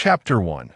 Chapter 1.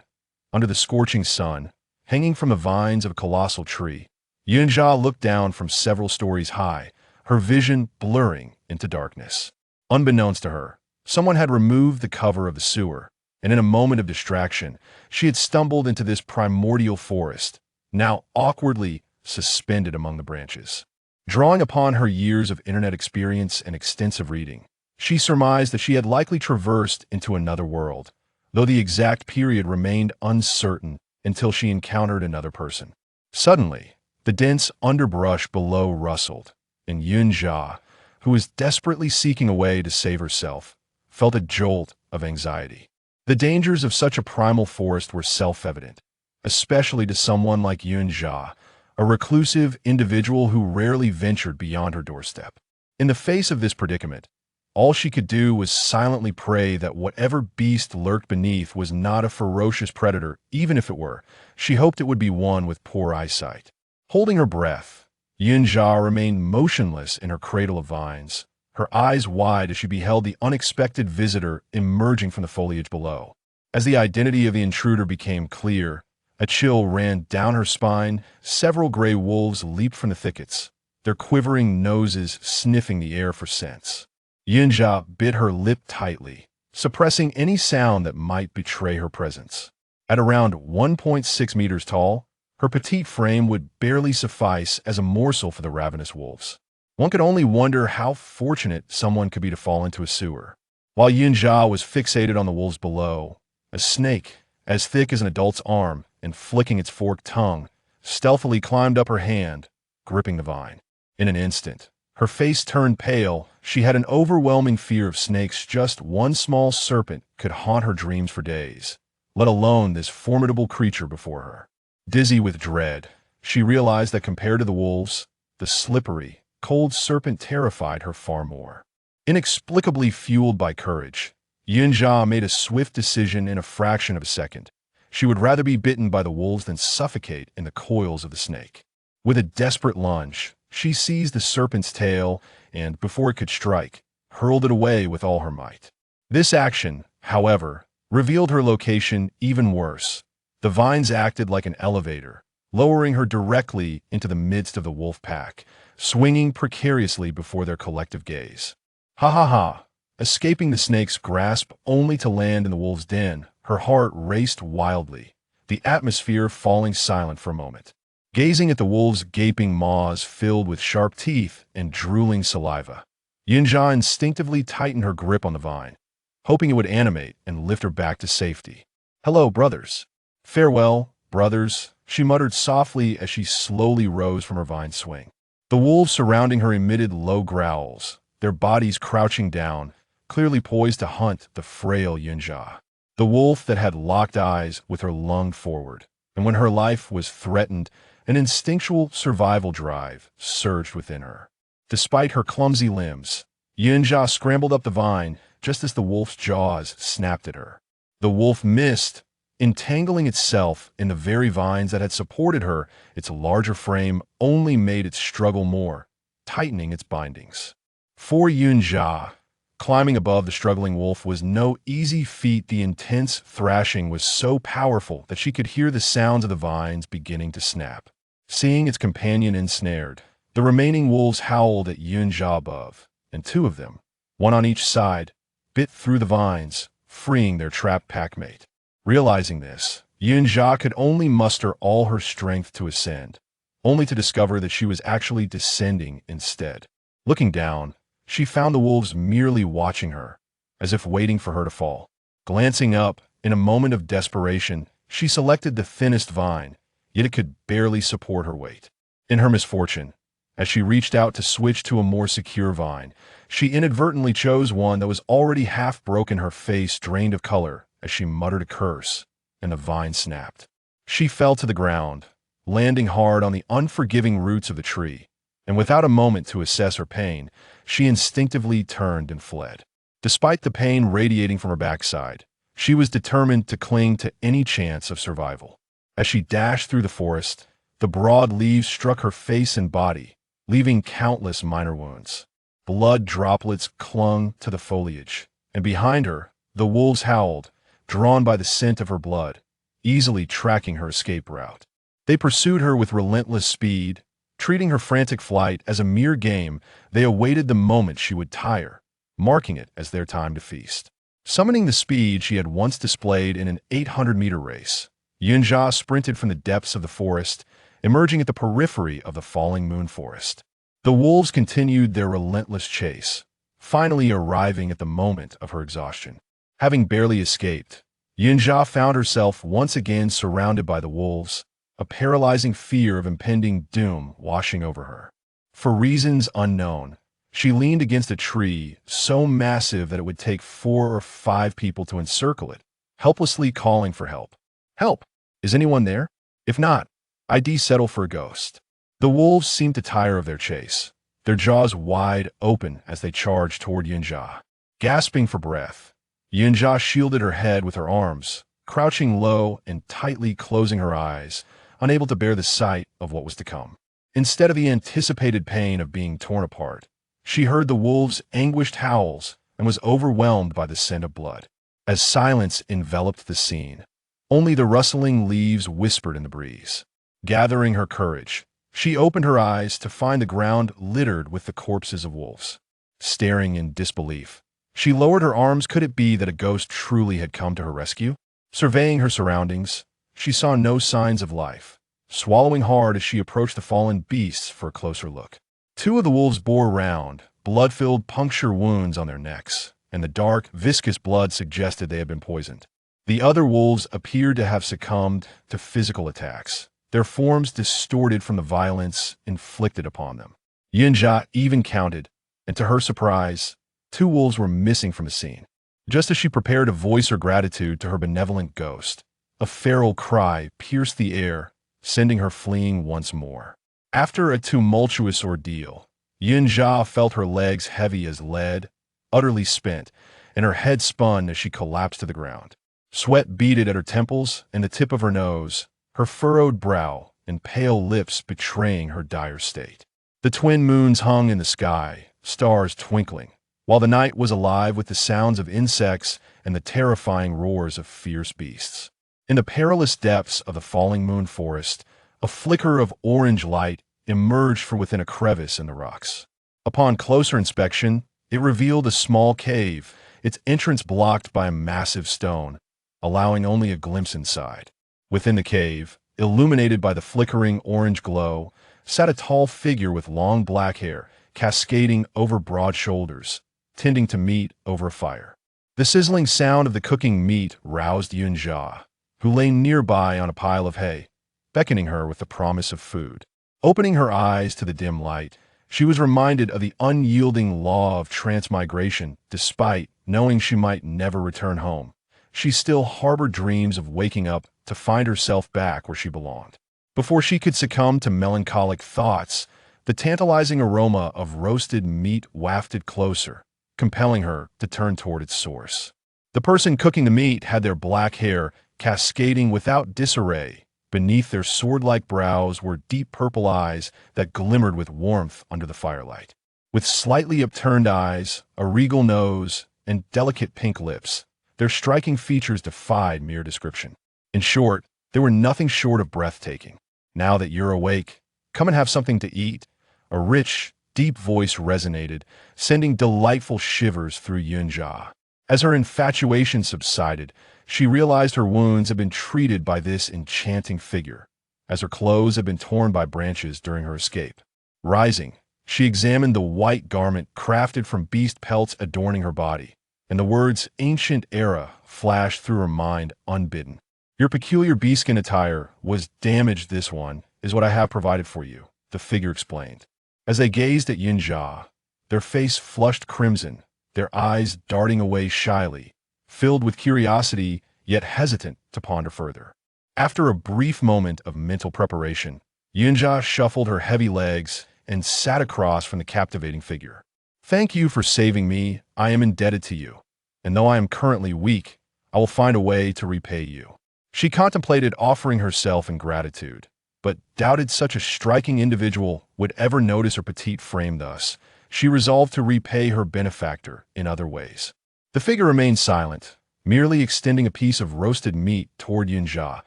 Under the scorching sun, hanging from the vines of a colossal tree, Yun Zhi looked down from several stories high, her vision blurring into darkness. Unbeknownst to her, someone had removed the cover of the sewer, and in a moment of distraction, she had stumbled into this primordial forest, now awkwardly suspended among the branches. Drawing upon her years of internet experience and extensive reading, she surmised that she had likely traversed into another world, though the exact period remained uncertain until she encountered another person. Suddenly, the dense underbrush below rustled, and Yun Zhi, who was desperately seeking a way to save herself, felt a jolt of anxiety. The dangers of such a primal forest were self-evident, especially to someone like Yun Zhi, a reclusive individual who rarely ventured beyond her doorstep. In the face of this predicament, all she could do was silently pray that whatever beast lurked beneath was not a ferocious predator. Even if it were, she hoped it would be one with poor eyesight. Holding her breath, Yun Zhi remained motionless in her cradle of vines, her eyes wide as she beheld the unexpected visitor emerging from the foliage below. As the identity of the intruder became clear, a chill ran down her spine. Several gray wolves leaped from the thickets, their quivering noses sniffing the air for scents. Yun Zhi bit her lip tightly, suppressing any sound that might betray her presence. At around 1.6 meters tall, her petite frame would barely suffice as a morsel for the ravenous wolves. One could only wonder how fortunate someone could be to fall into a sewer. While Yun Zhi was fixated on the wolves below, a snake, as thick as an adult's arm and flicking its forked tongue, stealthily climbed up her hand, gripping the vine. In an instant, her face turned pale. She had an overwhelming fear of snakes. Just one small serpent could haunt her dreams for days, let alone this formidable creature before her. Dizzy with dread, she realized that compared to the wolves, the slippery, cold serpent terrified her far more. Inexplicably fueled by courage, Yun Zhi made a swift decision in a fraction of a second. She would rather be bitten by the wolves than suffocate in the coils of the snake. With a desperate lunge, she seized the serpent's tail and, before it could strike, hurled it away with all her might. This action, however, revealed her location even worse. The vines acted like an elevator, lowering her directly into the midst of the wolf pack, swinging precariously before their collective gaze. Ha ha ha! Escaping the snake's grasp only to land in the wolf's den, her heart raced wildly, the atmosphere falling silent for a moment. Gazing at the wolves' gaping maws filled with sharp teeth and drooling saliva, Yun Zhi instinctively tightened her grip on the vine, hoping it would animate and lift her back to safety. "Hello, brothers. Farewell, brothers," she muttered softly as she slowly rose from her vine swing. The wolves surrounding her emitted low growls, their bodies crouching down, clearly poised to hunt the frail Yun Zhi. The wolf that had locked eyes with her lunged forward, and when her life was threatened, an instinctual survival drive surged within her. Despite her clumsy limbs, Yun Zhi scrambled up the vine just as the wolf's jaws snapped at her. The wolf missed, entangling itself in the very vines that had supported her. Its larger frame only made it struggle more, tightening its bindings. For Yun Zhi, climbing above the struggling wolf was no easy feat. The intense thrashing was so powerful that she could hear the sounds of the vines beginning to snap. Seeing its companion ensnared, the remaining wolves howled at Yun Zhi above, and two of them, one on each side, bit through the vines, freeing their trapped packmate. Realizing this, Yun Zhi could only muster all her strength to ascend, only to discover that she was actually descending instead. Looking down, she found the wolves merely watching her, as if waiting for her to fall. Glancing up, in a moment of desperation, she selected the thinnest vine, yet it could barely support her weight. In her misfortune, as she reached out to switch to a more secure vine, she inadvertently chose one that was already half broken. Her face drained of color as she muttered a curse, and the vine snapped. She fell to the ground, landing hard on the unforgiving roots of the tree, and without a moment to assess her pain, she instinctively turned and fled. Despite the pain radiating from her backside, she was determined to cling to any chance of survival. As she dashed through the forest, the broad leaves struck her face and body, leaving countless minor wounds. Blood droplets clung to the foliage, and behind her, the wolves howled, drawn by the scent of her blood, easily tracking her escape route. They pursued her with relentless speed, treating her frantic flight as a mere game. They awaited the moment she would tire, marking it as their time to feast. Summoning the speed she had once displayed in an 800-meter race, Yun Zhi sprinted from the depths of the forest, emerging at the periphery of the falling moon forest. The wolves continued their relentless chase, finally arriving at the moment of her exhaustion. Having barely escaped, Yun Zhi found herself once again surrounded by the wolves, a paralyzing fear of impending doom washing over her. For reasons unknown, she leaned against a tree so massive that it would take 4 or 5 people to encircle it, helplessly calling for help. Help! Is anyone there? If not, I'd settle for a ghost. The wolves seemed to tire of their chase, their jaws wide open as they charged toward Yun Zhi. Gasping for breath, Yun Zhi shielded her head with her arms, crouching low and tightly closing her eyes, unable to bear the sight of what was to come. Instead of the anticipated pain of being torn apart, she heard the wolves' anguished howls and was overwhelmed by the scent of blood. As silence enveloped the scene, only the rustling leaves whispered in the breeze. Gathering her courage, she opened her eyes to find the ground littered with the corpses of wolves. Staring in disbelief, she lowered her arms. Could it be that a ghost truly had come to her rescue? Surveying her surroundings, she saw no signs of life, swallowing hard as she approached the fallen beasts for a closer look. 2 of the wolves bore round, blood-filled puncture wounds on their necks, and the dark, viscous blood suggested they had been poisoned. The other wolves appeared to have succumbed to physical attacks, their forms distorted from the violence inflicted upon them. Yun Zhi even counted, and to her surprise, 2 wolves were missing from the scene. Just as she prepared to voice her gratitude to her benevolent ghost, a feral cry pierced the air, sending her fleeing once more. After a tumultuous ordeal, Yun Zhi felt her legs heavy as lead, utterly spent, and her head spun as she collapsed to the ground. Sweat beaded at her temples and the tip of her nose, her furrowed brow and pale lips betraying her dire state. The twin moons hung in the sky, stars twinkling, while the night was alive with the sounds of insects and the terrifying roars of fierce beasts. In the perilous depths of the falling moon forest, a flicker of orange light emerged from within a crevice in the rocks. Upon closer inspection, it revealed a small cave, its entrance blocked by a massive stone, allowing only a glimpse inside. Within the cave, illuminated by the flickering orange glow, sat a tall figure with long black hair, cascading over broad shoulders, tending to meat over a fire. The sizzling sound of the cooking meat roused Yun Zhi, who lay nearby on a pile of hay, beckoning her with the promise of food. Opening her eyes to the dim light, she was reminded of the unyielding law of transmigration. Despite knowing she might never return home, she still harbored dreams of waking up to find herself back where she belonged. Before she could succumb to melancholic thoughts, the tantalizing aroma of roasted meat wafted closer, compelling her to turn toward its source. The person cooking the meat had their black hair cascading without disarray. Beneath their sword-like brows were deep purple eyes that glimmered with warmth under the firelight. With slightly upturned eyes, a regal nose, and delicate pink lips, their striking features defied mere description. In short, they were nothing short of breathtaking. Now that you're awake, come and have something to eat. A rich, deep voice resonated, sending delightful shivers through Yun Zhi. As her infatuation subsided, she realized her wounds had been treated by this enchanting figure, as her clothes had been torn by branches during her escape. Rising, she examined the white garment crafted from beast pelts adorning her body, and the words "ancient era" flashed through her mind unbidden. Your peculiar beastskin attire was damaged. This one is what I have provided for you, the figure explained. As they gazed at Yun Zhi, their face flushed crimson, their eyes darting away shyly, filled with curiosity yet hesitant to ponder further. After a brief moment of mental preparation, Yun Zhi shuffled her heavy legs and sat across from the captivating figure. Thank you for saving me. I am indebted to you, and though I am currently weak, I will find a way to repay you. She contemplated offering herself in gratitude, but doubted such a striking individual would ever notice her petite frame. Thus, she resolved to repay her benefactor in other ways. The figure remained silent, merely extending a piece of roasted meat toward Yun Zhi,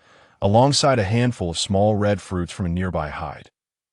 alongside a handful of small red fruits from a nearby hide.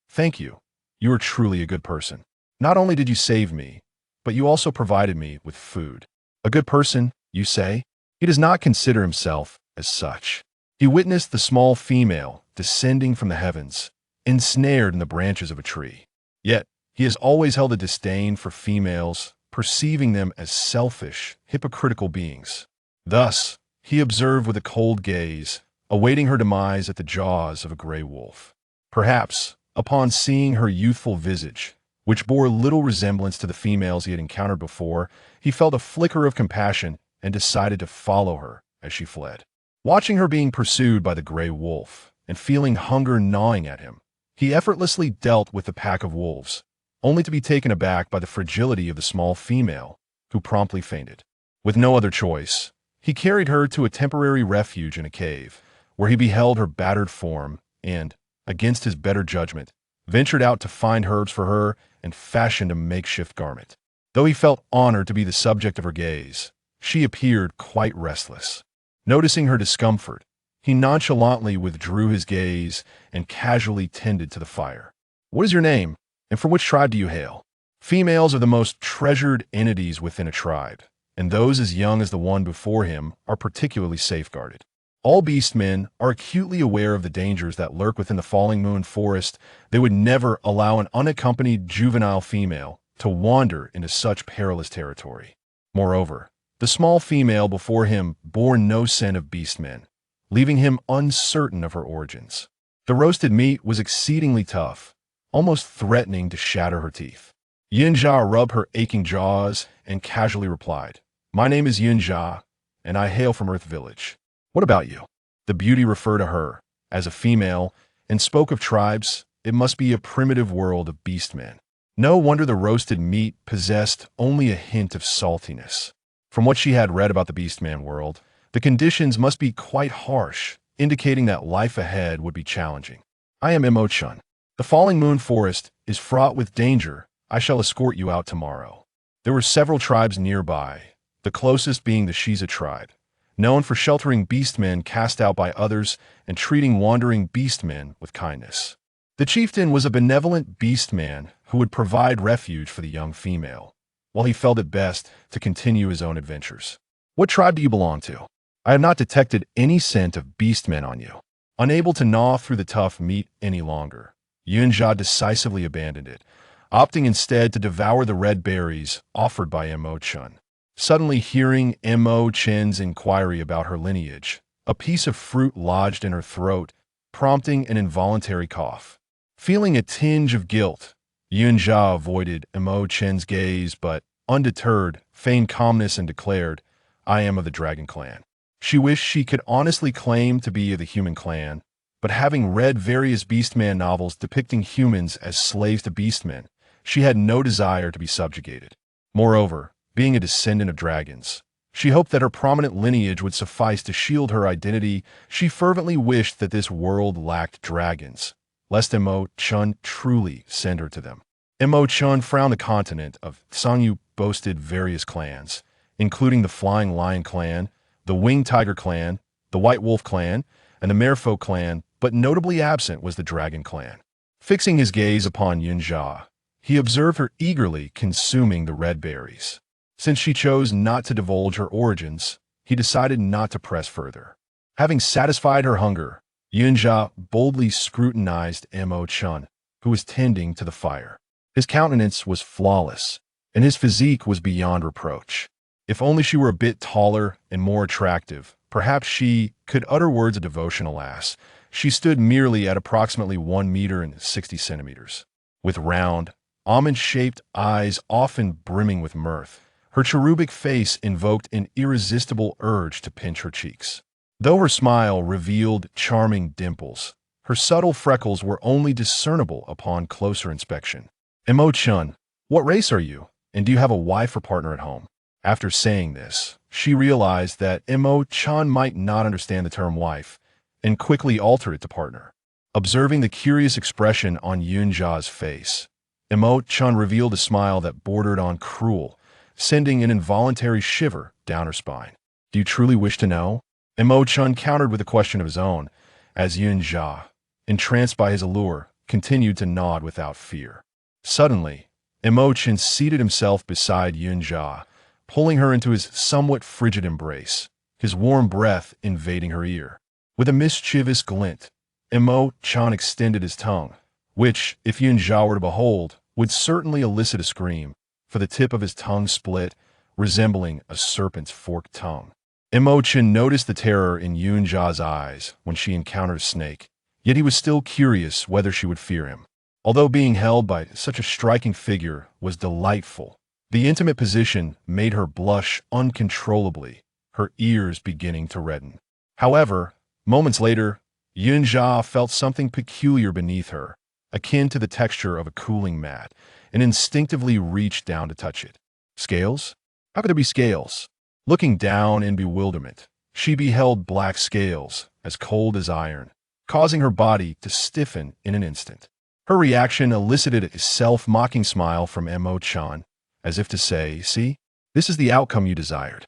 Thank you. You are truly a good person. Not only did you save me, but you also provided me with food. A good person, you say? He does not consider himself as such. He witnessed the small female descending from the heavens, ensnared in the branches of a tree. Yet, he has always held a disdain for females, perceiving them as selfish, hypocritical beings. Thus, he observed with a cold gaze, awaiting her demise at the jaws of a gray wolf. Perhaps, upon seeing her youthful visage, which bore little resemblance to the females he had encountered before, he felt a flicker of compassion and decided to follow her as she fled. Watching her being pursued by the gray wolf and feeling hunger gnawing at him, he effortlessly dealt with the pack of wolves, only to be taken aback by the fragility of the small female, who promptly fainted. With no other choice, he carried her to a temporary refuge in a cave, where he beheld her battered form and, against his better judgment, ventured out to find herbs for her and fashioned a makeshift garment. Though he felt honored to be the subject of her gaze, she appeared quite restless. Noticing her discomfort, he nonchalantly withdrew his gaze and casually tended to the fire. What is your name, and from which tribe do you hail? Females are the most treasured entities within a tribe, and those as young as the one before him are particularly safeguarded. All beastmen are acutely aware of the dangers that lurk within the Falling Moon Forest. They would never allow an unaccompanied juvenile female to wander into such perilous territory. Moreover, the small female before him bore no scent of beastmen, leaving him uncertain of her origins. The roasted meat was exceedingly tough, almost threatening to shatter her teeth. Yun Zhi rubbed her aching jaws and casually replied, "My name is Yun Zhi, and I hail from Earth Village. What about you?" The beauty referred to her as a female and spoke of tribes. It must be a primitive world of beastmen. No wonder the roasted meat possessed only a hint of saltiness. From what she had read about the beastman world, the conditions must be quite harsh, indicating that life ahead would be challenging. I am Emo Chen. The Falling Moon Forest is fraught with danger. I shall escort you out tomorrow. There were several tribes nearby, the closest being the Xize tribe, known for sheltering beastmen cast out by others and treating wandering beastmen with kindness. The chieftain was a benevolent beastman who would provide refuge for the young female, while he felt it best to continue his own adventures. What tribe do you belong to? I have not detected any scent of beastmen on you. Unable to gnaw through the tough meat any longer, Yun Zhi decisively abandoned it, opting instead to devour the red berries offered by Emo Chen. Suddenly hearing Emo Chen's inquiry about her lineage, a piece of fruit lodged in her throat, prompting an involuntary cough. Feeling a tinge of guilt, Yun Zhi avoided Emo Chen's gaze, but, undeterred, feigned calmness and declared, "I am of the Dragon Clan." She wished she could honestly claim to be of the human clan, but having read various beastman novels depicting humans as slaves to beastmen, she had no desire to be subjugated. Moreover, being a descendant of dragons, she hoped that her prominent lineage would suffice to shield her identity. She fervently wished that this world lacked dragons, lest Emo Chen truly send her to them. Emo Chen frowned. The continent of Sangyu boasted various clans, including the Flying Lion clan, the Winged Tiger clan, the White Wolf clan, and the Merfolk clan, but notably absent was the Dragon clan. Fixing his gaze upon Yun Zhi, he observed her eagerly consuming the red berries. Since she chose not to divulge her origins, he decided not to press further. Having satisfied her hunger, Yun Zhi boldly scrutinized Emo Chen, who was tending to the fire. His countenance was flawless, and his physique was beyond reproach. If only she were a bit taller and more attractive, perhaps she could utter words of devotion. Alas, she stood merely at approximately 1 meter and 60 centimeters. With round, almond-shaped eyes often brimming with mirth, her cherubic face invoked an irresistible urge to pinch her cheeks. Though her smile revealed charming dimples, her subtle freckles were only discernible upon closer inspection. Emo Chen, what race are you, and do you have a wife or partner at home? After saying this, she realized that Emo Chen might not understand the term wife, and quickly altered it to partner. Observing the curious expression on Yun Zhi's face, Emo Chen revealed a smile that bordered on cruel, sending an involuntary shiver down her spine. Do you truly wish to know? Emo Chen countered with a question of his own, as Yun Zhi, entranced by his allure, continued to nod without fear. Suddenly, Emo Chen seated himself beside Yun Zhi, pulling her into his somewhat frigid embrace, his warm breath invading her ear. With a mischievous glint, Emo Chen extended his tongue, which, if Yun Zhi were to behold, would certainly elicit a scream, for the tip of his tongue split, resembling a serpent's forked tongue. Emo Chen noticed the terror in Yun Zhi's eyes when she encountered a snake, yet he was still curious whether she would fear him. Although being held by such a striking figure was delightful, the intimate position made her blush uncontrollably, her ears beginning to redden. However, moments later, Yun Zhi felt something peculiar beneath her, akin to the texture of a cooling mat, and instinctively reached down to touch it. Scales? How could there be scales? Looking down in bewilderment, she beheld black scales, as cold as iron, causing her body to stiffen in an instant. Her reaction elicited a self-mocking smile from Emo Chen, as if to say, "See, this is the outcome you desired.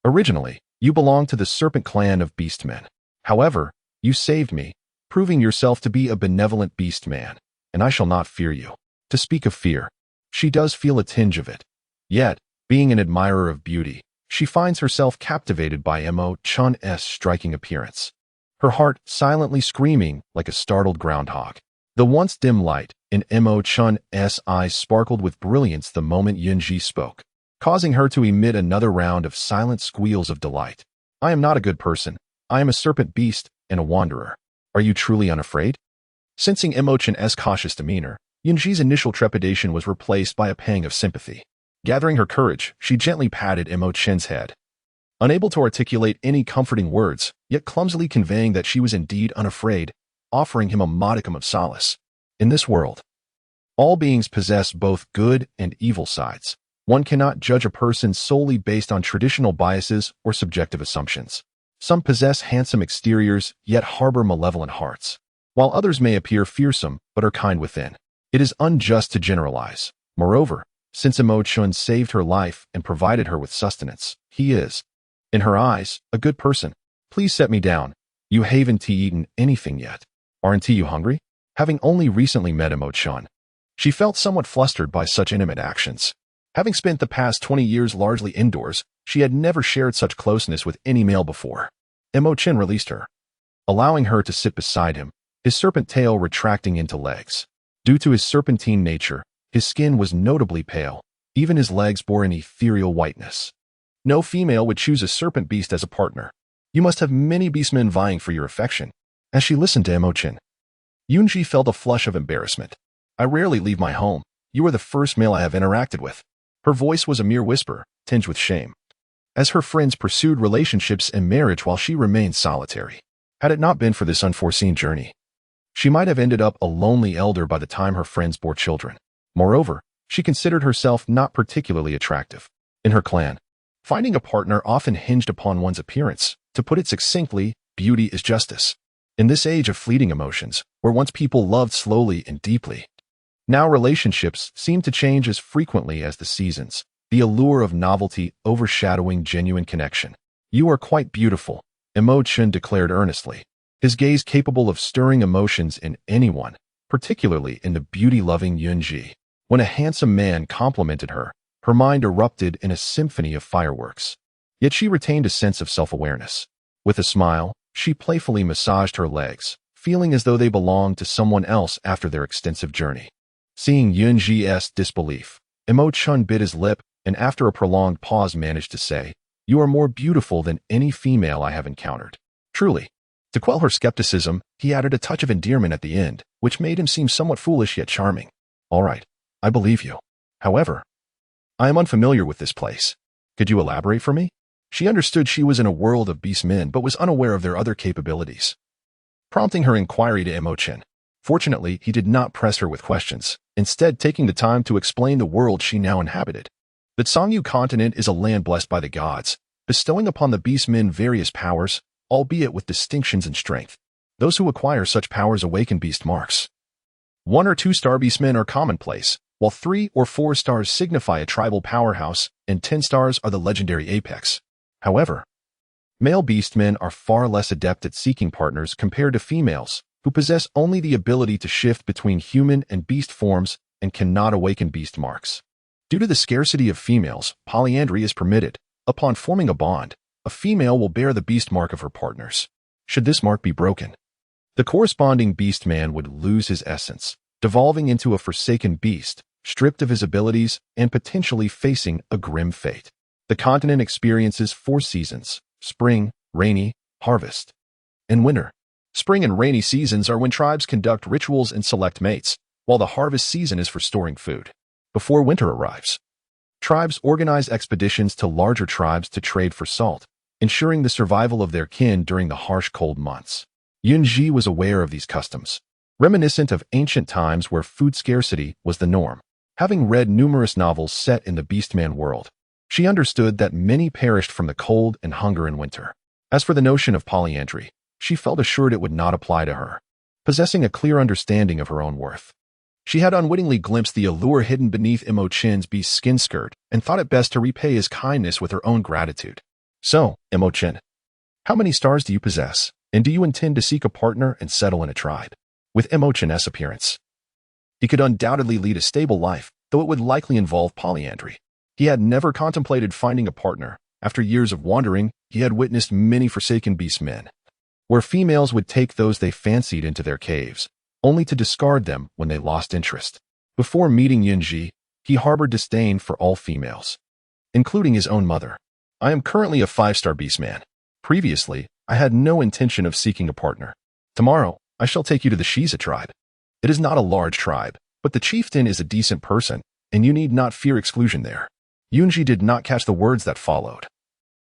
Originally, you belonged to the serpent clan of beastmen. However, you saved me, proving yourself to be a benevolent beastman, and I shall not fear you." To speak of fear, she does feel a tinge of it. Yet, being an admirer of beauty, she finds herself captivated by Emo Chen's striking appearance, her heart silently screaming like a startled groundhog. The once dim light in Emo Chen's eyes sparkled with brilliance the moment Yun Zhi spoke, causing her to emit another round of silent squeals of delight. "I am not a good person. I am a serpent beast and a wanderer. Are you truly unafraid?" Sensing Emo Chen's cautious demeanor, Yun Zhi's initial trepidation was replaced by a pang of sympathy. Gathering her courage, she gently patted Emo Chen's head. Unable to articulate any comforting words, yet clumsily conveying that she was indeed unafraid, offering him a modicum of solace. In this world, all beings possess both good and evil sides. One cannot judge a person solely based on traditional biases or subjective assumptions. Some possess handsome exteriors, yet harbor malevolent hearts, while others may appear fearsome but are kind within. It is unjust to generalize. Moreover, since Emo Chen saved her life and provided her with sustenance, he is, in her eyes, a good person. "Please set me down. You haven't eaten anything yet. Aren't you hungry?" Having only recently met Emo Chen, she felt somewhat flustered by such intimate actions. Having spent the past 20 years largely indoors, she had never shared such closeness with any male before. Emo Chen released her, allowing her to sit beside him, his serpent tail retracting into legs. Due to his serpentine nature, his skin was notably pale. Even his legs bore an ethereal whiteness. No female would choose a serpent beast as a partner. You must have many beastmen vying for your affection. As she listened to Emo Chen, Yun Zhi felt a flush of embarrassment. "I rarely leave my home. You are the first male I have interacted with." Her voice was a mere whisper, tinged with shame, as her friends pursued relationships and marriage while she remained solitary. Had it not been for this unforeseen journey, she might have ended up a lonely elder by the time her friends bore children. Moreover, she considered herself not particularly attractive. In her clan, finding a partner often hinged upon one's appearance. To put it succinctly, beauty is justice. In this age of fleeting emotions, where once people loved slowly and deeply, now relationships seem to change as frequently as the seasons, the allure of novelty overshadowing genuine connection. "You are quite beautiful," Emo Chen declared earnestly, his gaze capable of stirring emotions in anyone, particularly in the beauty-loving Yun Zhi. When a handsome man complimented her, her mind erupted in a symphony of fireworks. Yet she retained a sense of self-awareness. With a smile, she playfully massaged her legs, feeling as though they belonged to someone else after their extensive journey. Seeing Yun Zhi's disbelief, Emo Chen bit his lip and after a prolonged pause managed to say, "You are more beautiful than any female I have encountered." Truly. To quell her skepticism, he added a touch of endearment at the end, which made him seem somewhat foolish yet charming. "All right, I believe you. However, I am unfamiliar with this place. Could you elaborate for me?" She understood she was in a world of beastmen but was unaware of their other capabilities, prompting her inquiry to Emo Chen. Fortunately, he did not press her with questions, instead taking the time to explain the world she now inhabited. The Songyu continent is a land blessed by the gods, bestowing upon the beastmen various powers, albeit with distinctions in strength. Those who acquire such powers awaken beast marks. 1 or 2 star beastmen are commonplace, while 3 or 4 stars signify a tribal powerhouse, and 10 stars are the legendary apex. However, Male beastmen are far less adept at seeking partners compared to females, who possess only the ability to shift between human and beast forms and cannot awaken beast marks. Due to the scarcity of females, polyandry is permitted. Upon forming a bond, a female will bear the beast mark of her partners. Should this mark be broken, the corresponding beastman would lose his essence, devolving into a forsaken beast, stripped of his abilities and potentially facing a grim fate. The continent experiences 4 seasons: spring, rainy, harvest, and winter. Spring and rainy seasons are when tribes conduct rituals and select mates, while the harvest season is for storing food. Before winter arrives, tribes organize expeditions to larger tribes to trade for salt, ensuring the survival of their kin during the harsh cold months. Yun Zhi was aware of these customs, reminiscent of ancient times where food scarcity was the norm. Having read numerous novels set in the beastman world, she understood that many perished from the cold and hunger in winter. As for the notion of polyandry, she felt assured it would not apply to her, possessing a clear understanding of her own worth. She had unwittingly glimpsed the allure hidden beneath Emo Chen's beast skin skirt and thought it best to repay his kindness with her own gratitude. So, Emo Chen, how many stars do you possess, and do you intend to seek a partner and settle in a tribe? With Emo Chen's appearance, he could undoubtedly lead a stable life, though it would likely involve polyandry. He had never contemplated finding a partner. After years of wandering, he had witnessed many forsaken beastmen, where females would take those they fancied into their caves, only to discard them when they lost interest. Before meeting Yun Zhi, he harbored disdain for all females, including his own mother. I am currently a 5-star beastman. Previously, I had no intention of seeking a partner. Tomorrow, I shall take you to the Xize tribe. It is not a large tribe, but the chieftain is a decent person, and you need not fear exclusion there. Yun Zhi did not catch the words that followed,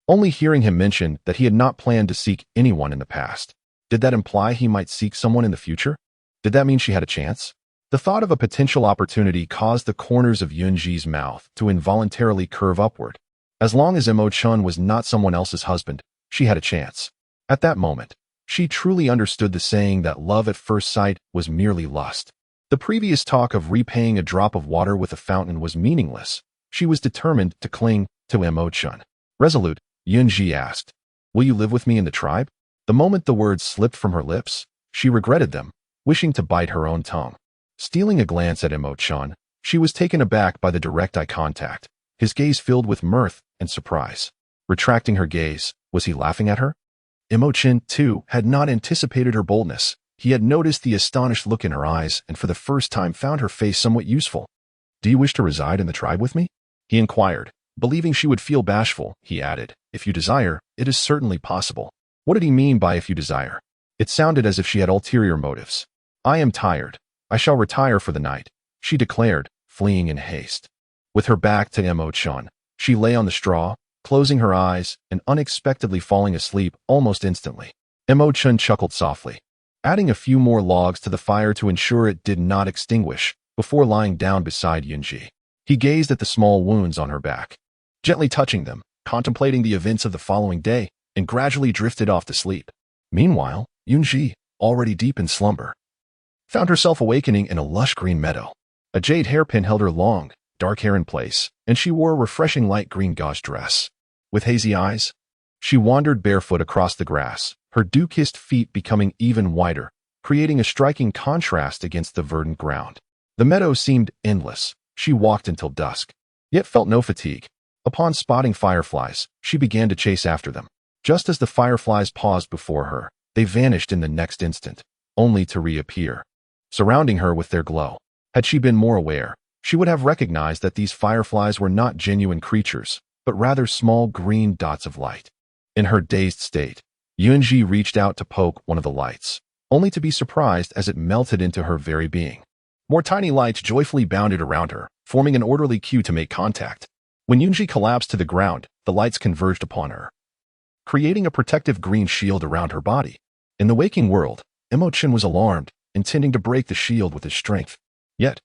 only hearing him mention that he had not planned to seek anyone in the past. Did that imply he might seek someone in the future? Did that mean she had a chance? The thought of a potential opportunity caused the corners of Yun Zhi's mouth to involuntarily curve upward. As long as Emo Chen was not someone else's husband, she had a chance. At that moment, she truly understood the saying that love at first sight was merely lust. The previous talk of repaying a drop of water with a fountain was meaningless. She was determined to cling to Emo Chen. Resolute, Yun Zhi asked, "Will you live with me in the tribe?" The moment the words slipped from her lips, she regretted them, wishing to bite her own tongue. Stealing a glance at Emo Chen, she was taken aback by the direct eye contact, his gaze filled with mirth and surprise. Retracting her gaze, was he laughing at her? Emo Chen, too, had not anticipated her boldness. He had noticed the astonished look in her eyes and for the first time found her face somewhat useful. "Do you wish to reside in the tribe with me?" he inquired. Believing she would feel bashful, he added, "If you desire, it is certainly possible." What did he mean by "if you desire"? It sounded as if she had ulterior motives. "I am tired. I shall retire for the night," she declared, fleeing in haste. With her back to Emo Chen, she lay on the straw, closing her eyes and unexpectedly falling asleep almost instantly. Emo Chen chuckled softly, adding a few more logs to the fire to ensure it did not extinguish before lying down beside Yun Zhi. He gazed at the small wounds on her back, gently touching them, contemplating the events of the following day, and gradually drifted off to sleep. Meanwhile, Yun Zhi, already deep in slumber, found herself awakening in a lush green meadow. A jade hairpin held her long, dark hair in place, and she wore a refreshing light green gauze dress. With hazy eyes, she wandered barefoot across the grass, her dew-kissed feet becoming even whiter, creating a striking contrast against the verdant ground. The meadow seemed endless. She walked until dusk, yet felt no fatigue. Upon spotting fireflies, she began to chase after them. Just as the fireflies paused before her, they vanished in the next instant, only to reappear, surrounding her with their glow. Had she been more aware, she would have recognized that these fireflies were not genuine creatures, but rather small green dots of light. In her dazed state, Yun Zhi reached out to poke one of the lights, only to be surprised as it melted into her very being. More tiny lights joyfully bounded around her, forming an orderly queue to make contact. When Yun Zhi collapsed to the ground, the lights converged upon her, creating a protective green shield around her body. In the waking world, Emo Chen was alarmed, intending to break the shield with his strength. Yet,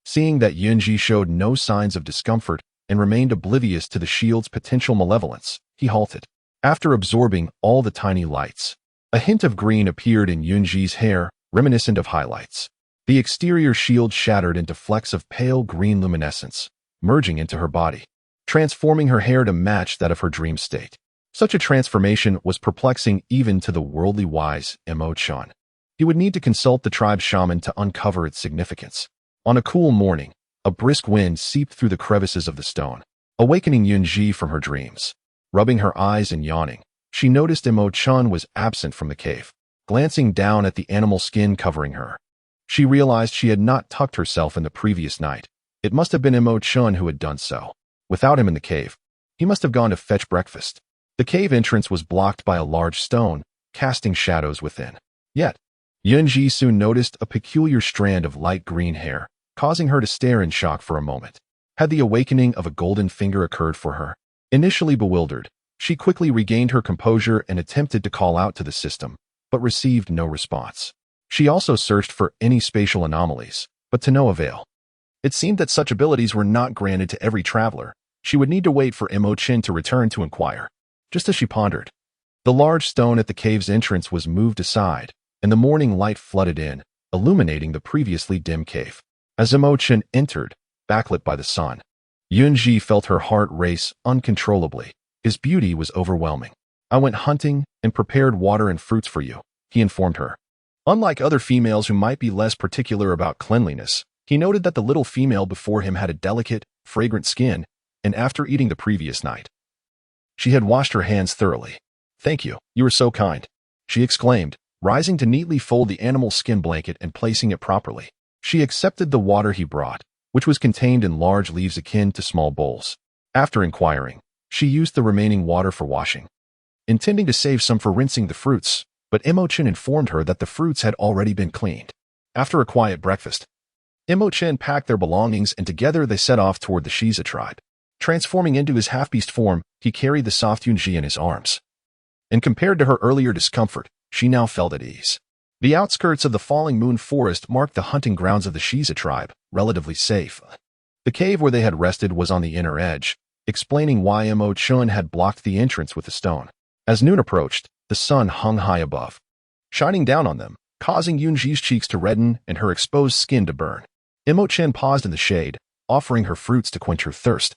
seeing that Yun Zhi showed no signs of discomfort and remained oblivious to the shield's potential malevolence, he halted. After absorbing all the tiny lights, a hint of green appeared in Yun Zhi's hair, reminiscent of highlights. The exterior shield shattered into flecks of pale green luminescence, merging into her body, transforming her hair to match that of her dream state. Such a transformation was perplexing even to the worldly wise Emo Chen. He would need to consult the tribe's shaman to uncover its significance. On a cool morning, a brisk wind seeped through the crevices of the stone, awakening Yun Zhi from her dreams. Rubbing her eyes and yawning, she noticed Emo Chen was absent from the cave. Glancing down at the animal skin covering her, she realized she had not tucked herself in the previous night. It must have been Emo Chen who had done so. Without him in the cave, he must have gone to fetch breakfast. The cave entrance was blocked by a large stone, casting shadows within. Yet, Yun Zhi soon noticed a peculiar strand of light green hair, causing her to stare in shock for a moment. Had the awakening of a golden finger occurred for her? Initially bewildered, she quickly regained her composure and attempted to call out to the system, but received no response. She also searched for any spatial anomalies, but to no avail. It seemed that such abilities were not granted to every traveler. She would need to wait for Emo Chen to return to inquire. Just as she pondered, the large stone at the cave's entrance was moved aside, and the morning light flooded in, illuminating the previously dim cave. As Emo Chen entered, backlit by the sun, Yun Zhi felt her heart race uncontrollably. His beauty was overwhelming. "I went hunting and prepared water and fruits for you," he informed her. Unlike other females who might be less particular about cleanliness, he noted that the little female before him had a delicate, fragrant skin, and after eating the previous night, she had washed her hands thoroughly. "Thank you, you are so kind," she exclaimed, rising to neatly fold the animal skin blanket and placing it properly. She accepted the water he brought, which was contained in large leaves akin to small bowls. After inquiring, she used the remaining water for washing, intending to save some for rinsing the fruits, but Emo Chen informed her that the fruits had already been cleaned. After a quiet breakfast, Emo Chen packed their belongings and together they set off toward the Xize tribe. Transforming into his half-beast form, he carried the soft Yun Zhi in his arms. And compared to her earlier discomfort, she now felt at ease. The outskirts of the Falling Moon Forest marked the hunting grounds of the Xize tribe, relatively safe. The cave where they had rested was on the inner edge, explaining why Emo Chen had blocked the entrance with a stone. As noon approached, the sun hung high above, shining down on them, causing Yun Zhi's cheeks to redden and her exposed skin to burn. Emo Chen paused in the shade, offering her fruits to quench her thirst,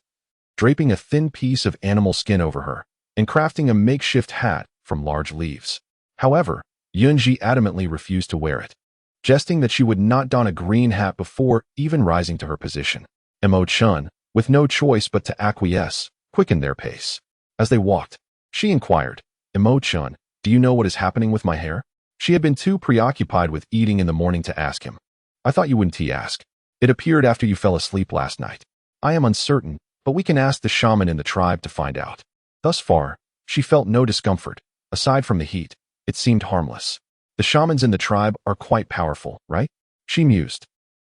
draping a thin piece of animal skin over her, and crafting a makeshift hat from large leaves. However, Yun Zhi adamantly refused to wear it, jesting that she would not don a green hat before even rising to her position. Emo Chen, with no choice but to acquiesce, quickened their pace. As they walked, she inquired, "Emo Chen, do you know what is happening with my hair?" She had been too preoccupied with eating in the morning to ask him. "I thought you wouldn't ask. It appeared after you fell asleep last night. I am uncertain, but we can ask the shaman in the tribe to find out." Thus far, she felt no discomfort. Aside from the heat, it seemed harmless. The shamans in the tribe are quite powerful, right? She mused.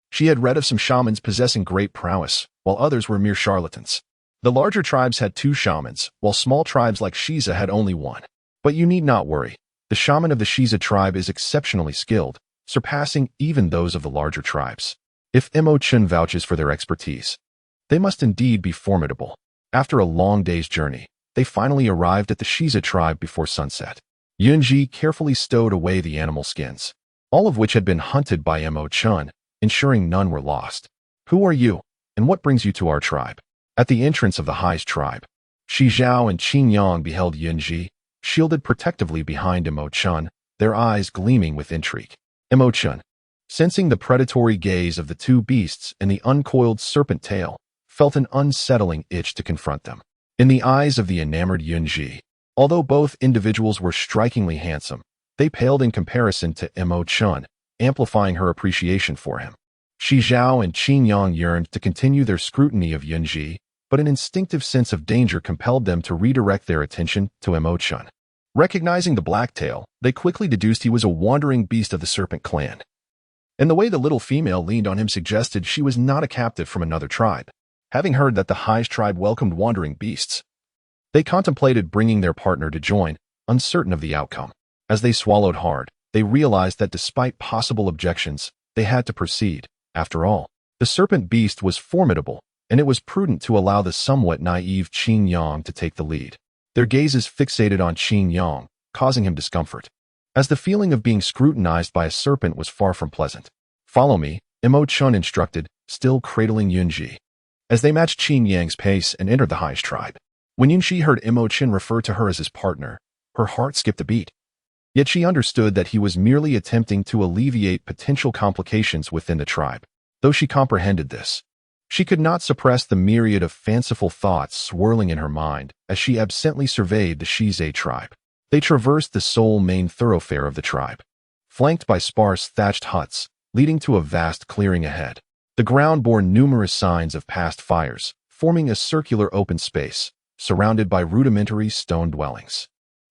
She had read of some shamans possessing great prowess, while others were mere charlatans. The larger tribes had 2 shamans, while small tribes like Xize had only 1. But you need not worry. The shaman of the Xize tribe is exceptionally skilled, surpassing even those of the larger tribes. If Emo Chen vouches for their expertise, they must indeed be formidable. After a long day's journey, they finally arrived at the Xize tribe before sunset. Yun Zhi carefully stowed away the animal skins, all of which had been hunted by Emo Chen, ensuring none were lost. "Who are you, and what brings you to our tribe?" At the entrance of the Xize tribe, Shi Zhao and Qin Yang beheld Yun Zhi, shielded protectively behind Emo Chen, their eyes gleaming with intrigue. Emo Chen, sensing the predatory gaze of the 2 beasts and the uncoiled serpent tail, felt an unsettling itch to confront them. In the eyes of the enamored Yun Zhi, although both individuals were strikingly handsome, they paled in comparison to Emo Chen, amplifying her appreciation for him. Shi Zhao and Qin Yang yearned to continue their scrutiny of Yun Zhi, but an instinctive sense of danger compelled them to redirect their attention to Emo Chen. Recognizing the black tail, they quickly deduced he was a wandering beast of the serpent clan. And the way the little female leaned on him suggested she was not a captive from another tribe. Having heard that the Xize tribe welcomed wandering beasts, they contemplated bringing their partner to join, uncertain of the outcome. As they swallowed hard, they realized that despite possible objections, they had to proceed. After all, the serpent beast was formidable, and it was prudent to allow the somewhat naive Qin Yang to take the lead. Their gazes fixated on Qin Yang, causing him discomfort, as the feeling of being scrutinized by a serpent was far from pleasant. "Follow me," Emo Chen instructed, still cradling Yun Zhi. As they matched Qin Yang's pace and entered the Xize tribe, When Yun Zhi heard Emo Chen refer to her as his partner, her heart skipped a beat. Yet she understood that he was merely attempting to alleviate potential complications within the tribe. Though she comprehended this, she could not suppress the myriad of fanciful thoughts swirling in her mind as she absently surveyed the Xize tribe. They traversed the sole main thoroughfare of the tribe, flanked by sparse thatched huts, leading to a vast clearing ahead. The ground bore numerous signs of past fires, forming a circular open space, surrounded by rudimentary stone dwellings.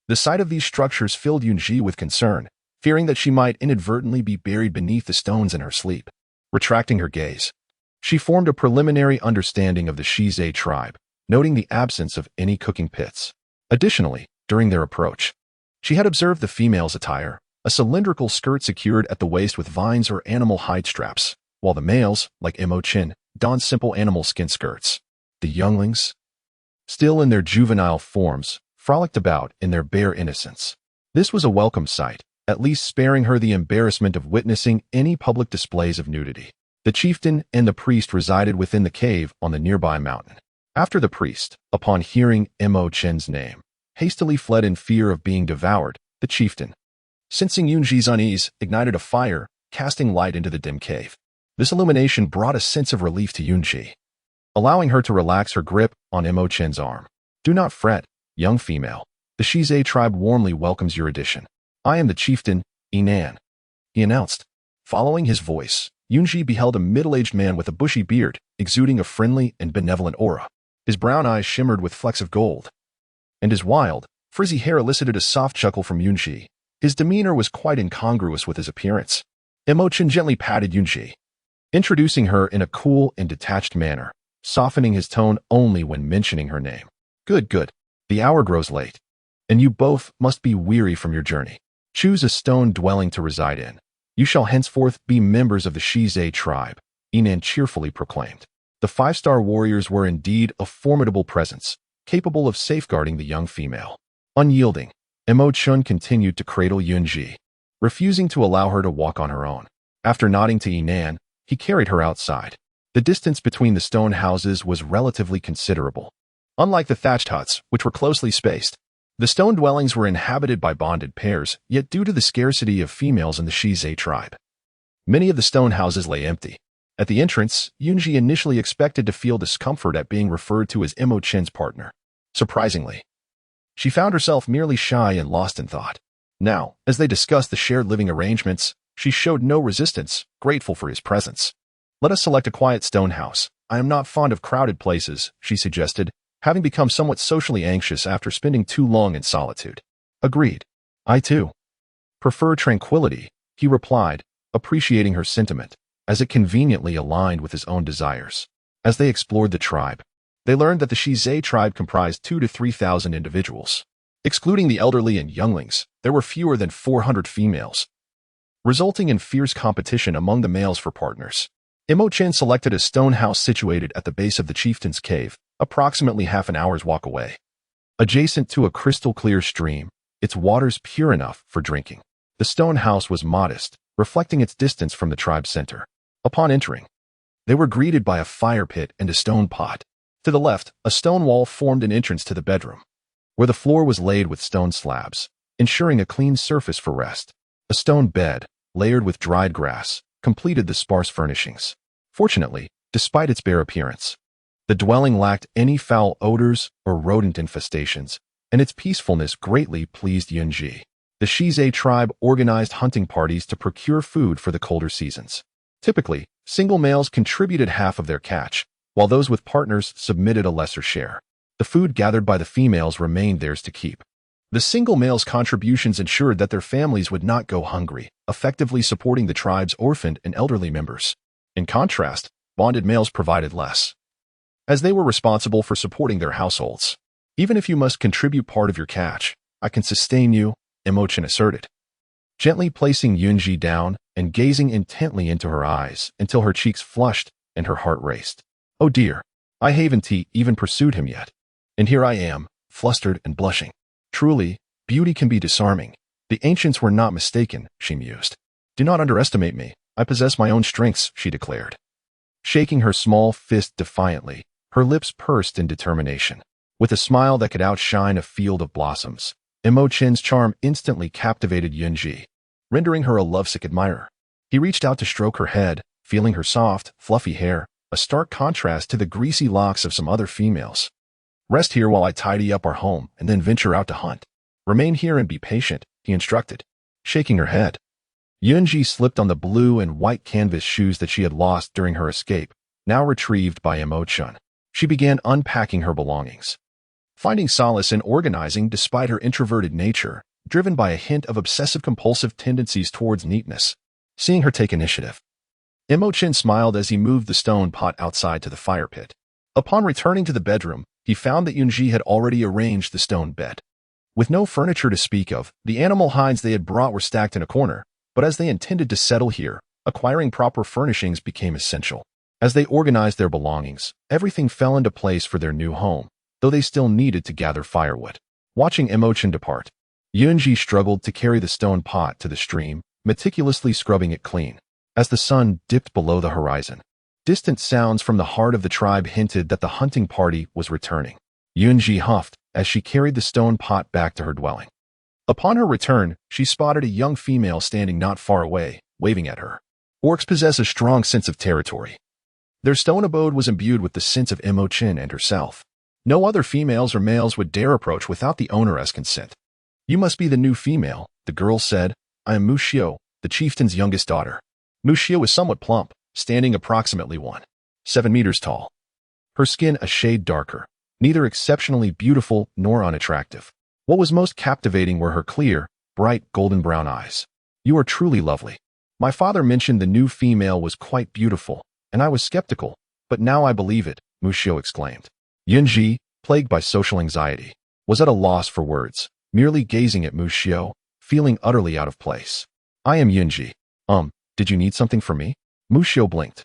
The sight of these structures filled Yun Zhi with concern, fearing that she might inadvertently be buried beneath the stones in her sleep. Retracting her gaze, she formed a preliminary understanding of the Xize tribe, noting the absence of any cooking pits. Additionally, during their approach, she had observed the female's attire, a cylindrical skirt secured at the waist with vines or animal hide straps, while the males, like Emo Chen, donned simple animal skin skirts. The younglings, still in their juvenile forms, frolicked about in their bare innocence. This was a welcome sight, at least sparing her the embarrassment of witnessing any public displays of nudity. The chieftain and the priest resided within the cave on the nearby mountain. After the priest, upon hearing Emo Chen's name, hastily fled in fear of being devoured, the chieftain, sensing Yun Zhi's unease, ignited a fire, casting light into the dim cave. This illumination brought a sense of relief to Yun Zhi, allowing her to relax her grip on Emo Chen's arm. Do not fret, young female. The Xize tribe warmly welcomes your addition. I am the chieftain, Yinan, he announced. Following his voice, Yun Zhi beheld a middle-aged man with a bushy beard, exuding a friendly and benevolent aura. His brown eyes shimmered with flecks of gold, and his wild, frizzy hair elicited a soft chuckle from Yun Zhi. His demeanor was quite incongruous with his appearance. Emo Chen gently patted Yun Zhi, introducing her in a cool and detached manner, softening his tone only when mentioning her name. Good, good. The hour grows late, and you both must be weary from your journey. Choose a stone dwelling to reside in. You shall henceforth be members of the Xize tribe, Yinan cheerfully proclaimed. The five-star warriors were indeed a formidable presence, capable of safeguarding the young female. Unyielding, Emo Chen continued to cradle Yun Zhi, refusing to allow her to walk on her own. After nodding to Yinan, he carried her outside. The distance between the stone houses was relatively considerable. Unlike the thatched huts, which were closely spaced, the stone dwellings were inhabited by bonded pairs, yet due to the scarcity of females in the Xize tribe, many of the stone houses lay empty. At the entrance, Yun Zhi initially expected to feel discomfort at being referred to as Emo Chen's partner. Surprisingly, she found herself merely shy and lost in thought. Now, as they discussed the shared living arrangements, she showed no resistance, grateful for his presence. Let us select a quiet stone house. I am not fond of crowded places, she suggested, having become somewhat socially anxious after spending too long in solitude. Agreed. I too prefer tranquility, he replied, appreciating her sentiment, as it conveniently aligned with his own desires. As they explored the tribe, they learned that the Xize tribe comprised 2,000 to 3,000 individuals. Excluding the elderly and younglings, there were fewer than 400 females, resulting in fierce competition among the males for partners. Emo Chen selected a stone house situated at the base of the chieftain's cave, approximately half an hour's walk away. Adjacent to a crystal-clear stream, its waters pure enough for drinking. The stone house was modest, reflecting its distance from the tribe's center. Upon entering, they were greeted by a fire pit and a stone pot. To the left, a stone wall formed an entrance to the bedroom, where the floor was laid with stone slabs, ensuring a clean surface for rest. A stone bed, layered with dried grass, completed the sparse furnishings. Fortunately, despite its bare appearance, the dwelling lacked any foul odors or rodent infestations, and its peacefulness greatly pleased Yun Zhi. The Xize tribe organized hunting parties to procure food for the colder seasons. Typically, single males contributed half of their catch, while those with partners submitted a lesser share. The food gathered by the females remained theirs to keep. The single males' contributions ensured that their families would not go hungry, effectively supporting the tribe's orphaned and elderly members. In contrast, bonded males provided less, as they were responsible for supporting their households. Even if you must contribute part of your catch, I can sustain you, Emo Chen asserted, gently placing Yun Zhi down and gazing intently into her eyes until her cheeks flushed and her heart raced. Oh dear, I haven't even pursued him yet, and here I am, flustered and blushing. Truly, beauty can be disarming. The ancients were not mistaken, she mused. Do not underestimate me. I possess my own strengths, she declared, shaking her small fist defiantly, her lips pursed in determination. With a smile that could outshine a field of blossoms, Emo Chen's charm instantly captivated Yun Zhi, rendering her a lovesick admirer. He reached out to stroke her head, feeling her soft, fluffy hair, a stark contrast to the greasy locks of some other females. Rest here while I tidy up our home and then venture out to hunt. Remain here and be patient, he instructed, shaking her head. Yun Zhi slipped on the blue and white canvas shoes that she had lost during her escape, now retrieved by Emo Chen. She began unpacking her belongings, finding solace in organizing despite her introverted nature, driven by a hint of obsessive-compulsive tendencies towards neatness. Seeing her take initiative, Emo Chen smiled as he moved the stone pot outside to the fire pit. Upon returning to the bedroom, he found that Yun Zhi had already arranged the stone bed. With no furniture to speak of, the animal hides they had brought were stacked in a corner, but as they intended to settle here, acquiring proper furnishings became essential. As they organized their belongings, everything fell into place for their new home, though they still needed to gather firewood. Watching Emo Chen depart, Yun Zhi struggled to carry the stone pot to the stream, meticulously scrubbing it clean. As the sun dipped below the horizon, distant sounds from the heart of the tribe hinted that the hunting party was returning. Yun Zhi huffed as she carried the stone pot back to her dwelling. Upon her return, she spotted a young female standing not far away, waving at her. Orcs possess a strong sense of territory. Their stone abode was imbued with the sense of Emo Chen and herself. No other females or males would dare approach without the owner's consent. You must be the new female, the girl said. I am Mu Xiu, the chieftain's youngest daughter. Mu Xiu is somewhat plump, standing approximately 1.7 meters tall. Her skin a shade darker, neither exceptionally beautiful nor unattractive. What was most captivating were her clear, bright golden brown eyes. You are truly lovely. My father mentioned the new female was quite beautiful, and I was skeptical, but now I believe it, Mu Xiu exclaimed. Yun Zhi, plagued by social anxiety, was at a loss for words, merely gazing at Mu Xiu, feeling utterly out of place. I am Yun Zhi. Did you need something from me? Mu Xiu blinked,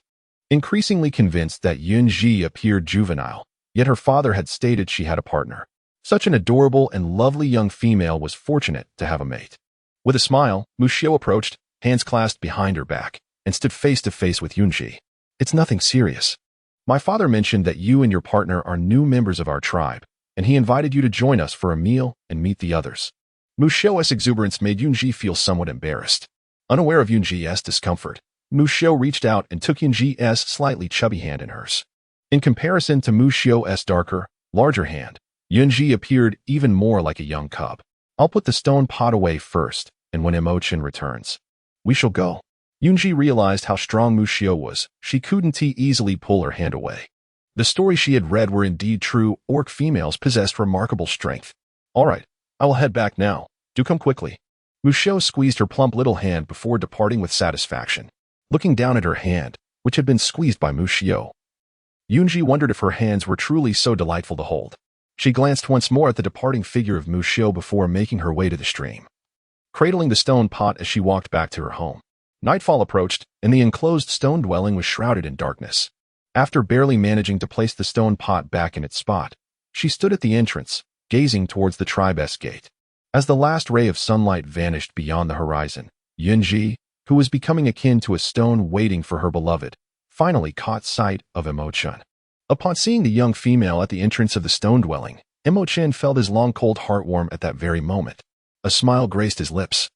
increasingly convinced that Yun Zhi appeared juvenile, yet her father had stated she had a partner. Such an adorable and lovely young female was fortunate to have a mate. With a smile, Mu Xiu approached, hands clasped behind her back, and stood face to face with Yun Zhi. It's nothing serious. My father mentioned that you and your partner are new members of our tribe, and he invited you to join us for a meal and meet the others. Mu Xiu's exuberance made Yun Zhi feel somewhat embarrassed. Unaware of Yun Zhi's discomfort, Mu Xiu reached out and took Yun Zhi's slightly chubby hand in hers. In comparison to Mu Xiu's darker, larger hand, Yun Zhi appeared even more like a young cub. I'll put the stone pot away first, and when Emo Chen returns, we shall go. Yun Zhi realized how strong Mu Xiu was. She couldn't easily pull her hand away. The stories she had read were indeed true. Orc females possessed remarkable strength. All right, I will head back now. Do come quickly. Mu Xiu squeezed her plump little hand before departing with satisfaction. Looking down at her hand, which had been squeezed by Mu Xiu, Yun Zhi wondered if her hands were truly so delightful to hold. She glanced once more at the departing figure of Mu Xiu before making her way to the stream, cradling the stone pot as she walked back to her home. Nightfall approached, and the enclosed stone dwelling was shrouded in darkness. After barely managing to place the stone pot back in its spot, she stood at the entrance, gazing towards the tribe's gate. As the last ray of sunlight vanished beyond the horizon, Yun Zhi, who was becoming akin to a stone waiting for her beloved, finally caught sight of Emo Chen. Upon seeing the young female at the entrance of the stone dwelling, Emo Chen felt his long cold heart warm at that very moment. A smile graced his lips,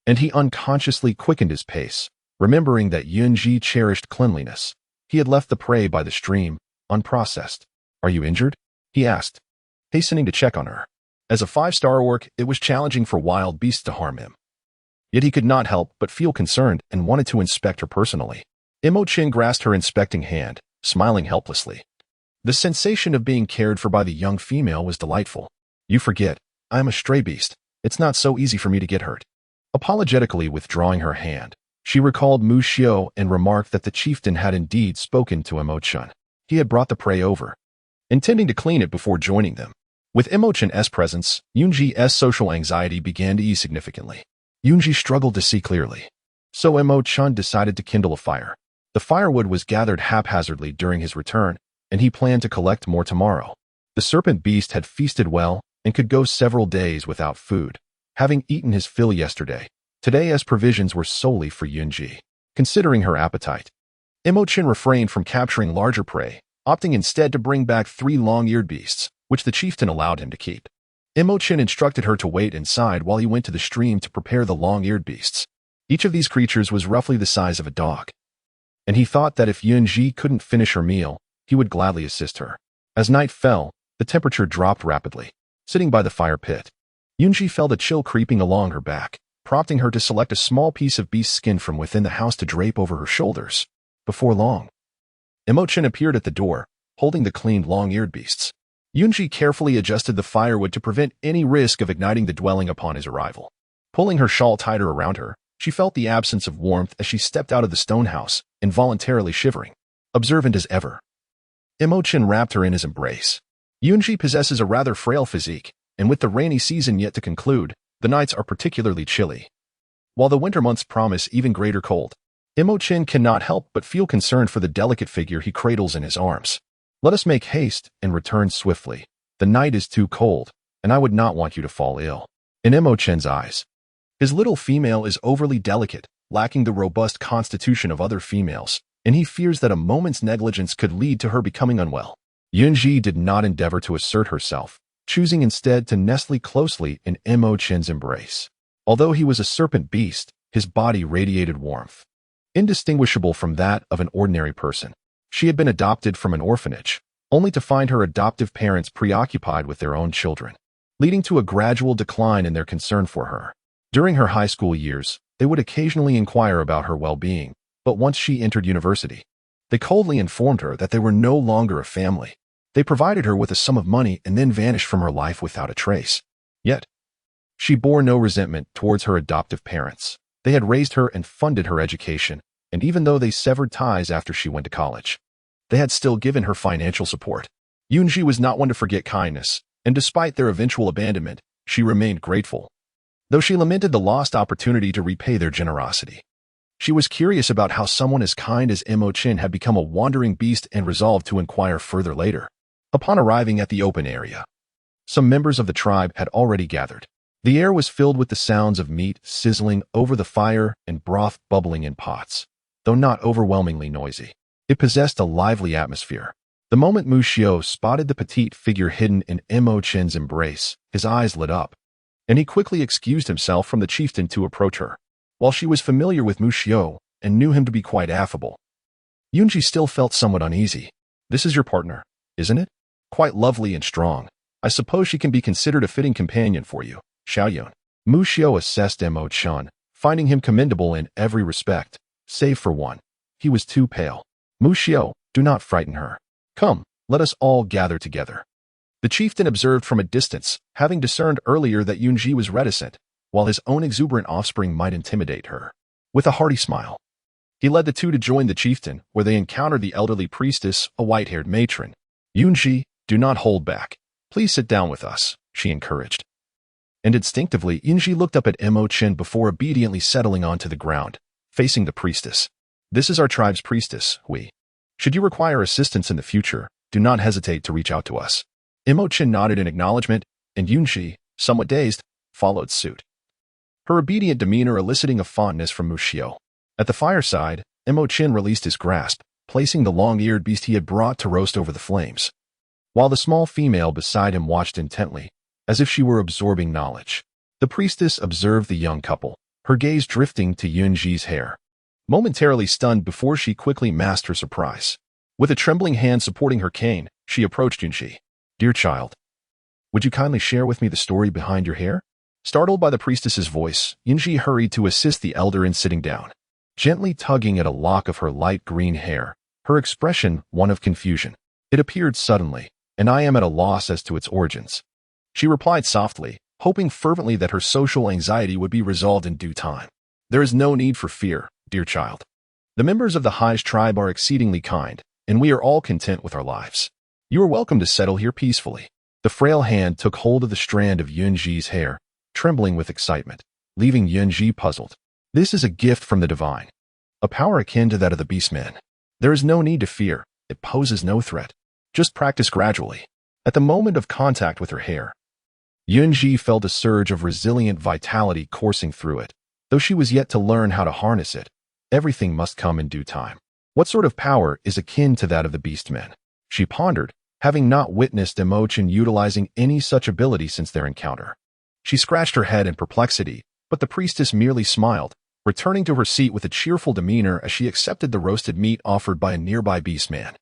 and he unconsciously quickened his pace, remembering that Yun Zhi cherished cleanliness. He had left the prey by the stream, unprocessed. Are you injured? He asked, hastening to check on her. As a 5-star orc, it was challenging for wild beasts to harm him. Yet he could not help but feel concerned and wanted to inspect her personally. Emo Chen grasped her inspecting hand, smiling helplessly. The sensation of being cared for by the young female was delightful. You forget, I am a stray beast. It's not so easy for me to get hurt. Apologetically withdrawing her hand, she recalled Mu Xiu and remarked that the chieftain had indeed spoken to Emo Chen. He had brought the prey over, intending to clean it before joining them. With Emo Chen's presence, Yun Zhi's social anxiety began to ease significantly. Yun Zhi struggled to see clearly, so Emo Chen decided to kindle a fire. The firewood was gathered haphazardly during his return, and he planned to collect more tomorrow. The serpent beast had feasted well and could go several days without food, having eaten his fill yesterday. Today's provisions were solely for Yun Zhi. Considering her appetite, Emo Chen refrained from capturing larger prey, opting instead to bring back 3 long-eared beasts. which the chieftain allowed him to keep. Emo Chen instructed her to wait inside while he went to the stream to prepare the long-eared beasts. Each of these creatures was roughly the size of a dog, and he thought that if Yun Zhi couldn't finish her meal, he would gladly assist her. As night fell, the temperature dropped rapidly. Sitting by the fire pit, Yun Zhi felt a chill creeping along her back, prompting her to select a small piece of beast skin from within the house to drape over her shoulders. Before long, Emo Chen appeared at the door, holding the cleaned long-eared beasts. Yun Zhi carefully adjusted the firewood to prevent any risk of igniting the dwelling upon his arrival. Pulling her shawl tighter around her, she felt the absence of warmth as she stepped out of the stone house, involuntarily shivering. Observant as ever, Emo Chen wrapped her in his embrace. Yun Zhi possesses a rather frail physique, and with the rainy season yet to conclude, the nights are particularly chilly. While the winter months promise even greater cold, Emo Chen cannot help but feel concerned for the delicate figure he cradles in his arms. Let us make haste and return swiftly. The night is too cold, and I would not want you to fall ill. In Emo Chen's eyes, his little female is overly delicate, lacking the robust constitution of other females, and he fears that a moment's negligence could lead to her becoming unwell. Yun Zhi did not endeavor to assert herself, choosing instead to nestle closely in Emo Chen's embrace. Although he was a serpent beast, his body radiated warmth, indistinguishable from that of an ordinary person. She had been adopted from an orphanage, only to find her adoptive parents preoccupied with their own children, leading to a gradual decline in their concern for her. During her high school years, they would occasionally inquire about her well-being, but once she entered university, they coldly informed her that they were no longer a family. They provided her with a sum of money and then vanished from her life without a trace. Yet, she bore no resentment towards her adoptive parents. They had raised her and funded her education, and even though they severed ties after she went to college, they had still given her financial support. Yun Zhi was not one to forget kindness, and despite their eventual abandonment, she remained grateful, though she lamented the lost opportunity to repay their generosity. She was curious about how someone as kind as Emo Chen had become a wandering beast and resolved to inquire further later. Upon arriving at the open area, some members of the tribe had already gathered. The air was filled with the sounds of meat sizzling over the fire and broth bubbling in pots. Though not overwhelmingly noisy, it possessed a lively atmosphere. The moment Mu Xiao spotted the petite figure hidden in Emo Chen's embrace, his eyes lit up, and he quickly excused himself from the chieftain to approach her. While she was familiar with Mu Xiao and knew him to be quite affable, Yun Zhi still felt somewhat uneasy. This is your partner, isn't it? Quite lovely and strong. I suppose she can be considered a fitting companion for you, Xiaoyun. Mu Xiao assessed Emo Chen, finding him commendable in every respect, save for one. He was too pale. Mu Xiao, do not frighten her. Come, let us all gather together. The chieftain observed from a distance, having discerned earlier that Yun Zhi was reticent, while his own exuberant offspring might intimidate her. With a hearty smile, he led the two to join the chieftain, where they encountered the elderly priestess, a white-haired matron. Yun Zhi, do not hold back. Please sit down with us, she encouraged. And instinctively, Yun Zhi looked up at Emo Chen before obediently settling onto the ground, facing the priestess. This is our tribe's priestess, Hui. Should you require assistance in the future, do not hesitate to reach out to us. Emo Chen nodded in acknowledgement, and Yun Zhi, somewhat dazed, followed suit, her obedient demeanor eliciting a fondness from Mu Xiao. At the fireside, Emo Chen released his grasp, placing the long-eared beast he had brought to roast over the flames, while the small female beside him watched intently, as if she were absorbing knowledge. The priestess observed the young couple, her gaze drifting to Yun Zhi's hair, momentarily stunned before she quickly masked her surprise. With a trembling hand supporting her cane, she approached Yun Zhi. Dear child, would you kindly share with me the story behind your hair? Startled by the priestess's voice, Yun Zhi hurried to assist the elder in sitting down, gently tugging at a lock of her light green hair, her expression one of confusion. It appeared suddenly, and I am at a loss as to its origins. She replied softly, hoping fervently that her social anxiety would be resolved in due time. There is no need for fear, dear child. The members of the Xize tribe are exceedingly kind, and we are all content with our lives. You are welcome to settle here peacefully. The frail hand took hold of the strand of Yun Zhi's hair, trembling with excitement, leaving Yun Zhi puzzled. This is a gift from the divine, a power akin to that of the beastman. There is no need to fear, it poses no threat. Just practice gradually. At the moment of contact with her hair, Yun Zhi felt a surge of resilient vitality coursing through it. Though she was yet to learn how to harness it, everything must come in due time. What sort of power is akin to that of the beastman? She pondered, having not witnessed Emo Chen utilizing any such ability since their encounter. She scratched her head in perplexity, but the priestess merely smiled, returning to her seat with a cheerful demeanor as she accepted the roasted meat offered by a nearby beastman.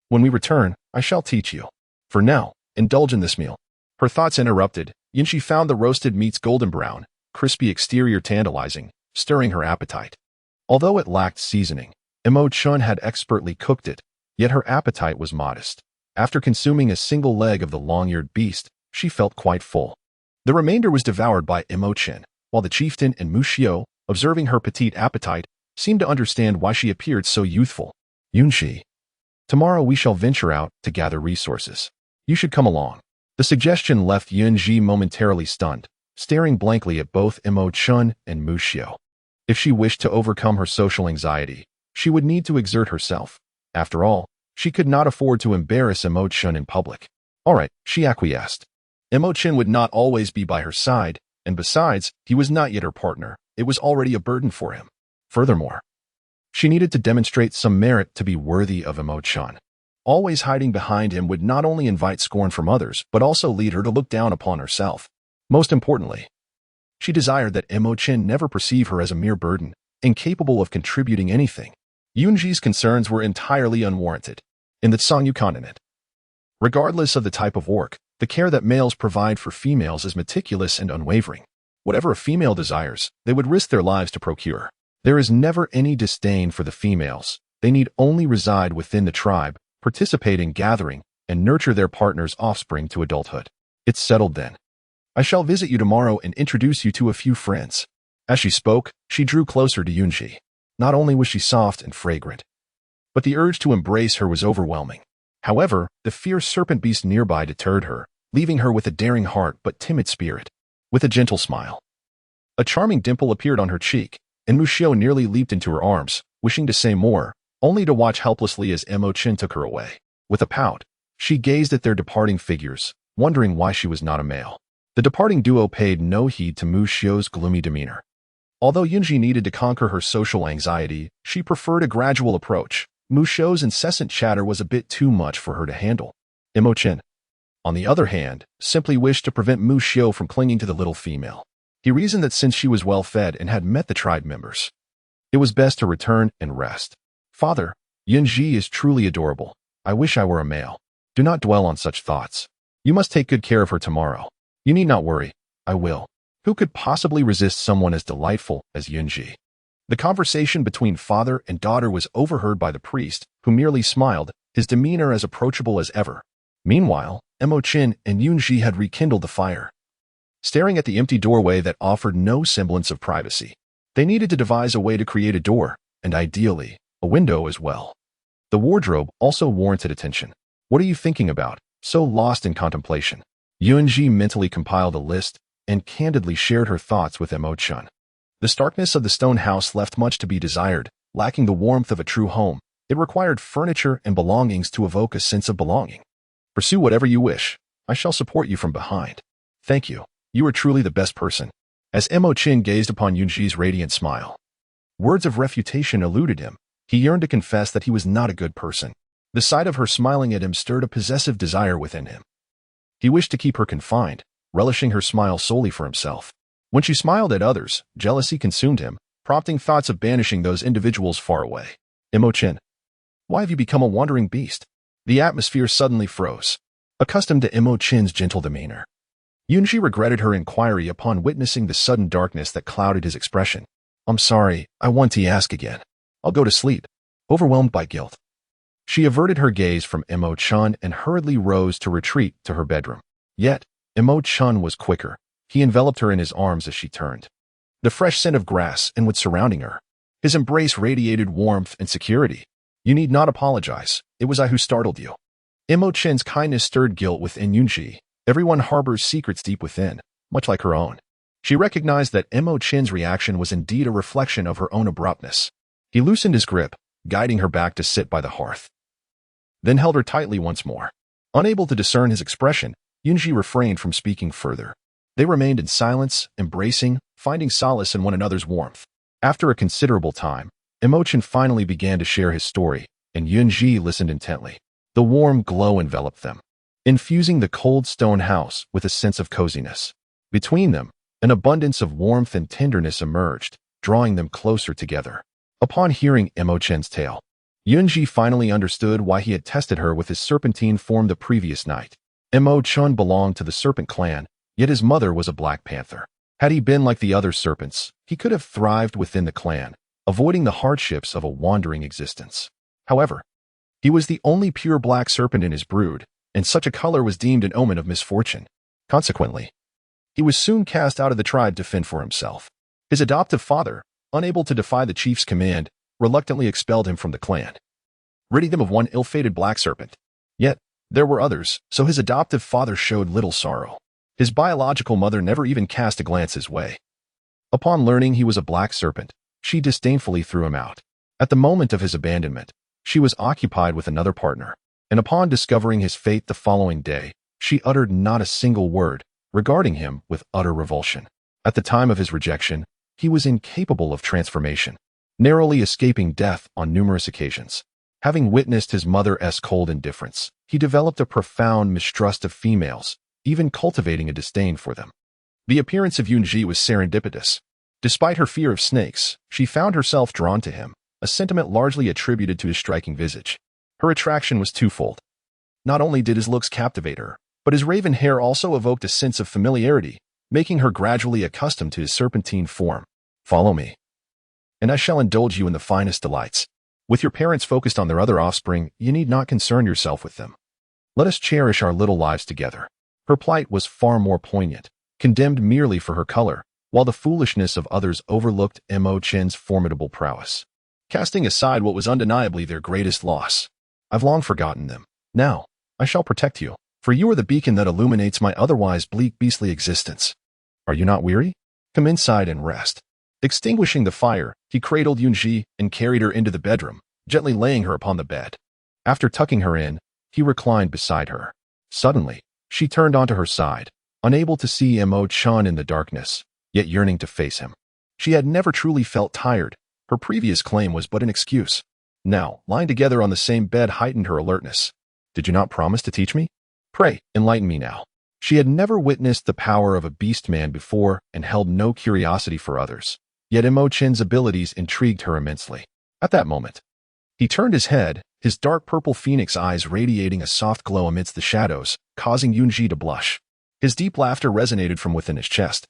When we return, I shall teach you. For now, indulge in this meal. Her thoughts interrupted. Yun Zhi found the roasted meat's golden brown, crispy exterior tantalizing, stirring her appetite. Although it lacked seasoning, Emo Chen had expertly cooked it, yet her appetite was modest. After consuming a single leg of the long-eared beast, she felt quite full. The remainder was devoured by Emo Chen, while the chieftain and Mu Xiu, observing her petite appetite, seemed to understand why she appeared so youthful. Yun Zhi, tomorrow we shall venture out to gather resources. You should come along. The suggestion left Yun Zhi momentarily stunned, staring blankly at both Emo Chen and Mu Xiu. If she wished to overcome her social anxiety, she would need to exert herself. After all, she could not afford to embarrass Emo Chen in public. All right, she acquiesced. Emo Chen would not always be by her side, and besides, he was not yet her partner. It was already a burden for him. Furthermore, she needed to demonstrate some merit to be worthy of Emo Chen. Always hiding behind him would not only invite scorn from others, but also lead her to look down upon herself. Most importantly, she desired that Emo Chen never perceive her as a mere burden, incapable of contributing anything. Yun Zhi's concerns were entirely unwarranted. In the Songyu continent, regardless of the type of work, the care that males provide for females is meticulous and unwavering. Whatever a female desires, they would risk their lives to procure. There is never any disdain for the females. They need only reside within the tribe, participate in gathering, and nurture their partner's offspring to adulthood. It's settled then. I shall visit you tomorrow and introduce you to a few friends. As she spoke, she drew closer to Yun Zhi. Not only was she soft and fragrant, but the urge to embrace her was overwhelming. However, the fierce serpent beast nearby deterred her, leaving her with a daring heart but timid spirit. With a gentle smile, a charming dimple appeared on her cheek, and Mu Xiu nearly leaped into her arms, wishing to say more, only to watch helplessly as Emo Chen took her away. With a pout, she gazed at their departing figures, wondering why she was not a male. The departing duo paid no heed to Mu Xiu's gloomy demeanor. Although Yun Zhi needed to conquer her social anxiety, she preferred a gradual approach. Mu Xiu's incessant chatter was a bit too much for her to handle. Emo Chen, on the other hand, simply wished to prevent Mu Xiu from clinging to the little female. He reasoned that since she was well fed and had met the tribe members, it was best to return and rest. Father, Yun Zhi is truly adorable. I wish I were a male. Do not dwell on such thoughts. You must take good care of her tomorrow. You need not worry. I will. Who could possibly resist someone as delightful as Yun Zhi? The conversation between father and daughter was overheard by the priest, who merely smiled, his demeanor as approachable as ever. Meanwhile, Emo Chen and Yun Zhi had rekindled the fire. Staring at the empty doorway that offered no semblance of privacy, they needed to devise a way to create a door, and ideally, a window as well. The wardrobe also warranted attention. What are you thinking about, so lost in contemplation? Yun Zhi mentally compiled a list and candidly shared her thoughts with Emo Chen. The starkness of the stone house left much to be desired, lacking the warmth of a true home. It required furniture and belongings to evoke a sense of belonging. Pursue whatever you wish. I shall support you from behind. Thank you. You are truly the best person. As Emo Chen gazed upon Yun Zhi's radiant smile, words of refutation eluded him. He yearned to confess that he was not a good person. The sight of her smiling at him stirred a possessive desire within him. He wished to keep her confined, relishing her smile solely for himself. When she smiled at others, jealousy consumed him, prompting thoughts of banishing those individuals far away. Emo Chen, why have you become a wandering beast? The atmosphere suddenly froze, accustomed to Emo Chen's gentle demeanor. Yun Zhi regretted her inquiry upon witnessing the sudden darkness that clouded his expression. I'm sorry, I want to ask again. I'll go to sleep, overwhelmed by guilt. She averted her gaze from Emo Chen and hurriedly rose to retreat to her bedroom. Yet, Emo Chen was quicker. He enveloped her in his arms as she turned. The fresh scent of grass and wood surrounding her. His embrace radiated warmth and security. You need not apologize. It was I who startled you. Emo Chen's kindness stirred guilt within Yun Zhi. Everyone harbors secrets deep within, much like her own. She recognized that Emo Chen's reaction was indeed a reflection of her own abruptness. He loosened his grip, guiding her back to sit by the hearth, then held her tightly once more. Unable to discern his expression, Yun Zhi refrained from speaking further. They remained in silence, embracing, finding solace in one another's warmth. After a considerable time, Emo Chen finally began to share his story, and Yun Zhi listened intently. The warm glow enveloped them. infusing the cold stone house with a sense of coziness. Between them, an abundance of warmth and tenderness emerged, drawing them closer together. Upon hearing Emo Chen's tale, Yun Zhi finally understood why he had tested her with his serpentine form the previous night. Emo Chen belonged to the serpent clan, yet his mother was a black panther. Had he been like the other serpents, he could have thrived within the clan, avoiding the hardships of a wandering existence. However, he was the only pure black serpent in his brood, and such a color was deemed an omen of misfortune. Consequently, he was soon cast out of the tribe to fend for himself. His adoptive father, unable to defy the chief's command, reluctantly expelled him from the clan, ridding them of one ill-fated black serpent. Yet, there were others, so his adoptive father showed little sorrow. His biological mother never even cast a glance his way. Upon learning he was a black serpent, she disdainfully threw him out. At the moment of his abandonment, she was occupied with another partner, and upon discovering his fate the following day, she uttered not a single word, regarding him with utter revulsion. At the time of his rejection, he was incapable of transformation, narrowly escaping death on numerous occasions. Having witnessed his mother's cold indifference, he developed a profound mistrust of females, even cultivating a disdain for them. The appearance of Yun Zhi was serendipitous. Despite her fear of snakes, she found herself drawn to him, a sentiment largely attributed to his striking visage. Her attraction was twofold. Not only did his looks captivate her, but his raven hair also evoked a sense of familiarity, making her gradually accustomed to his serpentine form. Follow me, and I shall indulge you in the finest delights. With your parents focused on their other offspring, you need not concern yourself with them. Let us cherish our little lives together. Her plight was far more poignant, condemned merely for her color, while the foolishness of others overlooked Emo Chen's formidable prowess. Casting aside what was undeniably their greatest loss, I've long forgotten them. Now, I shall protect you, for you are the beacon that illuminates my otherwise bleak beastly existence. Are you not weary? Come inside and rest. Extinguishing the fire, he cradled Yun Zhi and carried her into the bedroom, gently laying her upon the bed. After tucking her in, he reclined beside her. Suddenly, she turned onto her side, unable to see Emo Chen in the darkness, yet yearning to face him. She had never truly felt tired. Her previous claim was but an excuse. Now, lying together on the same bed heightened her alertness. Did you not promise to teach me? Pray, enlighten me now. She had never witnessed the power of a beastman before and held no curiosity for others. Yet Emo Chen's abilities intrigued her immensely. At that moment, he turned his head, his dark purple phoenix eyes radiating a soft glow amidst the shadows, causing Yun Zhi to blush. His deep laughter resonated from within his chest,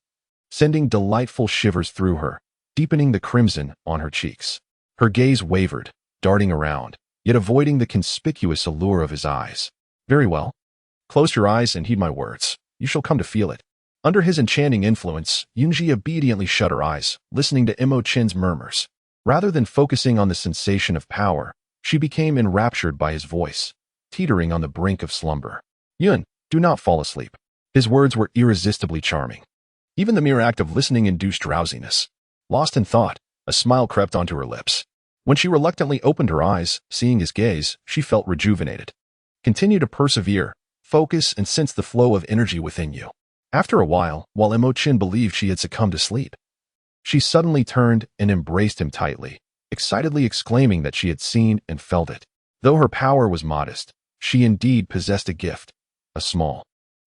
sending delightful shivers through her, deepening the crimson on her cheeks. Her gaze wavered, darting around, yet avoiding the conspicuous allure of his eyes. Very well. Close your eyes and heed my words. You shall come to feel it. Under his enchanting influence, Yun Zhi obediently shut her eyes, listening to Emo Chen's murmurs. Rather than focusing on the sensation of power, she became enraptured by his voice, teetering on the brink of slumber. Yun, do not fall asleep. His words were irresistibly charming. Even the mere act of listening induced drowsiness. Lost in thought, a smile crept onto her lips. When she reluctantly opened her eyes, seeing his gaze, she felt rejuvenated. Continue to persevere, focus, and sense the flow of energy within you. After a while Emo Chen believed she had succumbed to sleep, she suddenly turned and embraced him tightly, excitedly exclaiming that she had seen and felt it. Though her power was modest, she indeed possessed a gift. A small,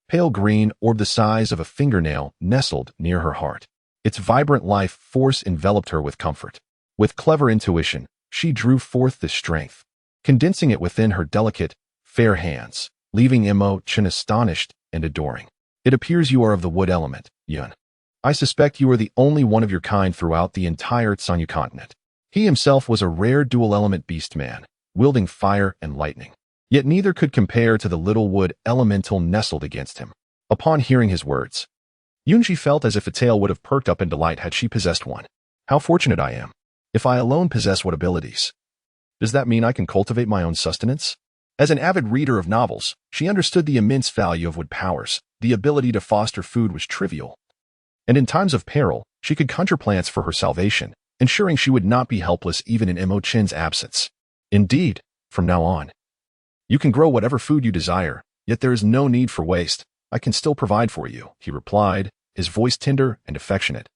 pale green orb the size of a fingernail nestled near her heart. Its vibrant life force enveloped her with comfort. With clever intuition, she drew forth this strength, condensing it within her delicate, fair hands, leaving Emo Chen astonished and adoring. It appears you are of the wood element, Yun. I suspect you are the only one of your kind throughout the entire Tsanyu continent. He himself was a rare dual-element beastman, wielding fire and lightning. Yet neither could compare to the little wood elemental nestled against him. Upon hearing his words, Yun Zhi felt as if a tail would have perked up in delight had she possessed one. How fortunate I am. If I alone possess what abilities? Does that mean I can cultivate my own sustenance? As an avid reader of novels, she understood the immense value of wood powers. The ability to foster food was trivial, and in times of peril, she could conjure plants for her salvation, ensuring she would not be helpless even in Emo Chen's absence. Indeed, from now on, you can grow whatever food you desire, yet there is no need for waste. I can still provide for you, he replied, his voice tender and affectionate,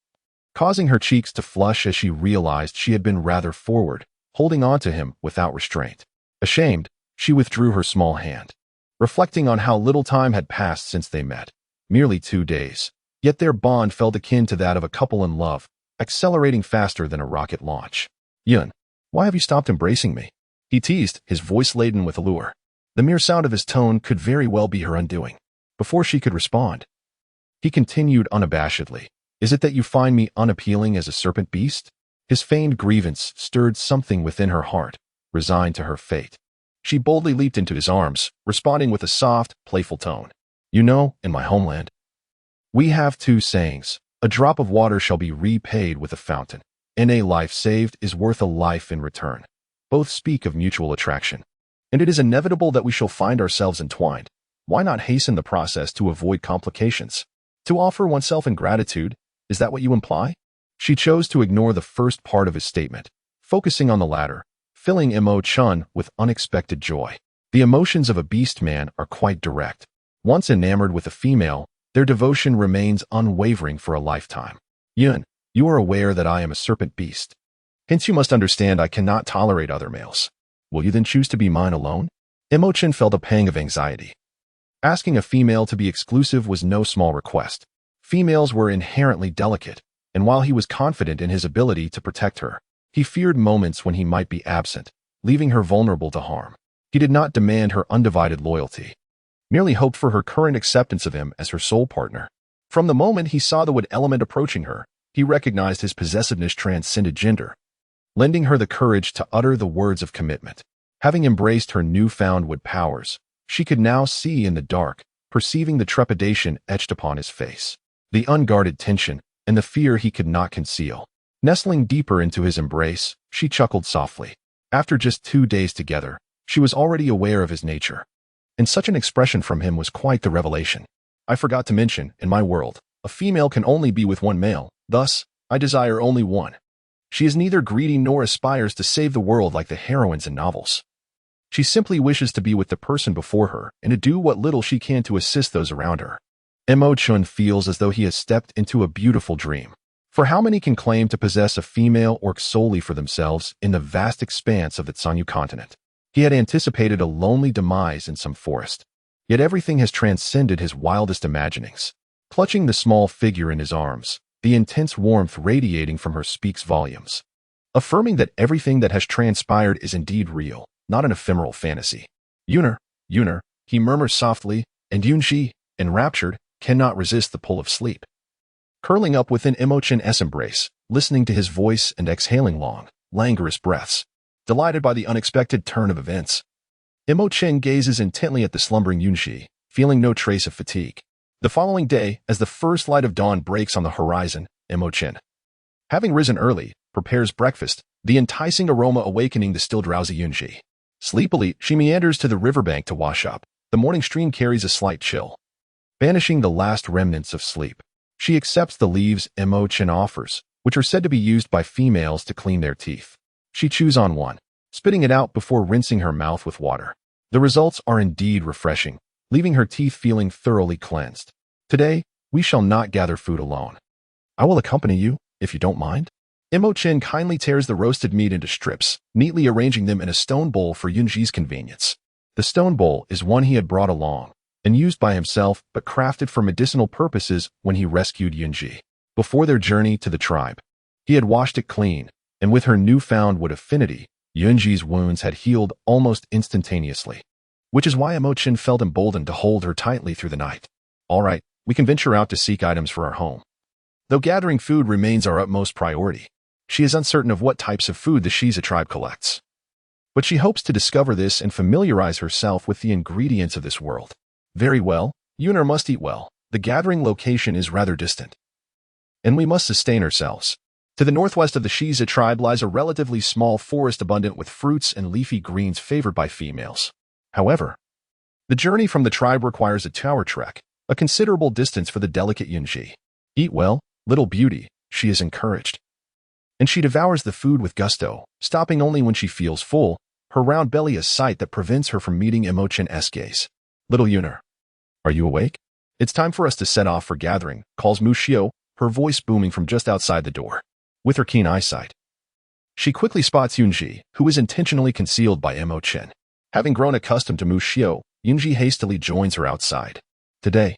causing her cheeks to flush as she realized she had been rather forward, holding on to him without restraint. Ashamed, she withdrew her small hand. reflecting on how little time had passed since they met. Merely 2 days. Yet their bond felt akin to that of a couple in love, accelerating faster than a rocket launch. Yun, why have you stopped embracing me? He teased, his voice laden with allure. The mere sound of his tone could very well be her undoing. Before she could respond, he continued unabashedly. Is it that you find me unappealing as a serpent beast? His feigned grievance stirred something within her heart, resigned to her fate. She boldly leaped into his arms, responding with a soft, playful tone. You know, in my homeland, we have 2 sayings. A drop of water shall be repaid with a fountain, and a life saved is worth a life in return. Both speak of mutual attraction. And it is inevitable that we shall find ourselves entwined. Why not hasten the process to avoid complications? To offer oneself in gratitude, is that what you imply? She chose to ignore the first part of his statement, focusing on the latter, filling Emo Chen with unexpected joy. The emotions of a beastman are quite direct. Once enamored with a female, their devotion remains unwavering for a lifetime. Yun, you are aware that I am a serpent beast. Hence you must understand I cannot tolerate other males. Will you then choose to be mine alone? Emo Chen felt a pang of anxiety. Asking a female to be exclusive was no small request. Females were inherently delicate, and while he was confident in his ability to protect her, he feared moments when he might be absent, leaving her vulnerable to harm. He did not demand her undivided loyalty, merely hoped for her current acceptance of him as her soul partner. From the moment he saw the wood element approaching her, he recognized his possessiveness transcended gender, lending her the courage to utter the words of commitment. Having embraced her newfound wood powers, she could now see in the dark, perceiving the trepidation etched upon his face, the unguarded tension, and the fear he could not conceal. Nestling deeper into his embrace, she chuckled softly. After just 2 days together, she was already aware of his nature, and such an expression from him was quite the revelation. I forgot to mention, in my world, a female can only be with one male, thus, I desire only one. She is neither greedy nor aspires to save the world like the heroines in novels. She simply wishes to be with the person before her and to do what little she can to assist those around her. Emo Chen feels as though he has stepped into a beautiful dream. For how many can claim to possess a female orc solely for themselves in the vast expanse of the Tsanyu continent? He had anticipated a lonely demise in some forest. Yet everything has transcended his wildest imaginings. Clutching the small figure in his arms, the intense warmth radiating from her speaks volumes, affirming that everything that has transpired is indeed real, not an ephemeral fantasy. Yuner, he murmurs softly, and Yun Zhi, enraptured, cannot resist the pull of sleep. Curling up within Emo Chen's embrace, listening to his voice and exhaling long, languorous breaths, delighted by the unexpected turn of events, Emo Chen gazes intently at the slumbering Yun Zhi, feeling no trace of fatigue. The following day, as the first light of dawn breaks on the horizon, Emo Chen, having risen early, prepares breakfast, the enticing aroma awakening the still drowsy Yun Zhi. Sleepily, she meanders to the riverbank to wash up. The morning stream carries a slight chill, banishing the last remnants of sleep. She accepts the leaves Emo Chen offers, which are said to be used by females to clean their teeth. She chews on one, spitting it out before rinsing her mouth with water. The results are indeed refreshing, leaving her teeth feeling thoroughly cleansed. Today, we shall not gather food alone. I will accompany you, if you don't mind. Emo Chen kindly tears the roasted meat into strips, neatly arranging them in a stone bowl for Yun Zhi's convenience. The stone bowl is one he had brought along, and used by himself but crafted for medicinal purposes when he rescued Yun Zhi. Before their journey to the tribe, he had washed it clean, and with her newfound wood affinity, Yun Zhi's wounds had healed almost instantaneously, which is why Emo Chen felt emboldened to hold her tightly through the night. All right, we can venture out to seek items for our home. Though gathering food remains our utmost priority, she is uncertain of what types of food the Xize tribe collects. But she hopes to discover this and familiarize herself with the ingredients of this world. Very well, Yuner must eat well. The gathering location is rather distant, and we must sustain ourselves. To the northwest of the Xize tribe lies a relatively small forest abundant with fruits and leafy greens favored by females. However, the journey from the tribe requires a 2-hour trek, a considerable distance for the delicate Yun Zhi. Eat well, little beauty, she is encouraged. And she devours the food with gusto, stopping only when she feels full, her round belly a sight that prevents her from meeting Emo Chen's gaze. Little Yuner, are you awake? It's time for us to set off for gathering, calls Mu Xiao, her voice booming from just outside the door. With her keen eyesight, she quickly spots Yun Zhi, who is intentionally concealed by Emo Chen. Having grown accustomed to Mu Xiao, Yun Zhi hastily joins her outside. Today,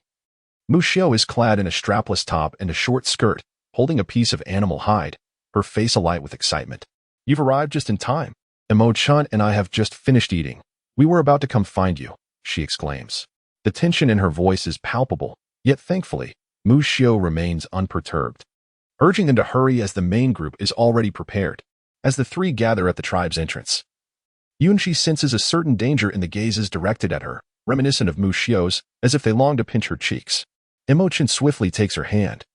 Mu Xiao is clad in a strapless top and a short skirt, holding a piece of animal hide, her face alight with excitement. You've arrived just in time. Emo Chen and I have just finished eating. We were about to come find you, she exclaims. The tension in her voice is palpable, yet thankfully, Mu Xiao remains unperturbed, urging them to hurry as the main group is already prepared. As the three gather at the tribe's entrance, Yun Zhi senses a certain danger in the gazes directed at her, reminiscent of Mu Xiao's, as if they long to pinch her cheeks. Emo Chen swiftly takes her hand,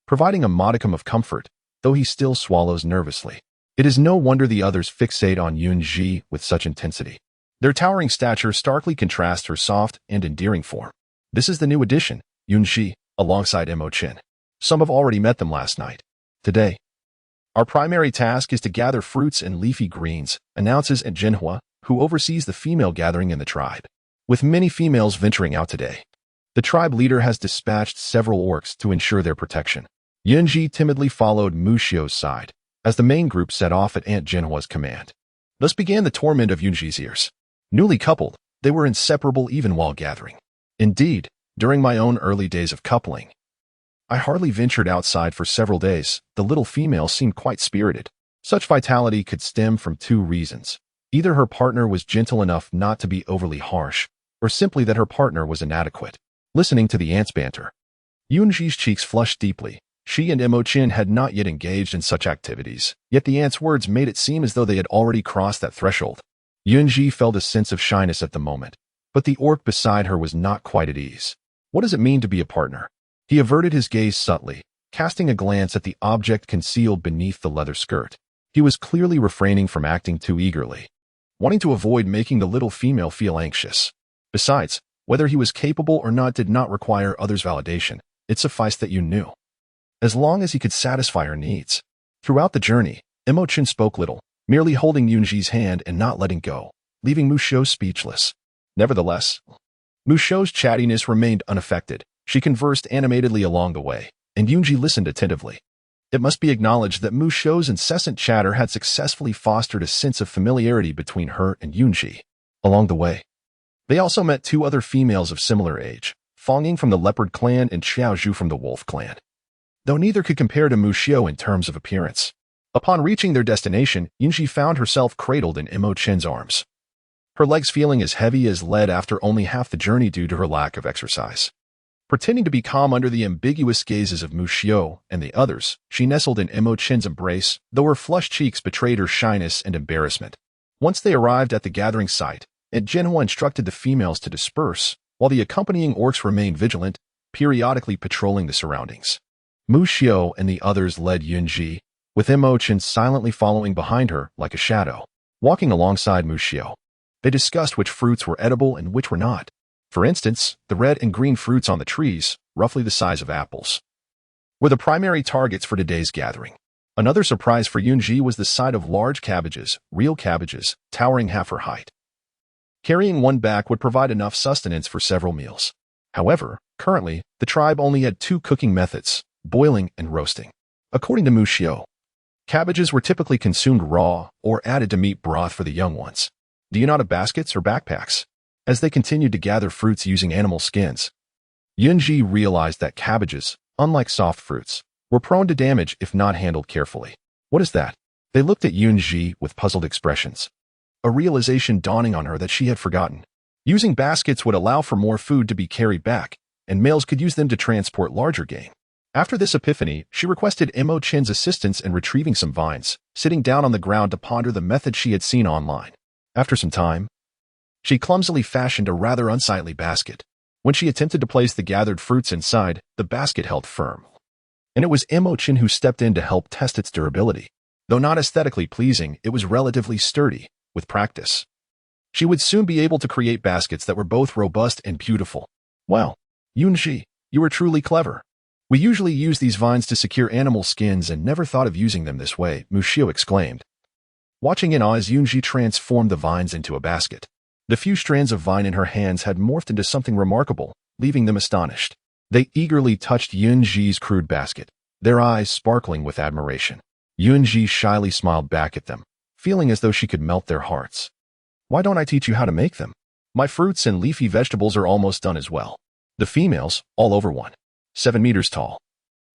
providing a modicum of comfort, though he still swallows nervously. It is no wonder the others fixate on Yun Zhi with such intensity. Their towering stature starkly contrasts her soft and endearing form. This is the new addition, Yun Zhi, alongside Emo Chen. Some have already met them last night. Today, our primary task is to gather fruits and leafy greens, announces Jinhua, who oversees the female gathering in the tribe. With many females venturing out today, the tribe leader has dispatched several orcs to ensure their protection. Yun Zhi timidly followed Mu Xiao's side, as the main group set off at Aunt Jinhua's command. Thus began the torment of Yun Zhi's ears. Newly coupled, they were inseparable even while gathering. Indeed, during my own early days of coupling, I hardly ventured outside for several days. The little female seemed quite spirited. Such vitality could stem from two reasons. Either her partner was gentle enough not to be overly harsh, or simply that her partner was inadequate. Listening to the aunt's banter, Yun Zhi's cheeks flushed deeply. She and Emo Chen had not yet engaged in such activities, yet the aunt's words made it seem as though they had already crossed that threshold. Yun Zhi felt a sense of shyness at the moment, but the orc beside her was not quite at ease. What does it mean to be a partner? He averted his gaze subtly, casting a glance at the object concealed beneath the leather skirt. He was clearly refraining from acting too eagerly, wanting to avoid making the little female feel anxious. Besides, whether he was capable or not did not require others' validation. It sufficed that Yun knew. As long as he could satisfy her needs. Throughout the journey, Emo Chen spoke little, merely holding Yun Zhi's hand and not letting go, leaving Mu Xiao speechless. Nevertheless, Mu Xiao's chattiness remained unaffected. She conversed animatedly along the way, and Yun Zhi listened attentively. It must be acknowledged that Mu Xiao's incessant chatter had successfully fostered a sense of familiarity between her and Yun Zhi. Along the way, they also met two other females of similar age, Fong from the Leopard clan and Xiao Zhu from the Wolf clan, though neither could compare to Mu Xiao in terms of appearance. Upon reaching their destination, Yun Zhi found herself cradled in Emo Chen's arms, her legs feeling as heavy as lead after only half the journey due to her lack of exercise. Pretending to be calm under the ambiguous gazes of Mu Xiao and the others, she nestled in Emo Chen's embrace, though her flushed cheeks betrayed her shyness and embarrassment. Once they arrived at the gathering site, and Jinhua instructed the females to disperse, while the accompanying orcs remained vigilant, periodically patrolling the surroundings. Mu Xiao and the others led Yun Zhi, with Emo Chen silently following behind her like a shadow. Walking alongside Mu Xiao, they discussed which fruits were edible and which were not. For instance, the red and green fruits on the trees, roughly the size of apples, were the primary targets for today's gathering. Another surprise for Yun Zhi was the sight of large cabbages, real cabbages, towering half her height. Carrying one back would provide enough sustenance for several meals. However, currently, the tribe only had two cooking methods, boiling and roasting. According to Mu Xiao, cabbages were typically consumed raw or added to meat broth for the young ones. Do you not have baskets or backpacks? As they continued to gather fruits using animal skins, Yun Zhi realized that cabbages, unlike soft fruits, were prone to damage if not handled carefully. What is that? They looked at Yun Zhi with puzzled expressions, a realization dawning on her that she had forgotten. Using baskets would allow for more food to be carried back, and males could use them to transport larger game. After this epiphany, she requested Emo Chen's assistance in retrieving some vines, sitting down on the ground to ponder the method she had seen online. After some time, she clumsily fashioned a rather unsightly basket. When she attempted to place the gathered fruits inside, the basket held firm, and it was Emo Chen who stepped in to help test its durability. Though not aesthetically pleasing, it was relatively sturdy. With practice, she would soon be able to create baskets that were both robust and beautiful. Wow, Yun Zhi, you were truly clever. We usually use these vines to secure animal skins and never thought of using them this way, Mu Xiao exclaimed, watching in awe as Yun Zhi transformed the vines into a basket. The few strands of vine in her hands had morphed into something remarkable, leaving them astonished. They eagerly touched Yun Zhi's crude basket, their eyes sparkling with admiration. Yun Zhi shyly smiled back at them, feeling as though she could melt their hearts. Why don't I teach you how to make them? My fruits and leafy vegetables are almost done as well. The females, all over 7 meters tall,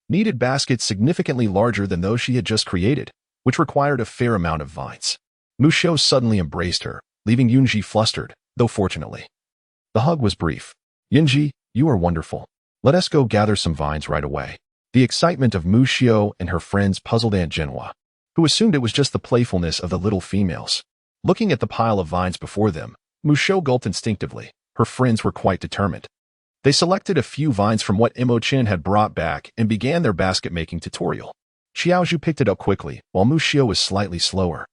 needed baskets significantly larger than those she had just created, which required a fair amount of vines. Musho suddenly embraced her, leaving Yun Zhi flustered, though fortunately. The hug was brief. Yun Zhi, you are wonderful. Let us go gather some vines right away. The excitement of Musho and her friends puzzled Aunt Genhua, who assumed it was just the playfulness of the little females. Looking at the pile of vines before them, Musho gulped instinctively. Her friends were quite determined. They selected a few vines from what Emo Chen had brought back and began their basket-making tutorial. Xiaozhu picked it up quickly, while Musho was slightly slower,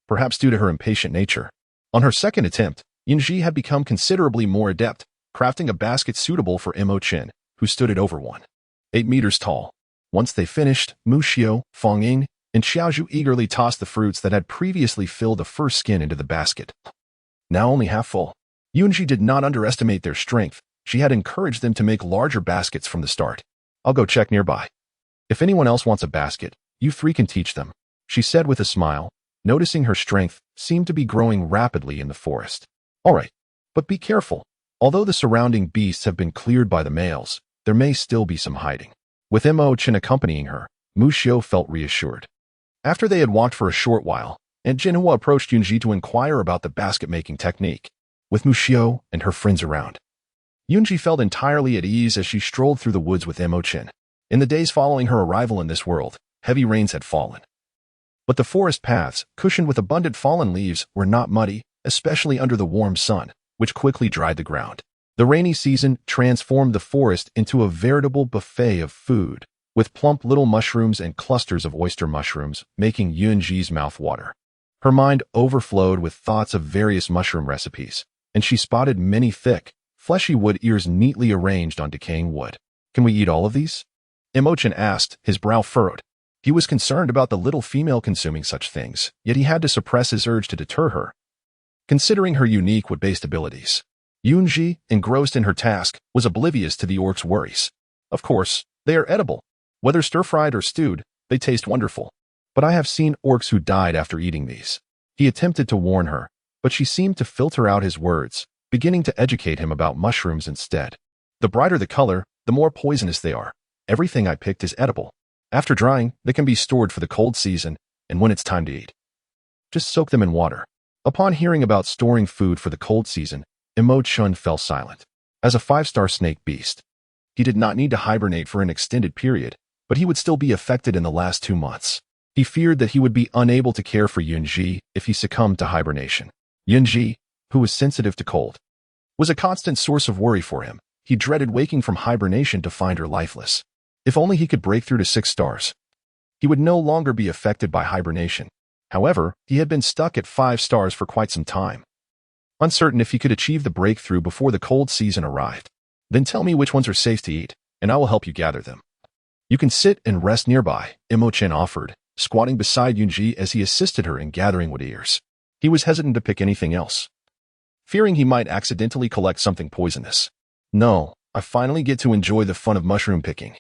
perhaps due to her impatient nature. On her second attempt, Yun Zhi had become considerably more adept, crafting a basket suitable for Emo Chen, who stood at over 8 meters tall. Once they finished, Musho, Fangying, and Xiaozhu eagerly tossed the fruits that had previously filled the first skin into the basket. Now only half full. Yun Zhi did not underestimate their strength. She had encouraged them to make larger baskets from the start. I'll go check nearby. If anyone else wants a basket, you three can teach them, she said with a smile, noticing her strength seemed to be growing rapidly in the forest. All right, but be careful. Although the surrounding beasts have been cleared by the males, there may still be some hiding. With Emo Chen accompanying her, Musho felt reassured. After they had walked for a short while, Aunt Genhua approached Yun Zhi to inquire about the basket-making technique. With Musho and her friends around, Yun Zhi felt entirely at ease as she strolled through the woods with Emo Chen. In the days following her arrival in this world, heavy rains had fallen. But the forest paths, cushioned with abundant fallen leaves, were not muddy, especially under the warm sun, which quickly dried the ground. The rainy season transformed the forest into a veritable buffet of food, with plump little mushrooms and clusters of oyster mushrooms making Yun Zhi's mouth water. Her mind overflowed with thoughts of various mushroom recipes, and she spotted many thick, fleshy wood ears neatly arranged on decaying wood. Can we eat all of these? Emo Chen asked, his brow furrowed. He was concerned about the little female consuming such things, yet he had to suppress his urge to deter her, considering her unique wood-based abilities. Yun Zhi, engrossed in her task, was oblivious to the orc's worries. Of course, they are edible. Whether stir-fried or stewed, they taste wonderful. But I have seen orcs who died after eating these. He attempted to warn her, but she seemed to filter out his words, beginning to educate him about mushrooms instead. The brighter the color, the more poisonous they are. Everything I picked is edible. After drying, they can be stored for the cold season, and when it's time to eat, just soak them in water. Upon hearing about storing food for the cold season, Emo Chen fell silent. As a 5-star snake beast, he did not need to hibernate for an extended period, but he would still be affected in the last 2 months. He feared that he would be unable to care for Yun Zhi if he succumbed to hibernation. Yun Zhi, who was sensitive to cold, was a constant source of worry for him. He dreaded waking from hibernation to find her lifeless. If only he could break through to 6 stars. He would no longer be affected by hibernation. However, he had been stuck at 5 stars for quite some time, uncertain if he could achieve the breakthrough before the cold season arrived. Then tell me which ones are safe to eat, and I will help you gather them. You can sit and rest nearby, Emo Chen offered, squatting beside Yun Zhi as he assisted her in gathering wood ears. He was hesitant to pick anything else, fearing he might accidentally collect something poisonous. No, I finally get to enjoy the fun of mushroom picking.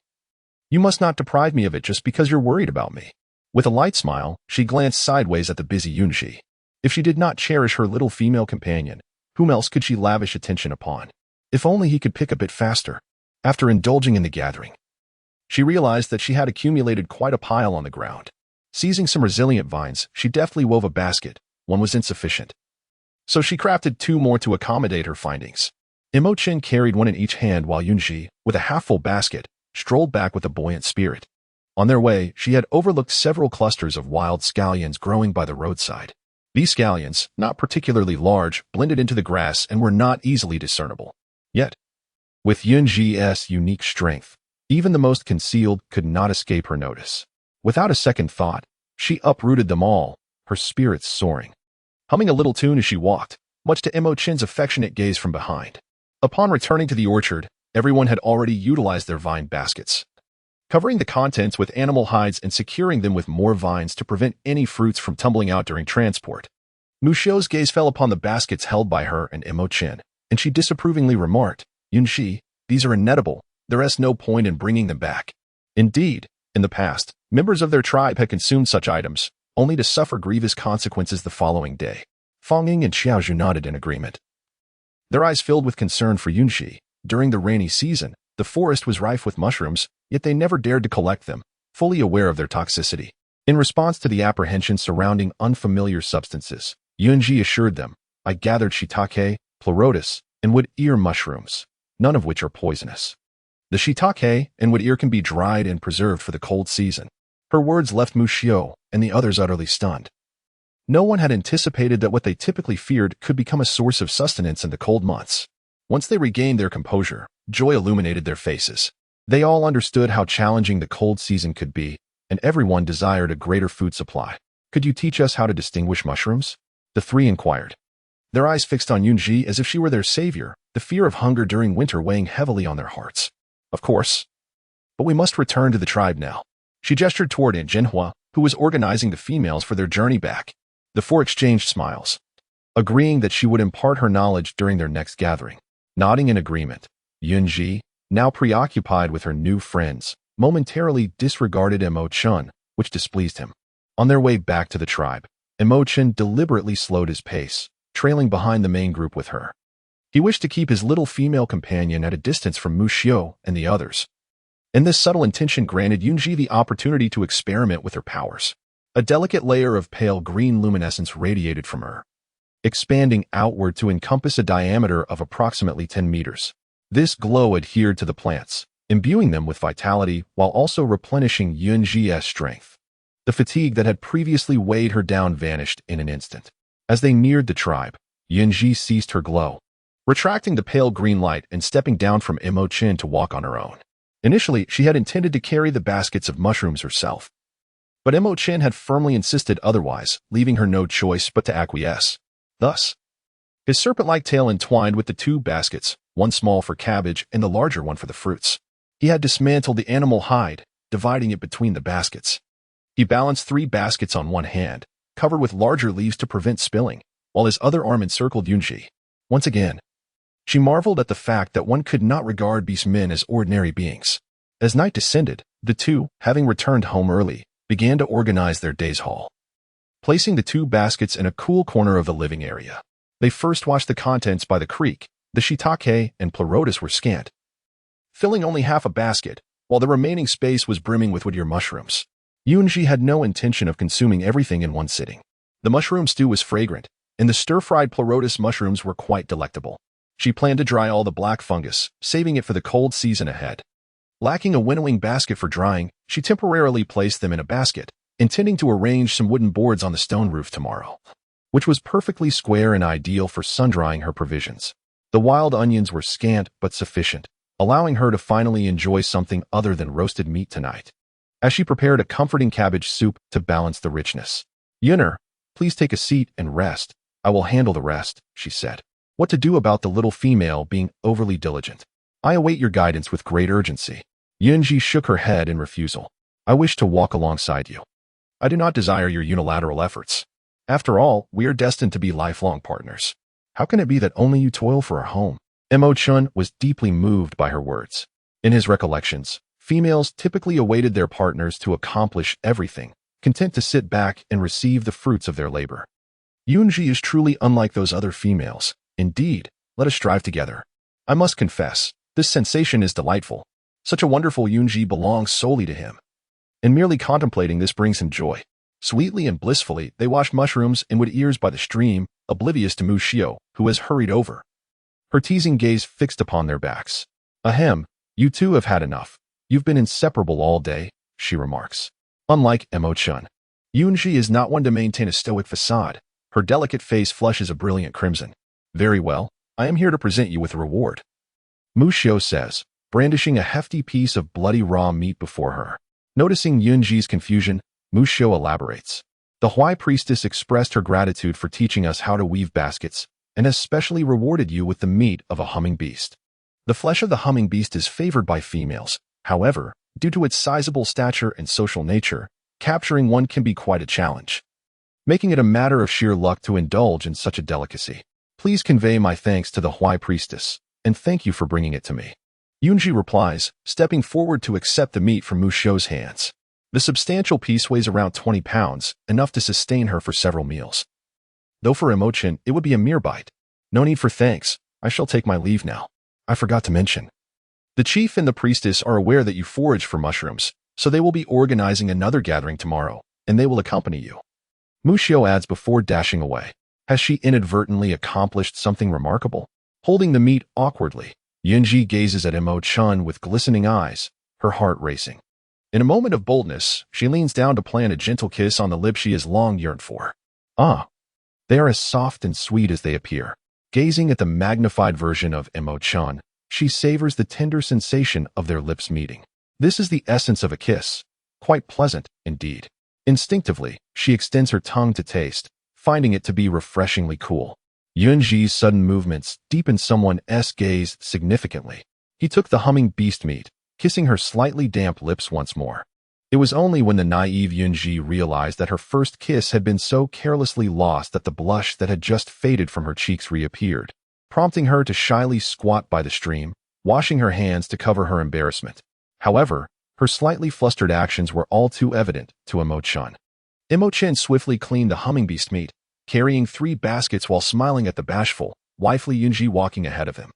You must not deprive me of it just because you're worried about me. With a light smile, she glanced sideways at the busy Yun Zhi. If she did not cherish her little female companion, whom else could she lavish attention upon? If only he could pick a bit faster. After indulging in the gathering, she realized that she had accumulated quite a pile on the ground. Seizing some resilient vines, she deftly wove a basket. One was insufficient, so she crafted 2 more to accommodate her findings. Emo Chen carried one in each hand while Yun Zhi, with a half-full basket, strolled back with a buoyant spirit. On their way, she had overlooked several clusters of wild scallions growing by the roadside. These scallions, not particularly large, blended into the grass and were not easily discernible. Yet, with Yun Zhi's unique strength, even the most concealed could not escape her notice. Without a second thought, she uprooted them all, her spirits soaring, humming a little tune as she walked, much to Emo Chen's affectionate gaze from behind. Upon returning to the orchard, everyone had already utilized their vine baskets, covering the contents with animal hides and securing them with more vines to prevent any fruits from tumbling out during transport. Musho's gaze fell upon the baskets held by her and Emo Chen, and she disapprovingly remarked, Yun Zhi, these are inedible. There is no point in bringing them back. Indeed, in the past, members of their tribe had consumed such items, only to suffer grievous consequences the following day. Fangying and Xiaozhu nodded in agreement. their eyes filled with concern for Yun Zhi. During the rainy season, the forest was rife with mushrooms, yet they never dared to collect them, fully aware of their toxicity. In response to the apprehension surrounding unfamiliar substances, Yun Zhi assured them, "I gathered shiitake, pleurotus, and wood ear mushrooms, none of which are poisonous. The shiitake and wood ear can be dried and preserved for the cold season." Her words left Mu Xiao and the others utterly stunned. No one had anticipated that what they typically feared could become a source of sustenance in the cold months. Once they regained their composure, joy illuminated their faces. They all understood how challenging the cold season could be, and everyone desired a greater food supply. "Could you teach us how to distinguish mushrooms?" the three inquired. Their eyes fixed on Yun Zhi as if she were their savior, the fear of hunger during winter weighing heavily on their hearts. "Of course. But we must return to the tribe now." She gestured toward Jinhua, who was organizing the females for their journey back. The four exchanged smiles, agreeing that she would impart her knowledge during their next gathering. Nodding in agreement, Yun Zhi, now preoccupied with her new friends, momentarily disregarded Emo Chen, which displeased him. On their way back to the tribe, Emo Chen deliberately slowed his pace, trailing behind the main group with her. He wished to keep his little female companion at a distance from Mu Xiao and the others. And this subtle intention granted Yun Zhi the opportunity to experiment with her powers. A delicate layer of pale green luminescence radiated from her, expanding outward to encompass a diameter of approximately 10 meters. This glow adhered to the plants, imbuing them with vitality while also replenishing Yun Zhi's strength. The fatigue that had previously weighed her down vanished in an instant. As they neared the tribe, Yun Zhi ceased her glow, retracting the pale green light and stepping down from Emo Chen to walk on her own. Initially, she had intended to carry the baskets of mushrooms herself, but Emo Chen had firmly insisted otherwise, leaving her no choice but to acquiesce. Thus, his serpent-like tail entwined with the two baskets, one small for cabbage and the larger one for the fruits. He had dismantled the animal hide, dividing it between the baskets. He balanced 3 baskets on one hand, covered with larger leaves to prevent spilling, while his other arm encircled Yun Zhi. Once again, she marveled at the fact that one could not regard beastmen as ordinary beings. As night descended, the two, having returned home early, began to organize their day's haul. Placing the 2 baskets in a cool corner of the living area, they first washed the contents by the creek. The shiitake and pleurotus were scant, filling only half a basket, while the remaining space was brimming with wood ear mushrooms. Yun Zhi had no intention of consuming everything in one sitting. The mushroom stew was fragrant, and the stir-fried pleurotus mushrooms were quite delectable. She planned to dry all the black fungus, saving it for the cold season ahead. Lacking a winnowing basket for drying, she temporarily placed them in a basket, intending to arrange some wooden boards on the stone roof tomorrow, which was perfectly square and ideal for sun-drying her provisions. The wild onions were scant but sufficient, allowing her to finally enjoy something other than roasted meat tonight. As she prepared a comforting cabbage soup to balance the richness. "Yunner, please take a seat and rest. I will handle the rest," she said. What to do about the little female being overly diligent? "I await your guidance with great urgency." Yun Zhi shook her head in refusal. "I wish to walk alongside you. I do not desire your unilateral efforts. After all, we are destined to be lifelong partners. How can it be that only you toil for our home?" Emo Chen was deeply moved by her words. In his recollections, females typically awaited their partners to accomplish everything, content to sit back and receive the fruits of their labor. Yun Zhi is truly unlike those other females. Indeed, let us strive together. I must confess, this sensation is delightful. Such a wonderful Yun Zhi belongs solely to him. And merely contemplating this brings him joy. Sweetly and blissfully, they washed mushrooms and wood ears by the stream, oblivious to Mu Xiao, who has hurried over, her teasing gaze fixed upon their backs. "Ahem, you two have had enough. You've been inseparable all day," she remarks. Unlike Emo Chen, Yun Zhi is not one to maintain a stoic facade. Her delicate face flushes a brilliant crimson. "Very well, I am here to present you with a reward," Mu Xiao says, brandishing a hefty piece of bloody raw meat before her. Noticing Yun Zhi's confusion, Mu Xiao elaborates. "The High Priestess expressed her gratitude for teaching us how to weave baskets, and has specially rewarded you with the meat of a humming beast. The flesh of the humming beast is favored by females. However, due to its sizable stature and social nature, capturing one can be quite a challenge, making it a matter of sheer luck to indulge in such a delicacy. Please convey my thanks to the High Priestess, and thank you for bringing it to me." Yun Zhi replies, stepping forward to accept the meat from Mu Xiao's hands. The substantial piece weighs around 20 pounds, enough to sustain her for several meals. Though for Emo Chen, it would be a mere bite. "No need for thanks. I shall take my leave now. I forgot to mention. The chief and the priestess are aware that you forage for mushrooms, so they will be organizing another gathering tomorrow, and they will accompany you. Mushio adds before dashing away. Has she inadvertently accomplished something remarkable? Holding the meat awkwardly, Yun Zhi gazes at Emo Chen with glistening eyes, her heart racing. In a moment of boldness, she leans down to plant a gentle kiss on the lips she has long yearned for. Ah! They are as soft and sweet as they appear. Gazing at the magnified version of Emo Chen, she savors the tender sensation of their lips meeting. This is the essence of a kiss. Quite pleasant, indeed. Instinctively, she extends her tongue to taste, finding it to be refreshingly cool. Yun Zhi's sudden movements deepened someone's gaze significantly. He took the humming beast meat, kissing her slightly damp lips once more. It was only when the naive Yun Zhi realized that her first kiss had been so carelessly lost that the blush that had just faded from her cheeks reappeared, prompting her to shyly squat by the stream, washing her hands to cover her embarrassment. However, her slightly flustered actions were all too evident to Emo Chen. Emo Chen swiftly cleaned the humming beast meat, carrying 3 baskets while smiling at the bashful, wifely Yun Zhi walking ahead of him.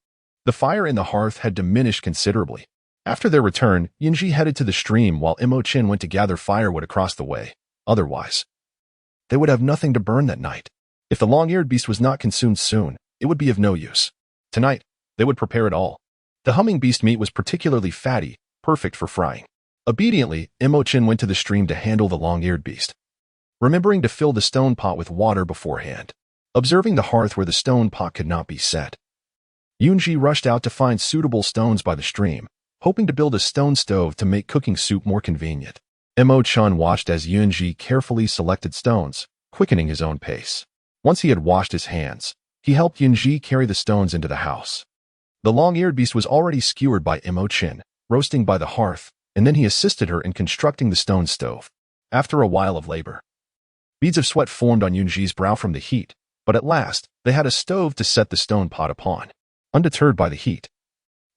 The fire in the hearth had diminished considerably. After their return, Yun Zhi headed to the stream while Emo Chen went to gather firewood across the way. Otherwise, they would have nothing to burn that night. If the long-eared beast was not consumed soon, it would be of no use. Tonight, they would prepare it all. The humming beast meat was particularly fatty, perfect for frying. Obediently, Emo Chen went to the stream to handle the long-eared beast, remembering to fill the stone pot with water beforehand. Observing the hearth where the stone pot could not be set, Yun Zhi rushed out to find suitable stones by the stream, hoping to build a stone stove to make cooking soup more convenient. Emo Chen watched as Yun Zhi carefully selected stones, quickening his own pace. Once he had washed his hands, he helped Yun Zhi carry the stones into the house. The long-eared beast was already skewered by Emo Chen, roasting by the hearth, and then he assisted her in constructing the stone stove. After a while of labor, beads of sweat formed on Yun Zhi's brow from the heat, but at last, they had a stove to set the stone pot upon. Undeterred by the heat,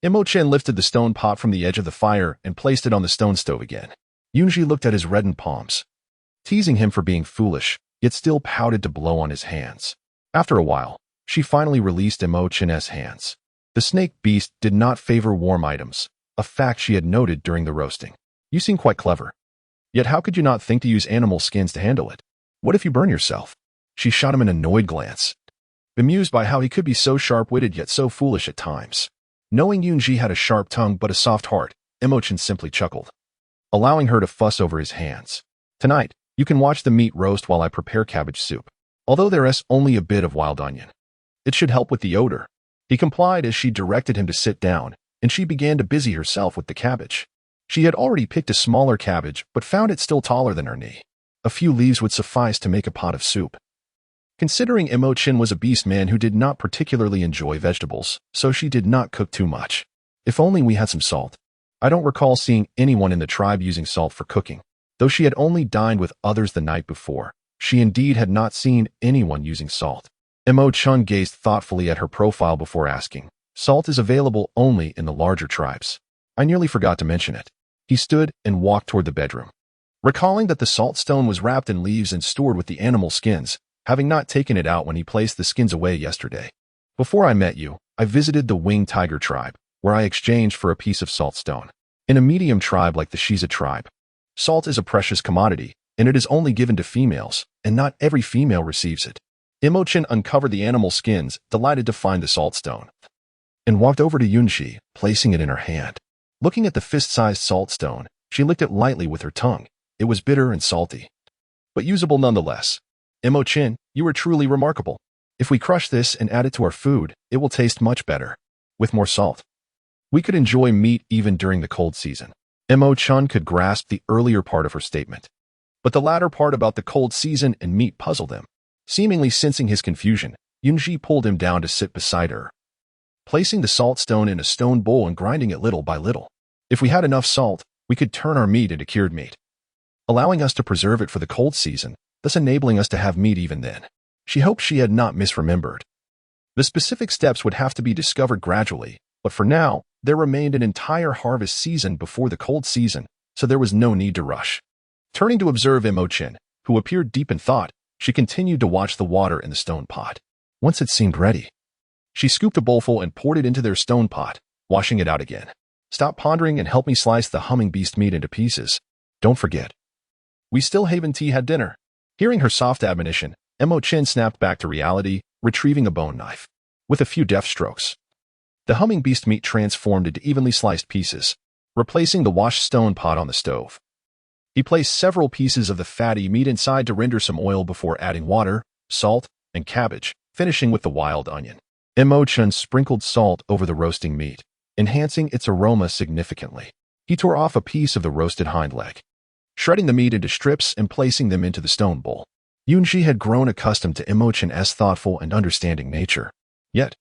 Emo Chen lifted the stone pot from the edge of the fire and placed it on the stone stove again. Yun Zhi looked at his reddened palms, teasing him for being foolish, yet still pouted to blow on his hands. After a while, she finally released Emo Chen's hands. The snake beast did not favor warm items, a fact she had noted during the roasting. You seem quite clever. Yet how could you not think to use animal skins to handle it? What if you burn yourself? She shot him an annoyed glance, bemused by how he could be so sharp-witted yet so foolish at times. Knowing Yun Zhi had a sharp tongue but a soft heart, Emo Chen simply chuckled, allowing her to fuss over his hands. Tonight, you can watch the meat roast while I prepare cabbage soup. Although there's only a bit of wild onion, it should help with the odor. He complied as she directed him to sit down, and she began to busy herself with the cabbage. She had already picked a smaller cabbage but found it still taller than her knee. A few leaves would suffice to make a pot of soup. Considering Emo Chen was a beast man who did not particularly enjoy vegetables, so she did not cook too much. If only we had some salt. I don't recall seeing anyone in the tribe using salt for cooking. Though she had only dined with others the night before, she indeed had not seen anyone using salt. Emo Chen gazed thoughtfully at her profile before asking, "Salt is available only in the larger tribes. I nearly forgot to mention it." He stood and walked toward the bedroom. Recalling that the salt stone was wrapped in leaves and stored with the animal skins, having not taken it out when he placed the skins away yesterday. Before I met you, I visited the winged tiger tribe, where I exchanged for a piece of salt stone. In a medium tribe like the Xize tribe, salt is a precious commodity, and it is only given to females, and not every female receives it. Emo Chen uncovered the animal skins, delighted to find the salt stone, and walked over to Yun Zhi, placing it in her hand. Looking at the fist-sized salt stone, she licked it lightly with her tongue. It was bitter and salty, but usable nonetheless. Emo Chen, you are truly remarkable. If we crush this and add it to our food, it will taste much better. With more salt, we could enjoy meat even during the cold season. Emo Chen could grasp the earlier part of her statement, but the latter part about the cold season and meat puzzled him. Seemingly sensing his confusion, Yun Zhi pulled him down to sit beside her, placing the salt stone in a stone bowl and grinding it little by little. If we had enough salt, we could turn our meat into cured meat, allowing us to preserve it for the cold season, thus enabling us to have meat even then. She hoped she had not misremembered. The specific steps would have to be discovered gradually, but for now, there remained an entire harvest season before the cold season, so there was no need to rush. Turning to observe Emo Chen, who appeared deep in thought, she continued to watch the water in the stone pot. Once it seemed ready, She scooped a bowlful and poured it into their stone pot, washing it out again. Stop pondering and help me slice the humming beast meat into pieces. Don't forget. We still haven't had dinner. Hearing her soft admonition, Emo Chen snapped back to reality, retrieving a bone knife. With a few deft strokes, the humming beast meat transformed into evenly sliced pieces, replacing the washed stone pot on the stove. He placed several pieces of the fatty meat inside to render some oil before adding water, salt, and cabbage, finishing with the wild onion. Emo Chen sprinkled salt over the roasting meat, enhancing its aroma significantly. He tore off a piece of the roasted hind leg, shredding the meat into strips and placing them into the stone bowl. Yun Zhi had grown accustomed to Emo Chen's thoughtful and understanding nature. Yet,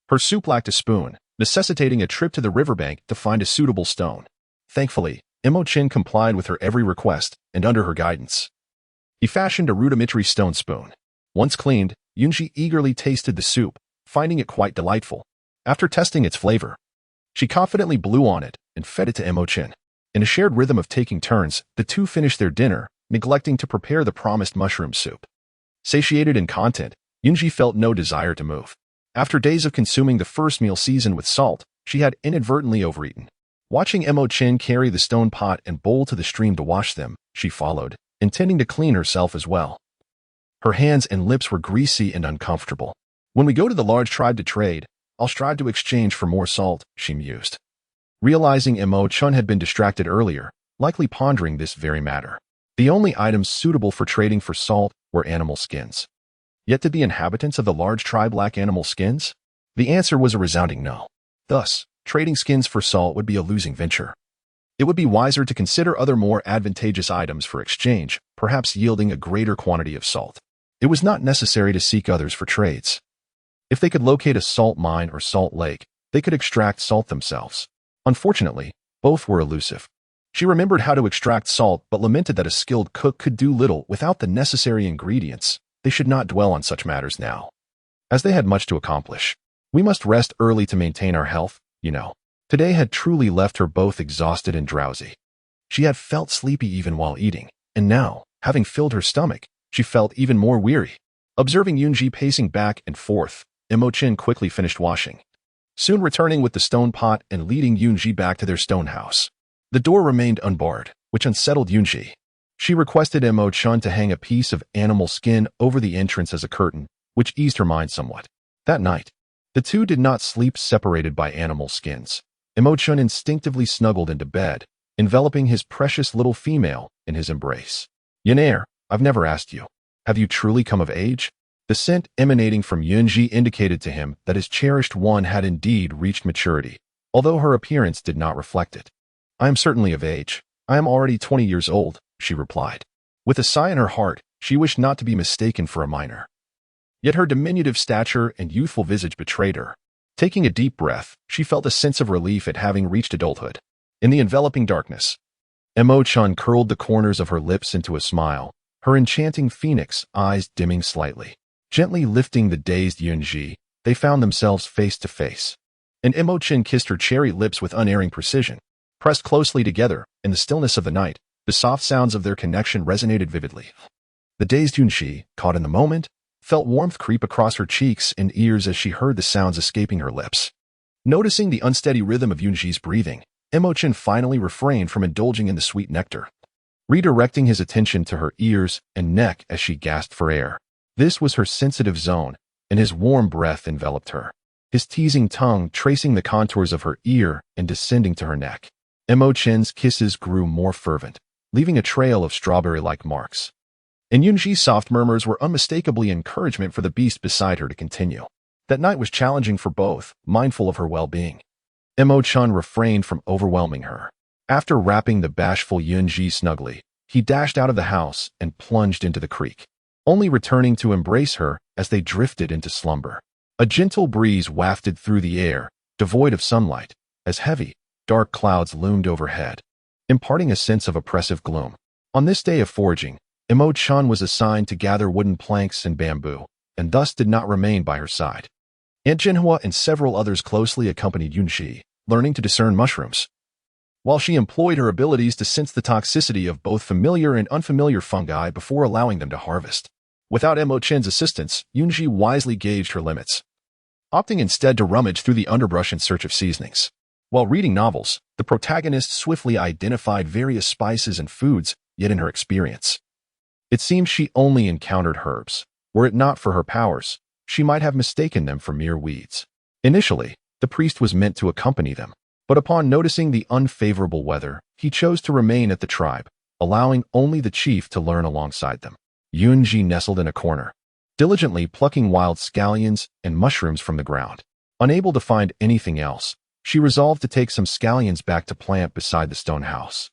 her soup lacked a spoon, necessitating a trip to the riverbank to find a suitable stone. Thankfully, Emo Chen complied with her every request, and under her guidance, he fashioned a rudimentary stone spoon. Once cleaned, Yun Zhi eagerly tasted the soup, finding it quite delightful. After testing its flavor, she confidently blew on it and fed it to Emo Chen. In a shared rhythm of taking turns, the two finished their dinner, neglecting to prepare the promised mushroom soup. Satiated in content, Yun Zhi felt no desire to move. After days of consuming the first meal seasoned with salt, she had inadvertently overeaten. Watching Emo Chen carry the stone pot and bowl to the stream to wash them, she followed, intending to clean herself as well. Her hands and lips were greasy and uncomfortable. When we go to the large tribe to trade, I'll strive to exchange for more salt, she mused. Realizing Emo Chen had been distracted earlier, likely pondering this very matter. The only items suitable for trading for salt were animal skins. Yet did the inhabitants of the large tribe lack animal skins? The answer was a resounding no. Thus, trading skins for salt would be a losing venture. It would be wiser to consider other more advantageous items for exchange, perhaps yielding a greater quantity of salt. It was not necessary to seek others for trades. If they could locate a salt mine or salt lake, they could extract salt themselves. Unfortunately, both were elusive. She remembered how to extract salt but lamented that a skilled cook could do little without the necessary ingredients. They should not dwell on such matters now, as they had much to accomplish. We must rest early to maintain our health, you know. Today had truly left her both exhausted and drowsy. She had felt sleepy even while eating, and now, having filled her stomach, she felt even more weary. Observing Yun Zhi pacing back and forth, Emo Chen quickly finished washing, soon returning with the stone pot and leading Yun Zhi back to their stone house. The door remained unbarred, which unsettled Yun Zhi. She requested Emo Chen to hang a piece of animal skin over the entrance as a curtain, which eased her mind somewhat. That night, the two did not sleep separated by animal skins. Emo Chen instinctively snuggled into bed, enveloping his precious little female in his embrace. Yenair, I've never asked you, have you truly come of age? The scent emanating from Yun Zhi indicated to him that his cherished one had indeed reached maturity, although her appearance did not reflect it. I am certainly of age. I am already 20 years old, she replied. With a sigh in her heart, she wished not to be mistaken for a minor. Yet her diminutive stature and youthful visage betrayed her. Taking a deep breath, she felt a sense of relief at having reached adulthood. In the enveloping darkness, Emo Chen curled the corners of her lips into a smile, her enchanting phoenix eyes dimming slightly. Gently lifting the dazed Yun Zhi, they found themselves face to face. And Emo Chen kissed her cherry lips with unerring precision. Pressed closely together, in the stillness of the night, the soft sounds of their connection resonated vividly. The dazed Yun Zhi, caught in the moment, felt warmth creep across her cheeks and ears as she heard the sounds escaping her lips. Noticing the unsteady rhythm of Yun Zhi's breathing, Emo Chen finally refrained from indulging in the sweet nectar, redirecting his attention to her ears and neck as she gasped for air. This was her sensitive zone, and his warm breath enveloped her, his teasing tongue tracing the contours of her ear and descending to her neck. Emo Chen's kisses grew more fervent, leaving a trail of strawberry-like marks. And Yun Zhi's soft murmurs were unmistakably encouragement for the beast beside her to continue. That night was challenging for both, mindful of her well-being. Emo Chen refrained from overwhelming her. After wrapping the bashful Yun Zhi snugly, he dashed out of the house and plunged into the creek, only returning to embrace her as they drifted into slumber. A gentle breeze wafted through the air, devoid of sunlight, as heavy, dark clouds loomed overhead, imparting a sense of oppressive gloom. On this day of foraging, Emo Chen was assigned to gather wooden planks and bamboo, and thus did not remain by her side. Aunt Jinhua and several others closely accompanied Yun Zhi, learning to discern mushrooms, while she employed her abilities to sense the toxicity of both familiar and unfamiliar fungi before allowing them to harvest. Without Emo Chen's assistance, Yun Zhi wisely gauged her limits. opting instead to rummage through the underbrush in search of seasonings. While reading novels, the protagonist swiftly identified various spices and foods, yet in her experience, it seems she only encountered herbs. Were it not for her powers, she might have mistaken them for mere weeds. Initially, the priest was meant to accompany them, but upon noticing the unfavorable weather, he chose to remain at the tribe, allowing only the chief to learn alongside them. Yun Zhi nestled in a corner, diligently plucking wild scallions and mushrooms from the ground. Unable to find anything else, she resolved to take some scallions back to plant beside the stone house.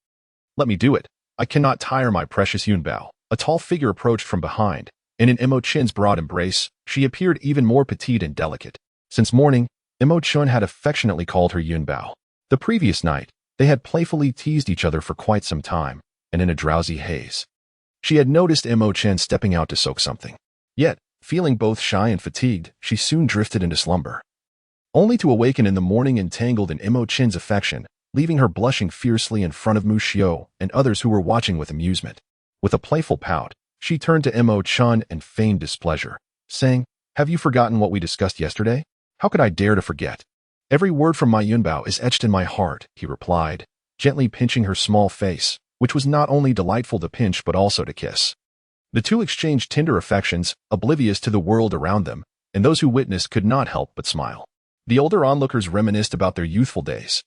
"Let me do it. I cannot tire my precious Yun Bao." A tall figure approached from behind, and in Emo Chen's broad embrace, she appeared even more petite and delicate. Since morning, Emo Chen had affectionately called her Yun Bao. The previous night, they had playfully teased each other for quite some time, and in a drowsy haze, she had noticed Emo Chen stepping out to soak something. Yet, feeling both shy and fatigued, she soon drifted into slumber, only to awaken in the morning entangled in Emo Chen's affection, leaving her blushing fiercely in front of Mu Xiao and others who were watching with amusement. With a playful pout, she turned to Emo Chen and feigned displeasure, saying, "Have you forgotten what we discussed yesterday? How could I dare to forget? Every word from my Yun Bao is etched in my heart," he replied, gently pinching her small face, which was not only delightful to pinch but also to kiss. The two exchanged tender affections, oblivious to the world around them, and those who witnessed could not help but smile. The older onlookers reminisced about their youthful days,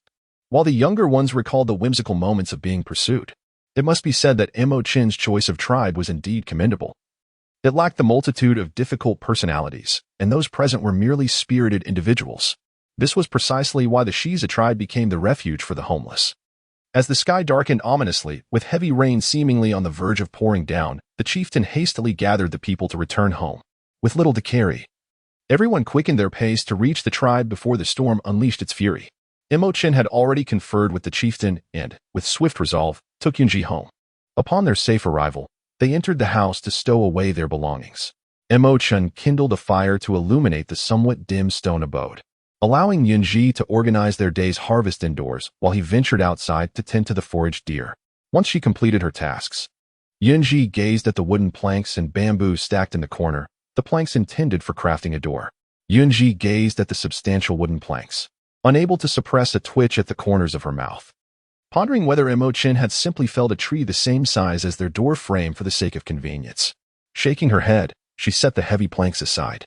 while the younger ones recalled the whimsical moments of being pursued. It must be said that Emo Chen's choice of tribe was indeed commendable. It lacked the multitude of difficult personalities, and those present were merely spirited individuals. This was precisely why the Xize tribe became the refuge for the homeless. As the sky darkened ominously, with heavy rain seemingly on the verge of pouring down, the chieftain hastily gathered the people to return home, with little to carry. Everyone quickened their pace to reach the tribe before the storm unleashed its fury. Emo Chen had already conferred with the chieftain and, with swift resolve, took Yun Zhi home. Upon their safe arrival, they entered the house to stow away their belongings. Emo Chen kindled a fire to illuminate the somewhat dim stone abode, allowing Yun Zhi to organize their day's harvest indoors while he ventured outside to tend to the foraged deer. Once she completed her tasks, Yun Zhi gazed at the wooden planks and bamboo stacked in the corner, the planks intended for crafting a door. Yun Zhi gazed at the substantial wooden planks, unable to suppress a twitch at the corners of her mouth, pondering whether Emo Chen had simply felled a tree the same size as their door frame for the sake of convenience. Shaking her head, she set the heavy planks aside,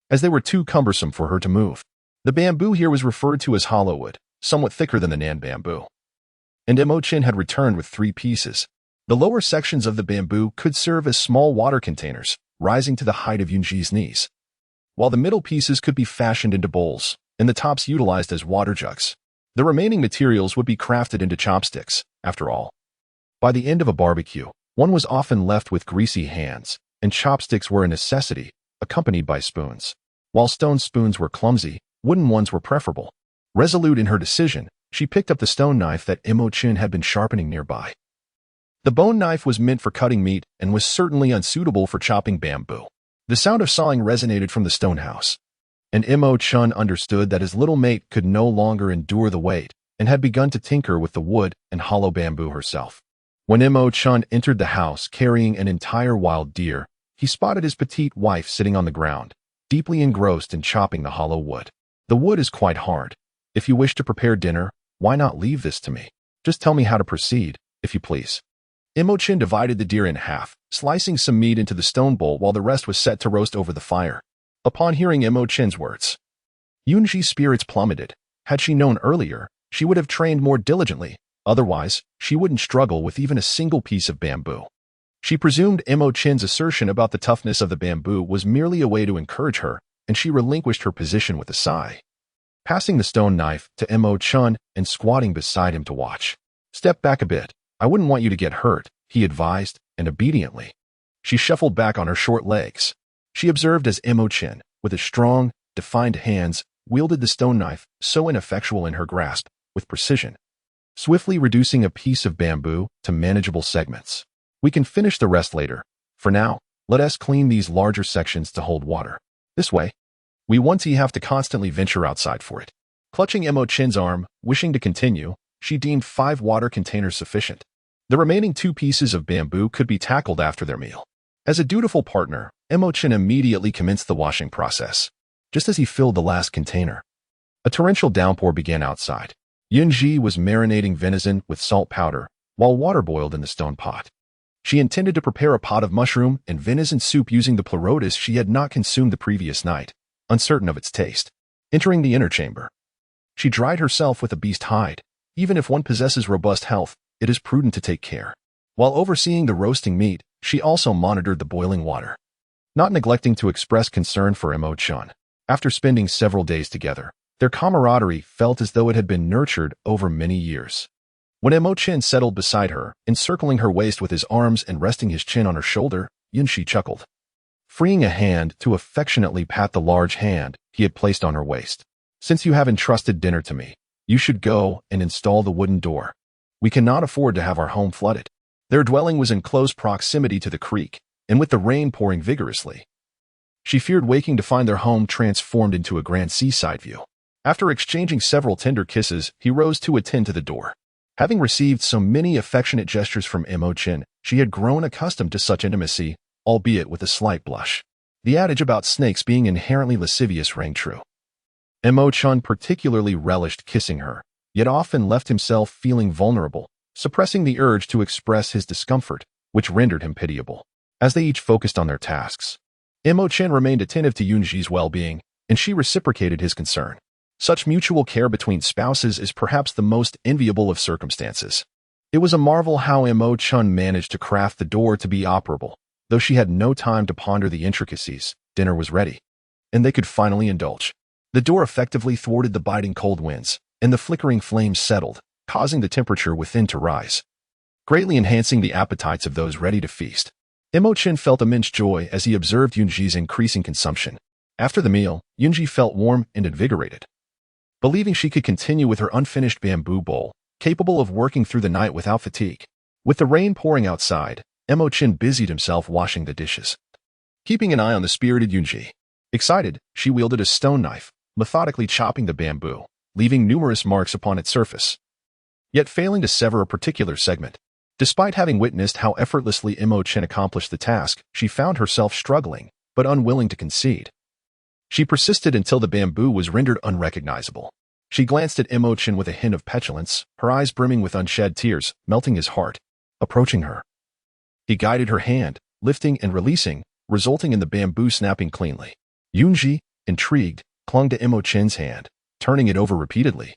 as they were too cumbersome for her to move. The bamboo here was referred to as hollow wood, somewhat thicker than the Nan bamboo, and Emo Chen had returned with 3 pieces. The lower sections of the bamboo could serve as small water containers, rising to the height of Yun Zhi's knees, while the middle pieces could be fashioned into bowls, and the tops utilized as water jugs. The remaining materials would be crafted into chopsticks, after all. By the end of a barbecue, one was often left with greasy hands, and chopsticks were a necessity, accompanied by spoons. While stone spoons were clumsy, wooden ones were preferable. Resolute in her decision, she picked up the stone knife that Emo Chen had been sharpening nearby. The bone knife was meant for cutting meat and was certainly unsuitable for chopping bamboo. The sound of sawing resonated from the stone house, and Emo Chen understood that his little mate could no longer endure the weight and had begun to tinker with the wood and hollow bamboo herself. When Emo Chen entered the house carrying an entire wild deer, he spotted his petite wife sitting on the ground, deeply engrossed in chopping the hollow wood. "The wood is quite hard. If you wish to prepare dinner, why not leave this to me? Just tell me how to proceed, if you please." Emo Chen divided the deer in half, slicing some meat into the stone bowl while the rest was set to roast over the fire. Upon hearing Emo Chen's words, Yun Zhi's spirits plummeted. Had she known earlier, she would have trained more diligently. Otherwise, she wouldn't struggle with even a single piece of bamboo. She presumed Emo Chen's assertion about the toughness of the bamboo was merely a way to encourage her, and she relinquished her position with a sigh, passing the stone knife to Emo Chen and squatting beside him to watch. "Step back a bit. I wouldn't want you to get hurt," he advised, and obediently, she shuffled back on her short legs. She observed as Emo Chen, with his strong, defined hands, wielded the stone knife, so ineffectual in her grasp, with precision, swiftly reducing a piece of bamboo to manageable segments. "We can finish the rest later. For now, let us clean these larger sections to hold water. This way, we won't have to constantly venture outside for it." Clutching Emo Chen's arm, wishing to continue, she deemed 5 water containers sufficient. The remaining 2 pieces of bamboo could be tackled after their meal. As a dutiful partner, Emo Chen immediately commenced the washing process. just as he filled the last container. A torrential downpour began outside. Yun Zhi was marinating venison with salt powder, while water boiled in the stone pot. She intended to prepare a pot of mushroom and venison soup using the pleurotus she had not consumed the previous night, uncertain of its taste. Entering the inner chamber, she dried herself with a beast hide. Even if one possesses robust health, it is prudent to take care. While overseeing the roasting meat, she also monitored the boiling water, not neglecting to express concern for Emo Chen. After spending several days together, their camaraderie felt as though it had been nurtured over many years. When Emo Chen settled beside her, encircling her waist with his arms and resting his chin on her shoulder, Yun Zhi chuckled, freeing a hand to affectionately pat the large hand he had placed on her waist. Since you have entrusted dinner to me, you should go and install the wooden door. We cannot afford to have our home flooded. Their dwelling was in close proximity to the creek, and with the rain pouring vigorously, she feared waking to find their home transformed into a grand seaside view. After exchanging several tender kisses, he rose to attend to the door. Having received so many affectionate gestures from Emo Chen, she had grown accustomed to such intimacy, albeit with a slight blush. The adage about snakes being inherently lascivious rang true. Emo Chen particularly relished kissing her, yet often left himself feeling vulnerable, suppressing the urge to express his discomfort, which rendered him pitiable. As they each focused on their tasks, Emo Chen remained attentive to Yun Zhi's well-being, and she reciprocated his concern. Such mutual care between spouses is perhaps the most enviable of circumstances. It was a marvel how Emo Chen managed to craft the door to be operable. Though she had no time to ponder the intricacies, dinner was ready, and they could finally indulge. The door effectively thwarted the biting cold winds, and the flickering flames settled, causing the temperature within to rise, greatly enhancing the appetites of those ready to feast. Emo Chen felt immense joy as he observed Yun Zhi's increasing consumption. After the meal, Yun Zhi felt warm and invigorated, believing she could continue with her unfinished bamboo bowl, capable of working through the night without fatigue. With the rain pouring outside, Emo Chen busied himself washing the dishes, keeping an eye on the spirited Yun Zhi. Excited, she wielded a stone knife, methodically chopping the bamboo, leaving numerous marks upon its surface, yet failing to sever a particular segment. Despite having witnessed how effortlessly Emo Chen accomplished the task, she found herself struggling, but unwilling to concede. She persisted until the bamboo was rendered unrecognizable. She glanced at Emo Chen with a hint of petulance, her eyes brimming with unshed tears, melting his heart. Approaching her, he guided her hand, lifting and releasing, resulting in the bamboo snapping cleanly. Yun Zhi, intrigued, clung to Emo Chen's hand, turning it over repeatedly,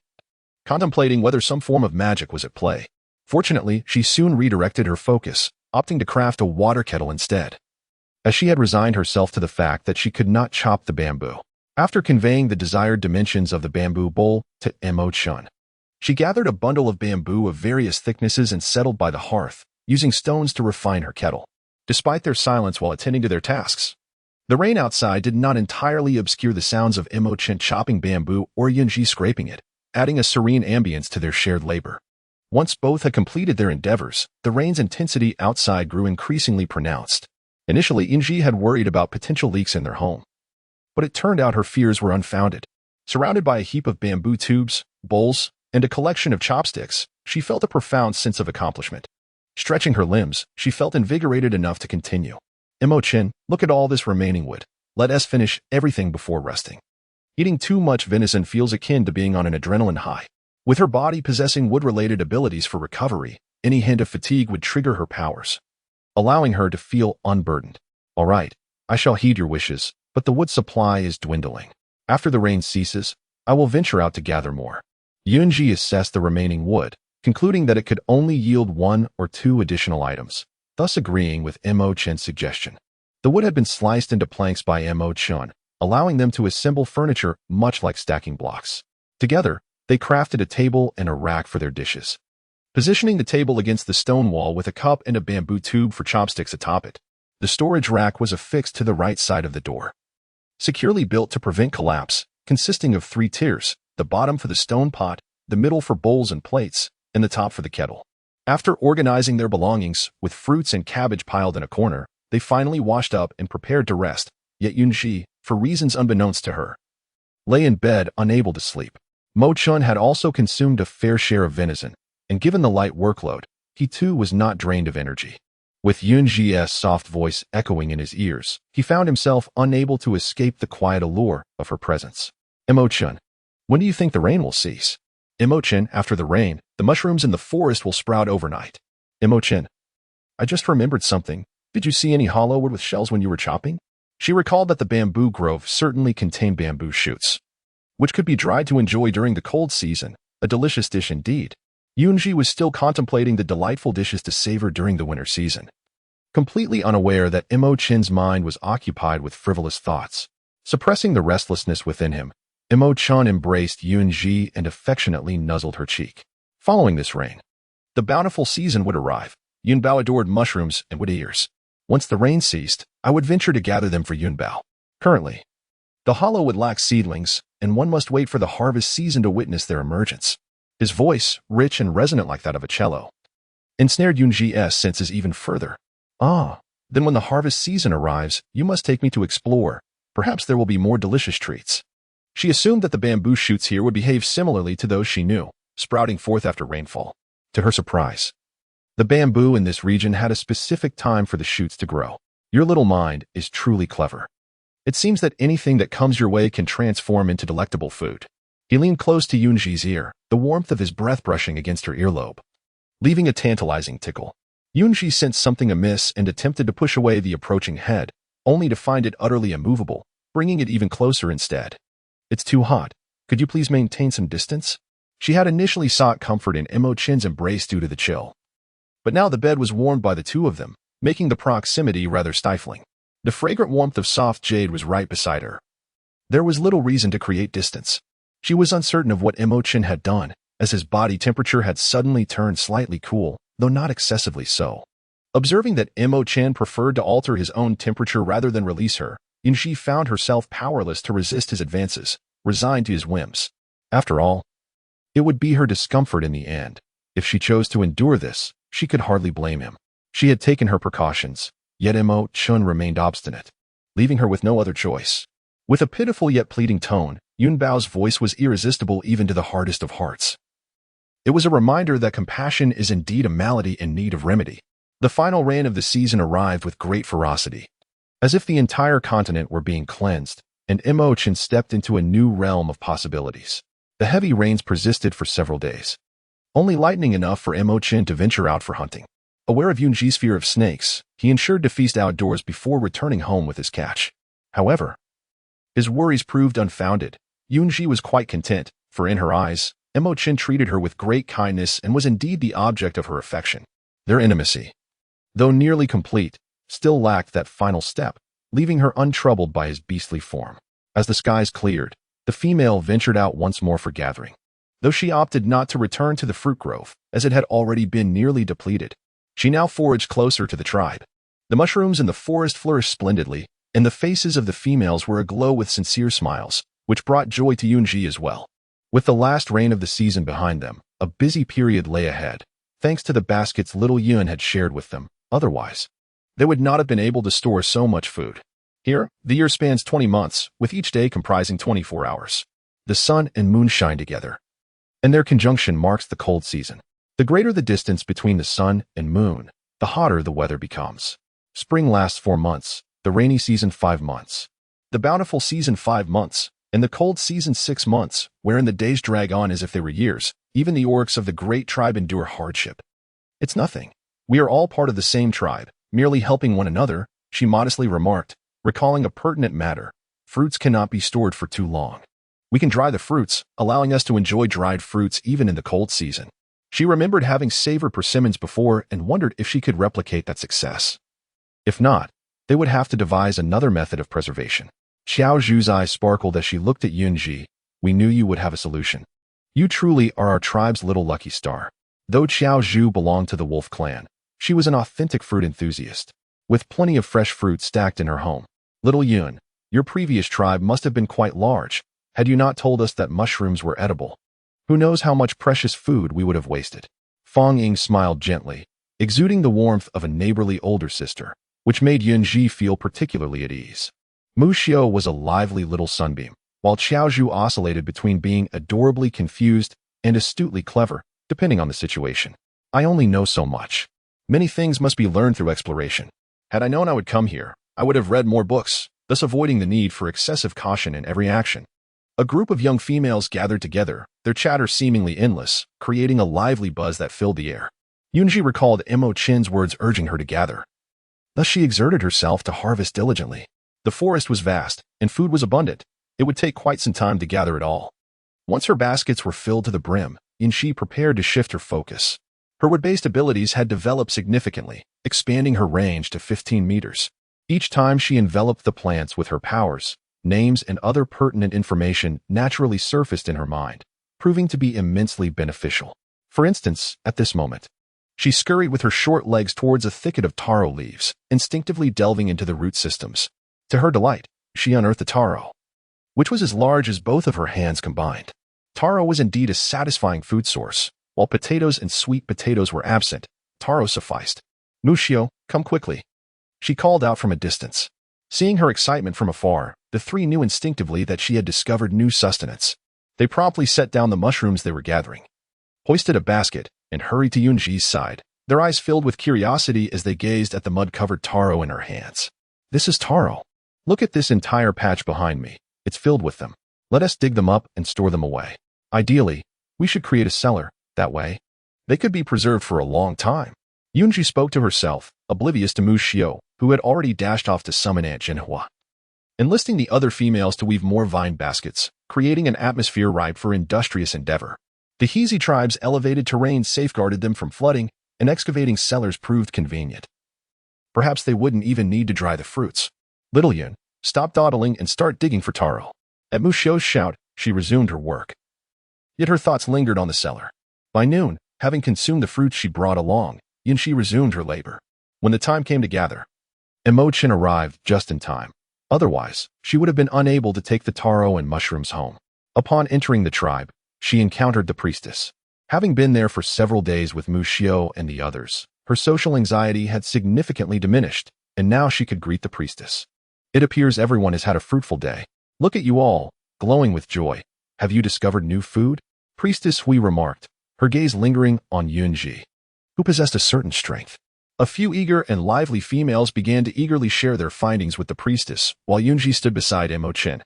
contemplating whether some form of magic was at play. Fortunately, she soon redirected her focus, opting to craft a water kettle instead, as she had resigned herself to the fact that she could not chop the bamboo. After conveying the desired dimensions of the bamboo bowl to Emo Chen, she gathered a bundle of bamboo of various thicknesses and settled by the hearth, using stones to refine her kettle. Despite their silence while attending to their tasks, the rain outside did not entirely obscure the sounds of Emo Chen chopping bamboo or Yun Zhi scraping it, adding a serene ambience to their shared labor. Once both had completed their endeavors, the rain's intensity outside grew increasingly pronounced. Initially, Yun Zhi had worried about potential leaks in their home, but it turned out her fears were unfounded. Surrounded by a heap of bamboo tubes, bowls, and a collection of chopsticks, she felt a profound sense of accomplishment. Stretching her limbs, she felt invigorated enough to continue. Emo Chen, look at all this remaining wood. Let us finish everything before resting. Eating too much venison feels akin to being on an adrenaline high. With her body possessing wood-related abilities for recovery, any hint of fatigue would trigger her powers, allowing her to feel unburdened. All right, I shall heed your wishes, but the wood supply is dwindling. After the rain ceases, I will venture out to gather more. Yun Zhi assessed the remaining wood, concluding that it could only yield 1 or 2 additional items, thus agreeing with Emo Chen's suggestion. The wood had been sliced into planks by Emo Chen, allowing them to assemble furniture much like stacking blocks. Together, they crafted a table and a rack for their dishes, positioning the table against the stone wall with a cup and a bamboo tube for chopsticks atop it. The storage rack was affixed to the right side of the door, securely built to prevent collapse, consisting of 3 tiers, the bottom for the stone pot, the middle for bowls and plates, and the top for the kettle. After organizing their belongings, with fruits and cabbage piled in a corner, they finally washed up and prepared to rest, yet Yun Zhi, for reasons unbeknownst to her, lay in bed unable to sleep. Mo Chun had also consumed a fair share of venison, and given the light workload, he too was not drained of energy. With Yun Zhi's soft voice echoing in his ears, he found himself unable to escape the quiet allure of her presence. Emo Chen, when do you think the rain will cease? Emo Chen, after the rain, the mushrooms in the forest will sprout overnight. Emo Chen, I just remembered something. Did you see any hollow wood with shells when you were chopping? She recalled that the bamboo grove certainly contained bamboo shoots, which could be dried to enjoy during the cold season, a delicious dish indeed. Yun Zhi was still contemplating the delightful dishes to savor during the winter season, completely unaware that Emo Chen's mind was occupied with frivolous thoughts. Suppressing the restlessness within him, Emo Chen embraced Yun Zhi and affectionately nuzzled her cheek. Following this rain, the bountiful season would arrive. Yun Bao adored mushrooms and wood ears. Once the rain ceased, I would venture to gather them for Yun Bao. Currently, the hollow would lack seedlings, and one must wait for the harvest season to witness their emergence. His voice, rich and resonant like that of a cello, ensnared Yun Zhi's senses even further. Ah, then when the harvest season arrives, you must take me to explore. Perhaps there will be more delicious treats. She assumed that the bamboo shoots here would behave similarly to those she knew, sprouting forth after rainfall. To her surprise, the bamboo in this region had a specific time for the shoots to grow. Your little mind is truly clever. It seems that anything that comes your way can transform into delectable food. He leaned close to Yun Zhi's ear, the warmth of his breath brushing against her earlobe, leaving a tantalizing tickle. Yun Zhi sensed something amiss and attempted to push away the approaching head, only to find it utterly immovable, bringing it even closer instead. It's too hot. Could you please maintain some distance? She had initially sought comfort in Emo Chen's embrace due to the chill, but now the bed was warmed by the two of them, making the proximity rather stifling. The fragrant warmth of soft jade was right beside her. There was little reason to create distance. She was uncertain of what Emo Chen had done, as his body temperature had suddenly turned slightly cool, though not excessively so. Observing that Emo Chen preferred to alter his own temperature rather than release her, Yun Zhi found herself powerless to resist his advances, resigned to his whims. After all, it would be her discomfort in the end. If she chose to endure this, she could hardly blame him. She had taken her precautions, yet Emo Chen remained obstinate, leaving her with no other choice. With a pitiful yet pleading tone, Yun Bao's voice was irresistible even to the hardest of hearts. It was a reminder that compassion is indeed a malady in need of remedy. The final rain of the season arrived with great ferocity, as if the entire continent were being cleansed, and Emo Chen stepped into a new realm of possibilities. The heavy rains persisted for several days, only lightening enough for Emo Chen to venture out for hunting. Aware of Yun Zhi's fear of snakes, he ensured to feast outdoors before returning home with his catch. However, his worries proved unfounded. Yun Zhi was quite content, for in her eyes, Emo Chen treated her with great kindness and was indeed the object of her affection. Their intimacy, though nearly complete, still lacked that final step, leaving her untroubled by his beastly form. As the skies cleared, the female ventured out once more for gathering, though she opted not to return to the fruit grove, as it had already been nearly depleted. She now foraged closer to the tribe. The mushrooms in the forest flourished splendidly, and the faces of the females were aglow with sincere smiles, which brought joy to Yun Zhi as well. With the last rain of the season behind them, a busy period lay ahead, thanks to the baskets little Yun had shared with them. Otherwise, they would not have been able to store so much food. Here, the year spans 20 months, with each day comprising 24 hours. The sun and moon shine together, and their conjunction marks the cold season. The greater the distance between the sun and moon, the hotter the weather becomes. Spring lasts 4 months, the rainy season 5 months, the bountiful season 5 months, and the cold season 6 months, wherein the days drag on as if they were years. Even the orcs of the great tribe endure hardship. It's nothing. We are all part of the same tribe, merely helping one another, she modestly remarked, recalling a pertinent matter. Fruits cannot be stored for too long. We can dry the fruits, allowing us to enjoy dried fruits even in the cold season. She remembered having savored persimmons before and wondered if she could replicate that success. If not, they would have to devise another method of preservation. Xiao Zhu's eyes sparkled as she looked at Yun Zhi. We knew you would have a solution. You truly are our tribe's little lucky star. Though Xiao Zhu belonged to the wolf clan, she was an authentic fruit enthusiast, with plenty of fresh fruit stacked in her home. Little Yun, your previous tribe must have been quite large, had you not told us that mushrooms were edible. Who knows how much precious food we would have wasted. Fong Ying smiled gently, exuding the warmth of a neighborly older sister, which made Yun Zhi feel particularly at ease. Mu Xiao was a lively little sunbeam, while Xiao Zhu oscillated between being adorably confused and astutely clever, depending on the situation. I only know so much. Many things must be learned through exploration. Had I known I would come here, I would have read more books, thus avoiding the need for excessive caution in every action. A group of young females gathered together, their chatter seemingly endless, creating a lively buzz that filled the air. Yun Zhi recalled Emo Chen's words urging her to gather. Thus she exerted herself to harvest diligently. The forest was vast, and food was abundant. It would take quite some time to gather it all. Once her baskets were filled to the brim, Yun Zhi prepared to shift her focus. Her wood-based abilities had developed significantly, expanding her range to 15 meters. Each time she enveloped the plants with her powers, names and other pertinent information naturally surfaced in her mind, proving to be immensely beneficial. For instance, at this moment, she scurried with her short legs towards a thicket of taro leaves, instinctively delving into the root systems. To her delight, she unearthed the taro, which was as large as both of her hands combined. Taro was indeed a satisfying food source. While potatoes and sweet potatoes were absent, taro sufficed. Mushio, come quickly, she called out from a distance. Seeing her excitement from afar, the three knew instinctively that she had discovered new sustenance. They promptly set down the mushrooms they were gathering, hoisted a basket, and hurried to Yun Zhi's side, their eyes filled with curiosity as they gazed at the mud-covered taro in her hands. This is taro. Look at this entire patch behind me. It's filled with them. Let us dig them up and store them away. Ideally, we should create a cellar. That way, they could be preserved for a long time. Yun Zhi spoke to herself, oblivious to Mu Xiao, who had already dashed off to summon Aunt Jinhua. Enlisting the other females to weave more vine baskets, creating an atmosphere ripe for industrious endeavor. The Xize tribe's elevated terrain safeguarded them from flooding, and excavating cellars proved convenient. Perhaps they wouldn't even need to dry the fruits. Little Yun, stop dawdling and start digging for taro. At Mu Xiao's shout, she resumed her work. Yet her thoughts lingered on the cellar. By noon, having consumed the fruits she brought along, Yun Zhi resumed her labor. When the time came to gather, Emo Chen arrived just in time. Otherwise, she would have been unable to take the taro and mushrooms home. Upon entering the tribe, she encountered the priestess. Having been there for several days with Mu Xiao and the others, her social anxiety had significantly diminished, and now she could greet the priestess. It appears everyone has had a fruitful day. Look at you all, glowing with joy. Have you discovered new food? Priestess Hui remarked, her gaze lingering on Yun Zhi, who possessed a certain strength. A few eager and lively females began to eagerly share their findings with the priestess, while Yun Zhi stood beside Emo Chen,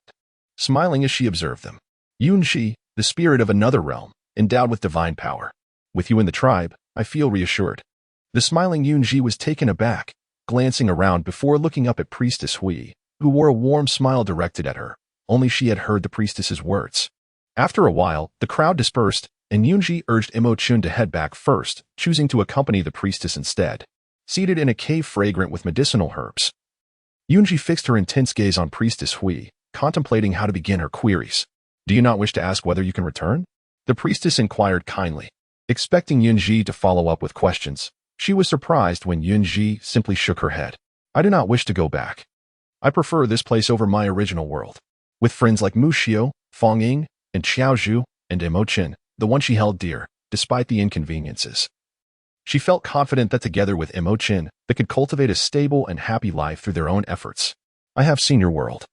smiling as she observed them. Yun Zhi, the spirit of another realm, endowed with divine power. With you in the tribe, I feel reassured. The smiling Yun Zhi was taken aback, glancing around before looking up at Priestess Hui, who wore a warm smile directed at her. Only she had heard the priestess's words. After a while, the crowd dispersed, and Yun Zhi urged Emo Chen to head back first, choosing to accompany the priestess instead. Seated in a cave fragrant with medicinal herbs, Yun Zhi fixed her intense gaze on Priestess Hui, contemplating how to begin her queries. Do you not wish to ask whether you can return? The priestess inquired kindly. Expecting Yun Zhi to follow up with questions, she was surprised when Yun Zhi simply shook her head. I do not wish to go back. I prefer this place over my original world. With friends like Mu Xiao, Fong Ying, and Xiaozhu, and Emo Chen, the one she held dear, despite the inconveniences. She felt confident that together with Emo Chen, they could cultivate a stable and happy life through their own efforts. I have seen your world.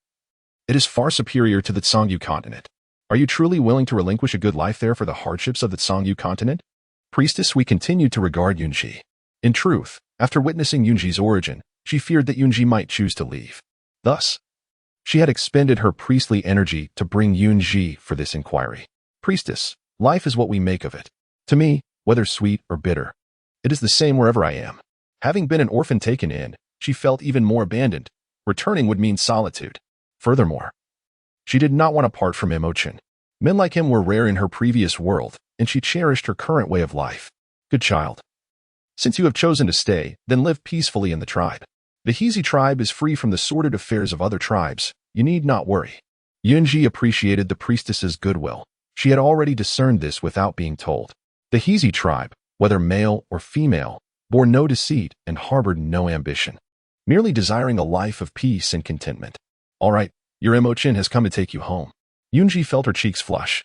It is far superior to the Tsangyu continent. Are you truly willing to relinquish a good life there for the hardships of the Tsangyu continent? Priestess, we continued to regard Yun Zhi. In truth, after witnessing Yun Zhi's origin, she feared that Yun Zhi might choose to leave. Thus, she had expended her priestly energy to bring Yun Zhi for this inquiry. Priestess, life is what we make of it. To me, whether sweet or bitter, it is the same wherever I am. Having been an orphan taken in, she felt even more abandoned. Returning would mean solitude. Furthermore, she did not want to part from Emo Chen. Men like him were rare in her previous world, and she cherished her current way of life. Good child. Since you have chosen to stay, then live peacefully in the tribe. The Xize tribe is free from the sordid affairs of other tribes. You need not worry. Yun Zhi appreciated the priestess's goodwill. She had already discerned this without being told. The Xize tribe, whether male or female, bore no deceit and harbored no ambition, merely desiring a life of peace and contentment. All right, your Emo Chen has come to take you home. Yun Zhi felt her cheeks flush.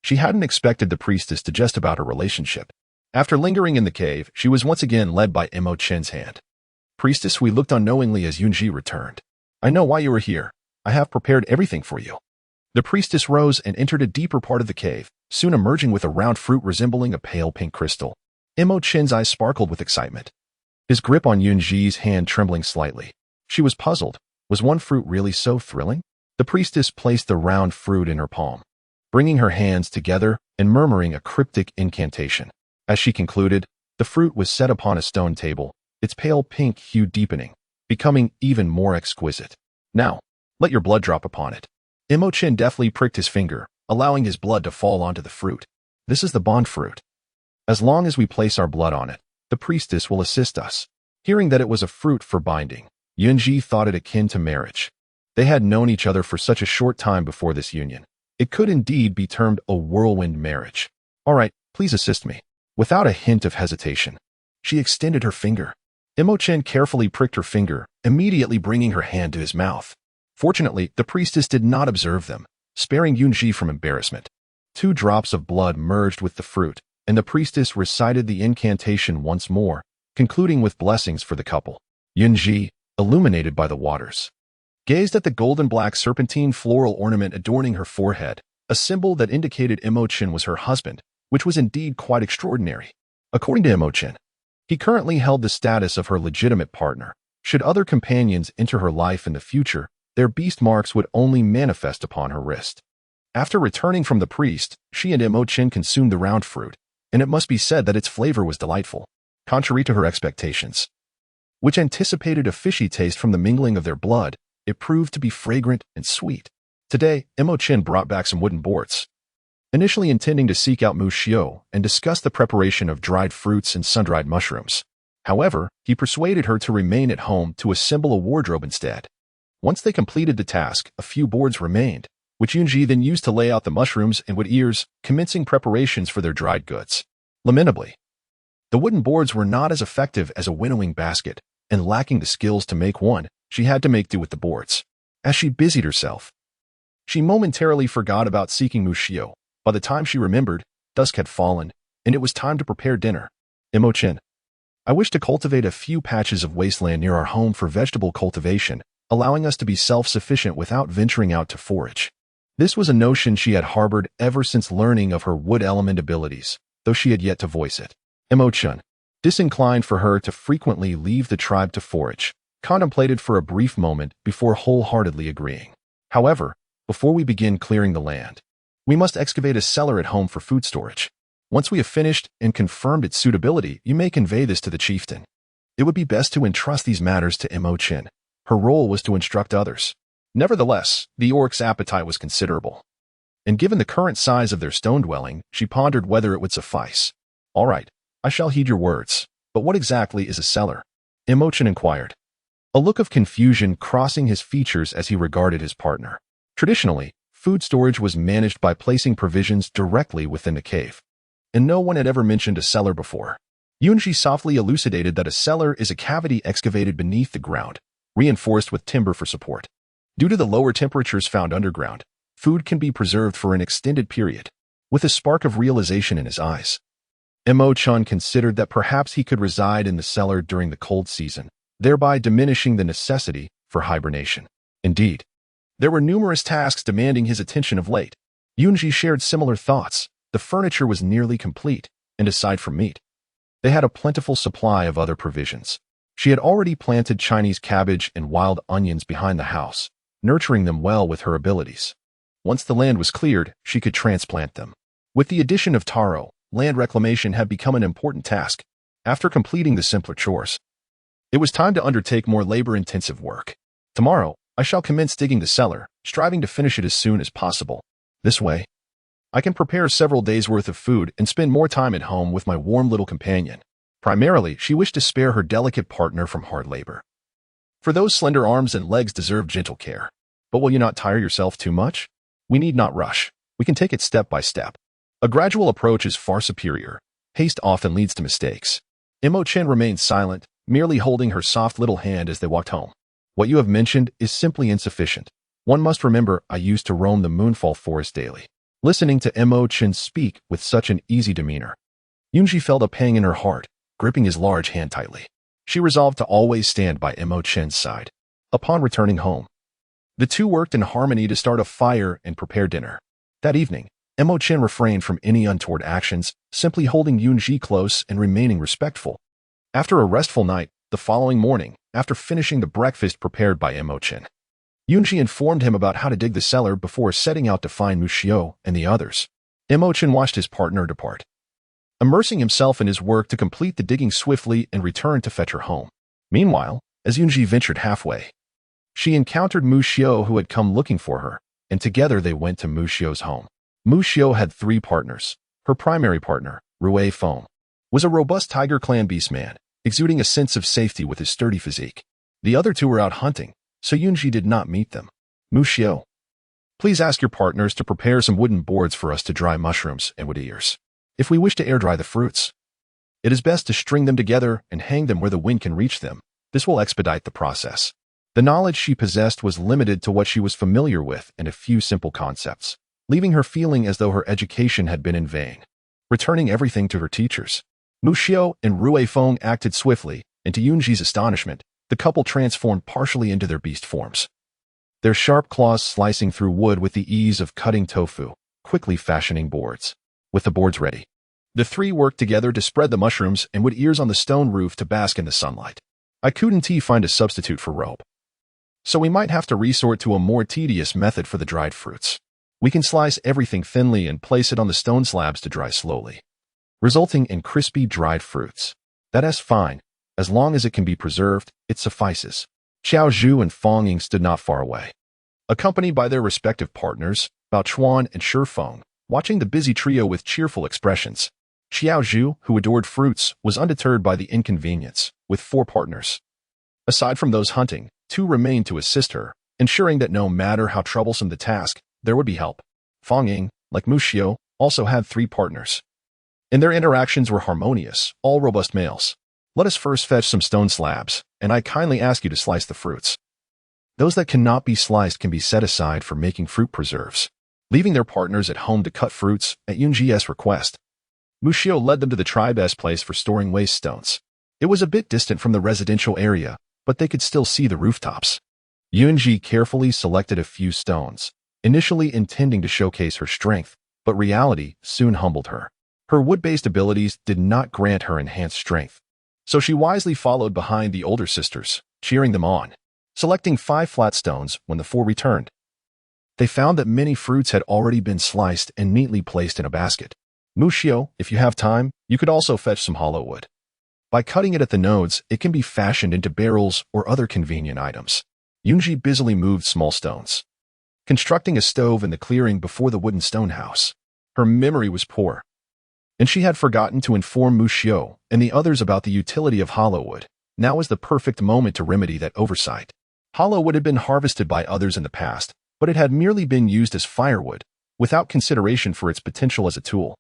She hadn't expected the priestess to jest about her relationship. After lingering in the cave, she was once again led by Emo Chen's hand. Priestess, we looked unknowingly as Yun Zhi returned. I know why you are here. I have prepared everything for you. The priestess rose and entered a deeper part of the cave, soon emerging with a round fruit resembling a pale pink crystal. Emo Chen's eyes sparkled with excitement. his grip on Yun Zhi's hand trembling slightly. She was puzzled. Was one fruit really so thrilling? The priestess placed the round fruit in her palm, bringing her hands together and murmuring a cryptic incantation. As she concluded, the fruit was set upon a stone table, its pale pink hue deepening, becoming even more exquisite. Now, let your blood drop upon it. Emo Chen deftly pricked his finger, allowing his blood to fall onto the fruit. This is the bond fruit. As long as we place our blood on it, the priestess will assist us. Hearing that it was a fruit for binding, Yun Zhi thought it akin to marriage. They had known each other for such a short time before this union. It could indeed be termed a whirlwind marriage. All right, please assist me. Without a hint of hesitation, she extended her finger. Emo Chen carefully pricked her finger, immediately bringing her hand to his mouth. Fortunately, the priestess did not observe them, sparing Yun Zhi from embarrassment. 2 drops of blood merged with the fruit, and the priestess recited the incantation once more, concluding with blessings for the couple. Yun Zhi, illuminated by the waters, gazed at the golden-black serpentine floral ornament adorning her forehead, a symbol that indicated Emo Chen was her husband, which was indeed quite extraordinary. According to Emo Chen, he currently held the status of her legitimate partner. Should other companions enter her life in the future, their beast marks would only manifest upon her wrist. After returning from the priest, she and Emo Chen consumed the round fruit, and it must be said that its flavor was delightful, contrary to her expectations, which anticipated a fishy taste from the mingling of their blood. It proved to be fragrant and sweet. Today, Emo Chen brought back some wooden boards, initially intending to seek out Mu Xiu and discuss the preparation of dried fruits and sun-dried mushrooms. However, he persuaded her to remain at home to assemble a wardrobe instead. Once they completed the task, a few boards remained, which Yun Zhi then used to lay out the mushrooms and wood ears, commencing preparations for their dried goods. Lamentably, the wooden boards were not as effective as a winnowing basket, and lacking the skills to make one, she had to make do with the boards. As she busied herself, she momentarily forgot about seeking Mu Xiu. By the time she remembered, dusk had fallen, and it was time to prepare dinner. Emo Chen, I wish to cultivate a few patches of wasteland near our home for vegetable cultivation, allowing us to be self-sufficient without venturing out to forage. This was a notion she had harbored ever since learning of her wood element abilities, though she had yet to voice it. Emo Chen, disinclined for her to frequently leave the tribe to forage, contemplated for a brief moment before wholeheartedly agreeing. However, before we begin clearing the land, we must excavate a cellar at home for food storage. Once we have finished and confirmed its suitability, you may convey this to the chieftain. It would be best to entrust these matters to Emo Chen. Her role was to instruct others. Nevertheless, the orc's appetite was considerable, and given the current size of their stone dwelling, she pondered whether it would suffice. All right, I shall heed your words, but what exactly is a cellar? Emo Chen inquired, a look of confusion crossing his features as he regarded his partner. Traditionally, food storage was managed by placing provisions directly within the cave, and no one had ever mentioned a cellar before. Yun Zhi softly elucidated that a cellar is a cavity excavated beneath the ground, reinforced with timber for support. Due to the lower temperatures found underground, food can be preserved for an extended period. With a spark of realization in his eyes, Emo Chen considered that perhaps he could reside in the cellar during the cold season, thereby diminishing the necessity for hibernation. Indeed, there were numerous tasks demanding his attention of late. Yun Zhi shared similar thoughts. The furniture was nearly complete, and aside from meat, they had a plentiful supply of other provisions. She had already planted Chinese cabbage and wild onions behind the house, nurturing them well with her abilities. Once the land was cleared, she could transplant them. With the addition of taro, land reclamation had become an important task. After completing the simpler chores, it was time to undertake more labor-intensive work. Tomorrow, I shall commence digging the cellar, striving to finish it as soon as possible. This way, I can prepare several days' worth of food and spend more time at home with my warm little companion. Primarily, she wished to spare her delicate partner from hard labor, for those slender arms and legs deserve gentle care. But will you not tire yourself too much? We need not rush. We can take it step by step. A gradual approach is far superior. Haste often leads to mistakes. Emo Chen remained silent, merely holding her soft little hand as they walked home. What you have mentioned is simply insufficient. One must remember I used to roam the Moonfall Forest daily. Listening to Emo Chen speak with such an easy demeanor, Yun Zhi felt a pang in her heart, gripping his large hand tightly. She resolved to always stand by Emo Chen's side. Upon returning home, the two worked in harmony to start a fire and prepare dinner. That evening, Emo Chen refrained from any untoward actions, simply holding Yun Zhi close and remaining respectful. After a restful night, The following morning, after finishing the breakfast prepared by Emo Chen, Yun Zhi informed him about how to dig the cellar before setting out to find Mu Xiao and the others. Emo Chen watched his partner depart, immersing himself in his work to complete the digging swiftly and return to fetch her home. Meanwhile, as Yun Zhi ventured halfway, she encountered Mu Xiao, who had come looking for her, and together they went to Mu Xiao's home. Mu Xiao had 3 partners. Her primary partner, Rui Feng, was a robust Tiger Clan beastman, exuding a sense of safety with his sturdy physique. The other 2 were out hunting, so Yun Zhi did not meet them. Mu Xiao, please ask your partners to prepare some wooden boards for us to dry mushrooms and wood ears. If we wish to air dry the fruits, it is best to string them together and hang them where the wind can reach them. This will expedite the process. The knowledge she possessed was limited to what she was familiar with and a few simple concepts, leaving her feeling as though her education had been in vain. Returning everything to her teachers, Mu Xiao and Rui Feng acted swiftly, and to Yun Zhi's astonishment, the couple transformed partially into their beast forms, their sharp claws slicing through wood with the ease of cutting tofu, quickly fashioning boards. With the boards ready, the 3 worked together to spread the mushrooms and wood ears on the stone roof to bask in the sunlight. I couldn't find a substitute for rope, so we might have to resort to a more tedious method for the dried fruits. We can slice everything thinly and place it on the stone slabs to dry slowly, resulting in crispy dried fruits. That's fine. As long as it can be preserved, it suffices. Xiao Zhu and Fang Ying stood not far away, accompanied by their respective partners, Bao Chuan and Shi Feng, watching the busy trio with cheerful expressions. Xiao Zhu, who adored fruits, was undeterred by the inconvenience, with 4 partners. Aside from those hunting, 2 remained to assist her, ensuring that no matter how troublesome the task, there would be help. Fang Ying, like Mu Xiao, also had 3 partners, and their interactions were harmonious, all robust males. Let us first fetch some stone slabs, and I kindly ask you to slice the fruits. Those that cannot be sliced can be set aside for making fruit preserves. Leaving their partners at home to cut fruits at Yun Zhi's request, Mu Xiao led them to the tribe's place for storing waste stones. It was a bit distant from the residential area, but they could still see the rooftops. Yun Zhi carefully selected a few stones, initially intending to showcase her strength, but reality soon humbled her. Her wood-based abilities did not grant her enhanced strength, so she wisely followed behind the older sisters, cheering them on. Selecting 5 flat stones when the 4 returned, they found that many fruits had already been sliced and neatly placed in a basket. Mu Xiao, if you have time, you could also fetch some hollow wood. By cutting it at the nodes, it can be fashioned into barrels or other convenient items. Yun Zhi busily moved small stones, constructing a stove in the clearing before the wooden stone house. Her memory was poor, and she had forgotten to inform Mu Xiao and the others about the utility of hollow wood. Now was the perfect moment to remedy that oversight. Hollow wood had been harvested by others in the past, but it had merely been used as firewood, without consideration for its potential as a tool.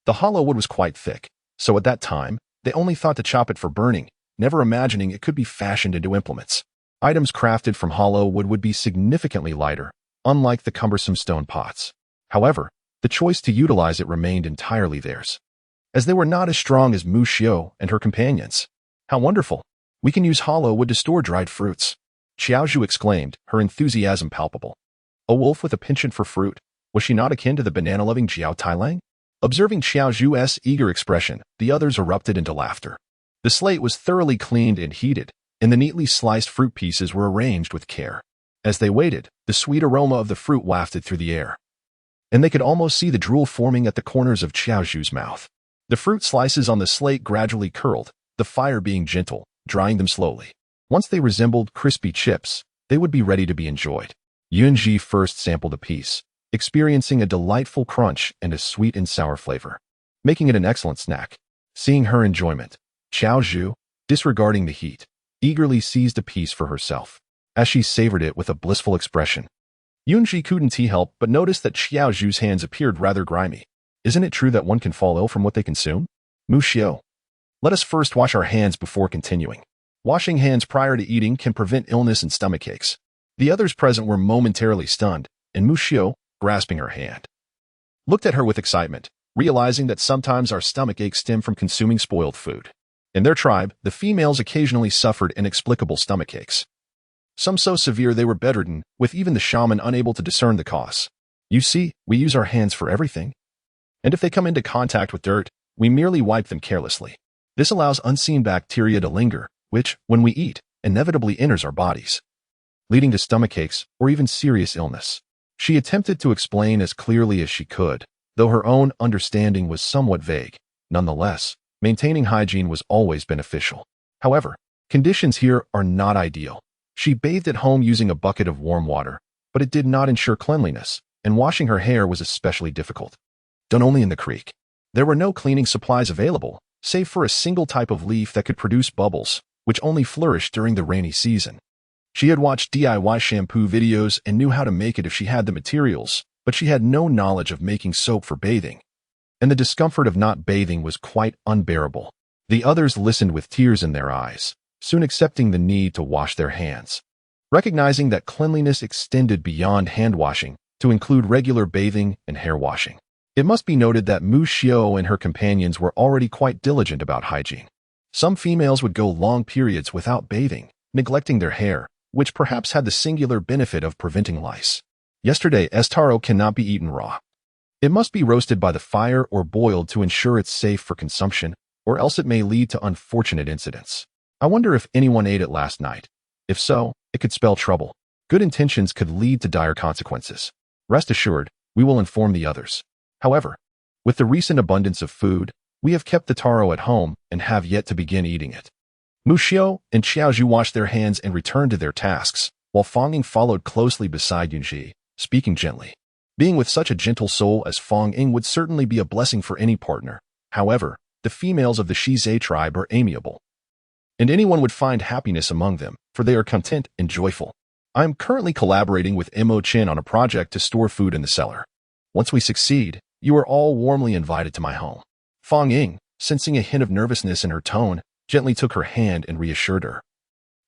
The hollow wood was quite thick, so at that time, they only thought to chop it for burning, never imagining it could be fashioned into implements. Items crafted from hollow wood would be significantly lighter, unlike the cumbersome stone pots. However, the choice to utilize it remained entirely theirs, as they were not as strong as Mu Xiao and her companions. How wonderful! We can use hollow wood to store dried fruits, Xiao Zhu exclaimed, her enthusiasm palpable. A wolf with a penchant for fruit, was she not akin to the banana-loving Jiao Tailang? Observing Xiao Zhu's eager expression, the others erupted into laughter. The slate was thoroughly cleaned and heated, and the neatly sliced fruit pieces were arranged with care. As they waited, the sweet aroma of the fruit wafted through the air, and they could almost see the drool forming at the corners of Xiao Zhu's mouth. The fruit slices on the slate gradually curled, the fire being gentle, drying them slowly. Once they resembled crispy chips, they would be ready to be enjoyed. Yun Zhi first sampled a piece, experiencing a delightful crunch and a sweet and sour flavor, making it an excellent snack. Seeing her enjoyment, Xiao Zhu, disregarding the heat, eagerly seized a piece for herself. As she savored it with a blissful expression, Yun Zhi couldn't help but notice that Xiao Zhu's hands appeared rather grimy. Isn't it true that one can fall ill from what they consume? Mu Xiao, let us first wash our hands before continuing. Washing hands prior to eating can prevent illness and stomach aches. The others present were momentarily stunned, and Mu Xiao, grasping her hand, looked at her with excitement, realizing that sometimes our stomach aches stem from consuming spoiled food. In their tribe, the females occasionally suffered inexplicable stomach aches, some so severe they were bedridden, with even the shaman unable to discern the cause. You see, we use our hands for everything, and if they come into contact with dirt, we merely wipe them carelessly. This allows unseen bacteria to linger, which, when we eat, inevitably enters our bodies, leading to stomach aches or even serious illness. She attempted to explain as clearly as she could, though her own understanding was somewhat vague. Nonetheless, maintaining hygiene was always beneficial. However, conditions here are not ideal. She bathed at home using a bucket of warm water, but it did not ensure cleanliness, and washing her hair was especially difficult. Done only in the creek. There were no cleaning supplies available, save for a single type of leaf that could produce bubbles, which only flourished during the rainy season. She had watched DIY shampoo videos and knew how to make it if she had the materials, but she had no knowledge of making soap for bathing. And the discomfort of not bathing was quite unbearable. The others listened with tears in their eyes, soon accepting the need to wash their hands. Recognizing that cleanliness extended beyond hand washing to include regular bathing and hair washing. It must be noted that Mu Xiao and her companions were already quite diligent about hygiene. Some females would go long periods without bathing, neglecting their hair, which perhaps had the singular benefit of preventing lice. Yesterday's taro cannot be eaten raw. It must be roasted by the fire or boiled to ensure it's safe for consumption, or else it may lead to unfortunate incidents. I wonder if anyone ate it last night. If so, it could spell trouble. Good intentions could lead to dire consequences. Rest assured, we will inform the others. However, with the recent abundance of food, we have kept the taro at home and have yet to begin eating it. Mu Xiao and Xiaozhu washed their hands and returned to their tasks, while Fang Ying followed closely beside Yun Zhi, speaking gently. Being with such a gentle soul as Fang Ying would certainly be a blessing for any partner. However, the females of the Xize tribe are amiable, and anyone would find happiness among them, for they are content and joyful. I am currently collaborating with Emo Chen on a project to store food in the cellar. Once we succeed, you are all warmly invited to my home. Fang Ying, sensing a hint of nervousness in her tone, gently took her hand and reassured her.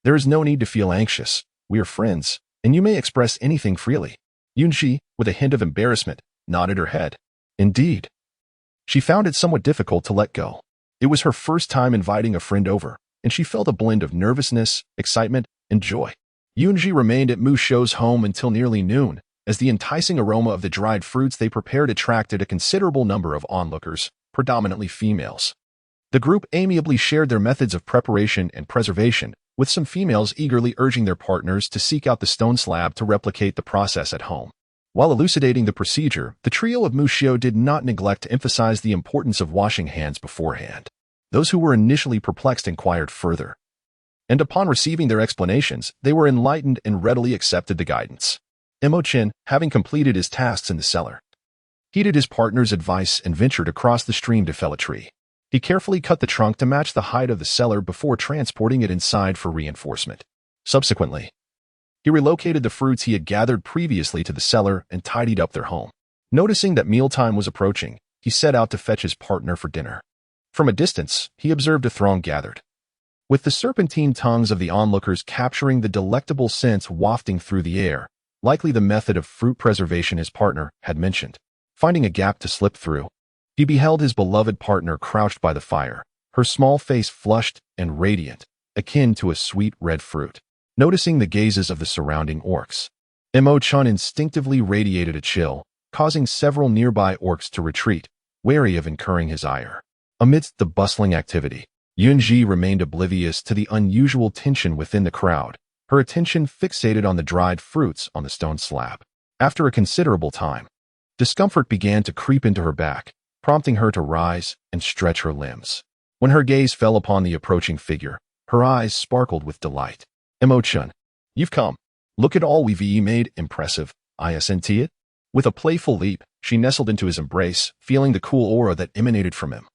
There is no need to feel anxious. We are friends, and you may express anything freely. Yun Zhi, with a hint of embarrassment, nodded her head. Indeed. She found it somewhat difficult to let go. It was her first time inviting a friend over, and she felt a blend of nervousness, excitement, and joy. Yun Zhi remained at Mu Xiao's home until nearly noon, as the enticing aroma of the dried fruits they prepared attracted a considerable number of onlookers, predominantly females. The group amiably shared their methods of preparation and preservation, with some females eagerly urging their partners to seek out the stone slab to replicate the process at home. While elucidating the procedure, the trio of Mu Xiao did not neglect to emphasize the importance of washing hands beforehand. Those who were initially perplexed inquired further, and upon receiving their explanations, they were enlightened and readily accepted the guidance. Emo Chen, having completed his tasks in the cellar, heeded his partner's advice and ventured across the stream to fell a tree. He carefully cut the trunk to match the height of the cellar before transporting it inside for reinforcement. Subsequently, he relocated the fruits he had gathered previously to the cellar and tidied up their home. Noticing that mealtime was approaching, he set out to fetch his partner for dinner. From a distance, he observed a throng gathered, with the serpentine tongues of the onlookers capturing the delectable scents wafting through the air, likely the method of fruit preservation his partner had mentioned. Finding a gap to slip through, he beheld his beloved partner crouched by the fire, her small face flushed and radiant, akin to a sweet red fruit. Noticing the gazes of the surrounding orcs, Emo Chen instinctively radiated a chill, causing several nearby orcs to retreat, wary of incurring his ire. Amidst the bustling activity, Yun Zhi remained oblivious to the unusual tension within the crowd, her attention fixated on the dried fruits on the stone slab. After a considerable time, discomfort began to creep into her back, prompting her to rise and stretch her limbs. When her gaze fell upon the approaching figure, her eyes sparkled with delight. Emo Chen, you've come. Look at all we've made. Impressive. I ascent it. With a playful leap, she nestled into his embrace, feeling the cool aura that emanated from him.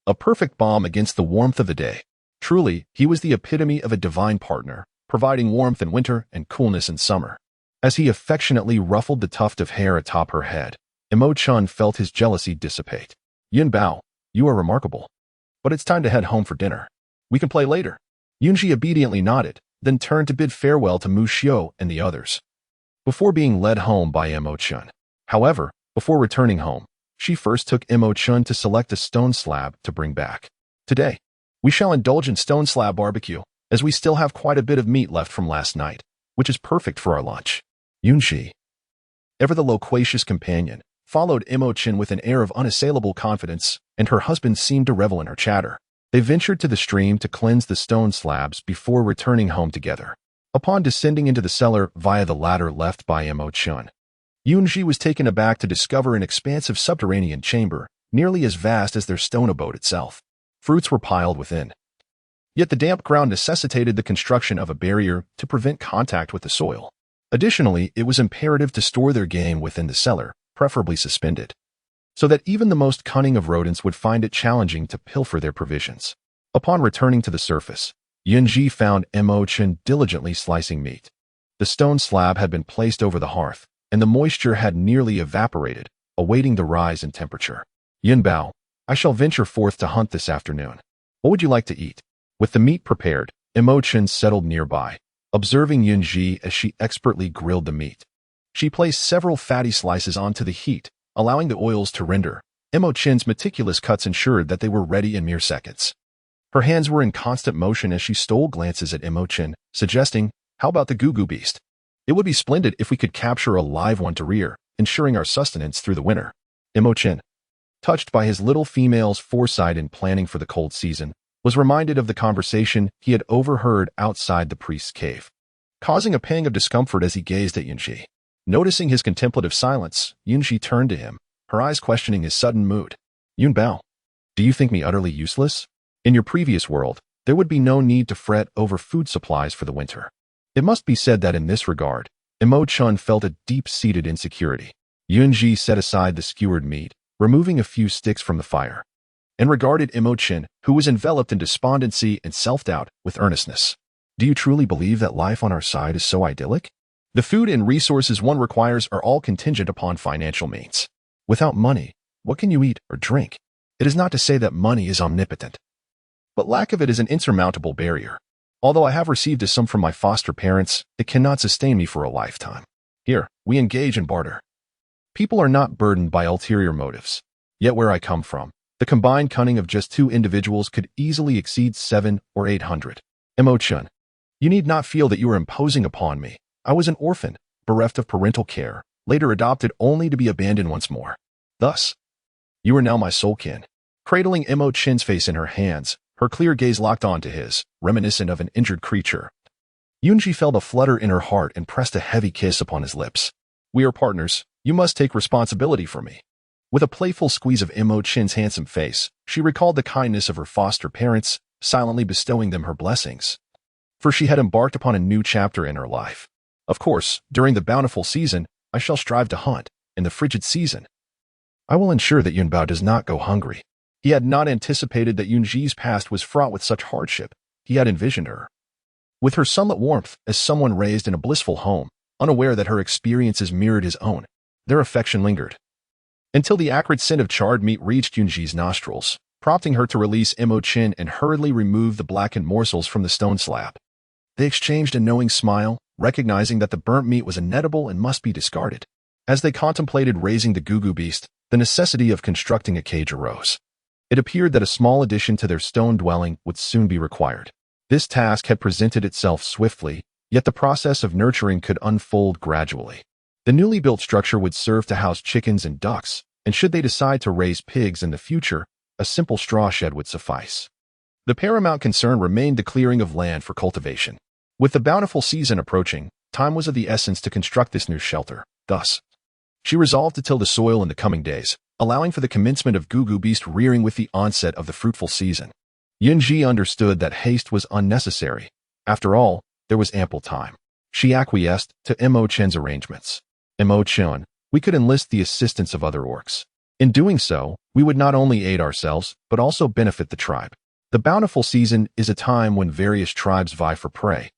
A perfect balm against the warmth of the day. Truly, he was the epitome of a divine partner, providing warmth in winter and coolness in summer. As he affectionately ruffled the tuft of hair atop her head, Emo Chen felt his jealousy dissipate. Yun Bao, you are remarkable. But it's time to head home for dinner. We can play later. Yun Zhi obediently nodded, then turned to bid farewell to Mu Xiao and the others, before being led home by Emo Chen. However, before returning home, she first took Emo Chen to select a stone slab to bring back. Today, we shall indulge in stone slab barbecue, as we still have quite a bit of meat left from last night, which is perfect for our lunch. Yun Zhi, ever the loquacious companion, followed Emo Chen with an air of unassailable confidence, and her husband seemed to revel in her chatter. They ventured to the stream to cleanse the stone slabs before returning home together. Upon descending into the cellar via the ladder left by Emo Chen, Yun Zhi was taken aback to discover an expansive subterranean chamber, nearly as vast as their stone abode itself. Fruits were piled within. Yet the damp ground necessitated the construction of a barrier to prevent contact with the soil. Additionally, it was imperative to store their game within the cellar, preferably suspended, so that even the most cunning of rodents would find it challenging to pilfer their provisions. Upon returning to the surface, Yun Zhi found Emo Chen diligently slicing meat. The stone slab had been placed over the hearth, and the moisture had nearly evaporated, awaiting the rise in temperature. Yun Bao, I shall venture forth to hunt this afternoon. What would you like to eat? With the meat prepared, Emo Chen settled nearby, observing Yun Zhi as she expertly grilled the meat. She placed several fatty slices onto the heat, allowing the oils to render. Emo Chen's meticulous cuts ensured that they were ready in mere seconds. Her hands were in constant motion as she stole glances at Emo Chen, suggesting, how about the Goo Goo Beast? It would be splendid if we could capture a live one to rear, ensuring our sustenance through the winter. Emo Chen, touched by his little female's foresight in planning for the cold season, was reminded of the conversation he had overheard outside the priest's cave, causing a pang of discomfort as he gazed at Yun Zhi. Noticing his contemplative silence, Yun Zhi turned to him, her eyes questioning his sudden mood. Yun Bao, do you think me utterly useless? In your previous world, there would be no need to fret over food supplies for the winter. It must be said that in this regard, Emo Chen felt a deep-seated insecurity. Yun Zhi set aside the skewered meat, removing a few sticks from the fire, and regarded Emo Chen, who was enveloped in despondency and self-doubt, with earnestness. Do you truly believe that life on our side is so idyllic? The food and resources one requires are all contingent upon financial means. Without money, what can you eat or drink? It is not to say that money is omnipotent, but lack of it is an insurmountable barrier. Although I have received a sum from my foster parents, it cannot sustain me for a lifetime. Here, we engage in barter. People are not burdened by ulterior motives. Yet where I come from, the combined cunning of just 2 individuals could easily exceed 700 or 800. Emo Chen, you need not feel that you are imposing upon me. I was an orphan, bereft of parental care, later adopted only to be abandoned once more. Thus, you are now my soul kin. Cradling Emo Chen's face in her hands, her clear gaze locked onto his, reminiscent of an injured creature. Yun Zhi felt a flutter in her heart and pressed a heavy kiss upon his lips. We are partners. You must take responsibility for me. With a playful squeeze of Emo Chen's handsome face, she recalled the kindness of her foster parents, silently bestowing them her blessings. For she had embarked upon a new chapter in her life. Of course, during the bountiful season, I shall strive to hunt. In the frigid season, I will ensure that Yun Bao does not go hungry. He had not anticipated that Yun Zhi's past was fraught with such hardship. He had envisioned her with her sunlit warmth as someone raised in a blissful home, unaware that her experiences mirrored his own. Their affection lingered until the acrid scent of charred meat reached Yun Zhi's nostrils, prompting her to release Emo Chen and hurriedly remove the blackened morsels from the stone slab. They exchanged a knowing smile, recognizing that the burnt meat was inedible and must be discarded. As they contemplated raising the Goo Goo Beast, the necessity of constructing a cage arose. It appeared that a small addition to their stone dwelling would soon be required. This task had presented itself swiftly, yet the process of nurturing could unfold gradually. The newly built structure would serve to house chickens and ducks, and should they decide to raise pigs in the future, a simple straw shed would suffice. The paramount concern remained the clearing of land for cultivation. With the bountiful season approaching, time was of the essence to construct this new shelter. Thus, she resolved to till the soil in the coming days, allowing for the commencement of Goo Goo Beast rearing with the onset of the fruitful season. Yun Zhi understood that haste was unnecessary. After all, there was ample time. She acquiesced to Emo Chen's arrangements. Emo Chen, we could enlist the assistance of other orcs. In doing so, we would not only aid ourselves, but also benefit the tribe. The bountiful season is a time when various tribes vie for prey,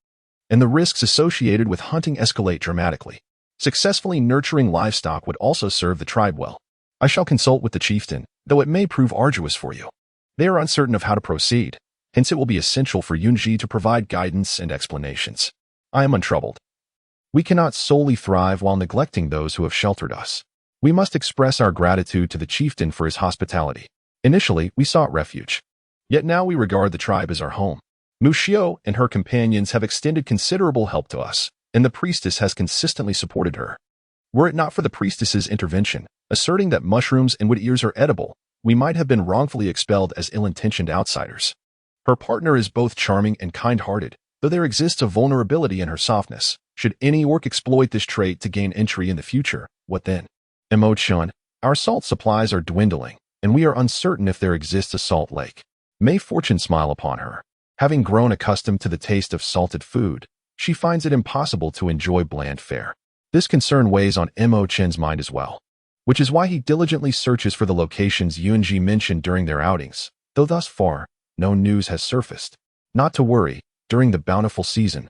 and the risks associated with hunting escalate dramatically. Successfully nurturing livestock would also serve the tribe well. I shall consult with the chieftain, though it may prove arduous for you. They are uncertain of how to proceed, hence it will be essential for Yun Zhi to provide guidance and explanations. I am untroubled. We cannot solely thrive while neglecting those who have sheltered us. We must express our gratitude to the chieftain for his hospitality. Initially, we sought refuge. Yet now we regard the tribe as our home. Mu Xiao and her companions have extended considerable help to us, and the priestess has consistently supported her. Were it not for the priestess's intervention, asserting that mushrooms and wood ears are edible, we might have been wrongfully expelled as ill-intentioned outsiders. Her partner is both charming and kind-hearted, though there exists a vulnerability in her softness. Should any orc exploit this trait to gain entry in the future, what then? Emo Chen, our salt supplies are dwindling, and we are uncertain if there exists a salt lake. May fortune smile upon her. Having grown accustomed to the taste of salted food, she finds it impossible to enjoy bland fare. This concern weighs on Emo Chen's mind as well, which is why he diligently searches for the locations Yun Zhi mentioned during their outings, though thus far, no news has surfaced. Not to worry, during the bountiful season,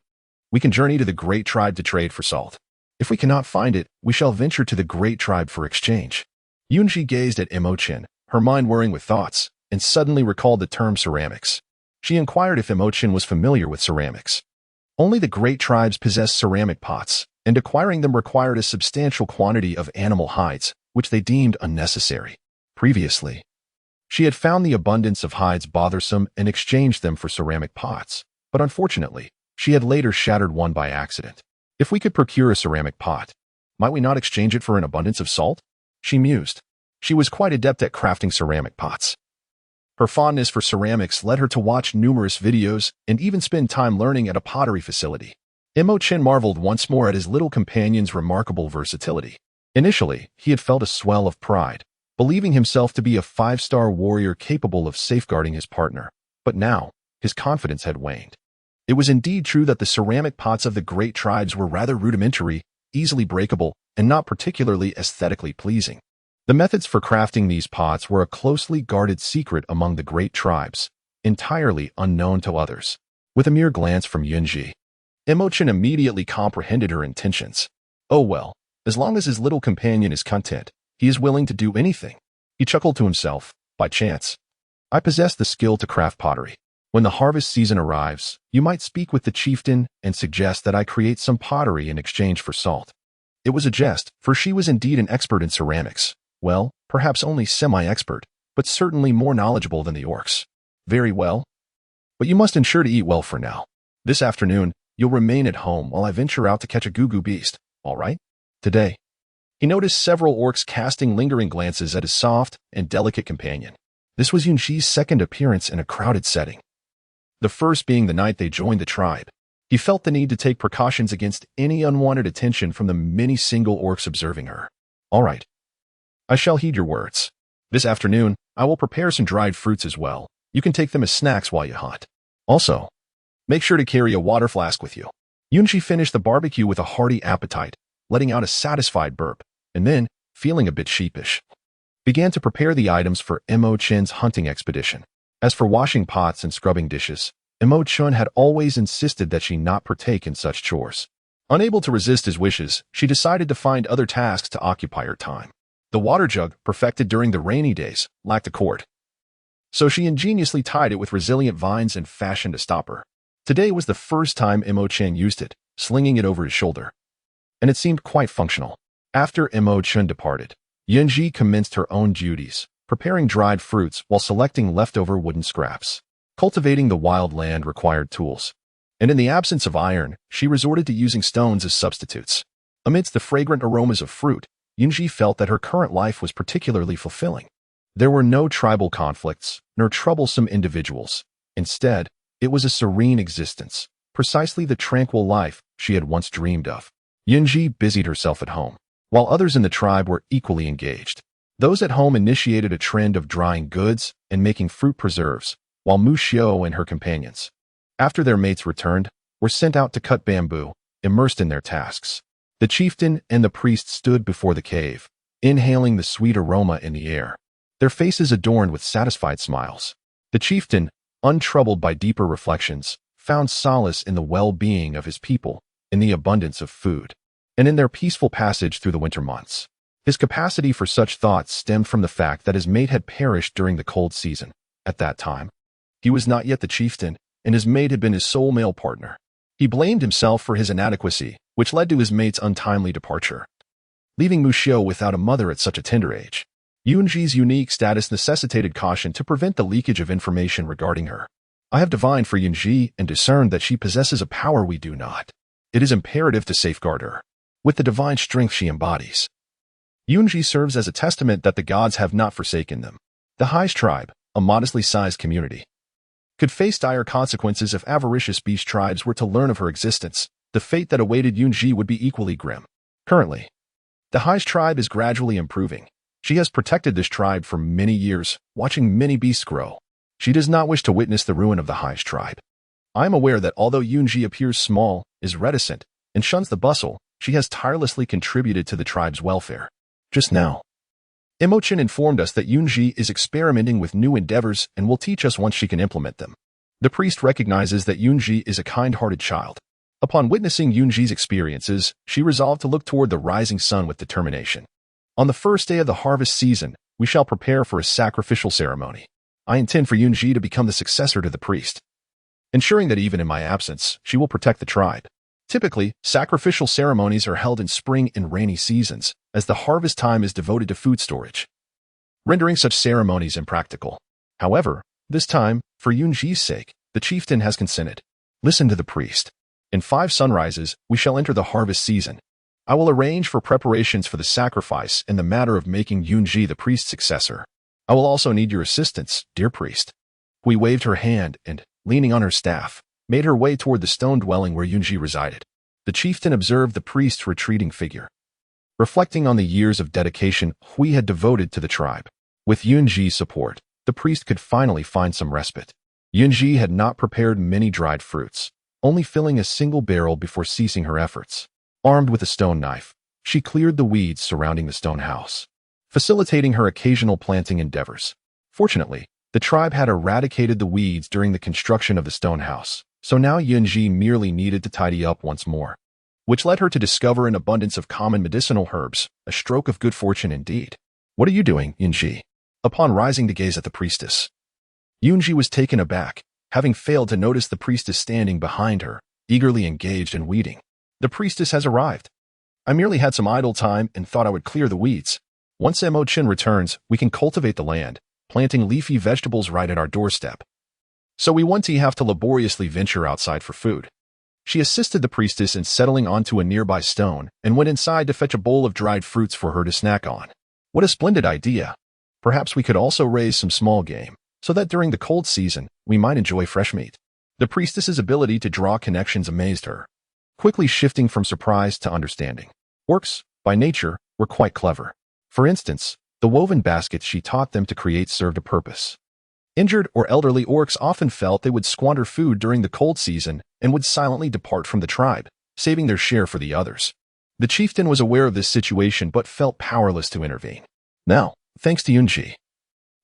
we can journey to the Great Tribe to trade for salt. If we cannot find it, we shall venture to the Great Tribe for exchange. Yun Zhi gazed at Emo Chen, her mind whirring with thoughts, and suddenly recalled the term ceramics. She inquired if Emo Chen was familiar with ceramics. Only the Great Tribes possess ceramic pots, and acquiring them required a substantial quantity of animal hides, which they deemed unnecessary. Previously, she had found the abundance of hides bothersome and exchanged them for ceramic pots, but unfortunately, she had later shattered one by accident. If we could procure a ceramic pot, might we not exchange it for an abundance of salt? She mused. She was quite adept at crafting ceramic pots. Her fondness for ceramics led her to watch numerous videos and even spend time learning at a pottery facility. Emo Chen marveled once more at his little companion's remarkable versatility. Initially, he had felt a swell of pride, believing himself to be a 5-star warrior capable of safeguarding his partner. But now, his confidence had waned. It was indeed true that the ceramic pots of the Great Tribes were rather rudimentary, easily breakable, and not particularly aesthetically pleasing. The methods for crafting these pots were a closely guarded secret among the Great Tribes, entirely unknown to others. With a mere glance from Yun Zhi, Emo Chen immediately comprehended her intentions. Oh well, as long as his little companion is content, he is willing to do anything. He chuckled to himself. By chance, I possess the skill to craft pottery. When the harvest season arrives, you might speak with the chieftain and suggest that I create some pottery in exchange for salt. It was a jest, for she was indeed an expert in ceramics. Well, perhaps only semi-expert, but certainly more knowledgeable than the orcs. Very well. But you must ensure to eat well for now. This afternoon, you'll remain at home while I venture out to catch a goo-goo beast, all right? Today. He noticed several orcs casting lingering glances at his soft and delicate companion. This was Yun Zhi's second appearance in a crowded setting. The first being the night they joined the tribe. He felt the need to take precautions against any unwanted attention from the many single orcs observing her. All right. I shall heed your words. This afternoon, I will prepare some dried fruits as well. You can take them as snacks while you hunt. Also, make sure to carry a water flask with you. Yun Zhi finished the barbecue with a hearty appetite, letting out a satisfied burp, and then, feeling a bit sheepish, began to prepare the items for Emo Chen's hunting expedition. As for washing pots and scrubbing dishes, Emo Chen had always insisted that she not partake in such chores. Unable to resist his wishes, she decided to find other tasks to occupy her time. The water jug, perfected during the rainy days, lacked a cord. So she ingeniously tied it with resilient vines and fashioned a stopper. Today was the first time Emo Chen used it, slinging it over his shoulder. And it seemed quite functional. After Emo Chen departed, Yun Zhi commenced her own duties, preparing dried fruits while selecting leftover wooden scraps. Cultivating the wild land required tools, and in the absence of iron, she resorted to using stones as substitutes. Amidst the fragrant aromas of fruit, Yun Zhi felt that her current life was particularly fulfilling. There were no tribal conflicts, nor troublesome individuals. Instead, it was a serene existence, precisely the tranquil life she had once dreamed of. Yun Zhi busied herself at home, while others in the tribe were equally engaged. Those at home initiated a trend of drying goods and making fruit preserves, while Mu Xiao and her companions, after their mates returned, were sent out to cut bamboo, immersed in their tasks. The chieftain and the priest stood before the cave, inhaling the sweet aroma in the air, their faces adorned with satisfied smiles. The chieftain, untroubled by deeper reflections, found solace in the well-being of his people, in the abundance of food, and in their peaceful passage through the winter months. His capacity for such thoughts stemmed from the fact that his mate had perished during the cold season. At that time, he was not yet the chieftain, and his mate had been his sole male partner. He blamed himself for his inadequacy, which led to his mate's untimely departure, leaving Mu Xiao without a mother at such a tender age. Yun Zhi's unique status necessitated caution to prevent the leakage of information regarding her. I have divined for Yun Zhi and discerned that she possesses a power we do not. It is imperative to safeguard her, with the divine strength she embodies. Yun Zhi serves as a testament that the gods have not forsaken them. The Xize tribe, a modestly sized community, could face dire consequences if avaricious beast tribes were to learn of her existence. The fate that awaited Yun Zhi would be equally grim. Currently, the Xize tribe is gradually improving. She has protected this tribe for many years, watching many beasts grow. She does not wish to witness the ruin of the Xize tribe. I am aware that although Yun Zhi appears small, is reticent, and shuns the bustle, she has tirelessly contributed to the tribe's welfare. Just now, Emo Chen informed us that Yun Zhi is experimenting with new endeavors and will teach us once she can implement them. The priest recognizes that Yun Zhi is a kind-hearted child. Upon witnessing Yun Zhi's experiences, she resolved to look toward the rising sun with determination. On the first day of the harvest season, we shall prepare for a sacrificial ceremony. I intend for Yun Zhi to become the successor to the priest, ensuring that even in my absence, she will protect the tribe. Typically, sacrificial ceremonies are held in spring and rainy seasons, as the harvest time is devoted to food storage, rendering such ceremonies impractical. However, this time, for Yun Zhi's sake, the chieftain has consented. Listen to the priest. In 5 sunrises, we shall enter the harvest season. I will arrange for preparations for the sacrifice and the matter of making Yun Zhi the priest's successor. I will also need your assistance, dear priest. We waved her hand and, leaning on her staff, made her way toward the stone dwelling where Yun Zhi resided. The chieftain observed the priest's retreating figure, reflecting on the years of dedication Hui had devoted to the tribe. With Yun Zhi's support, the priest could finally find some respite. Yun Zhi had not prepared many dried fruits, only filling a single barrel before ceasing her efforts. Armed with a stone knife, she cleared the weeds surrounding the stone house, facilitating her occasional planting endeavors. Fortunately, the tribe had eradicated the weeds during the construction of the stone house, so now Yun Zhi merely needed to tidy up once more, which led her to discover an abundance of common medicinal herbs, a stroke of good fortune indeed. What are you doing, Yun Zhi? Upon rising to gaze at the priestess, Yun Zhi was taken aback, having failed to notice the priestess standing behind her, eagerly engaged in weeding. The priestess has arrived. I merely had some idle time and thought I would clear the weeds. Once Emo Chen returns, we can cultivate the land, planting leafy vegetables right at our doorstep. So we won't have to laboriously venture outside for food. She assisted the priestess in settling onto a nearby stone and went inside to fetch a bowl of dried fruits for her to snack on. What a splendid idea! Perhaps we could also raise some small game, so that during the cold season, we might enjoy fresh meat. The priestess's ability to draw connections amazed her, quickly shifting from surprise to understanding. Orcs, by nature, were quite clever. For instance, the woven baskets she taught them to create served a purpose. Injured or elderly orcs often felt they would squander food during the cold season and would silently depart from the tribe, saving their share for the others. The chieftain was aware of this situation but felt powerless to intervene. Now, thanks to Yun Zhi,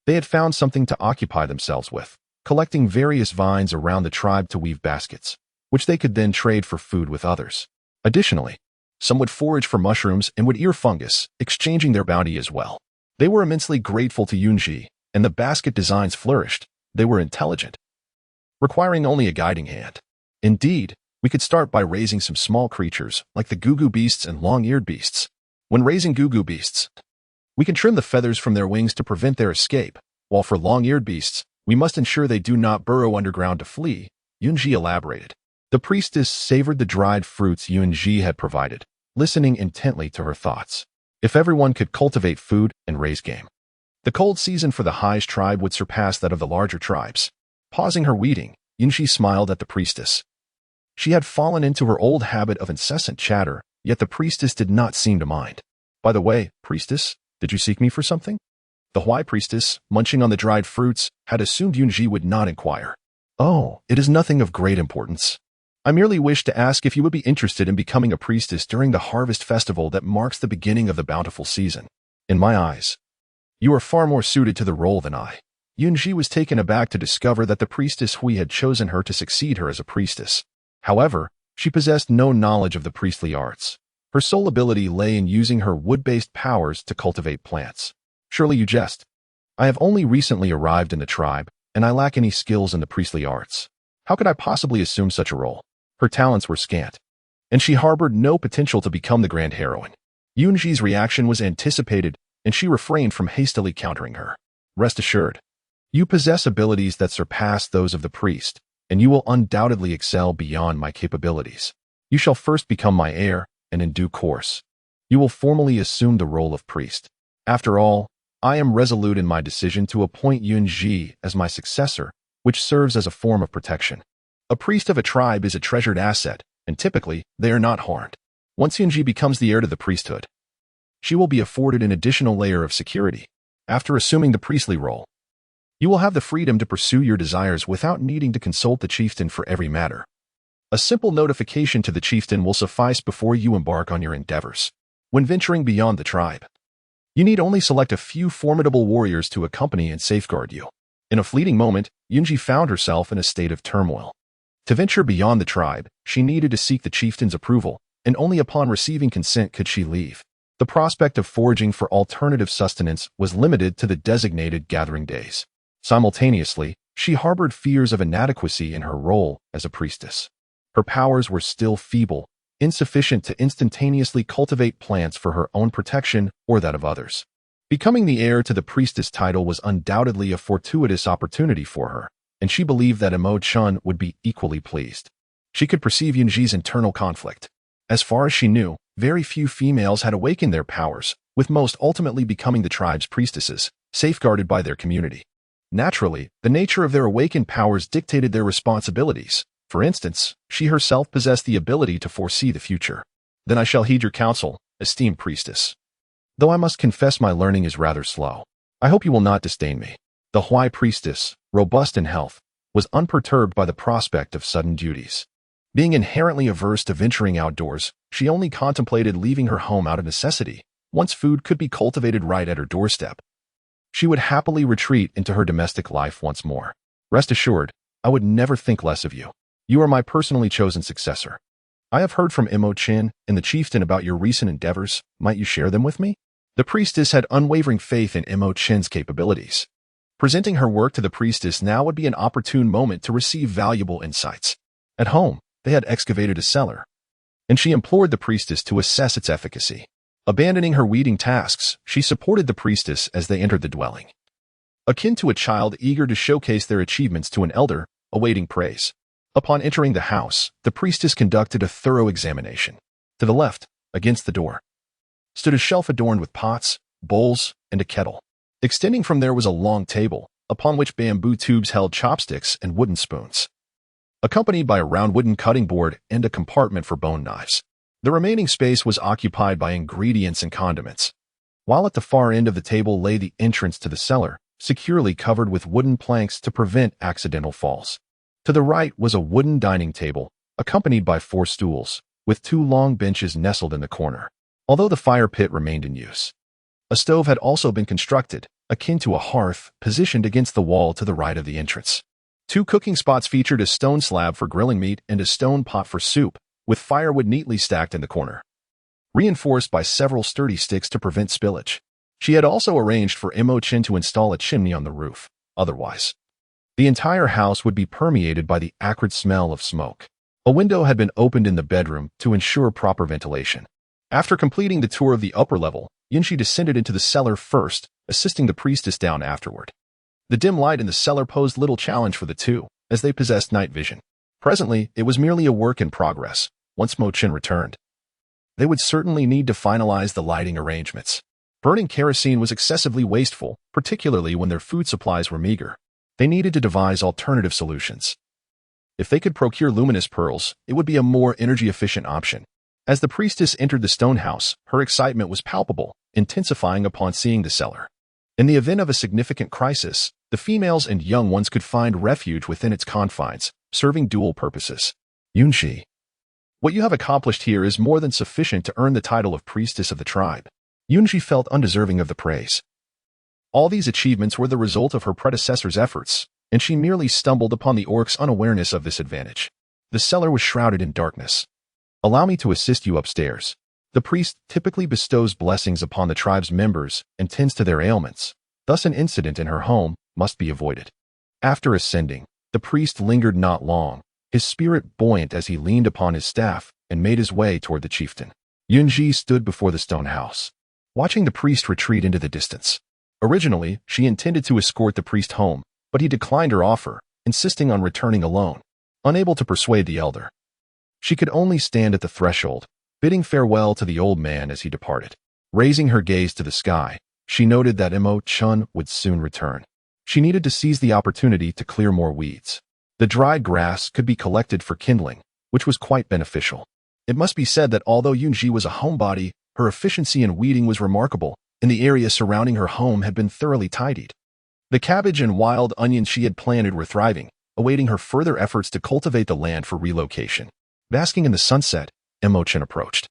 they had found something to occupy themselves with, collecting various vines around the tribe to weave baskets, which they could then trade for food with others. Additionally, some would forage for mushrooms and would ear fungus, exchanging their bounty as well. They were immensely grateful to Yun Zhi, and the basket designs flourished. They were intelligent, requiring only a guiding hand. Indeed, we could start by raising some small creatures like the Gugu beasts and long-eared beasts. When raising Gugu beasts, we can trim the feathers from their wings to prevent their escape, while for long-eared beasts, we must ensure they do not burrow underground to flee, Yun Zhi elaborated. The priestess savored the dried fruits Yun Zhi had provided, listening intently to her thoughts. If everyone could cultivate food and raise game, the cold season for the Xize tribe would surpass that of the larger tribes. Pausing her weeding, Yun Zhi smiled at the priestess. She had fallen into her old habit of incessant chatter, yet the priestess did not seem to mind. By the way, priestess, did you seek me for something? The Hui priestess, munching on the dried fruits, had assumed Yun Zhi would not inquire. Oh, it is nothing of great importance. I merely wish to ask if you would be interested in becoming a priestess during the harvest festival that marks the beginning of the bountiful season. In my eyes, you are far more suited to the role than I. Yun Zhi was taken aback to discover that the priestess Hui had chosen her to succeed her as a priestess. However, she possessed no knowledge of the priestly arts. Her sole ability lay in using her wood-based powers to cultivate plants. Surely you jest. I have only recently arrived in the tribe, and I lack any skills in the priestly arts. How could I possibly assume such a role? Her talents were scant, and she harbored no potential to become the grand heroine. Yun Zhi's reaction was anticipated, and she refrained from hastily countering her. Rest assured, you possess abilities that surpass those of the priest, and you will undoubtedly excel beyond my capabilities. You shall first become my heir, and in due course, you will formally assume the role of priest. After all, I am resolute in my decision to appoint Yun Zhi as my successor, which serves as a form of protection. A priest of a tribe is a treasured asset, and typically, they are not harmed. Once Yun Zhi becomes the heir to the priesthood, she will be afforded an additional layer of security. After assuming the priestly role, you will have the freedom to pursue your desires without needing to consult the chieftain for every matter. A simple notification to the chieftain will suffice before you embark on your endeavors. When venturing beyond the tribe, you need only select a few formidable warriors to accompany and safeguard you. In a fleeting moment, Yun Zhi found herself in a state of turmoil. To venture beyond the tribe, she needed to seek the chieftain's approval, and only upon receiving consent could she leave. The prospect of foraging for alternative sustenance was limited to the designated gathering days. Simultaneously, she harbored fears of inadequacy in her role as a priestess. Her powers were still feeble, insufficient to instantaneously cultivate plants for her own protection or that of others. Becoming the heir to the priestess title was undoubtedly a fortuitous opportunity for her, and she believed that Emo Chen would be equally pleased. She could perceive Yun Zhi's internal conflict. As far as she knew, very few females had awakened their powers, with most ultimately becoming the tribe's priestesses, safeguarded by their community. Naturally, the nature of their awakened powers dictated their responsibilities. For instance, she herself possessed the ability to foresee the future. Then I shall heed your counsel, esteemed priestess. Though I must confess my learning is rather slow. I hope you will not disdain me. The Hui priestess, robust in health, was unperturbed by the prospect of sudden duties. Being inherently averse to venturing outdoors, she only contemplated leaving her home out of necessity. Once food could be cultivated right at her doorstep, she would happily retreat into her domestic life once more. Rest assured, I would never think less of you. You are my personally chosen successor. I have heard from Emo Chen and the chieftain about your recent endeavors. Might you share them with me? The priestess had unwavering faith in Emo Chen's capabilities. Presenting her work to the priestess now would be an opportune moment to receive valuable insights. At home, they had excavated a cellar, and she implored the priestess to assess its efficacy. Abandoning her weeding tasks, she supported the priestess as they entered the dwelling. Akin to a child eager to showcase their achievements to an elder, awaiting praise. Upon entering the house, the priestess conducted a thorough examination. To the left, against the door, stood a shelf adorned with pots, bowls, and a kettle. Extending from there was a long table, upon which bamboo tubes held chopsticks and wooden spoons, accompanied by a round wooden cutting board and a compartment for bone knives. The remaining space was occupied by ingredients and condiments, while at the far end of the table lay the entrance to the cellar, securely covered with wooden planks to prevent accidental falls. To the right was a wooden dining table, accompanied by 4 stools, with 2 long benches nestled in the corner. Although the fire pit remained in use, a stove had also been constructed, akin to a hearth, positioned against the wall to the right of the entrance. 2 cooking spots featured a stone slab for grilling meat and a stone pot for soup, with firewood neatly stacked in the corner, reinforced by several sturdy sticks to prevent spillage. She had also arranged for Emo Chen to install a chimney on the roof. Otherwise, the entire house would be permeated by the acrid smell of smoke. A window had been opened in the bedroom to ensure proper ventilation. After completing the tour of the upper level, Yun Zhi descended into the cellar first, assisting the priestess down afterward. The dim light in the cellar posed little challenge for the two, as they possessed night vision. Presently, it was merely a work in progress. Once Mo Chen returned, they would certainly need to finalize the lighting arrangements. Burning kerosene was excessively wasteful, particularly when their food supplies were meager. They needed to devise alternative solutions. If they could procure luminous pearls, it would be a more energy-efficient option. As the priestess entered the stone house, her excitement was palpable, intensifying upon seeing the cellar. In the event of a significant crisis, the females and young ones could find refuge within its confines, serving dual purposes. Yun Zhi, what you have accomplished here is more than sufficient to earn the title of priestess of the tribe. Yun Zhi felt undeserving of the praise. All these achievements were the result of her predecessor's efforts, and she merely stumbled upon the orc's unawareness of this advantage. The cellar was shrouded in darkness. Allow me to assist you upstairs. The priest typically bestows blessings upon the tribe's members and tends to their ailments. Thus an incident in her home must be avoided. After ascending, the priest lingered not long, his spirit buoyant as he leaned upon his staff and made his way toward the chieftain. Yun Zhi stood before the stone house, watching the priest retreat into the distance. Originally, she intended to escort the priest home, but he declined her offer, insisting on returning alone. Unable to persuade the elder, she could only stand at the threshold, bidding farewell to the old man as he departed. Raising her gaze to the sky, she noted that Emo Chen would soon return. She needed to seize the opportunity to clear more weeds. The dry grass could be collected for kindling, which was quite beneficial. It must be said that although Yun Zhi was a homebody, her efficiency in weeding was remarkable, and the area surrounding her home had been thoroughly tidied. The cabbage and wild onions she had planted were thriving, awaiting her further efforts to cultivate the land for relocation. Basking in the sunset, Emo Chen approached.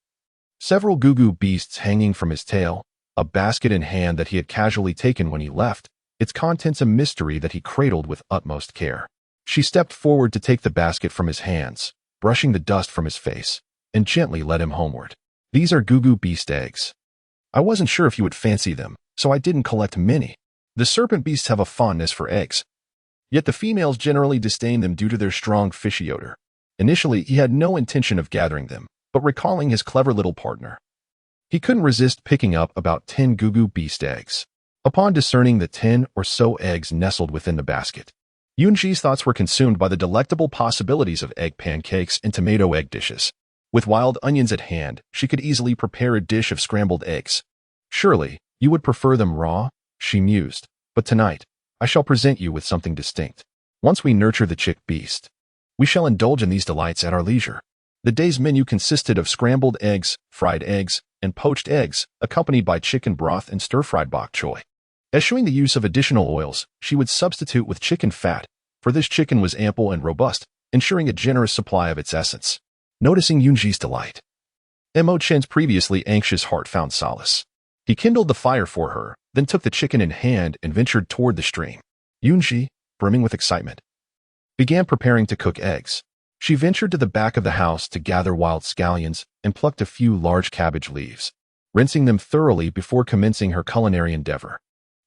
Several goo-goo beasts hanging from his tail, a basket in hand that he had casually taken when he left, its contents a mystery that he cradled with utmost care. She stepped forward to take the basket from his hands, brushing the dust from his face, and gently led him homeward. These are goo-goo beast eggs. I wasn't sure if you would fancy them, so I didn't collect many. The serpent beasts have a fondness for eggs. Yet the females generally disdain them due to their strong fishy odor. Initially, he had no intention of gathering them, but recalling his clever little partner, he couldn't resist picking up about 10 goo-goo beast eggs. Upon discerning the 10 or so eggs nestled within the basket, Yun Zhi's thoughts were consumed by the delectable possibilities of egg pancakes and tomato egg dishes. With wild onions at hand, she could easily prepare a dish of scrambled eggs. Surely, you would prefer them raw, she mused, but tonight, I shall present you with something distinct. Once we nurture the chick beast, we shall indulge in these delights at our leisure. The day's menu consisted of scrambled eggs, fried eggs, and poached eggs, accompanied by chicken broth and stir-fried bok choy. Eschewing the use of additional oils, she would substitute with chicken fat, for this chicken was ample and robust, ensuring a generous supply of its essence. Noticing Yun Zhi's delight, Emo Chen's previously anxious heart found solace. He kindled the fire for her, then took the chicken in hand and ventured toward the stream. Yun Zhi, brimming with excitement, began preparing to cook eggs. She ventured to the back of the house to gather wild scallions and plucked a few large cabbage leaves, rinsing them thoroughly before commencing her culinary endeavor.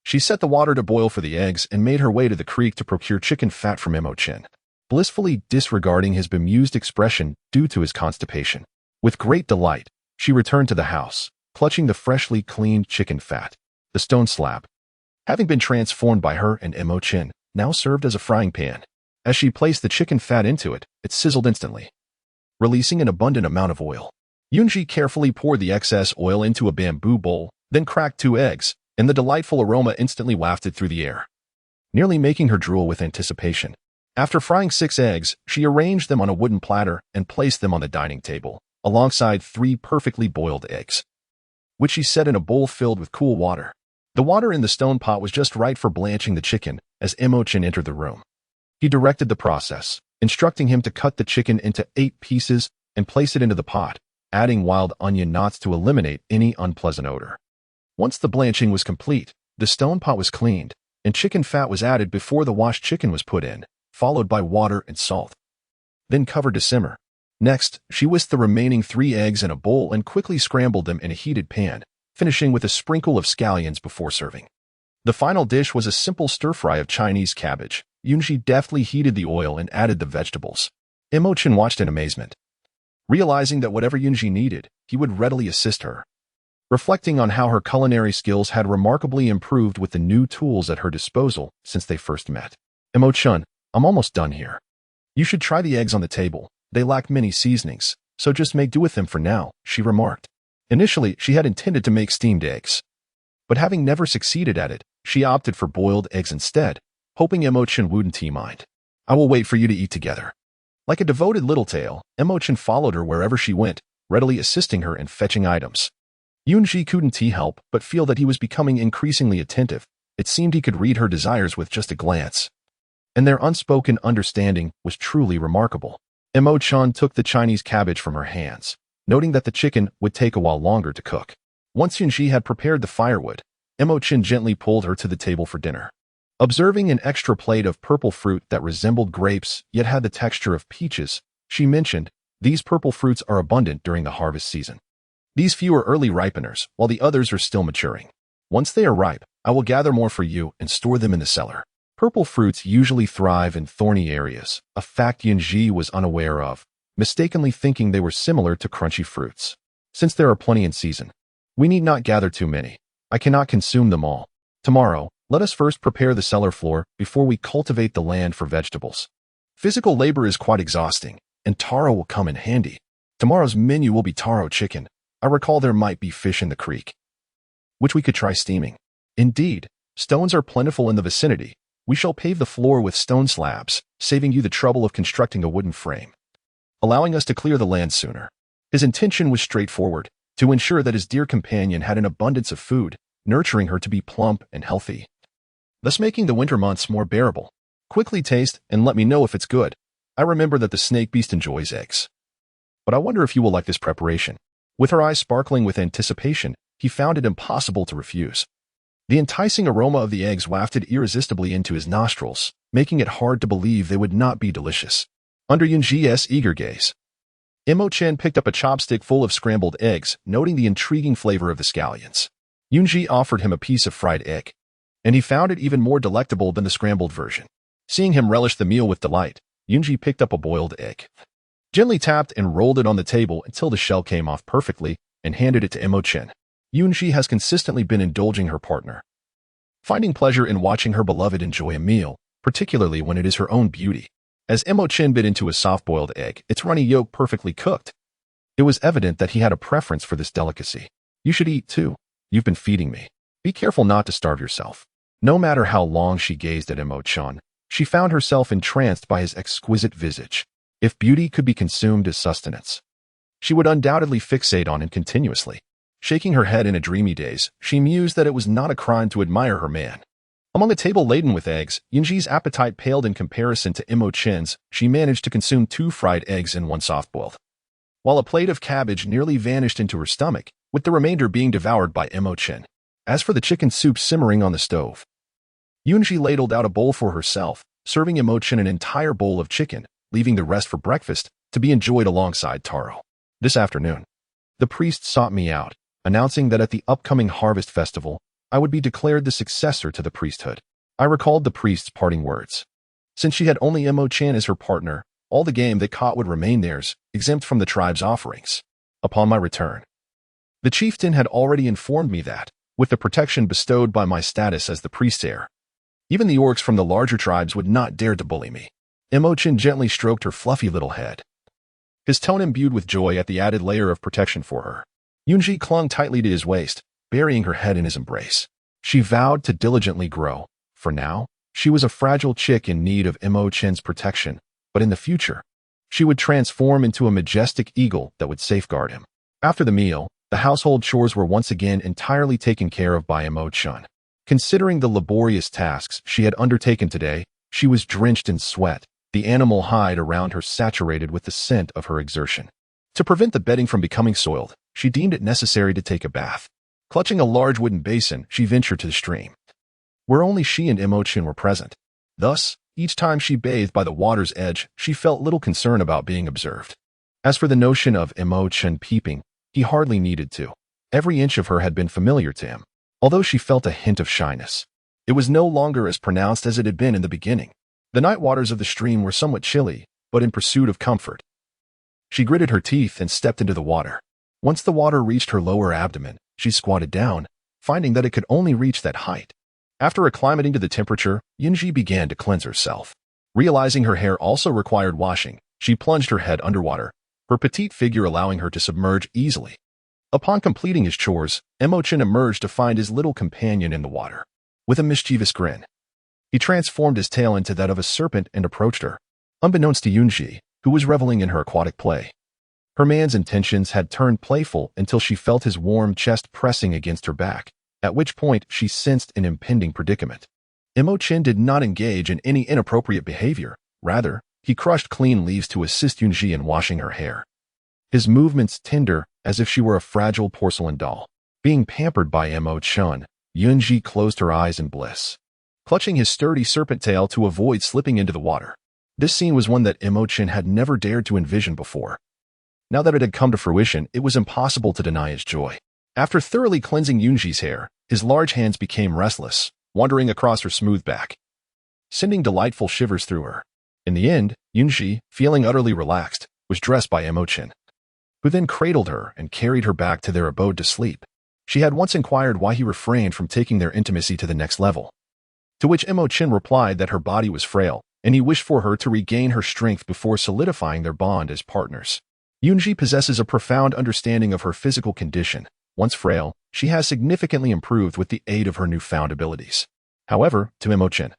She set the water to boil for the eggs and made her way to the creek to procure chicken fat from Emo Chen, blissfully disregarding his bemused expression due to his constipation. With great delight, she returned to the house, clutching the freshly cleaned chicken fat. The stone slab, having been transformed by her and Emo Chen, now served as a frying pan. As she placed the chicken fat into it, it sizzled instantly, releasing an abundant amount of oil. Yun Zhi carefully poured the excess oil into a bamboo bowl, then cracked 2 eggs, and the delightful aroma instantly wafted through the air, nearly making her drool with anticipation. After frying 6 eggs, she arranged them on a wooden platter and placed them on the dining table, alongside 3 perfectly boiled eggs, which she set in a bowl filled with cool water. The water in the stone pot was just right for blanching the chicken as Emo Chen entered the room. He directed the process, instructing him to cut the chicken into 8 pieces and place it into the pot, adding wild onion knots to eliminate any unpleasant odor. Once the blanching was complete, the stone pot was cleaned, and chicken fat was added before the washed chicken was put in, followed by water and salt, then covered to simmer. Next, she whisked the remaining 3 eggs in a bowl and quickly scrambled them in a heated pan, finishing with a sprinkle of scallions before serving. The final dish was a simple stir-fry of Chinese cabbage. Yun Zhi deftly heated the oil and added the vegetables. Emo Chen watched in amazement, realizing that whatever Yun Zhi needed, he would readily assist her. Reflecting on how her culinary skills had remarkably improved with the new tools at her disposal since they first met. Emo Chen, I'm almost done here. You should try the eggs on the table. They lack many seasonings, so just make do with them for now, she remarked. Initially, she had intended to make steamed eggs, but having never succeeded at it, she opted for boiled eggs instead, hoping Emo Chen wouldn't mind. I will wait for you to eat together. Like a devoted little tail, Emo Chen followed her wherever she went, readily assisting her in fetching items. Yun Zhi couldn't help but feel that he was becoming increasingly attentive. It seemed he could read her desires with just a glance, and their unspoken understanding was truly remarkable. Emo Chen took the Chinese cabbage from her hands, noting that the chicken would take a while longer to cook. Once Yun Zhi had prepared the firewood, Emo Chen gently pulled her to the table for dinner. Observing an extra plate of purple fruit that resembled grapes yet had the texture of peaches, she mentioned, these purple fruits are abundant during the harvest season. These few are early ripeners, while the others are still maturing. Once they are ripe, I will gather more for you and store them in the cellar. Purple fruits usually thrive in thorny areas, a fact Yun Zhi was unaware of, mistakenly thinking they were similar to crunchy fruits. Since there are plenty in season, we need not gather too many. I cannot consume them all. Tomorrow, let us first prepare the cellar floor before we cultivate the land for vegetables. Physical labor is quite exhausting, and taro will come in handy. Tomorrow's menu will be taro chicken. I recall there might be fish in the creek, which we could try steaming. Indeed, stones are plentiful in the vicinity, We shall pave the floor with stone slabs, saving you the trouble of constructing a wooden frame, allowing us to clear the land sooner. His intention was straightforward, to ensure that his dear companion had an abundance of food, nurturing her to be plump and healthy, thus making the winter months more bearable. Quickly taste and let me know if it's good. I remember that the snake beast enjoys eggs. But I wonder if you will like this preparation. With her eyes sparkling with anticipation, he found it impossible to refuse. The enticing aroma of the eggs wafted irresistibly into his nostrils, making it hard to believe they would not be delicious. Under Yun Zhi's eager gaze, Emo Chen picked up a chopstick full of scrambled eggs, noting the intriguing flavor of the scallions. Yun Zhi offered him a piece of fried egg, and he found it even more delectable than the scrambled version. Seeing him relish the meal with delight, Yun Zhi picked up a boiled egg, gently tapped and rolled it on the table until the shell came off perfectly, and handed it to Emo Chen. Yun Zhi has consistently been indulging her partner, finding pleasure in watching her beloved enjoy a meal, particularly when it is her own beauty. As Emo Chen bit into a soft-boiled egg, its runny yolk perfectly cooked, it was evident that he had a preference for this delicacy. You should eat, too. You've been feeding me. Be careful not to starve yourself. No matter how long she gazed at Emo Chen, she found herself entranced by his exquisite visage. If beauty could be consumed as sustenance, she would undoubtedly fixate on him continuously. Shaking her head in a dreamy daze, she mused that it was not a crime to admire her man. Among a table laden with eggs, Yun Zhi's appetite paled in comparison to Emo Chen's. She managed to consume 2 fried eggs and 1 soft-boiled, while a plate of cabbage nearly vanished into her stomach, with the remainder being devoured by Emo Chen. As for the chicken soup simmering on the stove, Yun Zhi ladled out a bowl for herself, serving Emo Chen an entire bowl of chicken, leaving the rest for breakfast, to be enjoyed alongside taro. This afternoon, the priest sought me out, announcing that at the upcoming harvest festival, I would be declared the successor to the priesthood. I recalled the priest's parting words. Since she had only Emo Chen as her partner, all the game they caught would remain theirs, exempt from the tribe's offerings. Upon my return, the chieftain had already informed me that, with the protection bestowed by my status as the priest's heir, even the orcs from the larger tribes would not dare to bully me. Emo Chen gently stroked her fluffy little head, his tone imbued with joy at the added layer of protection for her. Yun Zhi clung tightly to his waist, burying her head in his embrace. She vowed to diligently grow. For now, she was a fragile chick in need of Emo Chen's protection, but in the future, she would transform into a majestic eagle that would safeguard him. After the meal, the household chores were once again entirely taken care of by Emo Chen. Considering the laborious tasks she had undertaken today, she was drenched in sweat, the animal hide around her saturated with the scent of her exertion. To prevent the bedding from becoming soiled, she deemed it necessary to take a bath. Clutching a large wooden basin, she ventured to the stream, where only she and Emo Chen were present. Thus, each time she bathed by the water's edge, she felt little concern about being observed. As for the notion of Emo Chen peeping, he hardly needed to. Every inch of her had been familiar to him. Although she felt a hint of shyness, it was no longer as pronounced as it had been in the beginning. The night waters of the stream were somewhat chilly, but in pursuit of comfort, she gritted her teeth and stepped into the water. Once the water reached her lower abdomen, she squatted down, finding that it could only reach that height. After acclimating to the temperature, Yun Zhi began to cleanse herself. Realizing her hair also required washing, she plunged her head underwater, her petite figure allowing her to submerge easily. Upon completing his chores, Emo Chen emerged to find his little companion in the water. With a mischievous grin, he transformed his tail into that of a serpent and approached her. Unbeknownst to Yun Zhi, who was reveling in her aquatic play, her man's intentions had turned playful until she felt his warm chest pressing against her back, at which point she sensed an impending predicament. Emo Chen did not engage in any inappropriate behavior. Rather, he crushed clean leaves to assist Yun Zhi in washing her hair, his movements tender as if she were a fragile porcelain doll. Being pampered by Emo Chen, Yun Zhi closed her eyes in bliss, clutching his sturdy serpent tail to avoid slipping into the water. This scene was one that Emo Chen had never dared to envision before. Now that it had come to fruition, it was impossible to deny his joy. After thoroughly cleansing Yun Zhi's hair, his large hands became restless, wandering across her smooth back, sending delightful shivers through her. In the end, Yun Zhi, feeling utterly relaxed, was dressed by Emo Chen, who then cradled her and carried her back to their abode to sleep. She had once inquired why he refrained from taking their intimacy to the next level, to which Emo Chen replied that her body was frail, and he wished for her to regain her strength before solidifying their bond as partners. Yun Zhi possesses a profound understanding of her physical condition. Once frail, she has significantly improved with the aid of her newfound abilities. However, to Emo Chen,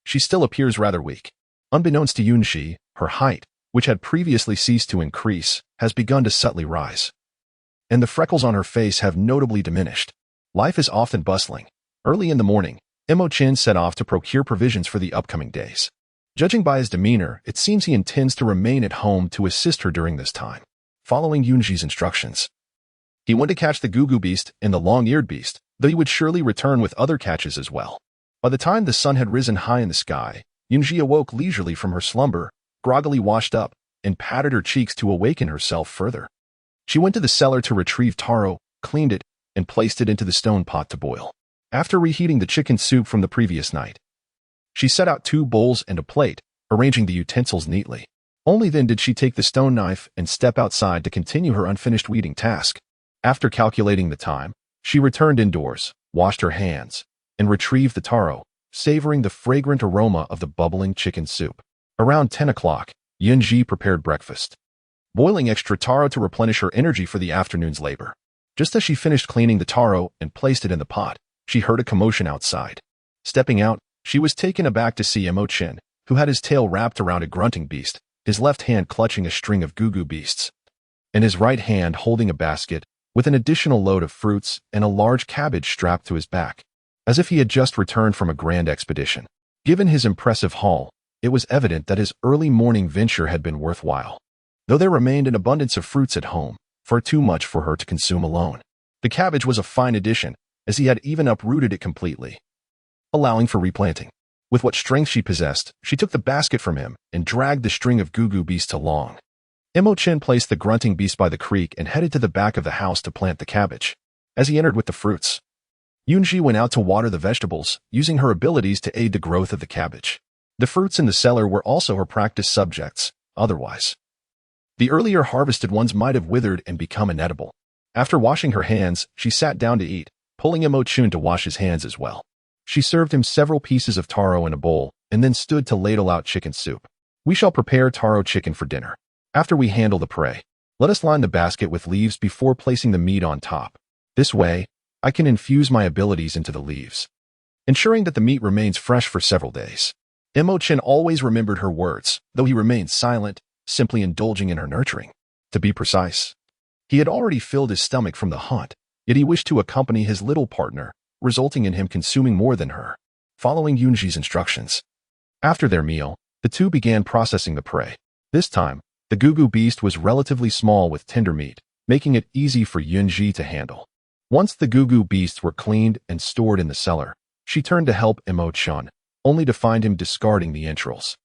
she still appears rather weak. Unbeknownst to Yun Zhi, her height, which had previously ceased to increase, has begun to subtly rise. And the freckles on her face have notably diminished. Life is often bustling. Early in the morning, Emo Chen set off to procure provisions for the upcoming days. Judging by his demeanor, it seems he intends to remain at home to assist her during this time. Following Yun Zhi's instructions, he went to catch the Gugu beast and the long-eared beast, though he would surely return with other catches as well. By the time the sun had risen high in the sky, Yun Zhi awoke leisurely from her slumber, groggily washed up, and patted her cheeks to awaken herself further. She went to the cellar to retrieve taro, cleaned it, and placed it into the stone pot to boil. After reheating the chicken soup from the previous night, she set out 2 bowls and a plate, arranging the utensils neatly. Only then did she take the stone knife and step outside to continue her unfinished weeding task. After calculating the time, she returned indoors, washed her hands, and retrieved the taro, savoring the fragrant aroma of the bubbling chicken soup. Around 10 o'clock, Yun Zhi prepared breakfast, boiling extra taro to replenish her energy for the afternoon's labor. Just as she finished cleaning the taro and placed it in the pot, she heard a commotion outside. Stepping out, she was taken aback to see Emo Chen, who had his tail wrapped around a grunting beast, his left hand clutching a string of Gugu beasts, and his right hand holding a basket with an additional load of fruits and a large cabbage strapped to his back, as if he had just returned from a grand expedition. Given his impressive haul, it was evident that his early morning venture had been worthwhile. Though there remained an abundance of fruits at home, far too much for her to consume alone. The cabbage was a fine addition, as he had even uprooted it completely, allowing for replanting. With what strength she possessed, she took the basket from him and dragged the string of Gugu beasts along. Emo Chen placed the grunting beast by the creek and headed to the back of the house to plant the cabbage. As he entered with the fruits, Yun Zhi went out to water the vegetables, using her abilities to aid the growth of the cabbage. The fruits in the cellar were also her practice subjects, otherwise the earlier harvested ones might have withered and become inedible. After washing her hands, she sat down to eat, pulling Emo Chen to wash his hands as well. She served him several pieces of taro in a bowl, and then stood to ladle out chicken soup. We shall prepare taro chicken for dinner. After we handle the prey, let us line the basket with leaves before placing the meat on top. This way, I can infuse my abilities into the leaves, ensuring that the meat remains fresh for several days. Emo Chen always remembered her words, though he remained silent, simply indulging in her nurturing. To be precise, he had already filled his stomach from the hunt, yet he wished to accompany his little partner, resulting in him consuming more than her. Following Yun Zhi's instructions, after their meal, the two began processing the prey. This time, the Gugu beast was relatively small with tender meat, making it easy for Yun Zhi to handle. Once the Gugu beasts were cleaned and stored in the cellar, she turned to help Emo Chen, only to find him discarding the entrails.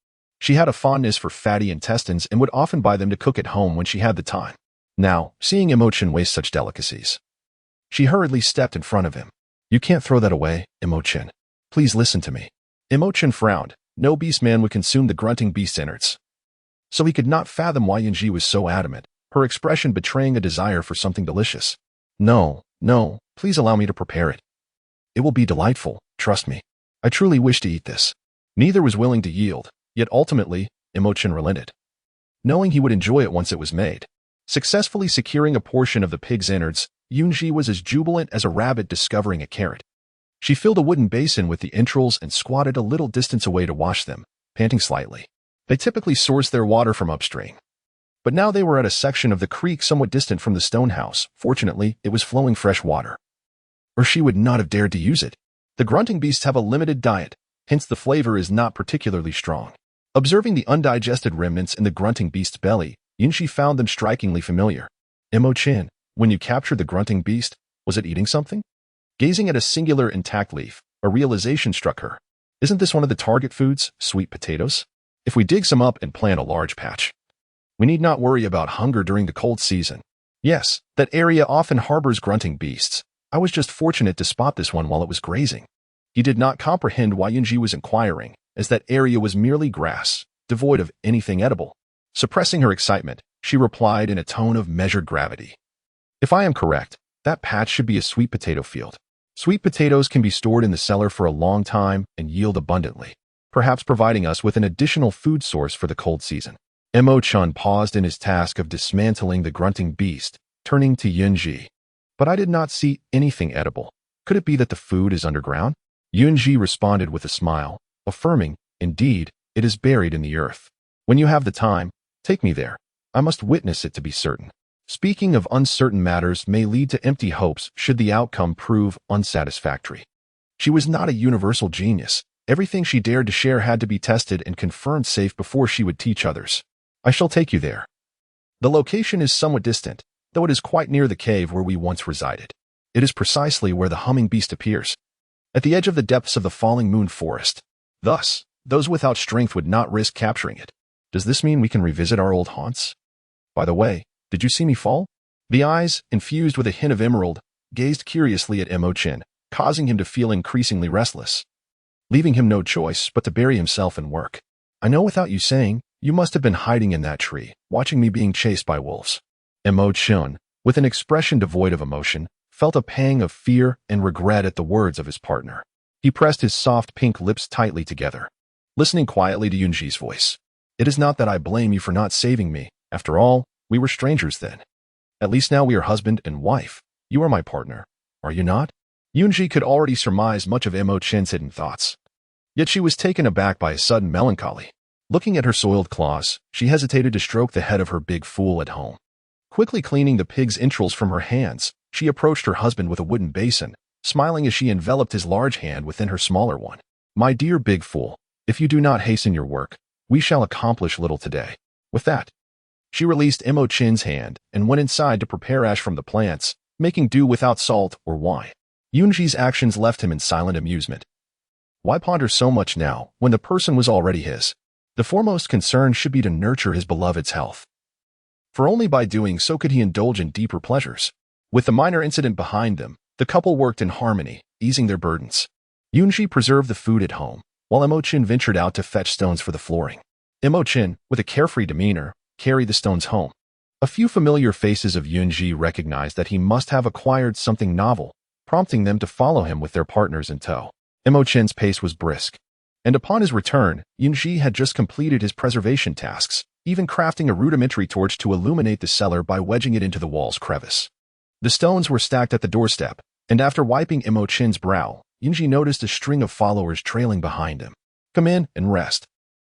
She had a fondness for fatty intestines and would often buy them to cook at home when she had the time. Now, seeing Emo Chen waste such delicacies, she hurriedly stepped in front of him. "You can't throw that away, Emo Chen. Please listen to me." Emo Chen frowned. No beastman would consume the grunting beast's innards, so he could not fathom why Yun Zhi was so adamant, her expression betraying a desire for something delicious. No, please allow me to prepare it. It will be delightful, trust me. I truly wish to eat this. Neither was willing to yield, yet ultimately, Emo Chen relented, knowing he would enjoy it once it was made. Successfully securing a portion of the pig's innards, Yun Zhi was as jubilant as a rabbit discovering a carrot. She filled a wooden basin with the entrails and squatted a little distance away to wash them, panting slightly. They typically sourced their water from upstream, but now they were at a section of the creek somewhat distant from the stone house. Fortunately, it was flowing fresh water, or she would not have dared to use it. The grunting beasts have a limited diet, hence the flavor is not particularly strong. Observing the undigested remnants in the grunting beast's belly, Yun Zhi found them strikingly familiar. Emo Chen, when you captured the grunting beast, was it eating something? Gazing at a singular intact leaf, a realization struck her. Isn't this one of the target foods, sweet potatoes? If we dig some up and plant a large patch, we need not worry about hunger during the cold season. Yes, that area often harbors grunting beasts. I was just fortunate to spot this one while it was grazing. He did not comprehend why Yun Zhi was inquiring, as that area was merely grass, devoid of anything edible. Suppressing her excitement, she replied in a tone of measured gravity. If I am correct, that patch should be a sweet potato field. Sweet potatoes can be stored in the cellar for a long time and yield abundantly, perhaps providing us with an additional food source for the cold season. Emo Chen paused in his task of dismantling the grunting beast, turning to Yun Zhi. But I did not see anything edible. Could it be that the food is underground? Yun Zhi responded with a smile, affirming, Indeed, it is buried in the earth. When you have the time, take me there. I must witness it to be certain. Speaking of uncertain matters may lead to empty hopes should the outcome prove unsatisfactory. She was not a universal genius. Everything she dared to share had to be tested and confirmed safe before she would teach others. I shall take you there. The location is somewhat distant, though it is quite near the cave where we once resided. It is precisely where the humming beast appears, at the edge of the depths of the falling moon forest. Thus, those without strength would not risk capturing it. Does this mean we can revisit our old haunts? By the way, did you see me fall? The eyes, infused with a hint of emerald, gazed curiously at Emo Chen, causing him to feel increasingly restless, leaving him no choice but to bury himself in work. I know without you saying, you must have been hiding in that tree, watching me being chased by wolves. Emo Chen, with an expression devoid of emotion, felt a pang of fear and regret at the words of his partner. He pressed his soft pink lips tightly together, listening quietly to Yun Zhi's voice. It is not that I blame you for not saving me. After all, we were strangers then. At least now we are husband and wife. You are my partner, are you not? Yun Zhi could already surmise much of Emo Chen's hidden thoughts. Yet she was taken aback by a sudden melancholy. Looking at her soiled claws, she hesitated to stroke the head of her big fool at home. Quickly cleaning the pig's entrails from her hands, she approached her husband with a wooden basin, smiling as she enveloped his large hand within her smaller one. My dear big fool, if you do not hasten your work, we shall accomplish little today. With that, she released Emo Chen's hand and went inside to prepare ash from the plants, making do without salt or wine. Yun Zhi's actions left him in silent amusement. Why ponder so much now, when the person was already his? The foremost concern should be to nurture his beloved's health. For only by doing so could he indulge in deeper pleasures. With the minor incident behind them, the couple worked in harmony, easing their burdens. Yun Zhi preserved the food at home, while Emo Chen ventured out to fetch stones for the flooring. Emo Chen, with a carefree demeanor, carried the stones home. A few familiar faces of Yun Zhi recognized that he must have acquired something novel, prompting them to follow him with their partners in tow. Emo Chen's pace was brisk, and upon his return, Yun Zhi had just completed his preservation tasks, even crafting a rudimentary torch to illuminate the cellar by wedging it into the wall's crevice. The stones were stacked at the doorstep, and after wiping Emo Chen's brow, Yun Zhi noticed a string of followers trailing behind him. Come in and rest.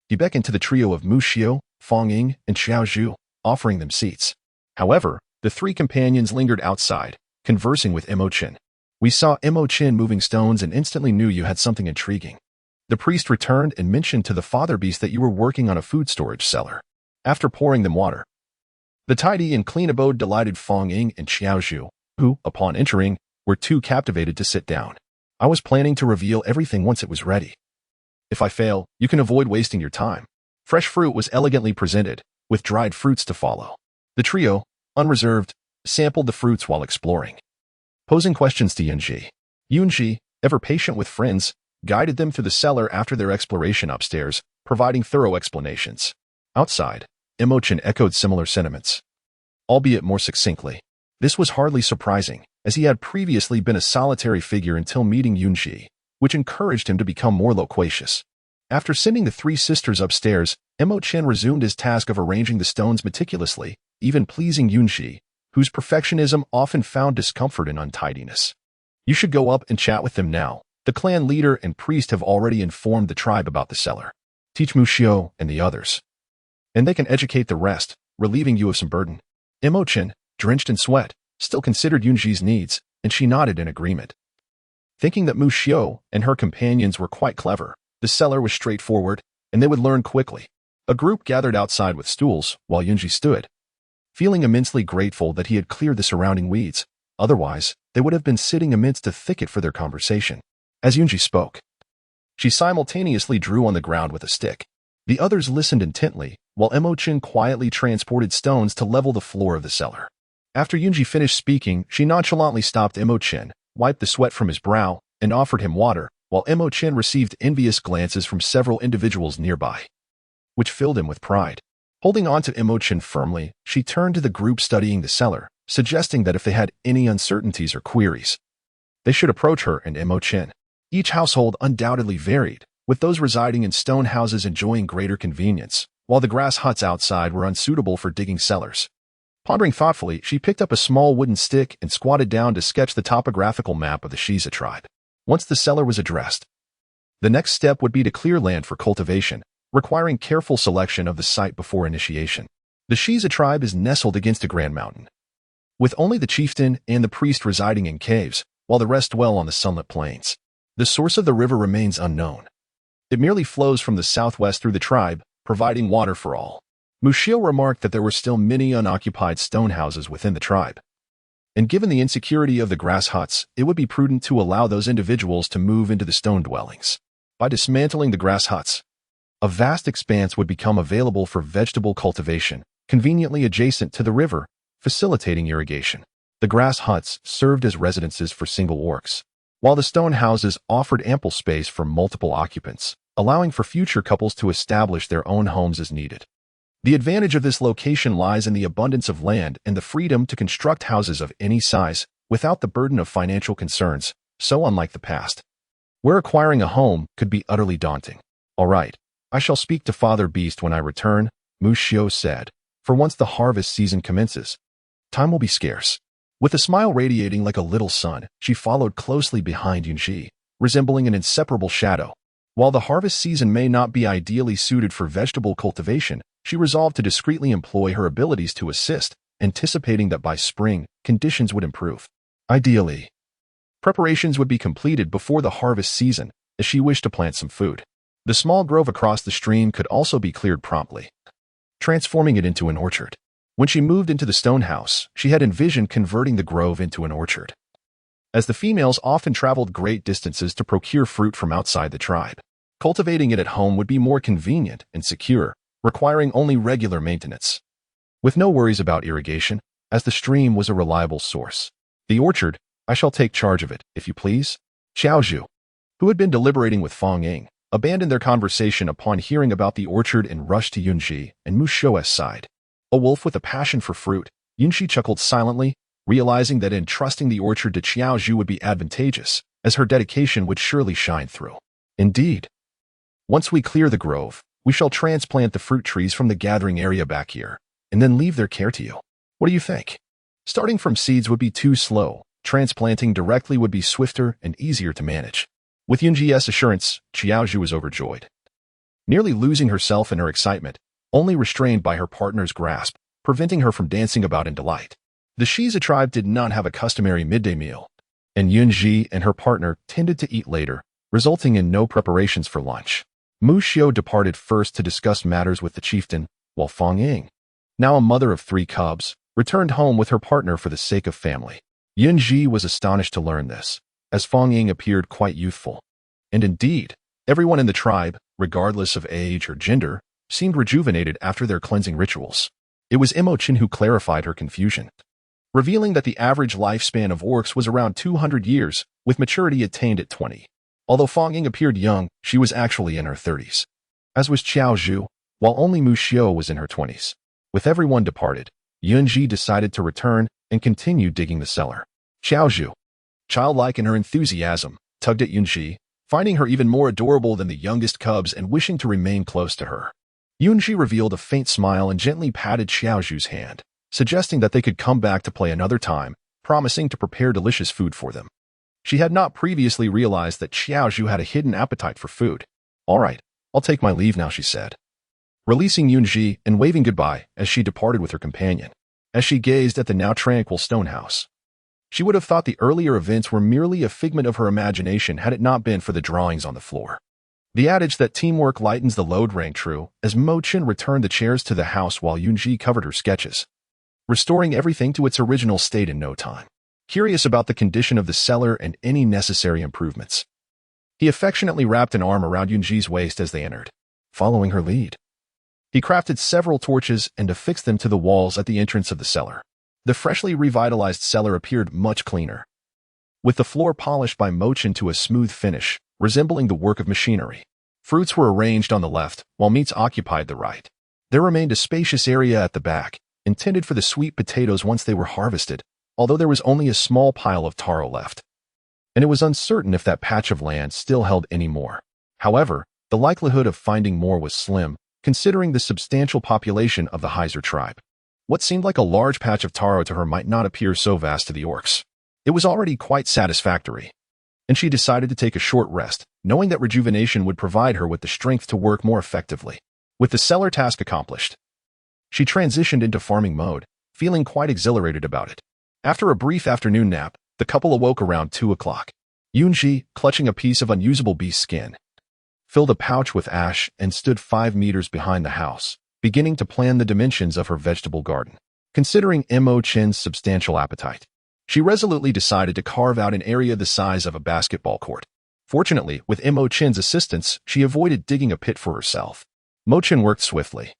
He beckoned to the trio of Mu Xiu, Fang Ying, and Xiao Zhu, offering them seats. However, the three companions lingered outside, conversing with Emo Chen. We saw Emo Chen moving stones and instantly knew you had something intriguing. The priest returned and mentioned to the father beast that you were working on a food storage cellar. After pouring them water, the tidy and clean abode delighted Fang Ying and Xiao Zhu, who, upon entering, were too captivated to sit down. I was planning to reveal everything once it was ready. If I fail, you can avoid wasting your time. Fresh fruit was elegantly presented, with dried fruits to follow. The trio, unreserved, sampled the fruits while exploring, posing questions to Yun Zhi. Yun Zhi, ever patient with friends, guided them through the cellar after their exploration upstairs, providing thorough explanations. Outside, Emo Chen echoed similar sentiments, albeit more succinctly. This was hardly surprising, as he had previously been a solitary figure until meeting Yun Zhi, which encouraged him to become more loquacious. After sending the three sisters upstairs, Emo Chen resumed his task of arranging the stones meticulously, even pleasing Yun Zhi, whose perfectionism often found discomfort in untidiness. You should go up and chat with them now. The clan leader and priest have already informed the tribe about the cellar. Teach Mu Xiu and the others, and they can educate the rest, relieving you of some burden. Emo Chen, drenched in sweat, still considered Yun Zhi's needs, and she nodded in agreement. Thinking that Mu Xiu and her companions were quite clever, the cellar was straightforward, and they would learn quickly. A group gathered outside with stools, while Yun Zhi stood, feeling immensely grateful that he had cleared the surrounding weeds. Otherwise, they would have been sitting amidst a thicket for their conversation. As Yun Zhi spoke, she simultaneously drew on the ground with a stick. The others listened intently, while Emo Chen quietly transported stones to level the floor of the cellar. After Yun Zhi finished speaking, she nonchalantly stopped Emo Chen, wiped the sweat from his brow, and offered him water, while Emo Chen received envious glances from several individuals nearby, which filled him with pride. Holding on to Emo Chen firmly, she turned to the group studying the cellar, suggesting that if they had any uncertainties or queries, they should approach her and Emo Chen. Each household undoubtedly varied, with those residing in stone houses enjoying greater convenience, while the grass huts outside were unsuitable for digging cellars. Pondering thoughtfully, she picked up a small wooden stick and squatted down to sketch the topographical map of the Xize tribe. Once the cellar was addressed, The next step would be to clear land for cultivation, requiring careful selection of the site before initiation. The Xize tribe is nestled against a grand mountain, with only the chieftain and the priest residing in caves, while the rest dwell on the sunlit plains. The source of the river remains unknown. It merely flows from the southwest through the tribe, providing water for all. Mushio remarked that there were still many unoccupied stone houses within the tribe, and given the insecurity of the grass huts, it would be prudent to allow those individuals to move into the stone dwellings. By dismantling the grass huts, a vast expanse would become available for vegetable cultivation, conveniently adjacent to the river, facilitating irrigation. The grass huts served as residences for single orcs, while the stone houses offered ample space for multiple occupants, allowing for future couples to establish their own homes as needed. The advantage of this location lies in the abundance of land and the freedom to construct houses of any size without the burden of financial concerns, so unlike the past, where acquiring a home could be utterly daunting. All right, I shall speak to Father Beast when I return, Mushio said, for once the harvest season commences, time will be scarce. With a smile radiating like a little sun, she followed closely behind Yun Zhi, resembling an inseparable shadow. While the harvest season may not be ideally suited for vegetable cultivation, she resolved to discreetly employ her abilities to assist, anticipating that by spring, conditions would improve. Ideally, preparations would be completed before the harvest season, as she wished to plant some food. The small grove across the stream could also be cleared promptly, transforming it into an orchard. When she moved into the stone house, she had envisioned converting the grove into an orchard, as the females often traveled great distances to procure fruit from outside the tribe. Cultivating it at home would be more convenient and secure, requiring only regular maintenance, with no worries about irrigation, as the stream was a reliable source. The orchard, I shall take charge of it, if you please. Xiaozhu, who had been deliberating with Fang Ying, abandoned their conversation upon hearing about the orchard and rushed to Yun Zhi and Mushio's side. A wolf with a passion for fruit, Yun Zhi chuckled silently, realizing that entrusting the orchard to Xiaozhu would be advantageous, as her dedication would surely shine through. Indeed, once we clear the grove, we shall transplant the fruit trees from the gathering area back here, and then leave their care to you. What do you think? Starting from seeds would be too slow. Transplanting directly would be swifter and easier to manage. With Yun Zhi's assurance, Xiaozhu was overjoyed, nearly losing herself in her excitement, only restrained by her partner's grasp, preventing her from dancing about in delight. The Xize tribe did not have a customary midday meal, and Yun Zhi and her partner tended to eat later, resulting in no preparations for lunch. Mushio departed first to discuss matters with the chieftain, while Fang Ying, now a mother of 3 cubs, returned home with her partner for the sake of family. Yun Zhi was astonished to learn this, as Fang Ying appeared quite youthful. And indeed, everyone in the tribe, regardless of age or gender, seemed rejuvenated after their cleansing rituals. It was Emo Chen who clarified her confusion, revealing that the average lifespan of orcs was around 200 years, with maturity attained at 20. Although Fang Ying appeared young, she was actually in her 30s. As was Xiaozhu, while only Mushio was in her 20s. With everyone departed, Yun Zhi decided to return and continue digging the cellar. Xiaozhu, childlike in her enthusiasm, tugged at Yun Zhi, finding her even more adorable than the youngest cubs and wishing to remain close to her. Yun Zhi revealed a faint smile and gently patted Xiaozhu's hand, suggesting that they could come back to play another time, promising to prepare delicious food for them. She had not previously realized that Xiaozhu had a hidden appetite for food. All right, I'll take my leave now, she said, releasing Yun Zhi and waving goodbye as she departed with her companion. As she gazed at the now tranquil stone house, she would have thought the earlier events were merely a figment of her imagination had it not been for the drawings on the floor. The adage that teamwork lightens the load rang true as Emo Chen returned the chairs to the house while Yun Zhi covered her sketches, restoring everything to its original state in no time. Curious about the condition of the cellar and any necessary improvements, he affectionately wrapped an arm around Yun Zhi's waist as they entered, following her lead. He crafted several torches and affixed them to the walls at the entrance of the cellar. The freshly revitalized cellar appeared much cleaner, with the floor polished by Emo Chen to a smooth finish, resembling the work of machinery. Fruits were arranged on the left, while meats occupied the right. There remained a spacious area at the back, intended for the sweet potatoes once they were harvested, although there was only a small pile of taro left, and it was uncertain if that patch of land still held any more. However, the likelihood of finding more was slim, considering the substantial population of the Xize tribe. What seemed like a large patch of taro to her might not appear so vast to the orcs. It was already quite satisfactory, and she decided to take a short rest, knowing that rejuvenation would provide her with the strength to work more effectively. With the cellar task accomplished, she transitioned into farming mode, feeling quite exhilarated about it. After a brief afternoon nap, the couple awoke around 2 o'clock. Yun Zhi, clutching a piece of unusable beast skin, filled a pouch with ash and stood 5 meters behind the house, beginning to plan the dimensions of her vegetable garden. Considering Emo Chen's substantial appetite, she resolutely decided to carve out an area the size of a basketball court. Fortunately, with Emo Chen's assistance, she avoided digging a pit for herself. Mo Chen worked swiftly.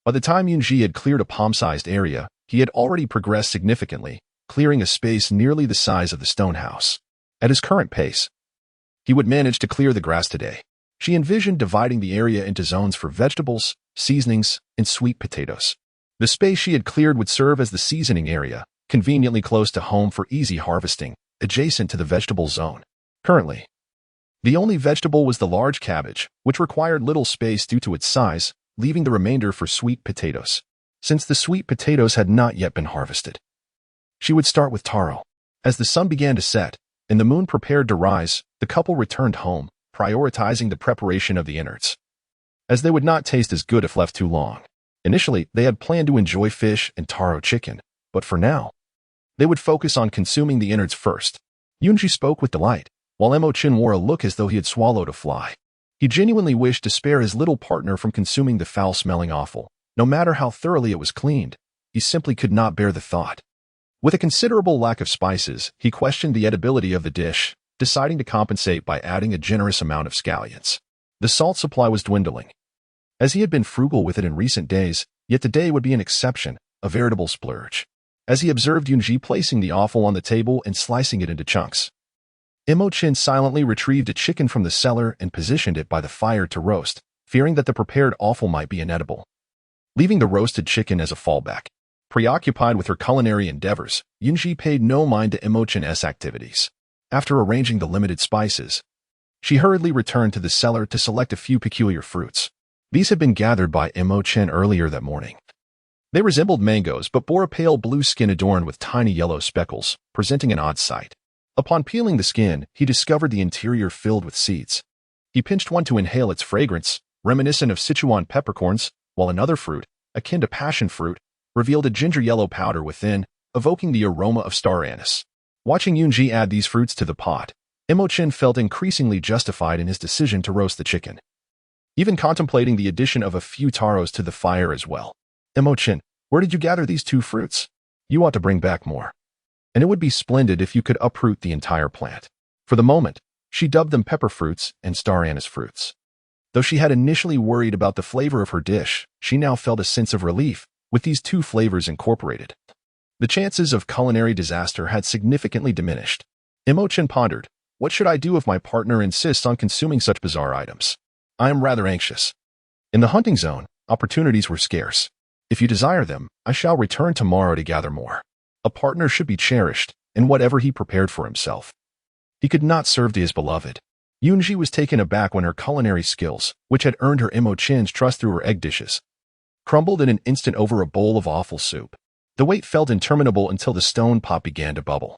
By the time Yun Zhi had cleared a palm-sized area, he had already progressed significantly, clearing a space nearly the size of the stone house. At his current pace, he would manage to clear the grass today. She envisioned dividing the area into zones for vegetables, seasonings, and sweet potatoes. The space she had cleared would serve as the seasoning area, conveniently close to home for easy harvesting, adjacent to the vegetable zone. Currently, the only vegetable was the large cabbage, which required little space due to its size, leaving the remainder for sweet potatoes. Since the sweet potatoes had not yet been harvested, she would start with taro. As the sun began to set, and the moon prepared to rise, the couple returned home, prioritizing the preparation of the innards, as they would not taste as good if left too long. Initially, they had planned to enjoy fish and taro chicken, but for now, they would focus on consuming the innards first. Yun Zhi spoke with delight, while Emo Chen wore a look as though he had swallowed a fly. He genuinely wished to spare his little partner from consuming the foul-smelling offal. No matter how thoroughly it was cleaned, he simply could not bear the thought. With a considerable lack of spices, he questioned the edibility of the dish, deciding to compensate by adding a generous amount of scallions. The salt supply was dwindling, as he had been frugal with it in recent days, yet today would be an exception, a veritable splurge. As he observed Yun Zhi placing the offal on the table and slicing it into chunks, Emo Chen silently retrieved a chicken from the cellar and positioned it by the fire to roast, fearing that the prepared offal might be inedible. Leaving the roasted chicken as a fallback, preoccupied with her culinary endeavors, Yun Zhi paid no mind to Emo Chen's activities. After arranging the limited spices, she hurriedly returned to the cellar to select a few peculiar fruits. These had been gathered by Emo Chen earlier that morning. They resembled mangoes but bore a pale blue skin adorned with tiny yellow speckles, presenting an odd sight. Upon peeling the skin, he discovered the interior filled with seeds. He pinched one to inhale its fragrance, reminiscent of Sichuan peppercorns, while another fruit, akin to passion fruit, revealed a ginger yellow powder within, evoking the aroma of star anise. Watching Yun Zhi add these fruits to the pot, Emo Chen felt increasingly justified in his decision to roast the chicken, even contemplating the addition of a few taros to the fire as well. Emo Chen, where did you gather these 2 fruits? You ought to bring back more. And it would be splendid if you could uproot the entire plant. For the moment, she dubbed them pepper fruits and star anise fruits. Though she had initially worried about the flavor of her dish, she now felt a sense of relief with these 2 flavors incorporated. The chances of culinary disaster had significantly diminished. Emo Chen pondered, what should I do if my partner insists on consuming such bizarre items? I am rather anxious. In the hunting zone, opportunities were scarce. If you desire them, I shall return tomorrow to gather more. A partner should be cherished, in whatever he prepared for himself. He could not serve to his beloved. Yun Zhi was taken aback when her culinary skills, which had earned her Emo Chen's trust through her egg dishes, crumbled in an instant over a bowl of awful soup. The wait felt interminable until the stone pot began to bubble,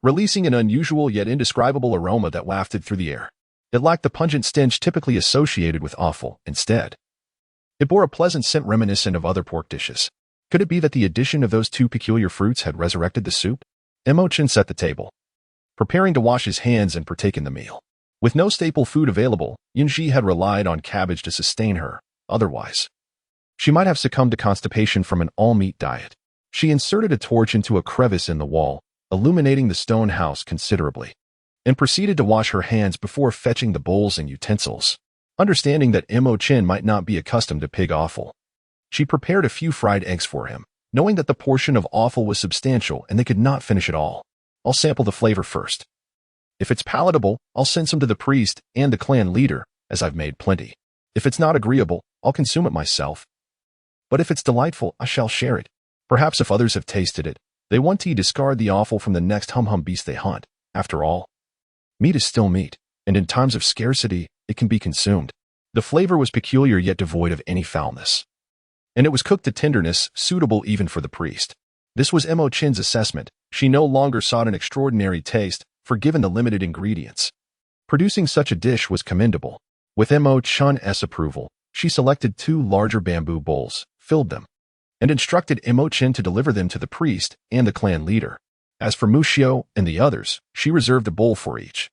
releasing an unusual yet indescribable aroma that wafted through the air. It lacked the pungent stench typically associated with offal. Instead, it bore a pleasant scent reminiscent of other pork dishes. Could it be that the addition of those 2 peculiar fruits had resurrected the soup? Emo Chen set the table, preparing to wash his hands and partake in the meal. With no staple food available, Yun Zhi had relied on cabbage to sustain her. Otherwise, she might have succumbed to constipation from an all-meat diet. She inserted a torch into a crevice in the wall, illuminating the stone house considerably, and proceeded to wash her hands before fetching the bowls and utensils. Understanding that Emo Chen might not be accustomed to pig offal, she prepared a few fried eggs for him, knowing that the portion of offal was substantial and they could not finish it all. I'll sample the flavor first. If it's palatable, I'll send some to the priest and the clan leader, as I've made plenty. If it's not agreeable, I'll consume it myself. But if it's delightful, I shall share it. Perhaps if others have tasted it, they want to discard the offal from the next hum-hum beast they hunt. After all, meat is still meat, and in times of scarcity, it can be consumed. The flavor was peculiar yet devoid of any foulness, and it was cooked to tenderness, suitable even for the priest. This was Emo Chen's assessment. She no longer sought an extraordinary taste, for given the limited ingredients, Producing such a dish was commendable. With Emo Chen's approval, she selected 2 larger bamboo bowls, filled them, and instructed Emo Chen to deliver them to the priest and the clan leader. As for Muxiu and the others, she reserved a bowl for each,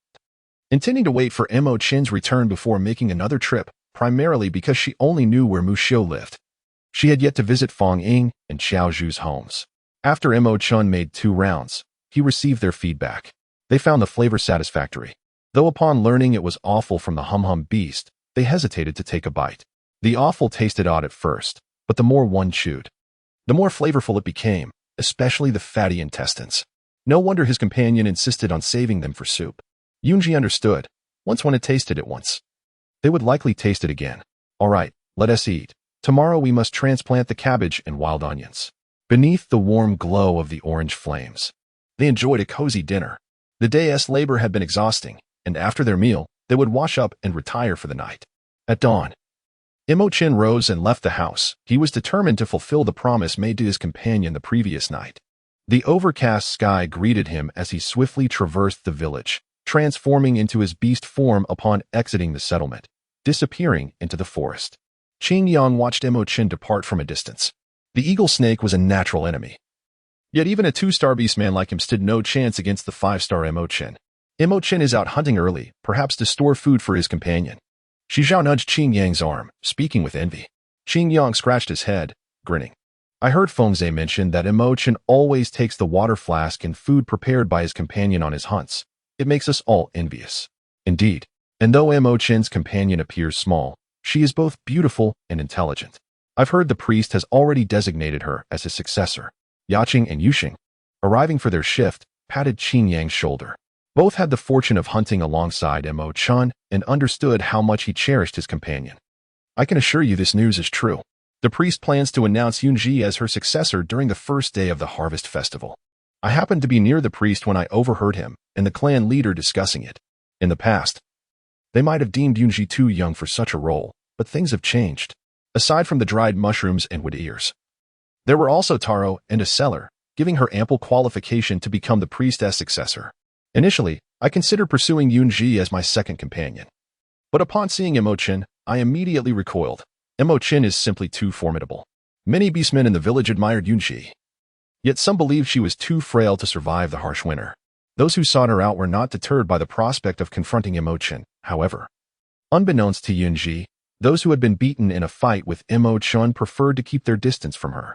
intending to wait for Emo Chen's return before making another trip, primarily because she only knew where Muxiu lived. She had yet to visit Fong Ying and Xiao Zhu's homes. After Emo Chen made 2 rounds, he received their feedback. They found the flavor satisfactory, though upon learning it was offal from the hum-hum beast, they hesitated to take a bite. The offal tasted odd at first, but the more one chewed, the more flavorful it became, especially the fatty intestines. No wonder his companion insisted on saving them for soup. Yun Zhi understood. Once one had tasted it once, they would likely taste it again. All right, let us eat. Tomorrow we must transplant the cabbage and wild onions. Beneath the warm glow of the orange flames, they enjoyed a cozy dinner. The day's labor had been exhausting, and after their meal, they would wash up and retire for the night. At dawn, Emo Chen rose and left the house. He was determined to fulfill the promise made to his companion the previous night. The overcast sky greeted him as he swiftly traversed the village, transforming into his beast form upon exiting the settlement, disappearing into the forest. Qing Yang watched Emo Chen depart from a distance. The eagle snake was a natural enemy. Yet even a 2-star beastman like him stood no chance against the 5-star Emo Chen. Emo Chen is out hunting early, perhaps to store food for his companion. Xize nudged Qing Yang's arm, speaking with envy. Qing Yang scratched his head, grinning. I heard Fengze mention that Emo Chen always takes the water flask and food prepared by his companion on his hunts. It makes us all envious. Indeed, and though Emo Chen's companion appears small, she is both beautiful and intelligent. I've heard the priest has already designated her as his successor. Yaqing and Yuxing, arriving for their shift, patted Qing Yang's shoulder. Both had the fortune of hunting alongside Emo Chen and understood how much he cherished his companion. I can assure you this news is true. The priest plans to announce Yun Zhi as her successor during the first day of the harvest festival. I happened to be near the priest when I overheard him and the clan leader discussing it. In the past, they might have deemed Yun Zhi too young for such a role, but things have changed. Aside from the dried mushrooms and wood ears, there were also taro and a cellar, giving her ample qualification to become the priestess successor. Initially, I considered pursuing Yun Zhi as my second companion. But upon seeing Emo Chen, I immediately recoiled. Emo Chen is simply too formidable. Many beastmen in the village admired Yun Zhi. Yet some believed she was too frail to survive the harsh winter. Those who sought her out were not deterred by the prospect of confronting Emo Chen, however. Unbeknownst to Yun Zhi, those who had been beaten in a fight with Emo Chen preferred to keep their distance from her.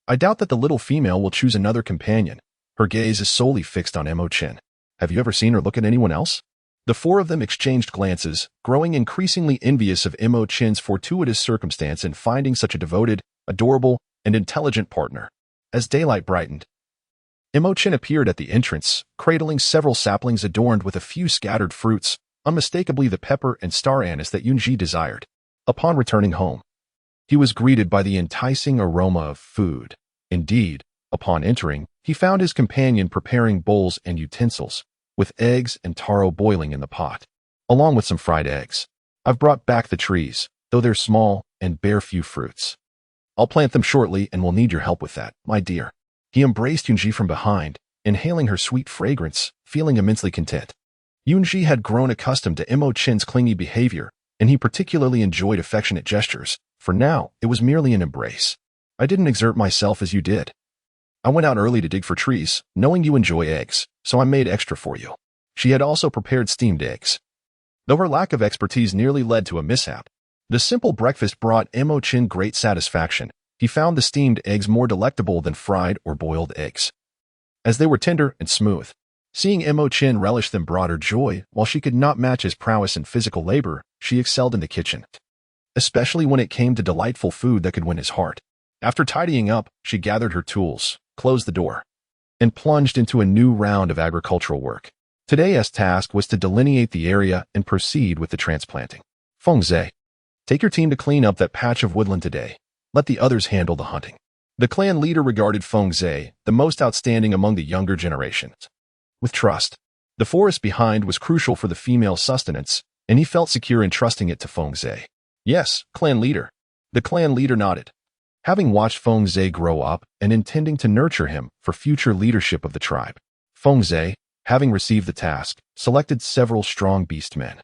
I doubt that the little female will choose another companion. Her gaze is solely fixed on Emo Chen. Have you ever seen her look at anyone else? The 4 of them exchanged glances, growing increasingly envious of Emo Chen's fortuitous circumstance in finding such a devoted, adorable, and intelligent partner. As daylight brightened, Emo Chen appeared at the entrance, cradling several saplings adorned with a few scattered fruits, unmistakably the pepper and star anise that Yun Zhi desired. Upon returning home, he was greeted by the enticing aroma of food. Indeed, upon entering, he found his companion preparing bowls and utensils, with eggs and taro boiling in the pot, along with some fried eggs. I've brought back the trees, though they're small and bear few fruits. I'll plant them shortly and will need your help with that, my dear. He embraced Yun Zhi from behind, inhaling her sweet fragrance, feeling immensely content. Yun Zhi had grown accustomed to Emo Chen's clingy behavior, and he particularly enjoyed affectionate gestures. For now, it was merely an embrace. I didn't exert myself as you did. I went out early to dig for trees, knowing you enjoy eggs, so I made extra for you. She had also prepared steamed eggs. Though her lack of expertise nearly led to a mishap, the simple breakfast brought Emo Chen great satisfaction. He found the steamed eggs more delectable than fried or boiled eggs, as they were tender and smooth. Seeing Emo Chen relish them brought her joy. While she could not match his prowess in physical labor, she excelled in the kitchen, especially when it came to delightful food that could win his heart. After tidying up, she gathered her tools, closed the door, and plunged into a new round of agricultural work. Today's task was to delineate the area and proceed with the transplanting. Fengze, take your team to clean up that patch of woodland today. Let the others handle the hunting. The clan leader regarded Fengze, the most outstanding among the younger generations, with trust. The forest behind was crucial for the female sustenance, and he felt secure in trusting it to Fengze. Yes, clan leader. The clan leader nodded. Having watched Fengze grow up and intending to nurture him for future leadership of the tribe, Fengze, having received the task, selected several strong beastmen,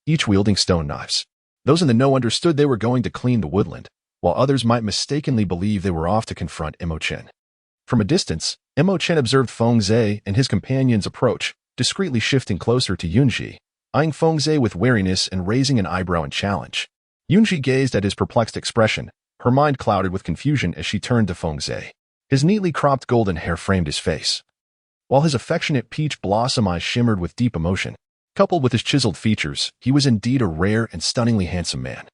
each wielding stone knives. Those in the know understood they were going to clean the woodland, while others might mistakenly believe they were off to confront Emo Chen. From a distance, Emo Chen observed Xize and his companions approach, discreetly shifting closer to Yun Zhi, eyeing Xize with wariness and raising an eyebrow in challenge. Yun Zhi gazed at his perplexed expression, her mind clouded with confusion as she turned to Xize. His neatly cropped golden hair framed his face, while his affectionate peach blossom eyes shimmered with deep emotion. Coupled with his chiseled features, he was indeed a rare and stunningly handsome man.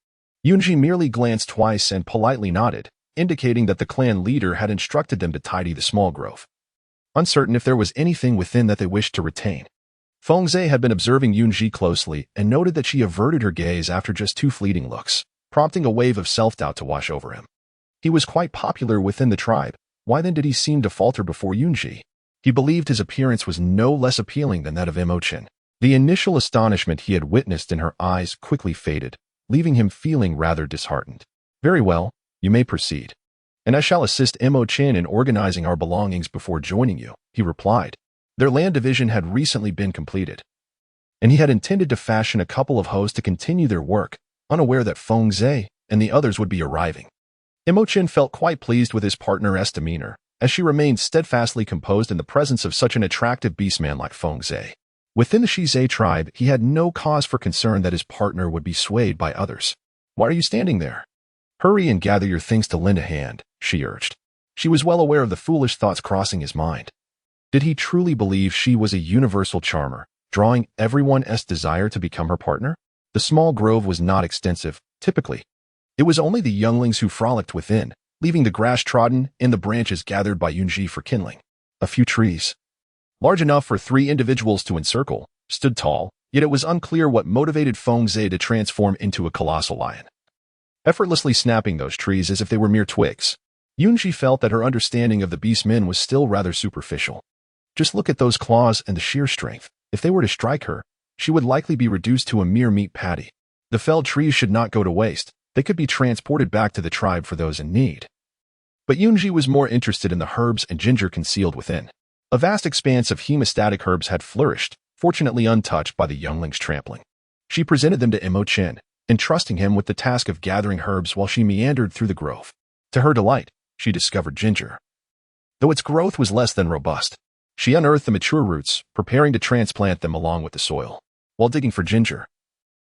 Yun Zhi merely glanced twice and politely nodded, indicating that the clan leader had instructed them to tidy the small grove, uncertain if there was anything within that they wished to retain. Xize had been observing Yun Zhi closely and noted that she averted her gaze after just 2 fleeting looks, prompting a wave of self-doubt to wash over him. He was quite popular within the tribe. Why then did he seem to falter before Yun Zhi? He believed his appearance was no less appealing than that of Emo Chen. The initial astonishment he had witnessed in her eyes quickly faded, leaving him feeling rather disheartened. Very well, you may proceed. And I shall assist Emo Chen in organizing our belongings before joining you, he replied. Their land division had recently been completed, and he had intended to fashion a couple of hoes to continue their work, unaware that Xize and the others would be arriving. Emo Chen felt quite pleased with his partner's demeanor, as she remained steadfastly composed in the presence of such an attractive beastman like Xize. Within the Xize tribe, he had no cause for concern that his partner would be swayed by others. Why are you standing there? Hurry and gather your things to lend a hand, she urged. She was well aware of the foolish thoughts crossing his mind. Did he truly believe she was a universal charmer, drawing everyone's desire to become her partner? The small grove was not extensive, typically. It was only the younglings who frolicked within, leaving the grass trodden and the branches gathered by Yun Zhi for kindling. A few trees, large enough for 3 individuals to encircle, stood tall, yet it was unclear what motivated Xize to transform into a colossal lion, effortlessly snapping those trees as if they were mere twigs. Yun Zhi felt that her understanding of the beastmen was still rather superficial. Just look at those claws and the sheer strength. If they were to strike her, she would likely be reduced to a mere meat patty. The felled trees should not go to waste. They could be transported back to the tribe for those in need. But Yun Zhi was more interested in the herbs and ginger concealed within. A vast expanse of hemostatic herbs had flourished, fortunately untouched by the younglings' trampling. She presented them to Emo Chen, entrusting him with the task of gathering herbs while she meandered through the grove. To her delight, she discovered ginger. Though its growth was less than robust, she unearthed the mature roots, preparing to transplant them along with the soil. While digging for ginger,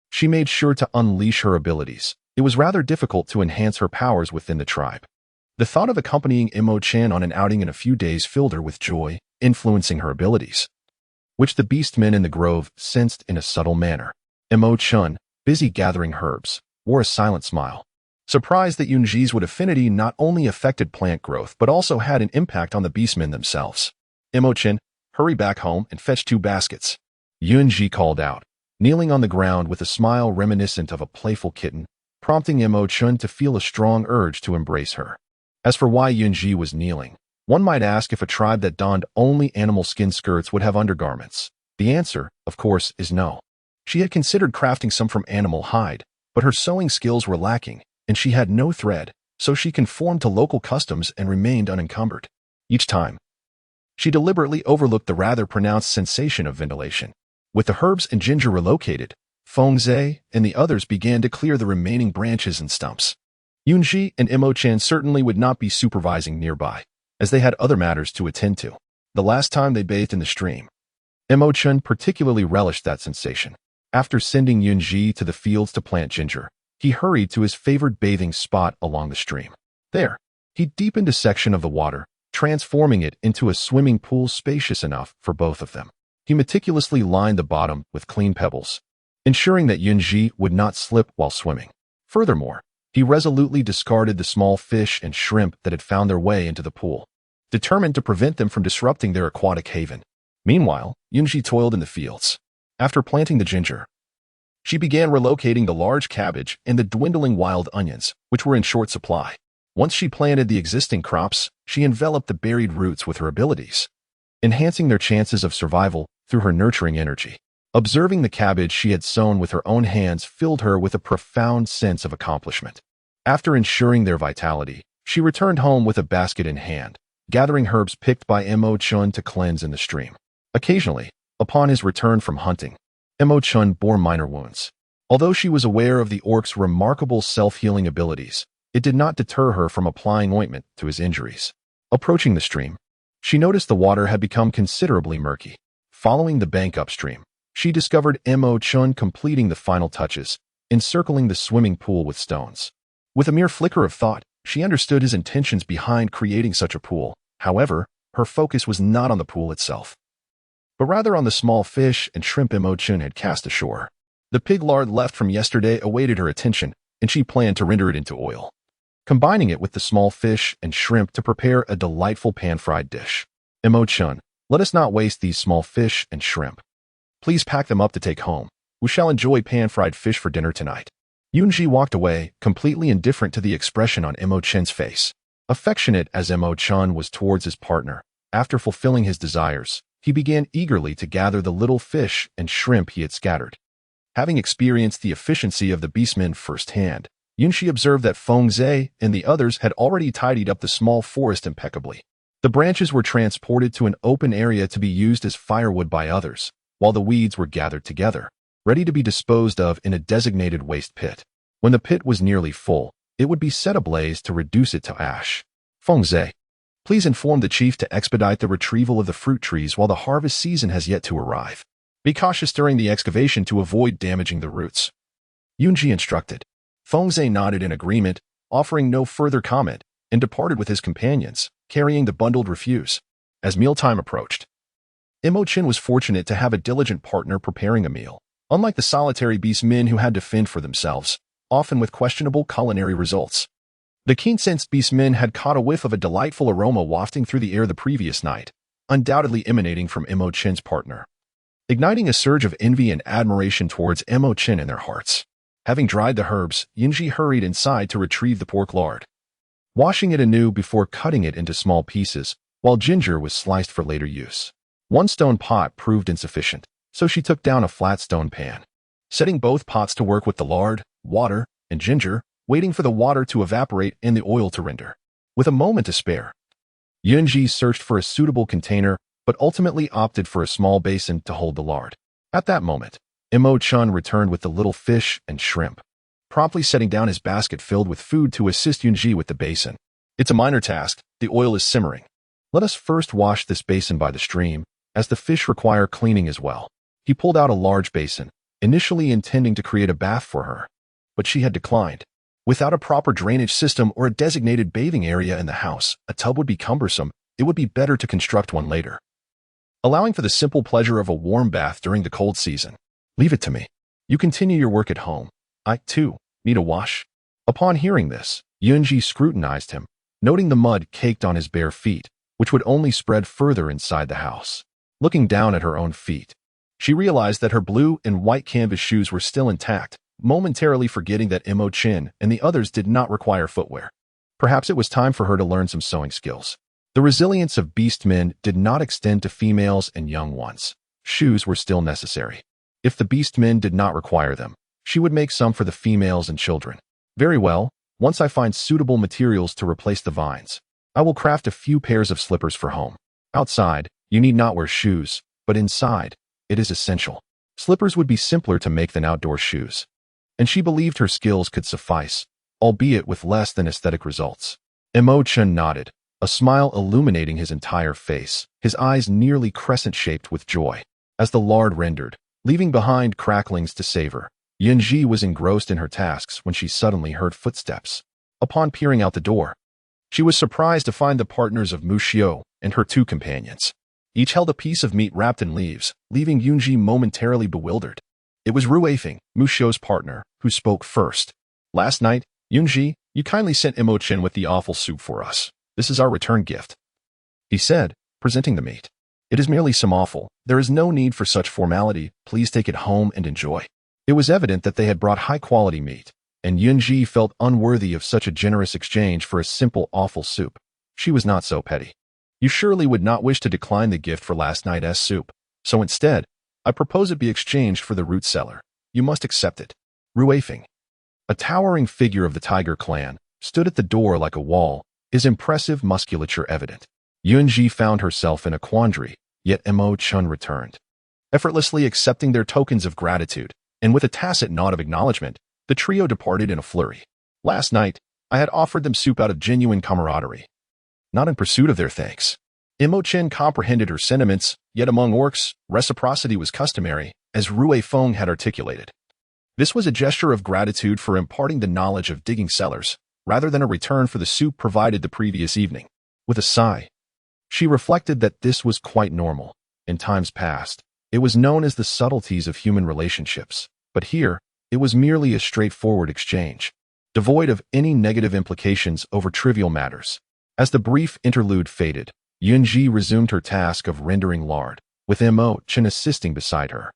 she made sure to unleash her abilities. It was rather difficult to enhance her powers within the tribe. The thought of accompanying Emo Chen on an outing in a few days filled her with joy, influencing her abilities, which the beastmen in the grove sensed in a subtle manner. Emo Chen, busy gathering herbs, wore a silent smile, surprised that Yun Zhi's affinity not only affected plant growth but also had an impact on the beastmen themselves. Emo Chen, hurry back home and fetch 2 baskets, Yun Zhi called out, kneeling on the ground with a smile reminiscent of a playful kitten, prompting Emo Chen to feel a strong urge to embrace her. As for why Yun Zhi was kneeling, one might ask if a tribe that donned only animal skin skirts would have undergarments. The answer, of course, is no. She had considered crafting some from animal hide, but her sewing skills were lacking, and she had no thread, so she conformed to local customs and remained unencumbered. Each time, she deliberately overlooked the rather pronounced sensation of ventilation. With the herbs and ginger relocated, Xize and the others began to clear the remaining branches and stumps. Yun Zhi and Emo Chen certainly would not be supervising nearby, as they had other matters to attend to. The last time they bathed in the stream, Emo Chen particularly relished that sensation. After sending Yun Zhi to the fields to plant ginger, he hurried to his favored bathing spot along the stream. There, he deepened a section of the water, transforming it into a swimming pool spacious enough for both of them. He meticulously lined the bottom with clean pebbles, ensuring that Yun Zhi would not slip while swimming. Furthermore, he resolutely discarded the small fish and shrimp that had found their way into the pool, determined to prevent them from disrupting their aquatic haven. Meanwhile, Yun Zhi toiled in the fields. After planting the ginger, she began relocating the large cabbage and the dwindling wild onions, which were in short supply. Once she planted the existing crops, she enveloped the buried roots with her abilities, enhancing their chances of survival through her nurturing energy. Observing the cabbage she had sown with her own hands filled her with a profound sense of accomplishment. After ensuring their vitality, she returned home with a basket in hand, gathering herbs picked by Emo Chen to cleanse in the stream. Occasionally, Upon his return from hunting, Emo Chen bore minor wounds. Although she was aware of the orc's remarkable self-healing abilities, it did not deter her from applying ointment to his injuries. Approaching the stream, she noticed the water had become considerably murky. Following the bank upstream, she discovered Emo Chen completing the final touches, encircling the swimming pool with stones. With a mere flicker of thought, she understood his intentions behind creating such a pool. However, her focus was not on the pool itself, but rather on the small fish and shrimp Emo Chen had cast ashore. The pig lard left from yesterday awaited her attention, and she planned to render it into oil, combining it with the small fish and shrimp to prepare a delightful pan-fried dish. Emo Chen, let us not waste these small fish and shrimp. Please pack them up to take home. We shall enjoy pan-fried fish for dinner tonight. Yun Zhi walked away, completely indifferent to the expression on Emo Chen's face. Affectionate as Emo Chen was towards his partner, after fulfilling his desires, he began eagerly to gather the little fish and shrimp he had scattered. Having experienced the efficiency of the beastman firsthand, Yun Zhi observed that Xize and the others had already tidied up the small forest impeccably. The branches were transported to an open area to be used as firewood by others, while the weeds were gathered together, ready to be disposed of in a designated waste pit. When the pit was nearly full, it would be set ablaze to reduce it to ash. Xize, please inform the chief to expedite the retrieval of the fruit trees while the harvest season has yet to arrive. Be cautious during the excavation to avoid damaging the roots. Yun Zhi instructed. Xize nodded in agreement, offering no further comment, and departed with his companions, carrying the bundled refuse. As mealtime approached, Emo Chen was fortunate to have a diligent partner preparing a meal, unlike the solitary beastmen who had to fend for themselves, often with questionable culinary results. The keen-sensed beastmen had caught a whiff of a delightful aroma wafting through the air the previous night, undoubtedly emanating from Emo Chen's partner, igniting a surge of envy and admiration towards Emo Chen in their hearts. Having dried the herbs, Yun Zhi hurried inside to retrieve the pork lard, washing it anew before cutting it into small pieces, while ginger was sliced for later use. One stone pot proved insufficient, so she took down a flat stone pan, setting both pots to work with the lard, water, and ginger, waiting for the water to evaporate and the oil to render. With a moment to spare, Yun Zhi searched for a suitable container, but ultimately opted for a small basin to hold the lard. At that moment, Emo Chen returned with the little fish and shrimp, promptly setting down his basket filled with food to assist Yun Zhi with the basin. It's a minor task, the oil is simmering. Let us first wash this basin by the stream, as the fish require cleaning as well. He pulled out a large basin, initially intending to create a bath for her, but she had declined. Without a proper drainage system or a designated bathing area in the house, a tub would be cumbersome. It would be better to construct one later, allowing for the simple pleasure of a warm bath during the cold season. Leave it to me. You continue your work at home. I, too, need a wash. Upon hearing this, Yun Zhi scrutinized him, noting the mud caked on his bare feet, which would only spread further inside the house. Looking down at her own feet, she realized that her blue and white canvas shoes were still intact, momentarily forgetting that Emo Chen and the others did not require footwear. Perhaps it was time for her to learn some sewing skills. The resilience of beastmen did not extend to females and young ones. Shoes were still necessary. If the beastmen did not require them, she would make some for the females and children. Very well, once I find suitable materials to replace the vines, I will craft a few pairs of slippers for home. Outside, you need not wear shoes, but inside, it is essential. Slippers would be simpler to make than outdoor shoes, and she believed her skills could suffice, albeit with less than aesthetic results. Emo Chen nodded, a smile illuminating his entire face, his eyes nearly crescent-shaped with joy. As the lard rendered, leaving behind cracklings to savor, Yun Zhi was engrossed in her tasks when she suddenly heard footsteps. Upon peering out the door, she was surprised to find the partners of Mu Xiao and her two companions. Each held a piece of meat wrapped in leaves, leaving Yun Zhi momentarily bewildered. It was Ruifeng, Mu Xiao's partner, who spoke first. Last night, Yun Zhi, you kindly sent Emo Chen with the awful soup for us. This is our return gift, he said, presenting the meat. It is merely some offal. There is no need for such formality. Please take it home and enjoy. It was evident that they had brought high-quality meat, and Yun Zhi felt unworthy of such a generous exchange for a simple offal soup. She was not so petty. You surely would not wish to decline the gift for last night's soup, so instead, I propose it be exchanged for the root cellar. You must accept it. Ruifeng, a towering figure of the Tiger clan, stood at the door like a wall, his impressive musculature evident. Yun Zhi found herself in a quandary, yet Emo Chen returned. effortlessly accepting their tokens of gratitude, and with a tacit nod of acknowledgement, the trio departed in a flurry. Last night, I had offered them soup out of genuine camaraderie, not in pursuit of their thanks. Emo Chen comprehended her sentiments, yet among orcs, reciprocity was customary, as Rue Feng had articulated. This was a gesture of gratitude for imparting the knowledge of digging cellars, rather than a return for the soup provided the previous evening. With a sigh, she reflected that this was quite normal. In times past, it was known as the subtleties of human relationships, but here, it was merely a straightforward exchange, devoid of any negative implications over trivial matters. As the brief interlude faded, Yun Zhi resumed her task of rendering lard, with Emo Chen assisting beside her.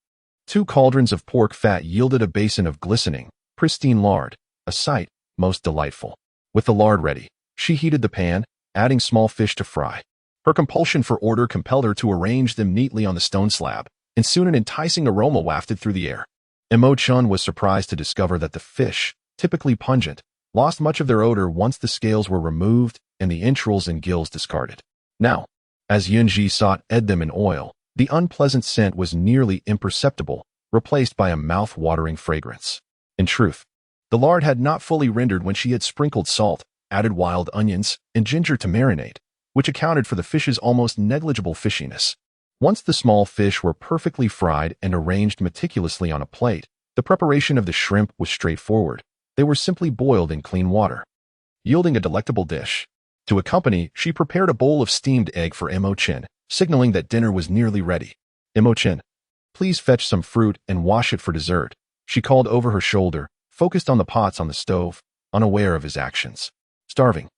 2 cauldrons of pork fat yielded a basin of glistening, pristine lard, a sight most delightful. With the lard ready, she heated the pan, adding small fish to fry. Her compulsion for order compelled her to arrange them neatly on the stone slab, and soon an enticing aroma wafted through the air. Emo Chen was surprised to discover that the fish, typically pungent, lost much of their odor once the scales were removed and the entrails and gills discarded. Now, as Yun Zhi sought ed them in oil, the unpleasant scent was nearly imperceptible, replaced by a mouth-watering fragrance. In truth, the lard had not fully rendered when she had sprinkled salt, added wild onions, and ginger to marinate, which accounted for the fish's almost negligible fishiness. Once the small fish were perfectly fried and arranged meticulously on a plate, the preparation of the shrimp was straightforward. They were simply boiled in clean water, yielding a delectable dish. To accompany, she prepared a bowl of steamed egg for Emo Chen, signaling that dinner was nearly ready. Emo Chen, please fetch some fruit and wash it for dessert, she called over her shoulder, focused on the pots on the stove, unaware of his actions. Starving.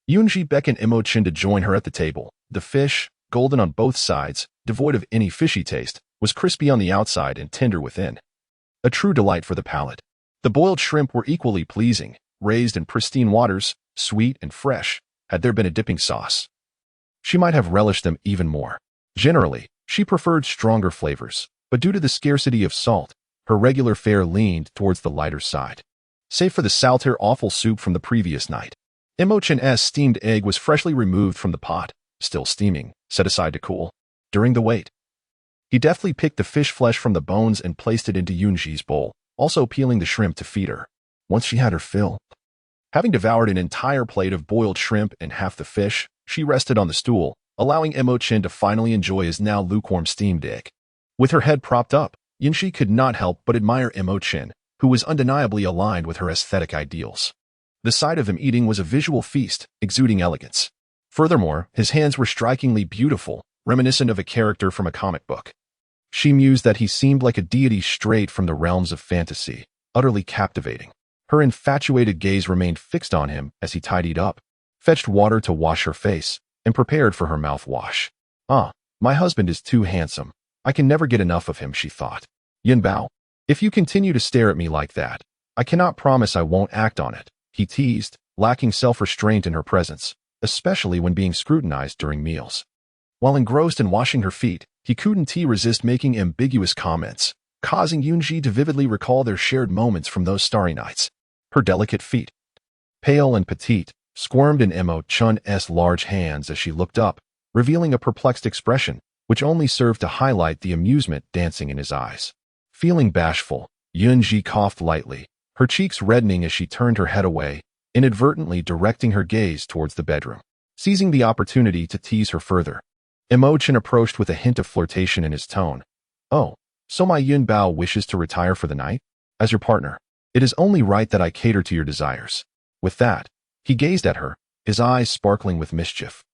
Yun Zhi beckoned Emo Chen to join her at the table. The fish, golden on both sides, devoid of any fishy taste, was crispy on the outside and tender within. A true delight for the palate. The boiled shrimp were equally pleasing, raised in pristine waters, sweet and fresh. Had there been a dipping sauce, she might have relished them even more. Generally, she preferred stronger flavors, but due to the scarcity of salt, her regular fare leaned towards the lighter side. Save for the saltire offal soup from the previous night, Emo Chen's steamed egg was freshly removed from the pot, still steaming, set aside to cool. During the wait, he deftly picked the fish flesh from the bones and placed it into Yun Zhi's bowl, also peeling the shrimp to feed her. Once she had her fill, having devoured an entire plate of boiled shrimp and half the fish, she rested on the stool, allowing Emo Chen to finally enjoy his now lukewarm steamed egg. With her head propped up, Yun Zhi could not help but admire Emo Chen, who was undeniably aligned with her aesthetic ideals. The sight of him eating was a visual feast, exuding elegance. Furthermore, his hands were strikingly beautiful, reminiscent of a character from a comic book. She mused that he seemed like a deity straight from the realms of fantasy, utterly captivating. Her infatuated gaze remained fixed on him as he tidied up, fetched water to wash her face, and prepared for her mouthwash. Ah, my husband is too handsome. I can never get enough of him, she thought. Yin Bao, if you continue to stare at me like that, I cannot promise I won't act on it, he teased, lacking self-restraint in her presence, especially when being scrutinized during meals. While engrossed in washing her feet, he couldn't resist making ambiguous comments, causing Yun Zhi to vividly recall their shared moments from those starry nights. Her delicate feet, pale and petite, squirmed in Emo Chen's large hands as she looked up, revealing a perplexed expression, which only served to highlight the amusement dancing in his eyes. Feeling bashful, Yun Zhi coughed lightly, her cheeks reddening as she turned her head away, inadvertently directing her gaze towards the bedroom. Seizing the opportunity to tease her further, Emo Chen approached with a hint of flirtation in his tone. Oh, so my Yun Bao wishes to retire for the night? As your partner, it is only right that I cater to your desires. With that, he gazed at her, his eyes sparkling with mischief.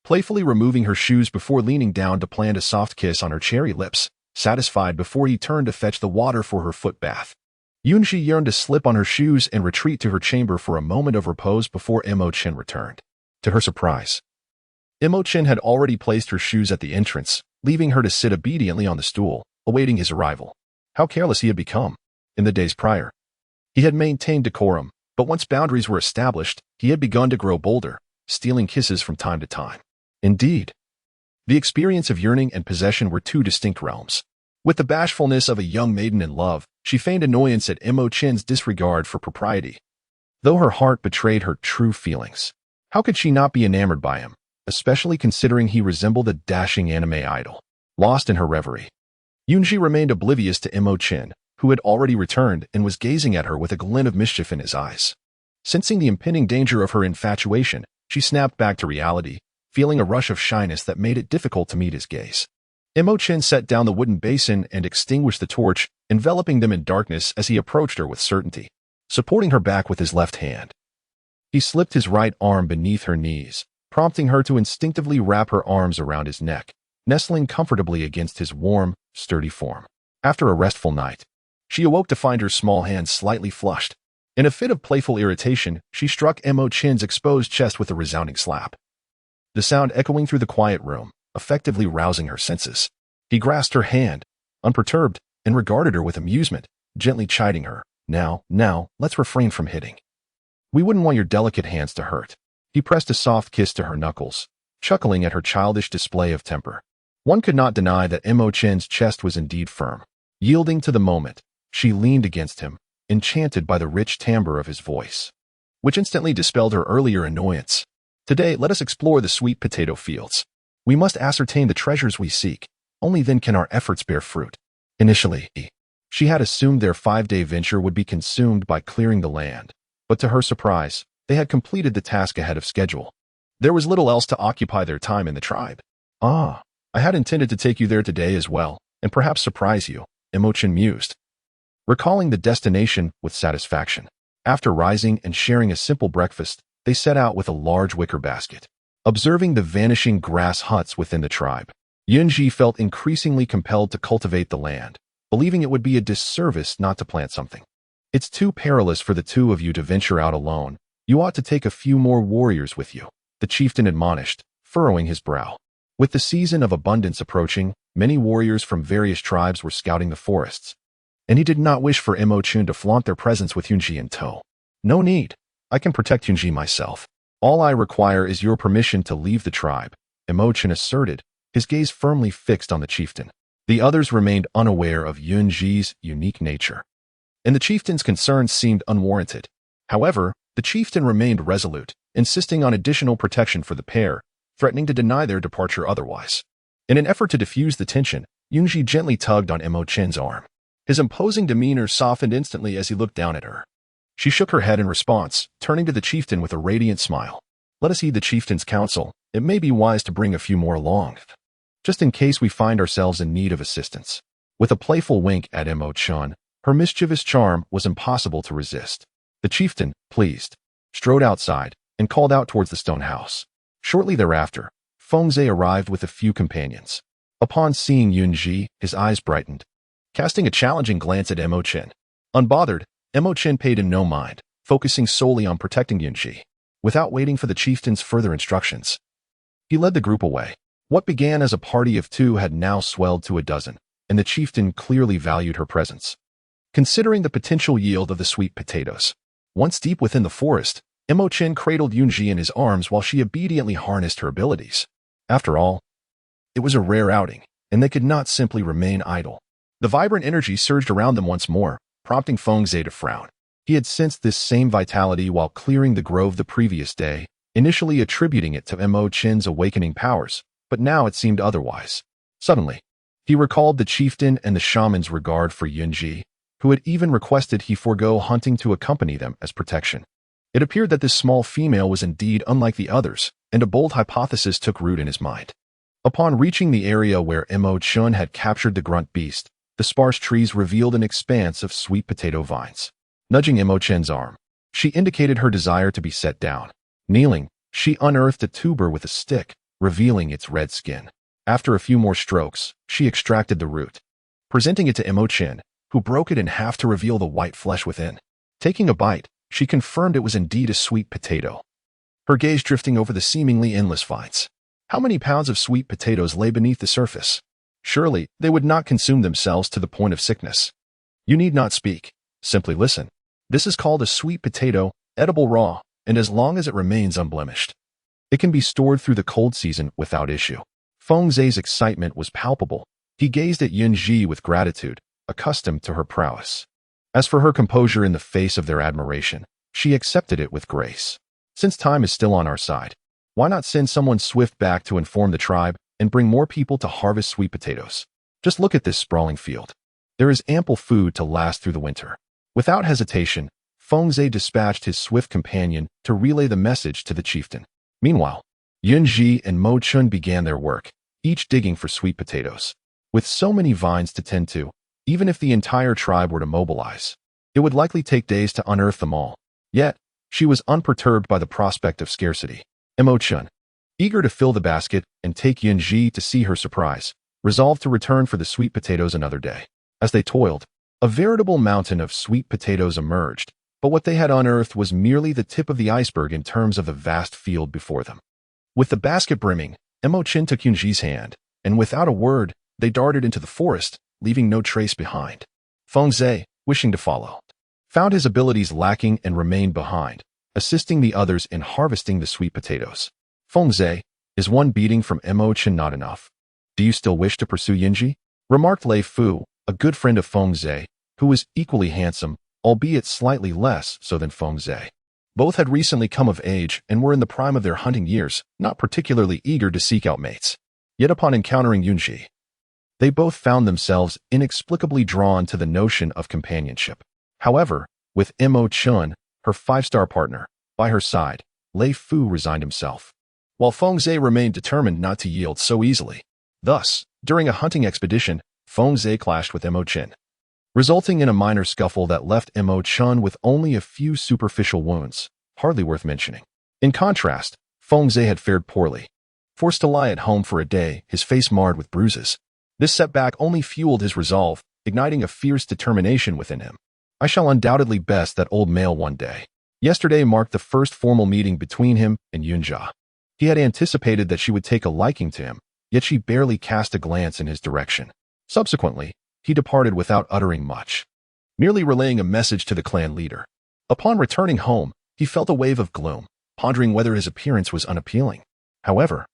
Playfully removing her shoes before leaning down to plant a soft kiss on her cherry lips, satisfied before he turned to fetch the water for her foot bath. Yun Zhi yearned to slip on her shoes and retreat to her chamber for a moment of repose before Emo Chen returned. To her surprise, Emo Chen had already placed her shoes at the entrance, leaving her to sit obediently on the stool, awaiting his arrival. How careless he had become. In the days prior, he had maintained decorum, but once boundaries were established, he had begun to grow bolder, stealing kisses from time to time. Indeed, the experience of yearning and possession were 2 distinct realms. With the bashfulness of a young maiden in love, she feigned annoyance at Emo Chen's disregard for propriety, though her heart betrayed her true feelings. How could she not be enamored by him, especially considering he resembled a dashing anime idol? Lost in her reverie, Yun Zhi remained oblivious to Emo Chen, who had already returned and was gazing at her with a glint of mischief in his eyes. Sensing the impending danger of her infatuation, she snapped back to reality, feeling a rush of shyness that made it difficult to meet his gaze. Emo Chen set down the wooden basin and extinguished the torch, enveloping them in darkness as he approached her with certainty, supporting her back with his left hand. He slipped his right arm beneath her knees, prompting her to instinctively wrap her arms around his neck, nestling comfortably against his warm, sturdy form. After a restful night, she awoke to find her small hands slightly flushed. In a fit of playful irritation, she struck Emo Chen's exposed chest with a resounding slap, the sound echoing through the quiet room, effectively rousing her senses. He grasped her hand, unperturbed, and regarded her with amusement, gently chiding her. Now, let's refrain from hitting. We wouldn't want your delicate hands to hurt." He pressed a soft kiss to her knuckles, chuckling at her childish display of temper. One could not deny that Emo Chen's chest was indeed firm. Yielding to the moment, she leaned against him, enchanted by the rich timbre of his voice, which instantly dispelled her earlier annoyance. "Today, let us explore the sweet potato fields. We must ascertain the treasures we seek. Only then can our efforts bear fruit." Initially, she had assumed their 5-day venture would be consumed by clearing the land, but to her surprise, they had completed the task ahead of schedule. There was little else to occupy their time in the tribe. "Ah, I had intended to take you there today as well, and perhaps surprise you," Emo Chen mused, recalling the destination with satisfaction. After rising and sharing a simple breakfast, they set out with a large wicker basket. Observing the vanishing grass huts within the tribe, Yun Zhi felt increasingly compelled to cultivate the land, believing it would be a disservice not to plant something. "It's too perilous for the two of you to venture out alone. You ought to take a few more warriors with you," the chieftain admonished, furrowing his brow. With the season of abundance approaching, many warriors from various tribes were scouting the forests, and he did not wish for Emo Chen to flaunt their presence with Yun Zhi in tow. "No need. I can protect Yun Zhi myself. All I require is your permission to leave the tribe," Emo Chen asserted, his gaze firmly fixed on the chieftain. The others remained unaware of Yun Zhi's unique nature, and the chieftain's concerns seemed unwarranted. However, the chieftain remained resolute, insisting on additional protection for the pair, threatening to deny their departure otherwise. In an effort to diffuse the tension, Yun Zhi gently tugged on Emo Chen's arm. His imposing demeanor softened instantly as he looked down at her. She shook her head in response, turning to the chieftain with a radiant smile. "Let us heed the chieftain's counsel. It may be wise to bring a few more along, just in case we find ourselves in need of assistance." With a playful wink at Emo Chen, her mischievous charm was impossible to resist. The chieftain, pleased, strode outside and called out towards the stone house. Shortly thereafter, Xize arrived with a few companions. Upon seeing Yun Zhi, his eyes brightened, casting a challenging glance at Emo Chen. Unbothered, Emo Chen paid him no mind, focusing solely on protecting Yun Zhi. Without waiting for the chieftain's further instructions, he led the group away. What began as a party of 2 had now swelled to a dozen, and the chieftain clearly valued her presence. Considering the potential yield of the sweet potatoes, once deep within the forest, Emo Chen cradled Yun Zhi in his arms while she obediently harnessed her abilities. After all, it was a rare outing, and they could not simply remain idle. The vibrant energy surged around them once more, prompting Xize to frown. He had sensed this same vitality while clearing the grove the previous day, initially attributing it to Emo Chen's awakening powers, but now it seemed otherwise. Suddenly, he recalled the chieftain and the shaman's regard for Yun Zhi, who had even requested he forego hunting to accompany them as protection. It appeared that this small female was indeed unlike the others, and a bold hypothesis took root in his mind. Upon reaching the area where Emo Chen had captured the grunt beast, the sparse trees revealed an expanse of sweet potato vines. Nudging Emo Chen's arm, she indicated her desire to be set down. Kneeling, she unearthed a tuber with a stick, revealing its red skin. After a few more strokes, she extracted the root, presenting it to Emo Chen, who broke it in half to reveal the white flesh within. Taking a bite, she confirmed it was indeed a sweet potato, her gaze drifting over the seemingly endless vines. How many pounds of sweet potatoes lay beneath the surface? Surely, they would not consume themselves to the point of sickness. "You need not speak. Simply listen. This is called a sweet potato, edible raw, and as long as it remains unblemished, it can be stored through the cold season without issue." Xize's excitement was palpable. He gazed at Yun Zhi with gratitude, accustomed to her prowess. As for her composure in the face of their admiration, she accepted it with grace. "Since time is still on our side, why not send someone swift back to inform the tribe and bring more people to harvest sweet potatoes? Just look at this sprawling field. There is ample food to last through the winter. Without hesitation, Xize dispatched his swift companion to relay the message to the chieftain. Meanwhile, Yun Zhi and Emo Chen began their work, each digging for sweet potatoes. With so many vines to tend to, even if the entire tribe were to mobilize, it would likely take days to unearth them all. Yet, she was unperturbed by the prospect of scarcity. Emo Chen, eager to fill the basket and take Yun Zhi to see her surprise, resolved to return for the sweet potatoes another day. As they toiled, a veritable mountain of sweet potatoes emerged, but what they had unearthed was merely the tip of the iceberg in terms of the vast field before them. With the basket brimming, Emo Chen took Yun Zhi's hand, and without a word, they darted into the forest, leaving no trace behind. Xize, wishing to follow, found his abilities lacking and remained behind, assisting the others in harvesting the sweet potatoes. Xize, is one beating from Emo Chen not enough? Do you still wish to pursue Yun Zhi? Remarked Lei Fu, a good friend of Xize, who was equally handsome, albeit slightly less so than Xize. Both had recently come of age and were in the prime of their hunting years, not particularly eager to seek out mates. Yet upon encountering Yun Zhi, they both found themselves inexplicably drawn to the notion of companionship. However, with Emo Chen, her five-star partner, by her side, Lei Fu resigned himself, while Xize remained determined not to yield so easily. Thus, during a hunting expedition, Xize clashed with Emo Chen, resulting in a minor scuffle that left Emo Chen with only a few superficial wounds, hardly worth mentioning. In contrast, Xize had fared poorly. Forced to lie at home for a day, his face marred with bruises. This setback only fueled his resolve, igniting a fierce determination within him. I shall undoubtedly best that old male one day. Yesterday marked the first formal meeting between him and Yun Zhi. He had anticipated that she would take a liking to him, yet she barely cast a glance in his direction. Subsequently, he departed without uttering much, merely relaying a message to the clan leader. Upon returning home, he felt a wave of gloom, pondering whether his appearance was unappealing. However,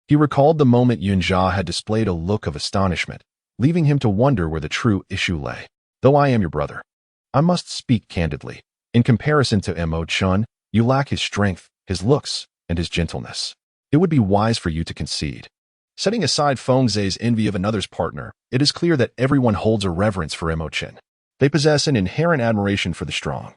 he recalled the moment Yun Zhi had displayed a look of astonishment, leaving him to wonder where the true issue lay. Though I am your brother, I must speak candidly. In comparison to Emo Chen, you lack his strength, his looks, and his gentleness. It would be wise for you to concede. Setting aside Xize's envy of another's partner, it is clear that everyone holds a reverence for Emo Chen. They possess an inherent admiration for the strong,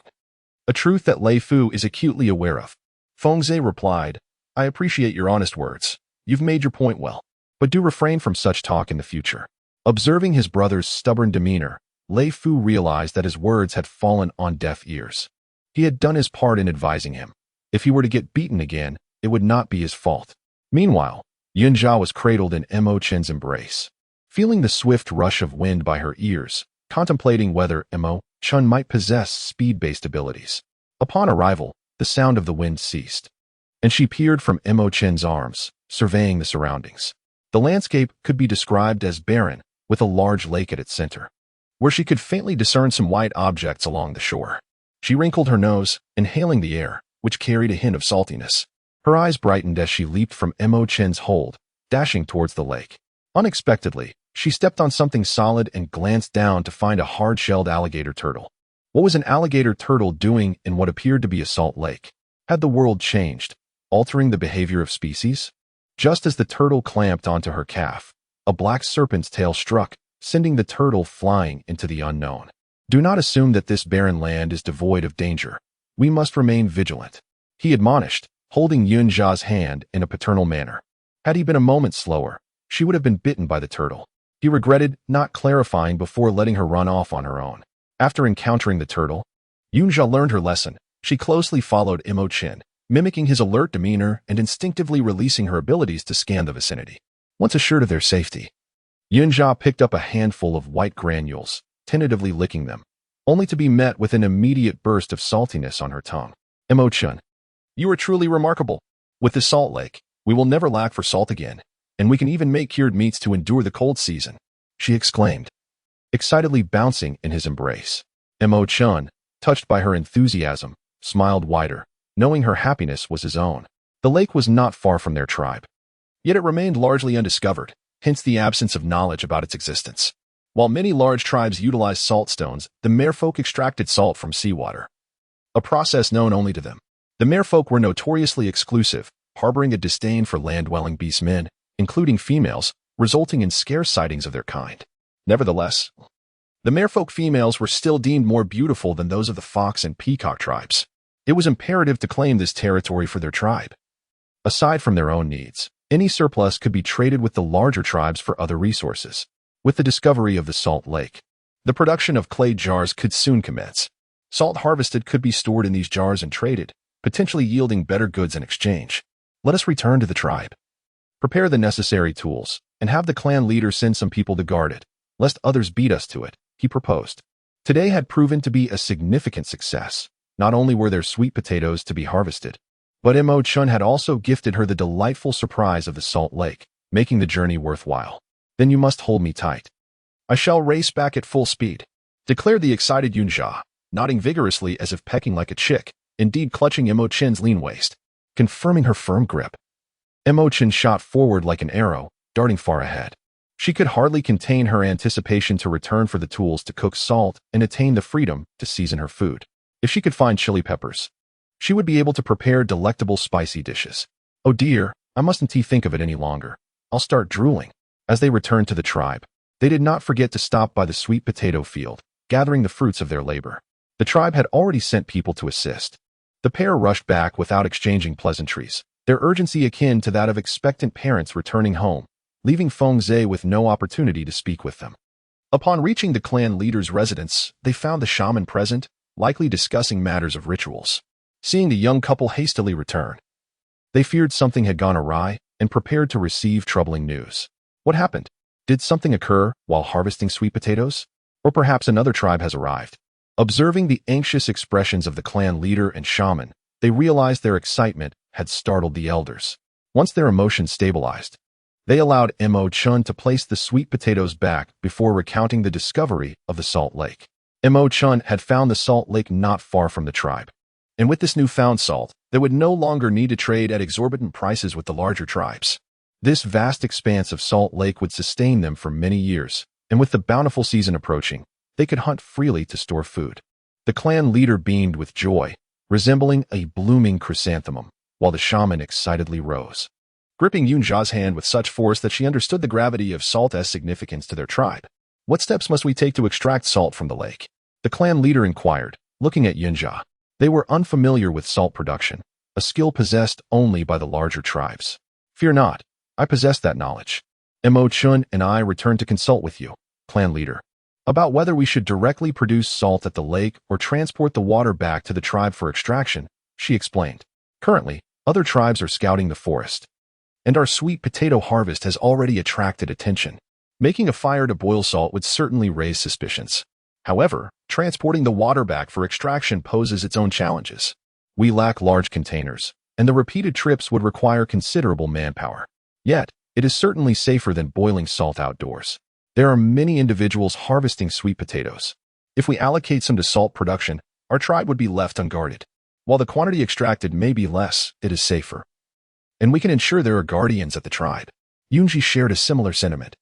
a truth that Lei Fu is acutely aware of. Xize replied, I appreciate your honest words. You've made your point well, but do refrain from such talk in the future. Observing his brother's stubborn demeanor, Lei Fu realized that his words had fallen on deaf ears. He had done his part in advising him. If he were to get beaten again, it would not be his fault. Meanwhile, Yun Zhi was cradled in Emo Chen's embrace, feeling the swift rush of wind by her ears, contemplating whether Emo Chen might possess speed-based abilities. Upon arrival, the sound of the wind ceased, and she peered from Emo Chen's arms, surveying the surroundings. The landscape could be described as barren, with a large lake at its center, where she could faintly discern some white objects along the shore. She wrinkled her nose, inhaling the air, which carried a hint of saltiness. Her eyes brightened as she leaped from Emo Chen's hold, dashing towards the lake. Unexpectedly, she stepped on something solid and glanced down to find a hard-shelled alligator turtle. What was an alligator turtle doing in what appeared to be a salt lake? Had the world changed, altering the behavior of species? Just as the turtle clamped onto her calf, a black serpent's tail struck, sending the turtle flying into the unknown. Do not assume that this barren land is devoid of danger. We must remain vigilant, he admonished, holding Yun Zhi's hand in a paternal manner. Had he been a moment slower, she would have been bitten by the turtle. He regretted not clarifying before letting her run off on her own. After encountering the turtle, Yun Zhi learned her lesson. She closely followed Emo Chen, mimicking his alert demeanor and instinctively releasing her abilities to scan the vicinity. Once assured of their safety, Yun Zhi picked up a handful of white granules, tentatively licking them, only to be met with an immediate burst of saltiness on her tongue. Emo Chen, you are truly remarkable. With the salt lake, we will never lack for salt again, and we can even make cured meats to endure the cold season, she exclaimed, excitedly bouncing in his embrace. Emo Chen, touched by her enthusiasm, smiled wider, knowing her happiness was his own. The lake was not far from their tribe, yet it remained largely undiscovered, hence the absence of knowledge about its existence. While many large tribes utilized salt stones, the merfolk extracted salt from seawater, a process known only to them. The merfolk were notoriously exclusive, harboring a disdain for land-dwelling beastmen, including females, resulting in scarce sightings of their kind. Nevertheless, the merfolk females were still deemed more beautiful than those of the fox and peacock tribes. It was imperative to claim this territory for their tribe. Aside from their own needs, any surplus could be traded with the larger tribes for other resources. With the discovery of the salt lake, the production of clay jars could soon commence. Salt harvested could be stored in these jars and traded, potentially yielding better goods in exchange. Let us return to the tribe. Prepare the necessary tools, and have the clan leader send some people to guard it, lest others beat us to it, he proposed. Today had proven to be a significant success. Not only were there sweet potatoes to be harvested, but Emo Chen had also gifted her the delightful surprise of the salt lake, making the journey worthwhile. Then you must hold me tight. I shall race back at full speed, declared the excited Yun Zhi, nodding vigorously as if pecking like a chick, indeed clutching Emo Chen's lean waist, confirming her firm grip. Emo Chen shot forward like an arrow, darting far ahead. She could hardly contain her anticipation to return for the tools to cook salt and attain the freedom to season her food. If she could find chili peppers, she would be able to prepare delectable spicy dishes. Oh dear, I mustn't think of it any longer. I'll start drooling. As they returned to the tribe, they did not forget to stop by the sweet potato field, gathering the fruits of their labor. The tribe had already sent people to assist. The pair rushed back without exchanging pleasantries, their urgency akin to that of expectant parents returning home, leaving Xize with no opportunity to speak with them. Upon reaching the clan leader's residence, they found the shaman present, likely discussing matters of rituals. Seeing the young couple hastily return, they feared something had gone awry and prepared to receive troubling news. What happened? Did something occur while harvesting sweet potatoes? Or perhaps another tribe has arrived? Observing the anxious expressions of the clan leader and shaman, they realized their excitement had startled the elders. Once their emotions stabilized, they allowed Emo Chen to place the sweet potatoes back before recounting the discovery of the salt lake. Emo Chen had found the salt lake not far from the tribe, and with this newfound salt, they would no longer need to trade at exorbitant prices with the larger tribes. This vast expanse of salt lake would sustain them for many years, and with the bountiful season approaching, they could hunt freely to store food. The clan leader beamed with joy, resembling a blooming chrysanthemum, while the shaman excitedly rose, gripping Yun Zhi's hand with such force that she understood the gravity of salt's significance to their tribe. What steps must we take to extract salt from the lake? The clan leader inquired, looking at Yun Zhi. They were unfamiliar with salt production, a skill possessed only by the larger tribes. Fear not, I possess that knowledge. Emo Chen and I returned to consult with you, clan leader, about whether we should directly produce salt at the lake or transport the water back to the tribe for extraction, she explained. Currently, other tribes are scouting the forest, and our sweet potato harvest has already attracted attention. Making a fire to boil salt would certainly raise suspicions. However, transporting the water back for extraction poses its own challenges. We lack large containers, and the repeated trips would require considerable manpower. Yet, it is certainly safer than boiling salt outdoors. There are many individuals harvesting sweet potatoes. If we allocate some to salt production, our tribe would be left unguarded. While the quantity extracted may be less, it is safer. And we can ensure there are guardians at the tribe. Yun Zhi shared a similar sentiment,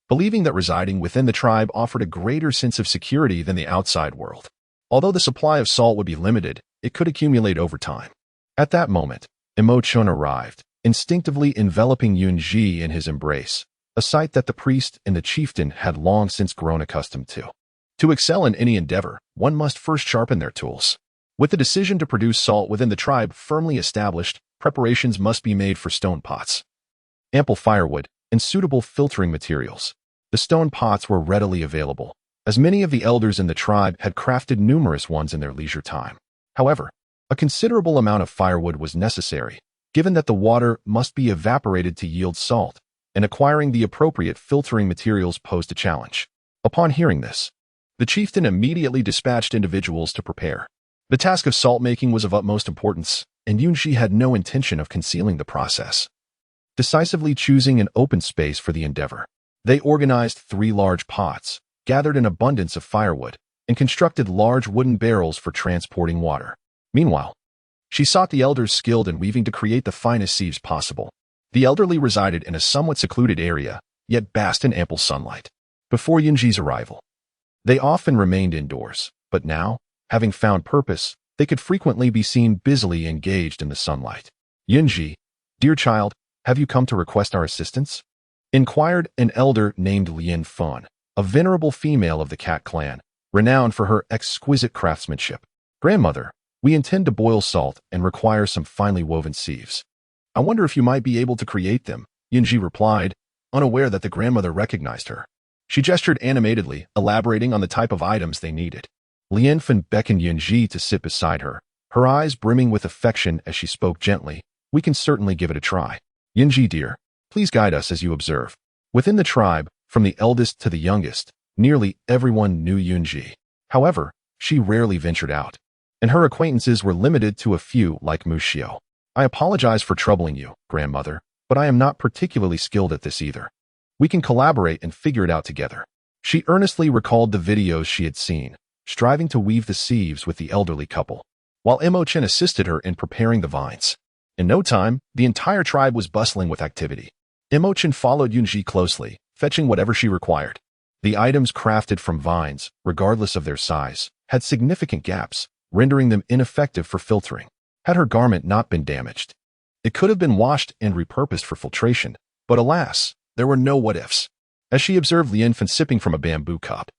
believing that residing within the tribe offered a greater sense of security than the outside world. Although the supply of salt would be limited, it could accumulate over time. At that moment, Emo Chen arrived, instinctively enveloping Yun Zhi in his embrace, a sight that the priest and the chieftain had long since grown accustomed to. To excel in any endeavor, one must first sharpen their tools. With the decision to produce salt within the tribe firmly established, preparations must be made for stone pots, ample firewood, and suitable filtering materials. The stone pots were readily available, as many of the elders in the tribe had crafted numerous ones in their leisure time. However, a considerable amount of firewood was necessary, given that the water must be evaporated to yield salt, and acquiring the appropriate filtering materials posed a challenge. Upon hearing this, the chieftain immediately dispatched individuals to prepare. The task of salt making was of utmost importance, and Yun Zhi had no intention of concealing the process. Decisively choosing an open space for the endeavor, they organized 3 large pots, gathered an abundance of firewood, and constructed large wooden barrels for transporting water. Meanwhile, she sought the elders skilled in weaving to create the finest sieves possible. The elderly resided in a somewhat secluded area, yet basked in ample sunlight. Before Yun Zhi's arrival, they often remained indoors, but now, having found purpose, they could frequently be seen busily engaged in the sunlight. Yun Zhi, dear child, have you come to request our assistance? Inquired an elder named Lian Fan, a venerable female of the cat clan, renowned for her exquisite craftsmanship. "Grandmother, we intend to boil salt and require some finely woven sieves. I wonder if you might be able to create them," Yun Zhi replied, unaware that the grandmother recognized her. She gestured animatedly, elaborating on the type of items they needed. Lian Fan beckoned Yun Zhi to sit beside her, her eyes brimming with affection as she spoke gently. "We can certainly give it a try. Yun Zhi dear, please guide us as you observe." Within the tribe, from the eldest to the youngest, nearly everyone knew Yun Zhi. However, she rarely ventured out, and her acquaintances were limited to a few like Mu Xiao. "I apologize for troubling you, grandmother, but I am not particularly skilled at this either. We can collaborate and figure it out together." She earnestly recalled the videos she had seen, striving to weave the sieves with the elderly couple, while Emo Chen assisted her in preparing the vines. In no time, the entire tribe was bustling with activity. Emo Chen followed Yun Zhi closely, fetching whatever she required. The items crafted from vines, regardless of their size, had significant gaps, rendering them ineffective for filtering. Had her garment not been damaged, it could have been washed and repurposed for filtration, but alas, there were no what-ifs. As she observed Lian Fan sipping from a bamboo cup,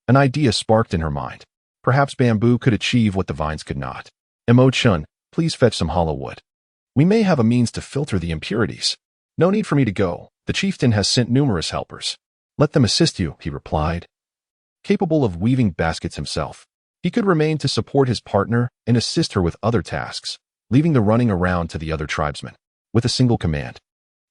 an idea sparked in her mind. Perhaps bamboo could achieve what the vines could not. "Emo Chen, please fetch some hollow wood. We may have a means to filter the impurities." "No need for me to go. The chieftain has sent numerous helpers. Let them assist you," he replied. Capable of weaving baskets himself, he could remain to support his partner and assist her with other tasks, leaving the running around to the other tribesmen. With a single command,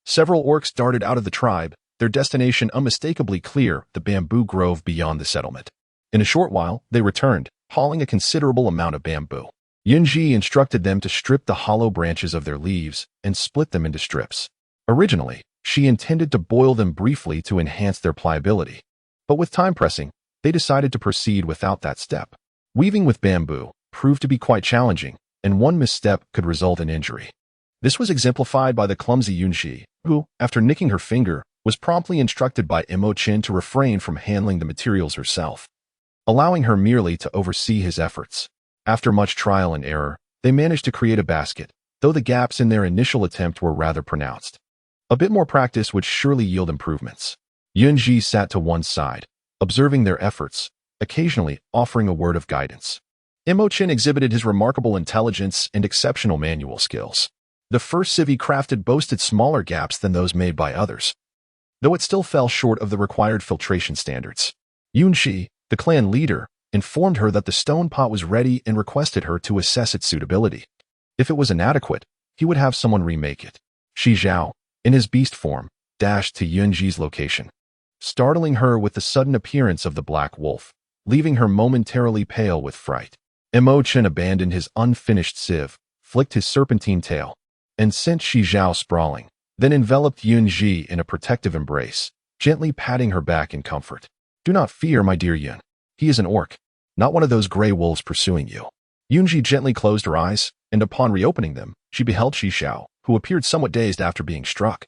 several orcs darted out of the tribe, their destination unmistakably clear, the bamboo grove beyond the settlement. In a short while, they returned, hauling a considerable amount of bamboo. Yun Zhi instructed them to strip the hollow branches of their leaves and split them into strips. Originally, she intended to boil them briefly to enhance their pliability, but with time pressing, they decided to proceed without that step. Weaving with bamboo proved to be quite challenging, and one misstep could result in injury. This was exemplified by the clumsy Yun Zhi, who, after nicking her finger, was promptly instructed by Emo Chen to refrain from handling the materials herself, allowing her merely to oversee his efforts. After much trial and error, they managed to create a basket, though the gaps in their initial attempt were rather pronounced. A bit more practice would surely yield improvements. Yun Zhi sat to one side, observing their efforts, occasionally offering a word of guidance. Emo Chen exhibited his remarkable intelligence and exceptional manual skills. The first sieve he crafted boasted smaller gaps than those made by others, though it still fell short of the required filtration standards. Yun Zhi, the clan leader, informed her that the stone pot was ready and requested her to assess its suitability. If it was inadequate, he would have someone remake it. Xize, in his beast form, dashed to Yun Zhi's location, startling her with the sudden appearance of the black wolf, leaving her momentarily pale with fright. Emo Chen abandoned his unfinished sieve, flicked his serpentine tail, and sent Xize sprawling, then enveloped Yun Zhi in a protective embrace, gently patting her back in comfort. "Do not fear, my dear Yun. He is an orc, not one of those gray wolves pursuing you." Yun Zhi gently closed her eyes, and upon reopening them, she beheld Xize, who appeared somewhat dazed after being struck,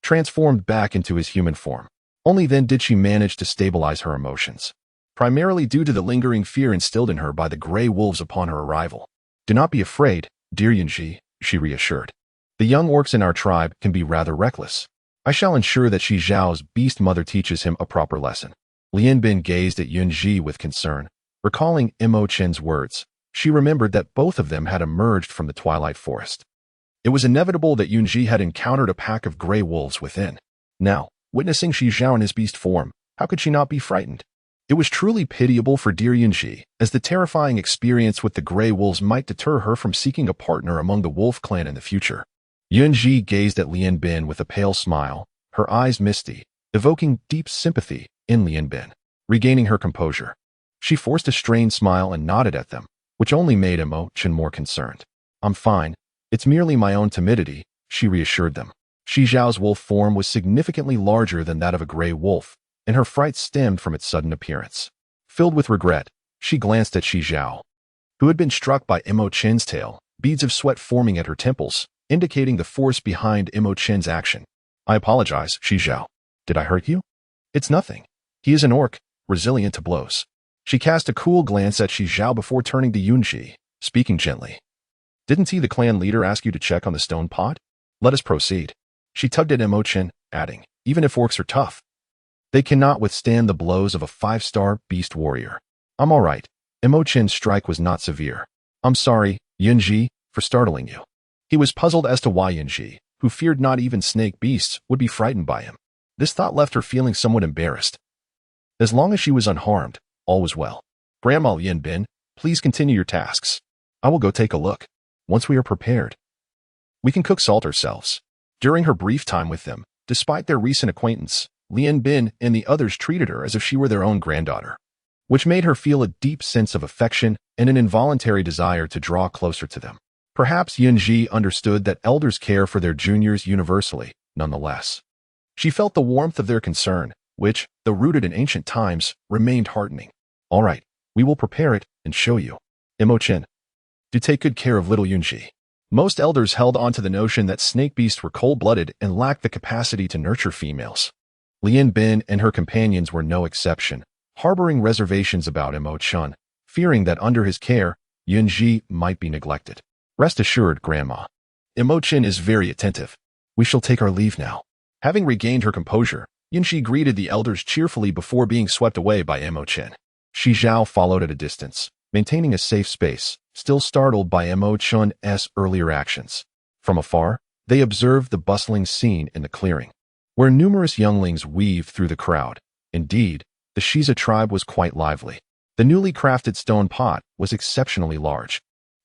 transformed back into his human form. Only then did she manage to stabilize her emotions, primarily due to the lingering fear instilled in her by the gray wolves upon her arrival. "Do not be afraid, dear Yun Zhi," she reassured. "The young orcs in our tribe can be rather reckless. I shall ensure that Xize's beast mother teaches him a proper lesson." Lian Bin gazed at Yun Zhi with concern. Recalling Emo Chen's words, she remembered that both of them had emerged from the twilight forest. It was inevitable that Yun Zhi had encountered a pack of gray wolves within. Now, witnessing Xize in his beast form, how could she not be frightened? It was truly pitiable for dear Yun Zhi, as the terrifying experience with the gray wolves might deter her from seeking a partner among the wolf clan in the future. Yun Zhi gazed at Lian Bin with a pale smile, her eyes misty, evoking deep sympathy in Lian Bin. Regaining her composure, she forced a strained smile and nodded at them, which only made Emo Chen more concerned. "I'm fine. It's merely my own timidity," she reassured them. Xize's wolf form was significantly larger than that of a gray wolf, and her fright stemmed from its sudden appearance. Filled with regret, she glanced at Xize, who had been struck by Emo Chen's tail, beads of sweat forming at her temples, indicating the force behind Emo Chen's action. "I apologize, Xize. Did I hurt you?" "It's nothing. He is an orc, resilient to blows." She cast a cool glance at Xize before turning to Yun Zhi, speaking gently. "Didn't he, the clan leader, ask you to check on the stone pot? Let us proceed." She tugged at Emo Chen, adding, "Even if orcs are tough, They cannot withstand the blows of a 5-star beast warrior. I'm all right. Emo Chen's strike was not severe. I'm sorry, Yun Zhi, for startling you. He was puzzled as to why Yun Zhi, who feared not even snake beasts, would be frightened by him. This thought left her feeling somewhat embarrassed. As long as she was unharmed, all was well. Grandma Lien Bin, please continue your tasks. I will go take a look. Once we are prepared, we can cook salt ourselves. During her brief time with them, despite their recent acquaintance, Lien Bin and the others treated her as if she were their own granddaughter, which made her feel a deep sense of affection and an involuntary desire to draw closer to them. Perhaps Yun Zhi understood that elders care for their juniors universally, nonetheless. She felt the warmth of their concern, which, though rooted in ancient times, remained heartening. All right, we will prepare it and show you. Emo Chen, do take good care of little Yun Zhi. Most elders held on to the notion that snake beasts were cold-blooded and lacked the capacity to nurture females. Lien Bin and her companions were no exception, harboring reservations about Emo Chen, fearing that under his care, Yun Zhi might be neglected. Rest assured, Grandma. Emo Chen is very attentive. We shall take our leave now. Having regained her composure, Yun Zhi greeted the elders cheerfully before being swept away by Emo Chen. Xize followed at a distance, maintaining a safe space, still startled by Emo Chen's earlier actions. From afar, they observed the bustling scene in the clearing, where numerous younglings weaved through the crowd. Indeed, the Xize tribe was quite lively. The newly crafted stone pot was exceptionally large,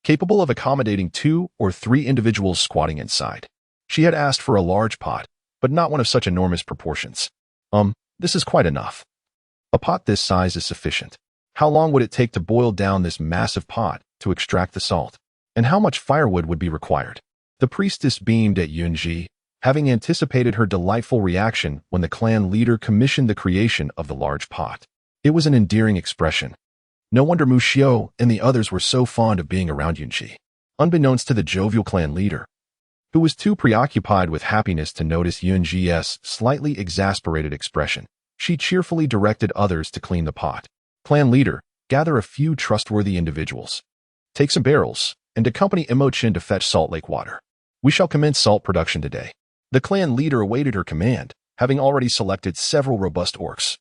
capable of accommodating 2 or 3 individuals squatting inside. She had asked for a large pot, but not one of such enormous proportions. This is quite enough. A pot this size is sufficient. How long would it take to boil down this massive pot to extract the salt? And how much firewood would be required? The priestess beamed at Yun Zhi, having anticipated her delightful reaction when the clan leader commissioned the creation of the large pot. It was an endearing expression. No wonder Mu Xiao and the others were so fond of being around Yun Zhi. Unbeknownst to the jovial clan leader, who was too preoccupied with happiness to notice Yun Zhi's slightly exasperated expression, she cheerfully directed others to clean the pot. Clan leader, gather a few trustworthy individuals. Take some barrels, and accompany Emo Chen to fetch salt lake water. We shall commence salt production today. The clan leader awaited her command, having already selected several robust orcs,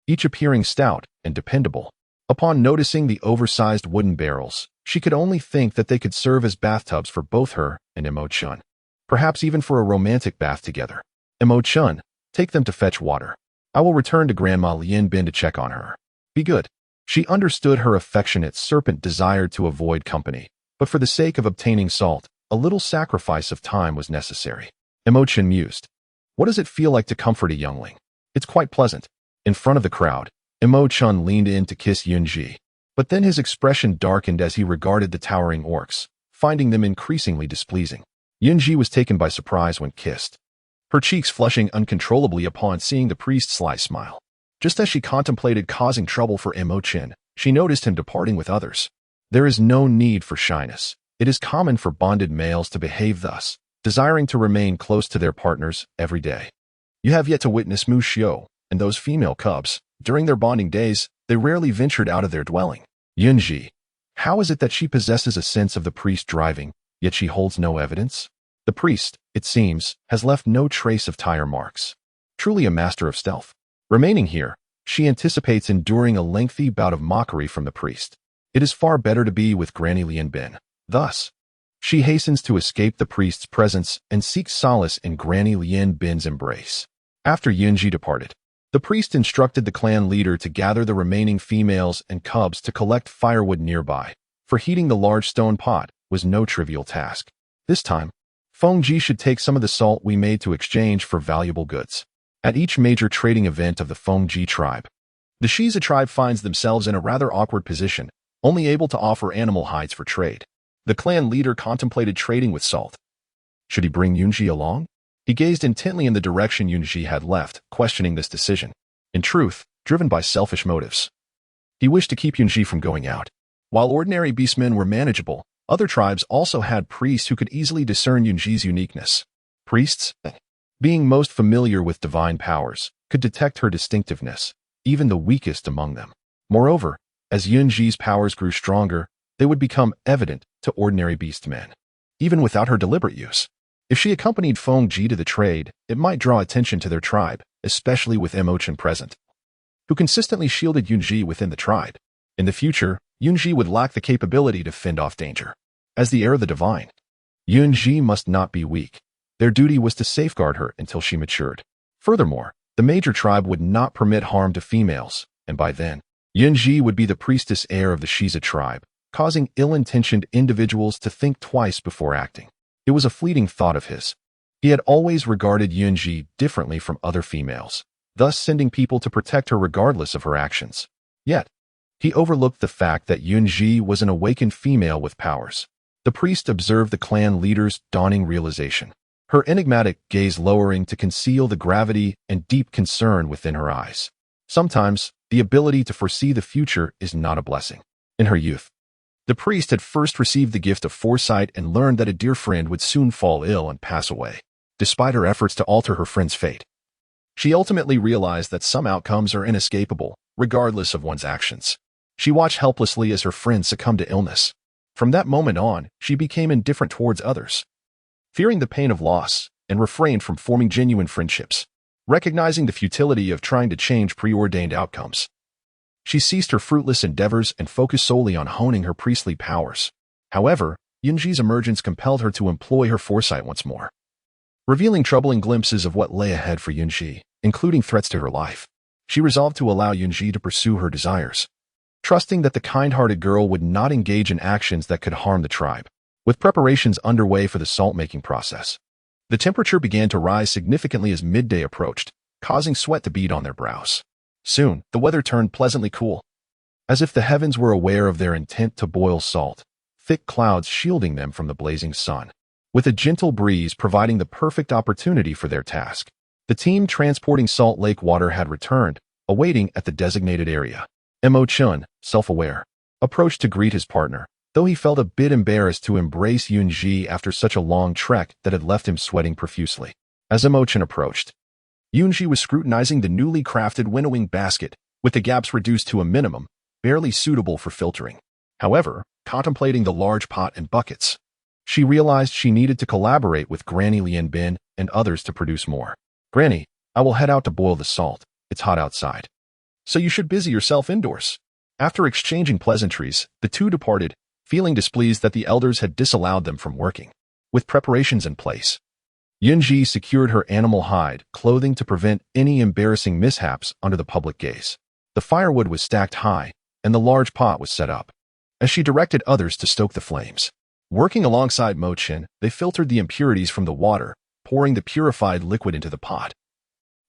each appearing stout and dependable. Upon noticing the oversized wooden barrels, she could only think that they could serve as bathtubs for both her and Emo Chen. Perhaps even for a romantic bath together. Emo Chen, take them to fetch water. I will return to Grandma Lien Bin to check on her. Be good. She understood her affectionate serpent desired to avoid company, but for the sake of obtaining salt, a little sacrifice of time was necessary. Emo Chen mused. What does it feel like to comfort a youngling? It's quite pleasant. In front of the crowd, Emo Chen leaned in to kiss Yun Zhi, but then his expression darkened as he regarded the towering orcs, finding them increasingly displeasing. Yun Zhi was taken by surprise when kissed, her cheeks flushing uncontrollably upon seeing the priest's sly smile. Just as she contemplated causing trouble for Emo Chen, she noticed him departing with others. There is no need for shyness. It is common for bonded males to behave thus, desiring to remain close to their partners every day. You have yet to witness Mu Xiao and those female cubs. During their bonding days, they rarely ventured out of their dwelling. Yun Zhi, how is it that she possesses a sense of the priest driving, yet she holds no evidence? The priest, it seems, has left no trace of tire marks. Truly a master of stealth. Remaining here, she anticipates enduring a lengthy bout of mockery from the priest. It is far better to be with Granny Lien Bin. Thus, she hastens to escape the priest's presence and seeks solace in Granny Lien Bin's embrace. After Yun Zhi departed, the priest instructed the clan leader to gather the remaining females and cubs to collect firewood nearby, for heating the large stone pot was no trivial task. This time, Fengji should take some of the salt we made to exchange for valuable goods. At each major trading event of the Fengji tribe, the Xize tribe finds themselves in a rather awkward position, only able to offer animal hides for trade. The clan leader contemplated trading with salt. Should he bring Yun Zhi along? He gazed intently in the direction Yun Zhi had left, questioning this decision. In truth, driven by selfish motives. He wished to keep Yun Zhi from going out. While ordinary beastmen were manageable, other tribes also had priests who could easily discern Yun Zhi's uniqueness. Priests, being most familiar with divine powers, could detect her distinctiveness, even the weakest among them. Moreover, as Yun Zhi's powers grew stronger, they would become evident to ordinary beastmen, even without her deliberate use. If she accompanied Fengji to the trade, it might draw attention to their tribe, especially with Emo Chen present, who consistently shielded Yun Zhi within the tribe. In the future, Yun Zhi would lack the capability to fend off danger. As the heir of the divine, Yun Zhi must not be weak. Their duty was to safeguard her until she matured. Furthermore, the major tribe would not permit harm to females, and by then, Yun Zhi would be the priestess heir of the Xize tribe, causing ill-intentioned individuals to think twice before acting. It was a fleeting thought of his. He had always regarded Yun Zhi differently from other females, thus sending people to protect her regardless of her actions. Yet, he overlooked the fact that Yun Zhi was an awakened female with powers. The priest observed the clan leader's dawning realization, her enigmatic gaze lowering to conceal the gravity and deep concern within her eyes. Sometimes, the ability to foresee the future is not a blessing. In her youth, the priest had first received the gift of foresight and learned that a dear friend would soon fall ill and pass away. Despite her efforts to alter her friend's fate, she ultimately realized that some outcomes are inescapable, regardless of one's actions. She watched helplessly as her friend succumbed to illness. From that moment on, she became indifferent towards others, fearing the pain of loss, and refrained from forming genuine friendships. Recognizing the futility of trying to change preordained outcomes, she ceased her fruitless endeavors and focused solely on honing her priestly powers. However, Yun Zhi's emergence compelled her to employ her foresight once more, revealing troubling glimpses of what lay ahead for Yun Zhi, including threats to her life. She resolved to allow Yun Zhi to pursue her desires, trusting that the kind-hearted girl would not engage in actions that could harm the tribe. With preparations underway for the salt-making process, the temperature began to rise significantly as midday approached, causing sweat to bead on their brows. Soon, the weather turned pleasantly cool, as if the heavens were aware of their intent to boil salt, thick clouds shielding them from the blazing sun, with a gentle breeze providing the perfect opportunity for their task. The team transporting Salt Lake water had returned, awaiting at the designated area. Emo Chen, self-aware, approached to greet his partner, though he felt a bit embarrassed to embrace Yun Zhi after such a long trek that had left him sweating profusely. As Emo Chen approached, Yun Zhi was scrutinizing the newly crafted winnowing basket, with the gaps reduced to a minimum, barely suitable for filtering. However, contemplating the large pot and buckets, she realized she needed to collaborate with Granny Lian Bin and others to produce more. "Granny, I will head out to boil the salt. It's hot outside, so you should busy yourself indoors." After exchanging pleasantries, the two departed, feeling displeased that the elders had disallowed them from working. With preparations in place, Yun Zhi secured her animal hide clothing to prevent any embarrassing mishaps under the public gaze. The firewood was stacked high, and the large pot was set up, as she directed others to stoke the flames. Working alongside Mo Chen, they filtered the impurities from the water, pouring the purified liquid into the pot.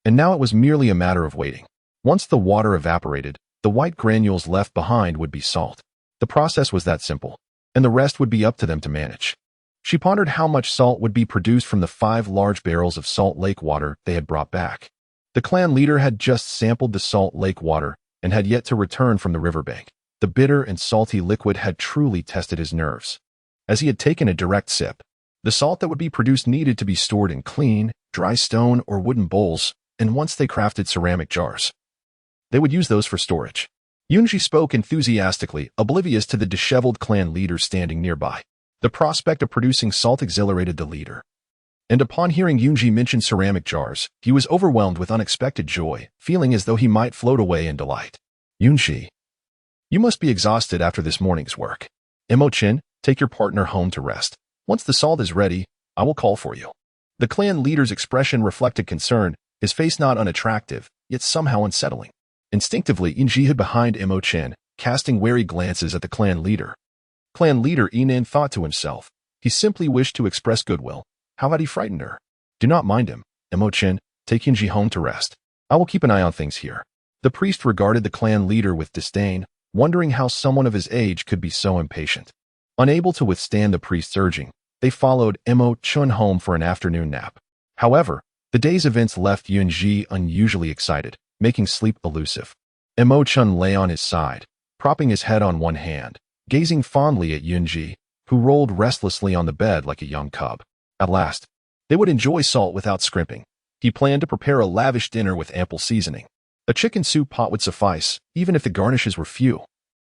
And now it was merely a matter of waiting. Once the water evaporated, the white granules left behind would be salt. The process was that simple, and the rest would be up to them to manage. She pondered how much salt would be produced from the 5 large barrels of Salt Lake water they had brought back. The clan leader had just sampled the Salt Lake water and had yet to return from the riverbank. The bitter and salty liquid had truly tested his nerves, as he had taken a direct sip. The salt that would be produced needed to be stored in clean, dry stone or wooden bowls, and once they crafted ceramic jars, they would use those for storage. Yun Zhi spoke enthusiastically, oblivious to the disheveled clan leaders standing nearby. The prospect of producing salt exhilarated the leader, and upon hearing Yun Zhi mention ceramic jars, he was overwhelmed with unexpected joy, feeling as though he might float away in delight. "Yun Zhi, you must be exhausted after this morning's work. Emo Chen, take your partner home to rest. Once the salt is ready, I will call for you." The clan leader's expression reflected concern, his face not unattractive, yet somehow unsettling. Instinctively, Yun Zhi hid behind Emo Chen, casting wary glances at the clan leader. Clan leader Enan thought to himself, he simply wished to express goodwill. How had he frightened her? "Do not mind him, Emo Chen, take Yun Zhi home to rest. I will keep an eye on things here." The priest regarded the clan leader with disdain, wondering how someone of his age could be so impatient. Unable to withstand the priest's urging, they followed Emo Chen home for an afternoon nap. However, the day's events left Yun Zhi unusually excited, making sleep elusive. Emo Chen lay on his side, propping his head on one hand, gazing fondly at Yun Zhi, who rolled restlessly on the bed like a young cub. At last, they would enjoy salt without scrimping. He planned to prepare a lavish dinner with ample seasoning. A chicken soup pot would suffice, even if the garnishes were few.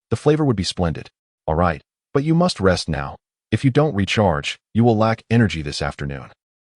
The flavor would be splendid. "All right, but you must rest now. If you don't recharge, you will lack energy this afternoon."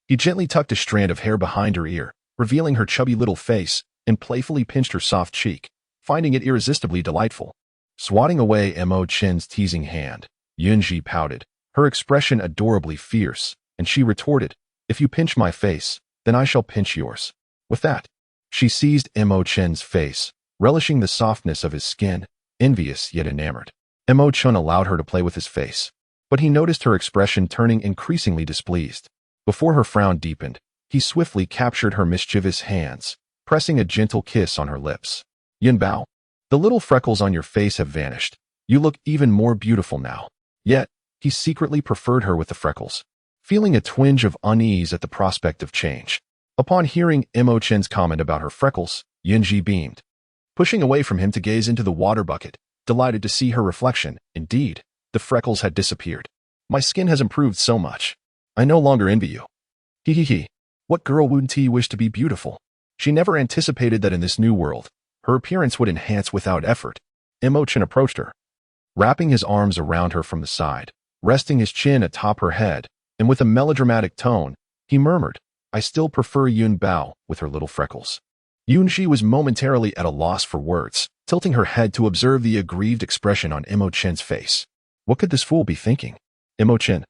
He gently tucked a strand of hair behind her ear, revealing her chubby little face, and playfully pinched her soft cheek, finding it irresistibly delightful. Swatting away Emo Chen's teasing hand, Yun Zhi pouted, her expression adorably fierce, and she retorted, "If you pinch my face, then I shall pinch yours." With that, she seized Emo Chen's face, relishing the softness of his skin, envious yet enamored. Emo Chen allowed her to play with his face, but he noticed her expression turning increasingly displeased. Before her frown deepened, he swiftly captured her mischievous hands, pressing a gentle kiss on her lips. "Yun Bao, the little freckles on your face have vanished. You look even more beautiful now." Yet, he secretly preferred her with the freckles, feeling a twinge of unease at the prospect of change. Upon hearing Emo Chen's comment about her freckles, Yun Zhi beamed, pushing away from him to gaze into the water bucket, delighted to see her reflection. Indeed, the freckles had disappeared. "My skin has improved so much. I no longer envy you." He. What girl wouldn't wish to be beautiful? She never anticipated that in this new world, her appearance would enhance without effort. Emo Chen approached her, wrapping his arms around her from the side, resting his chin atop her head, and with a melodramatic tone, he murmured, "I still prefer Yun Bao with her little freckles." Yun Zhi was momentarily at a loss for words, tilting her head to observe the aggrieved expression on Emo Chen's face. What could this fool be thinking? "Emo Chen,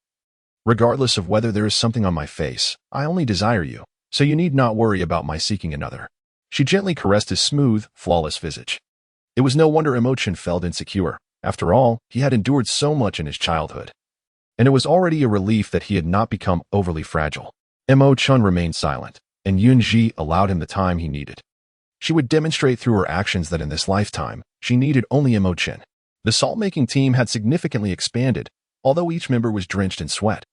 regardless of whether there is something on my face, I only desire you, so you need not worry about my seeking another." She gently caressed his smooth, flawless visage. It was no wonder Emo Chen felt insecure. After all, he had endured so much in his childhood, and it was already a relief that he had not become overly fragile. Emo Chen remained silent, and Yun Zhi allowed him the time he needed. She would demonstrate through her actions that in this lifetime, she needed only Emo Chen. The salt-making team had significantly expanded, although each member was drenched in sweat.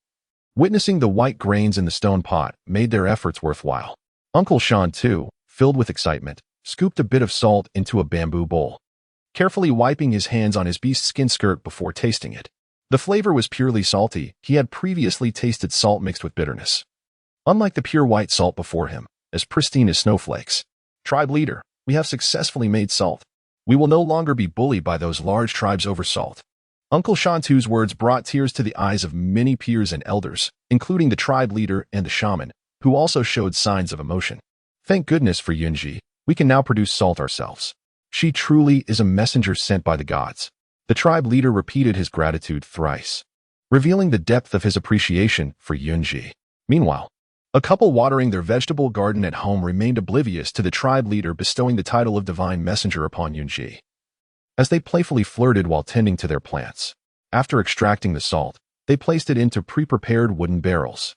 Witnessing the white grains in the stone pot made their efforts worthwhile. Uncle Shan, too, filled with excitement, scooped a bit of salt into a bamboo bowl, carefully wiping his hands on his beast skin skirt before tasting it. The flavor was purely salty. He had previously tasted salt mixed with bitterness. Unlike the pure white salt before him, as pristine as snowflakes. "Tribe leader, we have successfully made salt. We will no longer be bullied by those large tribes over salt." Uncle Shantu's words brought tears to the eyes of many peers and elders, including the tribe leader and the shaman, who also showed signs of emotion. "Thank goodness for Yun Zhi, we can now produce salt ourselves. She truly is a messenger sent by the gods." The tribe leader repeated his gratitude thrice, revealing the depth of his appreciation for Yun Zhi. Meanwhile, a couple watering their vegetable garden at home remained oblivious to the tribe leader bestowing the title of divine messenger upon Yun Zhi, as they playfully flirted while tending to their plants. After extracting the salt, they placed it into pre-prepared wooden barrels.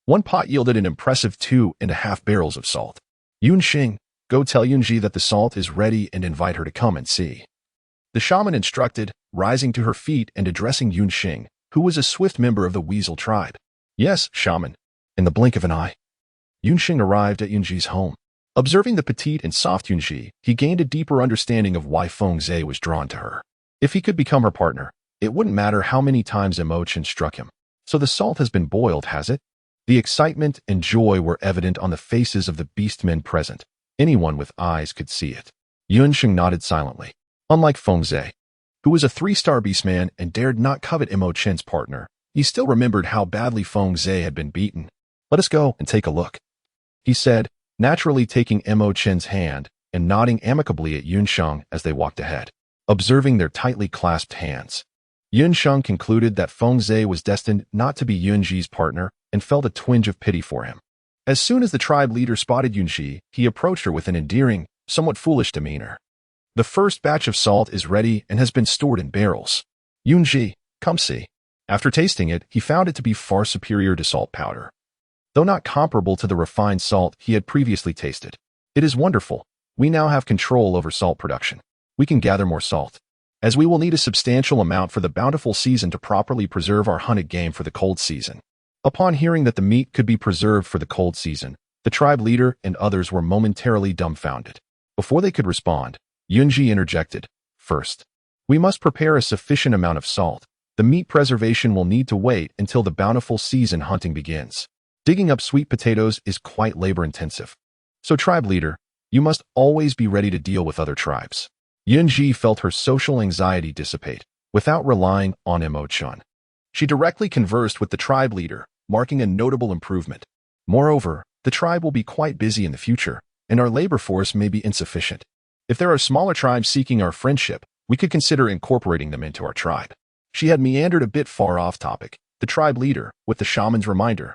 One pot yielded an impressive 2.5 barrels of salt. "Yun Xing, go tell Yun Zhi that the salt is ready and invite her to come and see." The shaman instructed, rising to her feet and addressing Yun Xing, who was a swift member of the Weasel tribe. "Yes, shaman." In the blink of an eye, Yun Xing arrived at Yun Zhi's home. Observing the petite and soft Yun Zhi, he gained a deeper understanding of why Xize was drawn to her. If he could become her partner, it wouldn't matter how many times Emo Chen struck him. "So the salt has been boiled, has it?" The excitement and joy were evident on the faces of the beastmen present. Anyone with eyes could see it. Yun Xing nodded silently. Unlike Xize, who was a 3-star beastman and dared not covet Emo Chen's partner, he still remembered how badly Xize had been beaten. "Let us go and take a look," he said, naturally taking Emo Chen's hand and nodding amicably at Yun Sheng as they walked ahead. Observing their tightly clasped hands, Yun Sheng concluded that Xize was destined not to be Yun Zhi's partner and felt a twinge of pity for him. As soon as the tribe leader spotted Yun Zhi, he approached her with an endearing, somewhat foolish demeanor. "The first batch of salt is ready and has been stored in barrels. Yun Zhi, come see." After tasting it, he found it to be far superior to salt powder, though not comparable to the refined salt he had previously tasted. "It is wonderful. We now have control over salt production. We can gather more salt, as we will need a substantial amount for the bountiful season to properly preserve our hunted game for the cold season." Upon hearing that the meat could be preserved for the cold season, the tribe leader and others were momentarily dumbfounded. Before they could respond, Yun Zhi interjected, "First, we must prepare a sufficient amount of salt. The meat preservation will need to wait until the bountiful season hunting begins. Digging up sweet potatoes is quite labor-intensive. So, tribe leader, you must always be ready to deal with other tribes." Yun Zhi felt her social anxiety dissipate without relying on Emo Chen. She directly conversed with the tribe leader, marking a notable improvement. Moreover, The tribe will be quite busy in the future, and our labor force may be insufficient. If there are smaller tribes seeking our friendship, we could consider incorporating them into our tribe." She had meandered a bit far off topic. The tribe leader, with the shaman's reminder,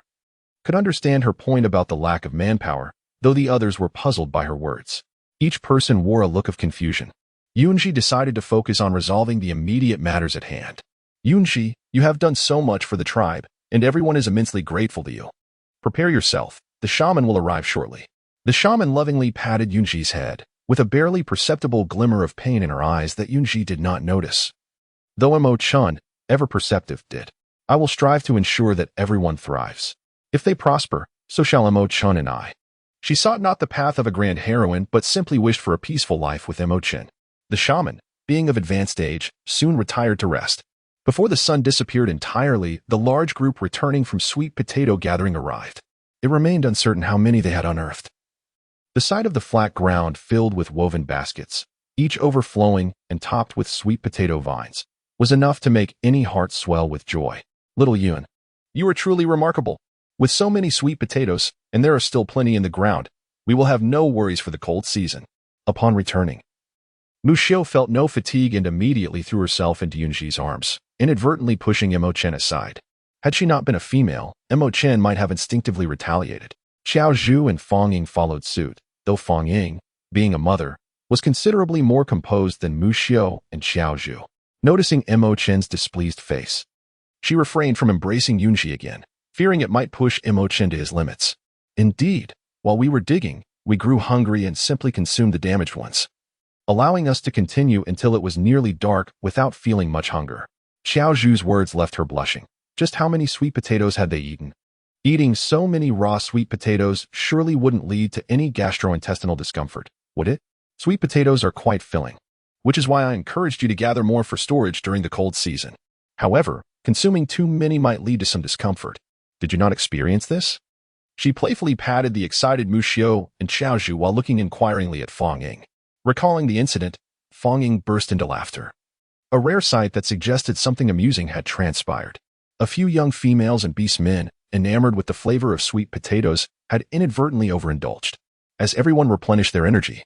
could understand her point about the lack of manpower, though the others were puzzled by her words. Each person wore a look of confusion. Yun Zhi decided to focus on resolving the immediate matters at hand. "Yun Zhi, you have done so much for the tribe, and everyone is immensely grateful to you. Prepare yourself, the shaman will arrive shortly." The shaman lovingly patted Yun Zhi's head, with a barely perceptible glimmer of pain in her eyes that Yun Zhi did not notice, though Emo Chen, ever perceptive, did. "I will strive to ensure that everyone thrives. If they prosper, so shall Emo Chen and I." She sought not the path of a grand heroine, but simply wished for a peaceful life with Emo Chen. The shaman, being of advanced age, soon retired to rest. Before the sun disappeared entirely, the large group returning from sweet potato gathering arrived. It remained uncertain how many they had unearthed. The sight of the flat ground filled with woven baskets, each overflowing and topped with sweet potato vines, was enough to make any heart swell with joy. "Little Yun, you are truly remarkable. With so many sweet potatoes, and there are still plenty in the ground, we will have no worries for the cold season." Upon returning, Mu Xiu felt no fatigue and immediately threw herself into Yun Zhi's arms, inadvertently pushing Emo Chen aside. Had she not been a female, Emo Chen might have instinctively retaliated. Xiaozhu and Fang Ying followed suit, though Fang Ying, being a mother, was considerably more composed than Mu Xiu and Xiaozhu. Noticing Emo Chen's displeased face, she refrained from embracing Yun Zhi again, fearing it might push Emo Chen to his limits. "Indeed, while we were digging, we grew hungry and simply consumed the damaged ones, allowing us to continue until it was nearly dark without feeling much hunger." Xiaozhu's words left her blushing. Just how many sweet potatoes had they eaten? Eating so many raw sweet potatoes surely wouldn't lead to any gastrointestinal discomfort, would it? Sweet potatoes are quite filling, which is why I encouraged you to gather more for storage during the cold season. However, consuming too many might lead to some discomfort. Did you not experience this? She playfully patted the excited Mu Xiu and Xiaozhu while looking inquiringly at Fang Ying. Recalling the incident, Fang Ying burst into laughter, a rare sight that suggested something amusing had transpired. A few young females and beastmen, enamored with the flavor of sweet potatoes, had inadvertently overindulged. As everyone replenished their energy,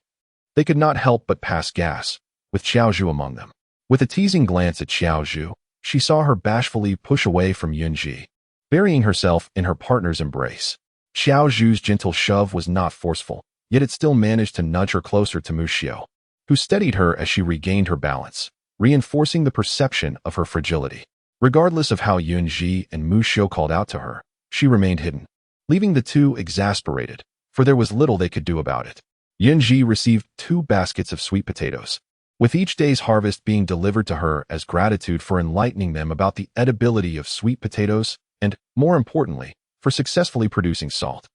they could not help but pass gas, with Xiaozhu among them. With a teasing glance at Xiaozhu, she saw her bashfully push away from Yun Zhi, burying herself in her partner's embrace. Xiaozhu's gentle shove was not forceful, yet it still managed to nudge her closer to Mu Xiu, who steadied her as she regained her balance, reinforcing the perception of her fragility. Regardless of how Yun Zhi and Mu Xiu called out to her, she remained hidden, leaving the two exasperated, for there was little they could do about it. Yun Zhi received 2 baskets of sweet potatoes, with each day's harvest being delivered to her as gratitude for enlightening them about the edibility of sweet potatoes and, more importantly, for successfully producing salt.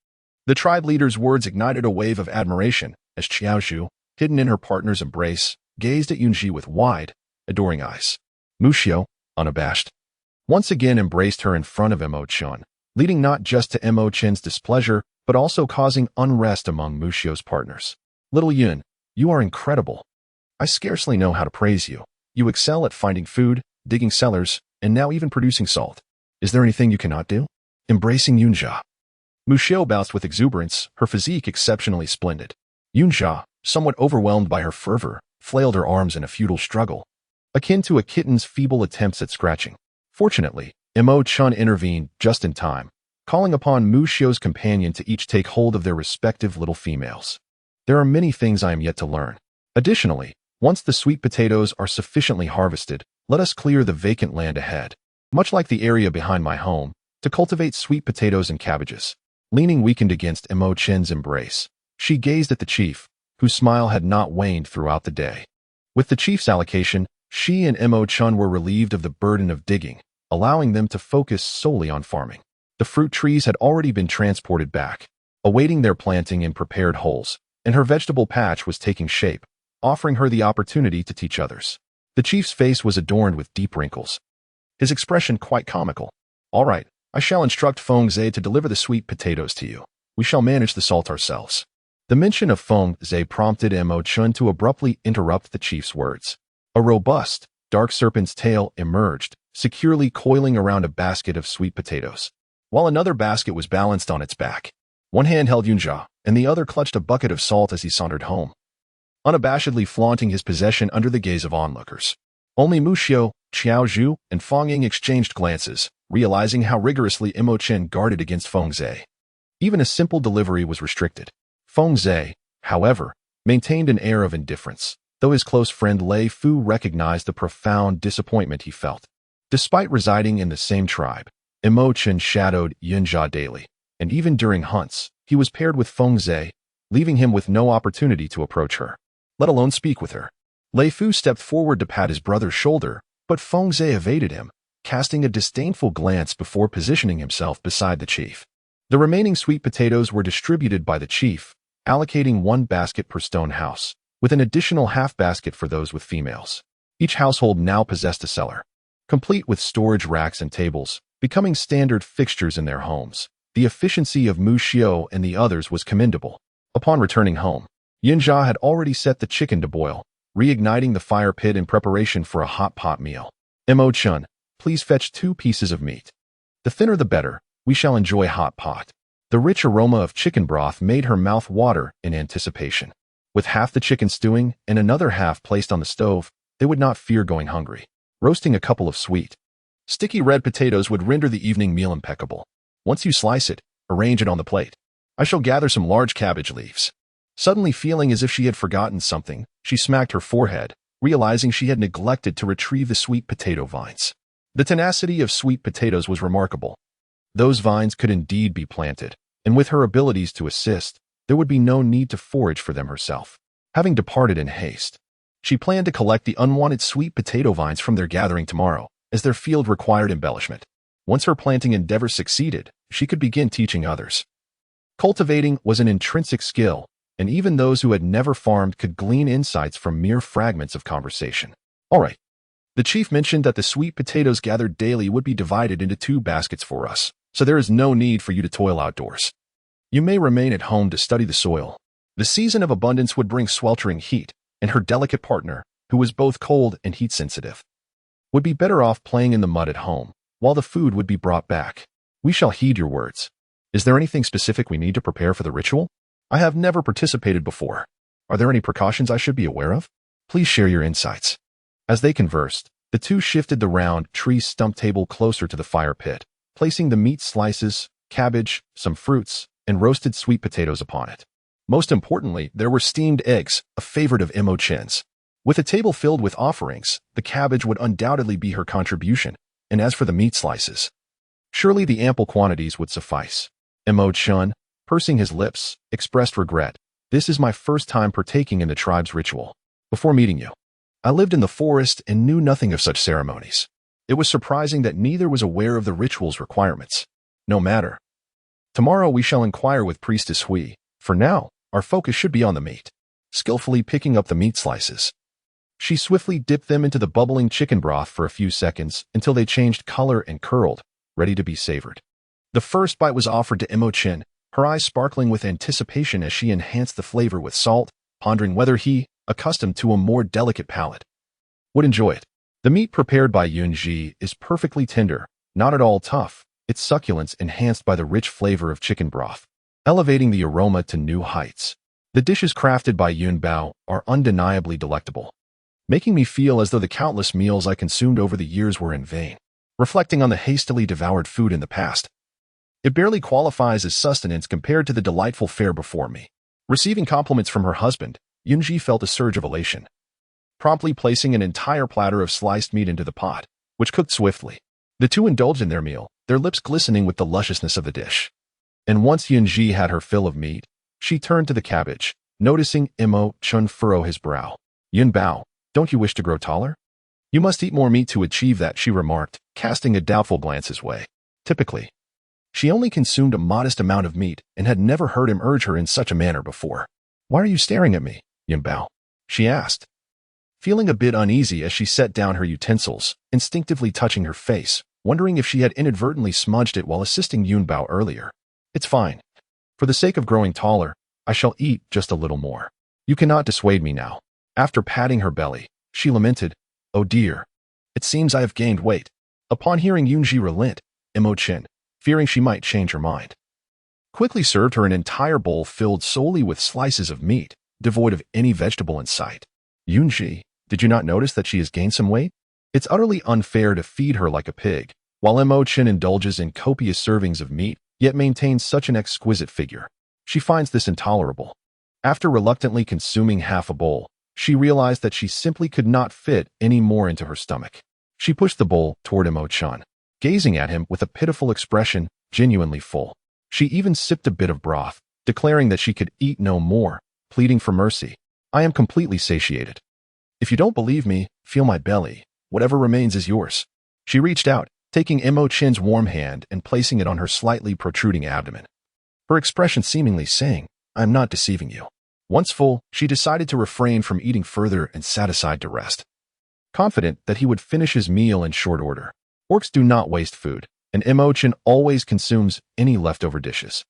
The tribe leader's words ignited a wave of admiration as Xiaozhu, hidden in her partner's embrace, gazed at Yun Zhi with wide, adoring eyes. Mu Xiu, unabashed, once again embraced her in front of Emo Chen, leading not just to Emo Chen's displeasure, but also causing unrest among Mu Xiu's partners. "Little Yun, you are incredible. I scarcely know how to praise you. You excel at finding food, digging cellars, and now even producing salt. Is there anything you cannot do?" Embracing Yun Zhi, Mu Xiu bounced with exuberance, her physique exceptionally splendid. Yun Zhi, somewhat overwhelmed by her fervor, flailed her arms in a futile struggle, akin to a kitten's feeble attempts at scratching. Fortunately, Emo Chen intervened just in time, calling upon Mu Xiu's companion to each take hold of their respective little females. "There are many things I am yet to learn. Additionally, once the sweet potatoes are sufficiently harvested, let us clear the vacant land ahead, much like the area behind my home, to cultivate sweet potatoes and cabbages." Leaning weakened against Emo Chen's embrace, she gazed at the chief, whose smile had not waned throughout the day. With the chief's allocation, she and Emo Chen were relieved of the burden of digging, allowing them to focus solely on farming. The fruit trees had already been transported back, awaiting their planting in prepared holes, and her vegetable patch was taking shape, offering her the opportunity to teach others. The chief's face was adorned with deep wrinkles, his expression quite comical. "All right, I shall instruct Xize to deliver the sweet potatoes to you. We shall manage the salt ourselves." The mention of Xize prompted Emo Chen to abruptly interrupt the chief's words. A robust, dark serpent's tail emerged, securely coiling around a basket of sweet potatoes, while another basket was balanced on its back. One hand held Yun Zhi, and the other clutched a bucket of salt as he sauntered home, unabashedly flaunting his possession under the gaze of onlookers. Only Mu Xiu, Xiao Zhu, and Feng Ying exchanged glances, realizing how rigorously Emo Chen guarded against Feng Zhe. Even a simple delivery was restricted. Feng Zhe, however, maintained an air of indifference, though his close friend Lei Fu recognized the profound disappointment he felt. Despite residing in the same tribe, Emo Chen shadowed Yun Zhi daily, and even during hunts, he was paired with Feng Zhe, leaving him with no opportunity to approach her, let alone speak with her. Lei Fu stepped forward to pat his brother's shoulder, but Feng Zhe evaded him, casting a disdainful glance before positioning himself beside the chief. The remaining sweet potatoes were distributed by the chief, allocating 1 basket per stone house, with an additional half basket for those with females. Each household now possessed a cellar, complete with storage racks and tables, becoming standard fixtures in their homes. The efficiency of Mu Xiu and the others was commendable. Upon returning home, Yun Zhi had already set the chicken to boil, reigniting the fire pit in preparation for a hot pot meal. Emo Chen, please fetch 2 pieces of meat. The thinner the better, we shall enjoy hot pot. The rich aroma of chicken broth made her mouth water in anticipation. With half the chicken stewing and another half placed on the stove, they would not fear going hungry. Roasting a couple of sweet, sticky red potatoes would render the evening meal impeccable. Once you slice it, arrange it on the plate. I shall gather some large cabbage leaves. Suddenly feeling as if she had forgotten something, she smacked her forehead, realizing she had neglected to retrieve the sweet potato vines. The tenacity of sweet potatoes was remarkable. Those vines could indeed be planted, and with her abilities to assist, there would be no need to forage for them herself. Having departed in haste, she planned to collect the unwanted sweet potato vines from their gathering tomorrow, as their field required embellishment. Once her planting endeavor succeeded, she could begin teaching others. Cultivating was an intrinsic skill, and even those who had never farmed could glean insights from mere fragments of conversation. All right. The chief mentioned that the sweet potatoes gathered daily would be divided into 2 baskets for us, so there is no need for you to toil outdoors. You may remain at home to study the soil. The season of abundance would bring sweltering heat, and her delicate partner, who was both cold and heat-sensitive, would be better off playing in the mud at home, while the food would be brought back. We shall heed your words. Is there anything specific we need to prepare for the ritual? I have never participated before. Are there any precautions I should be aware of? Please share your insights. As they conversed, the 2 shifted the round, tree stump table closer to the fire pit, placing the meat slices, cabbage, some fruits, and roasted sweet potatoes upon it. Most importantly, there were steamed eggs, a favorite of Emo Chen's. With a table filled with offerings, the cabbage would undoubtedly be her contribution, and as for the meat slices, surely the ample quantities would suffice. Emo Chen, pursing his lips, expressed regret. This is my first time partaking in the tribe's ritual. Before meeting you, I lived in the forest and knew nothing of such ceremonies. It was surprising that neither was aware of the ritual's requirements. No matter. Tomorrow we shall inquire with Priestess Hui. For now, our focus should be on the meat. Skillfully picking up the meat slices, she swiftly dipped them into the bubbling chicken broth for a few seconds until they changed color and curled, ready to be savored. The first bite was offered to Emo Chen, her eyes sparkling with anticipation as she enhanced the flavor with salt, pondering whether he, accustomed to a more delicate palate, would enjoy it. The meat prepared by Yun Zhi is perfectly tender, not at all tough, its succulence enhanced by the rich flavor of chicken broth, elevating the aroma to new heights. The dishes crafted by Yun Bao are undeniably delectable, making me feel as though the countless meals I consumed over the years were in vain. Reflecting on the hastily devoured food in the past, it barely qualifies as sustenance compared to the delightful fare before me. Receiving compliments from her husband, Yun Zhi felt a surge of elation, promptly placing an entire platter of sliced meat into the pot, which cooked swiftly. The 2 indulged in their meal, their lips glistening with the lusciousness of the dish. And once Yun Zhi had her fill of meat, she turned to the cabbage, noticing Emo Chen furrow his brow. Yun Bao, don't you wish to grow taller? You must eat more meat to achieve that, she remarked, casting a doubtful glance his way. Typically, she only consumed a modest amount of meat and had never heard him urge her in such a manner before. Why are you staring at me, Yun Bao? She asked, feeling a bit uneasy as she set down her utensils, instinctively touching her face, wondering if she had inadvertently smudged it while assisting Yun Bao earlier. It's fine. For the sake of growing taller, I shall eat just a little more. You cannot dissuade me now. After patting her belly, she lamented, oh dear, it seems I have gained weight. Upon hearing Yun Zhi relent, Emo Chen, fearing she might change her mind, quickly served her an entire bowl filled solely with slices of meat, devoid of any vegetable in sight. Yun Zhi, did you not notice that she has gained some weight? It's utterly unfair to feed her like a pig, while Emo Chen indulges in copious servings of meat, yet maintains such an exquisite figure. She finds this intolerable. After reluctantly consuming half a bowl, she realized that she simply could not fit any more into her stomach. She pushed the bowl toward Emo Chen, gazing at him with a pitiful expression, genuinely full. She even sipped a bit of broth, declaring that she could eat no more, pleading for mercy. I am completely satiated. If you don't believe me, feel my belly. Whatever remains is yours. She reached out, taking Emo Chen's warm hand and placing it on her slightly protruding abdomen. Her expression seemingly saying, I'm not deceiving you. Once full, she decided to refrain from eating further and sat aside to rest. Confident that he would finish his meal in short order. Orcs do not waste food, and Emo Chen always consumes any leftover dishes.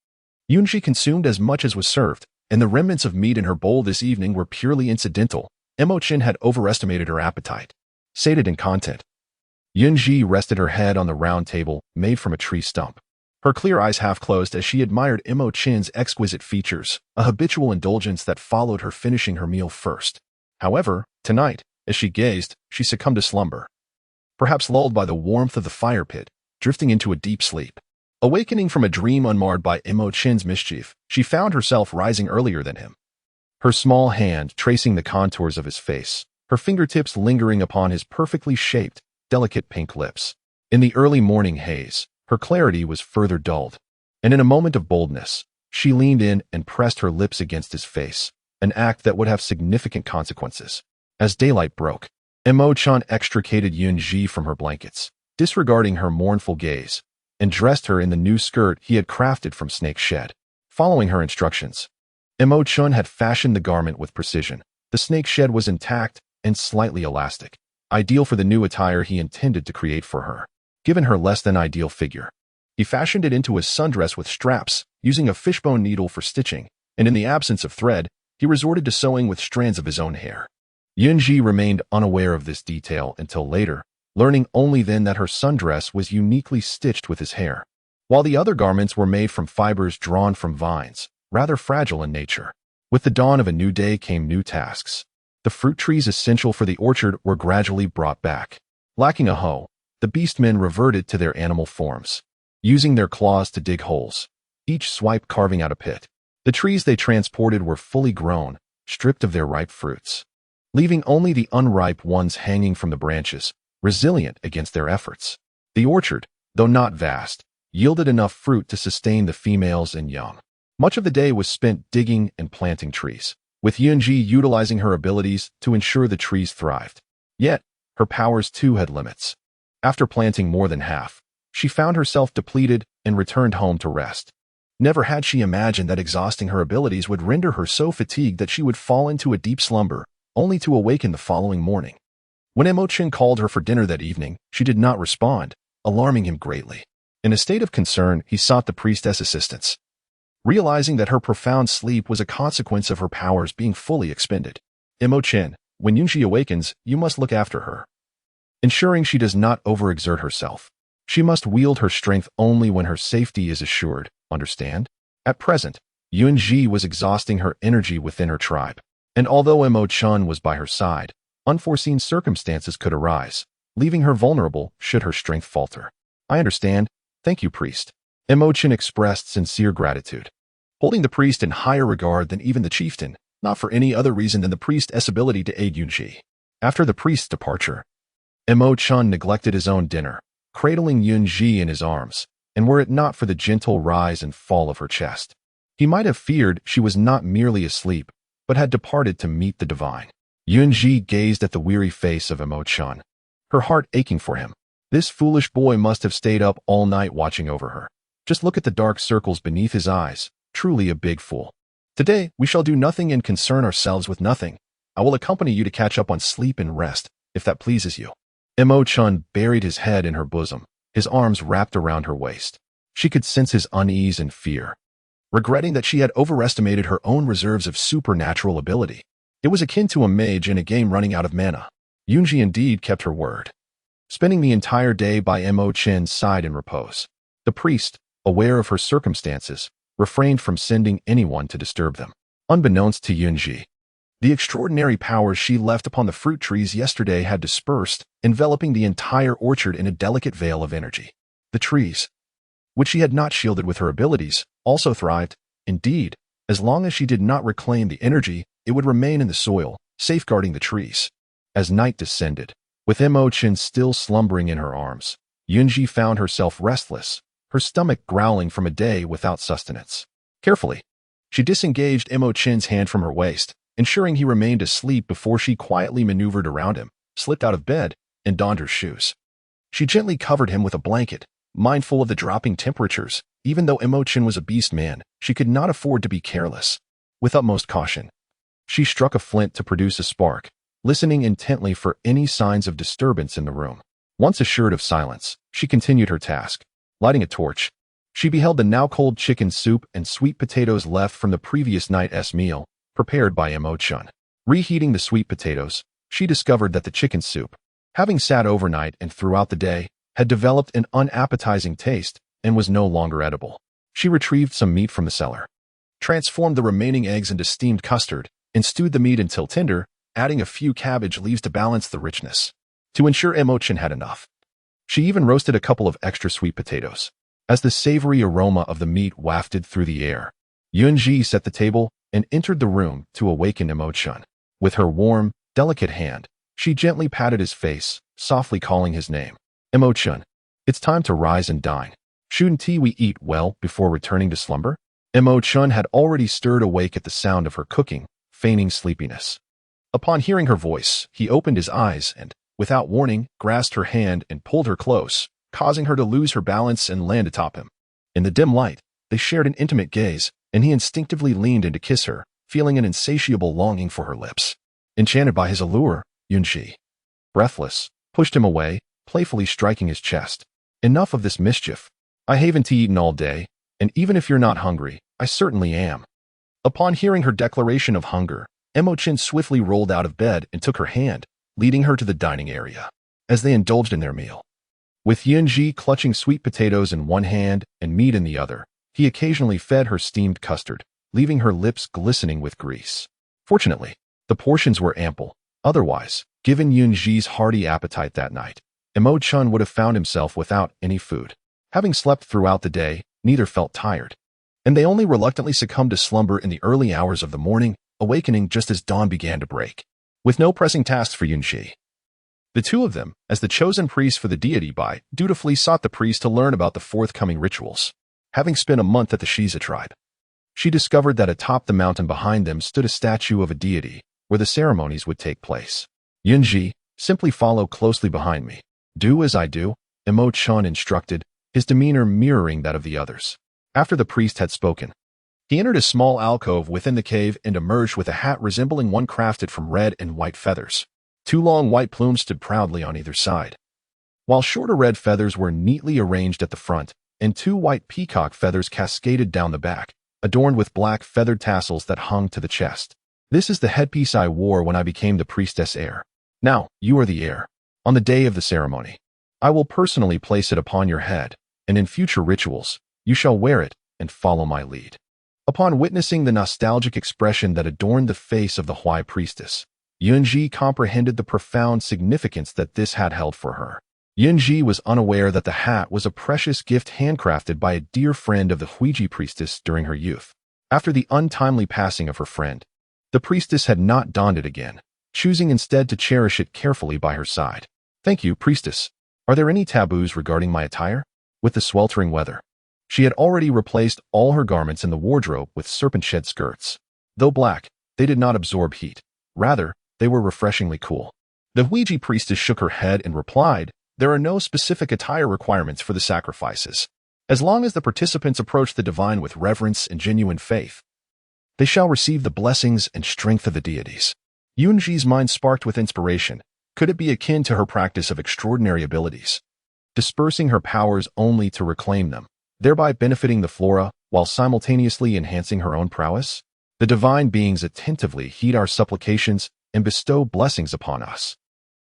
Yun Zhi consumed as much as was served, and the remnants of meat in her bowl this evening were purely incidental. Emo Chen had overestimated her appetite. Sated in content. Yun Zhi rested her head on the round table made from a tree stump. Her clear eyes half closed as she admired Emo Chen's exquisite features, a habitual indulgence that followed her finishing her meal first. However, tonight, as she gazed, she succumbed to slumber. Perhaps lulled by the warmth of the fire pit, drifting into a deep sleep. Awakening from a dream unmarred by Emo Chen's mischief, she found herself rising earlier than him. Her small hand tracing the contours of his face, her fingertips lingering upon his perfectly shaped, delicate pink lips. In the early morning haze, her clarity was further dulled, and in a moment of boldness, she leaned in and pressed her lips against his face, an act that would have significant consequences. As daylight broke, Emo Chen extricated Yun Zhi from her blankets, disregarding her mournful gaze, and dressed her in the new skirt he had crafted from snake shed. Following her instructions, Emo Chen had fashioned the garment with precision. The snake shed was intact and slightly elastic, ideal for the new attire he intended to create for her. Given her less than ideal figure, he fashioned it into a sundress with straps, using a fishbone needle for stitching, and in the absence of thread, he resorted to sewing with strands of his own hair. Yun Zhi remained unaware of this detail until later, learning only then that her sundress was uniquely stitched with his hair, while the other garments were made from fibers drawn from vines, rather fragile in nature. With the dawn of a new day came new tasks. The fruit trees essential for the orchard were gradually brought back. Lacking a hoe, the beastmen reverted to their animal forms, using their claws to dig holes, each swipe carving out a pit. The trees they transported were fully grown, stripped of their ripe fruits, leaving only the unripe ones hanging from the branches, resilient against their efforts. The orchard, though not vast, yielded enough fruit to sustain the females and young. Much of the day was spent digging and planting trees, with Yun Zhi utilizing her abilities to ensure the trees thrived. Yet, her powers too had limits. After planting more than half, she found herself depleted and returned home to rest. Never had she imagined that exhausting her abilities would render her so fatigued that she would fall into a deep slumber, only to awaken the following morning. When Emo Chen called her for dinner that evening, she did not respond, alarming him greatly. In a state of concern, he sought the priestess' assistance, realizing that her profound sleep was a consequence of her powers being fully expended. Emo Chen, when Yun Zhi awakens, you must look after her, ensuring she does not overexert herself. She must wield her strength only when her safety is assured, understand? At present, Yun Zhi was exhausting her energy within her tribe, and although Emo Chen was by her side, unforeseen circumstances could arise, leaving her vulnerable should her strength falter. I understand. Thank you, priest. Emo Chen expressed sincere gratitude, holding the priest in higher regard than even the chieftain, not for any other reason than the priest's ability to aid Yun Zhi. After the priest's departure, Emo Chen neglected his own dinner, cradling Yun Zhi in his arms, and were it not for the gentle rise and fall of her chest, he might have feared she was not merely asleep, but had departed to meet the divine. Yun Zhi gazed at the weary face of Emo Chen, her heart aching for him. This foolish boy must have stayed up all night watching over her. Just look at the dark circles beneath his eyes, truly a big fool. Today, we shall do nothing and concern ourselves with nothing. I will accompany you to catch up on sleep and rest, if that pleases you. Emo Chen buried his head in her bosom, his arms wrapped around her waist. She could sense his unease and fear, regretting that she had overestimated her own reserves of supernatural ability. It was akin to a mage in a game running out of mana. Yun Zhi indeed kept her word, spending the entire day by Emo Chen's side in repose. The priest, aware of her circumstances, refrained from sending anyone to disturb them. Unbeknownst to Yun Zhi, the extraordinary powers she left upon the fruit trees yesterday had dispersed, enveloping the entire orchard in a delicate veil of energy. The trees, which she had not shielded with her abilities, also thrived. Indeed, as long as she did not reclaim the energy, it would remain in the soil, safeguarding the trees. As night descended, with Emo Chen still slumbering in her arms, Yun Zhi found herself restless, her stomach growling from a day without sustenance. Carefully, she disengaged Emo Chen's hand from her waist, ensuring he remained asleep before she quietly maneuvered around him, slipped out of bed, and donned her shoes. She gently covered him with a blanket, mindful of the dropping temperatures. Even though Emo Chen was a beastman, she could not afford to be careless. With utmost caution, she struck a flint to produce a spark, listening intently for any signs of disturbance in the room. Once assured of silence, she continued her task. Lighting a torch, she beheld the now cold chicken soup and sweet potatoes left from the previous night's meal, prepared by Emo Chen. Reheating the sweet potatoes, she discovered that the chicken soup, having sat overnight and throughout the day, had developed an unappetizing taste and was no longer edible. She retrieved some meat from the cellar, transformed the remaining eggs into steamed custard, and stewed the meat until tender, adding a few cabbage leaves to balance the richness. To ensure Emo Chen had enough, she even roasted a couple of extra sweet potatoes. As the savory aroma of the meat wafted through the air, Yun Zhi set the table and entered the room to awaken Emo Chen. With her warm, delicate hand, she gently patted his face, softly calling his name. Emo Chen, it's time to rise and dine. Shouldn't we eat well before returning to slumber? Emo Chen had already stirred awake at the sound of her cooking, feigning sleepiness. Upon hearing her voice, he opened his eyes and, without warning, grasped her hand and pulled her close, causing her to lose her balance and land atop him. In the dim light, they shared an intimate gaze, and he instinctively leaned in to kiss her, feeling an insatiable longing for her lips. Enchanted by his allure, Yun Zhi, breathless, pushed him away, playfully striking his chest. Enough of this mischief. I haven't eaten all day, and even if you're not hungry, I certainly am. Upon hearing her declaration of hunger, Emo Chen swiftly rolled out of bed and took her hand, leading her to the dining area. As they indulged in their meal, with Yun Zhi clutching sweet potatoes in one hand and meat in the other, he occasionally fed her steamed custard, leaving her lips glistening with grease. Fortunately, the portions were ample. Otherwise, given Yun Zhi's hearty appetite that night, Emo Chen would have found himself without any food. Having slept throughout the day, neither felt tired, and they only reluctantly succumbed to slumber in the early hours of the morning, awakening just as dawn began to break. With no pressing tasks for Yun Zhi, the two of them, as the chosen priest for the deity dutifully sought the priest to learn about the forthcoming rituals. Having spent a month at the Xize tribe, she discovered that atop the mountain behind them stood a statue of a deity, where the ceremonies would take place. Yun Zhi, simply follow closely behind me. Do as I do, Emo Chen instructed, his demeanor mirroring that of the others. After the priest had spoken, he entered a small alcove within the cave and emerged with a hat resembling one crafted from red and white feathers. Two long white plumes stood proudly on either side, while shorter red feathers were neatly arranged at the front, and two white peacock feathers cascaded down the back, adorned with black feathered tassels that hung to the chest. This is the headpiece I wore when I became the priestess heir. Now, you are the heir. On the day of the ceremony, I will personally place it upon your head, and in future rituals, you shall wear it and follow my lead. Upon witnessing the nostalgic expression that adorned the face of the High Priestess, Yun Zhi comprehended the profound significance that this had held for her. Yun Zhi was unaware that the hat was a precious gift handcrafted by a dear friend of the Huiji priestess during her youth. After the untimely passing of her friend, the priestess had not donned it again, choosing instead to cherish it carefully by her side. Thank you, priestess. Are there any taboos regarding my attire? With the sweltering weather, she had already replaced all her garments in the wardrobe with serpent-shed skirts. Though black, they did not absorb heat. Rather, they were refreshingly cool. The Huiji priestess shook her head and replied, there are no specific attire requirements for the sacrifices. As long as the participants approach the divine with reverence and genuine faith, they shall receive the blessings and strength of the deities. Yun Zhi's mind sparked with inspiration. Could it be akin to her practice of extraordinary abilities, dispersing her powers only to reclaim them, thereby benefiting the flora while simultaneously enhancing her own prowess? The divine beings attentively heed our supplications and bestow blessings upon us.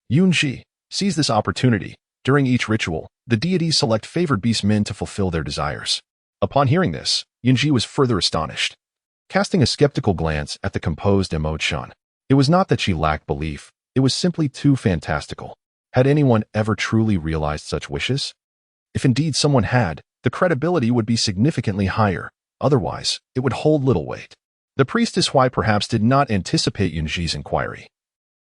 Yun Zhi, seize this opportunity. During each ritual, the deities select favored beastmen to fulfill their desires. Upon hearing this, Yun Zhi was further astonished. Casting a skeptical glance at the composed Emo Chen, it was not that she lacked belief, it was simply too fantastical. Had anyone ever truly realized such wishes? If indeed someone had, the credibility would be significantly higher, otherwise, it would hold little weight. The priestess perhaps did not anticipate Yun Zhi's inquiry.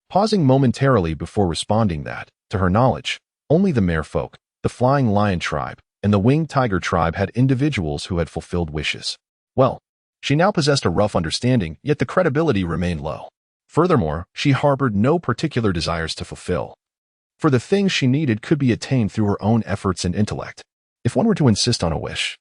Pausing momentarily before responding that, to her knowledge, only the merfolk, the Flying Lion tribe, and the Winged Tiger tribe had individuals who had fulfilled wishes. Well, she now possessed a rough understanding, yet the credibility remained low. Furthermore, she harbored no particular desires to fulfill. For the things she needed could be attained through her own efforts and intellect. If one were to insist on a wish,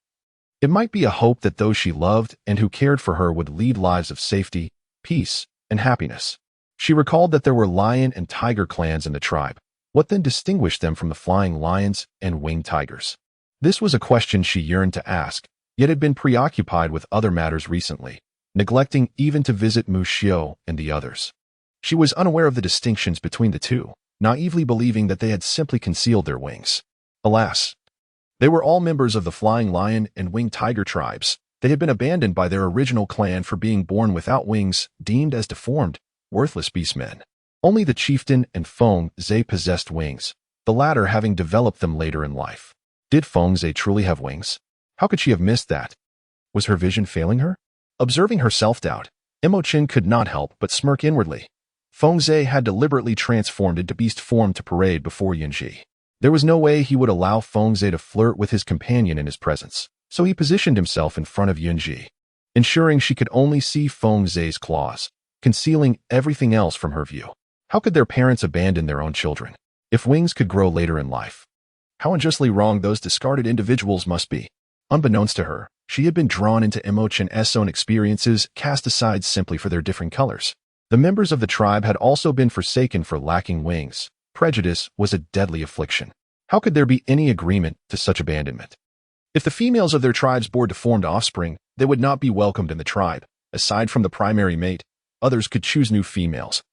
it might be a hope that those she loved and who cared for her would lead lives of safety, peace, and happiness. She recalled that there were lion and tiger clans in the tribe. What then distinguished them from the flying lions and winged tigers? This was a question she yearned to ask, yet had been preoccupied with other matters recently, neglecting even to visit Mu Xiu and the others. She was unaware of the distinctions between the two, naively believing that they had simply concealed their wings. Alas! They were all members of the Flying Lion and Winged Tiger tribes. They had been abandoned by their original clan for being born without wings, deemed as deformed, worthless beastmen. Only the chieftain and Xize possessed wings, the latter having developed them later in life. Did Xize truly have wings? How could she have missed that? Was her vision failing her? Observing her self-doubt, Emo Chen could not help but smirk inwardly. Xize had deliberately transformed into beast form to parade before Yun Zhi. There was no way he would allow Xize to flirt with his companion in his presence, so he positioned himself in front of Yun Zhi, ensuring she could only see Xize's claws, concealing everything else from her view. How could their parents abandon their own children, if wings could grow later in life? How unjustly wrong those discarded individuals must be. Unbeknownst to her, she had been drawn into Emo Chen's own experiences, cast aside simply for their different colors. The members of the tribe had also been forsaken for lacking wings. Prejudice was a deadly affliction. How could there be any agreement to such abandonment? If the females of their tribes bore deformed offspring, they would not be welcomed in the tribe. Aside from the primary mate, others could choose new females.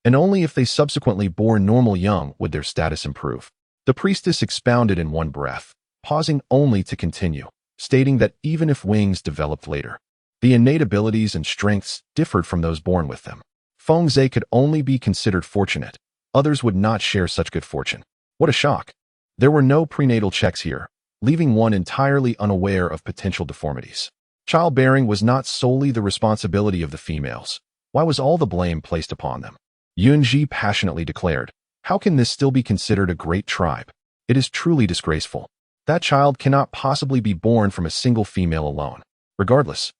And only if they subsequently bore normal young would their status improve. The priestess expounded in one breath, pausing only to continue, stating that even if wings developed later, the innate abilities and strengths differed from those born with them. Xize could only be considered fortunate. Others would not share such good fortune. What a shock. There were no prenatal checks here, leaving one entirely unaware of potential deformities. Childbearing was not solely the responsibility of the females. Why was all the blame placed upon them? Yun Zhi passionately declared, "How can this still be considered a great tribe? It is truly disgraceful. That child cannot possibly be born from a single female alone. Regardless,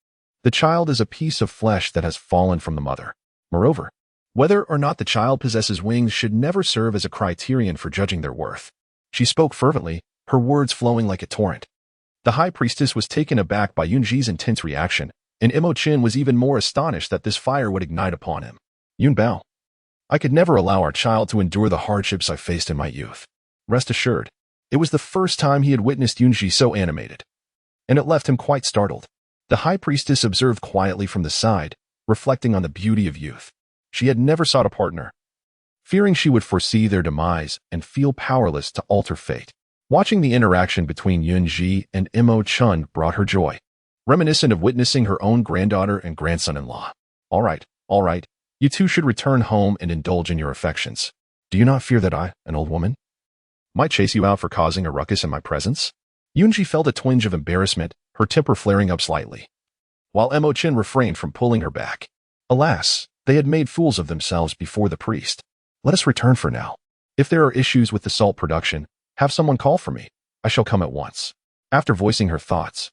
the child is a piece of flesh that has fallen from the mother. Moreover, whether or not the child possesses wings should never serve as a criterion for judging their worth." She spoke fervently, her words flowing like a torrent. The high priestess was taken aback by Yun Zhi's intense reaction, and Emo Chen was even more astonished that this fire would ignite upon him. "Yun Bao, I could never allow our child to endure the hardships I faced in my youth." Rest assured, it was the first time he had witnessed Yun Zhi so animated, and it left him quite startled. The high priestess observed quietly from the side, reflecting on the beauty of youth. She had never sought a partner, fearing she would foresee their demise and feel powerless to alter fate. Watching the interaction between Yun Zhi and Emo Chen brought her joy, reminiscent of witnessing her own granddaughter and grandson-in-law. All right, you two should return home and indulge in your affections. Do you not fear that I, an old woman, might chase you out for causing a ruckus in my presence?" Yun Zhi felt a twinge of embarrassment, her temper flaring up slightly, while Emo Chen refrained from pulling her back. Alas, they had made fools of themselves before the priest. "Let us return for now. If there are issues with the salt production, have someone call for me. I shall come at once." After voicing her thoughts,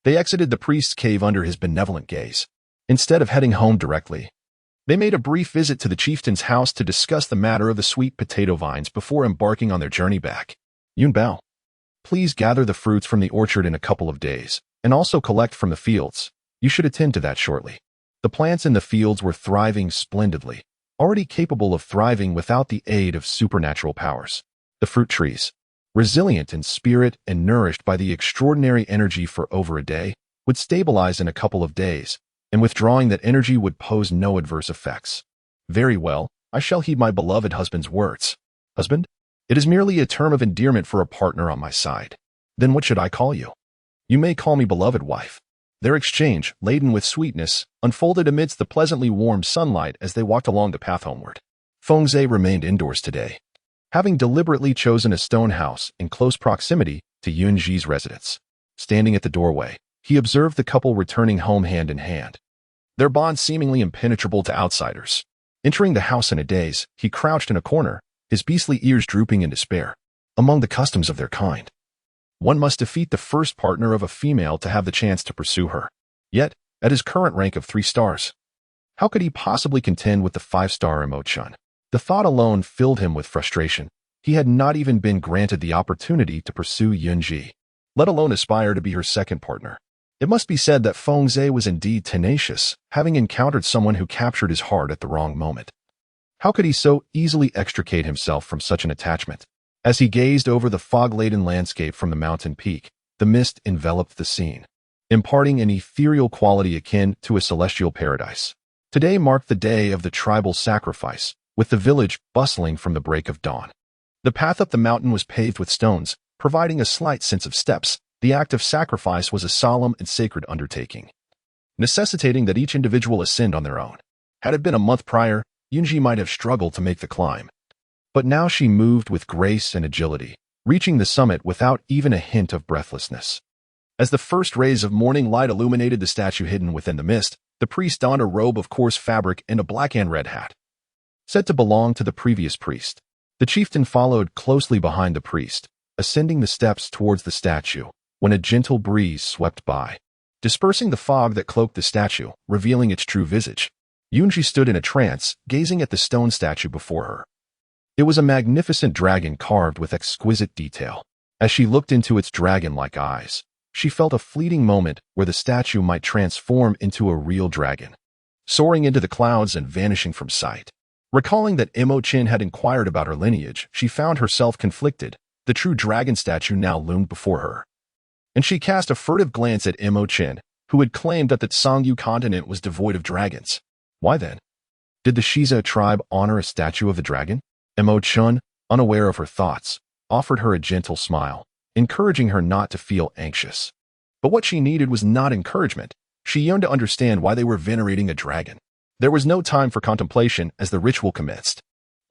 they exited the priest's cave under his benevolent gaze. Instead of heading home directly, they made a brief visit to the chieftain's house to discuss the matter of the sweet potato vines before embarking on their journey back. "Yun Bao, please gather the fruits from the orchard in a couple of days, and also collect from the fields. You should attend to that shortly." The plants in the fields were thriving splendidly, already capable of thriving without the aid of supernatural powers. The fruit trees, resilient in spirit and nourished by the extraordinary energy for over a day, would stabilize in a couple of days, and withdrawing that energy would pose no adverse effects. "Very well, I shall heed my beloved husband's words." "Husband? It is merely a term of endearment for a partner on my side." "Then what should I call you?" You may call me beloved wife." Their exchange, laden with sweetness, unfolded amidst the pleasantly warm sunlight as they walked along the path homeward. Xize remained indoors today, having deliberately chosen a stone house in close proximity to Yun Zhi's residence. Standing at the doorway, he observed the couple returning home hand in hand, their bond seemingly impenetrable to outsiders. Entering the house in a daze, he crouched in a corner, his beastly ears drooping in despair. Among the customs of their kind, one must defeat the first partner of a female to have the chance to pursue her. Yet, at his current rank of 3 stars, how could he possibly contend with the 5-star Emo Chen? The thought alone filled him with frustration. He had not even been granted the opportunity to pursue Yun Zhi, let alone aspire to be her second partner. It must be said that Xize was indeed tenacious, having encountered someone who captured his heart at the wrong moment. How could he so easily extricate himself from such an attachment? As he gazed over the fog-laden landscape from the mountain peak, the mist enveloped the scene, imparting an ethereal quality akin to a celestial paradise. Today marked the day of the tribal sacrifice, with the village bustling from the break of dawn. The path up the mountain was paved with stones, providing a slight sense of steps. The act of sacrifice was a solemn and sacred undertaking, necessitating that each individual ascend on their own. Had it been a month prior, Yun Zhi might have struggled to make the climb. But now she moved with grace and agility, reaching the summit without even a hint of breathlessness. As the first rays of morning light illuminated the statue hidden within the mist, the priest donned a robe of coarse fabric and a black and red hat, said to belong to the previous priest. The chieftain followed closely behind the priest, ascending the steps towards the statue, when a gentle breeze swept by, dispersing the fog that cloaked the statue, revealing its true visage. Yun Zhi stood in a trance, gazing at the stone statue before her. It was a magnificent dragon carved with exquisite detail. As she looked into its dragon-like eyes, she felt a fleeting moment where the statue might transform into a real dragon, soaring into the clouds and vanishing from sight. Recalling that Emo Chen had inquired about her lineage, she found herself conflicted. The true dragon statue now loomed before her, and she cast a furtive glance at Emo Chen, who had claimed that the Songyu continent was devoid of dragons. Why then? Did the Xize tribe honor a statue of the dragon? Emo Chen, unaware of her thoughts, offered her a gentle smile, encouraging her not to feel anxious. But what she needed was not encouragement. She yearned to understand why they were venerating a dragon. There was no time for contemplation as the ritual commenced.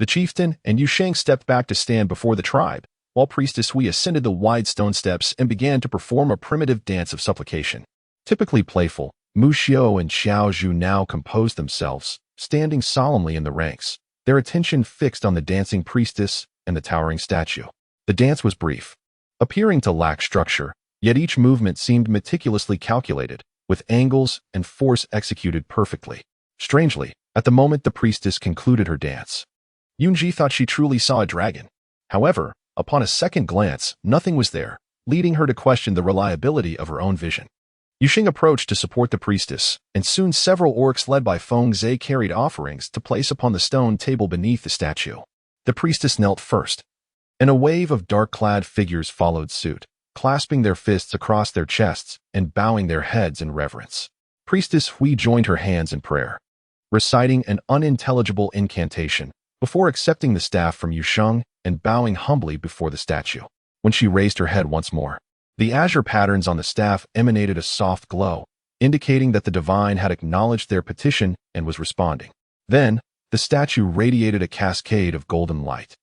The chieftain and Yu Sheng stepped back to stand before the tribe, while Priestess Hui ascended the wide stone steps and began to perform a primitive dance of supplication. Typically playful, Mu Xiao and Xiao Zhu now composed themselves, standing solemnly in the ranks, their attention fixed on the dancing priestess and the towering statue. The dance was brief, appearing to lack structure, yet each movement seemed meticulously calculated, with angles and force executed perfectly. Strangely, at the moment the priestess concluded her dance, Yun Zhi thought she truly saw a dragon. However, upon a second glance, nothing was there, leading her to question the reliability of her own vision. Yu Sheng approached to support the priestess, and soon several orcs led by Xize carried offerings to place upon the stone table beneath the statue. The priestess knelt first, and a wave of dark-clad figures followed suit, clasping their fists across their chests and bowing their heads in reverence. Priestess Hui joined her hands in prayer, reciting an unintelligible incantation, before accepting the staff from Yu Sheng and bowing humbly before the statue. When she raised her head once more, the azure patterns on the staff emanated a soft glow, indicating that the divine had acknowledged their petition and was responding. Then, the statue radiated a cascade of golden light,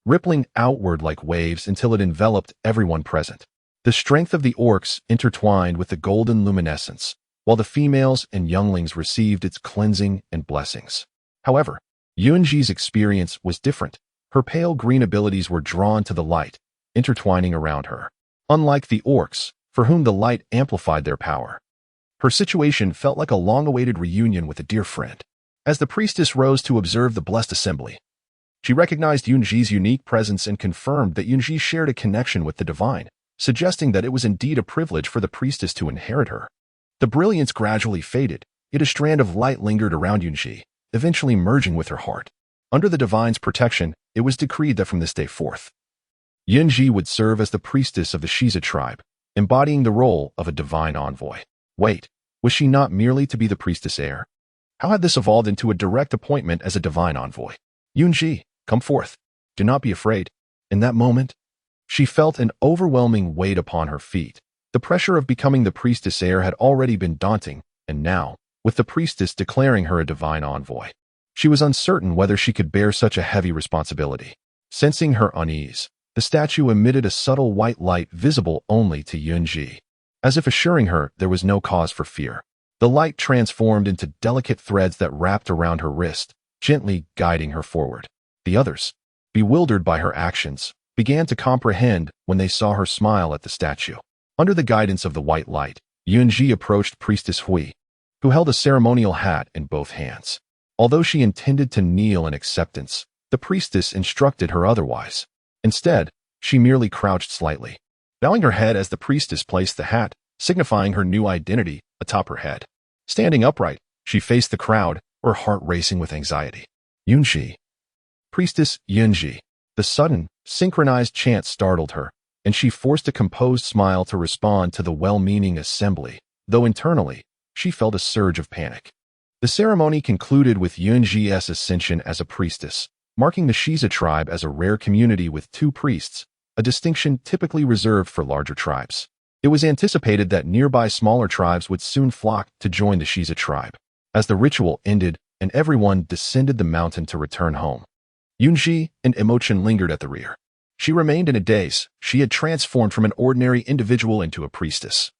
rippling outward like waves until it enveloped everyone present. The strength of the orcs intertwined with the golden luminescence, while the females and younglings received its cleansing and blessings. However, Yun Zhi's experience was different. Her pale green abilities were drawn to the light, intertwining around her. Unlike the orcs, for whom the light amplified their power, her situation felt like a long-awaited reunion with a dear friend. As the priestess rose to observe the blessed assembly, she recognized Yun Zhi's unique presence and confirmed that Yun Zhi shared a connection with the divine, suggesting that it was indeed a privilege for the priestess to inherit her. The brilliance gradually faded, yet a strand of light lingered around Yun Zhi, eventually merging with her heart. Under the divine's protection, it was decreed that from this day forth, Yun Zhi would serve as the priestess of the Xize tribe, embodying the role of a divine envoy. Wait, was she not merely to be the priestess heir? How had this evolved into a direct appointment as a divine envoy? Yun Zhi, come forth. Do not be afraid. In that moment, she felt an overwhelming weight upon her feet, The pressure of becoming the priestess heir had already been daunting, and now, with the priestess declaring her a divine envoy, she was uncertain whether she could bear such a heavy responsibility. Sensing her unease, the statue emitted a subtle white light visible only to Yun Zhi, as if assuring her there was no cause for fear. The light transformed into delicate threads that wrapped around her wrist, gently guiding her forward. The others, bewildered by her actions, began to comprehend when they saw her smile at the statue. Under the guidance of the white light, Yun Zhi approached Priestess Hui, who held a ceremonial hat in both hands. Although she intended to kneel in acceptance, the priestess instructed her otherwise. Instead, she merely crouched slightly, bowing her head as the priestess placed the hat, signifying her new identity, atop her head. Standing upright, she faced the crowd, her heart racing with anxiety. Yun Zhi. Priestess Yun Zhi. The sudden, synchronized chant startled her, and she forced a composed smile to respond to the well-meaning assembly, though internally, she felt a surge of panic. The ceremony concluded with Yun Zhi's ascension as a priestess, marking the Xize tribe as a rare community with 2 priests, a distinction typically reserved for larger tribes. It was anticipated that nearby smaller tribes would soon flock to join the Xize tribe. As the ritual ended and everyone descended the mountain to return home, Yun Zhi and Emo Chen lingered at the rear. She remained in a daze. She had transformed from an ordinary individual into a priestess,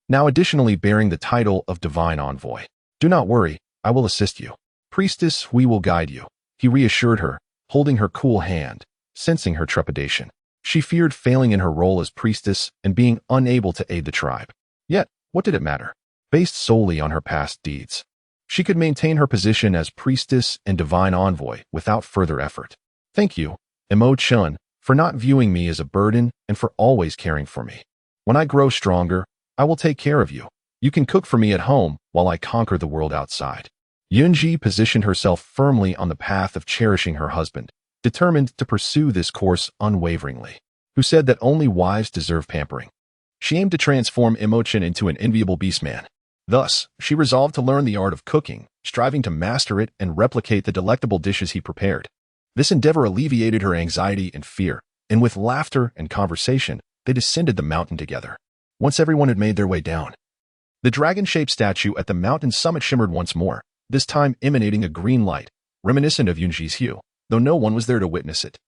now additionally bearing the title of divine envoy. "Do not worry, I will assist you. Priestess, we will guide you," he reassured her, holding her cool hand. Sensing her trepidation, she feared failing in her role as priestess and being unable to aid the tribe. Yet, what did it matter? Based solely on her past deeds, she could maintain her position as priestess and divine envoy without further effort. "Thank you, Emo Chen, for not viewing me as a burden and for always caring for me. When I grow stronger, I will take care of you. You can cook for me at home while I conquer the world outside." Yun Zhi positioned herself firmly on the path of cherishing her husband, determined to pursue this course unwaveringly. Who said that only wives deserve pampering? She aimed to transform Emo Chen into an enviable beastman. Thus, she resolved to learn the art of cooking, striving to master it and replicate the delectable dishes he prepared. This endeavor alleviated her anxiety and fear, and with laughter and conversation, they descended the mountain together. Once everyone had made their way down, the dragon-shaped statue at the mountain summit shimmered once more, this time emanating a green light, reminiscent of Yun Zhi's hue, though no one was there to witness it.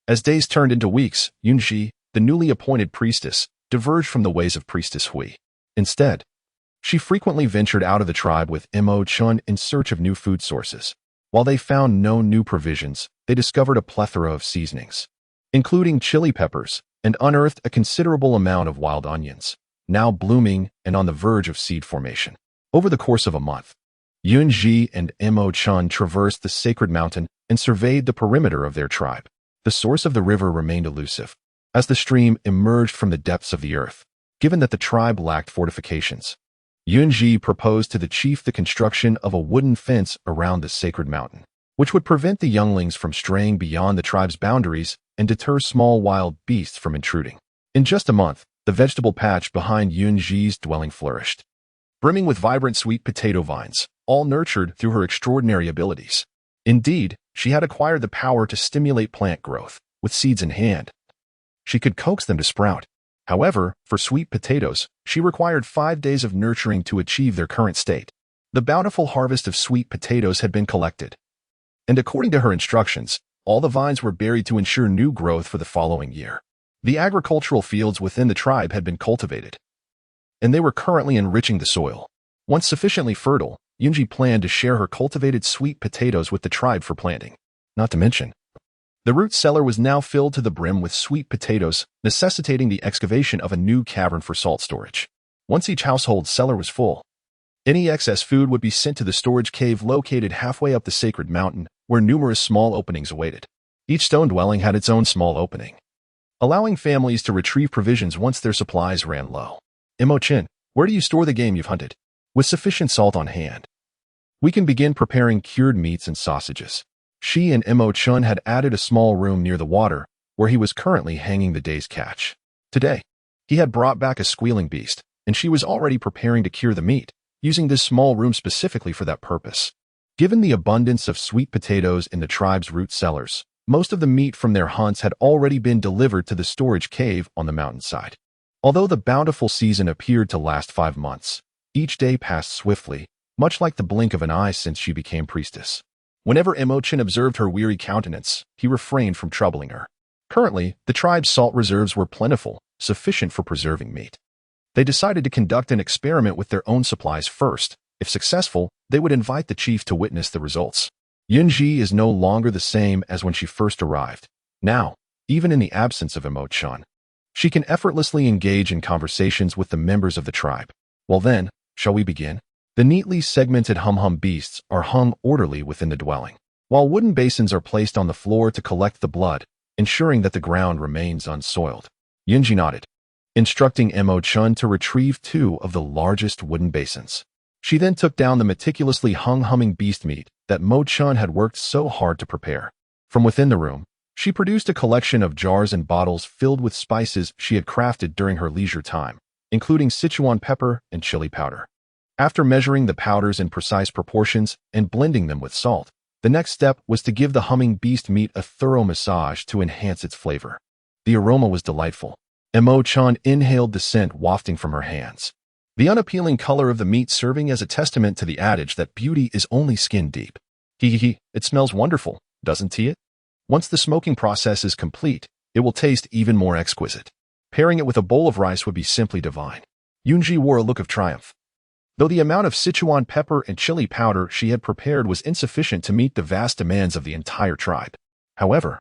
As days turned into weeks, Yun Zhi, the newly appointed priestess, diverged from the ways of Priestess Hui. Instead, she frequently ventured out of the tribe with Emo Chen in search of new food sources. While they found no new provisions, they discovered a plethora of seasonings, including chili peppers, and unearthed a considerable amount of wild onions, now blooming and on the verge of seed formation. Over the course of a month, Yun Zhi and Emo Chen traversed the sacred mountain and surveyed the perimeter of their tribe. The source of the river remained elusive, as the stream emerged from the depths of the earth. Given that the tribe lacked fortifications, Yun Zhi proposed to the chief the construction of a wooden fence around the sacred mountain, which would prevent the younglings from straying beyond the tribe's boundaries and deter small wild beasts from intruding. In just a month, the vegetable patch behind Yun Zhi's dwelling flourished, brimming with vibrant sweet potato vines, all nurtured through her extraordinary abilities. Indeed, she had acquired the power to stimulate plant growth. With seeds in hand, she could coax them to sprout. However, for sweet potatoes, she required 5 days of nurturing to achieve their current state. The bountiful harvest of sweet potatoes had been collected, and according to her instructions, all the vines were buried to ensure new growth for the following year. The agricultural fields within the tribe had been cultivated, and they were currently enriching the soil. Once sufficiently fertile, Yun Zhi planned to share her cultivated sweet potatoes with the tribe for planting. Not to mention, the root cellar was now filled to the brim with sweet potatoes, necessitating the excavation of a new cavern for salt storage. Once each household cellar was full, any excess food would be sent to the storage cave located halfway up the sacred mountain, where numerous small openings awaited. Each stone dwelling had its own small opening, allowing families to retrieve provisions once their supplies ran low. Emo Chen, where do you store the game you've hunted? With sufficient salt on hand, we can begin preparing cured meats and sausages. She and Emo Chen had added a small room near the water, where he was currently hanging the day's catch. Today, he had brought back a squealing beast, and she was already preparing to cure the meat, using this small room specifically for that purpose. Given the abundance of sweet potatoes in the tribe's root cellars, most of the meat from their hunts had already been delivered to the storage cave on the mountainside. Although the bountiful season appeared to last 5 months, each day passed swiftly, much like the blink of an eye since she became priestess. Whenever Emo Chen observed her weary countenance, he refrained from troubling her. Currently, the tribe's salt reserves were plentiful, sufficient for preserving meat. They decided to conduct an experiment with their own supplies first. If successful, they would invite the chief to witness the results. Yun Zhi is no longer the same as when she first arrived. Now, even in the absence of Emo Chen, she can effortlessly engage in conversations with the members of the tribe. Well then, shall we begin? The neatly segmented hum-hum beasts are hung orderly within the dwelling, while wooden basins are placed on the floor to collect the blood, ensuring that the ground remains unsoiled. Yun Zhi nodded, instructing Emo Chen to retrieve 2 of the largest wooden basins. She then took down the meticulously humming beast meat that Mo Chen had worked so hard to prepare. From within the room, she produced a collection of jars and bottles filled with spices she had crafted during her leisure time, including Sichuan pepper and chili powder. After measuring the powders in precise proportions and blending them with salt, the next step was to give the humming beast meat a thorough massage to enhance its flavor. The aroma was delightful. Emo Chen inhaled the scent wafting from her hands, the unappealing color of the meat serving as a testament to the adage that beauty is only skin deep. It smells wonderful, doesn't it? Once the smoking process is complete, it will taste even more exquisite. Pairing it with a bowl of rice would be simply divine. Yun Zhi wore a look of triumph. Though the amount of Sichuan pepper and chili powder she had prepared was insufficient to meet the vast demands of the entire tribe. However,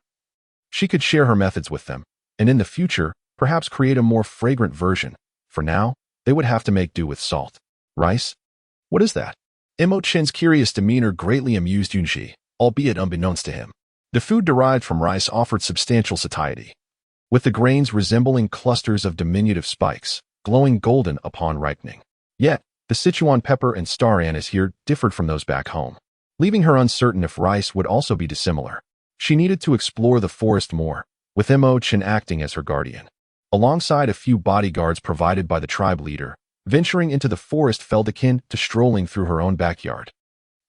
she could share her methods with them, and in the future, perhaps create a more fragrant version. For now, they would have to make do with salt. Rice? What is that? Emo Chen's curious demeanor greatly amused Yun Zhi, albeit unbeknownst to him. The food derived from rice offered substantial satiety, with the grains resembling clusters of diminutive spikes, glowing golden upon ripening. Yet, the Sichuan pepper and star anise here differed from those back home, leaving her uncertain if rice would also be dissimilar. She needed to explore the forest more, with Emo Chen acting as her guardian. Alongside a few bodyguards provided by the tribe leader, venturing into the forest felt akin to strolling through her own backyard,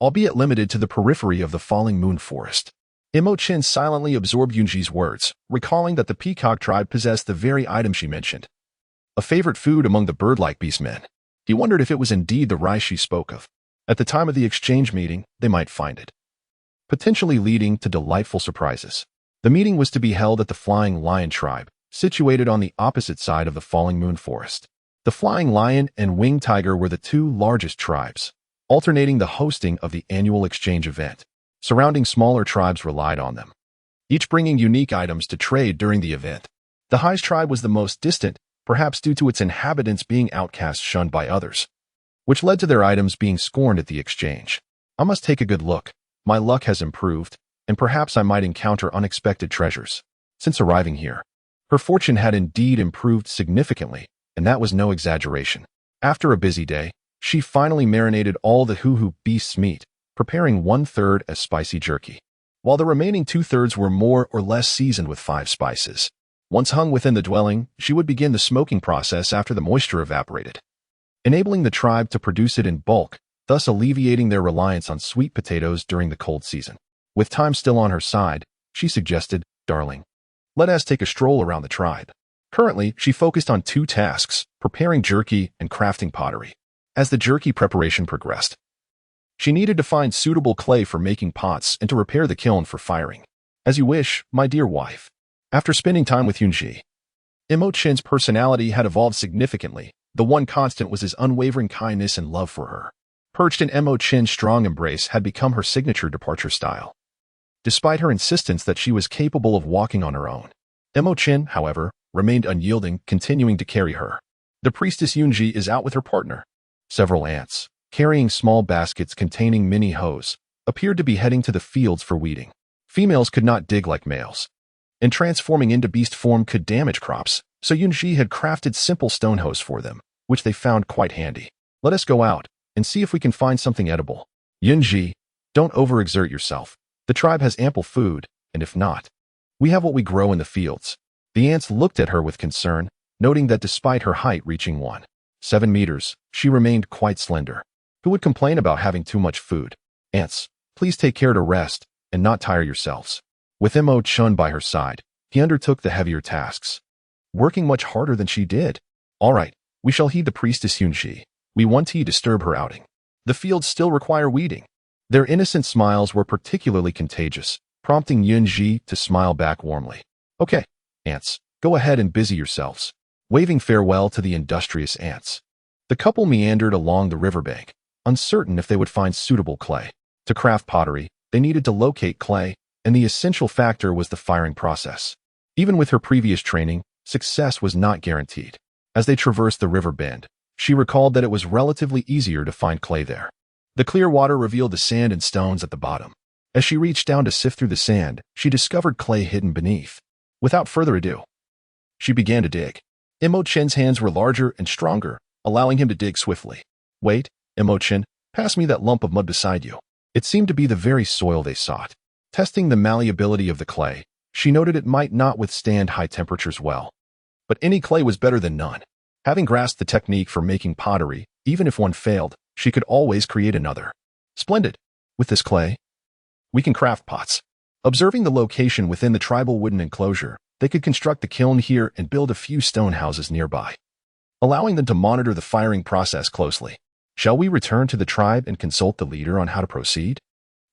albeit limited to the periphery of the falling moon forest. Emo Chen silently absorbed Yun Zhi's words, recalling that the peacock tribe possessed the very item she mentioned, a favorite food among the bird-like beastmen. He wondered if it was indeed the rice she spoke of. At the time of the exchange meeting, they might find it, potentially leading to delightful surprises. The meeting was to be held at the Flying Lion tribe, situated on the opposite side of the falling moon forest. The Flying Lion and Winged Tiger were the 2 largest tribes, alternating the hosting of the annual exchange event. Surrounding smaller tribes relied on them, each bringing unique items to trade during the event. The Xize tribe was the most distant, perhaps due to its inhabitants being outcast shunned by others, which led to their items being scorned at the exchange. I must take a good look. My luck has improved, and perhaps I might encounter unexpected treasures. Since arriving here, her fortune had indeed improved significantly, and that was no exaggeration. After a busy day, she finally marinated all the hoo-hoo beast's meat, preparing 1/3 as spicy jerky, while the remaining 2/3 were more or less seasoned with 5 spices. Once hung within the dwelling, she would begin the smoking process after the moisture evaporated, enabling the tribe to produce it in bulk, thus alleviating their reliance on sweet potatoes during the cold season. With time still on her side, she suggested, "Darling, let us take a stroll around the tribe." Currently, she focused on 2 tasks, preparing jerky and crafting pottery. As the jerky preparation progressed, she needed to find suitable clay for making pots and to repair the kiln for firing. "As you wish, my dear wife." After spending time with Yun Zhi, Emo Chen's personality had evolved significantly. The one constant was his unwavering kindness and love for her. Perched in Emo Chen's strong embrace had become her signature departure style, despite her insistence that she was capable of walking on her own. Emo Chen, however, remained unyielding, continuing to carry her. The priestess Yun Zhi is out with her partner. Several ants, carrying small baskets containing mini hoes, appeared to be heading to the fields for weeding. Females could not dig like males, and transforming into beast form could damage crops, so Yun Zhi had crafted simple stone hoes for them, which they found quite handy. "Let us go out and see if we can find something edible." "Yun Zhi, don't overexert yourself. The tribe has ample food, and if not, we have what we grow in the fields." The ants looked at her with concern, noting that despite her height reaching 1.7 meters, she remained quite slender. Who would complain about having too much food? "Ants, please take care to rest and not tire yourselves." With Emo Chen by her side, he undertook the heavier tasks, working much harder than she did. All right, we shall heed the priestess Yun Zhi. We want to disturb her outing. The fields still require weeding. Their innocent smiles were particularly contagious, prompting Yun Zhi to smile back warmly. Okay, ants, go ahead and busy yourselves. Waving farewell to the industrious ants, the couple meandered along the riverbank, uncertain if they would find suitable clay. To craft pottery, they needed to locate clay, and the essential factor was the firing process. Even with her previous training, success was not guaranteed. As they traversed the river bend, she recalled that it was relatively easier to find clay there. The clear water revealed the sand and stones at the bottom. As she reached down to sift through the sand, she discovered clay hidden beneath. Without further ado, she began to dig. Emo Chen's hands were larger and stronger, allowing him to dig swiftly. Wait, Emo Chen, pass me that lump of mud beside you. It seemed to be the very soil they sought. Testing the malleability of the clay, she noted it might not withstand high temperatures well. But any clay was better than none. Having grasped the technique for making pottery, even if one failed, she could always create another. Splendid. With this clay, we can craft pots. Observing the location within the tribal wooden enclosure, they could construct the kiln here and build a few stone houses nearby, allowing them to monitor the firing process closely. Shall we return to the tribe and consult the leader on how to proceed?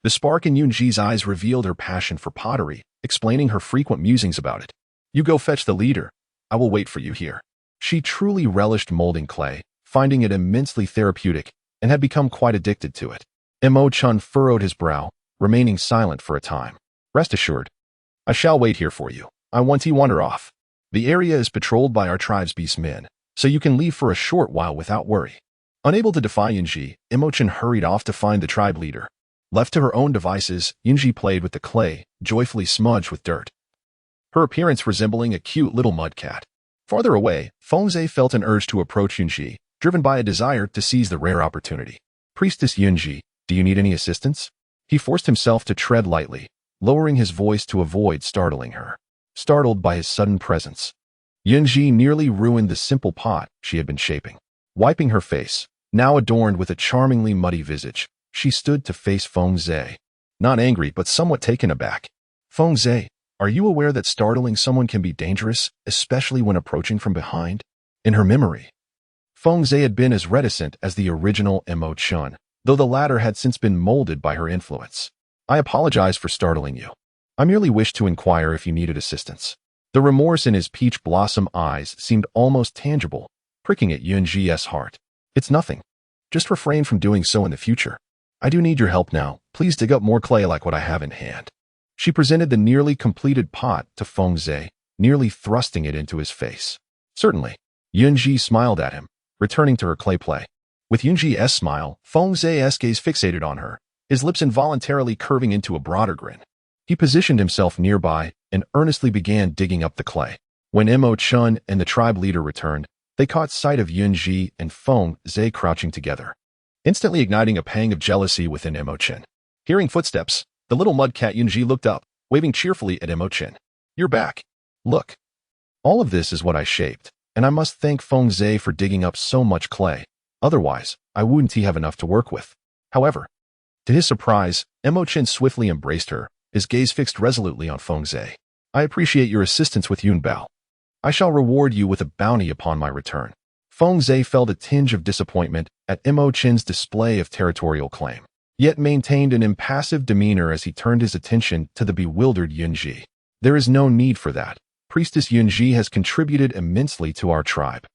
The spark in Yun Zhi's eyes revealed her passion for pottery, explaining her frequent musings about it. You go fetch the leader. I will wait for you here. She truly relished molding clay, finding it immensely therapeutic, and had become quite addicted to it. Emo Chen furrowed his brow, remaining silent for a time. Rest assured, I shall wait here for you. I want to wander off. The area is patrolled by our tribe's beastmen, so you can leave for a short while without worry. Unable to defy Yun Zhi, Emo Chen hurried off to find the tribe leader. Left to her own devices, Yun Zhi played with the clay, joyfully smudged with dirt, her appearance resembling a cute little mud cat. Farther away, Xize felt an urge to approach Yun Zhi, driven by a desire to seize the rare opportunity. Priestess Yun Zhi, do you need any assistance? He forced himself to tread lightly, lowering his voice to avoid startling her. Startled by his sudden presence, Yun Zhi nearly ruined the simple pot she had been shaping. Wiping her face, now adorned with a charmingly muddy visage, she stood to face Xize. Not angry, but somewhat taken aback. Xize, are you aware that startling someone can be dangerous, especially when approaching from behind? In her memory, Xize had been as reticent as the original Emo Chen, though the latter had since been molded by her influence. I apologize for startling you. I merely wished to inquire if you needed assistance. The remorse in his peach blossom eyes seemed almost tangible, pricking at Yun Zhi's heart. It's nothing. Just refrain from doing so in the future. I do need your help now. Please dig up more clay like what I have in hand. She presented the nearly completed pot to Xize, nearly thrusting it into his face. Certainly. Yun Zhi smiled at him, returning to her clay play. With Yun Zhi's smile, Xize's gaze fixated on her, his lips involuntarily curving into a broader grin. He positioned himself nearby and earnestly began digging up the clay. When Emo Chen and the tribe leader returned, they caught sight of Yun Zhi and Xize crouching together, instantly igniting a pang of jealousy within Emo Chen. Hearing footsteps, the little mud cat Yun Zhi looked up, waving cheerfully at Emo Chen. You're back. Look. All of this is what I shaped, and I must thank Xize for digging up so much clay. Otherwise, I wouldn't have enough to work with. However, to his surprise, Emo Chen swiftly embraced her, his gaze fixed resolutely on Xize. I appreciate your assistance with Yun Bao. I shall reward you with a bounty upon my return. Xize felt a tinge of disappointment at Emo Chen's display of territorial claim, yet maintained an impassive demeanor as he turned his attention to the bewildered Yun Zhi. There is no need for that. Priestess Yun Zhi has contributed immensely to our tribe,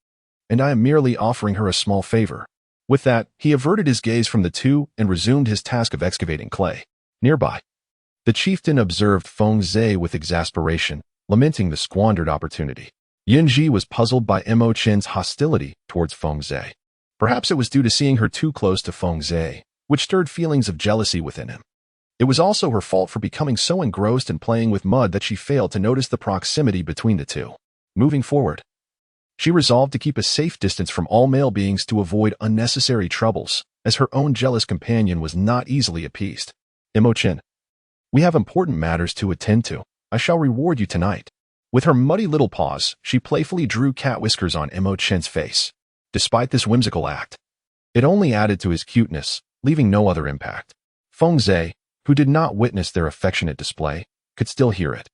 and I am merely offering her a small favor. With that, he averted his gaze from the two and resumed his task of excavating clay. Nearby, the chieftain observed Xize with exasperation, lamenting the squandered opportunity. Yun Zhi was puzzled by Emo Chen's hostility towards Xize. Perhaps it was due to seeing her too close to Xize, which stirred feelings of jealousy within him. It was also her fault for becoming so engrossed in playing with mud that she failed to notice the proximity between the two. Moving forward, she resolved to keep a safe distance from all male beings to avoid unnecessary troubles, as her own jealous companion was not easily appeased. Emo Chen, we have important matters to attend to. I shall reward you tonight. With her muddy little paws, she playfully drew cat whiskers on Emo Chen's face. Despite this whimsical act, it only added to his cuteness, leaving no other impact. Xize, who did not witness their affectionate display, could still hear it,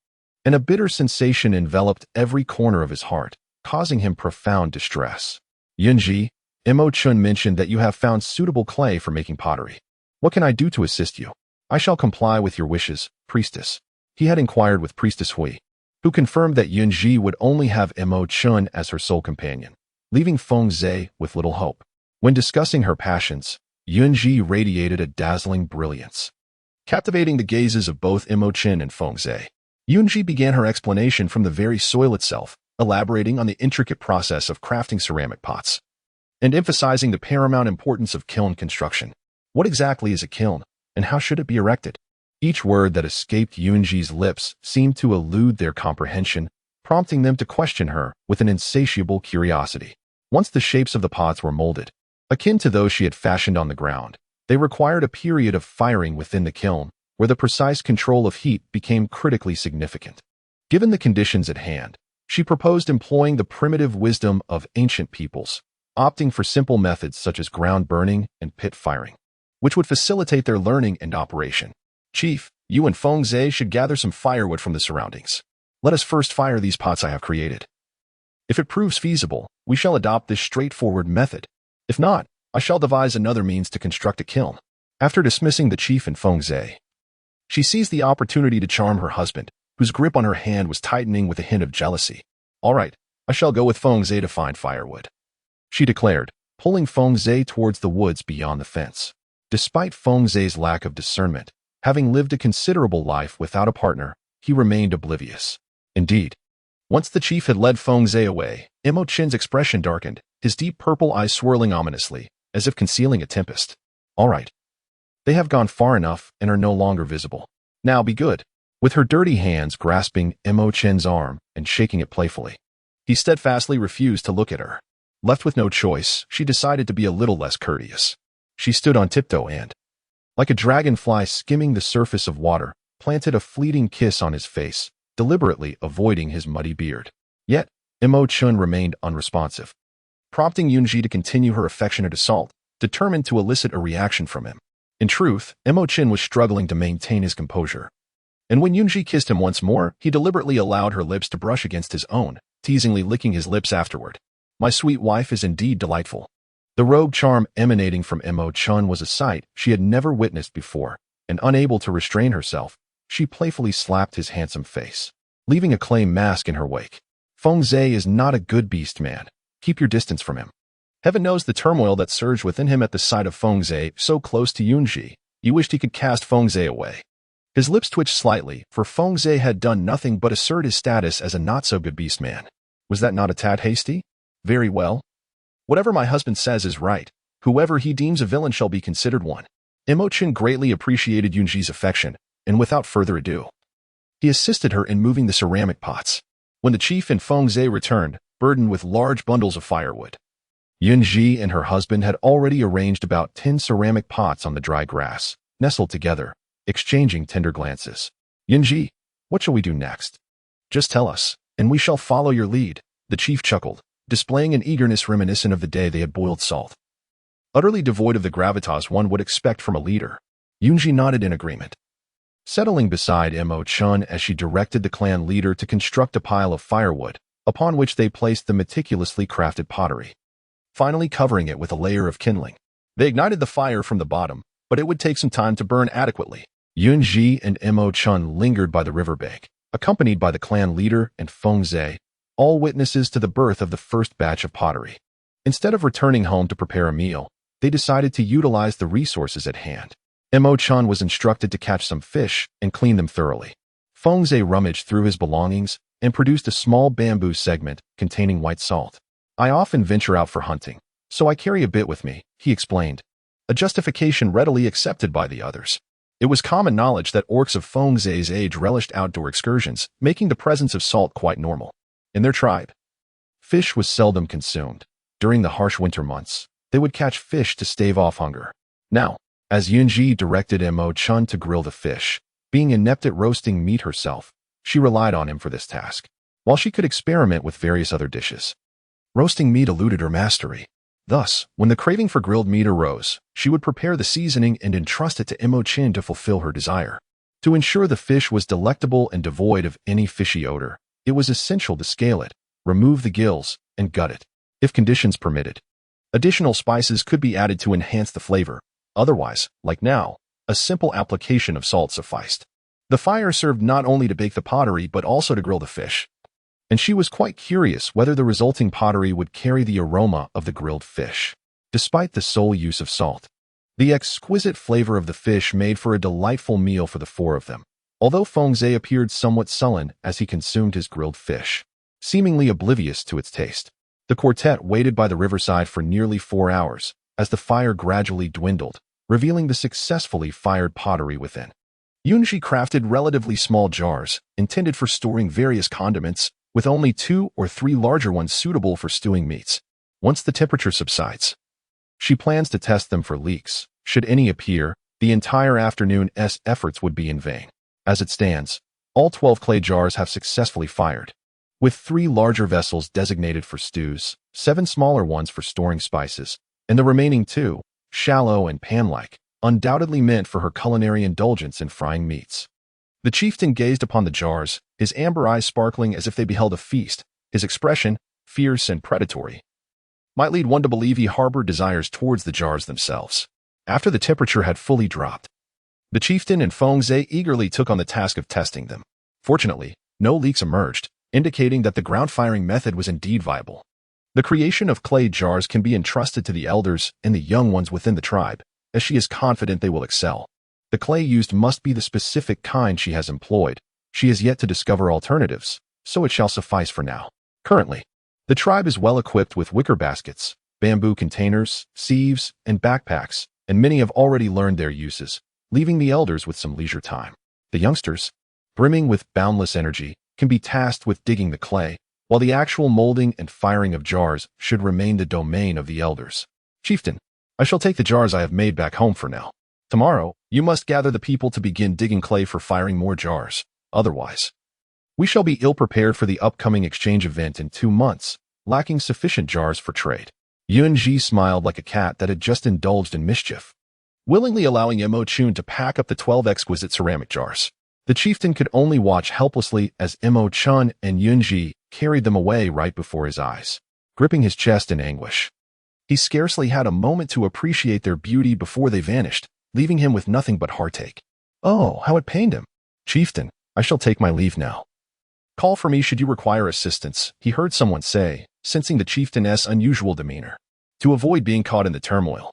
and a bitter sensation enveloped every corner of his heart. causing him profound distress. Yun Zhi, Emo Chen mentioned that you have found suitable clay for making pottery. What can I do to assist you? I shall comply with your wishes, priestess. He had inquired with Priestess Hui, who confirmed that Yun Zhi would only have Emo Chen as her sole companion, leaving Xize with little hope. When discussing her passions, Yun Zhi radiated a dazzling brilliance, captivating the gazes of both Emo Chen and Xize. Yun Zhi began her explanation from the very soil itself, elaborating on the intricate process of crafting ceramic pots, and emphasizing the paramount importance of kiln construction. What exactly is a kiln, and how should it be erected? Each word that escaped Yun Zhi's lips seemed to elude their comprehension, prompting them to question her with an insatiable curiosity. Once the shapes of the pots were molded, akin to those she had fashioned on the ground, they required a period of firing within the kiln, where the precise control of heat became critically significant. Given the conditions at hand, she proposed employing the primitive wisdom of ancient peoples, opting for simple methods such as ground burning and pit firing, which would facilitate their learning and operation. Chief, you and Xize should gather some firewood from the surroundings. Let us first fire these pots I have created. If it proves feasible, we shall adopt this straightforward method. If not, I shall devise another means to construct a kiln. After dismissing the chief and Xize, she seized the opportunity to charm her husband, whose grip on her hand was tightening with a hint of jealousy. All right, I shall go with Xize to find firewood, she declared, pulling Xize towards the woods beyond the fence. Despite Xize's lack of discernment, having lived a considerable life without a partner, he remained oblivious. Indeed, once the chief had led Xize away, Emo Chen's expression darkened, his deep purple eyes swirling ominously, as if concealing a tempest. All right. They have gone far enough and are no longer visible. Now be good. With her dirty hands grasping Emo Chen's arm and shaking it playfully, he steadfastly refused to look at her. Left with no choice, she decided to be a little less courteous. She stood on tiptoe and, like a dragonfly skimming the surface of water, planted a fleeting kiss on his face, deliberately avoiding his muddy beard. Yet, Emo Chen remained unresponsive, prompting Yun Zhi to continue her affectionate assault, determined to elicit a reaction from him. In truth, Emo Chen was struggling to maintain his composure. And when Yun Zhi kissed him once more, he deliberately allowed her lips to brush against his own, teasingly licking his lips afterward. My sweet wife is indeed delightful. The rogue charm emanating from Emo Chen was a sight she had never witnessed before, and unable to restrain herself, she playfully slapped his handsome face, leaving a clay mask in her wake. Xize is not a good beastman. Keep your distance from him. Heaven knows the turmoil that surged within him at the sight of Xize so close to Yun Zhi. He wished he could cast Xize away. His lips twitched slightly, for Xize had done nothing but assert his status as a not-so-good beastman. Was that not a tad hasty? Very well. Whatever my husband says is right. Whoever he deems a villain shall be considered one. Emo Chen greatly appreciated Yun Zhi's affection, and without further ado, he assisted her in moving the ceramic pots. When the chief and Xize returned, burdened with large bundles of firewood, Yun Zhi and her husband had already arranged about 10 ceramic pots on the dry grass, nestled together, exchanging tender glances. Yun Zhi, what shall we do next? Just tell us, and we shall follow your lead, the chief chuckled, displaying an eagerness reminiscent of the day they had boiled salt. Utterly devoid of the gravitas one would expect from a leader, Yun Zhi nodded in agreement, settling beside Emo Chen as she directed the clan leader to construct a pile of firewood, upon which they placed the meticulously crafted pottery, finally covering it with a layer of kindling. They ignited the fire from the bottom, but it would take some time to burn adequately. Yun Zhi and Emo Chen lingered by the riverbank, accompanied by the clan leader and Xize, all witnesses to the birth of the first batch of pottery. Instead of returning home to prepare a meal, they decided to utilize the resources at hand. Emo Chen was instructed to catch some fish and clean them thoroughly. Xize rummaged through his belongings and produced a small bamboo segment containing white salt. I often venture out for hunting, so I carry a bit with me, he explained, a justification readily accepted by the others. It was common knowledge that orcs of Xize's age relished outdoor excursions, making the presence of salt quite normal. In their tribe, fish was seldom consumed. During the harsh winter months, they would catch fish to stave off hunger. Now, as Yun Zhi directed Emo Chen to grill the fish, being inept at roasting meat herself, she relied on him for this task, while she could experiment with various other dishes. Roasting meat eluded her mastery. Thus, when the craving for grilled meat arose, she would prepare the seasoning and entrust it to Emo Chen to fulfill her desire. To ensure the fish was delectable and devoid of any fishy odor, it was essential to scale it, remove the gills, and gut it, if conditions permitted. Additional spices could be added to enhance the flavor. Otherwise, like now, a simple application of salt sufficed. The fire served not only to bake the pottery but also to grill the fish, and she was quite curious whether the resulting pottery would carry the aroma of the grilled fish. Despite the sole use of salt, the exquisite flavor of the fish made for a delightful meal for the four of them, although Xize appeared somewhat sullen as he consumed his grilled fish, seemingly oblivious to its taste. The quartet waited by the riverside for nearly 4 hours as the fire gradually dwindled, revealing the successfully fired pottery within. Yun Zhi crafted relatively small jars, intended for storing various condiments, with only 2 or 3 larger ones suitable for stewing meats. Once the temperature subsides, she plans to test them for leaks. Should any appear, the entire afternoon's efforts would be in vain. As it stands, all 12 clay jars have successfully fired, with 3 larger vessels designated for stews, 7 smaller ones for storing spices, and the remaining 2, shallow and pan-like, undoubtedly meant for her culinary indulgence in frying meats. The chieftain gazed upon the jars, his amber eyes sparkling as if they beheld a feast. His expression, fierce and predatory, might lead one to believe he harbored desires towards the jars themselves. After the temperature had fully dropped, the chieftain and Xize eagerly took on the task of testing them. Fortunately, no leaks emerged, indicating that the ground-firing method was indeed viable. The creation of clay jars can be entrusted to the elders and the young ones within the tribe, as she is confident they will excel. The clay used must be the specific kind she has employed. She has yet to discover alternatives, so it shall suffice for now. Currently, the tribe is well equipped with wicker baskets, bamboo containers, sieves, and backpacks, and many have already learned their uses, leaving the elders with some leisure time. The youngsters, brimming with boundless energy, can be tasked with digging the clay, while the actual molding and firing of jars should remain the domain of the elders. Chieftain, I shall take the jars I have made back home for now. Tomorrow, you must gather the people to begin digging clay for firing more jars. Otherwise, we shall be ill-prepared for the upcoming exchange event in 2 months, lacking sufficient jars for trade. Yun Zhi smiled like a cat that had just indulged in mischief, willingly allowing Emo Chen to pack up the 12 exquisite ceramic jars. The chieftain could only watch helplessly as Emo Chen and Yun Zhi carried them away right before his eyes, gripping his chest in anguish. He scarcely had a moment to appreciate their beauty before they vanished, leaving him with nothing but heartache. Oh, how it pained him. Chieftain, I shall take my leave now. Call for me should you require assistance, he heard someone say, sensing the chieftain's unusual demeanor. To avoid being caught in the turmoil,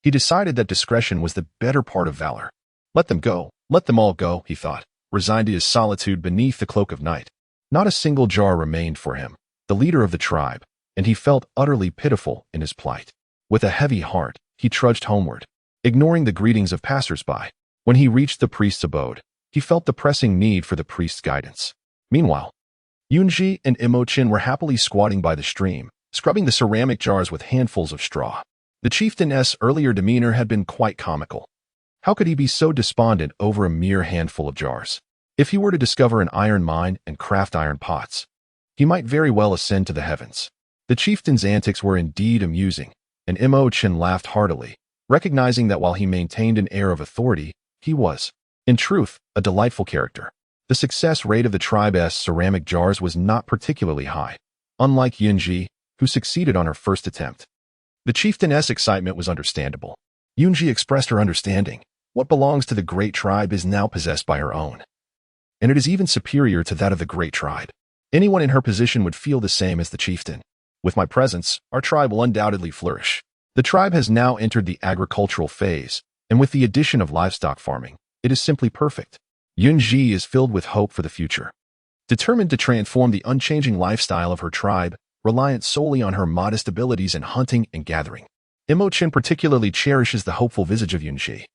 he decided that discretion was the better part of valor. Let them go, let them all go, he thought, resigned to his solitude beneath the cloak of night. Not a single jar remained for him, the leader of the tribe, and he felt utterly pitiful in his plight. With a heavy heart, he trudged homeward, ignoring the greetings of passers-by. When he reached the priest's abode, he felt the pressing need for the priest's guidance. Meanwhile, Yun Zhi and Emo Chen were happily squatting by the stream, scrubbing the ceramic jars with handfuls of straw. The chieftain's earlier demeanor had been quite comical. How could he be so despondent over a mere handful of jars? If he were to discover an iron mine and craft iron pots, he might very well ascend to the heavens. The chieftain's antics were indeed amusing, and Emo Chen laughed heartily, recognizing that while he maintained an air of authority, he was, in truth, a delightful character. The success rate of the tribe's ceramic jars was not particularly high, unlike Yun Zhi, who succeeded on her first attempt. The chieftain's excitement was understandable. Yun Zhi expressed her understanding. What belongs to the great tribe is now possessed by her own, and it is even superior to that of the great tribe. Anyone in her position would feel the same as the chieftain. With my presence, our tribe will undoubtedly flourish. The tribe has now entered the agricultural phase, and with the addition of livestock farming, it is simply perfect. Yun Zhi is filled with hope for the future. Determined to transform the unchanging lifestyle of her tribe, reliant solely on her modest abilities in hunting and gathering, Emo Chen particularly cherishes the hopeful visage of Yun Zhi,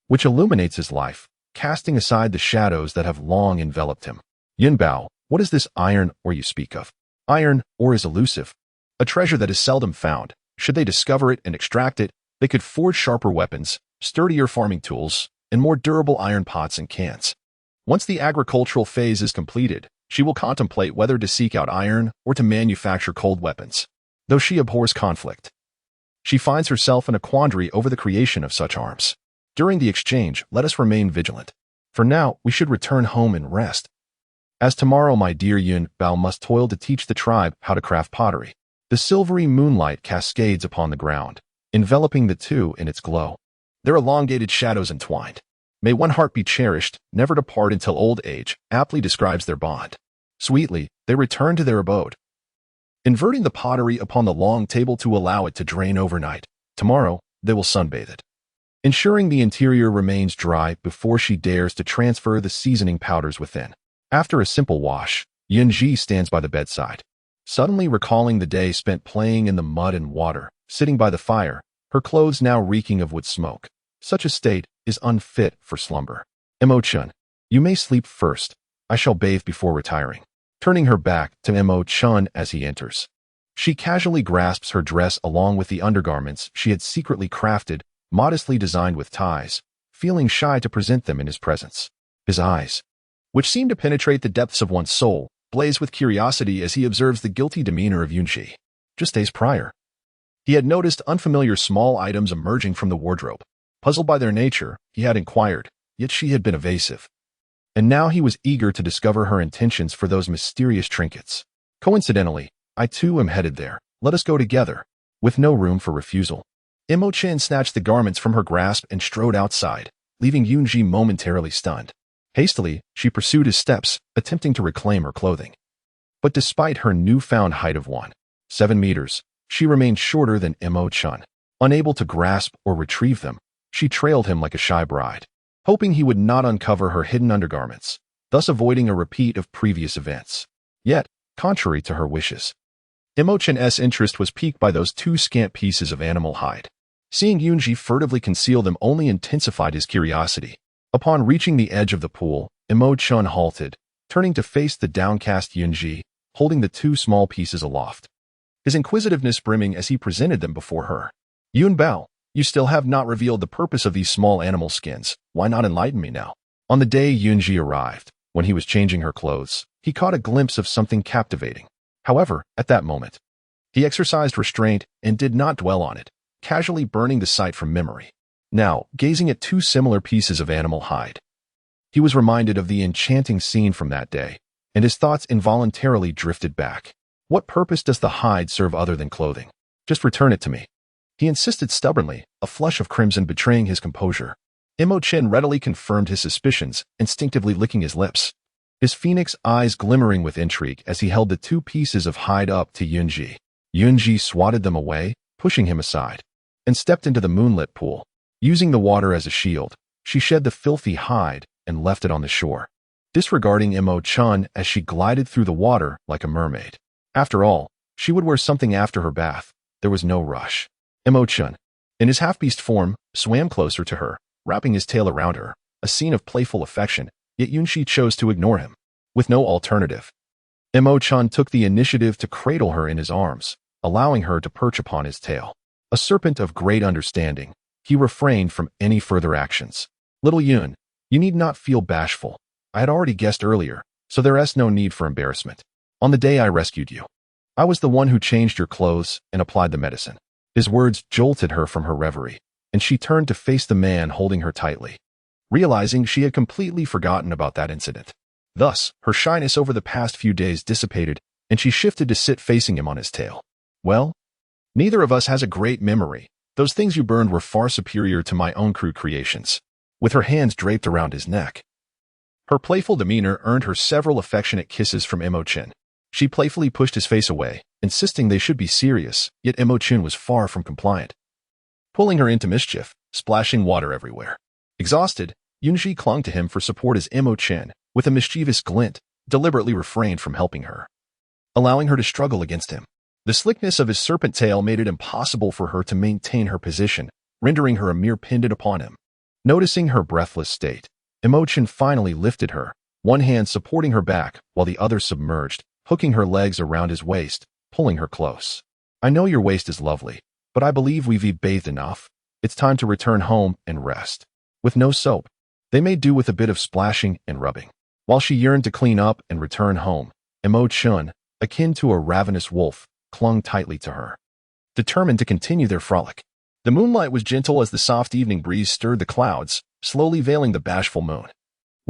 which illuminates his life, casting aside the shadows that have long enveloped him. Yun Bao, what is this iron ore you speak of? Iron ore is elusive, a treasure that is seldom found. Should they discover it and extract it, they could forge sharper weapons, sturdier farming tools, and more durable iron pots and cans. Once the agricultural phase is completed, she will contemplate whether to seek out iron or to manufacture cold weapons. Though she abhors conflict, she finds herself in a quandary over the creation of such arms. During the exchange, let us remain vigilant. For now, we should return home and rest. As tomorrow my dear Yun Bao must toil to teach the tribe how to craft pottery. The silvery moonlight cascades upon the ground, enveloping the two in its glow. Their elongated shadows entwined. May one heart be cherished, never depart until old age, aptly describes their bond. Sweetly, they return to their abode, inverting the pottery upon the long table to allow it to drain overnight. Tomorrow, they will sunbathe it, ensuring the interior remains dry before she dares to transfer the seasoning powders within. After a simple wash, Yun Zhi stands by the bedside, suddenly recalling the day spent playing in the mud and water, sitting by the fire, her clothes now reeking of wood smoke. Such a state is unfit for slumber. Emo Chen, you may sleep first. I shall bathe before retiring. Turning her back to Emo Chen as he enters, she casually grasps her dress along with the undergarments she had secretly crafted, modestly designed with ties, feeling shy to present them in his presence. His eyes, which seem to penetrate the depths of one's soul, blaze with curiosity as he observes the guilty demeanor of Yun Zhi. Just days prior, he had noticed unfamiliar small items emerging from the wardrobe. Puzzled by their nature, he had inquired, yet she had been evasive. And now he was eager to discover her intentions for those mysterious trinkets. Coincidentally, I too am headed there. Let us go together. With no room for refusal, Emo Chen snatched the garments from her grasp and strode outside, leaving Yun Zhi momentarily stunned. Hastily, she pursued his steps, attempting to reclaim her clothing. But despite her newfound height of 1.7 meters, she remained shorter than Emo Chen. Unable to grasp or retrieve them, she trailed him like a shy bride, hoping he would not uncover her hidden undergarments, thus avoiding a repeat of previous events. Yet, contrary to her wishes, Emo Chen's interest was piqued by those two scant pieces of animal hide. Seeing Yun Zhi furtively conceal them only intensified his curiosity. Upon reaching the edge of the pool, Emo Chen halted, turning to face the downcast Yun Zhi, holding the two small pieces aloft, his inquisitiveness brimming as he presented them before her. Yun Bao, you still have not revealed the purpose of these small animal skins. Why not enlighten me now? On the day Yun Zhi arrived, when he was changing her clothes, he caught a glimpse of something captivating. However, at that moment, he exercised restraint and did not dwell on it, casually burning the sight from memory. Now, gazing at two similar pieces of animal hide, he was reminded of the enchanting scene from that day, and his thoughts involuntarily drifted back. What purpose does the hide serve other than clothing? Just return it to me, he insisted stubbornly, a flush of crimson betraying his composure. Emo Chen readily confirmed his suspicions, instinctively licking his lips, his phoenix eyes glimmering with intrigue as he held the two pieces of hide up to Yun Zhi. Yun Zhi swatted them away, pushing him aside, and stepped into the moonlit pool. Using the water as a shield, she shed the filthy hide and left it on the shore, disregarding Emo Chen as she glided through the water like a mermaid. After all, she would wear something after her bath. There was no rush. Emo Chen, in his half-beast form, swam closer to her, wrapping his tail around her, a scene of playful affection, yet Yun Zhi chose to ignore him. With no alternative, Emo Chen took the initiative to cradle her in his arms, allowing her to perch upon his tail. A serpent of great understanding, he refrained from any further actions. Little Yun, you need not feel bashful. I had already guessed earlier, so there is no need for embarrassment. On the day I rescued you, I was the one who changed your clothes and applied the medicine. His words jolted her from her reverie, and she turned to face the man holding her tightly, realizing she had completely forgotten about that incident. Thus, her shyness over the past few days dissipated, and she shifted to sit facing him on his tail. Well, neither of us has a great memory. Those things you burned were far superior to my own crude creations. With her hands draped around his neck, her playful demeanor earned her several affectionate kisses from Emo Chen. She playfully pushed his face away, insisting they should be serious, yet Emo Chen was far from compliant, pulling her into mischief, splashing water everywhere. Exhausted, Yun Zhi clung to him for support as Emo Chen, with a mischievous glint, deliberately refrained from helping her, allowing her to struggle against him. The slickness of his serpent tail made it impossible for her to maintain her position, rendering her a mere pendant upon him. Noticing her breathless state, Emo Chen finally lifted her, one hand supporting her back while the other submerged, hooking her legs around his waist, pulling her close. I know your waist is lovely, but I believe we've bathed enough. It's time to return home and rest. With no soap, they made do with a bit of splashing and rubbing. While she yearned to clean up and return home, Emo Chen, akin to a ravenous wolf, clung tightly to her, determined to continue their frolic. The moonlight was gentle as the soft evening breeze stirred the clouds, slowly veiling the bashful moon.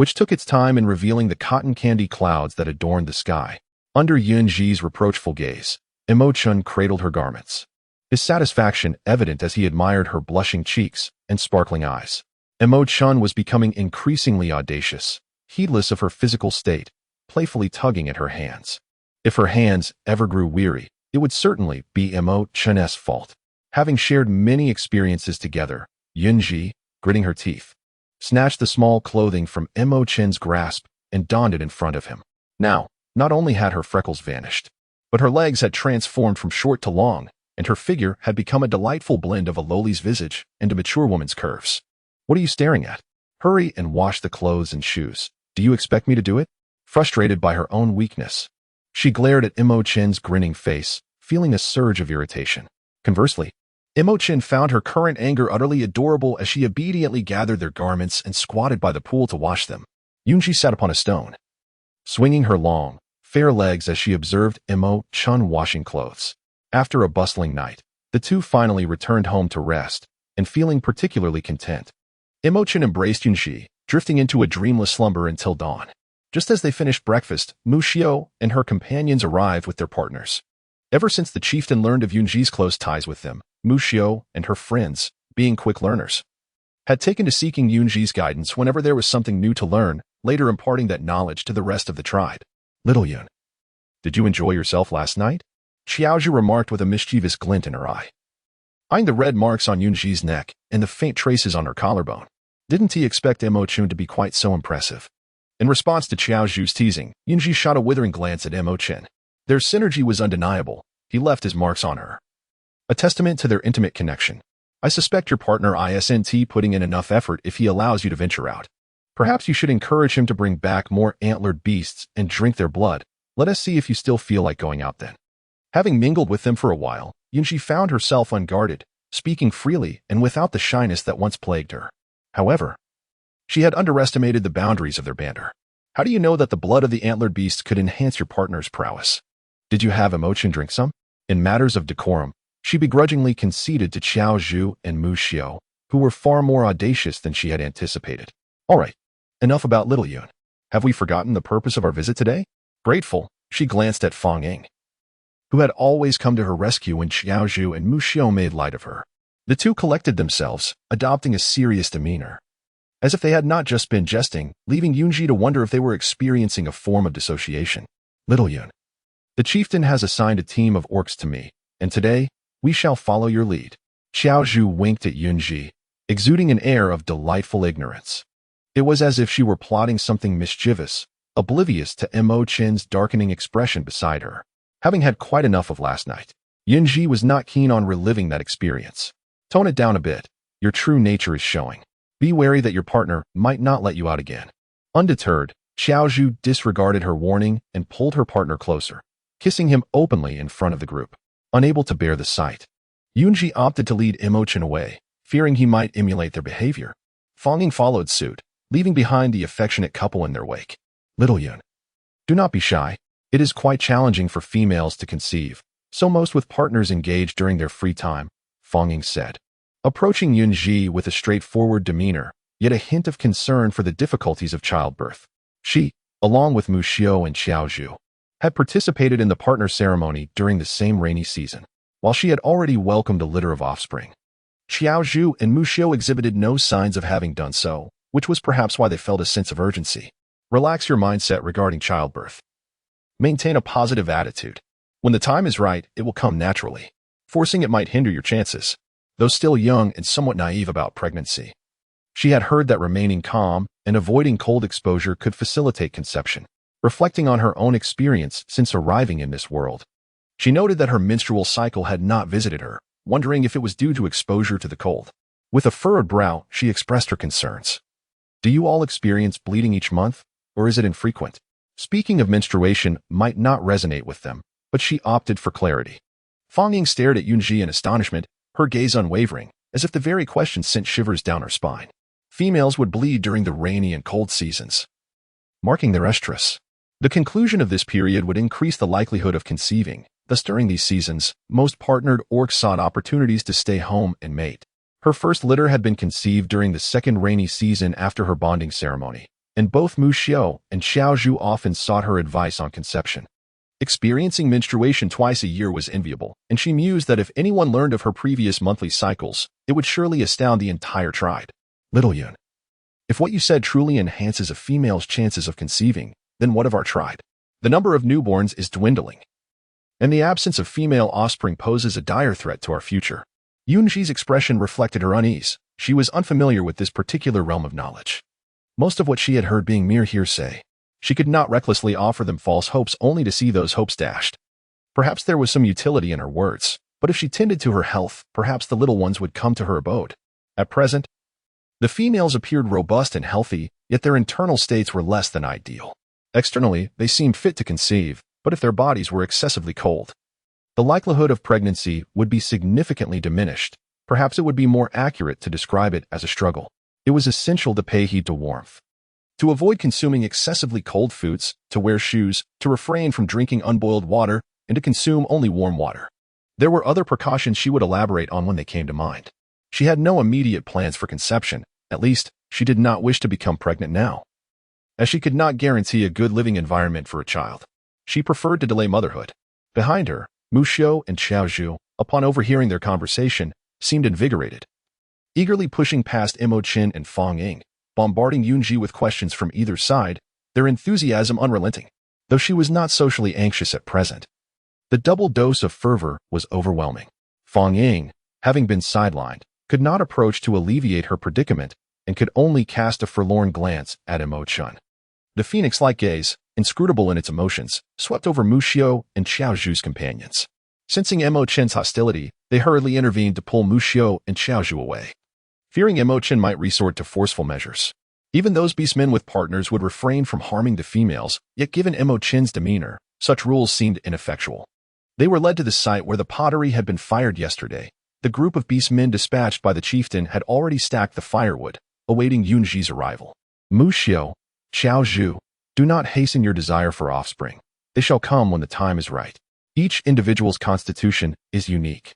which took its time in revealing the cotton candy clouds that adorned the sky. Under Yun Zhi's reproachful gaze, Emo Chen cradled her garments, his satisfaction evident as he admired her blushing cheeks and sparkling eyes. Emo Chen was becoming increasingly audacious, heedless of her physical state, playfully tugging at her hands. If her hands ever grew weary, it would certainly be Emo Chen's fault. Having shared many experiences together, Yun Zhi, gritting her teeth, snatched the small clothing from Emo Chen's grasp and donned it in front of him. Now, not only had her freckles vanished, but her legs had transformed from short to long, and her figure had become a delightful blend of a lowly's visage and a mature woman's curves. What are you staring at? Hurry and wash the clothes and shoes. Do you expect me to do it? Frustrated by her own weakness, she glared at Emo Chen's grinning face, feeling a surge of irritation. Conversely, Emo Chen found her current anger utterly adorable as she obediently gathered their garments and squatted by the pool to wash them. Yun Zhi sat upon a stone, swinging her long, fair legs as she observed Emo Chen washing clothes. After a bustling night, the two finally returned home to rest, and feeling particularly content. Emo Chen embraced Yun Zhi, drifting into a dreamless slumber until dawn. Just as they finished breakfast, Mu Xiao and her companions arrived with their partners. Ever since the chieftain learned of Yun Zhi's close ties with them, Mu Xiao and her friends, being quick learners, had taken to seeking Yun Zhi's guidance whenever there was something new to learn, later imparting that knowledge to the rest of the tribe. Little Yun, did you enjoy yourself last night? Xiaozhu remarked with a mischievous glint in her eye, eyeing the red marks on Yun Zhi's neck and the faint traces on her collarbone. Didn't he expect Emo Chen to be quite so impressive? In response to Xiaozhu's teasing, Yun Zhi shot a withering glance at Emo Chen. Their synergy was undeniable. He left his marks on her, a testament to their intimate connection. I suspect your partner isn't putting in enough effort if he allows you to venture out. Perhaps you should encourage him to bring back more antlered beasts and drink their blood. Let us see if you still feel like going out then. Having mingled with them for a while, Yun Zhi found herself unguarded, speaking freely and without the shyness that once plagued her. However, she had underestimated the boundaries of their banter. How do you know that the blood of the antlered beast could enhance your partner's prowess? Did you have Emo Chen drink some? In matters of decorum, she begrudgingly conceded to Xiaozhu and Mu Xiao, who were far more audacious than she had anticipated. All right, enough about little Yun. Have we forgotten the purpose of our visit today? Grateful, she glanced at Fang Ying, who had always come to her rescue when Xiaozhu and Mu Xiao made light of her. The two collected themselves, adopting a serious demeanor, as if they had not just been jesting, leaving Yun Zhi to wonder if they were experiencing a form of dissociation. Little Yun, the chieftain has assigned a team of orcs to me, and today, we shall follow your lead. Xiaozhu winked at Yun Zhi, exuding an air of delightful ignorance. It was as if she were plotting something mischievous, oblivious to Emo Chen's darkening expression beside her. Having had quite enough of last night, Yun Zhi was not keen on reliving that experience. Tone it down a bit. Your true nature is showing. Be wary that your partner might not let you out again. Undeterred, Xiaozhu disregarded her warning and pulled her partner closer, kissing him openly in front of the group. Unable to bear the sight, Yun Zhi opted to lead Emo Chen away, fearing he might emulate their behavior. Fang Ying followed suit, leaving behind the affectionate couple in their wake. Little Yun, do not be shy. It is quite challenging for females to conceive, so most with partners engaged during their free time, Fang Ying said, approaching Yun Zhi with a straightforward demeanor, yet a hint of concern for the difficulties of childbirth. She, along with Mu Xiao and Xiaozhu, had participated in the partner ceremony during the same rainy season, while she had already welcomed a litter of offspring. Xiaozhu and Mu Xiao exhibited no signs of having done so, which was perhaps why they felt a sense of urgency. Relax your mindset regarding childbirth. Maintain a positive attitude. When the time is right, it will come naturally. Forcing it might hinder your chances, though still young and somewhat naive about pregnancy. She had heard that remaining calm and avoiding cold exposure could facilitate conception. Reflecting on her own experience since arriving in this world, she noted that her menstrual cycle had not visited her, wondering if it was due to exposure to the cold. With a furrowed brow, she expressed her concerns. Do you all experience bleeding each month, or is it infrequent? Speaking of menstruation might not resonate with them, but she opted for clarity. Fang Ying stared at Yun Zhi in astonishment, her gaze unwavering, as if the very question sent shivers down her spine. Females would bleed during the rainy and cold seasons, marking their estrus. The conclusion of this period would increase the likelihood of conceiving. Thus, during these seasons, most partnered orcs sought opportunities to stay home and mate. Her first litter had been conceived during the second rainy season after her bonding ceremony, and both Mu Xiao and Xiaozhu often sought her advice on conception. Experiencing menstruation twice a year was enviable, and she mused that if anyone learned of her previous monthly cycles, it would surely astound the entire tribe. Little Yun, if what you said truly enhances a female's chances of conceiving, then what of our tribe? The number of newborns is dwindling, and the absence of female offspring poses a dire threat to our future. Yun Zhi's expression reflected her unease. She was unfamiliar with this particular realm of knowledge. Most of what she had heard being mere hearsay. She could not recklessly offer them false hopes only to see those hopes dashed. Perhaps there was some utility in her words, but if she tended to her health, perhaps the little ones would come to her abode. At present, the females appeared robust and healthy, yet their internal states were less than ideal. Externally, they seemed fit to conceive, but if their bodies were excessively cold, the likelihood of pregnancy would be significantly diminished. Perhaps it would be more accurate to describe it as a struggle. It was essential to pay heed to warmth, to avoid consuming excessively cold foods, to wear shoes, to refrain from drinking unboiled water, and to consume only warm water. There were other precautions she would elaborate on when they came to mind. She had no immediate plans for conception. At least, she did not wish to become pregnant now, as she could not guarantee a good living environment for a child. She preferred to delay motherhood. Behind her, Mu Xiao and Xiaozhu, upon overhearing their conversation, seemed invigorated, eagerly pushing past Emo Chen and Fang Ying, bombarding Yun Zhi with questions from either side, their enthusiasm unrelenting. Though she was not socially anxious at present, the double dose of fervor was overwhelming. Fang Ying, having been sidelined, could not approach to alleviate her predicament and could only cast a forlorn glance at Emo Chen. The phoenix-like gaze, inscrutable in its emotions, swept over Mu Xiao and Xiaozhu's companions. Sensing Emo Chen's hostility, they hurriedly intervened to pull Mu Xiao and Xiaozhu away, fearing Emo Chen might resort to forceful measures. Even those beastmen with partners would refrain from harming the females, yet given Emo Chen's demeanor, such rules seemed ineffectual. They were led to the site where the pottery had been fired yesterday. The group of beastmen dispatched by the chieftain had already stacked the firewood, awaiting Yun Zhi's arrival. Mu Xiao, Xiaozhu, do not hasten your desire for offspring. They shall come when the time is right. Each individual's constitution is unique,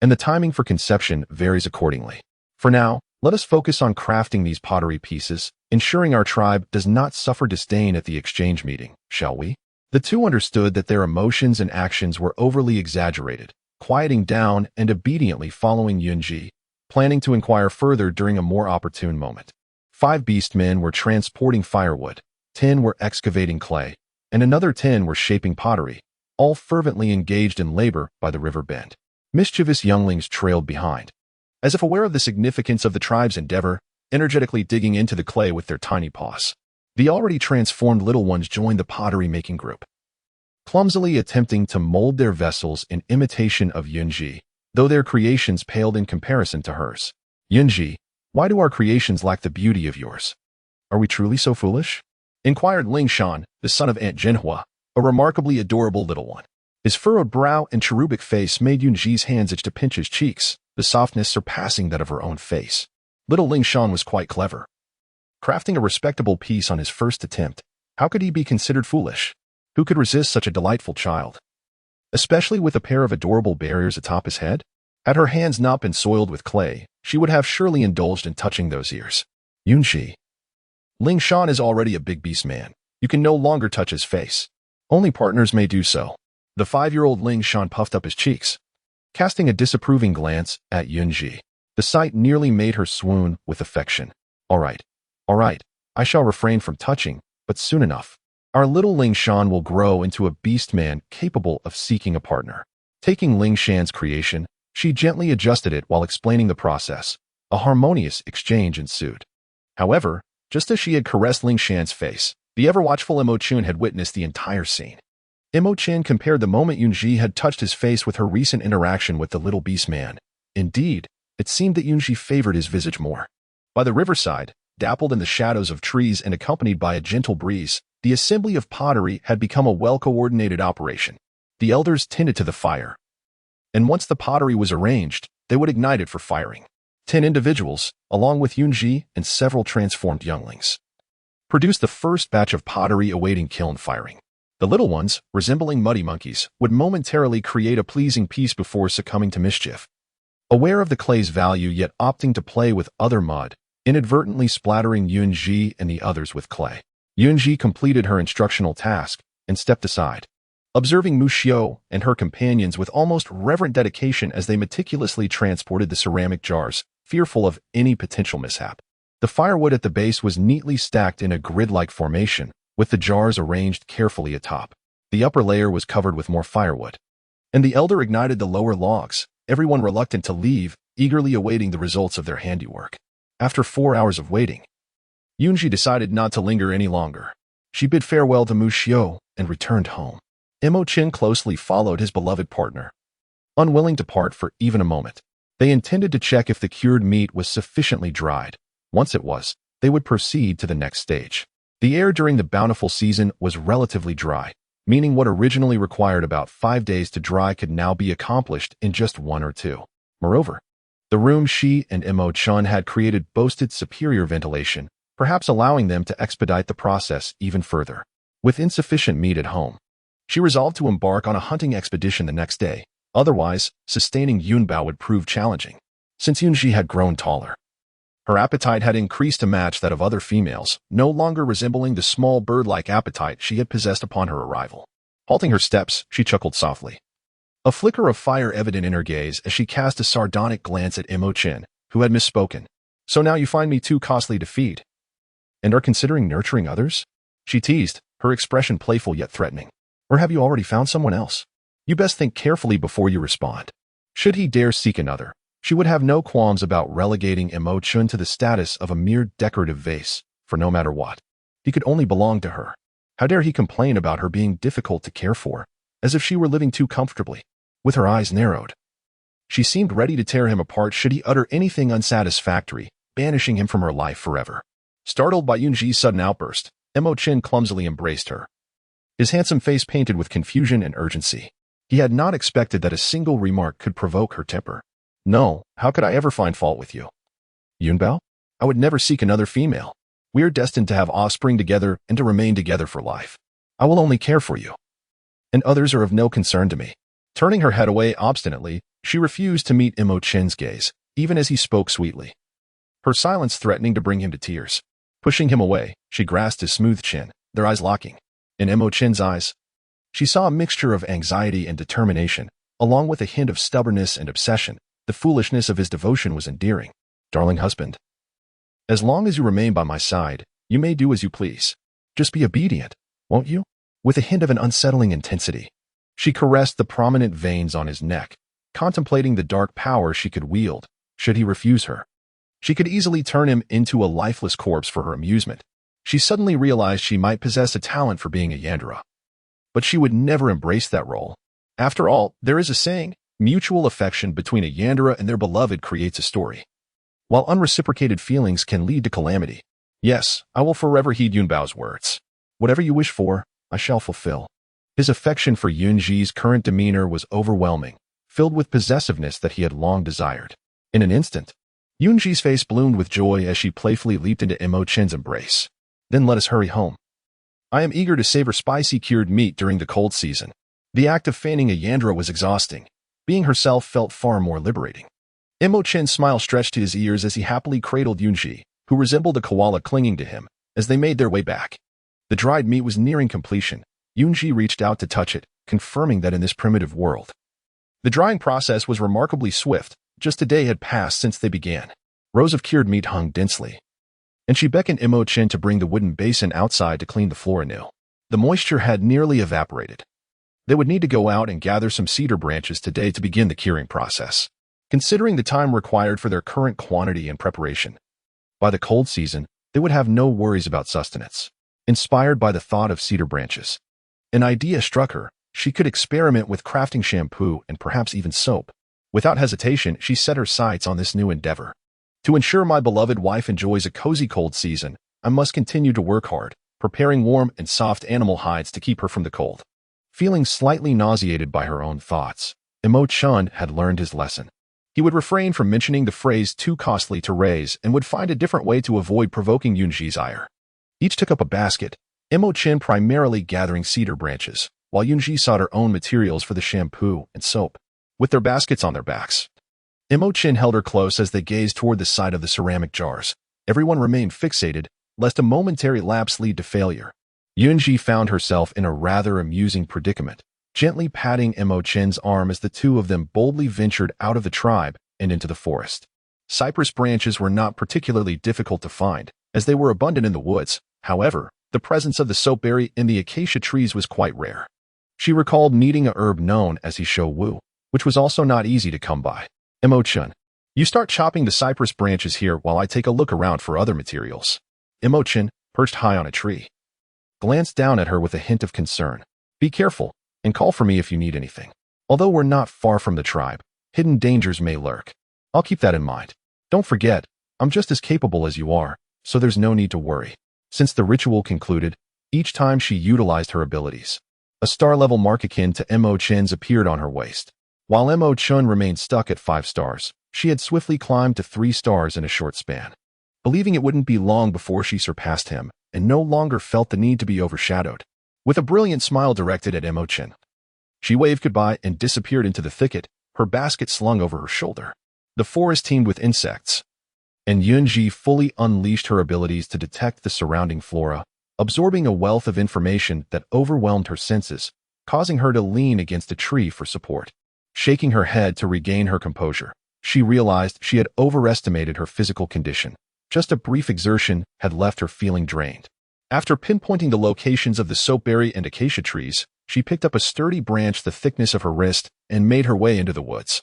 and the timing for conception varies accordingly. For now, let us focus on crafting these pottery pieces, ensuring our tribe does not suffer disdain at the exchange meeting, shall we? The two understood that their emotions and actions were overly exaggerated, quieting down and obediently following Yun Zhi, planning to inquire further during a more opportune moment. 5 beastmen were transporting firewood, 10 were excavating clay, and another 10 were shaping pottery, all fervently engaged in labor by the river bend. Mischievous younglings trailed behind, as if aware of the significance of the tribe's endeavor, energetically digging into the clay with their tiny paws. The already transformed little ones joined the pottery-making group, clumsily attempting to mold their vessels in imitation of Yun Zhi, though their creations paled in comparison to hers. Yun Zhi, why do our creations lack the beauty of yours? Are we truly so foolish? Inquired Ling Shan, the son of Aunt Jinhua, a remarkably adorable little one. His furrowed brow and cherubic face made Yun Zhi's hands itch to pinch his cheeks, the softness surpassing that of her own face. Little Ling Shan was quite clever. Crafting a respectable piece on his first attempt, how could he be considered foolish? Who could resist such a delightful child? Especially with a pair of adorable barriers atop his head? Had her hands not been soiled with clay, she would have surely indulged in touching those ears. Yun Zhi. Ling Shan is already a big beast man. You can no longer touch his face. Only partners may do so. The 5-year-old Ling Shan puffed up his cheeks, casting a disapproving glance at Yun Zhi. The sight nearly made her swoon with affection. All right, I shall refrain from touching, but soon enough, our little Ling Shan will grow into a beast man capable of seeking a partner. Taking Ling Shan's creation, she gently adjusted it while explaining the process. A harmonious exchange ensued. However, just as she had caressed Ling Shan's face, the ever-watchful Emo Chen had witnessed the entire scene. Emo Chen compared the moment Yun Zhi had touched his face with her recent interaction with the little beast man. Indeed, it seemed that Yun Zhi favored his visage more. By the riverside, dappled in the shadows of trees and accompanied by a gentle breeze, the assembly of pottery had become a well-coordinated operation. The elders tended to the fire, and once the pottery was arranged, they would ignite it for firing. 10 individuals, along with Yun Zhi and several transformed younglings, produced the first batch of pottery awaiting kiln firing. The little ones, resembling muddy monkeys, would momentarily create a pleasing piece before succumbing to mischief. Aware of the clay's value yet opting to play with other mud, inadvertently splattering Yun Zhi and the others with clay. Yun Zhi completed her instructional task and stepped aside, observing Mu Xiao and her companions with almost reverent dedication as they meticulously transported the ceramic jars, fearful of any potential mishap. The firewood at the base was neatly stacked in a grid-like formation, with the jars arranged carefully atop. The upper layer was covered with more firewood, and the elder ignited the lower logs, everyone reluctant to leave, eagerly awaiting the results of their handiwork. After 4 hours of waiting, Yun Zhi decided not to linger any longer. She bid farewell to Mu Xiao and returned home. Emo Chen closely followed his beloved partner, unwilling to part for even a moment. They intended to check if the cured meat was sufficiently dried. Once it was, they would proceed to the next stage. The air during the bountiful season was relatively dry, meaning what originally required about 5 days to dry could now be accomplished in just 1 or 2. Moreover, the room she and Emo Chen had created boasted superior ventilation, perhaps allowing them to expedite the process even further. With insufficient meat at home, she resolved to embark on a hunting expedition the next day. Otherwise, sustaining Yunbao would prove challenging. Since Yun Zhi had grown taller, her appetite had increased to match that of other females, no longer resembling the small bird-like appetite she had possessed upon her arrival. Halting her steps, she chuckled softly, a flicker of fire evident in her gaze as she cast a sardonic glance at Emo Chen, who had misspoken. "So now you find me too costly to feed, and are considering nurturing others?" she teased, her expression playful yet threatening. "Or have you already found someone else? You best think carefully before you respond." Should he dare seek another, she would have no qualms about relegating Emo Chen to the status of a mere decorative vase, for no matter what, he could only belong to her. How dare he complain about her being difficult to care for, as if she were living too comfortably? With her eyes narrowed, she seemed ready to tear him apart should he utter anything unsatisfactory, banishing him from her life forever. Startled by Yun Zhi's sudden outburst, Emo Chen clumsily embraced her, his handsome face painted with confusion and urgency. He had not expected that a single remark could provoke her temper. "No, how could I ever find fault with you, Yunbao? I would never seek another female. We are destined to have offspring together and to remain together for life. I will only care for you, and others are of no concern to me." Turning her head away obstinately, she refused to meet Emo Chen's gaze, even as he spoke sweetly, her silence threatening to bring him to tears. Pushing him away, she grasped his smooth chin, their eyes locking. In Emo Chen's eyes, she saw a mixture of anxiety and determination, along with a hint of stubbornness and obsession. The foolishness of his devotion was endearing. "Darling husband, as long as you remain by my side, you may do as you please. Just be obedient, won't you?" With a hint of an unsettling intensity, she caressed the prominent veins on his neck, contemplating the dark power she could wield should he refuse her. She could easily turn him into a lifeless corpse for her amusement. She suddenly realized she might possess a talent for being a Yandere, but she would never embrace that role. After all, there is a saying, mutual affection between a Yandere and their beloved creates a story, while unreciprocated feelings can lead to calamity. "Yes, I will forever heed Yunbao's words. Whatever you wish for, I shall fulfill." His affection for Yun Zhi's current demeanor was overwhelming, filled with possessiveness that he had long desired. In an instant, Yun Zhi's face bloomed with joy as she playfully leaped into Emo Chen's embrace. "Then let us hurry home. I am eager to savor spicy cured meat during the cold season." The act of feigning a Yandere was exhausting. Being herself felt far more liberating. Emo Chen's smile stretched to his ears as he happily cradled Yun Zhi, who resembled a koala clinging to him, as they made their way back. The dried meat was nearing completion. Yun Zhi reached out to touch it, confirming that in this primitive world, the drying process was remarkably swift. Just a day had passed since they began. Rows of cured meat hung densely, and she beckoned Emo Chen to bring the wooden basin outside to clean the floor anew. The moisture had nearly evaporated. They would need to go out and gather some cedar branches today to begin the curing process. Considering the time required for their current quantity and preparation, by the cold season, they would have no worries about sustenance. Inspired by the thought of cedar branches, an idea struck her. She could experiment with crafting shampoo and perhaps even soap. Without hesitation, she set her sights on this new endeavor. "To ensure my beloved wife enjoys a cozy cold season, I must continue to work hard, preparing warm and soft animal hides to keep her from the cold." Feeling slightly nauseated by her own thoughts, Emo Chen had learned his lesson. He would refrain from mentioning the phrase "too costly to raise" and would find a different way to avoid provoking Yun Zhi's ire. Each took up a basket, Emo Chen primarily gathering cedar branches, while Yun Zhi sought her own materials for the shampoo and soap. With their baskets on their backs, Emo Chen held her close as they gazed toward the side of the ceramic jars, Everyone remained fixated, lest a momentary lapse lead to failure. Yun Zhi found herself in a rather amusing predicament, gently patting Emo Chen's arm as the two of them boldly ventured out of the tribe and into the forest. Cypress branches were not particularly difficult to find, as they were abundant in the woods. However, the presence of the soapberry in the acacia trees was quite rare. She recalled needing a herb known as Hisho Wu, which was also not easy to come by. Emo Chen, you start chopping the cypress branches here while I take a look around for other materials. Emo Chen, perched high on a tree, glanced down at her with a hint of concern. Be careful, and call for me if you need anything. Although we're not far from the tribe, hidden dangers may lurk. I'll keep that in mind. Don't forget, I'm just as capable as you are, so there's no need to worry. Since the ritual concluded, each time she utilized her abilities, a star-level mark akin to Emo Chen's appeared on her waist. While Emo Chen remained stuck at 5 stars, she had swiftly climbed to 3 stars in a short span. Believing it wouldn't be long before she surpassed him, and no longer felt the need to be overshadowed. With a brilliant smile directed at Emo Chen, she waved goodbye and disappeared into the thicket, her basket slung over her shoulder. The forest teemed with insects, and Yun Zhi fully unleashed her abilities to detect the surrounding flora, absorbing a wealth of information that overwhelmed her senses, causing her to lean against a tree for support. Shaking her head to regain her composure, she realized she had overestimated her physical condition. Just a brief exertion had left her feeling drained. After pinpointing the locations of the soapberry and acacia trees, she picked up a sturdy branch the thickness of her wrist and made her way into the woods,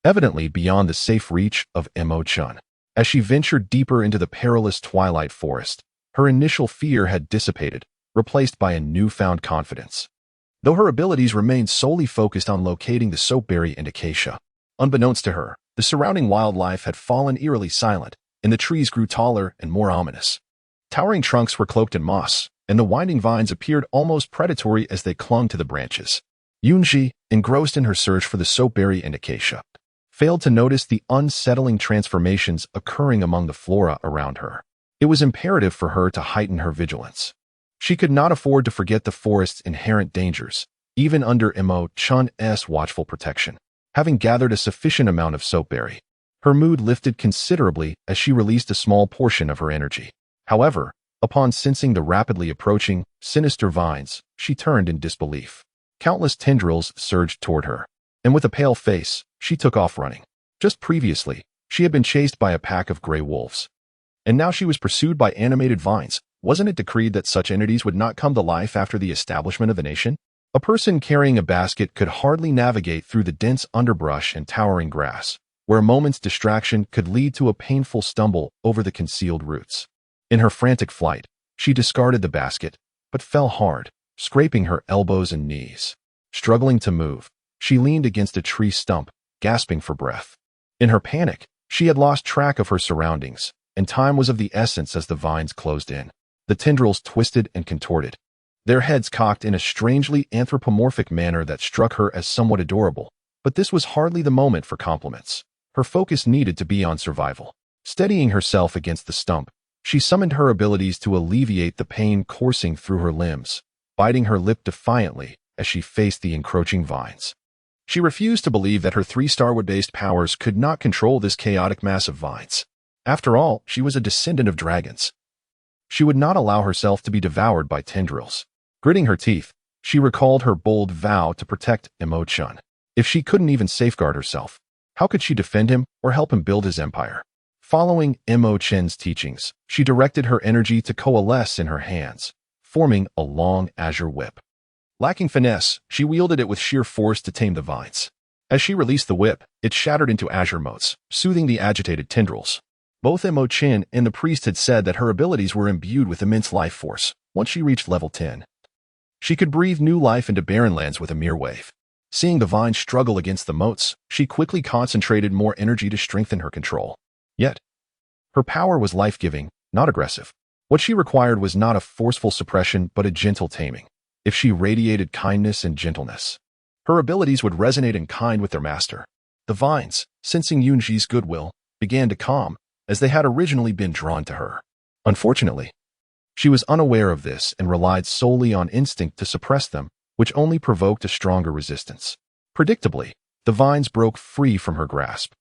evidently beyond the safe reach of Emo Chen. As she ventured deeper into the perilous twilight forest, her initial fear had dissipated, replaced by a newfound confidence. Though her abilities remained solely focused on locating the soapberry and acacia, unbeknownst to her, the surrounding wildlife had fallen eerily silent, and the trees grew taller and more ominous. Towering trunks were cloaked in moss, and the winding vines appeared almost predatory as they clung to the branches. Yun Zhi, engrossed in her search for the soapberry and acacia, failed to notice the unsettling transformations occurring among the flora around her. It was imperative for her to heighten her vigilance. She could not afford to forget the forest's inherent dangers, even under Emo Chen's watchful protection. Having gathered a sufficient amount of soapberry, her mood lifted considerably as she released a small portion of her energy. However, upon sensing the rapidly approaching, sinister vines, she turned in disbelief. Countless tendrils surged toward her, and with a pale face, she took off running. Just previously, she had been chased by a pack of gray wolves, and now she was pursued by animated vines. Wasn't it decreed that such entities would not come to life after the establishment of the nation? A person carrying a basket could hardly navigate through the dense underbrush and towering grass, where a moment's distraction could lead to a painful stumble over the concealed roots. In her frantic flight, she discarded the basket, but fell hard, scraping her elbows and knees. Struggling to move, she leaned against a tree stump, gasping for breath. In her panic, she had lost track of her surroundings, and time was of the essence as the vines closed in. The tendrils twisted and contorted, their heads cocked in a strangely anthropomorphic manner that struck her as somewhat adorable. But this was hardly the moment for compliments. Her focus needed to be on survival. Steadying herself against the stump, she summoned her abilities to alleviate the pain coursing through her limbs, biting her lip defiantly as she faced the encroaching vines. She refused to believe that her 3-star wood-based powers could not control this chaotic mass of vines. After all, she was a descendant of dragons. She would not allow herself to be devoured by tendrils. Gritting her teeth, she recalled her bold vow to protect Emo Chen. If she couldn't even safeguard herself, how could she defend him or help him build his empire? Following Emo Chen's teachings, she directed her energy to coalesce in her hands, forming a long azure whip. Lacking finesse, she wielded it with sheer force to tame the vines. As she released the whip, it shattered into azure motes, soothing the agitated tendrils. Both Emo Chen and the priest had said that her abilities were imbued with immense life force. Once she reached level 10, she could breathe new life into barren lands with a mere wave. Seeing the vines struggle against the moats, she quickly concentrated more energy to strengthen her control. Yet, her power was life-giving, not aggressive. What she required was not a forceful suppression but a gentle taming. If she radiated kindness and gentleness, her abilities would resonate in kind with their master. The vines, sensing Yun Zhi's goodwill, began to calm, as they had originally been drawn to her. Unfortunately, she was unaware of this and relied solely on instinct to suppress them, which only provoked a stronger resistance. Predictably, the vines broke free from her grasp.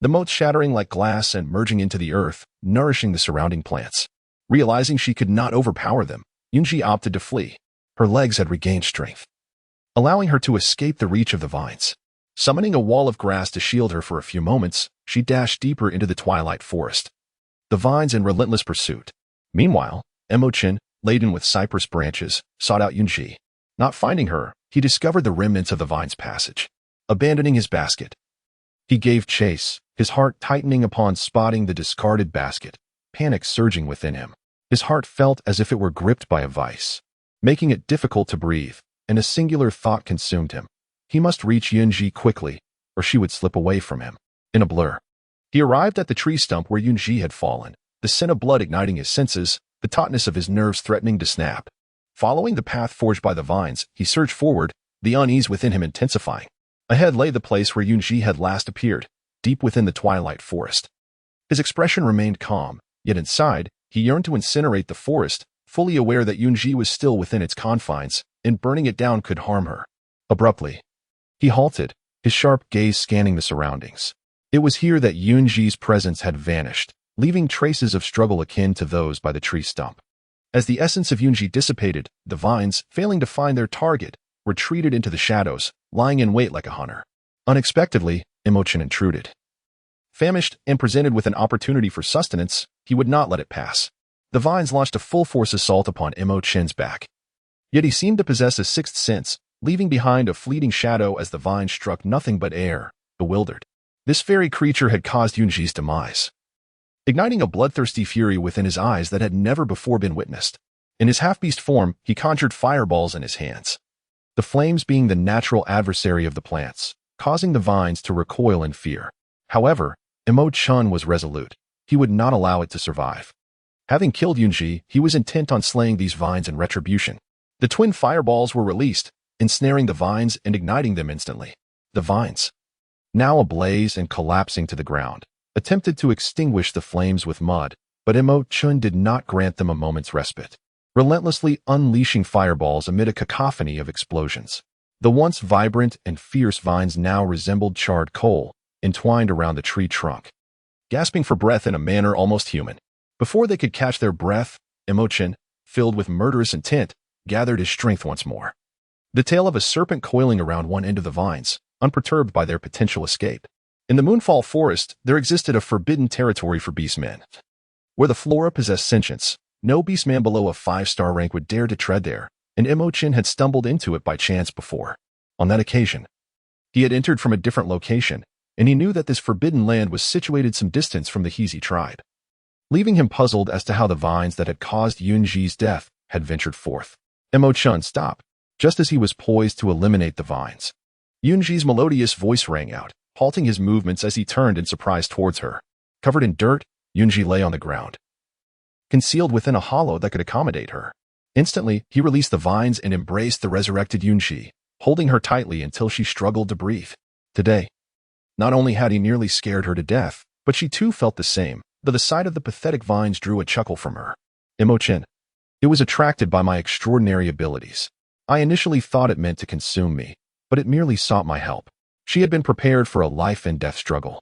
the moats shattering like glass and merging into the earth, nourishing the surrounding plants. Realizing she could not overpower them, Yun Zhi opted to flee. Her legs had regained strength, allowing her to escape the reach of the vines. Summoning a wall of grass to shield her for a few moments, she dashed deeper into the twilight forest, the vines in relentless pursuit. Meanwhile, Emo Chen, laden with cypress branches, sought out Yun Zhi. Not finding her, he discovered the remnants of the vine's passage. Abandoning his basket, he gave chase, his heart tightening upon spotting the discarded basket, panic surging within him. His heart felt as if it were gripped by a vice, making it difficult to breathe, and a singular thought consumed him. He must reach Yun Zhi quickly, or she would slip away from him. In a blur, he arrived at the tree stump where Yun Zhi had fallen, the scent of blood igniting his senses, the tautness of his nerves threatening to snap. Following the path forged by the vines, he surged forward, the unease within him intensifying. Ahead lay the place where Yun Zhi had last appeared, deep within the twilight forest. His expression remained calm, yet inside, he yearned to incinerate the forest, fully aware that Yun Zhi was still within its confines, and burning it down could harm her. Abruptly, he halted, his sharp gaze scanning the surroundings. It was here that Yun Zhi's presence had vanished, leaving traces of struggle akin to those by the tree stump. As the essence of Yun Zhi dissipated, the vines, failing to find their target, retreated into the shadows, lying in wait like a hunter. Unexpectedly, Emo Chen intruded. Famished and presented with an opportunity for sustenance, he would not let it pass. The vines launched a full-force assault upon Emo Chen's back. Yet he seemed to possess a sixth sense, leaving behind a fleeting shadow as the vines struck nothing but air, bewildered. This fairy creature had caused Yun Zhi's demise, igniting a bloodthirsty fury within his eyes that had never before been witnessed. In his half-beast form, he conjured fireballs in his hands, the flames being the natural adversary of the plants, causing the vines to recoil in fear. However, Emo Chen was resolute. He would not allow it to survive. Having killed Yun Zhi, he was intent on slaying these vines in retribution. The twin fireballs were released, ensnaring the vines and igniting them instantly. The vines, now ablaze and collapsing to the ground, attempted to extinguish the flames with mud, but Emo Chen did not grant them a moment's respite, relentlessly unleashing fireballs amid a cacophony of explosions. The once vibrant and fierce vines now resembled charred coal, entwined around the tree trunk, gasping for breath in a manner almost human. Before they could catch their breath, Emo Chen, filled with murderous intent, gathered his strength once more. The tail of a serpent coiling around one end of the vines, unperturbed by their potential escape. In the Moonfall Forest, there existed a forbidden territory for beastmen, where the flora possessed sentience. No beastman below a 5-star rank would dare to tread there, and Emo Chen had stumbled into it by chance before. On that occasion, he had entered from a different location, and he knew that this forbidden land was situated some distance from the Xize tribe, leaving him puzzled as to how the vines that had caused Yun Zhi's death had ventured forth. Emo Chen stopped, just as he was poised to eliminate the vines. Yun Zhi's melodious voice rang out, halting his movements as he turned in surprise towards her. Covered in dirt, Yun Zhi lay on the ground, concealed within a hollow that could accommodate her. Instantly, he released the vines and embraced the resurrected Yun Zhi, holding her tightly until she struggled to breathe. Today, not only had he nearly scared her to death, but she too felt the same, though the sight of the pathetic vines drew a chuckle from her. Emo Chen, it was attracted by my extraordinary abilities. I initially thought it meant to consume me, but it merely sought my help. She had been prepared for a life-and-death struggle,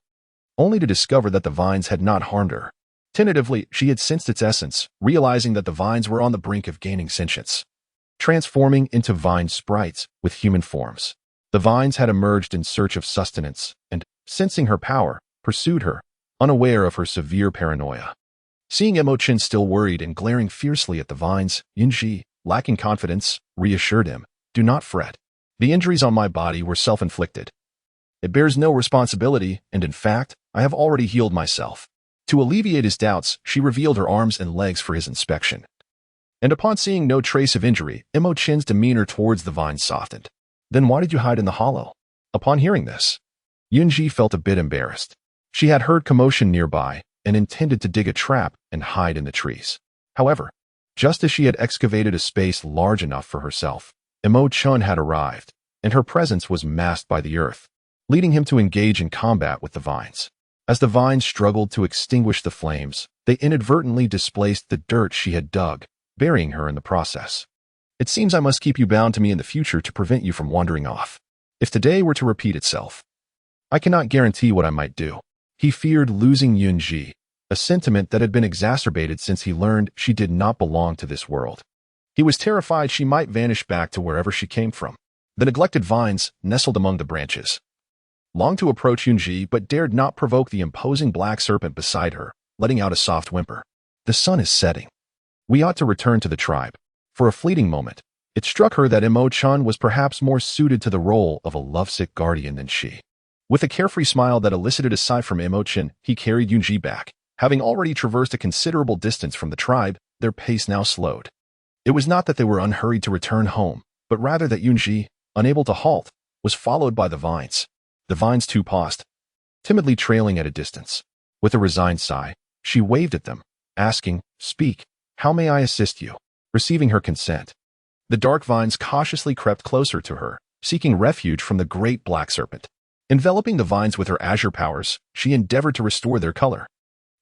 only to discover that the vines had not harmed her. Tentatively, she had sensed its essence, realizing that the vines were on the brink of gaining sentience, transforming into vine sprites with human forms. The vines had emerged in search of sustenance, and, sensing her power, pursued her, unaware of her severe paranoia. Seeing Emo Chen still worried and glaring fiercely at the vines, Yun Zhi, lacking confidence, reassured him, "Do not fret. The injuries on my body were self-inflicted. It bears no responsibility, and in fact, I have already healed myself." To alleviate his doubts, she revealed her arms and legs for his inspection. And upon seeing no trace of injury, Emo Chen's demeanor towards the vines softened. "Then why did you hide in the hollow?" Upon hearing this, Yun Zhi felt a bit embarrassed. She had heard commotion nearby and intended to dig a trap and hide in the trees. However, just as she had excavated a space large enough for herself, Emo Chen had arrived, and her presence was masked by the earth, leading him to engage in combat with the vines. As the vines struggled to extinguish the flames, they inadvertently displaced the dirt she had dug, burying her in the process. "It seems I must keep you bound to me in the future to prevent you from wandering off. If today were to repeat itself, I cannot guarantee what I might do." He feared losing Yun Zhi, a sentiment that had been exacerbated since he learned she did not belong to this world. He was terrified she might vanish back to wherever she came from. The neglected vines nestled among the branches. Longed to approach Yun Zhi, but dared not provoke the imposing black serpent beside her, letting out a soft whimper. The sun is setting. We ought to return to the tribe. For a fleeting moment, it struck her that Emo Chen was perhaps more suited to the role of a lovesick guardian than she. With a carefree smile that elicited a sigh from Emo Chen, he carried Yun Zhi back. Having already traversed a considerable distance from the tribe, their pace now slowed. It was not that they were unhurried to return home, but rather that Yun Zhi, unable to halt, was followed by the vines. The vines too paused, timidly trailing at a distance. With a resigned sigh, she waved at them, asking, "Speak, how may I assist you?" Receiving her consent, the dark vines cautiously crept closer to her, seeking refuge from the great black serpent. Enveloping the vines with her azure powers, she endeavored to restore their color.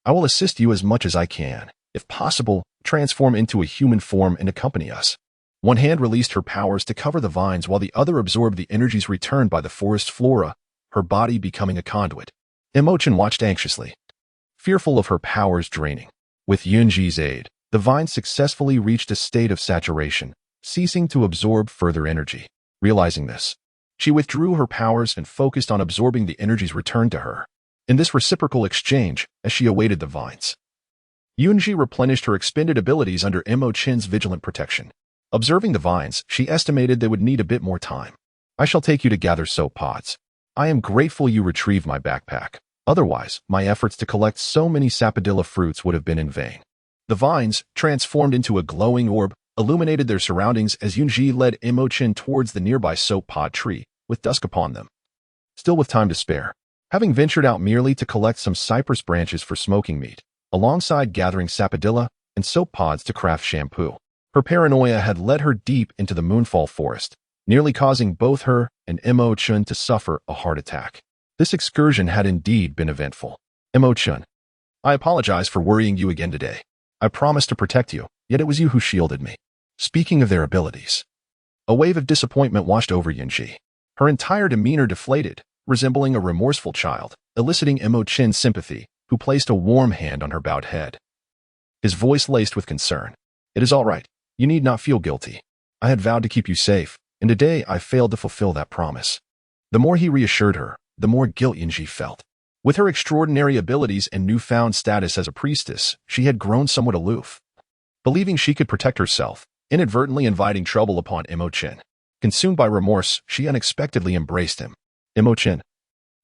"I will assist you as much as I can. If possible, transform into a human form and accompany us." One hand released her powers to cover the vines while the other absorbed the energies returned by the forest flora, her body becoming a conduit. Emo Chen watched anxiously, fearful of her powers draining. With Yun Zhi's aid, the vines successfully reached a state of saturation, ceasing to absorb further energy. Realizing this, she withdrew her powers and focused on absorbing the energies returned to her. In this reciprocal exchange, as she awaited the vines, Yun Zhi replenished her expended abilities under Emo Chen's vigilant protection. Observing the vines, she estimated they would need a bit more time. "I shall take you to gather soap pods. I am grateful you retrieved my backpack. Otherwise, my efforts to collect so many sapodilla fruits would have been in vain." The vines, transformed into a glowing orb, illuminated their surroundings as Yun Zhi led Emo Chen towards the nearby soap pod tree, with dusk upon them. Still with time to spare, having ventured out merely to collect some cypress branches for smoking meat, alongside gathering sapodilla and soap pods to craft shampoo, her paranoia had led her deep into the Moonfall Forest, nearly causing both her and Emo Chen to suffer a heart attack. This excursion had indeed been eventful. "Emo Chen, I apologize for worrying you again today. I promised to protect you, yet it was you who shielded me." Speaking of their abilities, a wave of disappointment washed over Yun Zhi. Her entire demeanor deflated, resembling a remorseful child, eliciting Emo Chen's sympathy, who placed a warm hand on her bowed head. His voice laced with concern. "It is all right. You need not feel guilty. I had vowed to keep you safe, and today I failed to fulfill that promise." The more he reassured her, the more guilt Yun Zhi felt. With her extraordinary abilities and newfound status as a priestess, she had grown somewhat aloof. Believing she could protect herself, inadvertently inviting trouble upon Emo Chen. Consumed by remorse, she unexpectedly embraced him. "Emo Chen,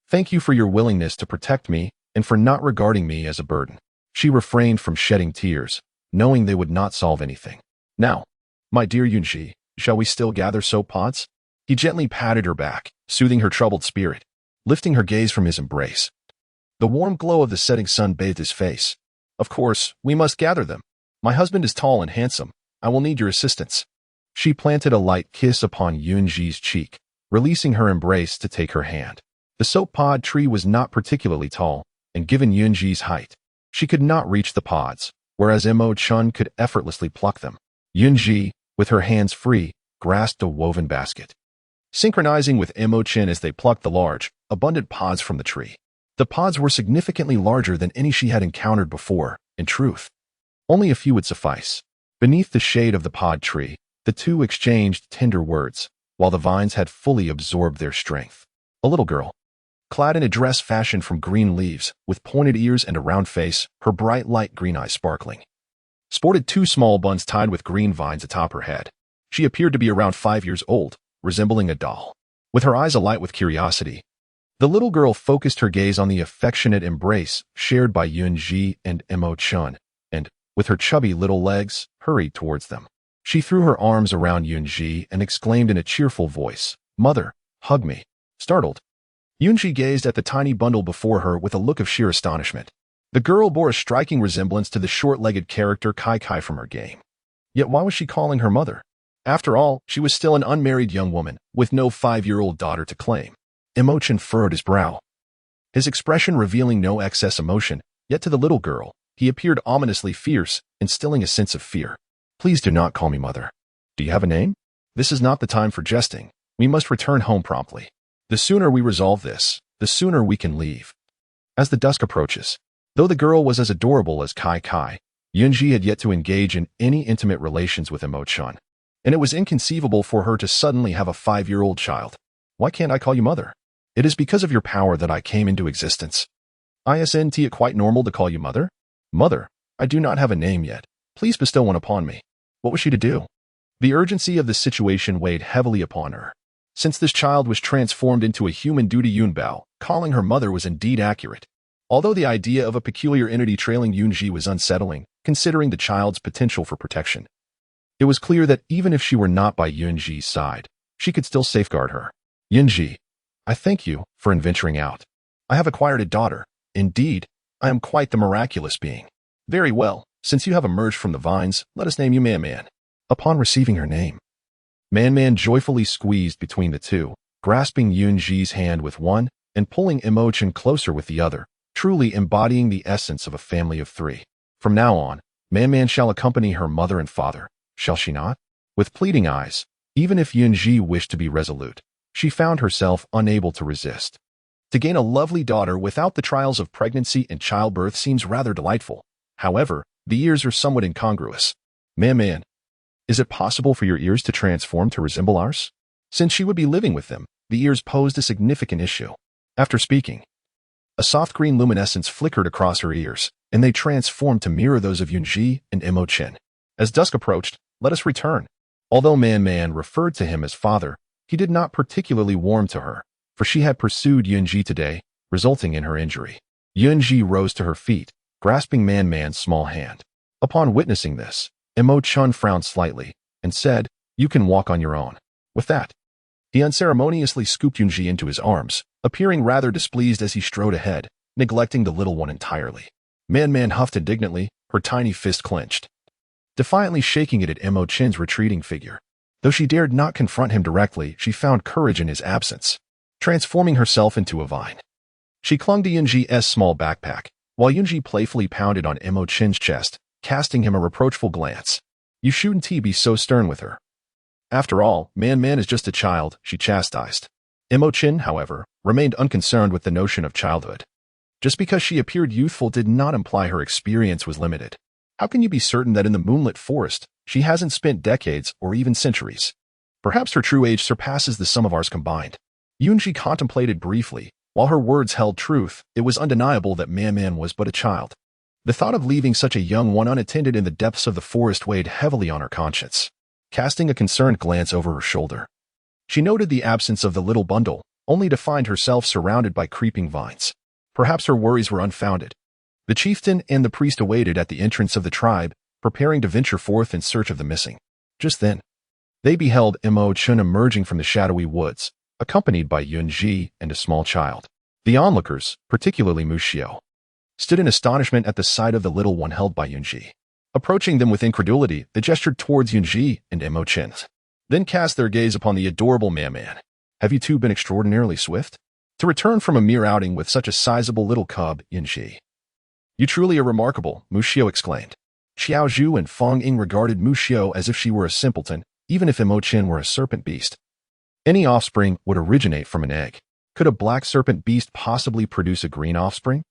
thank you for your willingness to protect me and for not regarding me as a burden." She refrained from shedding tears, knowing they would not solve anything. "Now, my dear Yun Zhi, shall we still gather soap pods?" He gently patted her back, soothing her troubled spirit, lifting her gaze from his embrace. The warm glow of the setting sun bathed his face. "Of course, we must gather them. My husband is tall and handsome. I will need your assistance." She planted a light kiss upon Yun Zhi's cheek, releasing her embrace to take her hand. The soap pod tree was not particularly tall, and given Yun Zhi's height, she could not reach the pods, whereas Emo Chen could effortlessly pluck them. Yun Zhi, with her hands free, grasped a woven basket, synchronizing with Emo Chen as they plucked the large, abundant pods from the tree. The pods were significantly larger than any she had encountered before, in truth. Only a few would suffice. Beneath the shade of the pod tree, the two exchanged tender words, while the vines had fully absorbed their strength. A little girl, clad in a dress fashioned from green leaves, with pointed ears and a round face, her bright light green eyes sparkling, sported two small buns tied with green vines atop her head. She appeared to be around 5 years old, resembling a doll. With her eyes alight with curiosity, the little girl focused her gaze on the affectionate embrace shared by Yun Zhi and Emo Chen, and, with her chubby little legs, hurried towards them. She threw her arms around Yun Zhi and exclaimed in a cheerful voice, "Mother, hug me." Startled, Yun Zhi gazed at the tiny bundle before her with a look of sheer astonishment. The girl bore a striking resemblance to the short-legged character Kai Kai from her game. Yet why was she calling her mother? After all, she was still an unmarried young woman, with no 5-year-old daughter to claim. Emo Chen furrowed his brow, his expression revealing no excess emotion, yet to the little girl, he appeared ominously fierce, instilling a sense of fear. "Please do not call me mother. Do you have a name? This is not the time for jesting. We must return home promptly. The sooner we resolve this, the sooner we can leave." As the dusk approaches, though the girl was as adorable as Kai Kai, Yun Zhi had yet to engage in any intimate relations with Emo Chen, and it was inconceivable for her to suddenly have a 5-year-old child. Why can't I call you mother? It is because of your power that I came into existence. Isn't it quite normal to call you mother? Mother, I do not have a name yet. Please bestow one upon me. What was she to do? The urgency of the situation weighed heavily upon her. Since this child was transformed into a human due to Yun Bao, calling her mother was indeed accurate. Although the idea of a peculiar entity trailing Yun Zhi was unsettling, considering the child's potential for protection, it was clear that even if she were not by Yun Zhi's side, she could still safeguard her. Yun Zhi, I thank you for venturing out. I have acquired a daughter. Indeed, I am quite the miraculous being. Very well, since you have emerged from the vines, let us name you Man Man. Upon receiving her name, Man Man joyfully squeezed between the two, grasping Yun Zhi's hand with one and pulling Emo Chen closer with the other, truly embodying the essence of a family of 3. From now on, Man Man shall accompany her mother and father, shall she not? With pleading eyes, even if Yun Zhi wished to be resolute, she found herself unable to resist. To gain a lovely daughter without the trials of pregnancy and childbirth seems rather delightful. However, the ears are somewhat incongruous. Man Man, is it possible for your ears to transform to resemble ours? Since she would be living with them, the ears posed a significant issue. After speaking, a soft green luminescence flickered across her ears, and they transformed to mirror those of Yun Zhi and Emo Chen. As dusk approached, let us return. Although Man Man referred to him as father, he did not particularly warm to her, for she had pursued Yun Zhi today, resulting in her injury. Yun Zhi rose to her feet, grasping Man Man's small hand. Upon witnessing this, Emo Chen frowned slightly and said, "You can walk on your own." With that, he unceremoniously scooped Yun Zhi into his arms, appearing rather displeased as he strode ahead, neglecting the little one entirely. Man Man huffed indignantly, her tiny fist clenched, defiantly shaking it at Emo Chen's retreating figure. Though she dared not confront him directly, she found courage in his absence, transforming herself into a vine. She clung to Yun Zhi's small backpack, while Yun Zhi playfully pounded on Emo Chen's chest, casting him a reproachful glance. You shouldn't be so stern with her. After all, Man Man is just a child, she chastised. Emo Chen, however, remained unconcerned with the notion of childhood. Just because she appeared youthful did not imply her experience was limited. How can you be certain that in the moonlit forest, she hasn't spent decades or even centuries? Perhaps her true age surpasses the sum of ours combined. Yun Zhi contemplated briefly. While her words held truth, it was undeniable that Man Man was but a child. The thought of leaving such a young one unattended in the depths of the forest weighed heavily on her conscience. Casting a concerned glance over her shoulder, she noted the absence of the little bundle, only to find herself surrounded by creeping vines. Perhaps her worries were unfounded. The chieftain and the priest awaited at the entrance of the tribe, preparing to venture forth in search of the missing. Just then, they beheld Emo Chen emerging from the shadowy woods, accompanied by Yun Zhi and a small child. The onlookers, particularly Mu Xiao, stood in astonishment at the sight of the little one held by Yun Zhi. Approaching them with incredulity, they gestured towards Yun Zhi and Emo Chen, then cast their gaze upon the adorable Man Man. Have you two been extraordinarily swift? To return from a mere outing with such a sizable little cub, Yun Zhi. You truly are remarkable, Mu Xiao exclaimed. Xiao Zhu and Feng Ying regarded Mu Xiao as if she were a simpleton, even if Emo Chen were a serpent beast. Any offspring would originate from an egg. Could a black serpent beast possibly produce a green offspring?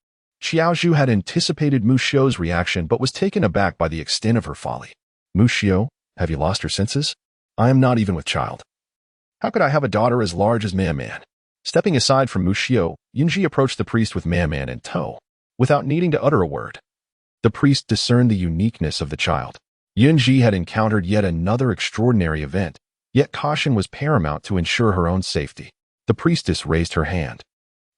Xiao Zhu had anticipated Mu Xiao's reaction but was taken aback by the extent of her folly. Mu Xiao, have you lost your senses? I am not even with child. How could I have a daughter as large as Man Man? Stepping aside from Mu Xiao, Yun Zhi approached the priest with Man Man in tow, without needing to utter a word. The priest discerned the uniqueness of the child. Yun Zhi had encountered yet another extraordinary event, yet caution was paramount to ensure her own safety. The priestess raised her hand.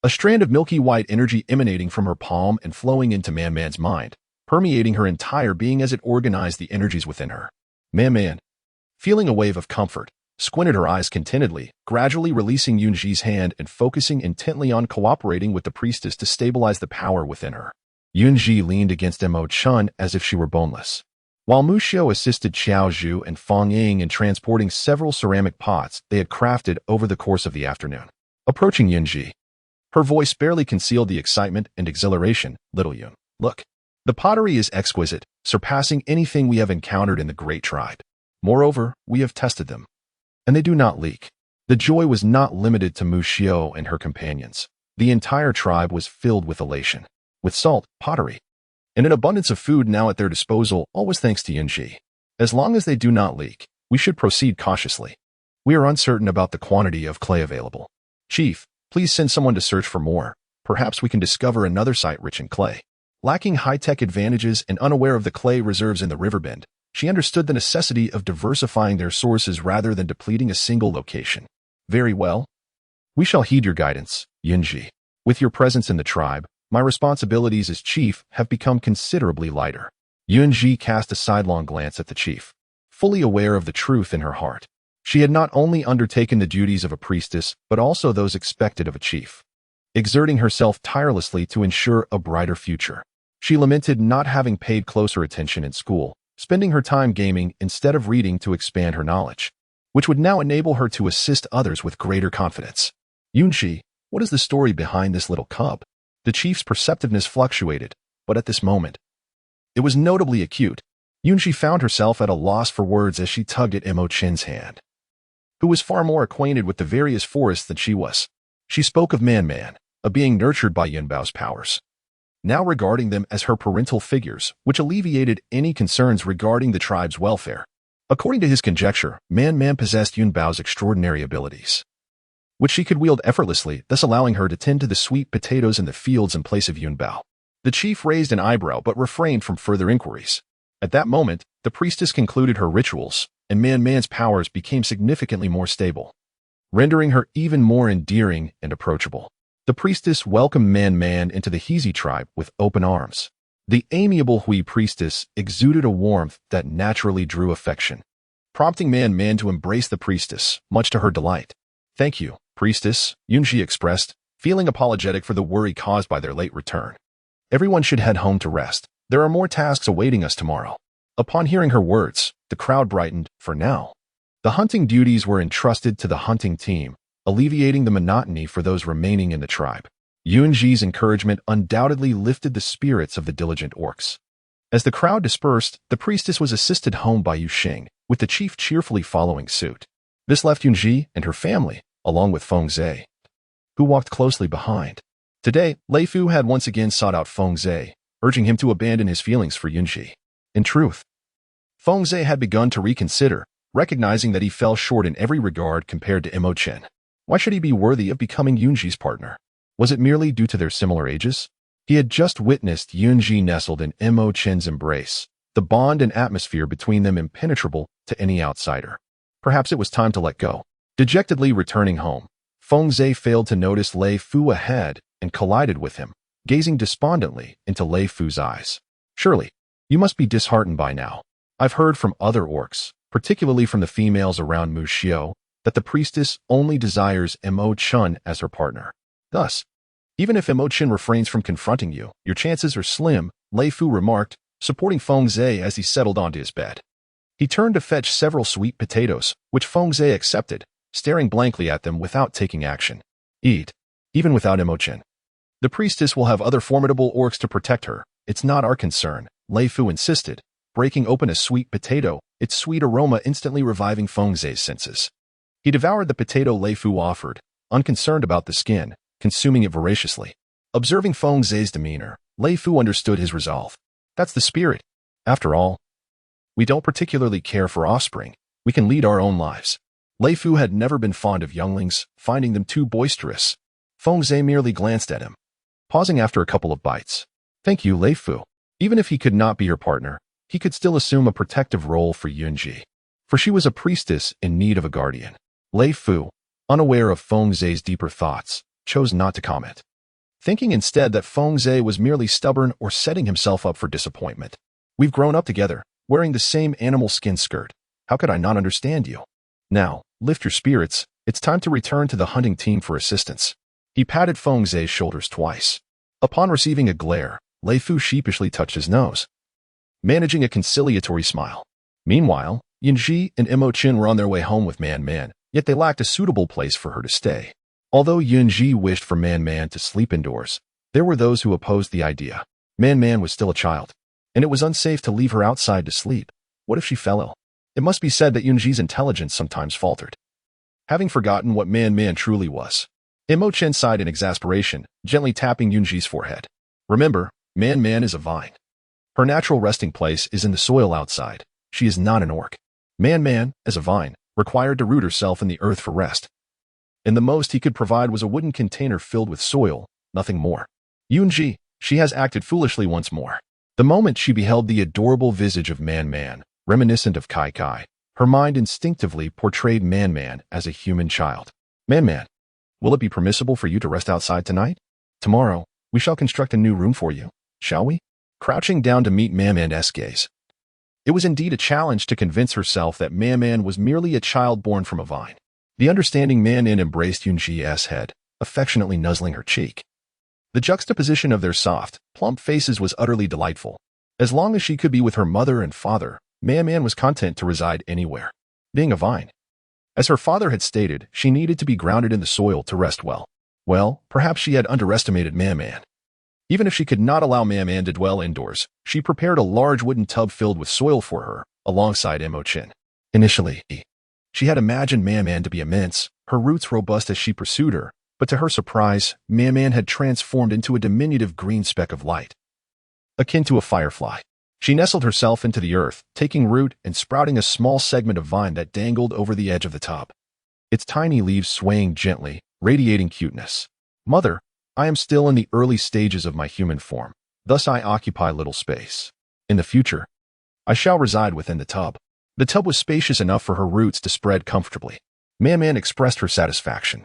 A strand of milky white energy emanating from her palm and flowing into Man Man's mind, permeating her entire being as it organized the energies within her. Man Man, feeling a wave of comfort, squinted her eyes contentedly, gradually releasing Yun Zhi's hand and focusing intently on cooperating with the priestess to stabilize the power within her. Yun Zhi leaned against Emo Chen as if she were boneless, while Mu Xiao assisted Xiao Zhu and Feng Ying in transporting several ceramic pots they had crafted over the course of the afternoon. Approaching Yun Zhi, her voice barely concealed the excitement and exhilaration. Little Yun, look. The pottery is exquisite, surpassing anything we have encountered in the great tribe. Moreover, we have tested them, and they do not leak. The joy was not limited to Mu Xiao and her companions. The entire tribe was filled with elation, with salt, pottery, and an abundance of food now at their disposal, always thanks to Yun Zhi. As long as they do not leak, we should proceed cautiously. We are uncertain about the quantity of clay available. Chief, please send someone to search for more. Perhaps we can discover another site rich in clay. Lacking high-tech advantages and unaware of the clay reserves in the riverbend, she understood the necessity of diversifying their sources rather than depleting a single location. Very well. We shall heed your guidance, Yun Zhi. With your presence in the tribe, my responsibilities as chief have become considerably lighter. Yun Zhi cast a sidelong glance at the chief, fully aware of the truth in her heart. She had not only undertaken the duties of a priestess, but also those expected of a chief, exerting herself tirelessly to ensure a brighter future. She lamented not having paid closer attention in school, spending her time gaming instead of reading to expand her knowledge, which would now enable her to assist others with greater confidence. Yun Zhi, what is the story behind this little cub? The chief's perceptiveness fluctuated, but at this moment, it was notably acute. Yun Zhi found herself at a loss for words as she tugged at Emo Chen's hand, who was far more acquainted with the various forests than she was. She spoke of Man, a being nurtured by Yun Bao's powers, now regarding them as her parental figures, which alleviated any concerns regarding the tribe's welfare. According to his conjecture, Man possessed Yun Bao's extraordinary abilities, which she could wield effortlessly, thus allowing her to tend to the sweet potatoes in the fields in place of Yun Bao. The chief raised an eyebrow but refrained from further inquiries. At that moment, the priestess concluded her rituals, and Man's powers became significantly more stable, rendering her even more endearing and approachable. The priestess welcomed Man into the Xize tribe with open arms. The amiable Hui priestess exuded a warmth that naturally drew affection, prompting Man to embrace the priestess, much to her delight. Thank you, priestess, Yun Zhi expressed, feeling apologetic for the worry caused by their late return. Everyone should head home to rest. There are more tasks awaiting us tomorrow. Upon hearing her words, the crowd brightened. For now, the hunting duties were entrusted to the hunting team, alleviating the monotony for those remaining in the tribe. Yun Zhi's encouragement undoubtedly lifted the spirits of the diligent orcs. As the crowd dispersed, the priestess was assisted home by Yu Xing, with the chief cheerfully following suit. This left Yun Zhi and her family, along with Xize, who walked closely behind. Today, Lei Fu had once again sought out Xize, urging him to abandon his feelings for Yun Zhi. In truth, Xize had begun to reconsider, recognizing that he fell short in every regard compared to Emo Chen. Why should he be worthy of becoming Yun Zhi's partner? Was it merely due to their similar ages? He had just witnessed Yun Zhi nestled in Emo Chen's embrace, the bond and atmosphere between them impenetrable to any outsider. Perhaps it was time to let go. Dejectedly returning home, Xize failed to notice Lei Fu ahead and collided with him, gazing despondently into Lei Fu's eyes. Surely, you must be disheartened by now. I've heard from other orcs, particularly from the females around Mu Xiu, that the priestess only desires Emo Chen as her partner. Thus, even if Emo Chen refrains from confronting you, your chances are slim, Lei Fu remarked, supporting Xize as he settled onto his bed. He turned to fetch several sweet potatoes, which Xize accepted, staring blankly at them without taking action. Eat, even without Emo Chen. The priestess will have other formidable orcs to protect her. It's not our concern, Lei Fu insisted, breaking open a sweet potato, its sweet aroma instantly reviving Xize's senses. He devoured the potato Lei Fu offered, unconcerned about the skin, consuming it voraciously. Observing Xize's demeanor, Lei Fu understood his resolve. That's the spirit. After all, we don't particularly care for offspring. We can lead our own lives. Lei Fu had never been fond of younglings, finding them too boisterous. Xize merely glanced at him, pausing after a couple of bites. Thank you, Lei Fu. Even if he could not be her partner, he could still assume a protective role for Yun Zhi, for she was a priestess in need of a guardian. Lei Fu, unaware of Xize's deeper thoughts, chose not to comment, thinking instead that Xize was merely stubborn or setting himself up for disappointment. We've grown up together, wearing the same animal skin skirt. How could I not understand you? Now, lift your spirits. It's time to return to the hunting team for assistance. He patted Xize's shoulders twice. Upon receiving a glare, Lei Fu sheepishly touched his nose, managing a conciliatory smile. Meanwhile, Yun Zhi and Emo Chen were on their way home with Man, yet they lacked a suitable place for her to stay. Although Yun Zhi wished for Man to sleep indoors, there were those who opposed the idea. Man was still a child, and it was unsafe to leave her outside to sleep. What if she fell ill? It must be said that Yun Zhi's intelligence sometimes faltered. Having forgotten what Man truly was, Emo Chen sighed in exasperation, gently tapping Yun Zhi's forehead. Remember, Man is a vine. Her natural resting place is in the soil outside. She is not an orc. Man, as a vine, required to root herself in the earth for rest. And the most he could provide was a wooden container filled with soil, nothing more. Yun Zhi, she has acted foolishly once more. The moment she beheld the adorable visage of Man, reminiscent of Kai, her mind instinctively portrayed Man as a human child. Man, will it be permissible for you to rest outside tonight? Tomorrow, we shall construct a new room for you, shall we? Crouching down to meet Man's gaze. It was indeed a challenge to convince herself that Man was merely a child born from a vine. The understanding Man embraced Yun Zhi's head, affectionately nuzzling her cheek. The juxtaposition of their soft, plump faces was utterly delightful. As long as she could be with her mother and father, Man was content to reside anywhere. Being a vine. As her father had stated, she needed to be grounded in the soil to rest well. Well, perhaps she had underestimated Man. Even if she could not allow Man to dwell indoors, she prepared a large wooden tub filled with soil for her, alongside Emo Chen. Initially, she had imagined Man to be immense, her roots robust as she pursued her, but to her surprise, Man had transformed into a diminutive green speck of light. Akin to a firefly. She nestled herself into the earth, taking root and sprouting a small segment of vine that dangled over the edge of the tub. Its tiny leaves swaying gently, radiating cuteness. Mother, I am still in the early stages of my human form, thus I occupy little space. In the future, I shall reside within the tub. The tub was spacious enough for her roots to spread comfortably. Man expressed her satisfaction,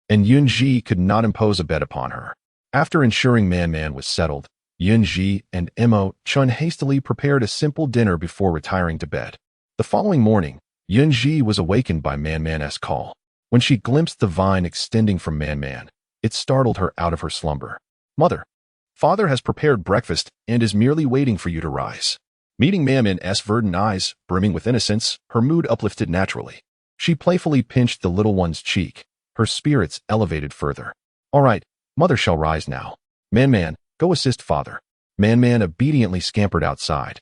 and Yun Zhi could not impose a bet upon her. After ensuring Man was settled, Yun Zhi and Emo Chen hastily prepared a simple dinner before retiring to bed. The following morning, Yun Zhi was awakened by Man's call. When she glimpsed the vine extending from Man, it startled her out of her slumber. Mother, father has prepared breakfast and is merely waiting for you to rise. Meeting Man's verdant eyes, brimming with innocence, her mood uplifted naturally. She playfully pinched the little one's cheek, her spirits elevated further. All right, mother shall rise now. Man, go assist father. Man obediently scampered outside,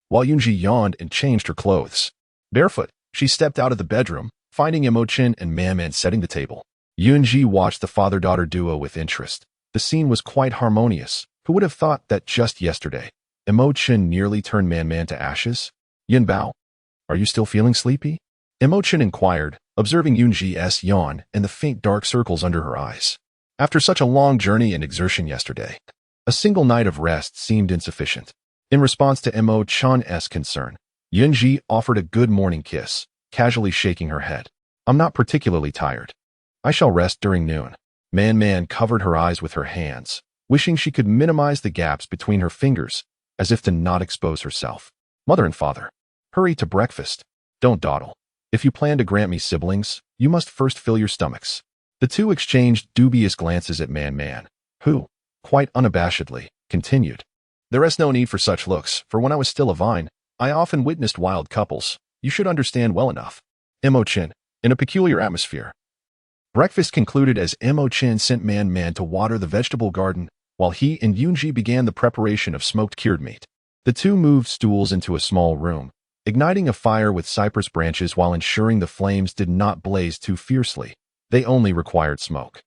while Yun Zhi yawned and changed her clothes. Barefoot, she stepped out of the bedroom, finding Emo Chen and Man setting the table. Yun Zhi watched the father-daughter duo with interest. The scene was quite harmonious. Who would have thought that just yesterday, Emo Chen nearly turned Man to ashes? Yin Bao, are you still feeling sleepy? Emo Chen inquired, observing Yun Zhi's yawn and the faint dark circles under her eyes. After such a long journey and exertion yesterday, a single night of rest seemed insufficient. In response to Emo Chen's concern, Yun Zhi offered a good morning kiss, casually shaking her head. I'm not particularly tired. I shall rest during noon. Man covered her eyes with her hands, wishing she could minimize the gaps between her fingers, as if to not expose herself. Mother and father, hurry to breakfast. Don't dawdle. If you plan to grant me siblings, you must first fill your stomachs. The two exchanged dubious glances at Man, who, quite unabashedly, continued. There is no need for such looks, for when I was still a vine, I often witnessed wild couples. You should understand well enough. Emo Chen, in a peculiar atmosphere. Breakfast concluded as Emo Chen sent Man to water the vegetable garden, while he and Yun Zhi began the preparation of smoked cured meat. The two moved stools into a small room, igniting a fire with cypress branches while ensuring the flames did not blaze too fiercely. They only required smoke.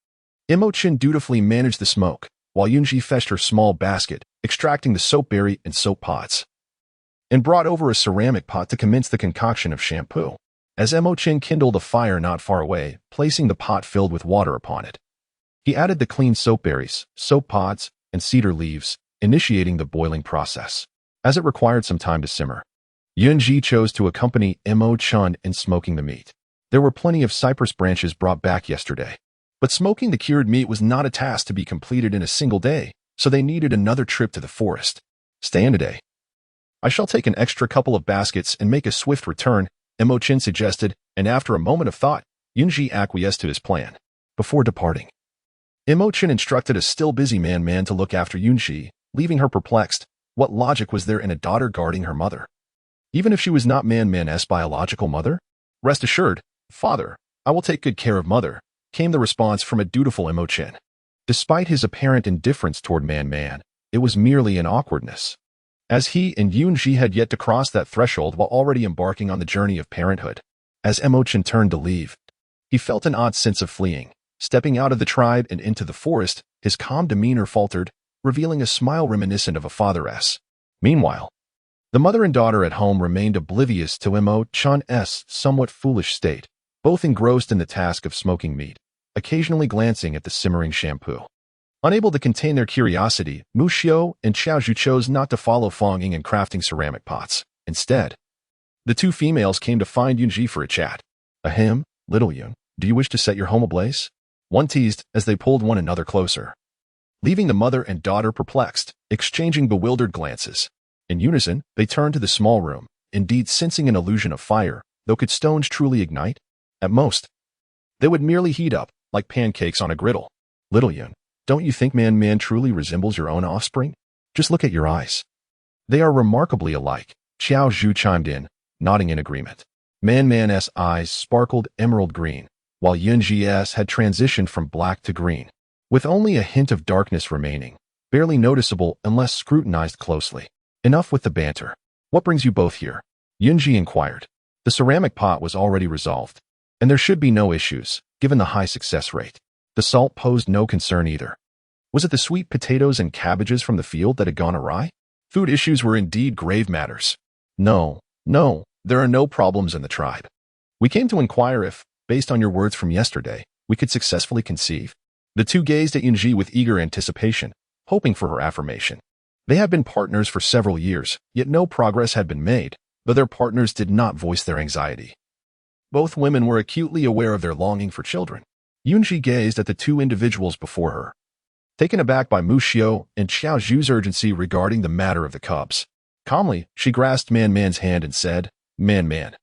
Emo Chen dutifully managed the smoke, while Yun Zhi fetched her small basket, extracting the soapberry and soap pods, and brought over a ceramic pot to commence the concoction of shampoo. As Emo Chen kindled a fire not far away, placing the pot filled with water upon it, he added the clean soapberries, soap pods, and cedar leaves, initiating the boiling process. As it required some time to simmer, Yun Zhi chose to accompany Emo Chen in smoking the meat. There were plenty of cypress branches brought back yesterday, but smoking the cured meat was not a task to be completed in a single day, so they needed another trip to the forest. Stay in today. I shall take an extra couple of baskets and make a swift return, Emo Chen suggested, and after a moment of thought, Yun Zhi acquiesced to his plan. Before departing, Emo Chen instructed a still busy Man to look after Yun Zhi, leaving her perplexed. What logic was there in a daughter guarding her mother? Even if she was not Man's biological mother? Rest assured, father, I will take good care of mother, came the response from a dutiful Emo Chen. Despite his apparent indifference toward Man, it was merely an awkwardness, as he and Yun Zhi had yet to cross that threshold while already embarking on the journey of parenthood. As Emo Chen turned to leave, he felt an odd sense of fleeing. Stepping out of the tribe and into the forest, his calm demeanor faltered, revealing a smile reminiscent of a father's. Meanwhile, the mother and daughter at home remained oblivious to Emo Chen's somewhat foolish state, both engrossed in the task of smoking meat, occasionally glancing at the simmering shampoo. Unable to contain their curiosity, Mu Xiao and Xiaozhu chose not to follow fogging and crafting ceramic pots. Instead, the two females came to find Yun Zhi for a chat. Ahem, little Yun, do you wish to set your home ablaze? One teased as they pulled one another closer, leaving the mother and daughter perplexed, exchanging bewildered glances. In unison, they turned to the small room, indeed sensing an illusion of fire, though could stones truly ignite? At most, they would merely heat up, like pancakes on a griddle. Little Yun, don't you think man truly resembles your own offspring? Just look at your eyes. They are remarkably alike, Xiaozhu chimed in, nodding in agreement. Man's eyes sparkled emerald green, while Yun Zhi's had transitioned from black to green, with only a hint of darkness remaining, barely noticeable unless scrutinized closely. Enough with the banter. What brings you both here? Yun Zhi inquired. The ceramic pot was already resolved, and there should be no issues, given the high success rate. The salt posed no concern either. Was it the sweet potatoes and cabbages from the field that had gone awry? Food issues were indeed grave matters. No, there are no problems in the tribe. We came to inquire if, based on your words from yesterday, we could successfully conceive. The two gazed at Yun Zhi with eager anticipation, hoping for her affirmation. They had been partners for several years, yet no progress had been made, though their partners did not voice their anxiety. Both women were acutely aware of their longing for children. Yun Zhi gazed at the two individuals before her, taken aback by Mu Xiao and Xiaozhu's urgency regarding the matter of the cubs. Calmly, she grasped Man's hand and said, Man,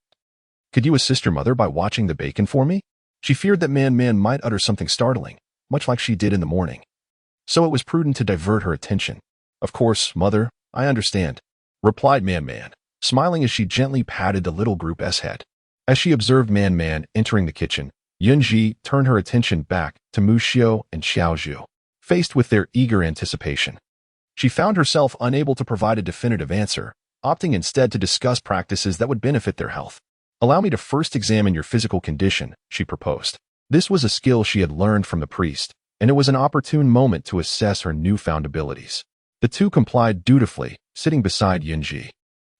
could you assist your mother by watching the bacon for me? She feared that Man might utter something startling, much like she did in the morning. So it was prudent to divert her attention. Of course, mother, I understand, replied Man, smiling as she gently patted the little group's head. As she observed Man entering the kitchen, Yun Zhi turned her attention back to Mu Xiao and Xiaozhu, faced with their eager anticipation. She found herself unable to provide a definitive answer, opting instead to discuss practices that would benefit their health. Allow me to first examine your physical condition, she proposed. This was a skill she had learned from the priest, and it was an opportune moment to assess her newfound abilities. The two complied dutifully, sitting beside Yun Zhi,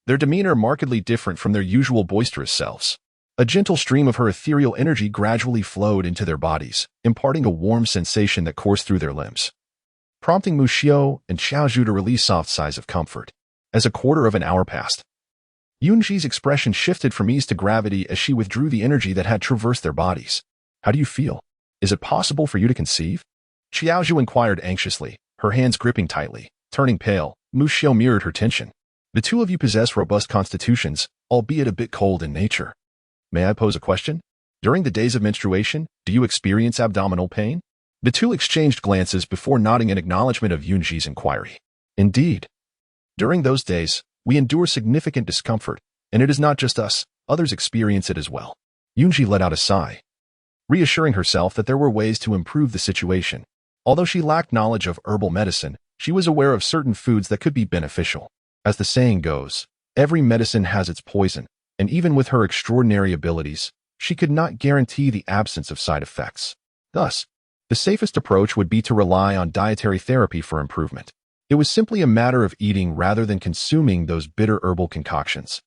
their demeanor markedly different from their usual boisterous selves. A gentle stream of her ethereal energy gradually flowed into their bodies, imparting a warm sensation that coursed through their limbs, prompting Mu Xiao and Xiaozhu to release soft sighs of comfort. As a quarter of an hour passed, Yun Zhi's expression shifted from ease to gravity as she withdrew the energy that had traversed their bodies. How do you feel? Is it possible for you to conceive? Xiaozhu inquired anxiously, her hands gripping tightly. Turning pale, Mu Xiao mirrored her tension. The two of you possess robust constitutions, albeit a bit cold in nature. May I pose a question? During the days of menstruation, do you experience abdominal pain? The two exchanged glances before nodding in acknowledgement of Yun Zhi's inquiry. Indeed. During those days, we endure significant discomfort, and it is not just us, others experience it as well. Yun Zhi let out a sigh, reassuring herself that there were ways to improve the situation. Although she lacked knowledge of herbal medicine, she was aware of certain foods that could be beneficial. As the saying goes, every medicine has its poison, and even with her extraordinary abilities, she could not guarantee the absence of side effects. Thus, the safest approach would be to rely on dietary therapy for improvement. It was simply a matter of eating rather than consuming those bitter herbal concoctions.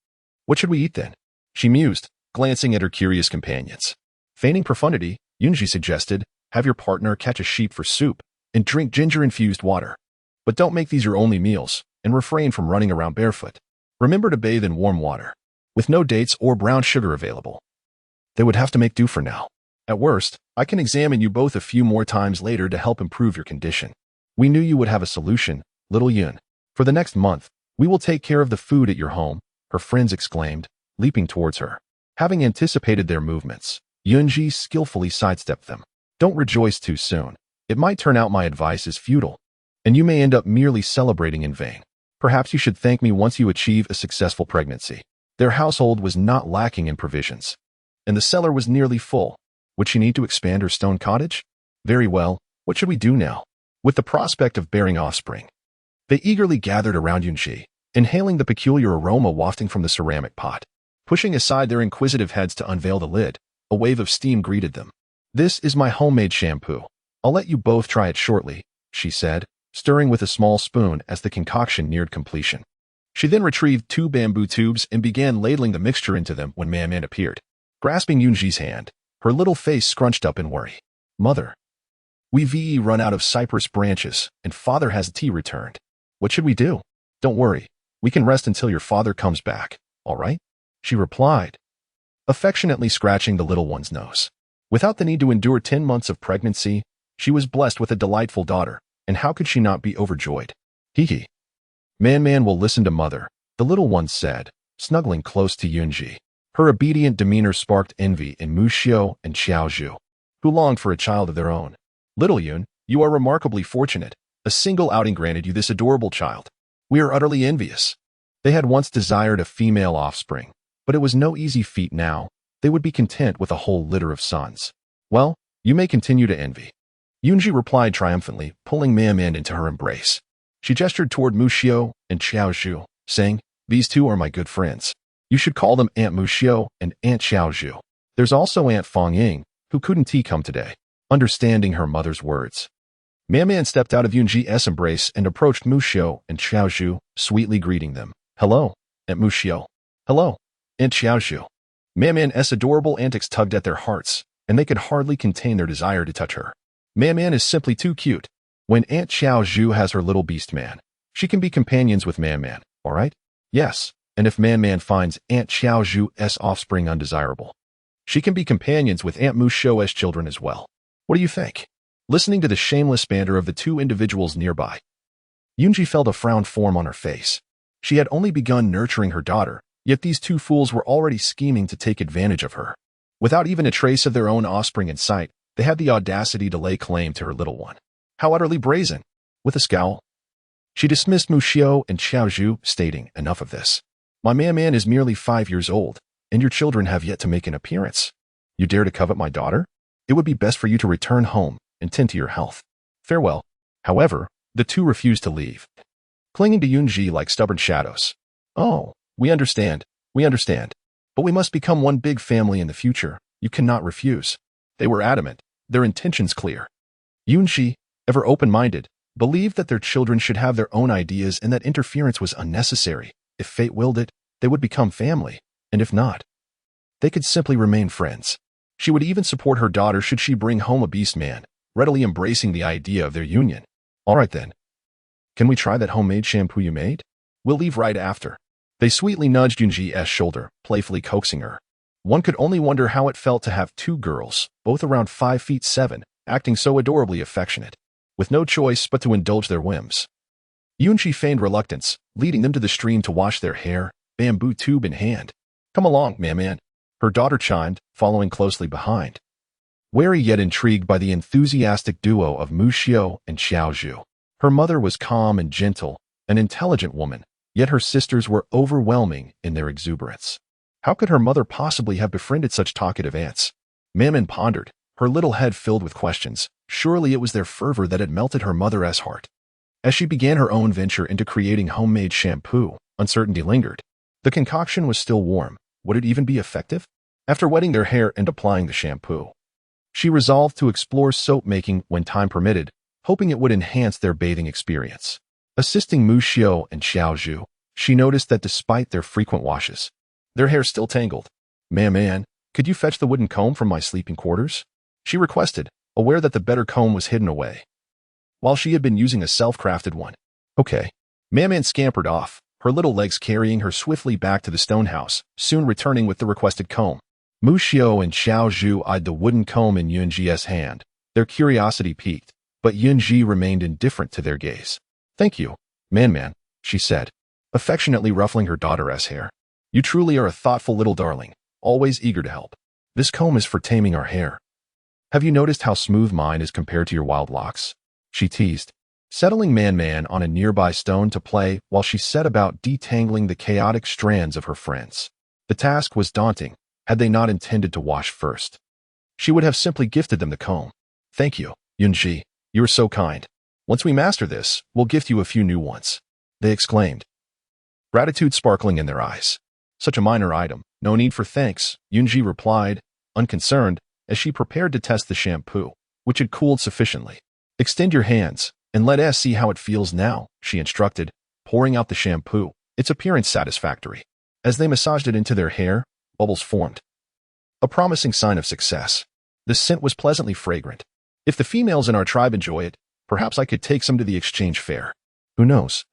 What should we eat then? She mused, glancing at her curious companions. Feigning profundity, Yun Zhi suggested, have your partner catch a sheep for soup and drink ginger-infused water. But don't make these your only meals, and refrain from running around barefoot. Remember to bathe in warm water, with no dates or brown sugar available. They would have to make do for now. At worst, I can examine you both a few more times later to help improve your condition. We knew you would have a solution, little Yun. For the next month, we will take care of the food at your home, her friends exclaimed, leaping towards her. Having anticipated their movements, Yun Zhi skillfully sidestepped them. Don't rejoice too soon. It might turn out my advice is futile, and you may end up merely celebrating in vain. Perhaps you should thank me once you achieve a successful pregnancy. Their household was not lacking in provisions, and the cellar was nearly full. Would she need to expand her stone cottage? Very well, what should we do now? With the prospect of bearing offspring, they eagerly gathered around Yun Zhi, inhaling the peculiar aroma wafting from the ceramic pot. Pushing aside their inquisitive heads to unveil the lid, a wave of steam greeted them. This is my homemade shampoo. I'll let you both try it shortly, she said, stirring with a small spoon as the concoction neared completion. She then retrieved 2 bamboo tubes and began ladling the mixture into them when Man appeared. Grasping Yun Zhi's hand, her little face scrunched up in worry. Mother, we've run out of cypress branches, and father has tea returned. What should we do? Don't worry. We can rest until your father comes back, all right? She replied, affectionately scratching the little one's nose. Without the need to endure 10 months of pregnancy, she was blessed with a delightful daughter, and how could she not be overjoyed? Hee. Man will listen to mother, the little one said, snuggling close to Yun Zhi. Her obedient demeanor sparked envy in Mu Xiao and Xize, who longed for a child of their own. Little Yun, you are remarkably fortunate. A single outing granted you this adorable child. We are utterly envious. They had once desired a female offspring, but it was no easy feat now. They would be content with a whole litter of sons. Well, you may continue to envy. Yun Zhi replied triumphantly, pulling Man into her embrace. She gestured toward Mu Xiao and Xize, saying, these two are my good friends. You should call them Aunt Mu Xiao and Aunt Xize. There's also Aunt Fong Ying, who couldn't come today. Understanding her mother's words, Man stepped out of Yun Zhi's embrace and approached Mu Xiao and Xize, sweetly greeting them. Hello, Aunt Mu Xiao. Hello, Aunt Xize. Man's adorable antics tugged at their hearts, and they could hardly contain their desire to touch her. Man is simply too cute. When Aunt Xize has her little beastman, she can be companions with Man, all right? Yes, and if Man finds Aunt Xiao's offspring undesirable, she can be companions with Aunt Mu Xiao's children as well. What do you think? Listening to the shameless banter of the two individuals nearby, Yun Zhi felt a frown form on her face. She had only begun nurturing her daughter, yet these two fools were already scheming to take advantage of her. Without even a trace of their own offspring in sight, they had the audacity to lay claim to her little one. How utterly brazen! With a scowl, she dismissed Mu Xiao and Xiaozu, stating, enough of this. My man is merely 5 years old, and your children have yet to make an appearance. You dare to covet my daughter? It would be best for you to return home and tend to your health. Farewell. However, the two refused to leave, clinging to Yun Zhi like stubborn shadows. Oh, we understand, but we must become one big family in the future. You cannot refuse. They were adamant, their intentions clear. Yun Zhi, ever open-minded, believed that their children should have their own ideas and that interference was unnecessary. If fate willed it, they would become family, and if not, they could simply remain friends. She would even support her daughter should she bring home a beastman, readily embracing the idea of their union. All right then. Can we try that homemade shampoo you made? We'll leave right after. They sweetly nudged Yun Zhi's shoulder, playfully coaxing her. One could only wonder how it felt to have two girls, both around 5'7", acting so adorably affectionate, with no choice but to indulge their whims. Yun Zhi feigned reluctance, leading them to the stream to wash their hair, bamboo tube in hand. Come along, man. Her daughter chimed, following closely behind. Wary yet intrigued by the enthusiastic duo of Mu Xiao and Xiaozu. Her mother was calm and gentle, an intelligent woman, yet her sisters were overwhelming in their exuberance. How could her mother possibly have befriended such talkative aunts? Maman pondered, her little head filled with questions. Surely it was their fervor that had melted her mother's heart. As she began her own venture into creating homemade shampoo, uncertainty lingered. The concoction was still warm. Would it even be effective? After wetting their hair and applying the shampoo, she resolved to explore soap making when time permitted, hoping it would enhance their bathing experience. Assisting Mu Xiao and Xiaozu, she noticed that despite their frequent washes, their hair still tangled. Man, could you fetch the wooden comb from my sleeping quarters? She requested, aware that the better comb was hidden away, while she had been using a self-crafted one. Okay. Man scampered off, her little legs carrying her swiftly back to the stone house, soon returning with the requested comb. Mu Xiao and Xiaozu eyed the wooden comb in Yun Zhi's hand. Their curiosity piqued, but Yun Zhi remained indifferent to their gaze. Thank you, man, she said, affectionately ruffling her daughter's hair. You truly are a thoughtful little darling, always eager to help. This comb is for taming our hair. Have you noticed how smooth mine is compared to your wild locks? She teased, settling Man on a nearby stone to play while she set about detangling the chaotic strands of her friends. The task was daunting, had they not intended to wash first. She would have simply gifted them the comb. Thank you, Yun Zhi, you are so kind. Once we master this, we'll gift you a few new ones, they exclaimed, gratitude sparkling in their eyes. Such a minor item, no need for thanks, Yun Zhi replied, unconcerned, as she prepared to test the shampoo, which had cooled sufficiently. "Extend your hands, and let us see how it feels now," she instructed, pouring out the shampoo, its appearance satisfactory. As they massaged it into their hair, bubbles formed, a promising sign of success. The scent was pleasantly fragrant. "If the females in our tribe enjoy it, perhaps I could take some to the exchange fair. Who knows?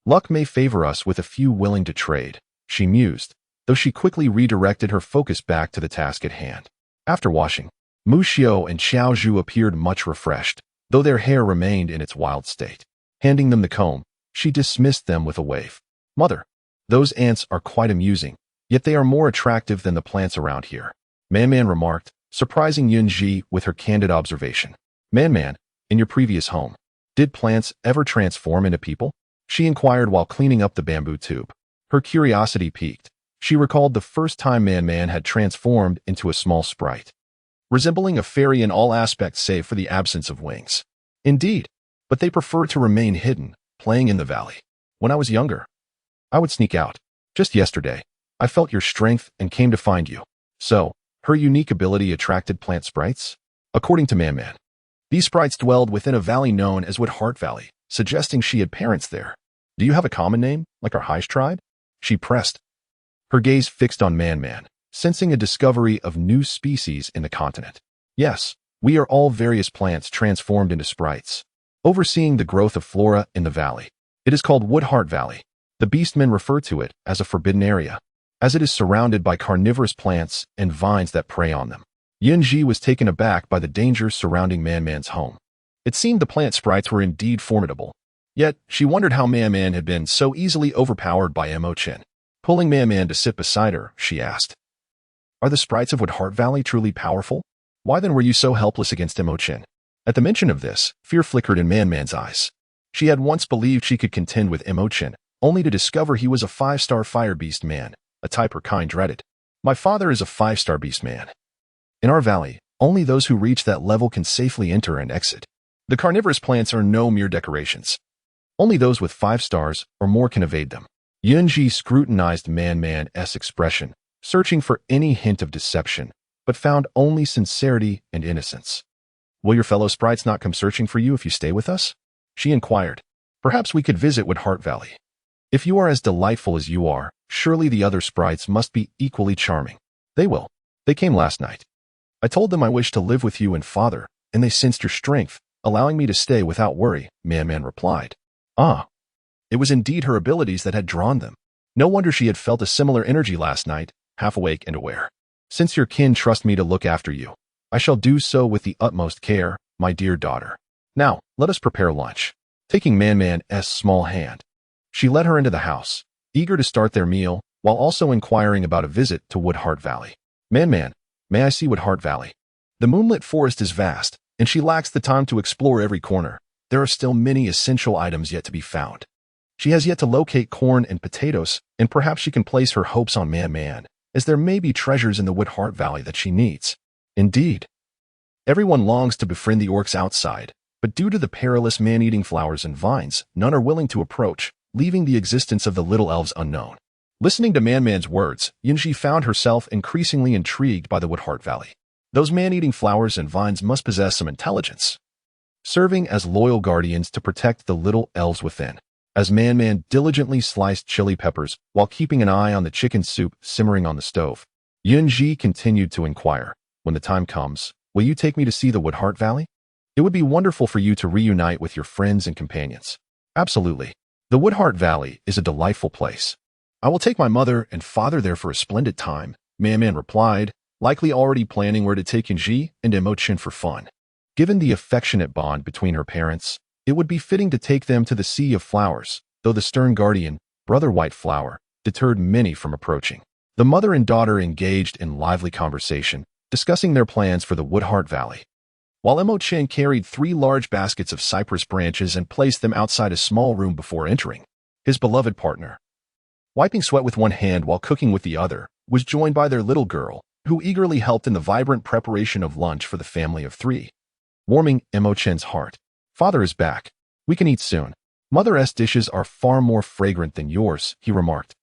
Luck may favor us with a few willing to trade," she mused, though she quickly redirected her focus back to the task at hand. After washing, Mu Xiao and Xiao Zhu appeared much refreshed, though their hair remained in its wild state. Handing them the comb, she dismissed them with a wave. "Mother, those ants are quite amusing, yet they are more attractive than the plants around here," Man remarked, surprising Yun Zhi with her candid observation. Man, in your previous home, did plants ever transform into people?" she inquired while cleaning up the bamboo tube. Her curiosity piqued. She recalled the first time Man had transformed into a small sprite, resembling a fairy in all aspects save for the absence of wings. "Indeed, but they prefer to remain hidden, playing in the valley. When I was younger, I would sneak out. Just yesterday, I felt your strength and came to find you." So, her unique ability attracted plant sprites? According to Man, these sprites dwelled within a valley known as Woodheart Valley, suggesting she had parents there. "Do you have a common name, like our Xize tribe?" she pressed, her gaze fixed on Man, sensing a discovery of new species in the continent. "Yes, we are all various plants transformed into sprites, overseeing the growth of flora in the valley. It is called Woodheart Valley. The beastmen refer to it as a forbidden area, as it is surrounded by carnivorous plants and vines that prey on them." Yun Zhi was taken aback by the dangers surrounding Man's home. It seemed the plant sprites were indeed formidable. Yet, she wondered how Man had been so easily overpowered by Emo Chen. Pulling Man to sit beside her, she asked, "Are the sprites of Woodheart Valley truly powerful? Why then were you so helpless against Emo Chen?" At the mention of this, fear flickered in Man's eyes. She had once believed she could contend with Emo Chen, only to discover he was a 5-star fire beast man, a type her kind dreaded. "My father is a 5-star beast man. In our valley, only those who reach that level can safely enter and exit. The carnivorous plants are no mere decorations. Only those with 5 stars or more can evade them." Yun Zhi scrutinized Man's expression, searching for any hint of deception, but found only sincerity and innocence. "Will your fellow sprites not come searching for you if you stay with us?" she inquired. "Perhaps we could visit Woodheart Valley. If you are as delightful as you are, surely the other sprites must be equally charming." "They will. They came last night. I told them I wished to live with you and father, and they sensed your strength, allowing me to stay without worry," Man replied. Ah, it was indeed her abilities that had drawn them. No wonder she had felt a similar energy last night, half awake and aware. "Since your kin trust me to look after you, I shall do so with the utmost care, my dear daughter. Now, let us prepare lunch." Taking Man's small hand, she led her into the house, eager to start their meal, while also inquiring about a visit to Woodheart Valley. Man, may I see Woodheart Valley? The moonlit forest is vast, and she lacks the time to explore every corner. There are still many essential items yet to be found. She has yet to locate corn and potatoes, and perhaps she can place her hopes on Man, as there may be treasures in the Woodheart Valley that she needs. Indeed, everyone longs to befriend the orcs outside, but due to the perilous man-eating flowers and vines, none are willing to approach, leaving the existence of the little elves unknown. Listening to Man's words, Yun Zhi found herself increasingly intrigued by the Woodheart Valley. Those man-eating flowers and vines must possess some intelligence, serving as loyal guardians to protect the little elves within. As Man diligently sliced chili peppers while keeping an eye on the chicken soup simmering on the stove, Yun Zhi continued to inquire, "When the time comes, will you take me to see the Woodheart Valley? It would be wonderful for you to reunite with your friends and companions." "Absolutely. The Woodheart Valley is a delightful place. I will take my mother and father there for a splendid time," Man replied, likely already planning where to take Yun Zhi and Emo Chen for fun. Given the affectionate bond between her parents, it would be fitting to take them to the Sea of Flowers, though the stern guardian, Brother White Flower, deterred many from approaching. The mother and daughter engaged in lively conversation, discussing their plans for the Woodheart Valley, while Emo Chen carried 3 large baskets of cypress branches and placed them outside a small room before entering. His beloved partner, wiping sweat with one hand while cooking with the other, was joined by their little girl, who eagerly helped in the vibrant preparation of lunch for the family of 3. Warming Emo Chen's heart. "Father is back. We can eat soon. Mother's dishes are far more fragrant than yours," he remarked,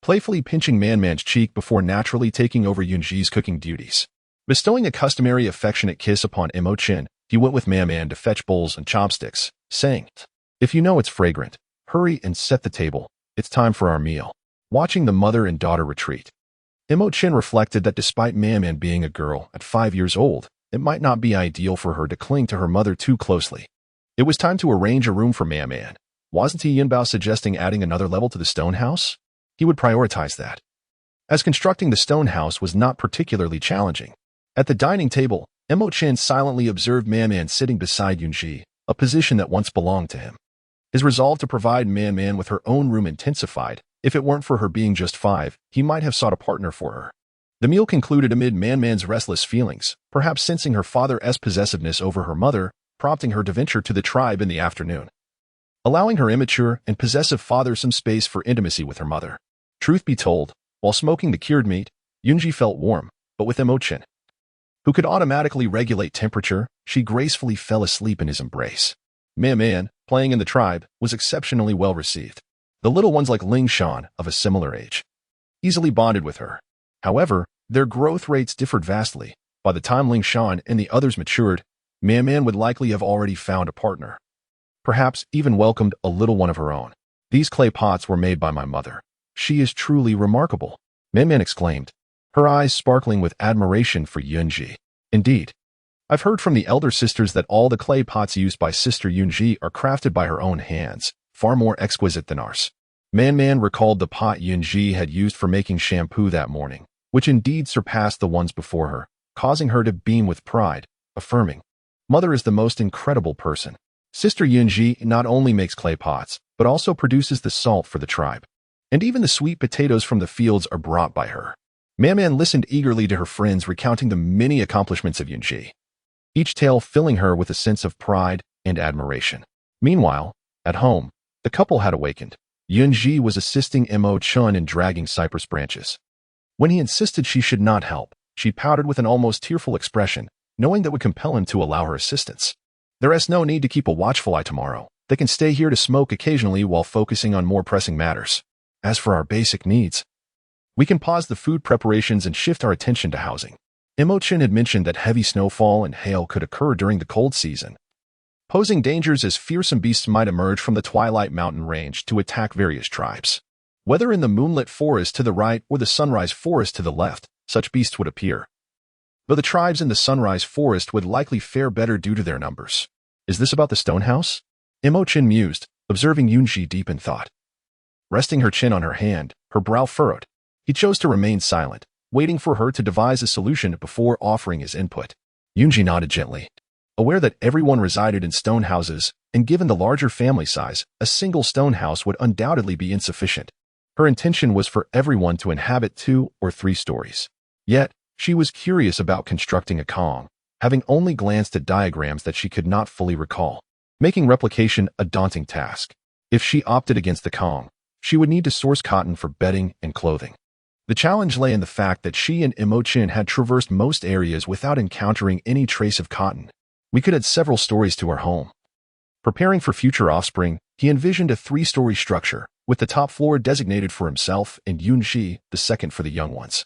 playfully pinching Man's cheek before naturally taking over Yun Zhi's cooking duties. Bestowing a customary affectionate kiss upon Emo Chen, he went with Man to fetch bowls and chopsticks, saying, "If you know it's fragrant, hurry and set the table. It's time for our meal." Watching the mother and daughter retreat, Emo Chen reflected that despite Man being a girl at 5 years old, it might not be ideal for her to cling to her mother too closely. It was time to arrange a room for Man. Wasn't he Yunbao suggesting adding another level to the stone house? He would prioritize that, as constructing the stone house was not particularly challenging. At the dining table, Emo Chen silently observed Man sitting beside Yun Zhi, a position that once belonged to him. His resolve to provide Man with her own room intensified. If it weren't for her being just 5, he might have sought a partner for her. The meal concluded amid Man's restless feelings, perhaps sensing her father's possessiveness over her mother, prompting her to venture to the tribe in the afternoon, allowing her immature and possessive father some space for intimacy with her mother. Truth be told, while smoking the cured meat, Yun Zhi felt warm, but with Emo Chen, who could automatically regulate temperature, she gracefully fell asleep in his embrace. Man, playing in the tribe, was exceptionally well received. The little ones like Ling Shan, of a similar age, easily bonded with her. However, their growth rates differed vastly. By the time Ling Shan and the others matured, Man would likely have already found a partner, perhaps even welcomed a little one of her own. "These clay pots were made by my mother. She is truly remarkable," Man exclaimed, her eyes sparkling with admiration for Yun Zhi. "Indeed, I've heard from the elder sisters that all the clay pots used by Sister Yun Zhi are crafted by her own hands, far more exquisite than ours." Man recalled the pot Yun Zhi had used for making shampoo that morning, which indeed surpassed the ones before her, causing her to beam with pride, affirming, "Mother is the most incredible person. Sister Yun Zhi not only makes clay pots, but also produces the salt for the tribe. And even the sweet potatoes from the fields are brought by her." Man listened eagerly to her friends recounting the many accomplishments of Yun Zhi, each tale filling her with a sense of pride and admiration. Meanwhile, at home, the couple had awakened. Yun Zhi was assisting Emo Chen in dragging cypress branches. When he insisted she should not help, she pouted with an almost tearful expression, knowing that would compel him to allow her assistance. "There is no need to keep a watchful eye tomorrow. They can stay here to smoke occasionally while focusing on more pressing matters. As for our basic needs, we can pause the food preparations and shift our attention to housing." Emo Chen had mentioned that heavy snowfall and hail could occur during the cold season, posing dangers as fearsome beasts might emerge from the Twilight Mountain range to attack various tribes. Whether in the moonlit forest to the right or the sunrise forest to the left, such beasts would appear. Though the tribes in the sunrise forest would likely fare better due to their numbers. "Is this about the stone house?" Emo Chen mused, observing Yun Zhi deep in thought. Resting her chin on her hand, her brow furrowed, he chose to remain silent, waiting for her to devise a solution before offering his input. Yun Zhi nodded gently, aware that everyone resided in stone houses, and given the larger family size, a single stone house would undoubtedly be insufficient. Her intention was for everyone to inhabit 2 or 3 stories. Yet, she was curious about constructing a Kong, having only glanced at diagrams that she could not fully recall, making replication a daunting task. If she opted against the Kong, she would need to source cotton for bedding and clothing. The challenge lay in the fact that she and Emo Chen had traversed most areas without encountering any trace of cotton. "We could add several stories to our home." Preparing for future offspring, he envisioned a 3-story structure, with the top floor designated for himself and Yun Zhi, the second for the young ones,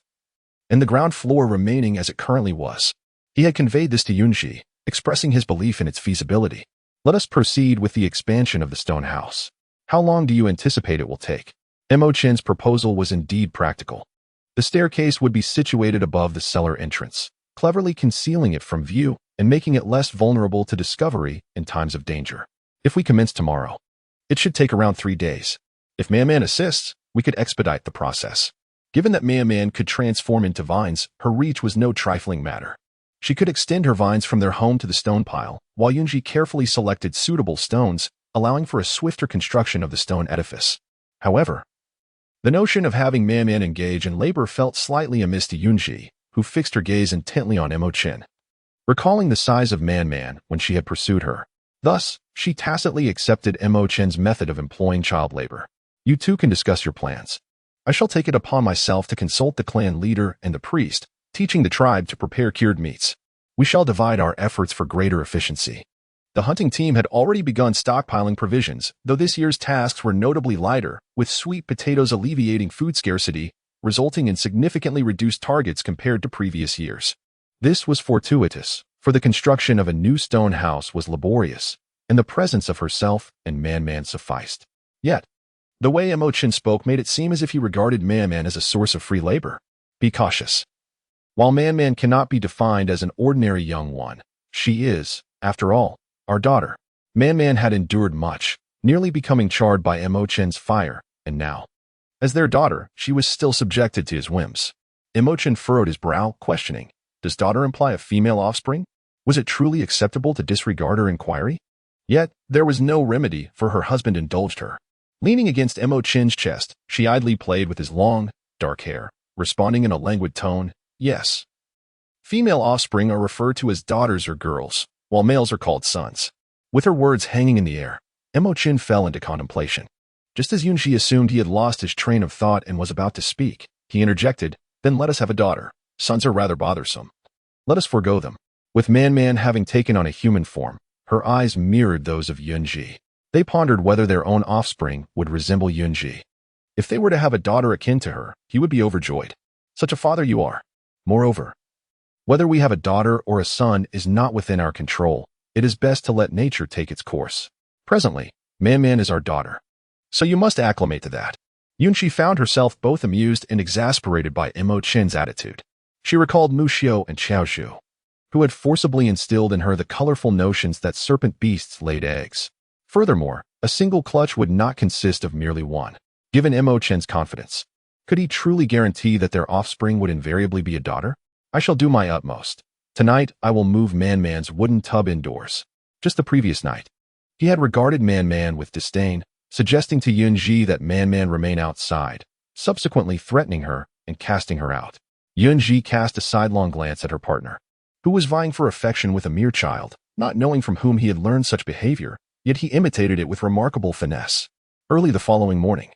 and the ground floor remaining as it currently was. He had conveyed this to Yun Zhi, expressing his belief in its feasibility. "Let us proceed with the expansion of the stone house. How long do you anticipate it will take?" Emo Chen's proposal was indeed practical. The staircase would be situated above the cellar entrance, cleverly concealing it from view and making it less vulnerable to discovery in times of danger. "If we commence tomorrow, it should take around 3 days. If Man assists, we could expedite the process." Given that Man could transform into vines, her reach was no trifling matter. She could extend her vines from their home to the stone pile, while Yun Zhi carefully selected suitable stones, allowing for a swifter construction of the stone edifice. However, the notion of having Man engage in labor felt slightly amiss to Yun Zhi, who fixed her gaze intently on Emo Chen, recalling the size of Man when she had pursued her. Thus, she tacitly accepted Emo Chen's method of employing child labor. "You two can discuss your plans. I shall take it upon myself to consult the clan leader and the priest, teaching the tribe to prepare cured meats. We shall divide our efforts for greater efficiency." The hunting team had already begun stockpiling provisions, though this year's tasks were notably lighter, with sweet potatoes alleviating food scarcity, resulting in significantly reduced targets compared to previous years. This was fortuitous, for the construction of a new stone house was laborious, and the presence of herself and Man-Man sufficed. Yet, the way Emo Chen spoke made it seem as if he regarded Man-Man as a source of free labor. Be cautious. While Man-Man cannot be defined as an ordinary young one, she is, after all, our daughter. Man-Man had endured much, nearly becoming charred by Emo Chen's fire, and now, as their daughter, she was still subjected to his whims. Emo Chen furrowed his brow, questioning, does daughter imply a female offspring? Was it truly acceptable to disregard her inquiry? Yet, there was no remedy, for her husband indulged her. Leaning against Emo Chen's chest, she idly played with his long, dark hair, responding in a languid tone, yes. Female offspring are referred to as daughters or girls, while males are called sons. With her words hanging in the air, Emo Chen fell into contemplation. Just as Yun Zhi assumed he had lost his train of thought and was about to speak, he interjected, then let us have a daughter. Sons are rather bothersome. Let us forego them. With Man-Man having taken on a human form, her eyes mirrored those of Yun Zhi. They pondered whether their own offspring would resemble Yun Zhi. If they were to have a daughter akin to her, he would be overjoyed. Such a father you are. Moreover, whether we have a daughter or a son is not within our control. It is best to let nature take its course. Presently, Man-Man is our daughter. So you must acclimate to that. Yun Zhi found herself both amused and exasperated by Emo Chen's attitude. She recalled Mu Xiu and Xiao Zhu, who had forcibly instilled in her the colorful notions that serpent beasts laid eggs. Furthermore, a single clutch would not consist of merely one. Given Emo Chen's confidence, could he truly guarantee that their offspring would invariably be a daughter? I shall do my utmost. Tonight, I will move Man-Man's wooden tub indoors. Just the previous night, he had regarded Man-Man with disdain, suggesting to Yun Zhi that Man-Man remain outside, subsequently threatening her and casting her out. Yun Zhi cast a sidelong glance at her partner, who was vying for affection with a mere child, not knowing from whom he had learned such behavior, yet he imitated it with remarkable finesse. Early the following morning,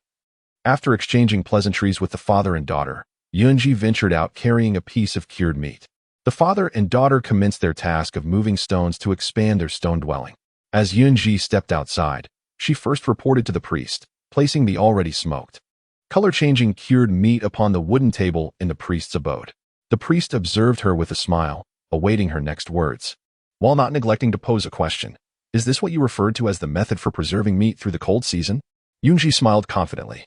after exchanging pleasantries with the father and daughter, Yun Zhi ventured out carrying a piece of cured meat. The father and daughter commenced their task of moving stones to expand their stone dwelling. As Yun Zhi stepped outside, she first reported to the priest, placing the already smoked, color-changing cured meat upon the wooden table in the priest's abode. The priest observed her with a smile, awaiting her next words, while not neglecting to pose a question. Is this what you referred to as the method for preserving meat through the cold season? Yun Zhi smiled confidently,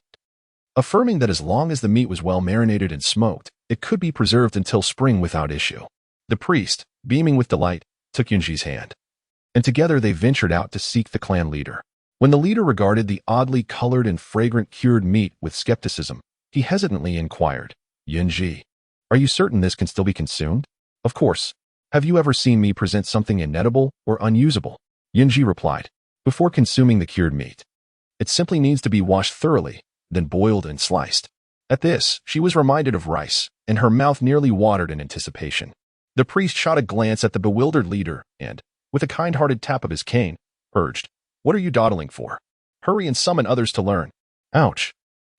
affirming that as long as the meat was well marinated and smoked, it could be preserved until spring without issue. The priest, beaming with delight, took Yun Zhi's hand, and together they ventured out to seek the clan leader. When the leader regarded the oddly colored and fragrant cured meat with skepticism, he hesitantly inquired, Yun Zhi, are you certain this can still be consumed? Of course. Have you ever seen me present something inedible or unusable? Yun Zhi replied, before consuming the cured meat, it simply needs to be washed thoroughly, then boiled and sliced. At this, she was reminded of rice, and her mouth nearly watered in anticipation. The priest shot a glance at the bewildered leader and, with a kind-hearted tap of his cane, urged, what are you dawdling for? Hurry and summon others to learn. Ouch.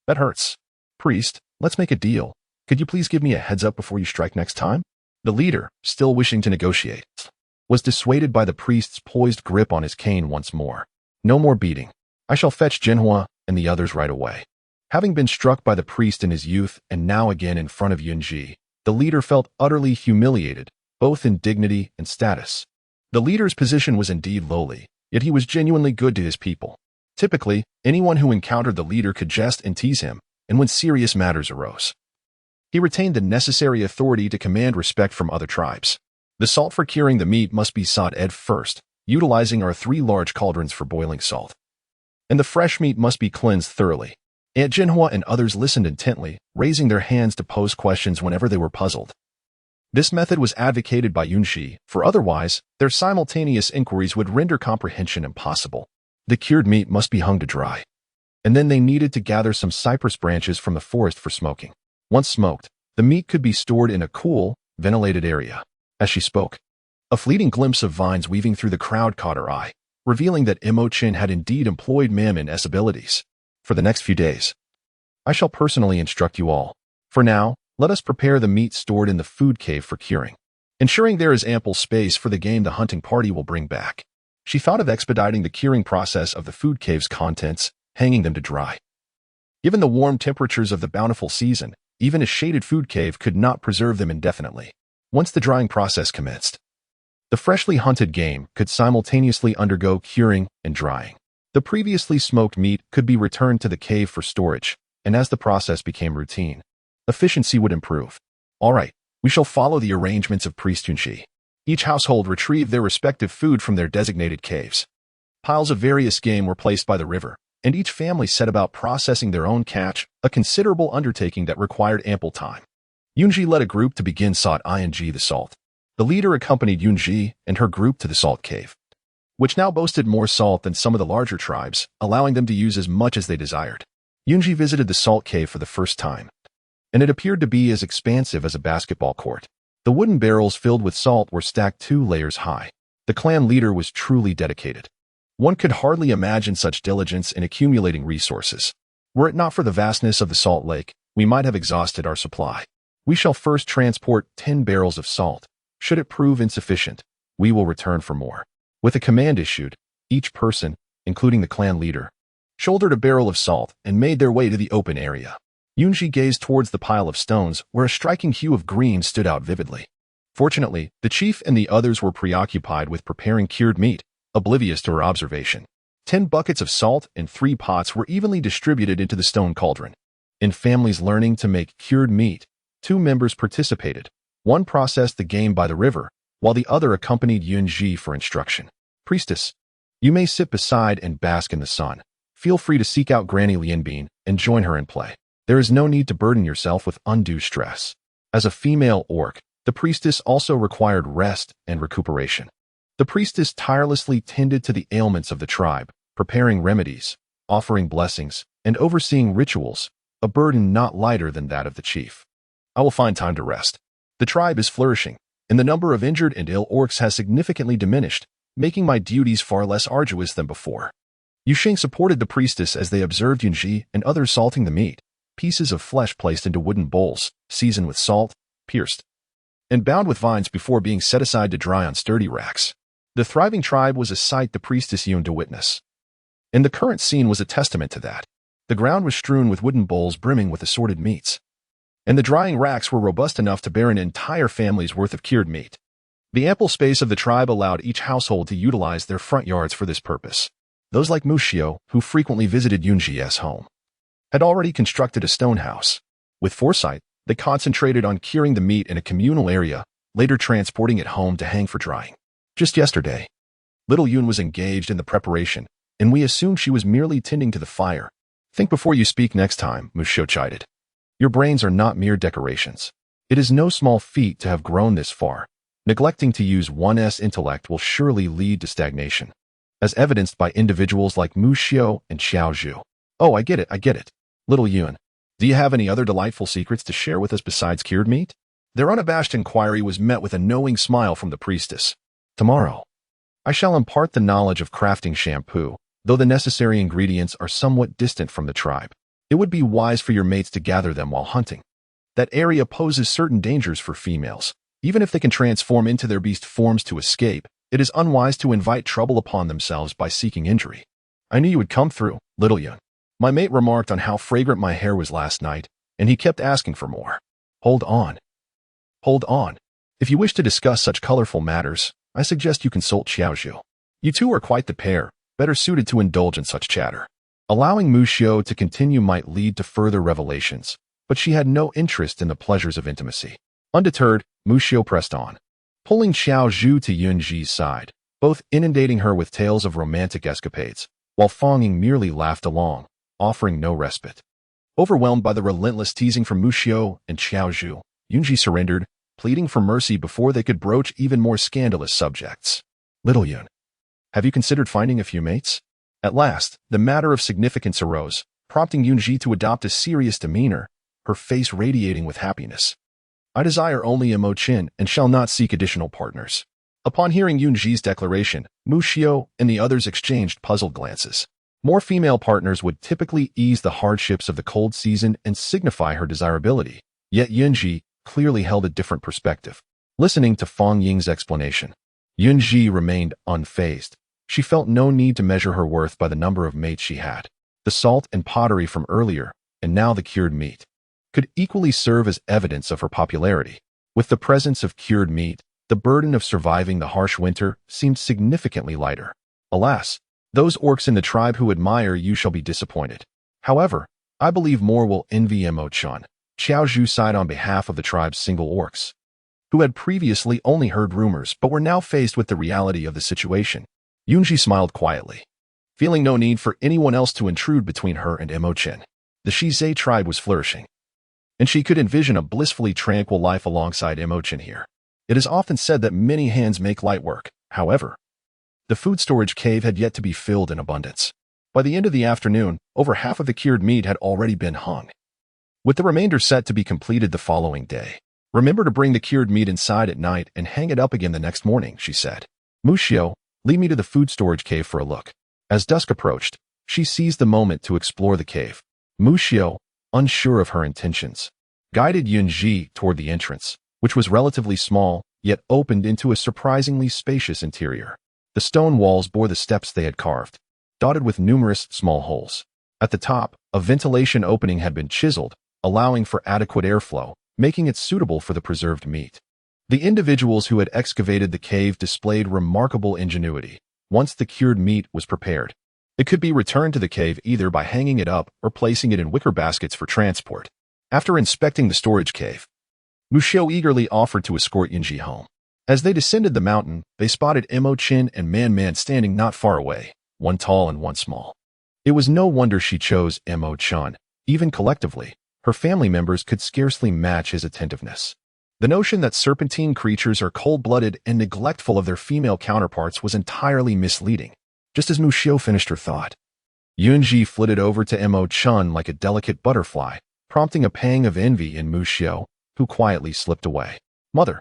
That hurts. Priest, let's make a deal. Could you please give me a heads up before you strike next time? The leader, still wishing to negotiate, was dissuaded by the priest's poised grip on his cane once more. No more beating. I shall fetch Jinhua and the others right away. Having been struck by the priest in his youth and now again in front of Yun Zhi, the leader felt utterly humiliated, both in dignity and status. The leader's position was indeed lowly, yet he was genuinely good to his people. Typically, anyone who encountered the leader could jest and tease him, and when serious matters arose, he retained the necessary authority to command respect from other tribes. The salt for curing the meat must be sought at first, utilizing our 3 large cauldrons for boiling salt. And the fresh meat must be cleansed thoroughly. Aunt Jinhua and others listened intently, raising their hands to pose questions whenever they were puzzled. This method was advocated by Yun Zhi, for otherwise, their simultaneous inquiries would render comprehension impossible. The cured meat must be hung to dry. And then they needed to gather some cypress branches from the forest for smoking. Once smoked, the meat could be stored in a cool, ventilated area. As she spoke, a fleeting glimpse of vines weaving through the crowd caught her eye, revealing that Emo Chen had indeed employed Man-Man's abilities. For the next few days, I shall personally instruct you all. For now, let us prepare the meat stored in the food cave for curing, ensuring there is ample space for the game the hunting party will bring back. She thought of expediting the curing process of the food cave's contents, hanging them to dry. Given the warm temperatures of the bountiful season, even a shaded food cave could not preserve them indefinitely. Once the drying process commenced, the freshly hunted game could simultaneously undergo curing and drying. The previously smoked meat could be returned to the cave for storage, and as the process became routine, efficiency would improve. All right, we shall follow the arrangements of Priest Yun Zhi. Each household retrieved their respective food from their designated caves. Piles of various game were placed by the river, and each family set about processing their own catch, a considerable undertaking that required ample time. Yun Zhi led a group to begin sought ing the salt. The leader accompanied Yun Zhi and her group to the salt cave, which now boasted more salt than some of the larger tribes, allowing them to use as much as they desired. Yun Zhi visited the salt cave for the first time, and it appeared to be as expansive as a basketball court. The wooden barrels filled with salt were stacked 2 layers high. The clan leader was truly dedicated. One could hardly imagine such diligence in accumulating resources. Were it not for the vastness of the salt lake, we might have exhausted our supply. We shall first transport 10 barrels of salt. Should it prove insufficient, we will return for more. With a command issued, each person, including the clan leader, shouldered a barrel of salt and made their way to the open area. Yun Zhi gazed towards the pile of stones where a striking hue of green stood out vividly. Fortunately, the chief and the others were preoccupied with preparing cured meat, oblivious to her observation. 10 buckets of salt and 3 pots were evenly distributed into the stone cauldron. In families learning to make cured meat, 2 members participated. One processed the game by the river, while the other accompanied Yun Zhi for instruction. Priestess, you may sit beside and bask in the sun. Feel free to seek out Granny Lianbean and join her in play. There is no need to burden yourself with undue stress. As a female orc, the priestess also required rest and recuperation. The priestess tirelessly tended to the ailments of the tribe, preparing remedies, offering blessings, and overseeing rituals, a burden not lighter than that of the chief. I will find time to rest. The tribe is flourishing, and the number of injured and ill orcs has significantly diminished, making my duties far less arduous than before. Yusheng supported the priestess as they observed Yun Zhi and others salting the meat, pieces of flesh placed into wooden bowls, seasoned with salt, pierced, and bound with vines before being set aside to dry on sturdy racks. The thriving tribe was a sight the priestess yearned to witness, and the current scene was a testament to that. The ground was strewn with wooden bowls brimming with assorted meats, and the drying racks were robust enough to bear an entire family's worth of cured meat. The ample space of the tribe allowed each household to utilize their front yards for this purpose. Those like Mushio, who frequently visited Yun Zhi's home, had already constructed a stone house. With foresight, they concentrated on curing the meat in a communal area, later transporting it home to hang for drying. Just yesterday, little Yun was engaged in the preparation, and we assumed she was merely tending to the fire. Think before you speak next time, Mushio chided. Your brains are not mere decorations. It is no small feat to have grown this far. Neglecting to use one's intellect will surely lead to stagnation, as evidenced by individuals like Mushio and Xiaozhu. Oh, I get it. Little Yun, do you have any other delightful secrets to share with us besides cured meat? Their unabashed inquiry was met with a knowing smile from the priestess. Tomorrow, I shall impart the knowledge of crafting shampoo, though the necessary ingredients are somewhat distant from the tribe. It would be wise for your mates to gather them while hunting. That area poses certain dangers for females. Even if they can transform into their beast forms to escape, it is unwise to invite trouble upon themselves by seeking injury. I knew you would come through, little Yun. My mate remarked on how fragrant my hair was last night, and he kept asking for more. Hold on. If you wish to discuss such colorful matters, I suggest you consult Xiaozhu. You two are quite the pair, better suited to indulge in such chatter. Allowing Mushio to continue might lead to further revelations, but she had no interest in the pleasures of intimacy. Undeterred, Mushio pressed on, pulling Xiaozhu to Yun Zhi's side, both inundating her with tales of romantic escapades, while Fanging merely laughed along, offering no respite. Overwhelmed by the relentless teasing from Mushio and Xiaozhu, Yun Zhi surrendered, pleading for mercy before they could broach even more scandalous subjects. Little Yun, have you considered finding a few mates? At last, the matter of significance arose, prompting Yun Zhi to adopt a serious demeanor, her face radiating with happiness. I desire only Emo Chen and shall not seek additional partners. Upon hearing Yun Zhi's declaration, Mushio and the others exchanged puzzled glances. More female partners would typically ease the hardships of the cold season and signify her desirability, yet Yun Zhi clearly held a different perspective. Listening to Fang Ying's explanation, Yun Zhi remained unfazed. She felt no need to measure her worth by the number of mates she had. The salt and pottery from earlier, and now the cured meat, could equally serve as evidence of her popularity. With the presence of cured meat, the burden of surviving the harsh winter seemed significantly lighter. Alas, those orcs in the tribe who admire you shall be disappointed. However, I believe more will envy Emo Chen. Xize sighed on behalf of the tribe's single orcs, who had previously only heard rumors but were now faced with the reality of the situation. Yun Zhi smiled quietly, feeling no need for anyone else to intrude between her and Emo Chen. The Xize tribe was flourishing, and she could envision a blissfully tranquil life alongside Emo Chen here. It is often said that many hands make light work. However, the food storage cave had yet to be filled in abundance. By the end of the afternoon, over half of the cured meat had already been hung, with the remainder set to be completed the following day. Remember to bring the cured meat inside at night and hang it up again the next morning, she said. Mu Xiao, lead me to the food storage cave for a look. As dusk approached, she seized the moment to explore the cave. Mu Xiao, unsure of her intentions, guided Yun Zhi toward the entrance, which was relatively small, yet opened into a surprisingly spacious interior. The stone walls bore the steps they had carved, dotted with numerous small holes. At the top, a ventilation opening had been chiseled, allowing for adequate airflow, making it suitable for the preserved meat. The individuals who had excavated the cave displayed remarkable ingenuity. Once the cured meat was prepared, it could be returned to the cave either by hanging it up or placing it in wicker baskets for transport. After inspecting the storage cave, Mu Xiao eagerly offered to escort Yun Zhi home. As they descended the mountain, they spotted Emo Chen and Man standing not far away, one tall and one small. It was no wonder she chose Emo Chen. Even collectively, her family members could scarcely match his attentiveness. The notion that serpentine creatures are cold-blooded and neglectful of their female counterparts was entirely misleading. Just as Mu Xiao finished her thought, Yun Zhi flitted over to Emo Chen like a delicate butterfly, prompting a pang of envy in Mu Xiao, who quietly slipped away. Mother,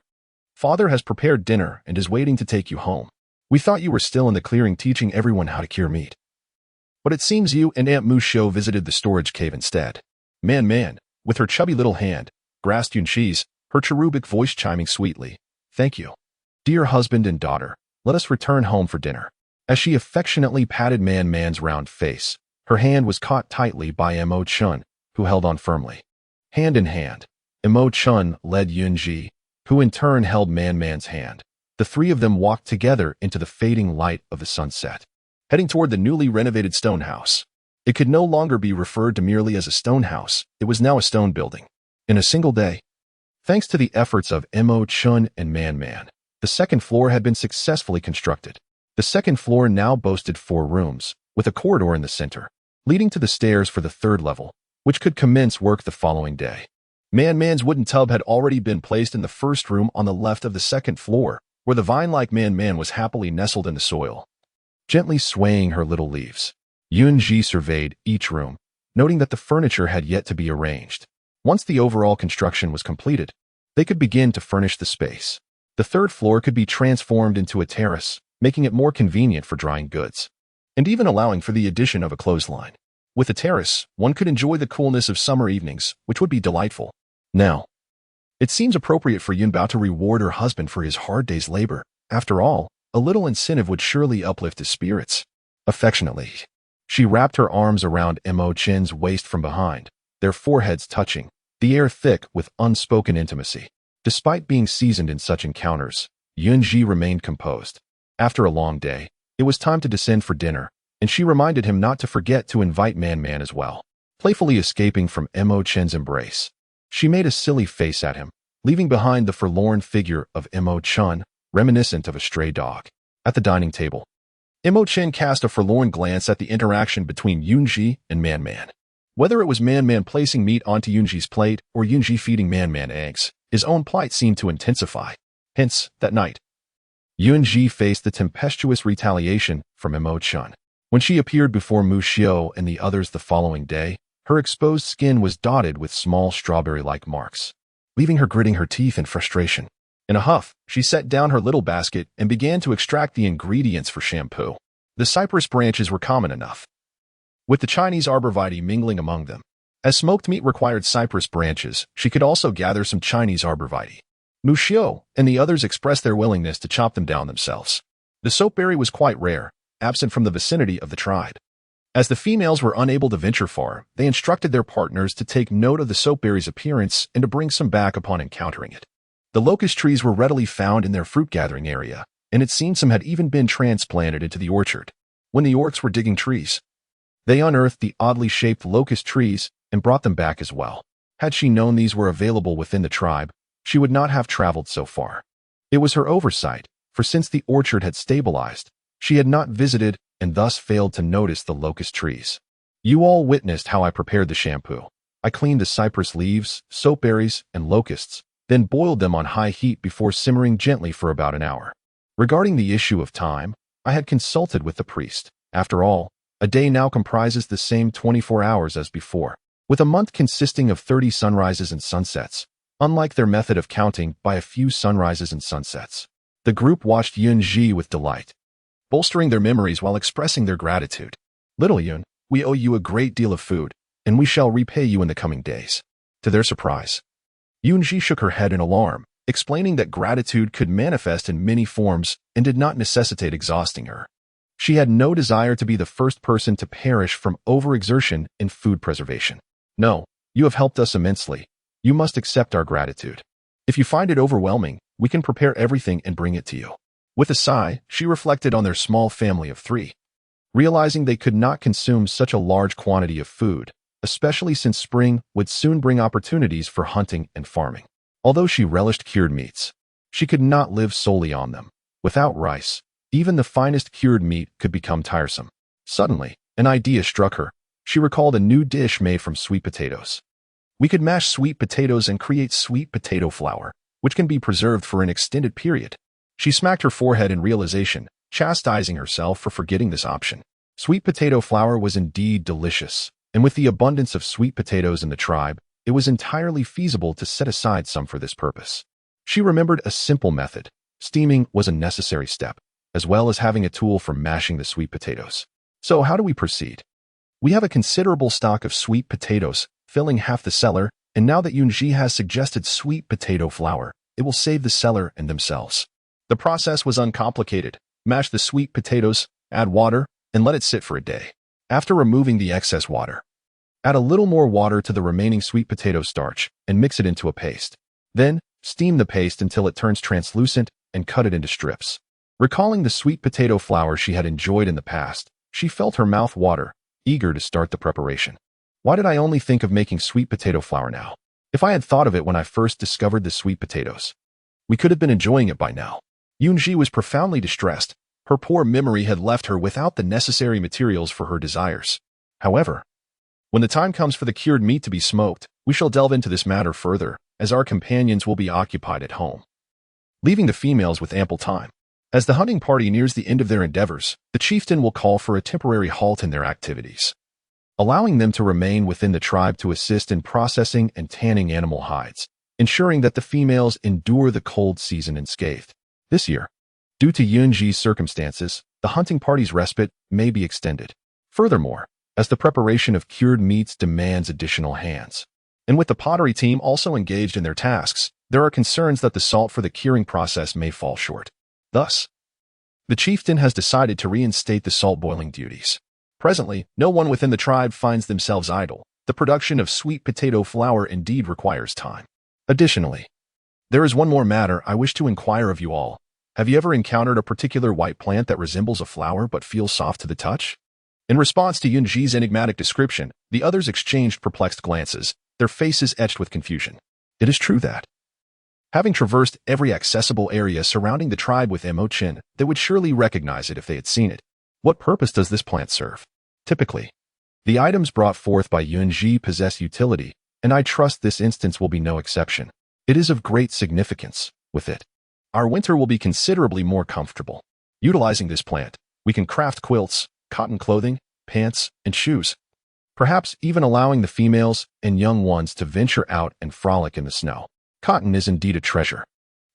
Father has prepared dinner and is waiting to take you home. We thought you were still in the clearing teaching everyone how to cure meat. But it seems you and Aunt Mu Xiao visited the storage cave instead. Man, with her chubby little hand, grasped Yun Zhi's, her cherubic voice chiming sweetly. Thank you. Dear husband and daughter, let us return home for dinner. As she affectionately patted Man's round face, her hand was caught tightly by Emo Chen, who held on firmly. Hand in hand, Emo Chen led Yun Zhi, who in turn held Man's hand. The three of them walked together into the fading light of the sunset, heading toward the newly renovated stone house. It could no longer be referred to merely as a stone house. It was now a stone building. In a single day, thanks to the efforts of Emo Chen and Man, the second floor had been successfully constructed. The second floor now boasted 4 rooms, with a corridor in the center, leading to the stairs for the third level, which could commence work the following day. Man's wooden tub had already been placed in the first room on the left of the second floor, where the vine-like Man was happily nestled in the soil, gently swaying her little leaves. Yun Zhi surveyed each room, noting that the furniture had yet to be arranged. Once the overall construction was completed, they could begin to furnish the space. The third floor could be transformed into a terrace, making it more convenient for drying goods, and even allowing for the addition of a clothesline. With a terrace, one could enjoy the coolness of summer evenings, which would be delightful. Now, it seems appropriate for Yun Bao to reward her husband for his hard day's labor. After all, a little incentive would surely uplift his spirits. Affectionately, she wrapped her arms around Emo Chen's waist from behind, their foreheads touching, the air thick with unspoken intimacy. Despite being seasoned in such encounters, Yun Zhi remained composed. After a long day, it was time to descend for dinner, and she reminded him not to forget to invite Man as well. Playfully escaping from Emo Chen's embrace, she made a silly face at him, leaving behind the forlorn figure of Emo Chen, reminiscent of a stray dog. At the dining table, Emo Chen cast a forlorn glance at the interaction between Yun Zhi and Man. Whether it was Man placing meat onto Yun Zhi's plate or Yun Zhi feeding Man eggs, his own plight seemed to intensify. Hence, that night, Yun Zhi faced the tempestuous retaliation from Emo Chen. When she appeared before Mu Xiao and the others the following day, her exposed skin was dotted with small strawberry-like marks, leaving her gritting her teeth in frustration. In a huff, she set down her little basket and began to extract the ingredients for shampoo. The cypress branches were common enough, with the Chinese arborvitae mingling among them. As smoked meat required cypress branches, she could also gather some Chinese arborvitae. Mu Xiao and the others expressed their willingness to chop them down themselves. The soapberry was quite rare, absent from the vicinity of the tribe. As the females were unable to venture far, they instructed their partners to take note of the soapberry's appearance and to bring some back upon encountering it. The locust trees were readily found in their fruit-gathering area, and it seemed some had even been transplanted into the orchard. When the orcs were digging trees, they unearthed the oddly shaped locust trees and brought them back as well. Had she known these were available within the tribe, she would not have traveled so far. It was her oversight, for since the orchard had stabilized, she had not visited and thus failed to notice the locust trees. You all witnessed how I prepared the shampoo. I cleaned the cypress leaves, soap berries, and locusts, then boiled them on high heat before simmering gently for about an hour. Regarding the issue of time, I had consulted with the priest. After all, a day now comprises the same 24 hours as before, with a month consisting of 30 sunrises and sunsets, unlike their method of counting by a few sunrises and sunsets. The group watched Yun Zhi with delight, bolstering their memories while expressing their gratitude. Little Yun, we owe you a great deal of food, and we shall repay you in the coming days. To their surprise, Yun Zhi shook her head in alarm, explaining that gratitude could manifest in many forms and did not necessitate exhausting her. She had no desire to be the first person to perish from overexertion in food preservation. No, you have helped us immensely. You must accept our gratitude. If you find it overwhelming, we can prepare everything and bring it to you. With a sigh, she reflected on their small family of 3. Realizing they could not consume such a large quantity of food, especially since spring would soon bring opportunities for hunting and farming. Although she relished cured meats, she could not live solely on them. Without rice, even the finest cured meat could become tiresome. Suddenly, an idea struck her. She recalled a new dish made from sweet potatoes. We could mash sweet potatoes and create sweet potato flour, which can be preserved for an extended period. She smacked her forehead in realization, chastising herself for forgetting this option. Sweet potato flour was indeed delicious, and with the abundance of sweet potatoes in the tribe, it was entirely feasible to set aside some for this purpose. She remembered a simple method. Steaming was a necessary step, as well as having a tool for mashing the sweet potatoes. So how do we proceed? We have a considerable stock of sweet potatoes, filling half the cellar, and now that Yun Zhi has suggested sweet potato flour, it will save the cellar and themselves. The process was uncomplicated. Mash the sweet potatoes, add water, and let it sit for a day. After removing the excess water, add a little more water to the remaining sweet potato starch and mix it into a paste. Then, steam the paste until it turns translucent and cut it into strips. Recalling the sweet potato flour she had enjoyed in the past, she felt her mouth water, eager to start the preparation. Why did I only think of making sweet potato flour now? If I had thought of it when I first discovered the sweet potatoes, we could have been enjoying it by now. Yun Zhi was profoundly distressed. Her poor memory had left her without the necessary materials for her desires. However, when the time comes for the cured meat to be smoked, we shall delve into this matter further, as our companions will be occupied at home, leaving the females with ample time. As the hunting party nears the end of their endeavors, the chieftain will call for a temporary halt in their activities, allowing them to remain within the tribe to assist in processing and tanning animal hides, ensuring that the females endure the cold season unscathed. This year, due to Yun Zhi's circumstances, the hunting party's respite may be extended. Furthermore, as the preparation of cured meats demands additional hands, and with the pottery team also engaged in their tasks, there are concerns that the salt for the curing process may fall short. Thus, the chieftain has decided to reinstate the salt boiling duties. Presently, no one within the tribe finds themselves idle. The production of sweet potato flour indeed requires time. Additionally, there is one more matter I wish to inquire of you all. Have you ever encountered a particular white plant that resembles a flower but feels soft to the touch? In response to Yun Zhi's enigmatic description, the others exchanged perplexed glances, their faces etched with confusion. It is true that, having traversed every accessible area surrounding the tribe with Emo Chen, they would surely recognize it if they had seen it. What purpose does this plant serve? Typically, the items brought forth by Yun Zhi possess utility, and I trust this instance will be no exception. It is of great significance. With it, our winter will be considerably more comfortable. Utilizing this plant, we can craft quilts, cotton clothing, pants, and shoes, perhaps even allowing the females and young ones to venture out and frolic in the snow. Cotton is indeed a treasure,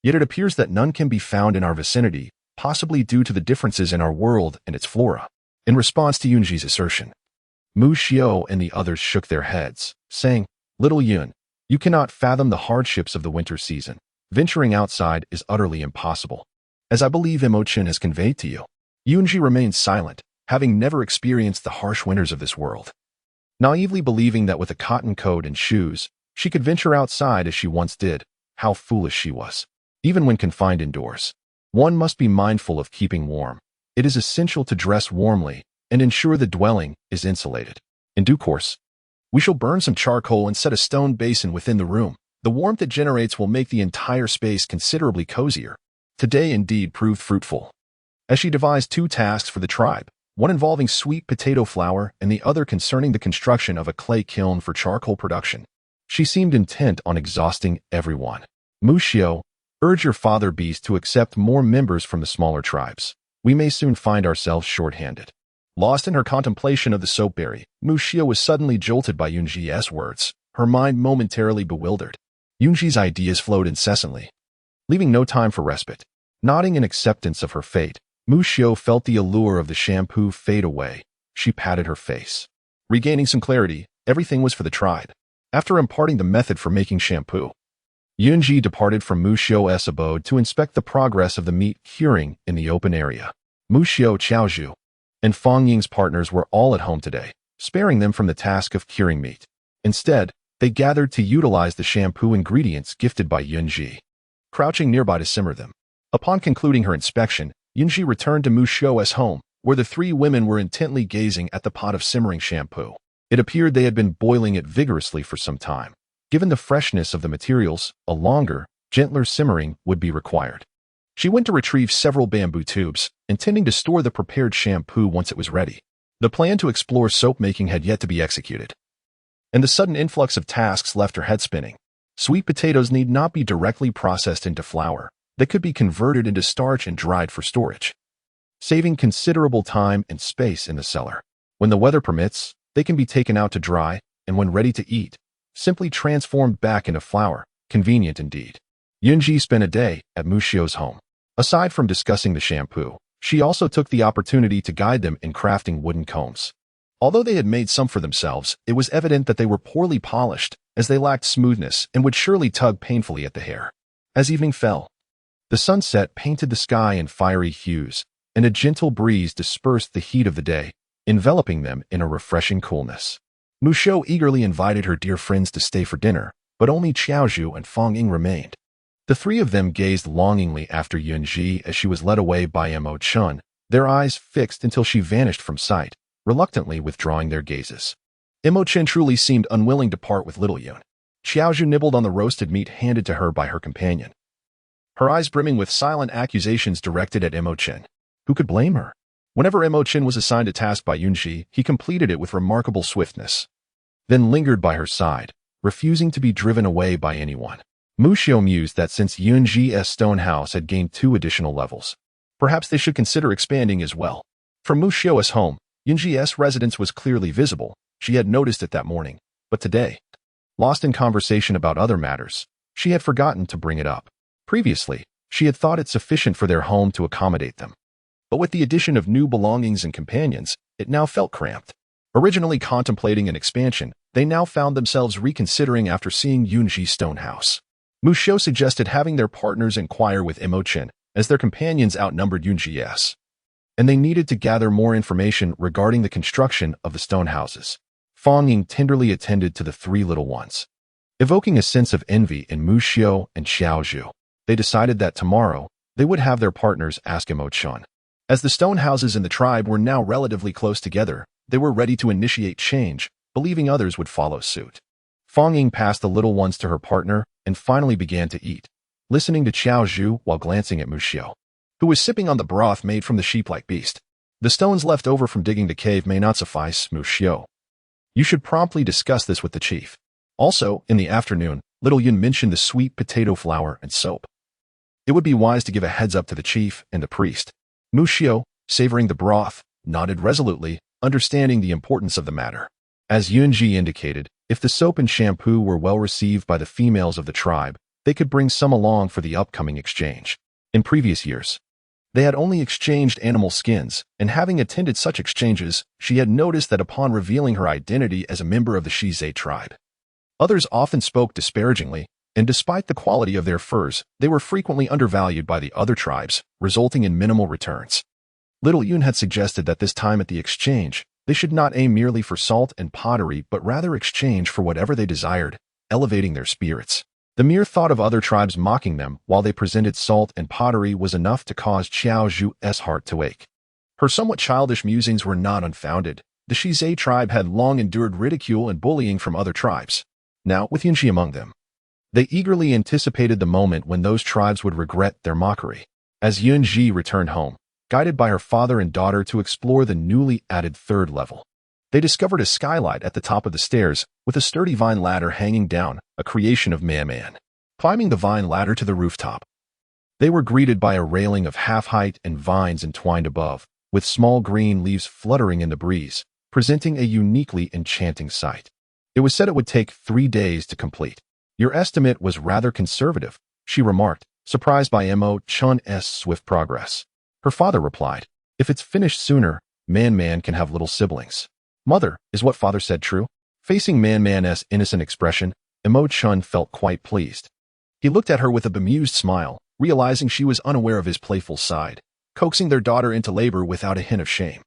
yet it appears that none can be found in our vicinity, possibly due to the differences in our world and its flora. In response to Yun Zhi's assertion, Mu Xiao and the others shook their heads, saying, "Little Yun, you cannot fathom the hardships of the winter season. Venturing outside is utterly impossible, as I believe Emo Chen has conveyed to you." Yun Zhi remained silent, having never experienced the harsh winters of this world, naively believing that with a cotton coat and shoes, she could venture outside as she once did. how foolish she was. Even when confined indoors, one must be mindful of keeping warm. It is essential to dress warmly and ensure the dwelling is insulated. In due course, we shall burn some charcoal and set a stone basin within the room. The warmth it generates will make the entire space considerably cozier. Today indeed proved fruitful, as she devised 2 tasks for the tribe, one involving sweet potato flour and the other concerning the construction of a clay kiln for charcoal production. She seemed intent on exhausting everyone. Muxio, urge your father beast to accept more members from the smaller tribes. We may soon find ourselves short-handed. Lost in her contemplation of the soapberry, Muxio was suddenly jolted by Yun Zhi's words, her mind momentarily bewildered. Yun Zhi's ideas flowed incessantly, leaving no time for respite. Nodding in acceptance of her fate, Muxio felt the allure of the shampoo fade away. She patted her face. Regaining some clarity, everything was for the tribe. After imparting the method for making shampoo, Yun Zhi departed from Muxio's abode to inspect the progress of the meat curing in the open area. Muxio, Xiaozhu, and Fang Ying's partners were all at home today, sparing them from the task of curing meat. Instead, they gathered to utilize the shampoo ingredients gifted by Yun Zhi, crouching nearby to simmer them. Upon concluding her inspection, Yun Zhi returned to Muxio's home, where the 3 women were intently gazing at the pot of simmering shampoo. It appeared they had been boiling it vigorously for some time. Given the freshness of the materials, a longer, gentler simmering would be required. She went to retrieve several bamboo tubes, intending to store the prepared shampoo once it was ready. The plan to explore soap making had yet to be executed, and the sudden influx of tasks left her head spinning. Sweet potatoes need not be directly processed into flour. They could be converted into starch and dried for storage, saving considerable time and space in the cellar. When the weather permits, they can be taken out to dry, and when ready to eat, simply transformed back into flour. Convenient indeed. Yun Zhi spent a day at Muxio's home. Aside from discussing the shampoo, she also took the opportunity to guide them in crafting wooden combs. Although they had made some for themselves, it was evident that they were poorly polished, as they lacked smoothness and would surely tug painfully at the hair. As evening fell, the sunset painted the sky in fiery hues, and a gentle breeze dispersed the heat of the day, enveloping them in a refreshing coolness. Muxio eagerly invited her dear friends to stay for dinner, but only Xiaozhu and Fang Ying remained. The 3 of them gazed longingly after Yun Zhi as she was led away by Emo Chen, their eyes fixed until she vanished from sight, reluctantly withdrawing their gazes. Emo Chen truly seemed unwilling to part with little Yun. Xiaozhu nibbled on the roasted meat handed to her by her companion, her eyes brimming with silent accusations directed at Emo Chen. Who could blame her? Whenever Emo Chen was assigned a task by Yun Zhi, he completed it with remarkable swiftness, then lingered by her side, refusing to be driven away by anyone. Muxio mused that since Yun Zhi's stone house had gained 2 additional levels, perhaps they should consider expanding as well. From Muxio's home, Yun Zhi's residence was clearly visible. She had noticed it that morning, but today, lost in conversation about other matters, she had forgotten to bring it up. Previously, she had thought it sufficient for their home to accommodate them. But with the addition of new belongings and companions, it now felt cramped. Originally contemplating an expansion, they now found themselves reconsidering after seeing Yun Zhi's stone house. Muxio suggested having their partners inquire with Emo Chen, as their companions outnumbered Yun Zhi's, and they needed to gather more information regarding the construction of the stone houses. Fang Ying tenderly attended to the 3 little ones, evoking a sense of envy in Muxio and Xiaozhu. They decided that tomorrow, they would have their partners ask Emo Chen. As the stone houses in the tribe were now relatively close together, they were ready to initiate change, believing others would follow suit. Fang Ying passed the little ones to her partner and finally began to eat, listening to Xiaozhu while glancing at Muxio, who was sipping on the broth made from the sheep-like beast. The stones left over from digging the cave may not suffice, Muxio. You should promptly discuss this with the chief. Also, in the afternoon, little Yun mentioned the sweet potato flour and soap. It would be wise to give a heads up to the chief and the priest. Muxio, savoring the broth, nodded resolutely, understanding the importance of the matter. As Yun Zhi indicated, if the soap and shampoo were well received by the females of the tribe, they could bring some along for the upcoming exchange. In previous years, they had only exchanged animal skins, and having attended such exchanges, she had noticed that upon revealing her identity as a member of the Xize tribe, others often spoke disparagingly, and despite the quality of their furs, they were frequently undervalued by the other tribes, resulting in minimal returns. Little Yun had suggested that this time at the exchange, they should not aim merely for salt and pottery but rather exchange for whatever they desired, elevating their spirits. The mere thought of other tribes mocking them while they presented salt and pottery was enough to cause Xiaozhu's heart to ache. Her somewhat childish musings were not unfounded. The Xize tribe had long endured ridicule and bullying from other tribes, now with Yun Zhi among them. They eagerly anticipated the moment when those tribes would regret their mockery. As Yun Zhi returned home, guided by her father and daughter to explore the newly added third level, they discovered a skylight at the top of the stairs with a sturdy vine ladder hanging down, a creation of Man. Climbing the vine ladder to the rooftop, they were greeted by a railing of half-height and vines entwined above, with small green leaves fluttering in the breeze, presenting a uniquely enchanting sight. It was said it would take 3 days to complete. Your estimate was rather conservative, she remarked, surprised by Emo Chen's swift progress. Her father replied, if it's finished sooner, Man can have little siblings. Mother, is what father said true? Facing Man's innocent expression, Emo Chen felt quite pleased. He looked at her with a bemused smile, realizing she was unaware of his playful side, coaxing their daughter into labor without a hint of shame.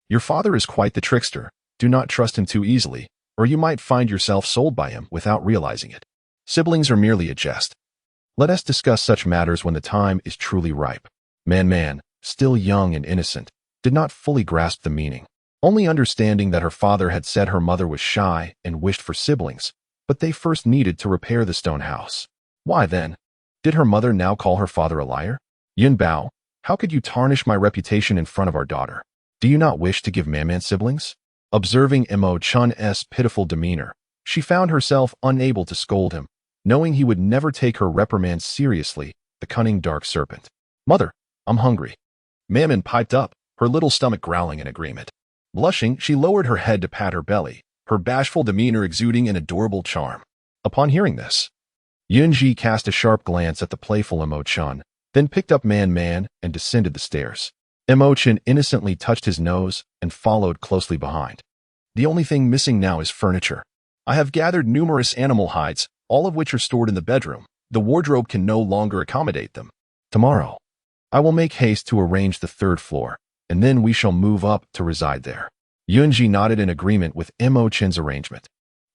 Your father is quite the trickster. Do not trust him too easily, or you might find yourself sold by him without realizing it. Siblings are merely a jest. Let us discuss such matters when the time is truly ripe. Man, still young and innocent, did not fully grasp the meaning, only understanding that her father had said her mother was shy and wished for siblings, but they first needed to repair the stone house. Why then? Did her mother now call her father a liar? Yun Bao, how could you tarnish my reputation in front of our daughter? Do you not wish to give Man siblings? Observing Emo Chen's pitiful demeanor, she found herself unable to scold him, knowing he would never take her reprimand seriously, the cunning dark serpent. Mother, I'm hungry. Man piped up, her little stomach growling in agreement. Blushing, she lowered her head to pat her belly, her bashful demeanor exuding an adorable charm. Upon hearing this, Yun Zhi cast a sharp glance at the playful Emo Chen, then picked up Man and descended the stairs. Emo Chen innocently touched his nose and followed closely behind. The only thing missing now is furniture. I have gathered numerous animal hides, all of which are stored in the bedroom. The wardrobe can no longer accommodate them. Tomorrow, I will make haste to arrange the third floor, and then we shall move up to reside there. Yun Zhi nodded in agreement with Emo Chen's arrangement.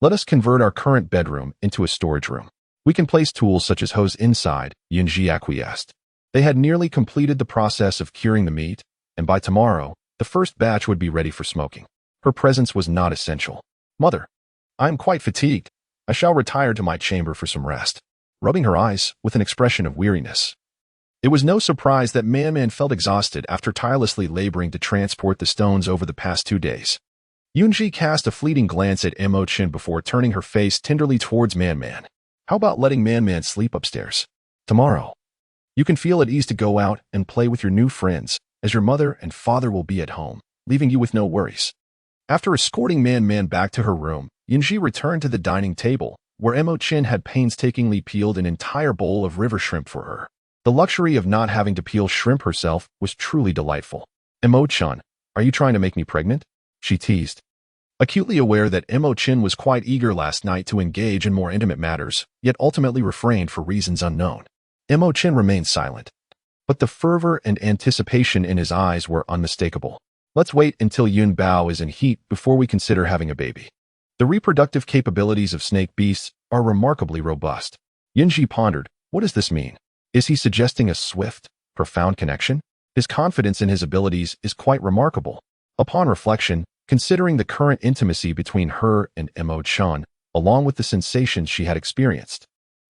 Let us convert our current bedroom into a storage room. We can place tools such as hose inside, Yun Zhi acquiesced. They had nearly completed the process of curing the meat, and by tomorrow, the first batch would be ready for smoking. Her presence was not essential. Mother, I am quite fatigued. I shall retire to my chamber for some rest. Rubbing her eyes with an expression of weariness. It was no surprise that Man felt exhausted after tirelessly laboring to transport the stones over the past 2 days. Yun Zhi cast a fleeting glance at Emo Chen before turning her face tenderly towards Man. How about letting Man sleep upstairs? Tomorrow, you can feel at ease to go out and play with your new friends, as your mother and father will be at home, leaving you with no worries. After escorting Man back to her room, Yun Zhi returned to the dining table, where Emo Chen had painstakingly peeled an entire bowl of river shrimp for her. The luxury of not having to peel shrimp herself was truly delightful. Emo Chen, are you trying to make me pregnant? She teased. Acutely aware that Emo Chen was quite eager last night to engage in more intimate matters, yet ultimately refrained for reasons unknown. Emo Chen remained silent, but the fervor and anticipation in his eyes were unmistakable. Let's wait until Yun Bao is in heat before we consider having a baby. The reproductive capabilities of snake beasts are remarkably robust. Yun Zhi pondered, what does this mean? Is he suggesting a swift, profound connection? His confidence in his abilities is quite remarkable. Upon reflection, considering the current intimacy between her and Emo Chen, along with the sensations she had experienced,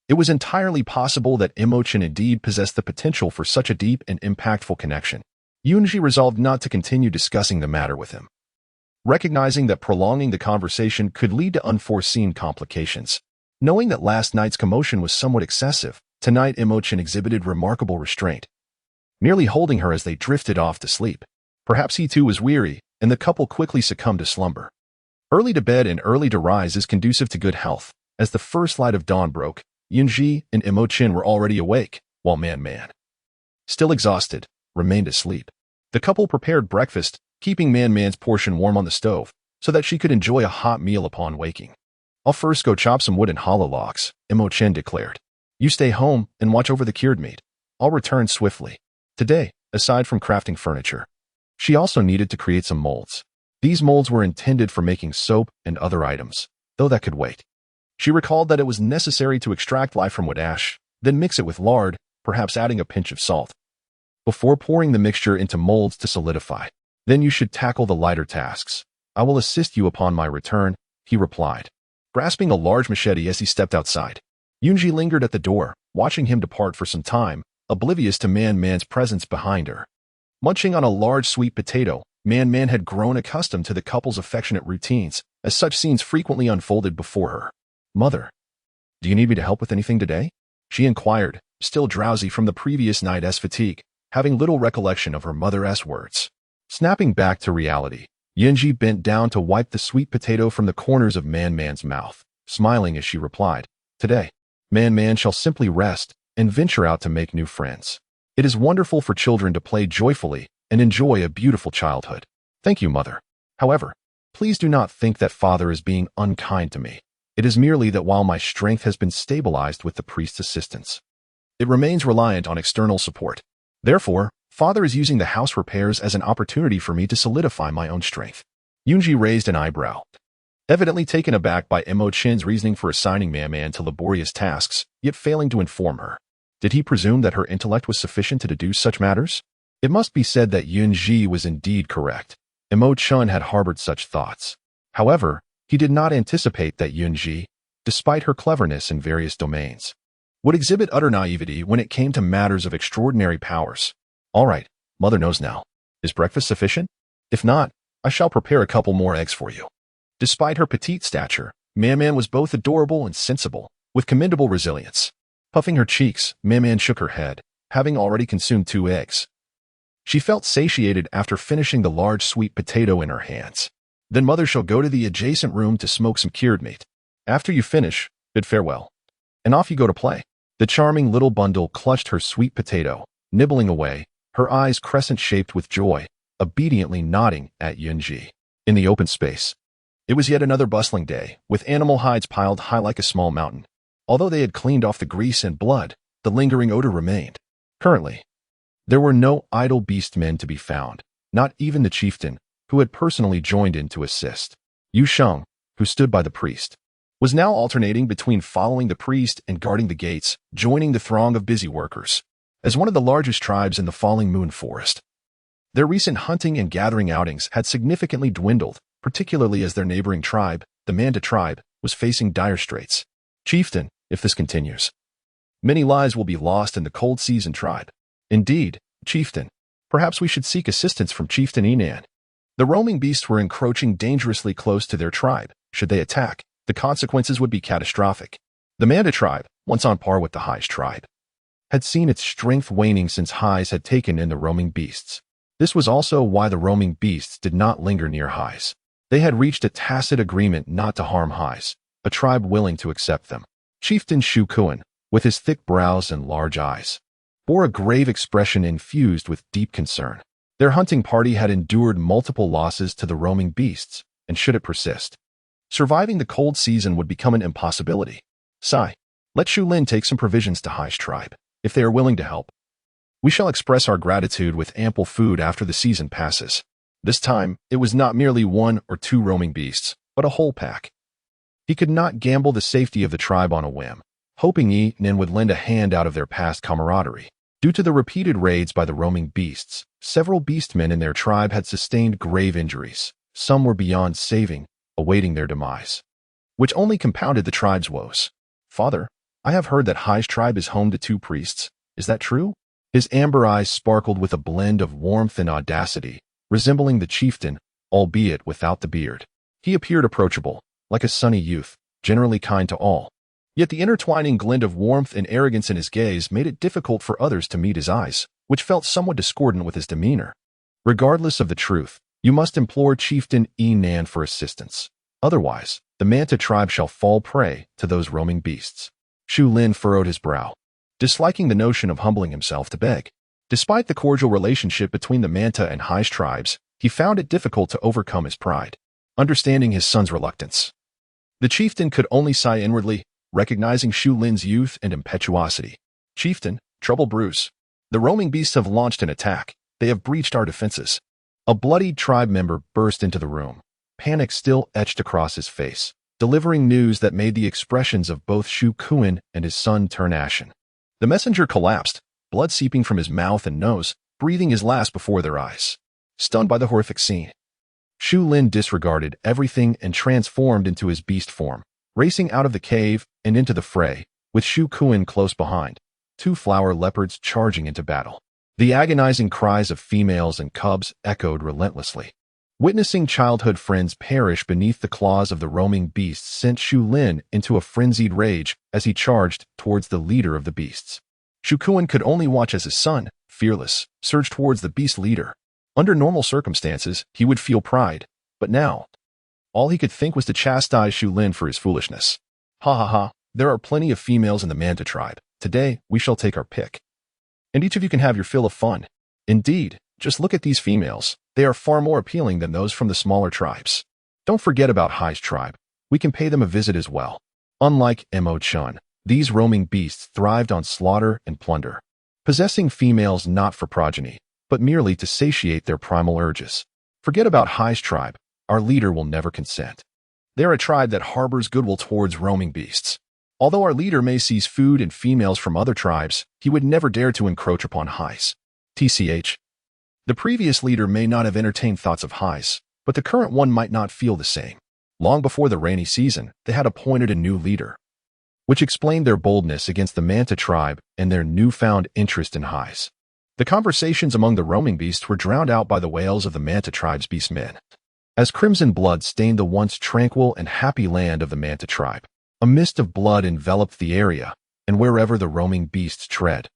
it was entirely possible that Emo Chen indeed possessed the potential for such a deep and impactful connection. Yun Zhi resolved not to continue discussing the matter with him. Recognizing that prolonging the conversation could lead to unforeseen complications, knowing that last night's commotion was somewhat excessive, tonight Emo Chen exhibited remarkable restraint, nearly holding her as they drifted off to sleep. Perhaps he too was weary, and the couple quickly succumbed to slumber. Early to bed and early to rise is conducive to good health. As the first light of dawn broke, Yun Zhi and Emo Chen were already awake, while Man, still exhausted, remained asleep. The couple prepared breakfast, keeping Man's portion warm on the stove, so that she could enjoy a hot meal upon waking. I'll first go chop some wood and hollow logs, Emo Chen declared. You stay home and watch over the cured meat. I'll return swiftly. Today, aside from crafting furniture, she also needed to create some molds. These molds were intended for making soap and other items, though that could wait. She recalled that it was necessary to extract life from wood ash, then mix it with lard, perhaps adding a pinch of salt, before pouring the mixture into molds to solidify. Then you should tackle the lighter tasks. I will assist you upon my return, he replied, grasping a large machete as he stepped outside. Yun Zhi lingered at the door, watching him depart for some time, oblivious to Man-Man's presence behind her. Munching on a large sweet potato, Man-Man had grown accustomed to the couple's affectionate routines, as such scenes frequently unfolded before her. Mother, do you need me to help with anything today? She inquired, still drowsy from the previous night's fatigue, having little recollection of her mother's words. Snapping back to reality, Yun Zhi bent down to wipe the sweet potato from the corners of Man-Man's mouth, smiling as she replied, Today, Man-Man shall simply rest and venture out to make new friends. It is wonderful for children to play joyfully and enjoy a beautiful childhood. Thank you, Mother. However, please do not think that Father is being unkind to me. It is merely that while my strength has been stabilized with the priest's assistance, it remains reliant on external support. Therefore, Father is using the house repairs as an opportunity for me to solidify my own strength. Yun Zhi raised an eyebrow, evidently taken aback by Emo Chen's reasoning for assigning Man-Man to laborious tasks, yet failing to inform her. Did he presume that her intellect was sufficient to deduce such matters? It must be said that Yun Zhi was indeed correct. Emo Chen had harbored such thoughts. However, he did not anticipate that Yun Zhi, despite her cleverness in various domains, would exhibit utter naivety when it came to matters of extraordinary powers. All right, Mother knows now. Is breakfast sufficient? If not, I shall prepare a couple more eggs for you. Despite her petite stature, Man-Man was both adorable and sensible, with commendable resilience. Puffing her cheeks, Man-Man shook her head, having already consumed 2 eggs. She felt satiated after finishing the large sweet potato in her hands. Then Mother shall go to the adjacent room to smoke some cured meat. After you finish, bid farewell. And off you go to play. The charming little bundle clutched her sweet potato, nibbling away, her eyes crescent-shaped with joy, obediently nodding at Yun Zhi. In the open space, it was yet another bustling day, with animal hides piled high like a small mountain. Although they had cleaned off the grease and blood, the lingering odor remained. Currently, there were no idle beastmen to be found, not even the chieftain, who had personally joined in to assist. Yu Sheng, who stood by the priest, was now alternating between following the priest and guarding the gates, joining the throng of busy workers. As one of the largest tribes in the Falling Moon Forest, their recent hunting and gathering outings had significantly dwindled, particularly as their neighboring tribe, the Manta tribe, was facing dire straits. Chieftain, if this continues, many lives will be lost in the cold season tribe. Indeed, Chieftain, perhaps we should seek assistance from Chieftain Enan. The roaming beasts were encroaching dangerously close to their tribe. Should they attack, the consequences would be catastrophic. The Manta tribe, once on par with the Xize tribe, had seen its strength waning since Xize had taken in the roaming beasts. This was also why the roaming beasts did not linger near Xize. They had reached a tacit agreement not to harm Xize, a tribe willing to accept them. Chieftain Shu Kuan, with his thick brows and large eyes, bore a grave expression infused with deep concern. Their hunting party had endured multiple losses to the roaming beasts, and should it persist, surviving the cold season would become an impossibility. Sai, let Shu Lin take some provisions to Xize tribe, if they are willing to help. We shall express our gratitude with ample food after the season passes. This time, it was not merely 1 or 2 roaming beasts, but a whole pack. He could not gamble the safety of the tribe on a whim, hoping Enan would lend a hand out of their past camaraderie. Due to the repeated raids by the roaming beasts, several beastmen in their tribe had sustained grave injuries. Some were beyond saving, awaiting their demise, which only compounded the tribe's woes. Father, I have heard that Xize tribe is home to 2 priests. Is that true? His amber eyes sparkled with a blend of warmth and audacity, resembling the chieftain, albeit without the beard. He appeared approachable, like a sunny youth, generally kind to all. Yet the intertwining glint of warmth and arrogance in his gaze made it difficult for others to meet his eyes, which felt somewhat discordant with his demeanor. Regardless of the truth, you must implore Chieftain Enan for assistance. Otherwise, the Manta tribe shall fall prey to those roaming beasts. Shu Lin furrowed his brow, disliking the notion of humbling himself to beg. Despite the cordial relationship between the Manta and Xize tribes, he found it difficult to overcome his pride. Understanding his son's reluctance, the chieftain could only sigh inwardly, recognizing Shu Lin's youth and impetuosity. Chieftain, trouble brews. The roaming beasts have launched an attack. They have breached our defenses. A bloodied tribe member burst into the room, panic still etched across his face. delivering news that made the expressions of both Shu Kuan and his son turn ashen. The messenger collapsed, blood seeping from his mouth and nose, breathing his last before their eyes. Stunned by the horrific scene, Shu Lin disregarded everything and transformed into his beast form, racing out of the cave and into the fray, with Shu Kuan close behind, 2 flower leopards charging into battle. The agonizing cries of females and cubs echoed relentlessly. Witnessing childhood friends perish beneath the claws of the roaming beasts sent Shu Lin into a frenzied rage as he charged towards the leader of the beasts. Shu Kuan could only watch as his son, fearless, surged towards the beast leader. Under normal circumstances, he would feel pride, but now, all he could think was to chastise Shu Lin for his foolishness. Ha ha ha, there are plenty of females in the Manta tribe. Today, we shall take our pick. And each of you can have your fill of fun. Indeed, just look at these females. They are far more appealing than those from the smaller tribes. Don't forget about Xize tribe. We can pay them a visit as well. Unlike Emo Chen, these roaming beasts thrived on slaughter and plunder, possessing females not for progeny, but merely to satiate their primal urges. Forget about Xize tribe. Our leader will never consent. They are a tribe that harbors goodwill towards roaming beasts. Although our leader may seize food and females from other tribes, he would never dare to encroach upon Xize. TCH. The previous leader may not have entertained thoughts of Xize, but the current one might not feel the same. Long before the rainy season, they had appointed a new leader, which explained their boldness against the Manta tribe and their newfound interest in Xize. The conversations among the roaming beasts were drowned out by the wails of the Manta tribe's beastmen. As crimson blood stained the once tranquil and happy land of the Manta tribe, a mist of blood enveloped the area, and wherever the roaming beasts tread,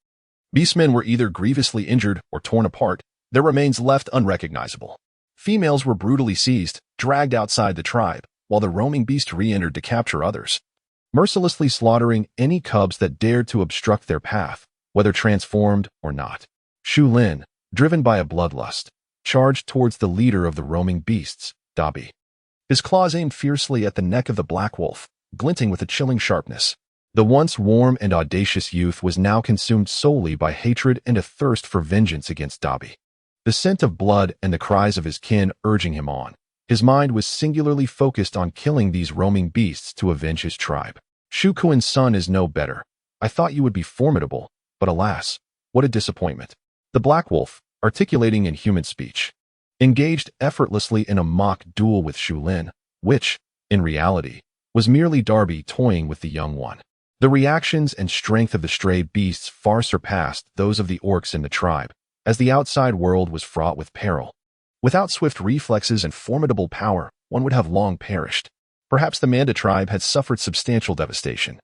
beastmen were either grievously injured or torn apart, their remains left unrecognizable. Females were brutally seized, dragged outside the tribe, while the roaming beast re-entered to capture others, mercilessly slaughtering any cubs that dared to obstruct their path, whether transformed or not. Shu Lin, driven by a bloodlust, charged towards the leader of the roaming beasts, Dabi. His claws aimed fiercely at the neck of the black wolf, glinting with a chilling sharpness. The once warm and audacious youth was now consumed solely by hatred and a thirst for vengeance against Dabi. The scent of blood and the cries of his kin urging him on, his mind was singularly focused on killing these roaming beasts to avenge his tribe. Shu Kuan's son is no better. I thought you would be formidable, but alas, what a disappointment. The black wolf, articulating in human speech, engaged effortlessly in a mock duel with Shu Lin, which, in reality, was merely Darby toying with the young one. The reactions and strength of the stray beasts far surpassed those of the orcs in the tribe, as the outside world was fraught with peril. Without swift reflexes and formidable power, one would have long perished. Perhaps the Manta tribe had suffered substantial devastation,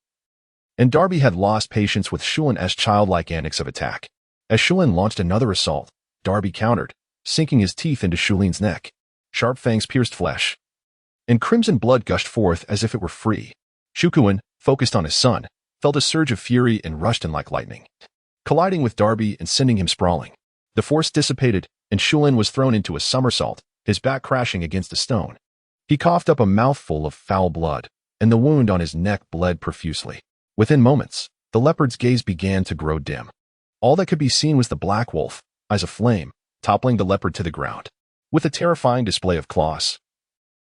and Darby had lost patience with Shu Lin's childlike antics of attack. As Shu Lin launched another assault, Darby countered, sinking his teeth into Shu Lin's neck. Sharp fangs pierced flesh, and crimson blood gushed forth as if it were free. Shu Kuan, focused on his son, felt a surge of fury and rushed in like lightning, colliding with Darby and sending him sprawling. The force dissipated, and Shu Lin was thrown into a somersault, his back crashing against a stone. He coughed up a mouthful of foul blood, and the wound on his neck bled profusely. Within moments, the leopard's gaze began to grow dim. All that could be seen was the black wolf, eyes aflame, toppling the leopard to the ground. With a terrifying display of claws,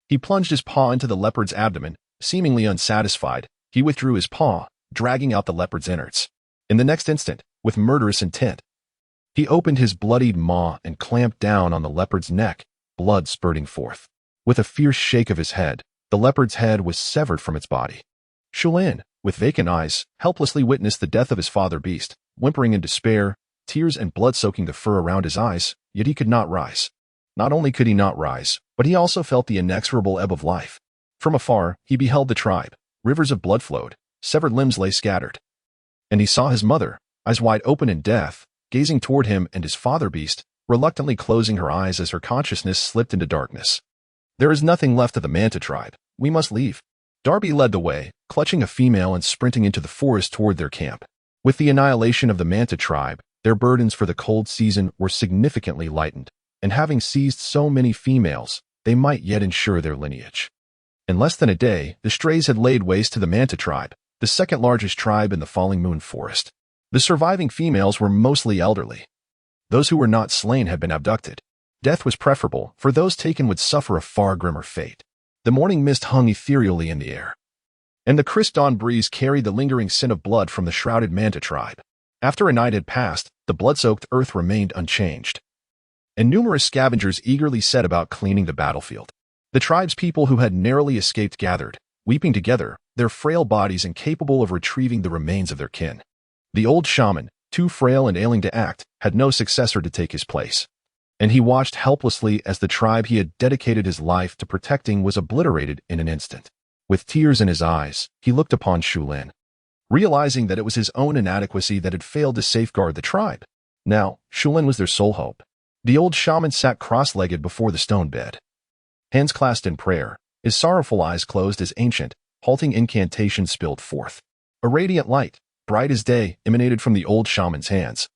he plunged his paw into the leopard's abdomen. Seemingly unsatisfied, he withdrew his paw, dragging out the leopard's innards. In the next instant, with murderous intent, he opened his bloodied maw and clamped down on the leopard's neck, blood spurting forth. With a fierce shake of his head, the leopard's head was severed from its body. Shu Lin, with vacant eyes, helplessly witnessed the death of his father beast, whimpering in despair, tears and blood soaking the fur around his eyes, yet he could not rise. Not only could he not rise, but he also felt the inexorable ebb of life. From afar, he beheld the tribe. Rivers of blood flowed, severed limbs lay scattered. And he saw his mother, eyes wide open in death, gazing toward him, and his father beast, reluctantly closing her eyes as her consciousness slipped into darkness. There is nothing left of the Manta tribe. We must leave. Darby led the way, clutching a female and sprinting into the forest toward their camp. With the annihilation of the Manta tribe, their burdens for the cold season were significantly lightened, and having seized so many females, they might yet ensure their lineage. In less than a day, the strays had laid waste to the Manta tribe, the second largest tribe in the Falling Moon Forest. The surviving females were mostly elderly. Those who were not slain had been abducted. Death was preferable, for those taken would suffer a far grimmer fate. The morning mist hung ethereally in the air, and the crisp dawn breeze carried the lingering scent of blood from the shrouded Manta tribe. After a night had passed, the blood-soaked earth remained unchanged, and numerous scavengers eagerly set about cleaning the battlefield. The tribe's people who had narrowly escaped gathered, weeping together, their frail bodies incapable of retrieving the remains of their kin. The old shaman, too frail and ailing to act, had no successor to take his place, and he watched helplessly as the tribe he had dedicated his life to protecting was obliterated in an instant. With tears in his eyes, he looked upon Shulin, realizing that it was his own inadequacy that had failed to safeguard the tribe. Now, Shulin was their sole hope. The old shaman sat cross-legged before the stone bed, hands clasped in prayer, his sorrowful eyes closed as ancient, halting incantations spilled forth. A radiant light, bright as day, emanated from the old shaman's hands,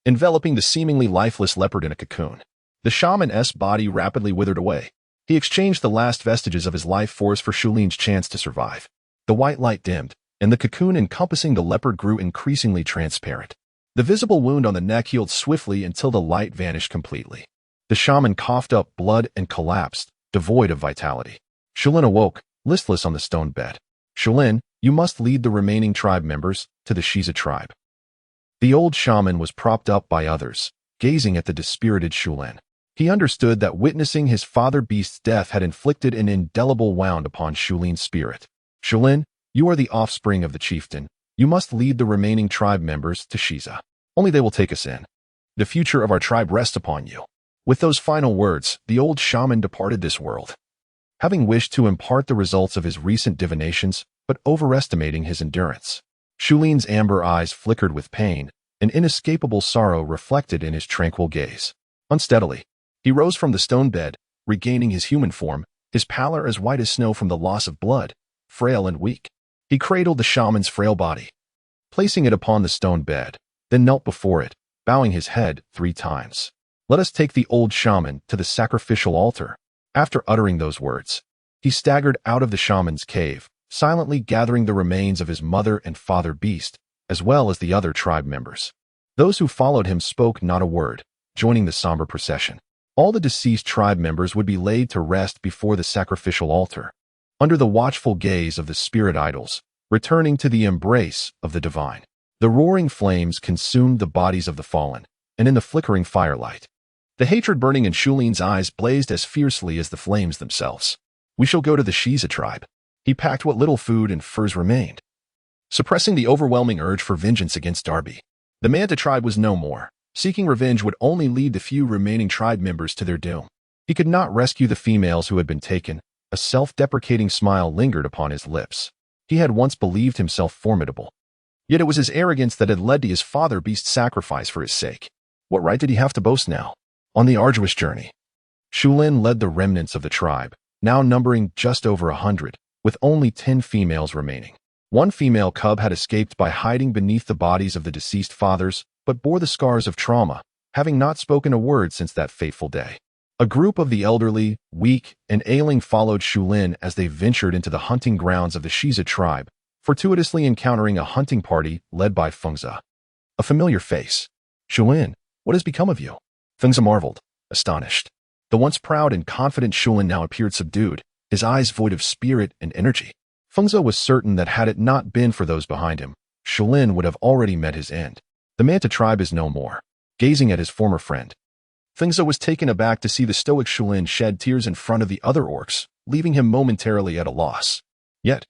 enveloping the seemingly lifeless leopard in a cocoon. The shaman's body rapidly withered away. He exchanged the last vestiges of his life force for Shulin's chance to survive. The white light dimmed, and the cocoon encompassing the leopard grew increasingly transparent. The visible wound on the neck healed swiftly until the light vanished completely. The shaman coughed up blood and collapsed, devoid of vitality. Shulin awoke, listless on the stone bed. Shulin, you must lead the remaining tribe members to the Xize tribe. The old shaman was propped up by others, gazing at the dispirited Shulin. He understood that witnessing his father beast's death had inflicted an indelible wound upon Shulin's spirit. Shulin, you are the offspring of the chieftain. You must lead the remaining tribe members to Xize. Only they will take us in. The future of our tribe rests upon you. With those final words, the old shaman departed this world, having wished to impart the results of his recent divinations, but overestimating his endurance. Shulin's amber eyes flickered with pain, an inescapable sorrow reflected in his tranquil gaze. Unsteadily, he rose from the stone bed, regaining his human form, his pallor as white as snow from the loss of blood, frail and weak. He cradled the shaman's frail body, placing it upon the stone bed, then knelt before it, bowing his head 3 times. Let us take the old shaman to the sacrificial altar. After uttering those words, he staggered out of the shaman's cave, silently gathering the remains of his mother and father beast, as well as the other tribe members. Those who followed him spoke not a word, joining the somber procession. All the deceased tribe members would be laid to rest before the sacrificial altar, under the watchful gaze of the spirit idols, returning to the embrace of the divine. The roaring flames consumed the bodies of the fallen, and in the flickering firelight, the hatred burning in Shulin's eyes blazed as fiercely as the flames themselves. We shall go to the Xize tribe. He packed what little food and furs remained, suppressing the overwhelming urge for vengeance against Darby. The Manta tribe was no more. Seeking revenge would only lead the few remaining tribe members to their doom. He could not rescue the females who had been taken. A self-deprecating smile lingered upon his lips. He had once believed himself formidable. Yet it was his arrogance that had led to his father beast's sacrifice for his sake. What right did he have to boast now? On the arduous journey, Shulin led the remnants of the tribe, now numbering just over 100, with only 10 females remaining. One female cub had escaped by hiding beneath the bodies of the deceased fathers, but bore the scars of trauma, having not spoken a word since that fateful day. A group of the elderly, weak, and ailing followed Shulin as they ventured into the hunting grounds of the Xize tribe, fortuitously encountering a hunting party led by Fengze. A familiar face. Shulin, what has become of you? Fengze marveled, astonished. The once proud and confident Shulin now appeared subdued, his eyes void of spirit and energy. Fengze was certain that had it not been for those behind him, Shulin would have already met his end. The Manta tribe is no more. Gazing at his former friend, Fengze was taken aback to see the stoic Shulin shed tears in front of the other orcs, leaving him momentarily at a loss. Yet,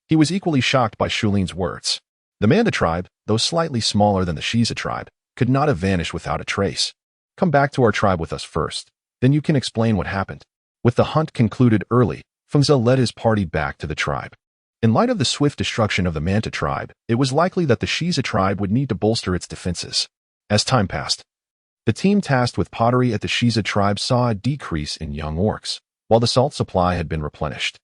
he was equally shocked by Shulin's words. The Manta tribe, though slightly smaller than the Xize tribe, could not have vanished without a trace. Come back to our tribe with us first, then you can explain what happened. With the hunt concluded early, Fengze led his party back to the tribe. In light of the swift destruction of the Manta tribe, it was likely that the Xize tribe would need to bolster its defenses. As time passed, the team tasked with pottery at the Xize tribe saw a decrease in young orcs, while the salt supply had been replenished.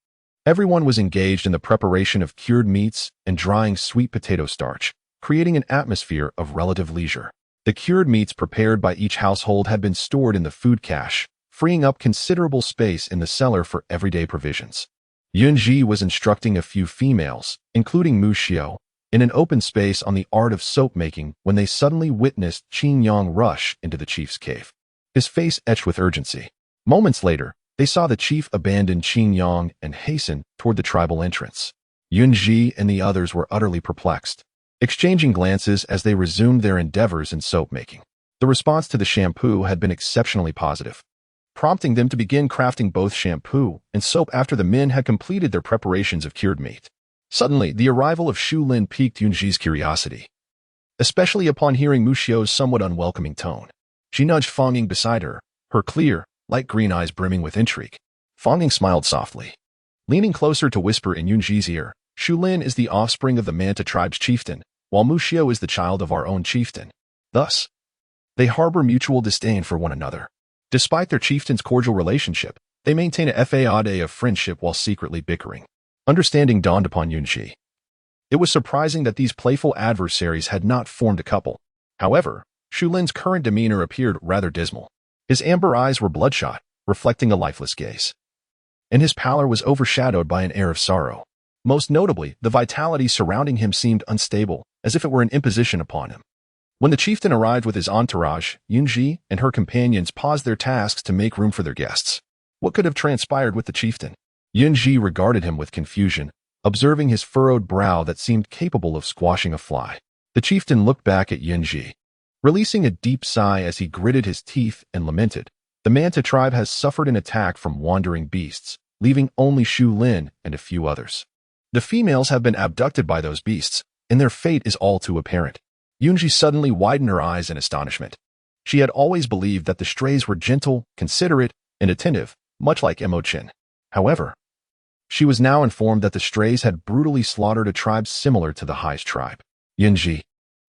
Everyone was engaged in the preparation of cured meats and drying sweet potato starch, creating an atmosphere of relative leisure. The cured meats prepared by each household had been stored in the food cache, freeing up considerable space in the cellar for everyday provisions. Yun Zhi was instructing a few females, including Mu Xiao, in an open space on the art of soap making when they suddenly witnessed Qin Yang rush into the chief's cave. His face etched with urgency. Moments later, They saw the chief abandon Qingyang and hasten toward the tribal entrance. Yun Zhi and the others were utterly perplexed, exchanging glances as they resumed their endeavors in soap-making. The response to the shampoo had been exceptionally positive, prompting them to begin crafting both shampoo and soap after the men had completed their preparations of cured meat. Suddenly, the arrival of Shu Lin piqued Yun Zhi's curiosity, especially upon hearing Mu Xiao's somewhat unwelcoming tone. She nudged Fang Ying beside her, her clear, light green eyes brimming with intrigue. Fang Ying smiled softly, leaning closer to whisper in Yun Zhi's ear, Shu Lin is the offspring of the Manta tribe's chieftain, while Mu Xiao is the child of our own chieftain. Thus, they harbor mutual disdain for one another. Despite their chieftain's cordial relationship, they maintain a faade of friendship while secretly bickering. Understanding dawned upon Yun Zhi. It was surprising that these playful adversaries had not formed a couple. However, Shu Lin's current demeanor appeared rather dismal. His amber eyes were bloodshot, reflecting a lifeless gaze, and his pallor was overshadowed by an air of sorrow. Most notably, the vitality surrounding him seemed unstable, as if it were an imposition upon him. When the chieftain arrived with his entourage, Yun Zhi and her companions paused their tasks to make room for their guests. What could have transpired with the chieftain? Yun Zhi regarded him with confusion, observing his furrowed brow that seemed capable of squashing a fly. The chieftain looked back at Yun Zhi, releasing a deep sigh as he gritted his teeth and lamented. The Manta tribe has suffered an attack from wandering beasts, leaving only Shu Lin and a few others. The females have been abducted by those beasts, and their fate is all too apparent. Yun Zhi suddenly widened her eyes in astonishment. She had always believed that the strays were gentle, considerate, and attentive, much like Emo Chen. However, she was now informed that the strays had brutally slaughtered a tribe similar to the Xize tribe. Yun Zhi,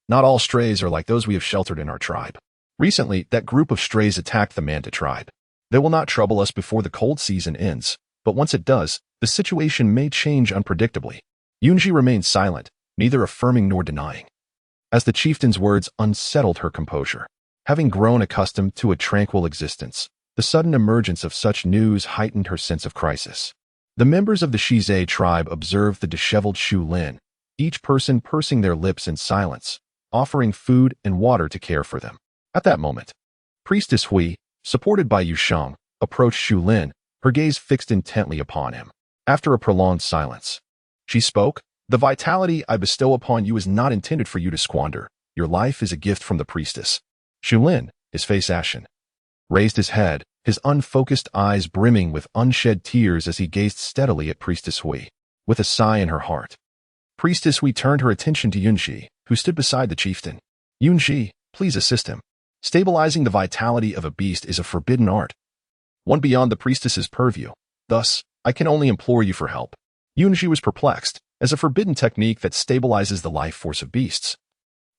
not all strays are like those we have sheltered in our tribe. Recently, that group of strays attacked the Manta tribe. They will not trouble us before the cold season ends, but once it does, the situation may change unpredictably. Yun Zhi remained silent, neither affirming nor denying, as the chieftain's words unsettled her composure. Having grown accustomed to a tranquil existence, the sudden emergence of such news heightened her sense of crisis. The members of the Xize tribe observed the disheveled Shu Lin, each person pursing their lips in silence, offering food and water to care for them. At that moment, Priestess Hui, supported by Yu Shang, approached Shu Lin, her gaze fixed intently upon him. After a prolonged silence, she spoke, "The vitality I bestow upon you is not intended for you to squander. Your life is a gift from the priestess." Shu Lin, his face ashen, raised his head, his unfocused eyes brimming with unshed tears as he gazed steadily at Priestess Hui. With a sigh in her heart, Priestess Hui turned her attention to Yun Zhi, who stood beside the chieftain. "Yun Zhi, please assist him. Stabilizing the vitality of a beast is a forbidden art, one beyond the priestess's purview. Thus, I can only implore you for help." Yun Zhi was perplexed, as a forbidden technique that stabilizes the life force of beasts.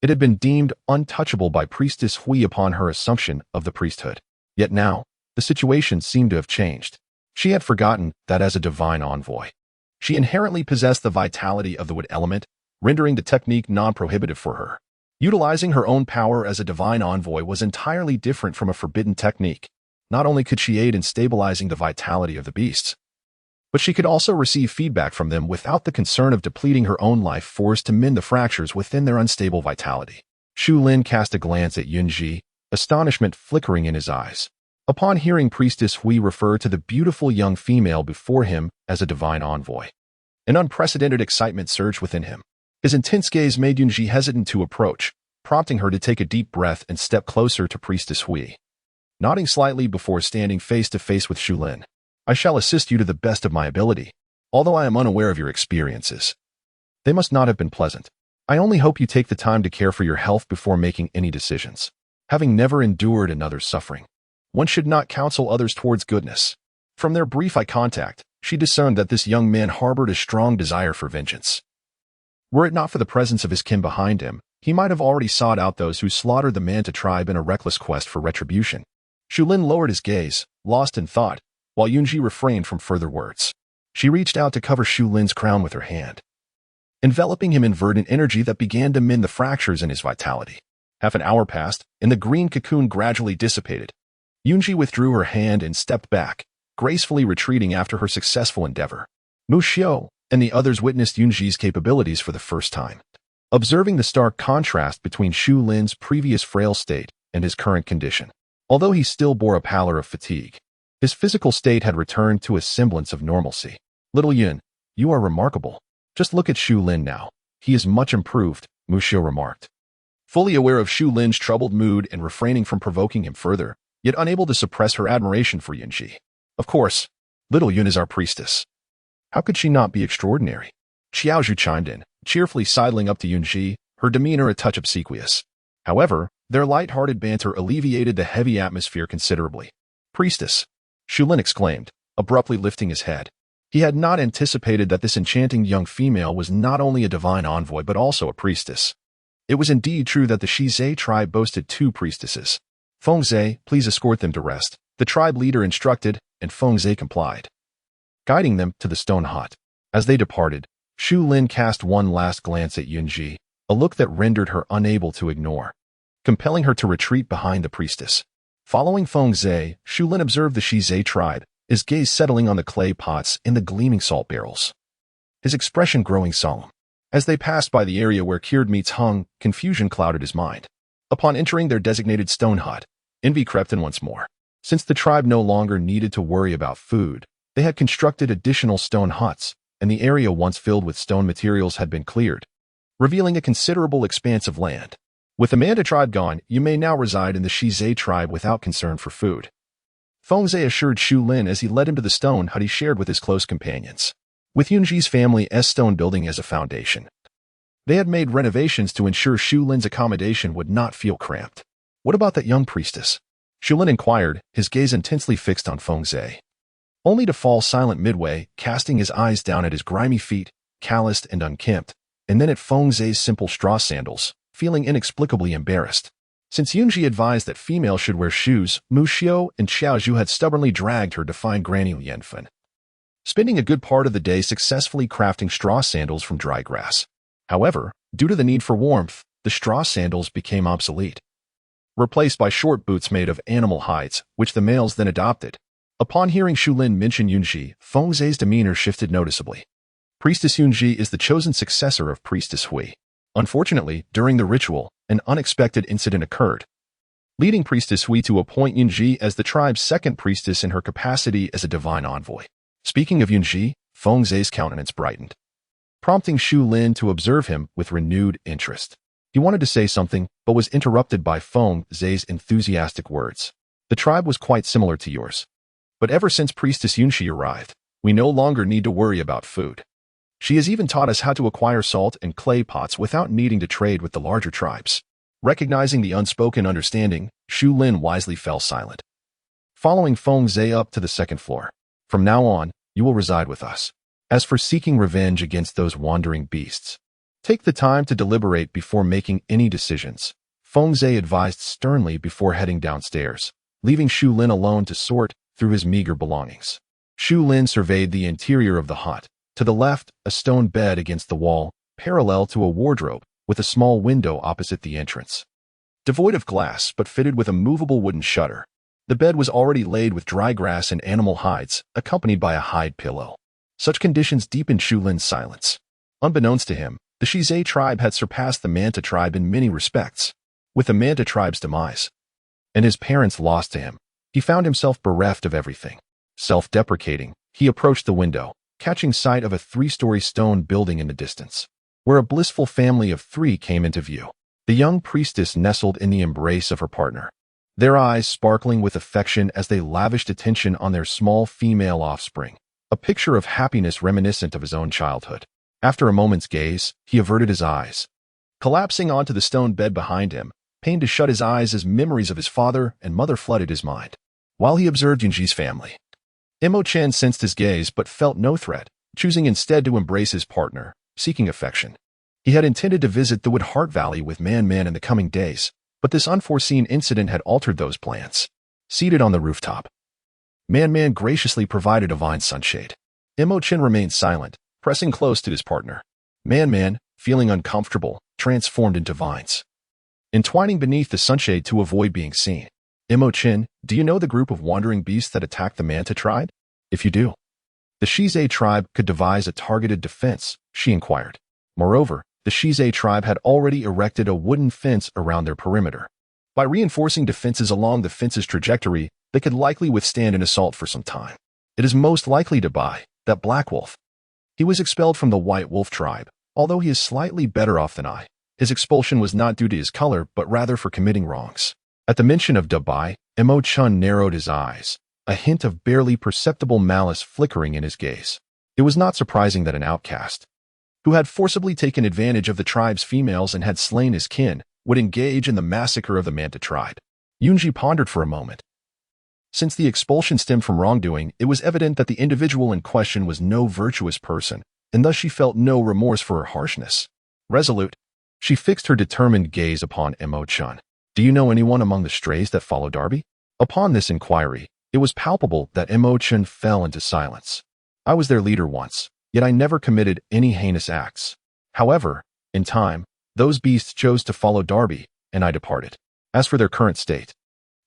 It had been deemed untouchable by Priestess Hui upon her assumption of the priesthood. Yet now, the situation seemed to have changed. She had forgotten that as a divine envoy, she inherently possessed the vitality of the wood element, rendering the technique non-prohibitive for her. Utilizing her own power as a divine envoy was entirely different from a forbidden technique. Not only could she aid in stabilizing the vitality of the beasts, but she could also receive feedback from them without the concern of depleting her own life force to mend the fractures within their unstable vitality. Shu Lin cast a glance at Yun Zhi, astonishment flickering in his eyes. Upon hearing Priestess Hui refer to the beautiful young female before him as a divine envoy, an unprecedented excitement surged within him. His intense gaze made Yun Zhi hesitant to approach, prompting her to take a deep breath and step closer to Priestess Hui. Nodding slightly before standing face to face with Shu Lin, "I shall assist you to the best of my ability, although I am unaware of your experiences. They must not have been pleasant. I only hope you take the time to care for your health before making any decisions. Having never endured another's suffering, one should not counsel others towards goodness." From their brief eye contact, she discerned that this young man harbored a strong desire for vengeance. Were it not for the presence of his kin behind him, he might have already sought out those who slaughtered the Manta tribe in a reckless quest for retribution. Shu Lin lowered his gaze, lost in thought, while Yun Zhi refrained from further words. She reached out to cover Shu Lin's crown with her hand, enveloping him in verdant energy that began to mend the fractures in his vitality. Half an hour passed, and the green cocoon gradually dissipated. Yun Zhi withdrew her hand and stepped back, gracefully retreating after her successful endeavor. Mu Xiao and the others witnessed Yun Zhi's capabilities for the first time, observing the stark contrast between Shu Lin's previous frail state and his current condition. Although he still bore a pallor of fatigue, His physical state had returned to a semblance of normalcy. "Little Yun, you are remarkable. Just look at Shu Lin now. He is much improved," Mu Xiu remarked. Fully aware of Shu Lin's troubled mood and refraining from provoking him further, yet unable to suppress her admiration for Yun Zhi. "Of course, little Yun is our priestess. How could she not be extraordinary?" Xiao Zhu chimed in, cheerfully sidling up to Yun Zhi, her demeanor a touch obsequious. However, their light-hearted banter alleviated the heavy atmosphere considerably. "Priestess," Shu Lin exclaimed, abruptly lifting his head. He had not anticipated that this enchanting young female was not only a divine envoy but also a priestess. It was indeed true that the Xize tribe boasted 2 priestesses. "Fengze, please escort them to rest," the tribe leader instructed, and Fengze complied, guiding them to the stone hut. As they departed, Shu Lin cast one last glance at Yun Zhi, a look that rendered her unable to ignore, compelling her to retreat behind the priestess. Following Fengze, Shu Lin observed the Xize tribe, his gaze settling on the clay pots and the gleaming salt barrels, his expression growing solemn. As they passed by the area where cured meats hung, confusion clouded his mind. Upon entering their designated stone hut, envy crept in once more. Since the tribe no longer needed to worry about food, they had constructed additional stone huts, and the area once filled with stone materials had been cleared, revealing a considerable expanse of land. "With the Manta tribe gone, you may now reside in the Xize tribe without concern for food," Fengze assured Shu Lin as he led him to the stone hut he shared with his close companions. With Yun Zhi's family's stone building as a foundation, they had made renovations to ensure Shu Lin's accommodation would not feel cramped. "What about that young priestess?" Shu Lin inquired, his gaze intensely fixed on Fengze, only to fall silent midway, casting his eyes down at his grimy feet, calloused and unkempt, and then at Fengze's simple straw sandals, feeling inexplicably embarrassed. Since Yun Zhi advised that females should wear shoes, Mu Xiu and Xiao Zhu had stubbornly dragged her to find Granny Lianfen, spending a good part of the day successfully crafting straw sandals from dry grass. However, due to the need for warmth, the straw sandals became obsolete, replaced by short boots made of animal hides, which the males then adopted. Upon hearing Shu Lin mention Yun Zhi, Fengze's demeanor shifted noticeably. Priestess Yun Zhi is the chosen successor of Priestess Hui. Unfortunately, during the ritual, an unexpected incident occurred, leading Priestess Hui to appoint Yun Zhi as the tribe's second priestess in her capacity as a divine envoy. Speaking of Yun Zhi, Fengze's countenance brightened, prompting Shu Lin to observe him with renewed interest. He wanted to say something, but was interrupted by Fengze's enthusiastic words. "The tribe was quite similar to yours. But ever since Priestess Yun Zhi arrived, we no longer need to worry about food. She has even taught us how to acquire salt and clay pots without needing to trade with the larger tribes." Recognizing the unspoken understanding, Shu Lin wisely fell silent, following Fengze up to the second floor. "From now on, you will reside with us. As for seeking revenge against those wandering beasts, take the time to deliberate before making any decisions," Fengze advised sternly before heading downstairs, leaving Shu Lin alone to sort through his meager belongings. Shu Lin surveyed the interior of the hut. To the left, a stone bed against the wall, parallel to a wardrobe, with a small window opposite the entrance. Devoid of glass, but fitted with a movable wooden shutter, the bed was already laid with dry grass and animal hides, accompanied by a hide pillow. Such conditions deepened Shu Lin's silence. Unbeknownst to him, the Xize tribe had surpassed the Manta tribe in many respects. With the Manta tribe's demise, and his parents lost to him, he found himself bereft of everything. Self-deprecating, he approached the window, catching sight of a 3-story stone building in the distance, where a blissful family of 3 came into view. The young priestess nestled in the embrace of her partner, their eyes sparkling with affection as they lavished attention on their small female offspring, a picture of happiness reminiscent of his own childhood. After a moment's gaze, he averted his eyes, collapsing onto the stone bed behind him, pained to shut his eyes as memories of his father and mother flooded his mind. While he observed Yun Zhi's family, Emo Chen sensed his gaze but felt no threat, choosing instead to embrace his partner, seeking affection. He had intended to visit the Wood Heart Valley with Man in the coming days, but this unforeseen incident had altered those plans. Seated on the rooftop, Man graciously provided a vine sunshade. Emo Chen remained silent, pressing close to his partner. Man, feeling uncomfortable, transformed into vines, entwining beneath the sunshade to avoid being seen. Emo Chen, do you know the group of wandering beasts that attacked the Manta tribe? If you do, the Xize tribe could devise a targeted defense, she inquired. Moreover, the Xize tribe had already erected a wooden fence around their perimeter. By reinforcing defenses along the fence's trajectory, They could likely withstand an assault for some time. It is most likely to buy that black wolf. He was expelled from the white wolf tribe. Although he is slightly better off than I, his expulsion was not due to his color, but rather for committing wrongs. At the mention of Dubai, Emo Chen narrowed his eyes, a hint of barely perceptible malice flickering in his gaze. It was not surprising that an outcast, who had forcibly taken advantage of the tribe's females and had slain his kin, would engage in the massacre of the Manta tribe. Yun Zhi pondered for a moment. Since the expulsion stemmed from wrongdoing, it was evident that the individual in question was no virtuous person, and thus she felt no remorse for her harshness. Resolute, she fixed her determined gaze upon Emo Chen. Do you know anyone among the strays that follow Darby? Upon this inquiry, it was palpable that Emo Chen fell into silence. I was their leader once, yet I never committed any heinous acts. However, in time, those beasts chose to follow Darby, and I departed. As for their current state,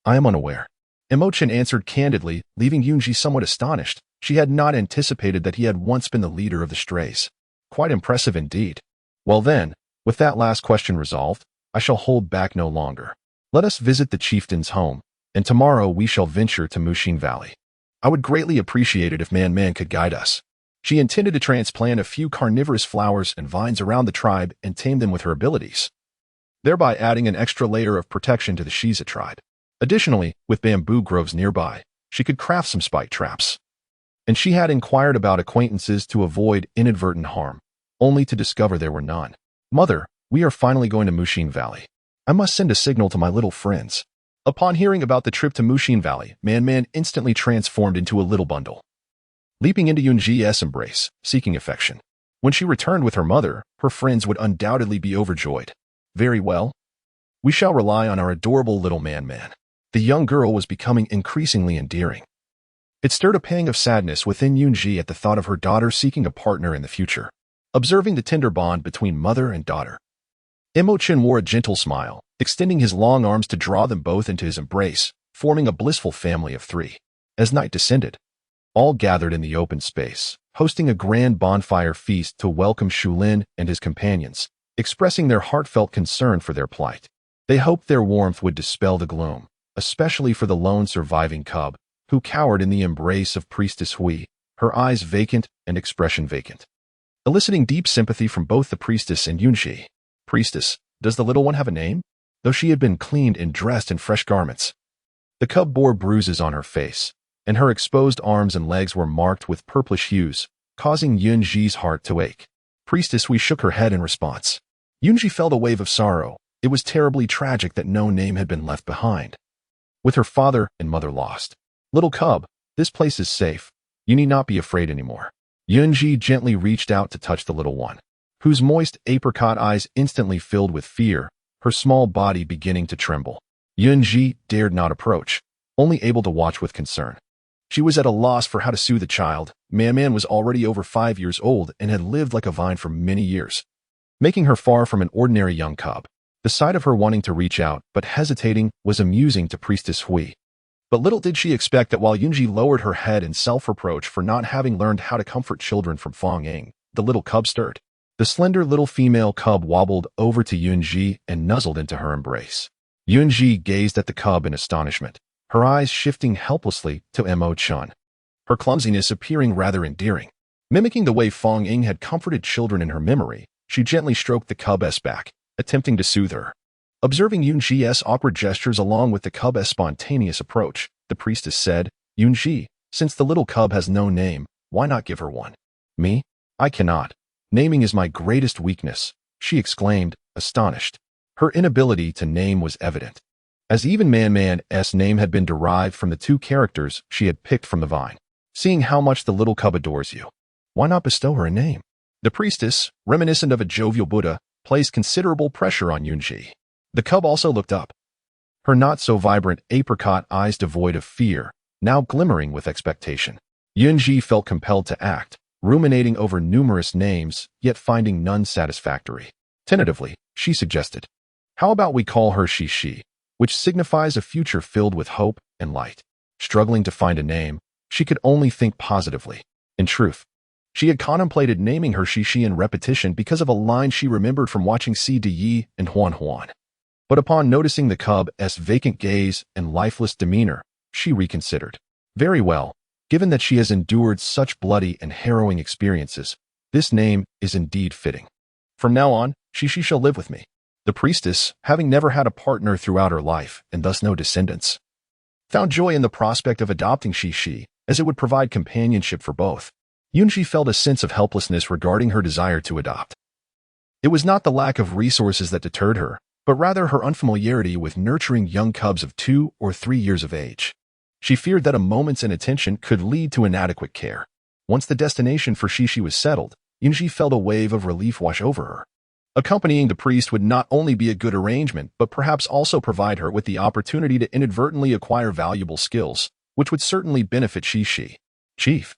I am unaware. Emo Chen answered candidly, leaving Yun Zhi somewhat astonished. She had not anticipated that he had once been the leader of the strays. Quite impressive indeed. Well then, with that last question resolved, I shall hold back no longer. Let us visit the chieftain's home, and tomorrow we shall venture to Mushin Valley. I would greatly appreciate it if Man could guide us. She intended to transplant a few carnivorous flowers and vines around the tribe and tame them with her abilities, thereby adding an extra layer of protection to the Xize tribe. Additionally, with bamboo groves nearby, she could craft some spike traps. And she had inquired about acquaintances to avoid inadvertent harm, only to discover there were none. Mother, we are finally going to Mushin Valley. I must send a signal to my little friends. Upon hearing about the trip to Mushin Valley, Man instantly transformed into a little bundle, leaping into Yun Zhi's embrace, seeking affection. When she returned with her mother, her friends would undoubtedly be overjoyed. Very well. We shall rely on our adorable little Man. The young girl was becoming increasingly endearing. It stirred a pang of sadness within Yun Zhi at the thought of her daughter seeking a partner in the future. Observing the tender bond between mother and daughter, Emo Chen wore a gentle smile, extending his long arms to draw them both into his embrace, forming a blissful family of three. As night descended, all gathered in the open space, hosting a grand bonfire feast to welcome Shulin and his companions, expressing their heartfelt concern for their plight. They hoped their warmth would dispel the gloom, especially for the lone surviving cub, who cowered in the embrace of Priestess Hui, her eyes vacant and expression vacant, eliciting deep sympathy from both the priestess and Yun Zhi. Priestess, does the little one have a name? Though she had been cleaned and dressed in fresh garments, the cub bore bruises on her face, and her exposed arms and legs were marked with purplish hues, causing Yun Zhi's heart to ache. Priestess Hui shook her head in response. Yun Zhi felt a wave of sorrow. It was terribly tragic that no name had been left behind. With her father and mother lost, little cub, this place is safe. You need not be afraid anymore. Yun Zhi gently reached out to touch the little one, whose moist apricot eyes instantly filled with fear, her small body beginning to tremble. Yun Zhi dared not approach, only able to watch with concern. She was at a loss for how to soothe the child. Man was already over 5 years old and had lived like a vine for many years, making her far from an ordinary young cub. The sight of her wanting to reach out but hesitating was amusing to Priestess Hui. But little did she expect that while Yun Zhi lowered her head in self-reproach for not having learned how to comfort children from Fong Ying, the little cub stirred. The slender little female cub wobbled over to Yun Zhi and nuzzled into her embrace. Yun Zhi gazed at the cub in astonishment, her eyes shifting helplessly to Emo Chen, her clumsiness appearing rather endearing. Mimicking the way Fong Ying had comforted children in her memory, she gently stroked the cub's back, attempting to soothe her. Observing Yun Zhi's awkward gestures along with the cub's spontaneous approach, the priestess said, Yun Zhi, since the little cub has no name, why not give her one? Me? I cannot. Naming is my greatest weakness, she exclaimed, astonished. Her inability to name was evident, as even Man's name had been derived from the two characters she had picked from the vine. Seeing how much the little cub adores you, why not bestow her a name? The priestess, reminiscent of a jovial Buddha, placed considerable pressure on Yun Zhi. The cub also looked up, her not-so-vibrant apricot eyes devoid of fear, now glimmering with expectation. Yun Zhi felt compelled to act, ruminating over numerous names, yet finding none satisfactory. Tentatively, she suggested, how about we call her Xize, which signifies a future filled with hope and light. Struggling to find a name, she could only think positively. In truth, she had contemplated naming her Xize in repetition because of a line she remembered from watching CDE and Huan. But upon noticing the cub's vacant gaze and lifeless demeanor, She reconsidered. Very well. Given that she has endured such bloody and harrowing experiences, this name is indeed fitting. From now on, Xize shall live with me. The priestess, having never had a partner throughout her life and thus no descendants, found joy in the prospect of adopting Xize, as it would provide companionship for both. Yun Zhi felt a sense of helplessness regarding her desire to adopt. It was not the lack of resources that deterred her, but rather her unfamiliarity with nurturing young cubs of 2 or 3 years of age. She feared that a moment's inattention could lead to inadequate care. Once the destination for Xize was settled, Yun Zhi felt a wave of relief wash over her. Accompanying the priest would not only be a good arrangement, but perhaps also provide her with the opportunity to inadvertently acquire valuable skills, which would certainly benefit Xize. Chief,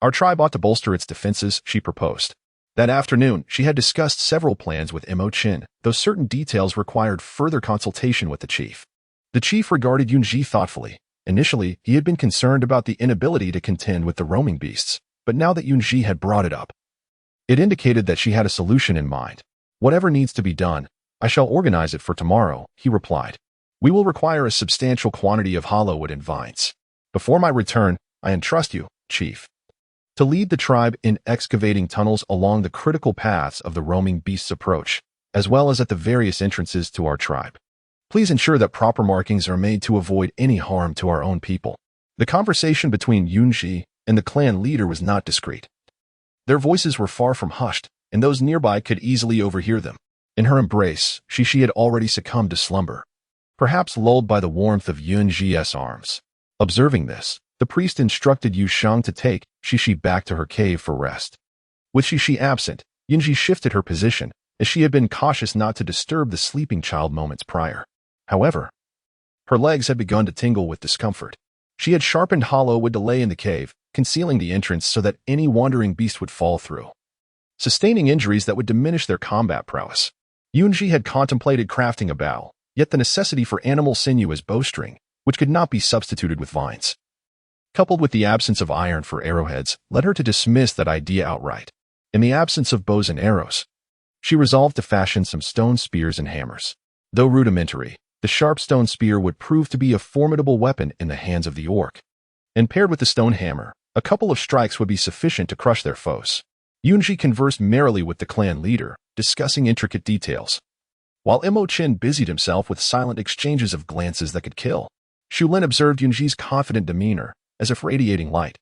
our tribe ought to bolster its defenses, she proposed. That afternoon, she had discussed several plans with Emo Chen, though certain details required further consultation with the chief. The chief regarded Yun Zhi thoughtfully. Initially, he had been concerned about the inability to contend with the roaming beasts, but now that Yun Zhi had brought it up, it indicated that she had a solution in mind. Whatever needs to be done, I shall organize it for tomorrow, he replied. We will require a substantial quantity of hollowwood and vines. Before my return, I entrust you, chief, to lead the tribe in excavating tunnels along the critical paths of the roaming beasts' approach, as well as at the various entrances to our tribe. Please ensure that proper markings are made to avoid any harm to our own people. The conversation between Yun Zhi and the clan leader was not discreet. Their voices were far from hushed, and those nearby could easily overhear them. In her embrace, Xize had already succumbed to slumber, perhaps lulled by the warmth of Yun Zhi's arms. Observing this, the priest instructed Yu Shang to take Xize back to her cave for rest. With Xize absent, Yun Zhi shifted her position, as she had been cautious not to disturb the sleeping child moments prior. However, her legs had begun to tingle with discomfort. She had sharpened hollow wood to lay in the cave, concealing the entrance so that any wandering beast would fall through, sustaining injuries that would diminish their combat prowess. Yun Zhi had contemplated crafting a bow, yet the necessity for animal sinew as bowstring, which could not be substituted with vines, coupled with the absence of iron for arrowheads, led her to dismiss that idea outright. In the absence of bows and arrows, she resolved to fashion some stone spears and hammers. Though rudimentary, the sharp stone spear would prove to be a formidable weapon in the hands of the orc. And paired with the stone hammer, a couple of strikes would be sufficient to crush their foes. Yun Zhi conversed merrily with the clan leader, discussing intricate details, while Emo Chen busied himself with silent exchanges of glances that could kill. Xulin observed Yun Zhi's confident demeanor, as if radiating light.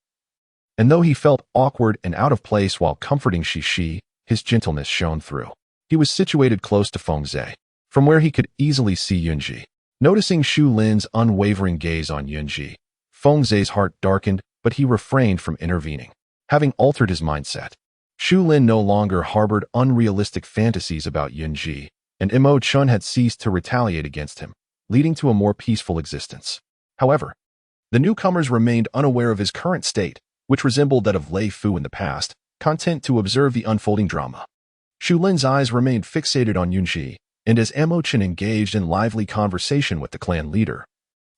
And though he felt awkward and out of place while comforting Xize, his gentleness shone through. He was situated close to Fengze, from where he could easily see Yun Zhi. Noticing Xu Lin's unwavering gaze on Yun Zhi, Fengze's heart darkened, but he refrained from intervening. Having altered his mindset, Xu Lin no longer harbored unrealistic fantasies about Yun Zhi, and Emo Chen had ceased to retaliate against him, leading to a more peaceful existence. However, the newcomers remained unaware of his current state, which resembled that of Lei Fu in the past, content to observe the unfolding drama. Xu Lin's eyes remained fixated on Yun Zhi, and as Emo Chen engaged in lively conversation with the clan leader,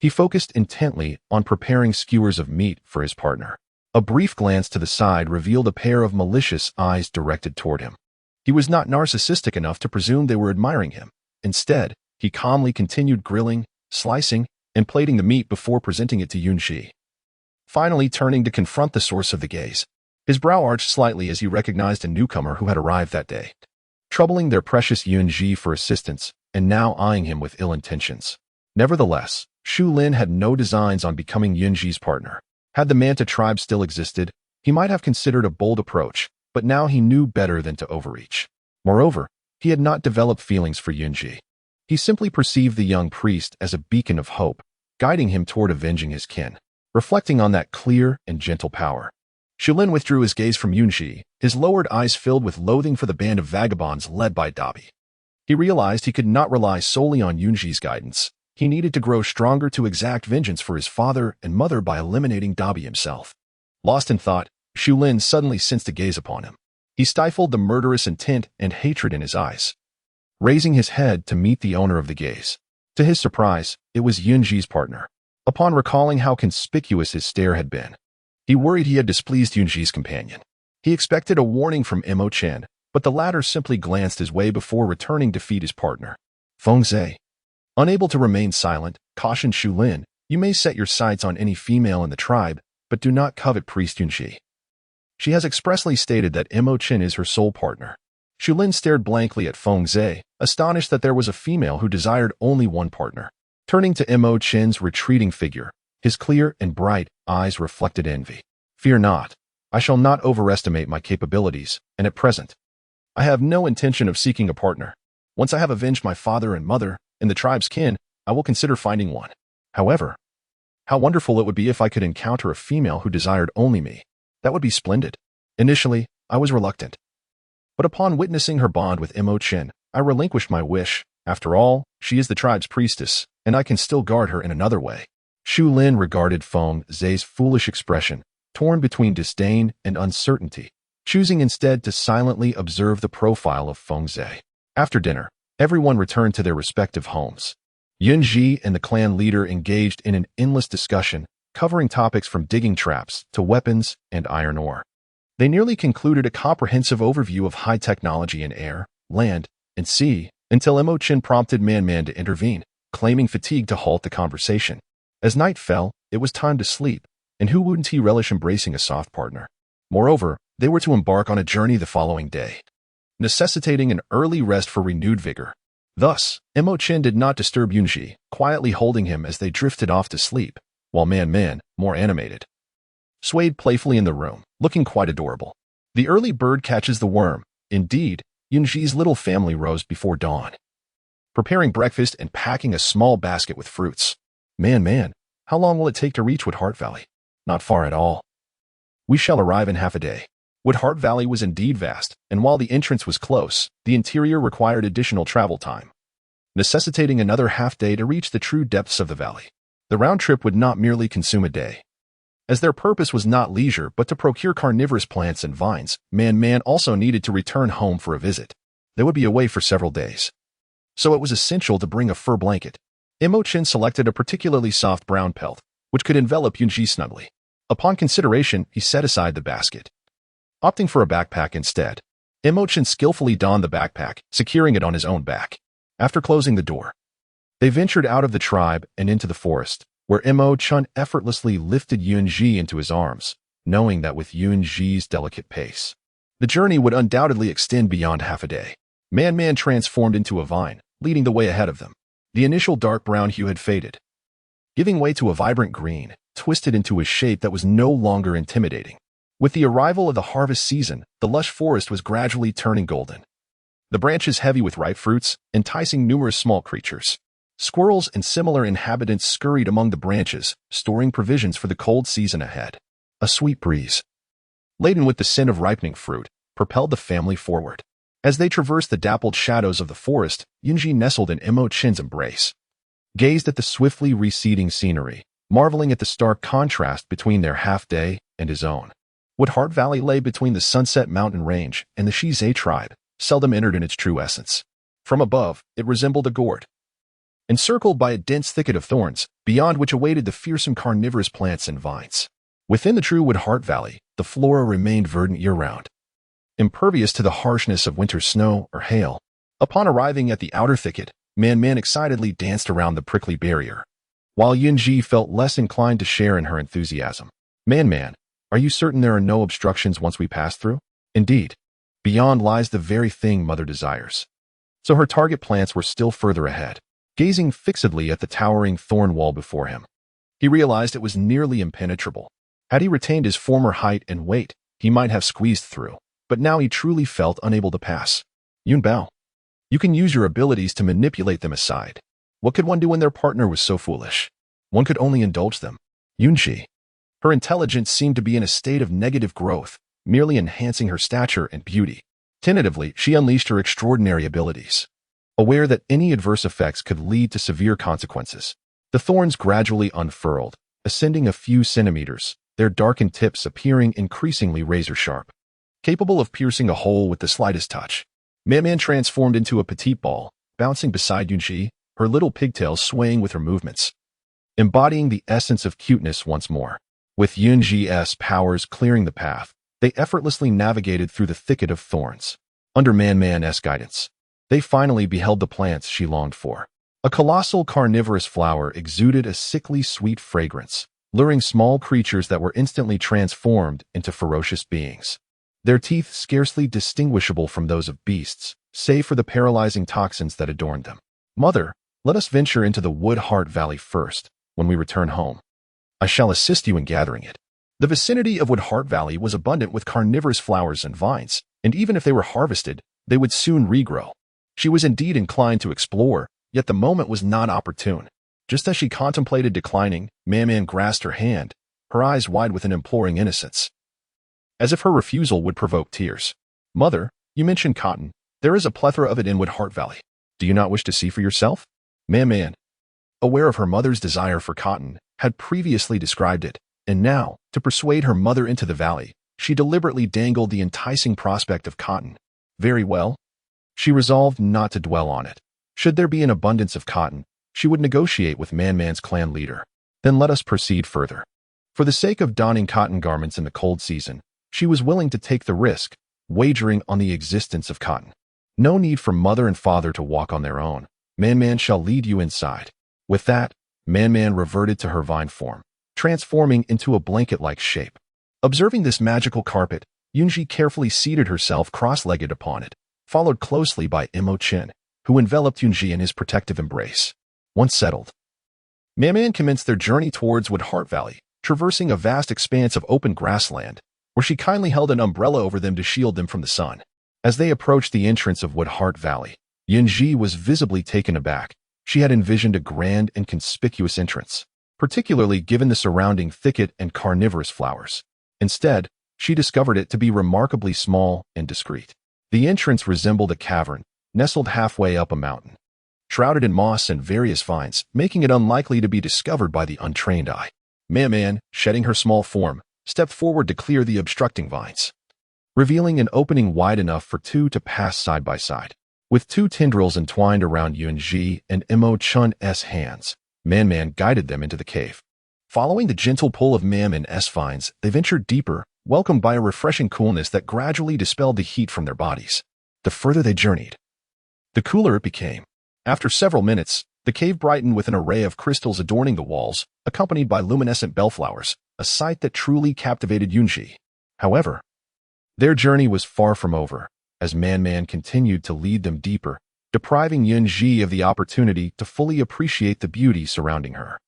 he focused intently on preparing skewers of meat for his partner. A brief glance to the side revealed a pair of malicious eyes directed toward him. He was not narcissistic enough to presume they were admiring him. Instead, he calmly continued grilling, slicing, and plating the meat before presenting it to Yun Zhi. Finally turning to confront the source of the gaze, his brow arched slightly as he recognized a newcomer who had arrived that day, troubling their precious Yun Zhi for assistance and now eyeing him with ill intentions. Nevertheless, Xu Lin had no designs on becoming Yun Zhi's partner. Had the Manta tribe still existed, he might have considered a bold approach, but now he knew better than to overreach. Moreover, he had not developed feelings for Yun Zhi. He simply perceived the young priest as a beacon of hope, guiding him toward avenging his kin. Reflecting on that clear and gentle power, Xu Lin withdrew his gaze from Yun Zhi, his lowered eyes filled with loathing for the band of vagabonds led by Dabi. He realized he could not rely solely on Yun Zhi's guidance. He needed to grow stronger to exact vengeance for his father and mother by eliminating Dabi himself. Lost in thought, Xu Lin suddenly sensed a gaze upon him. He stifled the murderous intent and hatred in his eyes, raising his head to meet the owner of the gaze. To his surprise, it was Yun Zhi's partner. Upon recalling how conspicuous his stare had been, he worried he had displeased Yun Zhi's companion. He expected a warning from Emo Chen, but the latter simply glanced his way before returning to feed his partner. Fengze, unable to remain silent, cautioned Xu Lin, You may set your sights on any female in the tribe, but do not covet priest Yun Zhi. She has expressly stated that Emo Chen is her sole partner. Xulin stared blankly at Xize, astonished that there was a female who desired only one partner. Turning to Emo Chen's retreating figure, his clear and bright eyes reflected envy. Fear not. I shall not overestimate my capabilities, and at present, I have no intention of seeking a partner. Once I have avenged my father and mother, and the tribe's kin, I will consider finding one. However, how wonderful it would be if I could encounter a female who desired only me. That would be splendid. Initially, I was reluctant. But upon witnessing her bond with Emo Chen, I relinquished my wish. After all, she is the tribe's priestess, and I can still guard her in another way. Xulin regarded Xize's foolish expression, torn between disdain and uncertainty, choosing instead to silently observe the profile of Xize. After dinner, everyone returned to their respective homes. Yun Zhi and the clan leader engaged in an endless discussion, covering topics from digging traps to weapons and iron ore. They nearly concluded a comprehensive overview of high technology in air, land, and sea, until Emo Chen prompted Man to intervene, claiming fatigue to halt the conversation. As night fell, it was time to sleep, and who wouldn't he relish embracing a soft partner? Moreover, they were to embark on a journey the following day, necessitating an early rest for renewed vigor. Thus, Emo Chen did not disturb Yun Zhi, quietly holding him as they drifted off to sleep, while Man, more animated, swayed playfully in the room, looking quite adorable. The early bird catches the worm. Indeed, Yun Zhi's little family rose before dawn, preparing breakfast and packing a small basket with fruits. Man, how long will it take to reach Woodheart Valley? Not far at all. We shall arrive in half a day. Woodheart Valley was indeed vast, and while the entrance was close, the interior required additional travel time, necessitating another half-day to reach the true depths of the valley. The round trip would not merely consume a day, as their purpose was not leisure but to procure carnivorous plants and vines. Man also needed to return home for a visit. They would be away for several days, so it was essential to bring a fur blanket. Emo Chen selected a particularly soft brown pelt, which could envelop Yun Zhi snugly. Upon consideration, he set aside the basket, opting for a backpack instead. Emo Chen skillfully donned the backpack, securing it on his own back. After closing the door, they ventured out of the tribe and into the forest, where Emo Chen effortlessly lifted Yun Zhi into his arms, knowing that with Yun Zhi's delicate pace, the journey would undoubtedly extend beyond half a day. Man transformed into a vine, leading the way ahead of them. The initial dark brown hue had faded, giving way to a vibrant green, twisted into a shape that was no longer intimidating. With the arrival of the harvest season, the lush forest was gradually turning golden, the branches heavy with ripe fruits, enticing numerous small creatures. Squirrels and similar inhabitants scurried among the branches, storing provisions for the cold season ahead. A sweet breeze, laden with the scent of ripening fruit, propelled the family forward. As they traversed the dappled shadows of the forest, Yun Zhi nestled in Emo Chen's embrace, gazed at the swiftly receding scenery, marveling at the stark contrast between their half-day and his own. Woodheart Valley lay between the Sunset Mountain Range and the Xize tribe, seldom entered in its true essence. From above, it resembled a gourd, encircled by a dense thicket of thorns, beyond which awaited the fearsome carnivorous plants and vines. Within the true Woodheart Valley, the flora remained verdant year-round, impervious to the harshness of winter snow or hail. Upon arriving at the outer thicket, Man excitedly danced around the prickly barrier, while Yun Zhi felt less inclined to share in her enthusiasm. Man, are you certain there are no obstructions once we pass through? Indeed, beyond lies the very thing Mother desires. So her target plants were still further ahead. Gazing fixedly at the towering thorn wall before him, he realized it was nearly impenetrable. Had he retained his former height and weight, he might have squeezed through, but now he truly felt unable to pass. Yun Bao, you can use your abilities to manipulate them aside. What could one do when their partner was so foolish? One could only indulge them. Yun Zhi, her intelligence seemed to be in a state of negative growth, merely enhancing her stature and beauty. Tentatively, she unleashed her extraordinary abilities, aware that any adverse effects could lead to severe consequences. The thorns gradually unfurled, ascending a few centimeters, their darkened tips appearing increasingly razor-sharp, capable of piercing a hole with the slightest touch. Man transformed into a petite ball, bouncing beside Yun Zhi, her little pigtails swaying with her movements, embodying the essence of cuteness once more. With Yun Zhi's powers clearing the path, they effortlessly navigated through the thicket of thorns. Under Man's guidance, they finally beheld the plants she longed for. A colossal carnivorous flower exuded a sickly sweet fragrance, luring small creatures that were instantly transformed into ferocious beings. Their teeth scarcely distinguishable from those of beasts, save for the paralyzing toxins that adorned them. Mother, let us venture into the Wood Heart Valley first, when we return home. I shall assist you in gathering it. The vicinity of Wood Heart Valley was abundant with carnivorous flowers and vines, and even if they were harvested, they would soon regrow. She was indeed inclined to explore, yet the moment was not opportune. Just as she contemplated declining, Man grasped her hand, her eyes wide with an imploring innocence, as if her refusal would provoke tears. Mother, you mentioned cotton. There is a plethora of it in Wood Heart Valley. Do you not wish to see for yourself? Man, aware of her mother's desire for cotton, had previously described it, and now, to persuade her mother into the valley, she deliberately dangled the enticing prospect of cotton. Very well. She resolved not to dwell on it. Should there be an abundance of cotton, she would negotiate with Man's clan leader. Then let us proceed further. For the sake of donning cotton garments in the cold season, she was willing to take the risk, wagering on the existence of cotton. No need for mother and father to walk on their own. Man shall lead you inside. With that, Man reverted to her vine form, transforming into a blanket-like shape. Observing this magical carpet, Yun Zhi carefully seated herself cross-legged upon it, followed closely by Emo Chen, who enveloped Yun Zhi in his protective embrace. Once settled, Man commenced their journey towards Wood Heart Valley, traversing a vast expanse of open grassland, where she kindly held an umbrella over them to shield them from the sun. As they approached the entrance of Wood Heart Valley, Yun Zhi was visibly taken aback. She had envisioned a grand and conspicuous entrance, particularly given the surrounding thicket and carnivorous flowers. Instead, she discovered it to be remarkably small and discreet. The entrance resembled a cavern, nestled halfway up a mountain, shrouded in moss and various vines, making it unlikely to be discovered by the untrained eye. Man, shedding her small form, stepped forward to clear the obstructing vines, revealing an opening wide enough for two to pass side by side. With two tendrils entwined around Yun Zhi and Emo Chen's hands, Man guided them into the cave. Following the gentle pull of Man's vines, they ventured deeper, welcomed by a refreshing coolness that gradually dispelled the heat from their bodies. The further they journeyed, the cooler it became. After several minutes, the cave brightened with an array of crystals adorning the walls, accompanied by luminescent bellflowers, a sight that truly captivated Yun Zhi. However, their journey was far from over, as Man continued to lead them deeper, depriving Yun Zhi of the opportunity to fully appreciate the beauty surrounding her.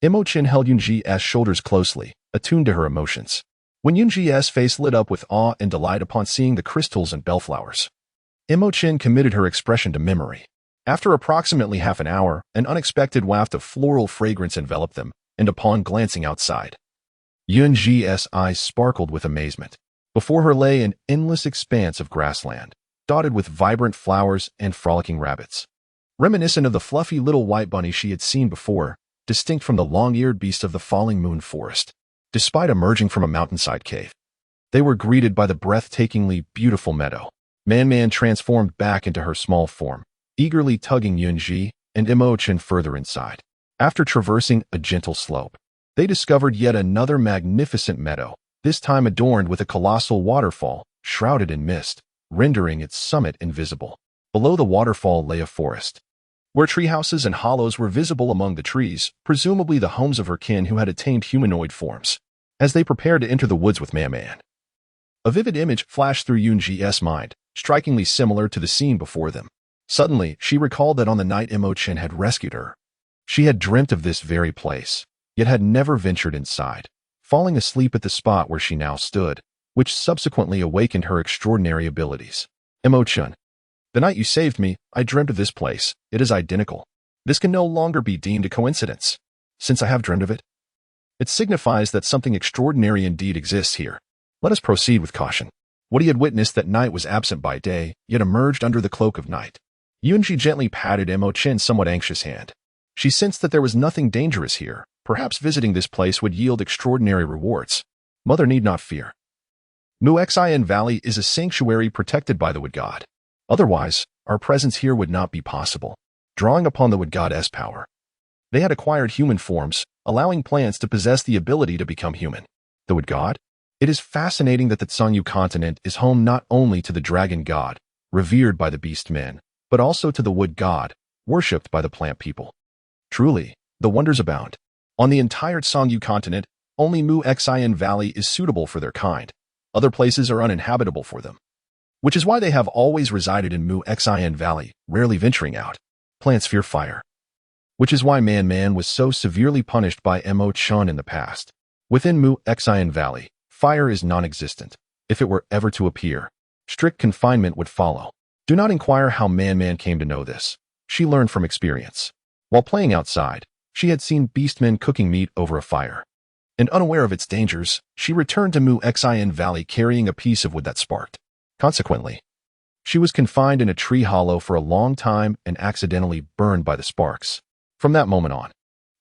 Emo Chen held Yun Zhi's shoulders closely, attuned to her emotions. When Yun Zhi's face lit up with awe and delight upon seeing the crystals and bellflowers, Emo Chen committed her expression to memory. After approximately half an hour, an unexpected waft of floral fragrance enveloped them, and upon glancing outside, Yun Zhi's eyes sparkled with amazement. Before her lay an endless expanse of grassland, dotted with vibrant flowers and frolicking rabbits. Reminiscent of the fluffy little white bunny she had seen before, distinct from the long-eared beast of the falling moon forest. Despite emerging from a mountainside cave, they were greeted by the breathtakingly beautiful meadow. Man transformed back into her small form, eagerly tugging Yun Zhi and Emo Chen further inside. After traversing a gentle slope, they discovered yet another magnificent meadow, this time adorned with a colossal waterfall, shrouded in mist, rendering its summit invisible. Below the waterfall lay a forest, where treehouses and hollows were visible among the trees, presumably the homes of her kin who had attained humanoid forms. As they prepared to enter the woods with Man, a vivid image flashed through Yun Zhi's mind, strikingly similar to the scene before them. Suddenly, she recalled that on the night Emo Chen had rescued her, she had dreamt of this very place, yet had never ventured inside, falling asleep at the spot where she now stood, which subsequently awakened her extraordinary abilities. Emo Chen, the night you saved me, I dreamt of this place. It is identical. This can no longer be deemed a coincidence. Since I have dreamed of it, it signifies that something extraordinary indeed exists here. Let us proceed with caution. What he had witnessed that night was absent by day, yet emerged under the cloak of night. Yun Zhi gently patted Emo Chen's somewhat anxious hand. She sensed that there was nothing dangerous here. Perhaps visiting this place would yield extraordinary rewards. Mother need not fear. Xize Valley is a sanctuary protected by the wood god. Otherwise, our presence here would not be possible. Drawing upon the wood god's power, they had acquired human forms, allowing plants to possess the ability to become human. The wood god? It is fascinating that the Tsanyu continent is home not only to the dragon god, revered by the beastmen, but also to the wood god, worshipped by the plant people. Truly, the wonders abound. On the entire Songyu continent, only Mu Xian Valley is suitable for their kind. Other places are uninhabitable for them, which is why they have always resided in Mu Xian Valley, rarely venturing out. Plants fear fire, which is why Man was so severely punished by Emo Chen in the past. Within Mu Xian Valley, fire is non-existent. If it were ever to appear, strict confinement would follow. Do not inquire how Man came to know this. She learned from experience. While playing outside, she had seen beastmen cooking meat over a fire. And unaware of its dangers, she returned to Mu Xian Valley carrying a piece of wood that sparked. Consequently, she was confined in a tree hollow for a long time and accidentally burned by the sparks. From that moment on,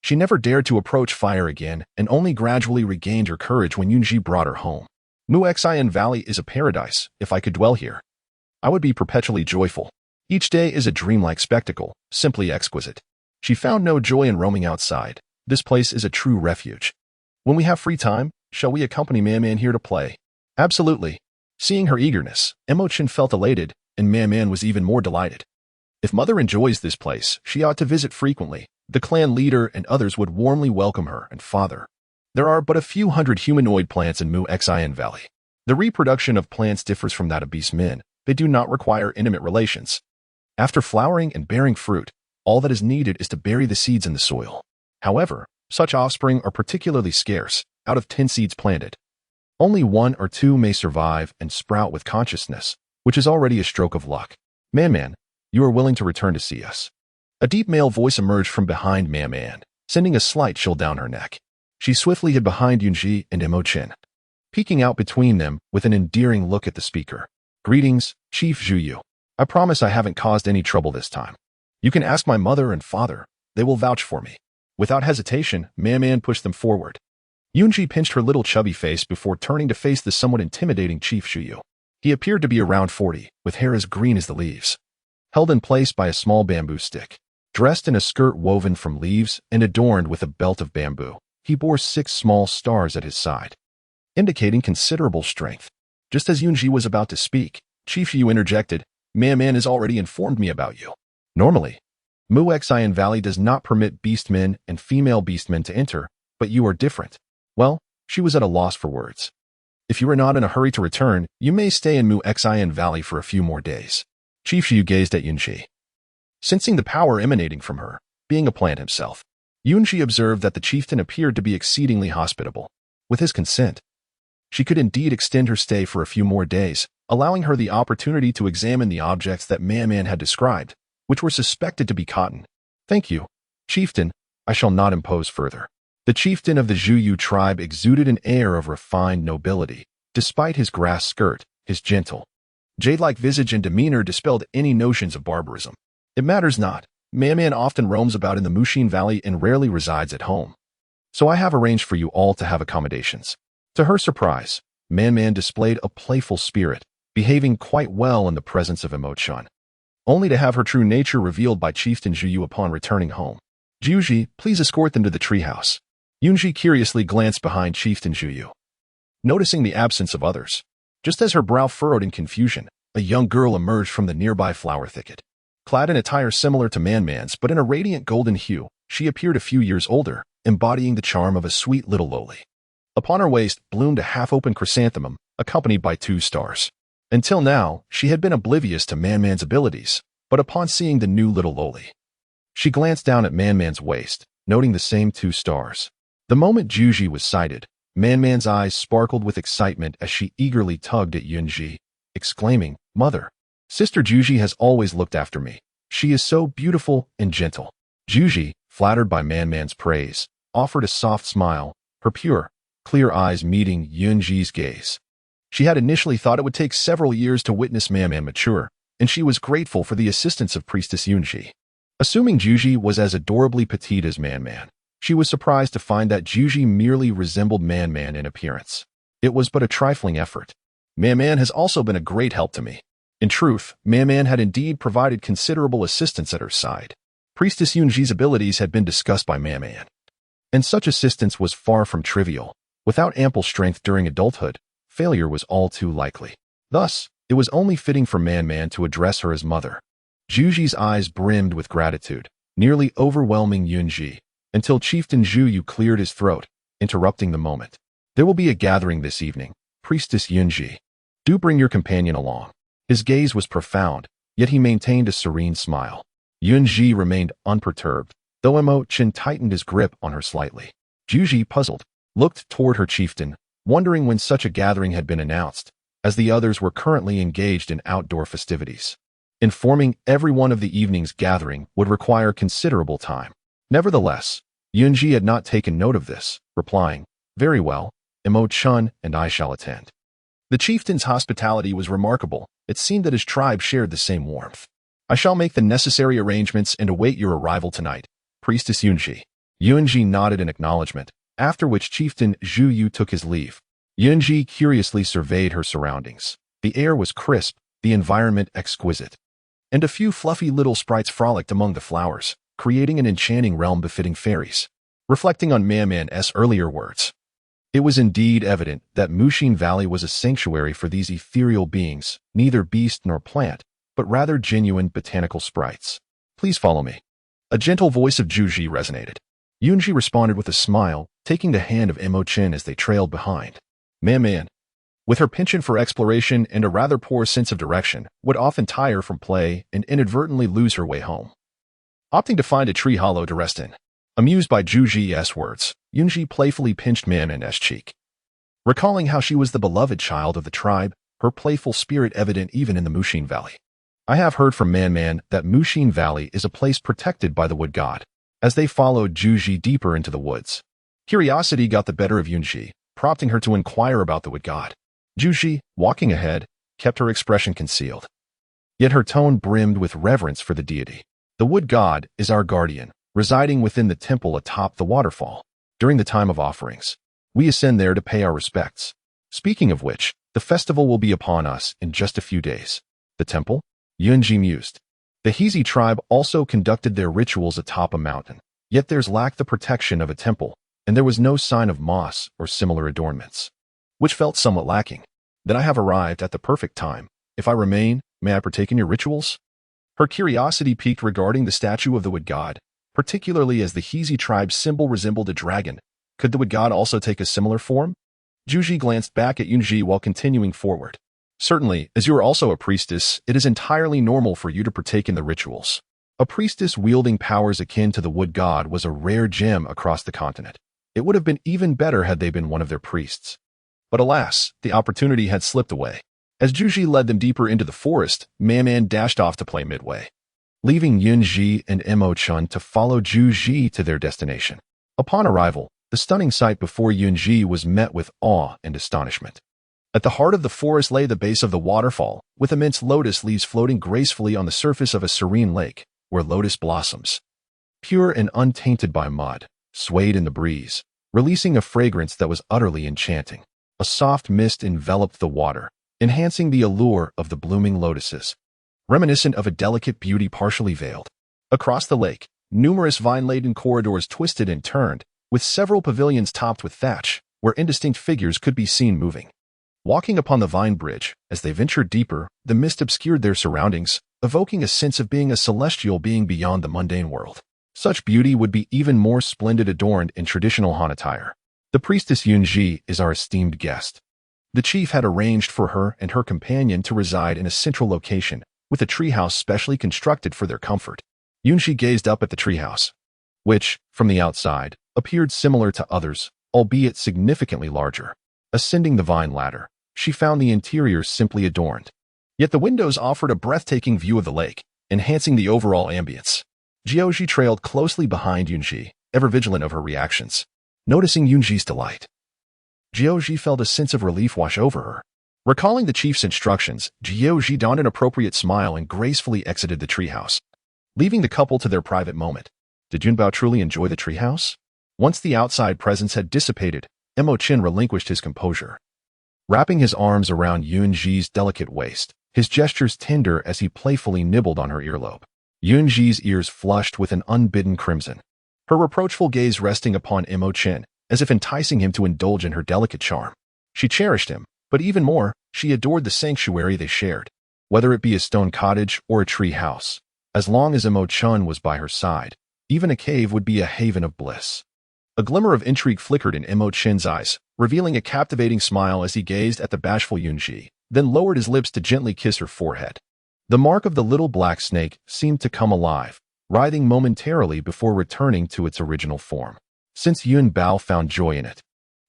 she never dared to approach fire again and only gradually regained her courage when Yun Zhi brought her home. Mu Xian Valley is a paradise. If I could dwell here, I would be perpetually joyful. Each day is a dreamlike spectacle, simply exquisite. She found no joy in roaming outside. This place is a true refuge. When we have free time, shall we accompany Man here to play? Absolutely. Seeing her eagerness, Emo Chen felt elated, and Man was even more delighted. If Mother enjoys this place, she ought to visit frequently. The clan leader and others would warmly welcome her, and Father. There are but a few hundred humanoid plants in Mu Xian Valley. The reproduction of plants differs from that of beastmen. They do not require intimate relations. After flowering and bearing fruit, all that is needed is to bury the seeds in the soil. However, such offspring are particularly scarce. Out of 10 seeds planted, only 1 or 2 may survive and sprout with consciousness, which is already a stroke of luck. Man, you are willing to return to see us. A deep male voice emerged from behind Man, sending a slight chill down her neck. She swiftly hid behind Yun Zhi and Emo Chen, peeking out between them with an endearing look at the speaker. Greetings, Chief Zhuyu. I promise I haven't caused any trouble this time. You can ask my mother and father. They will vouch for me. Without hesitation, Man pushed them forward. Yun Zhi pinched her little chubby face before turning to face the somewhat intimidating Chief Zhuyu. He appeared to be around 40, with hair as green as the leaves, held in place by a small bamboo stick. Dressed in a skirt woven from leaves and adorned with a belt of bamboo, he bore 6 small stars at his side, indicating considerable strength. Just as Yun Zhi was about to speak, Chief Zhuyu interjected, Man has already informed me about you. Normally, Mu Xian Valley does not permit beastmen and female beastmen to enter, but you are different. Well, she was at a loss for words. If you are not in a hurry to return, you may stay in Mu Xian Valley for a few more days. Chief Zhuyu gazed at Yun Zhi. Sensing the power emanating from her, being a plant himself, Yun Zhi observed that the chieftain appeared to be exceedingly hospitable. With his consent, she could indeed extend her stay for a few more days, allowing her the opportunity to examine the objects that Man had described, which were suspected to be cotton. Thank you, chieftain. I shall not impose further. The chieftain of the Zhuyu tribe exuded an air of refined nobility. Despite his grass skirt, his gentle, jade-like visage and demeanor dispelled any notions of barbarism. It matters not. Man often roams about in the Mushin Valley and rarely resides at home. So I have arranged for you all to have accommodations. To her surprise, Man displayed a playful spirit, behaving quite well in the presence of Emo Chen, only to have her true nature revealed by Chieftain Zhuyu upon returning home. Zhuji, please escort them to the treehouse. Yun Zhi curiously glanced behind Chieftain Zhuyu, noticing the absence of others. Just as her brow furrowed in confusion, a young girl emerged from the nearby flower thicket. Clad in attire similar to Man's but in a radiant golden hue, she appeared a few years older, embodying the charm of a sweet little loli. Upon her waist bloomed a half-open chrysanthemum, accompanied by 2 stars. Until now, she had been oblivious to Man's abilities, but upon seeing the new little loli, she glanced down at Man's waist, noting the same 2 stars. The moment Zhuji was sighted, Man's eyes sparkled with excitement as she eagerly tugged at Yun Zhi, exclaiming, Mother, Sister Zhuji has always looked after me. She is so beautiful and gentle. Zhuji, flattered by Man's praise, offered a soft smile, her pure, clear eyes meeting Yun Zhi's gaze. She had initially thought it would take several years to witness Man mature, and she was grateful for the assistance of Priestess Yun Zhi. Assuming Zhuji was as adorably petite as Man, she was surprised to find that Zhuji merely resembled Man in appearance. It was but a trifling effort. Man has also been a great help to me. In truth, Man had indeed provided considerable assistance at her side. Priestess Yun Zhi's abilities had been discussed by Man, and such assistance was far from trivial. Without ample strength during adulthood, failure was all too likely. Thus, it was only fitting for Man to address her as mother. Zhi's eyes brimmed with gratitude, nearly overwhelming Yun Zhi, until Chieftain Zhu Yu cleared his throat, interrupting the moment. There will be a gathering this evening, Priestess Yun Zhi. Do bring your companion along. His gaze was profound, yet he maintained a serene smile. Yun Zhi remained unperturbed, though Emo Chen tightened his grip on her slightly. Zhi, puzzled, looked toward her chieftain, wondering when such a gathering had been announced, as the others were currently engaged in outdoor festivities. Informing everyone of the evening's gathering would require considerable time. Nevertheless, Yun Zhi had not taken note of this, replying, "Very well, Emo Chen and I shall attend." The chieftain's hospitality was remarkable. It seemed that his tribe shared the same warmth. "I shall make the necessary arrangements and await your arrival tonight, Priestess Yun Zhi." Yun Zhi nodded in acknowledgement, after which Chieftain Zhu Yu took his leave. Yun Zhi curiously surveyed her surroundings. The air was crisp, the environment exquisite, and a few fluffy little sprites frolicked among the flowers, creating an enchanting realm befitting fairies. Reflecting on Man-Man's earlier words, it was indeed evident that Mushin Valley was a sanctuary for these ethereal beings, neither beast nor plant, but rather genuine botanical sprites. "Please follow me." A gentle voice of Zhi resonated. Yun Zhi responded with a smile, taking the hand of Emo Chen as they trailed behind. Man, with her penchant for exploration and a rather poor sense of direction, would often tire from play and inadvertently lose her way home, opting to find a tree hollow to rest in. Amused by Zhi's words, Yun Zhi playfully pinched Man-Man's cheek. Recalling how she was the beloved child of the tribe, her playful spirit evident even in the Mushin Valley. "I have heard from Man that Mushin Valley is a place protected by the wood god." As they followed Zhi deeper into the woods, curiosity got the better of Yun Zhi, prompting her to inquire about the wood god. Zhi, walking ahead, kept her expression concealed. Yet her tone brimmed with reverence for the deity. "The wood god is our guardian, residing within the temple atop the waterfall. During the time of offerings, we ascend there to pay our respects. Speaking of which, the festival will be upon us in just a few days." "The temple?" Yun Zhi mused. The Xize tribe also conducted their rituals atop a mountain, yet theirs lacked the protection of a temple, and there was no sign of moss or similar adornments, which felt somewhat lacking. "Then I have arrived at the perfect time. If I remain, may I partake in your rituals?" Her curiosity piqued regarding the statue of the wood god, particularly as the Xize tribe's symbol resembled a dragon. Could the wood god also take a similar form? Zhi glanced back at Yun Zhi while continuing forward. "Certainly, as you are also a priestess, it is entirely normal for you to partake in the rituals." A priestess wielding powers akin to the wood god was a rare gem across the continent. It would have been even better had they been one of their priests. But alas, the opportunity had slipped away. As Zhi led them deeper into the forest, Man dashed off to play midway, leaving Yun Zhi and Emo Chen to follow Zhi to their destination. Upon arrival, the stunning sight before Yun Zhi was met with awe and astonishment. At the heart of the forest lay the base of the waterfall, with immense lotus leaves floating gracefully on the surface of a serene lake, where lotus blossoms, pure and untainted by mud, swayed in the breeze, releasing a fragrance that was utterly enchanting. A soft mist enveloped the water, enhancing the allure of the blooming lotuses, reminiscent of a delicate beauty partially veiled. Across the lake, numerous vine-laden corridors twisted and turned, with several pavilions topped with thatch, where indistinct figures could be seen moving. Walking upon the vine bridge, as they ventured deeper, the mist obscured their surroundings, evoking a sense of being a celestial being beyond the mundane world. Such beauty would be even more splendid adorned in traditional Han attire. "The priestess Yun Zhi is our esteemed guest." The chief had arranged for her and her companion to reside in a central location, with a treehouse specially constructed for their comfort. Yun Zhi gazed up at the treehouse, which, from the outside, appeared similar to others, albeit significantly larger. Ascending the vine ladder, she found the interior simply adorned. Yet the windows offered a breathtaking view of the lake, enhancing the overall ambience. Zhi trailed closely behind Yun Zhi, ever vigilant of her reactions. Noticing Yun Zhi's delight, Zhi felt a sense of relief wash over her. Recalling the chief's instructions, Zhi donned an appropriate smile and gracefully exited the treehouse, leaving the couple to their private moment. Did Yunbao truly enjoy the treehouse? Once the outside presence had dissipated, Emo Chen relinquished his composure. Wrapping his arms around Yun Zhi's delicate waist, his gestures tender as he playfully nibbled on her earlobe. Yun Zhi's ears flushed with an unbidden crimson, her reproachful gaze resting upon Emo Chen, as if enticing him to indulge in her delicate charm. She cherished him, but even more, she adored the sanctuary they shared. Whether it be a stone cottage or a tree house, As long as Emo Chen was by her side, even a cave would be a haven of bliss. A glimmer of intrigue flickered in Emo Chen's eyes, revealing a captivating smile as he gazed at the bashful Yun Zhi, then lowered his lips to gently kiss her forehead. The mark of the little black snake seemed to come alive, writhing momentarily before returning to its original form. Since Yun Bao found joy in it.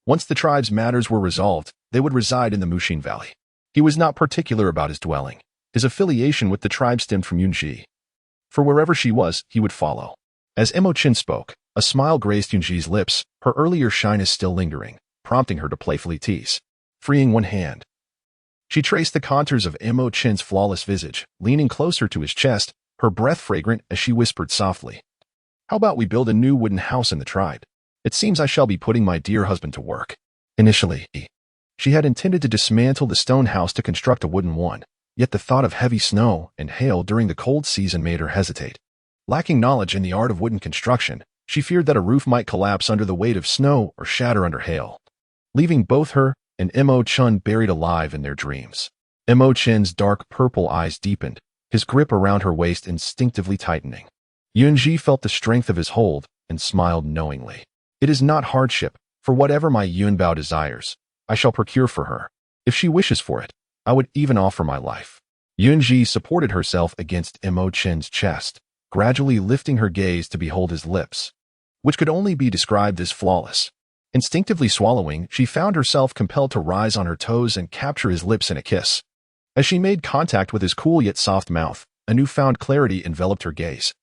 Once the tribe's matters were resolved, they would reside in the Muxin Valley. He was not particular about his dwelling. His affiliation with the tribe stemmed from Yun Zhi. For wherever she was, he would follow. As Emo Chen spoke, a smile graced Yun Zhi's lips, her earlier shyness still lingering, prompting her to playfully tease. Freeing one hand, she traced the contours of Emo Chen's flawless visage, leaning closer to his chest, her breath fragrant as she whispered softly. How about we build a new wooden house in the tribe? It seems I shall be putting my dear husband to work. Initially, she had intended to dismantle the stone house to construct a wooden one, yet the thought of heavy snow and hail during the cold season made her hesitate. Lacking knowledge in the art of wooden construction, she feared that a roof might collapse under the weight of snow or shatter under hail, leaving both her and Emo Chen buried alive in their dreams. Emo Chen's dark purple eyes deepened, his grip around her waist instinctively tightening. Yun Zhi felt the strength of his hold and smiled knowingly. It is not hardship, for whatever my Yun Bao desires, I shall procure for her. If she wishes for it, I would even offer my life. Yun Zhi supported herself against Emo Chen's chest, gradually lifting her gaze to behold his lips, which could only be described as flawless. Instinctively swallowing, she found herself compelled to rise on her toes and capture his lips in a kiss. As she made contact with his cool yet soft mouth, a newfound clarity enveloped her gaze,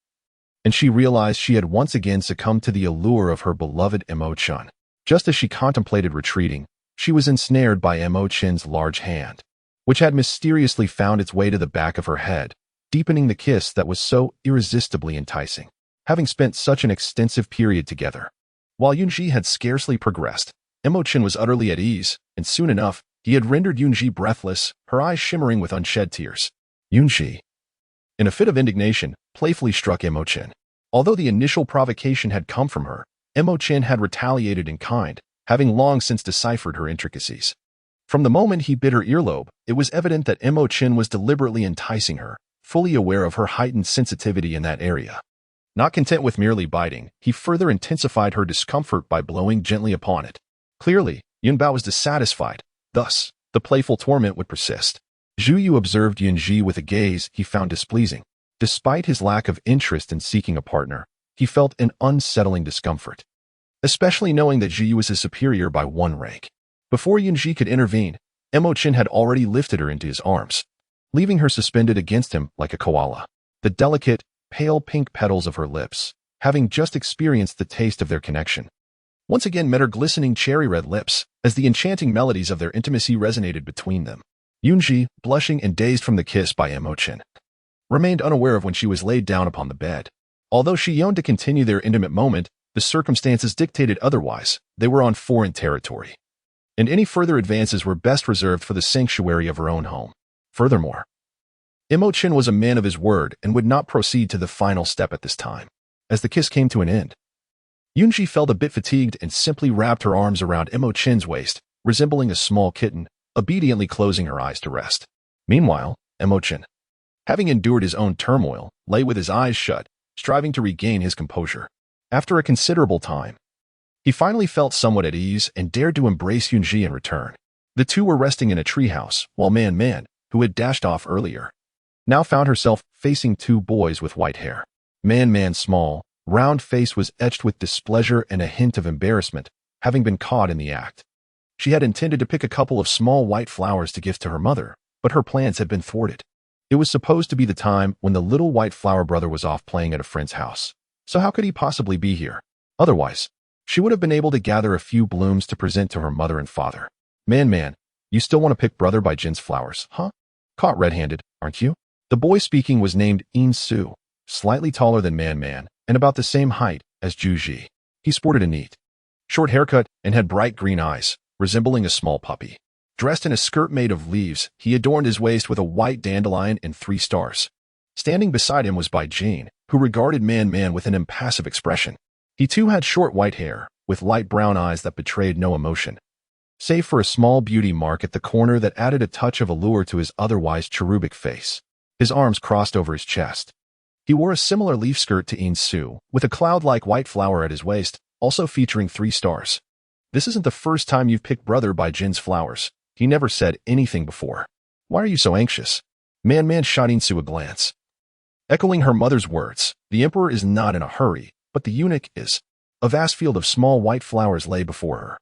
and she realized she had once again succumbed to the allure of her beloved Emo Chen. Just as she contemplated retreating, she was ensnared by Emo Chen's large hand, which had mysteriously found its way to the back of her head, deepening the kiss that was so irresistibly enticing. Having spent such an extensive period together, while Yun Zhi had scarcely progressed, Emo Chen was utterly at ease, and soon enough, he had rendered Yun Zhi breathless, her eyes shimmering with unshed tears. Yun Zhi, in a fit of indignation, playfully struck Emo Chen. Although the initial provocation had come from her, Emo Chen had retaliated in kind, having long since deciphered her intricacies. From the moment he bit her earlobe, it was evident that Emo Chen was deliberately enticing her, fully aware of her heightened sensitivity in that area. Not content with merely biting, he further intensified her discomfort by blowing gently upon it. Clearly, Yun Bao was dissatisfied. Thus, the playful torment would persist. Zhu Yu observed Yun Zhi with a gaze he found displeasing. Despite his lack of interest in seeking a partner, he felt an unsettling discomfort, especially knowing that Zhu Yu was his superior by one rank. Before Yun Zhi could intervene, Emo Chen had already lifted her into his arms, leaving her suspended against him like a koala. The delicate, pale pink petals of her lips, having just experienced the taste of their connection, once again met her glistening cherry-red lips as the enchanting melodies of their intimacy resonated between them. Yun Zhi, blushing and dazed from the kiss by Emo Chen, remained unaware of when she was laid down upon the bed. Although she yearned to continue their intimate moment, the circumstances dictated otherwise. They were on foreign territory, and any further advances were best reserved for the sanctuary of her own home. Furthermore, Emo Chen was a man of his word and would not proceed to the final step at this time. As the kiss came to an end, Yun Zhi felt a bit fatigued and simply wrapped her arms around Emo Chen's waist, resembling a small kitten, obediently closing her eyes to rest. Meanwhile, Emo Chen, having endured his own turmoil, lay with his eyes shut, striving to regain his composure. After a considerable time, he finally felt somewhat at ease and dared to embrace Yun Zhi in return. The two were resting in a treehouse, while Man, who had dashed off earlier, now found herself facing two boys with white hair. Man's small, round face was etched with displeasure and a hint of embarrassment, having been caught in the act. She had intended to pick a couple of small white flowers to gift to her mother, but her plans had been thwarted. It was supposed to be the time when the little white flower brother was off playing at a friend's house, so how could he possibly be here? Otherwise, she would have been able to gather a few blooms to present to her mother and father. Man, you still want to pick Brother by Jin's flowers, huh? Caught red-handed, aren't you? The boy speaking was named Yin Su, slightly taller than Man, and about the same height as Zhu Zhi. He sported a neat, short haircut and had bright green eyes, resembling a small puppy. Dressed in a skirt made of leaves, he adorned his waist with a white dandelion and 3 stars. Standing beside him was Bai Jin, who regarded Man with an impassive expression. He too had short white hair, with light brown eyes that betrayed no emotion, save for a small beauty mark at the corner that added a touch of allure to his otherwise cherubic face. His arms crossed over his chest, He wore a similar leaf skirt to Yun Zhi, with a cloud-like white flower at his waist, also featuring 3 stars. This isn't the first time you've picked brother by Jin's flowers. He never said anything before. Why are you so anxious? Man shot Yun Zhi a glance. Echoing her mother's words, the emperor is not in a hurry, but the eunuch is. A vast field of small white flowers lay before her.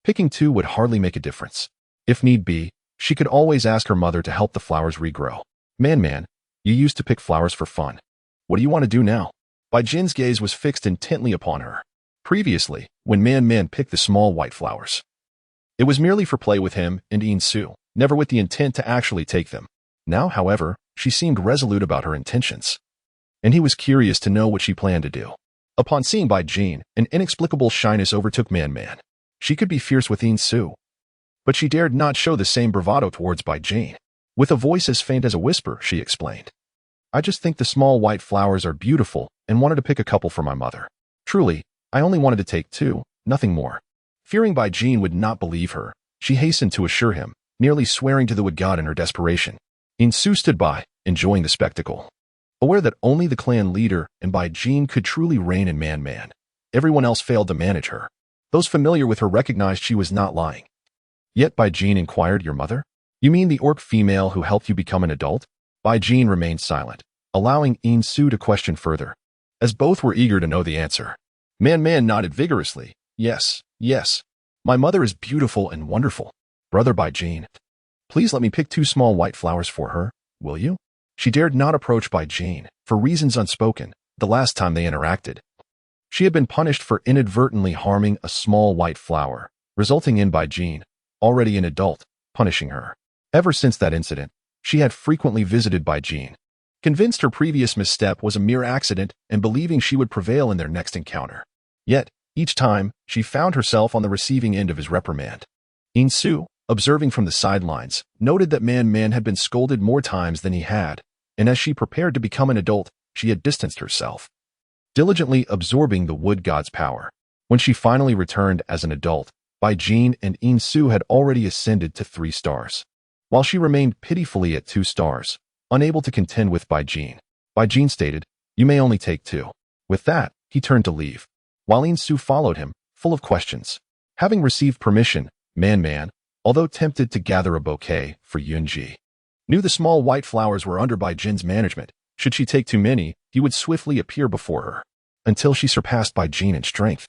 Picking 2 would hardly make a difference. If need be, she could always ask her mother to help the flowers regrow. Man, you used to pick flowers for fun. What do you want to do now? Bai Jin's gaze was fixed intently upon her. Previously, when Man picked the small white flowers, it was merely for play with him and Yun Zhi, never with the intent to actually take them. Now, however, she seemed resolute about her intentions, and he was curious to know what she planned to do. Upon seeing Bai Jin, an inexplicable shyness overtook Man. She could be fierce with Yun Zhi, but she dared not show the same bravado towards Bai Jin. With a voice as faint as a whisper, she explained, I just think the small white flowers are beautiful and wanted to pick a couple for my mother. Truly, I only wanted to take 2, nothing more. Fearing Bai Jin would not believe her, she hastened to assure him, nearly swearing to the wood god in her desperation. Yun Zhi stood by, enjoying the spectacle. Aware that only the clan leader and Bai Jin could truly reign in Man, everyone else failed to manage her. Those familiar with her recognized she was not lying. Yet Bai Jin inquired, Your mother? You mean the orc female who helped you become an adult? Bai Jin remained silent, allowing Yun Zhi to question further, as both were eager to know the answer. Man nodded vigorously. Yes. My mother is beautiful and wonderful. Brother Bai Jin, please let me pick 2 small white flowers for her, will you? She dared not approach Bai Jin, for reasons unspoken, the last time they interacted. She had been punished for inadvertently harming a small white flower, resulting in Bai Jin, already an adult, punishing her. Ever since that incident, she had frequently visited Bai Jin, convinced her previous misstep was a mere accident and believing she would prevail in their next encounter. Yet, each time, she found herself on the receiving end of his reprimand. Yun Zhi, observing from the sidelines, noted that Man had been scolded more times than he had, and as she prepared to become an adult, she had distanced herself, diligently absorbing the wood god's power. When she finally returned as an adult, Bai Jin and Yun Zhi had already ascended to 3 stars, while she remained pitifully at 2 stars, unable to contend with Bai Jin. Bai Jin stated, You may only take 2. With that, he turned to leave, while Yun Zhi followed him, full of questions. Having received permission, Man, although tempted to gather a bouquet for Yun Zhi, knew the small white flowers were under Bai Jin's management. Should she take too many, he would swiftly appear before her, until she surpassed Bai Jin in strength.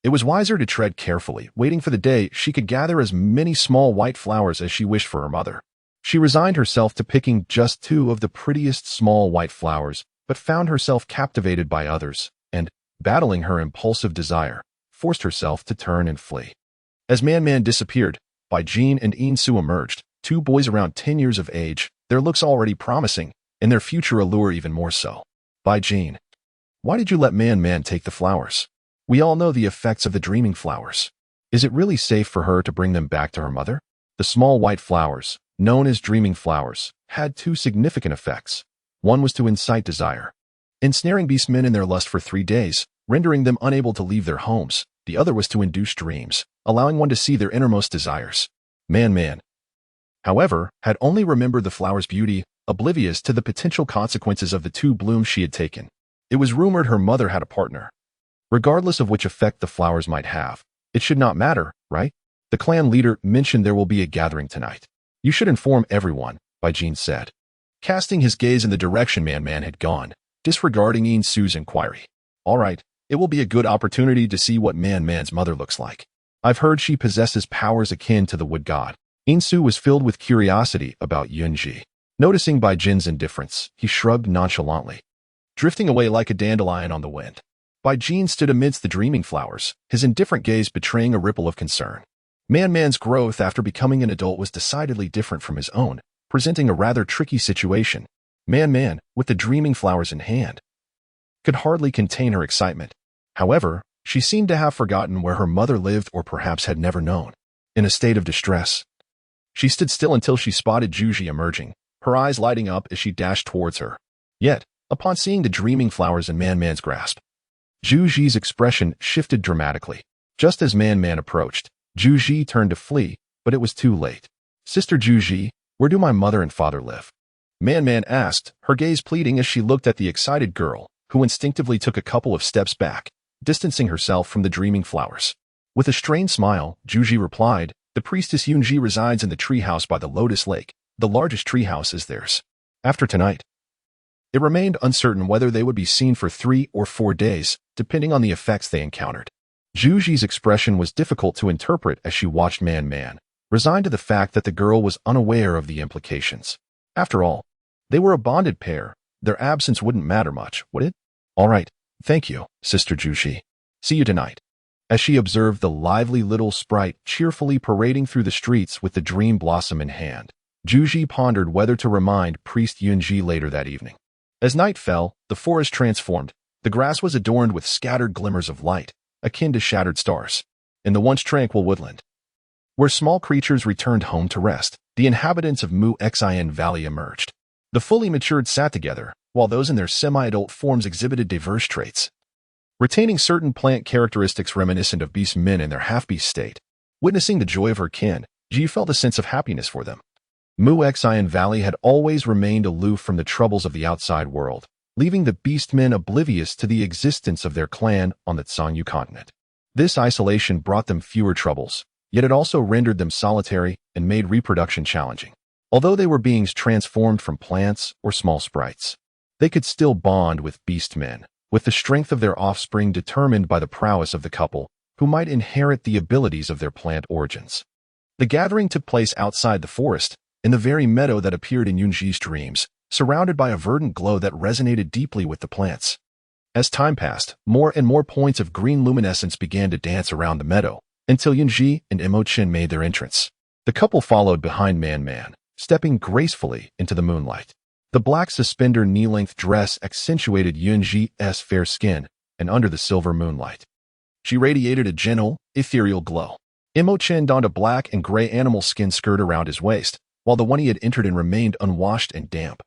It was wiser to tread carefully, waiting for the day she could gather as many small white flowers as she wished for her mother. She resigned herself to picking just 2 of the prettiest small white flowers, but found herself captivated by others, and, battling her impulsive desire, forced herself to turn and flee. As Man disappeared, Bai Jin and Yun Zhi emerged, 2 boys around 10 years of age, their looks already promising, and their future allure even more so. Bai Jin, why did you let Man take the flowers? We all know the effects of the dreaming flowers. Is it really safe for her to bring them back to her mother? The small white flowers, known as dreaming flowers, had 2 significant effects. One was to incite desire, ensnaring beastmen in their lust for 3 days, rendering them unable to leave their homes. The other was to induce dreams, allowing one to see their innermost desires. Man, however, had only remembered the flower's beauty, oblivious to the potential consequences of the 2 blooms she had taken. It was rumored her mother had a partner. Regardless of which effect the flowers might have, it should not matter, right? The clan leader mentioned there will be a gathering tonight. You should inform everyone, Bai Jin said, casting his gaze in the direction Man had gone, disregarding Yun Zhi's inquiry. All right, it will be a good opportunity to see what Man's mother looks like. I've heard she possesses powers akin to the wood god. Yun Zhi was filled with curiosity about Yun Zhi. Noticing Bai Jin's indifference, he shrugged nonchalantly, drifting away like a dandelion on the wind. Bai Jin stood amidst the dreaming flowers, his indifferent gaze betraying a ripple of concern. Man's growth after becoming an adult was decidedly different from his own, presenting a rather tricky situation. Man, with the dreaming flowers in hand, could hardly contain her excitement. However, she seemed to have forgotten where her mother lived or perhaps had never known. In a state of distress, she stood still until she spotted Zhi emerging, her eyes lighting up as she dashed towards her. Yet, upon seeing the dreaming flowers in Man's grasp, Zhi's expression shifted dramatically. Just as Man approached, Zhi turned to flee, but it was too late. Sister Zhi, where do my mother and father live? Man asked, her gaze pleading as she looked at the excited girl, who instinctively took a couple of steps back, distancing herself from the dreaming flowers. With a strained smile, Yun Zhi replied, the priestess Yun Zhi resides in the treehouse by the Lotus Lake. The largest treehouse is theirs. After tonight, it remained uncertain whether they would be seen for 3 or 4 days, depending on the effects they encountered. Yun Zhi's expression was difficult to interpret as she watched Man, resigned to the fact that the girl was unaware of the implications. After all, they were a bonded pair. Their absence wouldn't matter much, would it? All right, thank you, Sister Yun Zhi. See you tonight. As she observed the lively little sprite cheerfully parading through the streets with the dream blossom in hand, Yun Zhi pondered whether to remind Priest Yun Zhi later that evening. As night fell, the forest transformed. The grass was adorned with scattered glimmers of light, akin to shattered stars. In the once tranquil woodland, where small creatures returned home to rest, the inhabitants of Xize Valley emerged. The fully matured sat together, while those in their semi-adult forms exhibited diverse traits, retaining certain plant characteristics reminiscent of beastmen in their half-beast state. Witnessing the joy of her kin, Ji felt a sense of happiness for them. Xize Valley had always remained aloof from the troubles of the outside world, leaving the beastmen oblivious to the existence of their clan on the Zhangyu continent. This isolation brought them fewer troubles, yet it also rendered them solitary and made reproduction challenging. Although they were beings transformed from plants or small sprites, they could still bond with beastmen, with the strength of their offspring determined by the prowess of the couple, who might inherit the abilities of their plant origins. The gathering took place outside the forest, in the very meadow that appeared in Yun Zhi's dreams, surrounded by a verdant glow that resonated deeply with the plants. As time passed, more and more points of green luminescence began to dance around the meadow, until Yun Zhi and Emo Chen made their entrance. The couple followed behind Man, stepping gracefully into the moonlight. The black suspender knee-length dress accentuated Yun Zhi's fair skin, and under the silver moonlight, she radiated a gentle, ethereal glow. Emo Chen donned a black and gray animal skin skirt around his waist, while the one he had entered in remained unwashed and damp,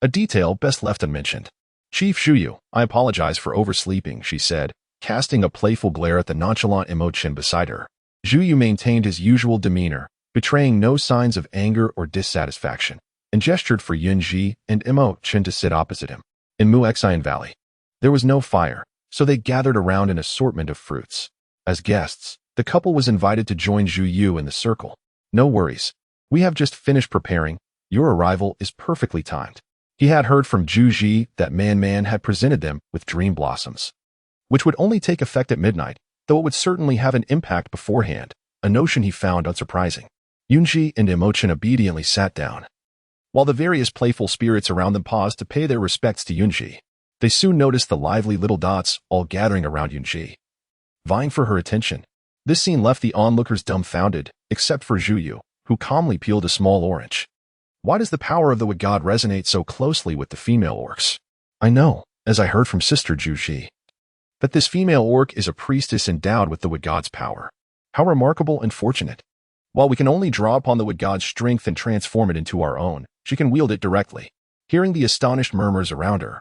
a detail best left unmentioned. Chief Zhuyu, I apologize for oversleeping, she said, casting a playful glare at the nonchalant Emo Chen beside her. Zhuyu maintained his usual demeanor, betraying no signs of anger or dissatisfaction, and gestured for Yun Zhi and Emo Chen to sit opposite him. In Xize Valley, there was no fire, so they gathered around an assortment of fruits. As guests, the couple was invited to join Zhuyu in the circle. No worries. We have just finished preparing. Your arrival is perfectly timed. He had heard from Yun Zhi that Man had presented them with dream blossoms, which would only take effect at midnight, though it would certainly have an impact beforehand, a notion he found unsurprising. Yun Zhi and Emo Chen obediently sat down, while the various playful spirits around them paused to pay their respects to Yun Zhi. They soon noticed the lively little dots all gathering around Yun Zhi, vying for her attention. This scene left the onlookers dumbfounded, except for Zhuyu, who calmly peeled a small orange. Why does the power of the wood god resonate so closely with the female orcs? I know, as I heard from Sister Yun Zhi, that this female orc is a priestess endowed with the wood god's power. How remarkable and fortunate. While we can only draw upon the wood god's strength and transform it into our own, she can wield it directly. Hearing the astonished murmurs around her,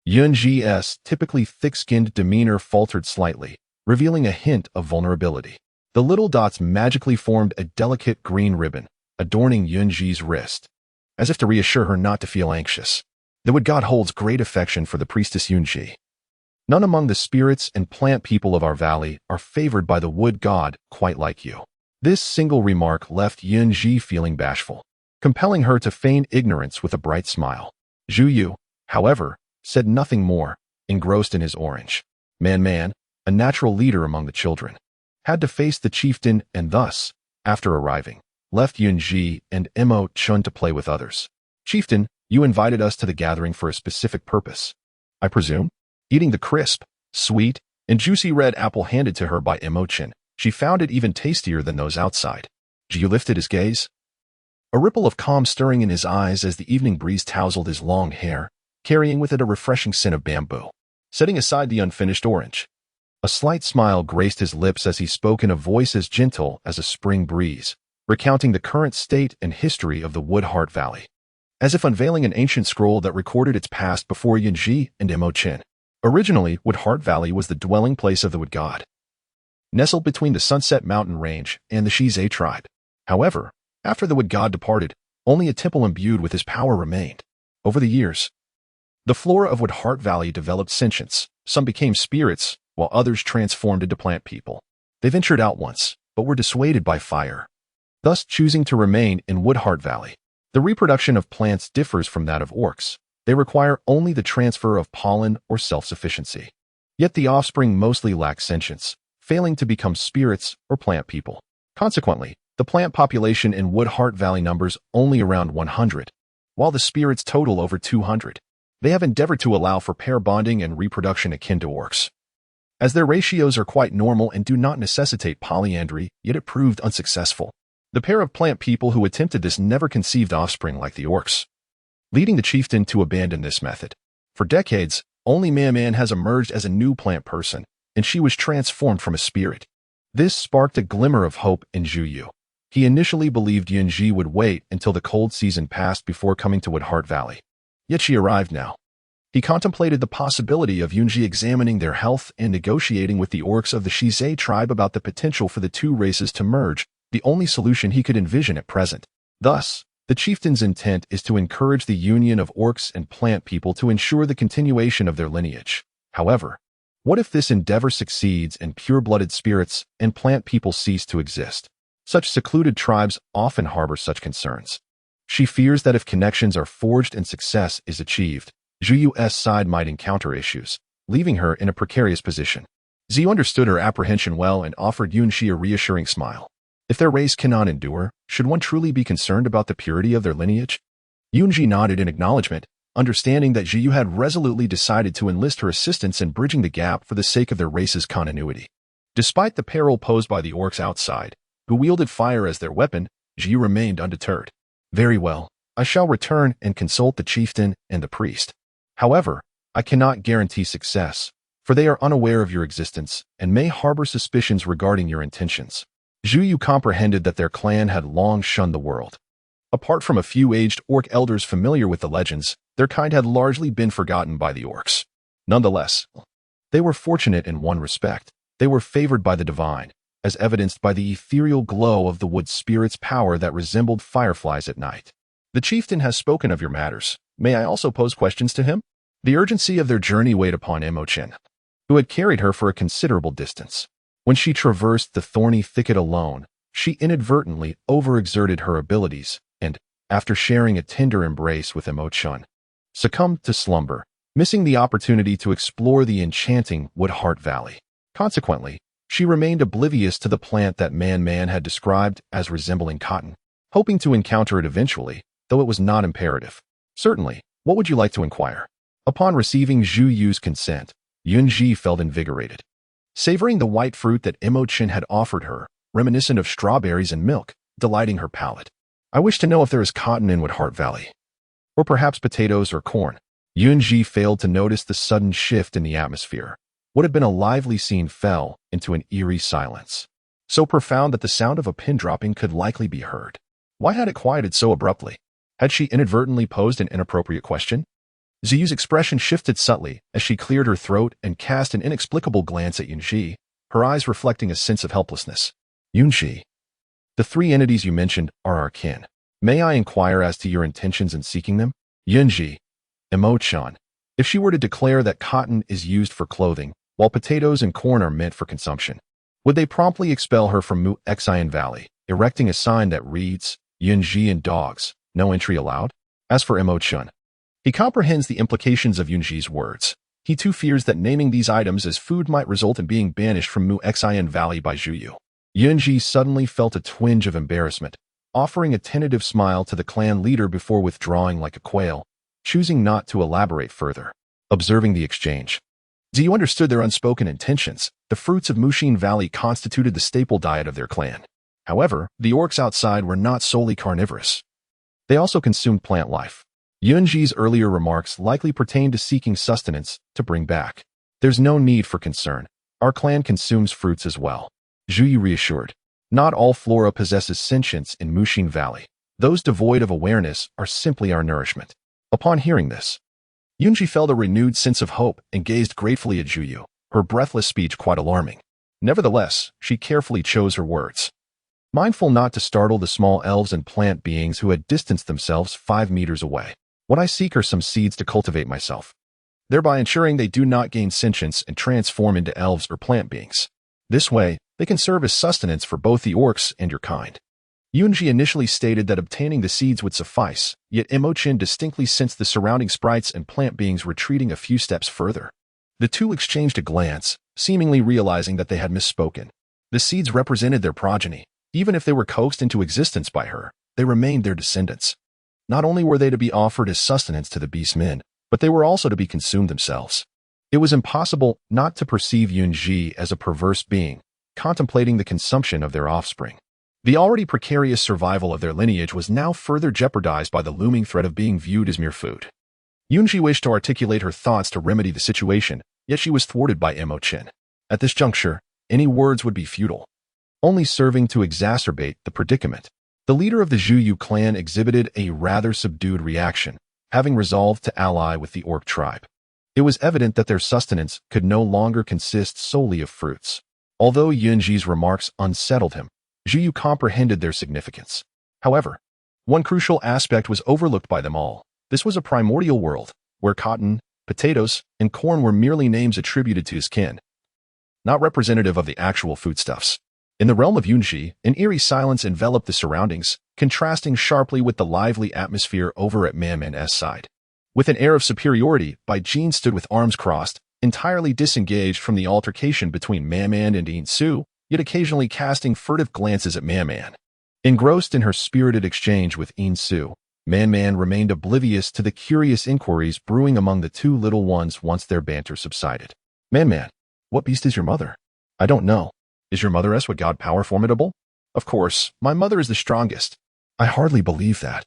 Yun Zhi's typically thick-skinned demeanor faltered slightly, revealing a hint of vulnerability. The little dots magically formed a delicate green ribbon, adorning Yun Zhi's wrist, as if to reassure her not to feel anxious. The wood god holds great affection for the priestess Yun Zhi. None among the spirits and plant people of our valley are favored by the wood god quite like you. This single remark left Yun Zhi feeling bashful, compelling her to feign ignorance with a bright smile. Zhuyu, however, said nothing more, engrossed in his orange. Man, a natural leader among the children, had to face the chieftain and thus, after arriving, left Yun Zhi and Emo Chen to play with others. Chieftain, you invited us to the gathering for a specific purpose, I presume? Eating the crisp, sweet, and juicy red apple handed to her by Emo Chen, she found it even tastier than those outside. Zhuyu lifted his gaze, a ripple of calm stirring in his eyes as the evening breeze tousled his long hair, carrying with it a refreshing scent of bamboo. Setting aside the unfinished orange, a slight smile graced his lips as he spoke in a voice as gentle as a spring breeze, recounting the current state and history of the Woodheart Valley, as if unveiling an ancient scroll that recorded its past before Yun Zhi and Emo Chen. Originally, Woodheart Valley was the dwelling place of the wood god, nestled between the Sunset Mountain Range and the Xize tribe. However, after the wood god departed, Only a temple imbued with his power remained. Over the years, the flora of Woodheart Valley developed sentience. Some became spirits, while others transformed into plant people. They ventured out once, but were dissuaded by fire, thus choosing to remain in Woodheart Valley. The reproduction of plants differs from that of orcs. They require only the transfer of pollen or self-sufficiency. Yet the offspring mostly lack sentience, failing to become spirits or plant people. Consequently, the plant population in Woodheart Valley numbers only around 100, while the spirits total over 200. They have endeavored to allow for pair bonding and reproduction akin to orcs, as their ratios are quite normal and do not necessitate polyandry, yet it proved unsuccessful. The pair of plant people who attempted this never conceived offspring like the orcs, leading the chieftain to abandon this method. For decades, only Man has emerged as a new plant person, and she was transformed from a spirit. This sparked a glimmer of hope in Zhi. He initially believed Yun Zhi would wait until the cold season passed before coming to Woodheart Valley. Yet she arrived now. He contemplated the possibility of Yun Zhi examining their health and negotiating with the orcs of the Xize tribe about the potential for the two races to merge, the only solution he could envision at present. Thus, the chieftain's intent is to encourage the union of orcs and plant people to ensure the continuation of their lineage. However, what if this endeavor succeeds and pure-blooded spirits and plant people cease to exist? Such secluded tribes often harbor such concerns. She fears that if connections are forged and success is achieved, Zhi's side might encounter issues, leaving her in a precarious position. Zhi understood her apprehension well and offered Yun Zhi a reassuring smile. If their race cannot endure, should one truly be concerned about the purity of their lineage? Yun Zhi nodded in acknowledgement, understanding that Zhi had resolutely decided to enlist her assistance in bridging the gap for the sake of their race's continuity. Despite the peril posed by the orcs outside, who wielded fire as their weapon, Zhi remained undeterred. Very well, I shall return and consult the chieftain and the priest. However, I cannot guarantee success, for they are unaware of your existence and may harbor suspicions regarding your intentions. Zhi comprehended that their clan had long shunned the world. Apart from a few aged orc elders familiar with the legends, their kind had largely been forgotten by the orcs. Nonetheless, they were fortunate in one respect. They were favored by the divine, as evidenced by the ethereal glow of the wood spirit's power that resembled fireflies at night. The chieftain has spoken of your matters. May I also pose questions to him? The urgency of their journey weighed upon Emo Chen, who had carried her for a considerable distance. When she traversed the thorny thicket alone, she inadvertently overexerted her abilities and, after sharing a tender embrace with Emo Chen, succumbed to slumber, missing the opportunity to explore the enchanting Woodheart Valley. Consequently, she remained oblivious to the plant that Man had described as resembling cotton, hoping to encounter it eventually, though it was not imperative. Certainly, what would you like to inquire? Upon receiving Zhi's consent, Yun Zhi felt invigorated. Savoring the white fruit that Emo Chen had offered her, reminiscent of strawberries and milk, delighting her palate. I wish to know if there is cotton in Woodheart Valley. Or perhaps potatoes or corn. Yun Zhi failed to notice the sudden shift in the atmosphere. What had been a lively scene fell into an eerie silence, so profound that the sound of a pin dropping could likely be heard. Why had it quieted so abruptly? Had she inadvertently posed an inappropriate question? Zhi's expression shifted subtly as she cleared her throat and cast an inexplicable glance at Yun Zhi, her eyes reflecting a sense of helplessness. Yun Zhi, the three entities you mentioned are our kin. May I inquire as to your intentions in seeking them? Yun Zhi, Emo Chen. If she were to declare that cotton is used for clothing, while potatoes and corn are meant for consumption, would they promptly expel her from Xize Valley, erecting a sign that reads, Yun Zhi and dogs, no entry allowed? As for Emo Chen, he comprehends the implications of Yun Zhi's words. He too fears that naming these items as food might result in being banished from Xize Valley by Zhi. Yun Zhi suddenly felt a twinge of embarrassment, offering a tentative smile to the clan leader before withdrawing like a quail, choosing not to elaborate further. Observing the exchange, Zhi understood their unspoken intentions. The fruits of Mushin Valley constituted the staple diet of their clan. However, the orcs outside were not solely carnivorous. They also consumed plant life. Yun Zhi's earlier remarks likely pertained to seeking sustenance to bring back. There's no need for concern. Our clan consumes fruits as well. Zhi reassured. Not all flora possesses sentience in Mushin Valley. Those devoid of awareness are simply our nourishment. Upon hearing this, Yun Zhi felt a renewed sense of hope and gazed gratefully at Zhi, her breathless speech quite alarming. Nevertheless, she carefully chose her words. mindful not to startle the small elves and plant beings who had distanced themselves 5 meters away. What I seek are some seeds to cultivate myself, thereby ensuring they do not gain sentience and transform into elves or plant beings. This way, they can serve as sustenance for both the orcs and your kind. Yun Zhi initially stated that obtaining the seeds would suffice, yet Emo Chen distinctly sensed the surrounding sprites and plant beings retreating a few steps further. The two exchanged a glance, seemingly realizing that they had misspoken. The seeds represented their progeny. Even if they were coaxed into existence by her, they remained their descendants. Not only were they to be offered as sustenance to the beastmen, but they were also to be consumed themselves. It was impossible not to perceive Yun Zhi as a perverse being, contemplating the consumption of their offspring. The already precarious survival of their lineage was now further jeopardized by the looming threat of being viewed as mere food. Yun Zhi wished to articulate her thoughts to remedy the situation, yet she was thwarted by Emo Chen. At this juncture, any words would be futile, only serving to exacerbate the predicament. The leader of the Zhuyu clan exhibited a rather subdued reaction, having resolved to ally with the orc tribe. It was evident that their sustenance could no longer consist solely of fruits. Although Yun Zhi's remarks unsettled him, Zhuyu comprehended their significance. However, one crucial aspect was overlooked by them all. This was a primordial world, where cotton, potatoes, and corn were merely names attributed to his kin, not representative of the actual foodstuffs. In the realm of Yun Zhi, an eerie silence enveloped the surroundings, contrasting sharply with the lively atmosphere over at Man-Man's side. With an air of superiority, Bai Jin stood with arms crossed, entirely disengaged from the altercation between Man-Man and Yin Su, yet occasionally casting furtive glances at Man-Man. Engrossed in her spirited exchange with Yin Su, Man-Man remained oblivious to the curious inquiries brewing among the two little ones once their banter subsided. Man-Man, what beast is your mother? I don't know. Is your mother what god power formidable? Of course, my mother is the strongest. I hardly believe that.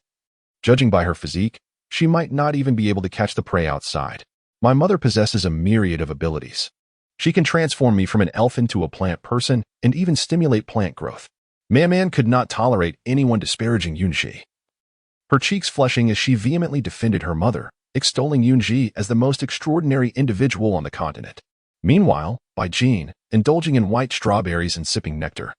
Judging by her physique, she might not even be able to catch the prey outside. My mother possesses a myriad of abilities. She can transform me from an elf into a plant person and even stimulate plant growth. Man-Man could not tolerate anyone disparaging Yun Zhi. Her cheeks flushing as she vehemently defended her mother, extolling Yun Zhi as the most extraordinary individual on the continent. Meanwhile, Bai Jin, indulging in white strawberries and sipping nectar,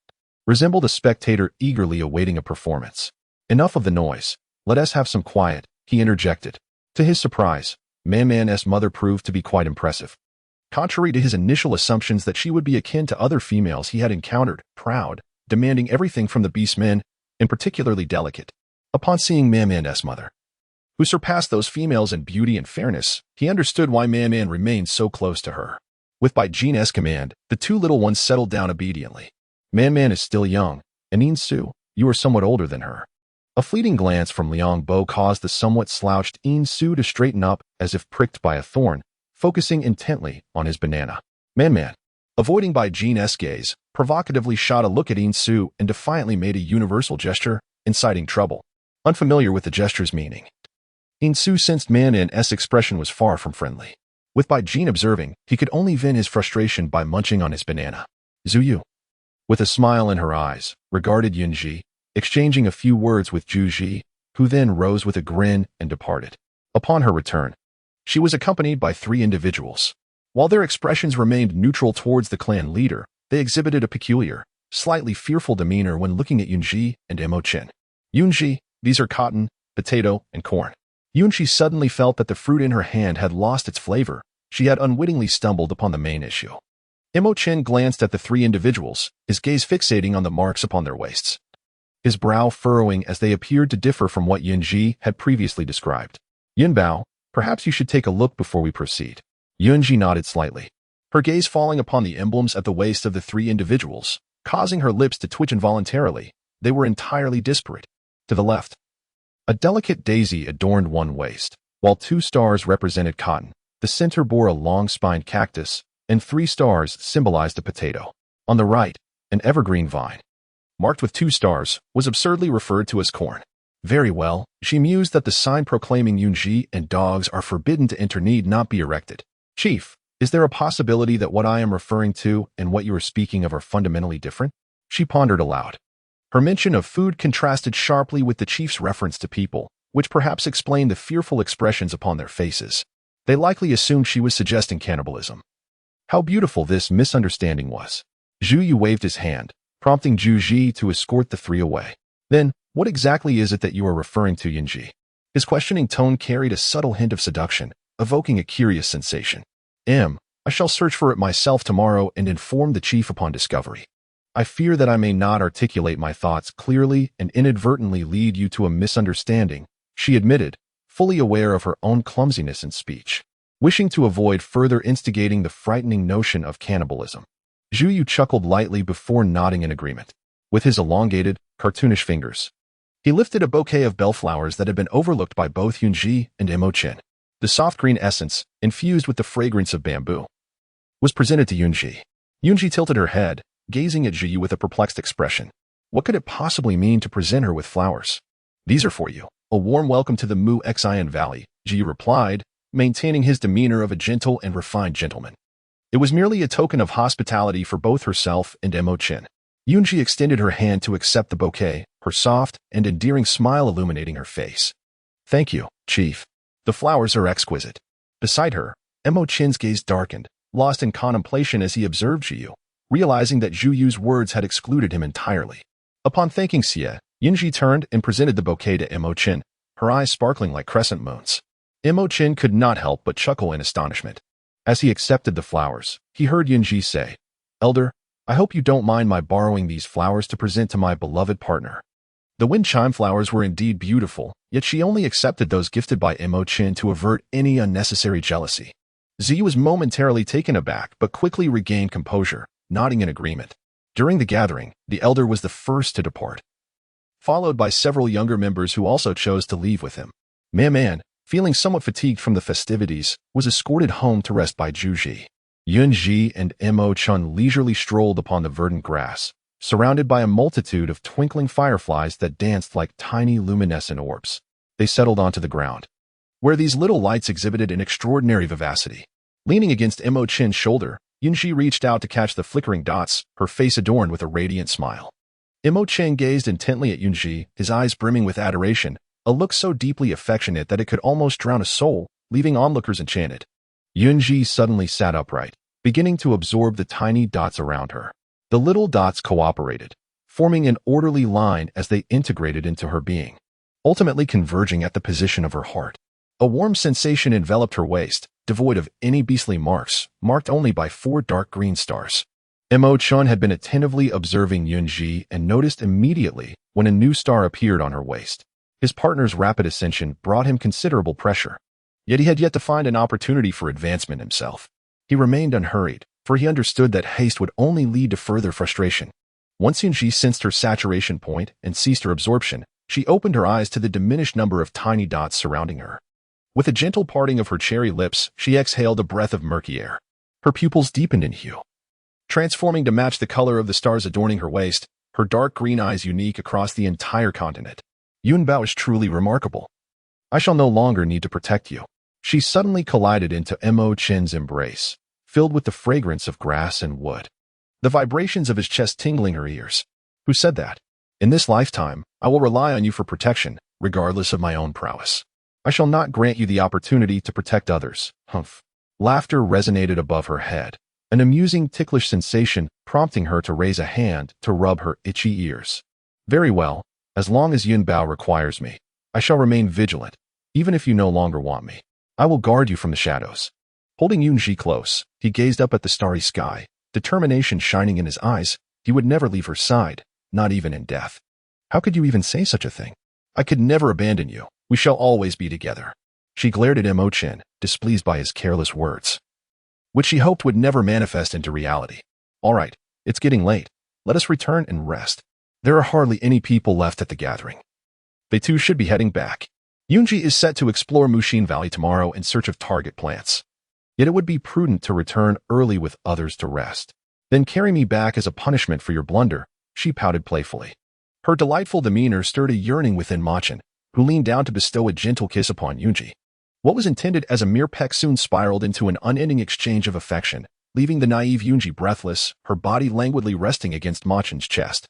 resembled a spectator eagerly awaiting a performance. Enough of the noise. Let us have some quiet, he interjected. To his surprise, Man-Man's mother proved to be quite impressive. Contrary to his initial assumptions that she would be akin to other females he had encountered, proud, demanding everything from the beastmen, and particularly delicate. Upon seeing Man-Man's mother, who surpassed those females in beauty and fairness, he understood why Man-Man remained so close to her. With Bai Jin's command, the two little ones settled down obediently. Man-Man is still young, and Yin Su, you are somewhat older than her. A fleeting glance from Liang Bo caused the somewhat slouched Yin Su to straighten up as if pricked by a thorn, focusing intently on his banana. Man-Man, avoiding Bai Jin's gaze, provocatively shot a look at Yin Su and defiantly made a universal gesture, inciting trouble. Unfamiliar with the gesture's meaning, Yin Su sensed Man-Man's expression was far from friendly. With Bai Jin observing, he could only vent his frustration by munching on his banana. Zhuyu, with a smile in her eyes, regarded Yun Zhi, exchanging a few words with Zhu Zhi, who then rose with a grin and departed. Upon her return, she was accompanied by 3 individuals. While their expressions remained neutral towards the clan leader, they exhibited a peculiar, slightly fearful demeanor when looking at Yun Zhi and Emo Chen. Yun Zhi, these are cotton, potato, and corn. Yun Zhi suddenly felt that the fruit in her hand had lost its flavor. She had unwittingly stumbled upon the main issue. Emo Chen glanced at the 3 individuals, his gaze fixating on the marks upon their waists, his brow furrowing as they appeared to differ from what Yun Zhi had previously described. Yun Bao, perhaps you should take a look before we proceed. Yun Zhi nodded slightly, her gaze falling upon the emblems at the waist of the 3 individuals, causing her lips to twitch involuntarily. They were entirely disparate. To the left, a delicate daisy adorned one waist, while 2 stars represented cotton. The center bore a long-spined cactus, and 3 stars symbolized a potato. On the right, an evergreen vine, marked with 2 stars, was absurdly referred to as corn. Very well, she mused that the sign proclaiming Yun Zhi and dogs are forbidden to enter need not be erected. Chief, is there a possibility that what I am referring to and what you are speaking of are fundamentally different? She pondered aloud. Her mention of food contrasted sharply with the chief's reference to people, which perhaps explained the fearful expressions upon their faces. They likely assumed she was suggesting cannibalism. How beautiful this misunderstanding was. Zhuyu waved his hand, prompting Yun Zhi to escort the three away. Then, what exactly is it that you are referring to, Yun Zhi? His questioning tone carried a subtle hint of seduction, evoking a curious sensation. I shall search for it myself tomorrow and inform the chief upon discovery. I fear that I may not articulate my thoughts clearly and inadvertently lead you to a misunderstanding, she admitted, fully aware of her own clumsiness in speech. Wishing to avoid further instigating the frightening notion of cannibalism, Zhu Yu chuckled lightly before nodding in agreement. With his elongated, cartoonish fingers, he lifted a bouquet of bellflowers that had been overlooked by both Yun Zhi and Emo Chen. The soft green essence, infused with the fragrance of bamboo, was presented to Yun Zhi. Yun Zhi tilted her head, gazing at Zhu Yu with a perplexed expression. What could it possibly mean to present her with flowers? These are for you. A warm welcome to the Mu Xian Valley, Zhu Yu replied, maintaining his demeanor of a gentle and refined gentleman. It was merely a token of hospitality for both herself and Emo Chen. Yun Zhi extended her hand to accept the bouquet, her soft and endearing smile illuminating her face. Thank you, Chief. The flowers are exquisite. Beside her, Emo Chen's gaze darkened, lost in contemplation as he observed Zhu Yu, realizing that Zhu Yu's words had excluded him entirely. Upon thanking Xize, Yun Zhi turned and presented the bouquet to Emo Chen, her eyes sparkling like crescent moons. Emo Chen could not help but chuckle in astonishment. As he accepted the flowers, he heard Yun Zhi say, Elder, I hope you don't mind my borrowing these flowers to present to my beloved partner. The wind chime flowers were indeed beautiful, yet she only accepted those gifted by Emo Chen to avert any unnecessary jealousy. Zi was momentarily taken aback but quickly regained composure, nodding in agreement. During the gathering, the elder was the first to depart, followed by several younger members who also chose to leave with him. Man, feeling somewhat fatigued from the festivities, was escorted home to rest by Zhu Zhi. Yun Zhi and Emo Chen leisurely strolled upon the verdant grass, surrounded by a multitude of twinkling fireflies that danced like tiny luminescent orbs. They settled onto the ground, where these little lights exhibited an extraordinary vivacity. Leaning against Emo Chen's shoulder, Yun Zhi reached out to catch the flickering dots, her face adorned with a radiant smile. Emo Chen gazed intently at Yun Zhi, his eyes brimming with adoration, a look so deeply affectionate that it could almost drown a soul, leaving onlookers enchanted. Yun Zhi suddenly sat upright, beginning to absorb the tiny dots around her. The little dots cooperated, forming an orderly line as they integrated into her being, ultimately converging at the position of her heart. A warm sensation enveloped her waist, devoid of any beastly marks, marked only by 4 dark green stars. Emo Chen had been attentively observing Yun Zhi and noticed immediately when a new star appeared on her waist. His partner's rapid ascension brought him considerable pressure, yet he had yet to find an opportunity for advancement himself. He remained unhurried, for he understood that haste would only lead to further frustration. Once Yun Zhi sensed her saturation point and ceased her absorption, she opened her eyes to the diminished number of tiny dots surrounding her. With a gentle parting of her cherry lips, she exhaled a breath of murky air. Her pupils deepened in hue, transforming to match the color of the stars adorning her waist, her dark green eyes unique across the entire continent. Yun Bao is truly remarkable. I shall no longer need to protect you. She suddenly collided into Emo Chen's embrace, filled with the fragrance of grass and wood, the vibrations of his chest tingling her ears. Who said that? In this lifetime, I will rely on you for protection, regardless of my own prowess. I shall not grant you the opportunity to protect others. Humph. Laughter resonated above her head, an amusing ticklish sensation prompting her to raise a hand to rub her itchy ears. Very well, as long as Yun Bao requires me, I shall remain vigilant, even if you no longer want me. I will guard you from the shadows. Holding Yun Zhi close, he gazed up at the starry sky, determination shining in his eyes. He would never leave her side, not even in death. How could you even say such a thing? I could never abandon you. We shall always be together. She glared at Emo Chen, displeased by his careless words, which she hoped would never manifest into reality. All right, it's getting late. Let us return and rest. There are hardly any people left at the gathering. They too should be heading back. Yun Zhi is set to explore Muxin Valley tomorrow in search of target plants. Yet it would be prudent to return early with others to rest. Then carry me back as a punishment for your blunder, she pouted playfully. Her delightful demeanor stirred a yearning within Emo Chen, who leaned down to bestow a gentle kiss upon Yun Zhi. What was intended as a mere peck soon spiraled into an unending exchange of affection, leaving the naive Yun Zhi breathless, her body languidly resting against Emo Chen's chest.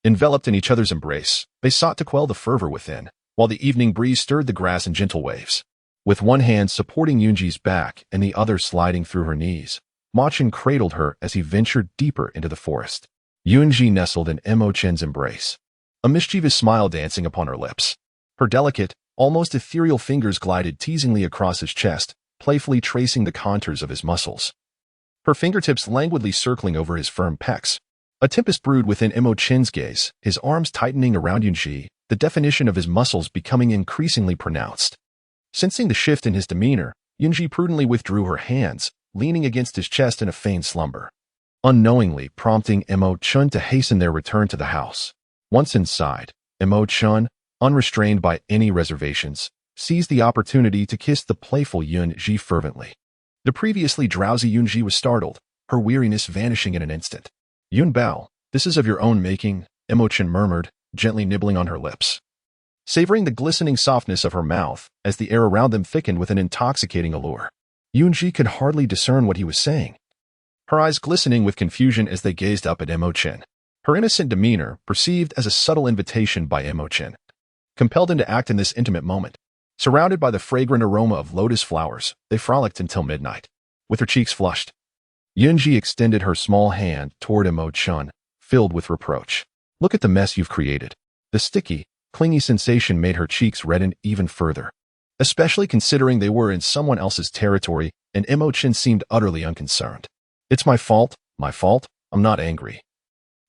Enveloped in each other's embrace, they sought to quell the fervor within, while the evening breeze stirred the grass in gentle waves. With one hand supporting Yun Zhi's back and the other sliding through her knees, Emo Chen cradled her as he ventured deeper into the forest. Yun Zhi nestled in Emo Chen's embrace, a mischievous smile dancing upon her lips. Her delicate, almost ethereal fingers glided teasingly across his chest, playfully tracing the contours of his muscles. Her fingertips languidly circling over his firm pecs. A tempest brewed within Emo Chen's gaze, his arms tightening around Yun Zhi, the definition of his muscles becoming increasingly pronounced. Sensing the shift in his demeanor, Yun Zhi prudently withdrew her hands, leaning against his chest in a feigned slumber, unknowingly prompting Emo Chen to hasten their return to the house. Once inside, Emo Chen, unrestrained by any reservations, seized the opportunity to kiss the playful Yun Zhi fervently. The previously drowsy Yun Zhi was startled, her weariness vanishing in an instant. "Yun Bao, this is of your own making," Emo Chen murmured, gently nibbling on her lips. Savoring the glistening softness of her mouth as the air around them thickened with an intoxicating allure. Yun Zhi could hardly discern what he was saying, her eyes glistening with confusion as they gazed up at Emo Chen. Her innocent demeanor perceived as a subtle invitation by Emo Chen, compelled him to act in this intimate moment. Surrounded by the fragrant aroma of lotus flowers, they frolicked until midnight. With her cheeks flushed, Yun Zhi extended her small hand toward Emo Chen, filled with reproach. "Look at the mess you've created." The sticky, clingy sensation made her cheeks redden even further, especially considering they were in someone else's territory, and Emo Chen seemed utterly unconcerned. "It's my fault, I'm not angry,"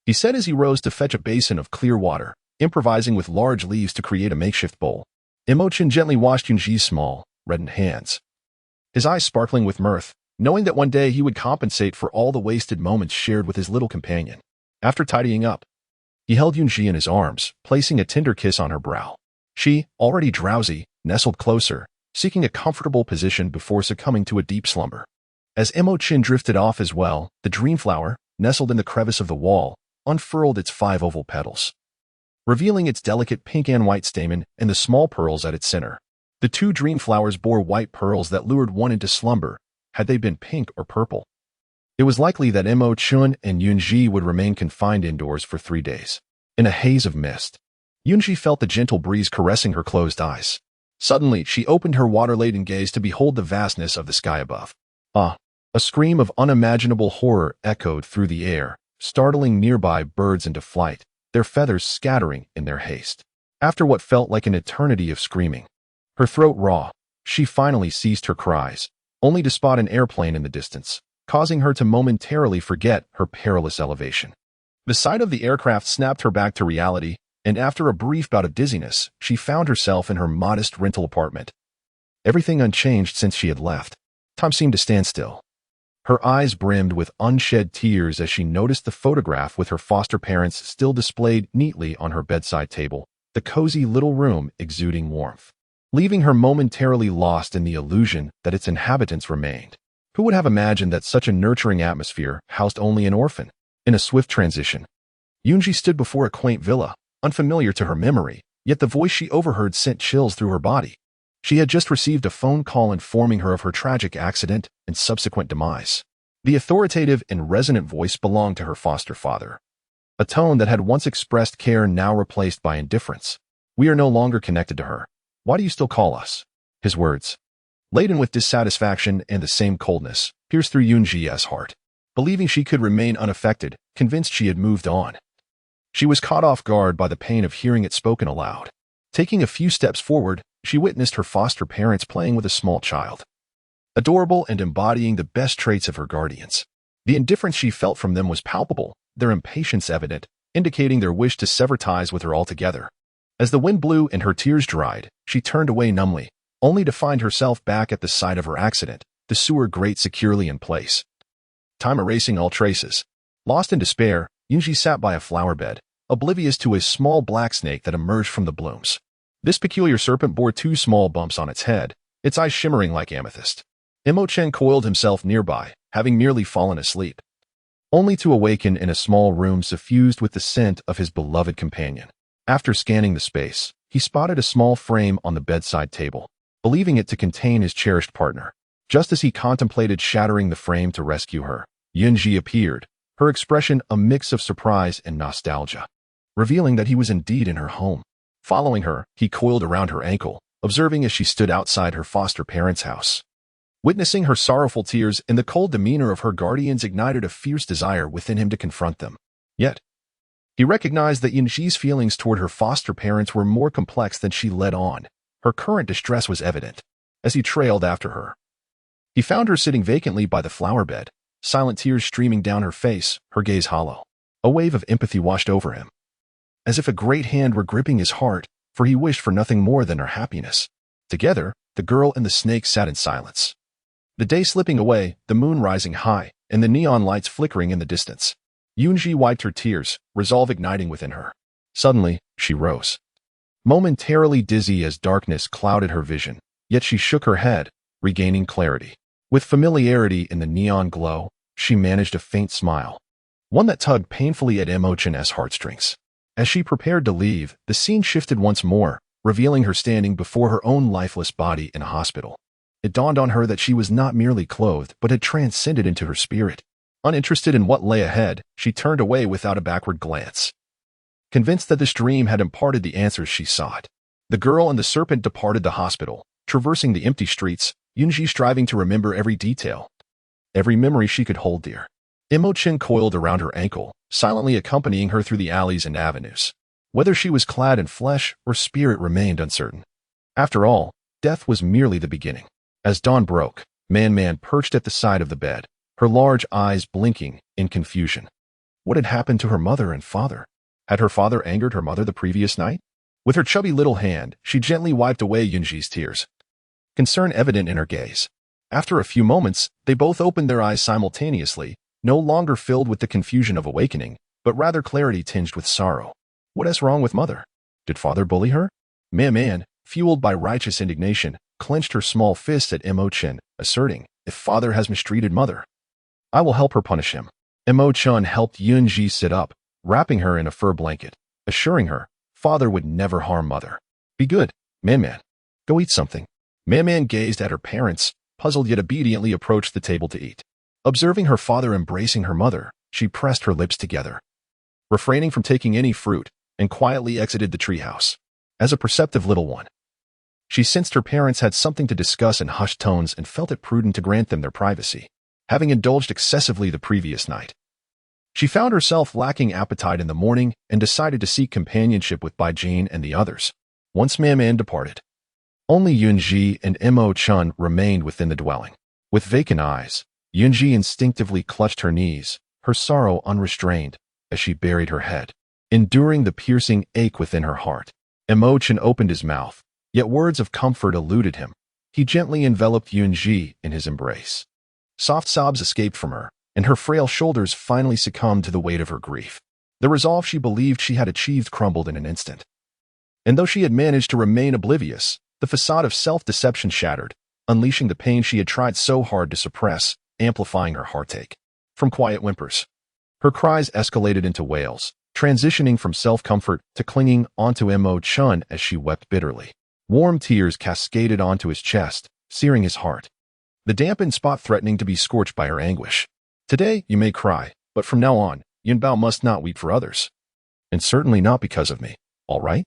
he said as he rose to fetch a basin of clear water, improvising with large leaves to create a makeshift bowl. Emo Chen gently washed Yun Zhi's small, reddened hands, his eyes sparkling with mirth, knowing that one day he would compensate for all the wasted moments shared with his little companion. After tidying up, he held Yun Zhi in his arms, placing a tender kiss on her brow. She, already drowsy, nestled closer, seeking a comfortable position before succumbing to a deep slumber. As Emo Chen drifted off as well, the dreamflower, nestled in the crevice of the wall, unfurled its 5 oval petals, revealing its delicate pink and white stamen and the small pearls at its center. The 2 dream flowers bore white pearls that lured one into slumber, had they been pink or purple. It was likely that Emo Chen and Yun Zhi would remain confined indoors for 3 days. In a haze of mist, Yun Zhi felt the gentle breeze caressing her closed eyes. Suddenly, she opened her water-laden gaze to behold the vastness of the sky above. Ah! A scream of unimaginable horror echoed through the air, startling nearby birds into flight, their feathers scattering in their haste. After what felt like an eternity of screaming, her throat raw, she finally ceased her cries, only to spot an airplane in the distance, causing her to momentarily forget her perilous elevation. The sight of the aircraft snapped her back to reality, and after a brief bout of dizziness, she found herself in her modest rental apartment. Everything unchanged since she had left. Time seemed to stand still. Her eyes brimmed with unshed tears as she noticed the photograph with her foster parents still displayed neatly on her bedside table, the cozy little room exuding warmth, leaving her momentarily lost in the illusion that its inhabitants remained. Who would have imagined that such a nurturing atmosphere housed only an orphan? In a swift transition, Yun Zhi stood before a quaint villa, unfamiliar to her memory, yet the voice she overheard sent chills through her body. She had just received a phone call informing her of her tragic accident and subsequent demise. The authoritative and resonant voice belonged to her foster father. A tone that had once expressed care now replaced by indifference. "We are no longer connected to her. Why do you still call us?" His words, laden with dissatisfaction and the same coldness, pierced through Yun Zhi's heart. Believing she could remain unaffected, convinced she had moved on, she was caught off guard by the pain of hearing it spoken aloud. Taking a few steps forward, she witnessed her foster parents playing with a small child, adorable and embodying the best traits of her guardians. The indifference she felt from them was palpable, their impatience evident, indicating their wish to sever ties with her altogether. As the wind blew and her tears dried, she turned away numbly, only to find herself back at the site of her accident, the sewer grate securely in place, time erasing all traces. Lost in despair, Yun Zhi sat by a flower bed, oblivious to a small black snake that emerged from the blooms. This peculiar serpent bore 2 small bumps on its head, its eyes shimmering like amethyst. Emo Chen coiled himself nearby, having merely fallen asleep, only to awaken in a small room suffused with the scent of his beloved companion. After scanning the space, he spotted a small frame on the bedside table, believing it to contain his cherished partner. Just as he contemplated shattering the frame to rescue her, Yun Zhi appeared, her expression a mix of surprise and nostalgia, revealing that he was indeed in her home. Following her, he coiled around her ankle, observing as she stood outside her foster parents' house. Witnessing her sorrowful tears and the cold demeanor of her guardians ignited a fierce desire within him to confront them. Yet, he recognized that Yun Zhi's feelings toward her foster parents were more complex than she let on. Her current distress was evident as he trailed after her. He found her sitting vacantly by the flower bed, silent tears streaming down her face, her gaze hollow. A wave of empathy washed over him, as if a great hand were gripping his heart, for he wished for nothing more than her happiness. Together, the girl and the snake sat in silence. The day slipping away, the moon rising high, and the neon lights flickering in the distance. Yun Zhi wiped her tears, resolve igniting within her. Suddenly, she rose, momentarily dizzy as darkness clouded her vision, yet she shook her head, regaining clarity. With familiarity in the neon glow, she managed a faint smile, one that tugged painfully at Emo Chen's heartstrings. As she prepared to leave, the scene shifted once more, revealing her standing before her own lifeless body in a hospital. It dawned on her that she was not merely clothed, but had transcended into her spirit. Uninterested in what lay ahead, she turned away without a backward glance, convinced that this dream had imparted the answers she sought. The girl and the serpent departed the hospital, traversing the empty streets, Yun Zhi striving to remember every detail, every memory she could hold dear. Emo Chen coiled around her ankle, silently accompanying her through the alleys and avenues. Whether she was clad in flesh or spirit remained uncertain. After all, death was merely the beginning. As dawn broke, Man perched at the side of the bed, her large eyes blinking in confusion. What had happened to her mother and father? Had her father angered her mother the previous night? With her chubby little hand, she gently wiped away Yun Zhi's tears, concern evident in her gaze. After a few moments, they both opened their eyes simultaneously, no longer filled with the confusion of awakening, but rather clarity tinged with sorrow. What is wrong with mother? Did father bully her? Man, fueled by righteous indignation, clenched her small fist at Emo Chen, asserting, if father has mistreated mother, I will help her punish him. Emo Chen helped Yun Zhi sit up, wrapping her in a fur blanket, assuring her, father would never harm mother. Be good, Man. Go eat something. Man gazed at her parents, puzzled yet obediently approached the table to eat. Observing her father embracing her mother, she pressed her lips together, refraining from taking any fruit, and quietly exited the treehouse. As a perceptive little one, she sensed her parents had something to discuss in hushed tones and felt it prudent to grant them their privacy, having indulged excessively the previous night. She found herself lacking appetite in the morning and decided to seek companionship with Baijin and the others. Once Man departed, only Yun Zhi and Emo Chen remained within the dwelling. With vacant eyes, Yun Zhi instinctively clutched her knees, her sorrow unrestrained, as she buried her head, enduring the piercing ache within her heart. Emo Chen opened his mouth, yet words of comfort eluded him. He gently enveloped Yun Zhi in his embrace. Soft sobs escaped from her, and her frail shoulders finally succumbed to the weight of her grief. The resolve she believed she had achieved crumbled in an instant. And though she had managed to remain oblivious, the facade of self-deception shattered, unleashing the pain she had tried so hard to suppress, amplifying her heartache. From quiet whimpers, her cries escalated into wails, transitioning from self-comfort to clinging onto Emo Chen as she wept bitterly. Warm tears cascaded onto his chest, searing his heart, the dampened spot threatening to be scorched by her anguish. Today, you may cry, but from now on, Yun Bao must not weep for others. And certainly not because of me, all right?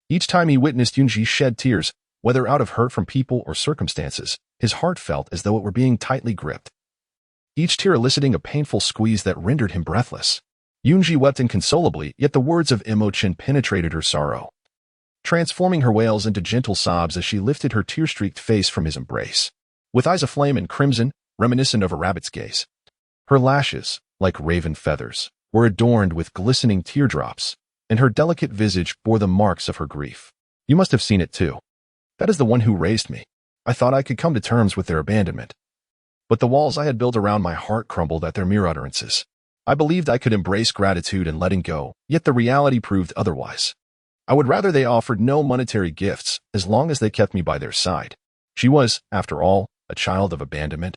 Each time he witnessed Yun Zhi shed tears, whether out of hurt from people or circumstances, his heart felt as though it were being tightly gripped, each tear eliciting a painful squeeze that rendered him breathless. Yun Zhi wept inconsolably, yet the words of Emo Chen penetrated her sorrow, transforming her wails into gentle sobs as she lifted her tear-streaked face from his embrace. With eyes aflame and crimson, reminiscent of a rabbit's gaze, her lashes, like raven feathers, were adorned with glistening teardrops, and her delicate visage bore the marks of her grief. You must have seen it too. That is the one who raised me. I thought I could come to terms with their abandonment, but the walls I had built around my heart crumbled at their mere utterances. I believed I could embrace gratitude and letting go, yet the reality proved otherwise. I would rather they offered no monetary gifts as long as they kept me by their side. She was, after all, a child of abandonment,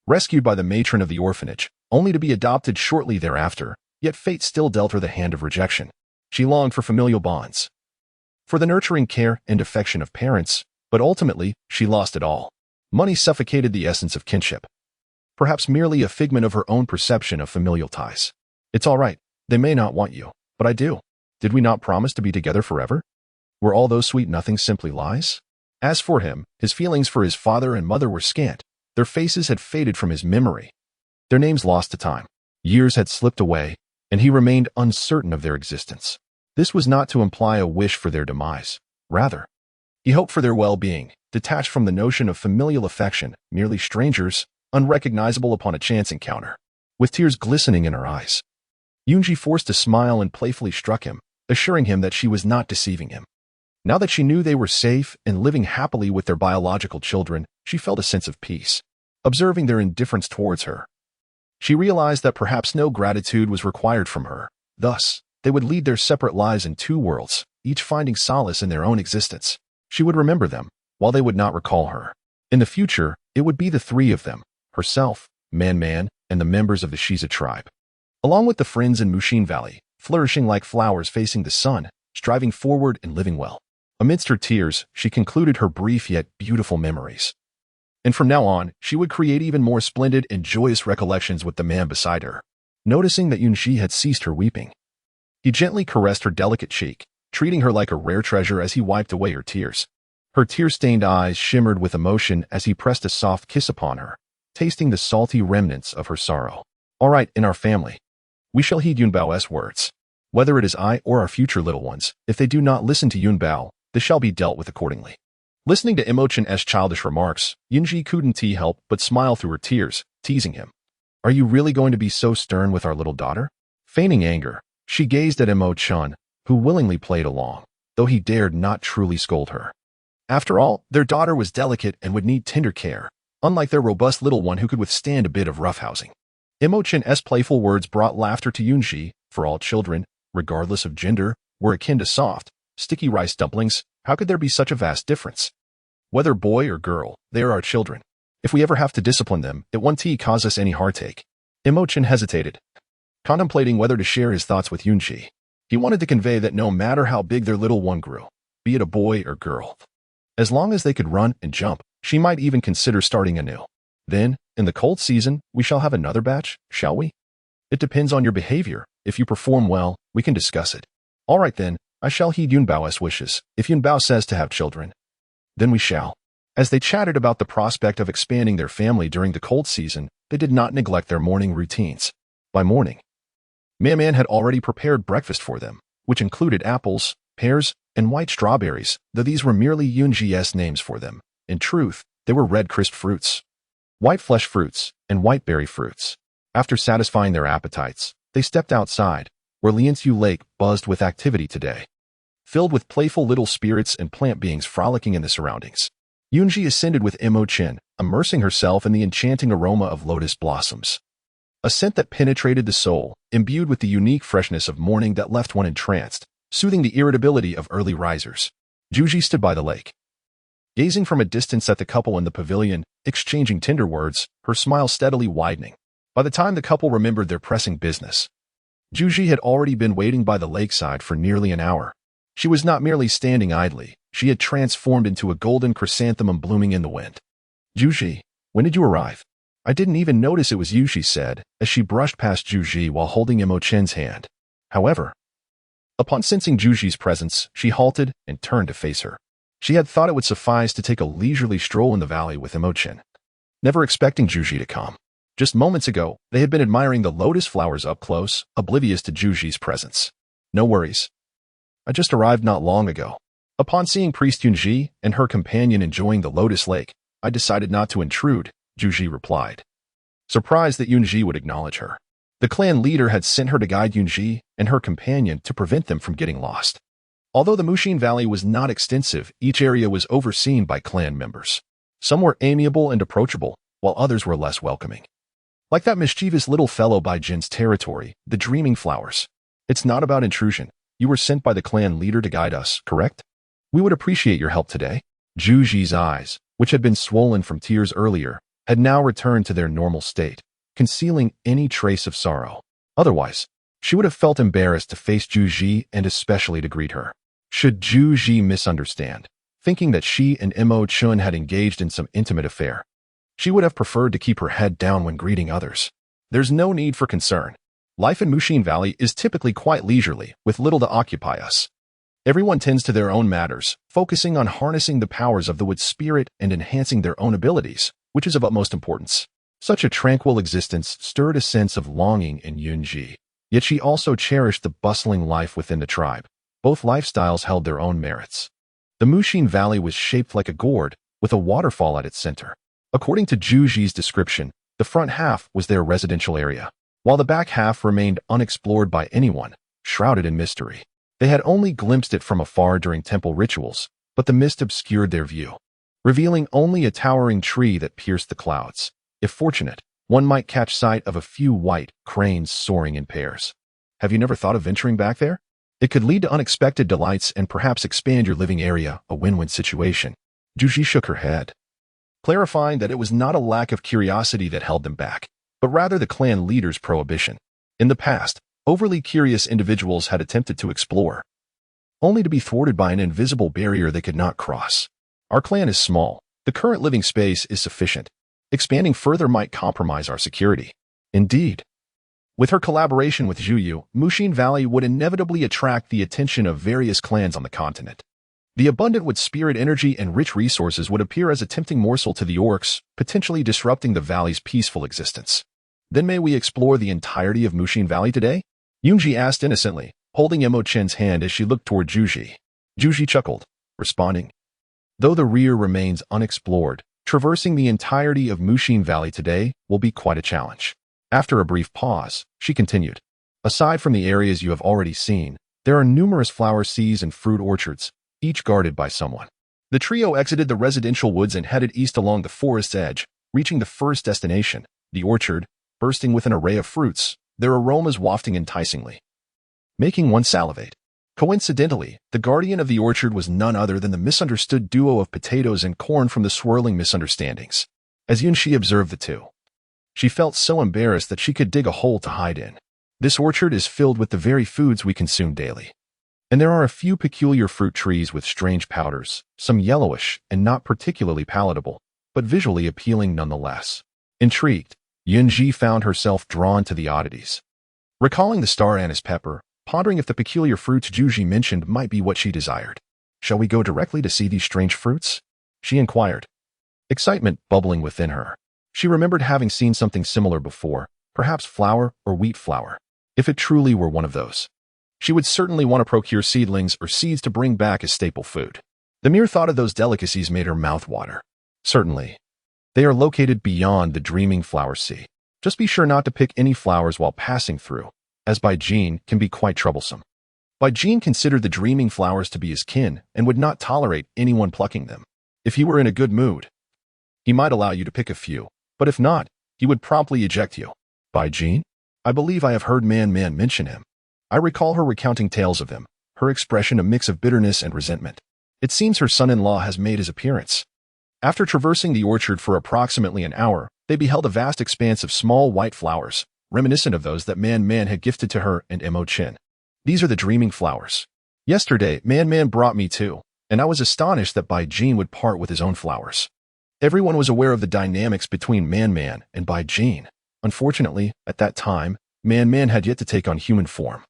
rescued by the matron of the orphanage, only to be adopted shortly thereafter, yet fate still dealt her the hand of rejection. She longed for familial bonds, for the nurturing care and affection of parents, but ultimately, she lost it all. Money suffocated the essence of kinship, perhaps merely a figment of her own perception of familial ties. It's all right, they may not want you, but I do. Did we not promise to be together forever? Were all those sweet nothings simply lies? As for him, his feelings for his father and mother were scant. Their faces had faded from his memory, their names lost to time. Years had slipped away, and he remained uncertain of their existence. This was not to imply a wish for their demise. Rather, he hoped for their well-being, detached from the notion of familial affection, merely strangers, unrecognizable upon a chance encounter. With tears glistening in her eyes, Yun Zhi forced a smile and playfully struck him, assuring him that she was not deceiving him. Now that she knew they were safe and living happily with their biological children, she felt a sense of peace. Observing their indifference towards her, she realized that perhaps no gratitude was required from her. Thus, they would lead their separate lives in two worlds, each finding solace in their own existence. She would remember them, while they would not recall her. In the future, it would be the three of them, herself, Man, and the members of the Xize tribe. Along with the friends in Mushin Valley, flourishing like flowers facing the sun, striving forward and living well. Amidst her tears, she concluded her brief yet beautiful memories. And from now on, she would create even more splendid and joyous recollections with the man beside her. Noticing that Yun Zhi had ceased her weeping, he gently caressed her delicate cheek, treating her like a rare treasure as he wiped away her tears. Her tear-stained eyes shimmered with emotion as he pressed a soft kiss upon her, tasting the salty remnants of her sorrow. All right, in our family, we shall heed Yun Bao's words. Whether it is I or our future little ones, if they do not listen to Yun Bao, this shall be dealt with accordingly. Listening to Emo Chen's childish remarks, Yun Zhi couldn't help but smile through her tears, teasing him. Are you really going to be so stern with our little daughter? Feigning anger, she gazed at Emo Chen, who willingly played along, though he dared not truly scold her. After all, their daughter was delicate and would need tender care, unlike their robust little one who could withstand a bit of roughhousing. Emo Chen's playful words brought laughter to Yun Zhi, for all children, regardless of gender, were akin to soft, sticky rice dumplings. How could there be such a vast difference? Whether boy or girl, they are our children. If we ever have to discipline them, it won't cause us any heartache. Emo Chen hesitated, contemplating whether to share his thoughts with Yun Zhi. He wanted to convey that no matter how big their little one grew, be it a boy or girl, as long as they could run and jump, she might even consider starting anew. Then, in the cold season, we shall have another batch, shall we? It depends on your behavior. If you perform well, we can discuss it. All right then, I shall heed Yun Bao's wishes. If Yun Bao says to have children, then we shall. As they chatted about the prospect of expanding their family during the cold season, they did not neglect their morning routines. By morning, Man had already prepared breakfast for them, which included apples, pears, and white strawberries, though these were merely Yun Zhi's names for them. In truth, they were red crisp fruits, white flesh fruits, and white berry fruits. After satisfying their appetites, they stepped outside, where Lianxiu Lake buzzed with activity today, filled with playful little spirits and plant beings frolicking in the surroundings. Yun Zhi ascended with Emo Chen, immersing herself in the enchanting aroma of lotus blossoms. A scent that penetrated the soul, imbued with the unique freshness of morning that left one entranced, soothing the irritability of early risers. Zhu Zhi stood by the lake, gazing from a distance at the couple in the pavilion, exchanging tender words, her smile steadily widening. By the time the couple remembered their pressing business, Zhu Zhi had already been waiting by the lakeside for nearly an hour. She was not merely standing idly, she had transformed into a golden chrysanthemum blooming in the wind. Zhu Zhi, when did you arrive? I didn't even notice it was you, she said, as she brushed past Zhu Zhi while holding Emo Chen's hand. However, upon sensing Zhu Zhi's presence, she halted and turned to face her. She had thought it would suffice to take a leisurely stroll in the valley with Emo Chen, never expecting Zhu Zhi to come. Just moments ago, they had been admiring the lotus flowers up close, oblivious to Zhu Zhi's presence. No worries. I just arrived not long ago. Upon seeing Priest Yun Zhi and her companion enjoying the lotus lake, I decided not to intrude, Zhu Zhi replied, surprised that Yun Zhi would acknowledge her. The clan leader had sent her to guide Yun Zhi and her companion to prevent them from getting lost. Although the Mushin Valley was not extensive, each area was overseen by clan members. Some were amiable and approachable, while others were less welcoming. Like that mischievous little fellow by Jin's territory, the Dreaming Flowers. It's not about intrusion. You were sent by the clan leader to guide us, correct? We would appreciate your help today. Zhu Zhi's eyes, which had been swollen from tears earlier, had now returned to their normal state, concealing any trace of sorrow. Otherwise, she would have felt embarrassed to face Zhu Zhi and especially to greet her. Should Zhu Zhi misunderstand, thinking that she and Emo Chen had engaged in some intimate affair, she would have preferred to keep her head down when greeting others. There's no need for concern. Life in Mushin Valley is typically quite leisurely, with little to occupy us. Everyone tends to their own matters, focusing on harnessing the powers of the wood spirit and enhancing their own abilities, which is of utmost importance. Such a tranquil existence stirred a sense of longing in Yun Zhi. Yet she also cherished the bustling life within the tribe. Both lifestyles held their own merits. The Mushin Valley was shaped like a gourd, with a waterfall at its center. According to Yun Zhi's description, the front half was their residential area, while the back half remained unexplored by anyone, shrouded in mystery. They had only glimpsed it from afar during temple rituals, but the mist obscured their view, revealing only a towering tree that pierced the clouds. If fortunate, one might catch sight of a few white cranes soaring in pairs. Have you never thought of venturing back there? It could lead to unexpected delights and perhaps expand your living area, a win-win situation. Yun Zhi shook her head, clarifying that it was not a lack of curiosity that held them back, but rather the clan leader's prohibition. In the past, overly curious individuals had attempted to explore, only to be thwarted by an invisible barrier they could not cross. Our clan is small. The current living space is sufficient. Expanding further might compromise our security. Indeed. With her collaboration with Zhuyu, Mushin Valley would inevitably attract the attention of various clans on the continent. The abundant with spirit energy and rich resources would appear as a tempting morsel to the orcs, potentially disrupting the valley's peaceful existence. Then may we explore the entirety of Mushin Valley today? Yun Zhi asked innocently, holding Emo Chen's hand as she looked toward Yun Zhi. Yun Zhi chuckled, responding, though the rear remains unexplored, traversing the entirety of Mushin Valley today will be quite a challenge. After a brief pause, she continued, aside from the areas you have already seen, there are numerous flower seas and fruit orchards, each guarded by someone. The trio exited the residential woods and headed east along the forest's edge, reaching the first destination, the orchard, bursting with an array of fruits, their aromas wafting enticingly, making one salivate. Coincidentally, the guardian of the orchard was none other than the misunderstood duo of potatoes and corn from the swirling misunderstandings. As Yun Zhi observed the two, she felt so embarrassed that she could dig a hole to hide in. This orchard is filled with the very foods we consume daily. And there are a few peculiar fruit trees with strange powders, some yellowish and not particularly palatable, but visually appealing nonetheless. Intrigued, Yun Zhi found herself drawn to the oddities. Recalling the star anise pepper, pondering if the peculiar fruits Yun Zhi mentioned might be what she desired. Shall we go directly to see these strange fruits? She inquired, excitement bubbling within her. She remembered having seen something similar before, perhaps flour or wheat flour. If it truly were one of those, she would certainly want to procure seedlings or seeds to bring back as staple food. The mere thought of those delicacies made her mouth water. Certainly. They are located beyond the dreaming flower sea. Just be sure not to pick any flowers while passing through, as Baijin can be quite troublesome. Baijin considered the dreaming flowers to be his kin and would not tolerate anyone plucking them. If he were in a good mood, he might allow you to pick a few, but if not, he would promptly eject you. Baijin? I believe I have heard Man mention him. I recall her recounting tales of him, her expression a mix of bitterness and resentment. It seems her son-in-law has made his appearance. After traversing the orchard for approximately an hour, they beheld a vast expanse of small white flowers, reminiscent of those that Man had gifted to her and Emo Chen. These are the dreaming flowers. Yesterday, Man brought me two, and I was astonished that Baijin would part with his own flowers. Everyone was aware of the dynamics between Man and Baijin. Unfortunately, at that time, Man had yet to take on human form.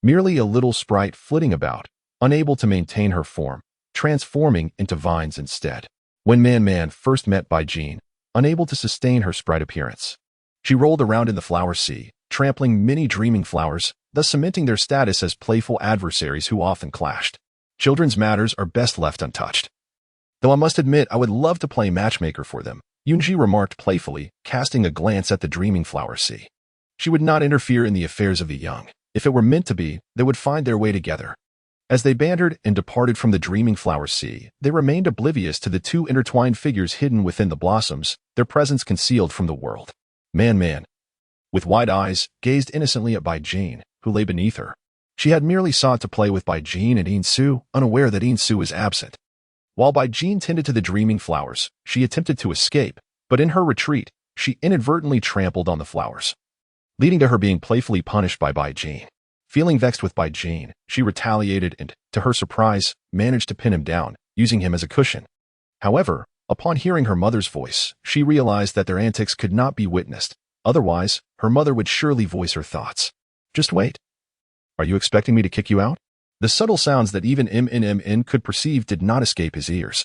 Merely a little sprite flitting about, unable to maintain her form, transforming into vines instead. When Man first met Baijin, unable to sustain her sprite appearance, she rolled around in the flower sea, trampling many dreaming flowers, thus cementing their status as playful adversaries who often clashed. Children's matters are best left untouched. Though I must admit I would love to play matchmaker for them, Yun Zhi remarked playfully, casting a glance at the dreaming flower sea. She would not interfere in the affairs of the young. If it were meant to be, they would find their way together. As they bantered and departed from the dreaming flower sea, they remained oblivious to the two intertwined figures hidden within the blossoms, their presence concealed from the world. Man, with wide eyes, gazed innocently at Baijin, who lay beneath her. She had merely sought to play with Baijin and Insu, unaware that Insu was absent. While Baijin tended to the dreaming flowers, she attempted to escape, but in her retreat, she inadvertently trampled on the flowers, leading to her being playfully punished by Baijin. Feeling vexed with Baijin, she retaliated and, to her surprise, managed to pin him down, using him as a cushion. However, upon hearing her mother's voice, she realized that their antics could not be witnessed. Otherwise, her mother would surely voice her thoughts. Just wait. Are you expecting me to kick you out? The subtle sounds that even MNMN could perceive did not escape his ears.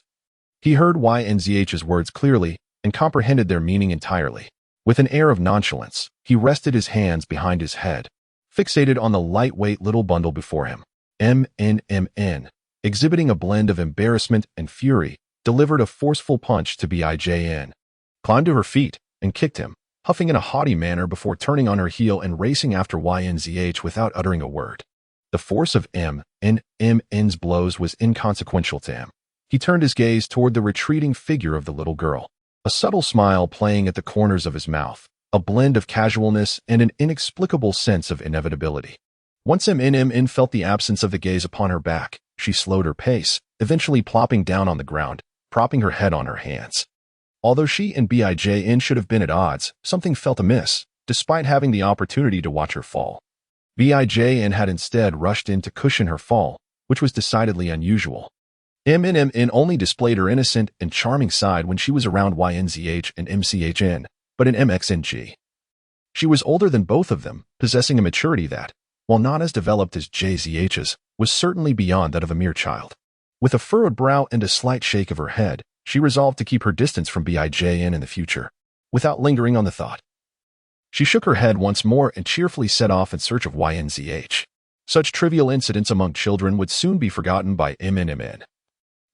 He heard YNZH's words clearly and comprehended their meaning entirely. With an air of nonchalance, he rested his hands behind his head, fixated on the lightweight little bundle before him. MNMN, exhibiting a blend of embarrassment and fury, delivered a forceful punch to Bijn, climbed to her feet, and kicked him, huffing in a haughty manner before turning on her heel and racing after Yunzh without uttering a word. The force of MNMN's blows was inconsequential to him. He turned his gaze toward the retreating figure of the little girl, a subtle smile playing at the corners of his mouth, a blend of casualness and an inexplicable sense of inevitability. Once MNMN felt the absence of the gaze upon her back, she slowed her pace, eventually plopping down on the ground, propping her head on her hands. Although she and Bijn should have been at odds, something felt amiss, despite having the opportunity to watch her fall. Bijn had instead rushed in to cushion her fall, which was decidedly unusual. MNMN only displayed her innocent and charming side when she was around Yunzh and MCHN, but in MXNG. She was older than both of them, possessing a maturity that, while not as developed as JZH's, was certainly beyond that of a mere child. With a furrowed brow and a slight shake of her head, she resolved to keep her distance from Bijn in the future, without lingering on the thought. She shook her head once more and cheerfully set off in search of Yunzh. Such trivial incidents among children would soon be forgotten by MNMN,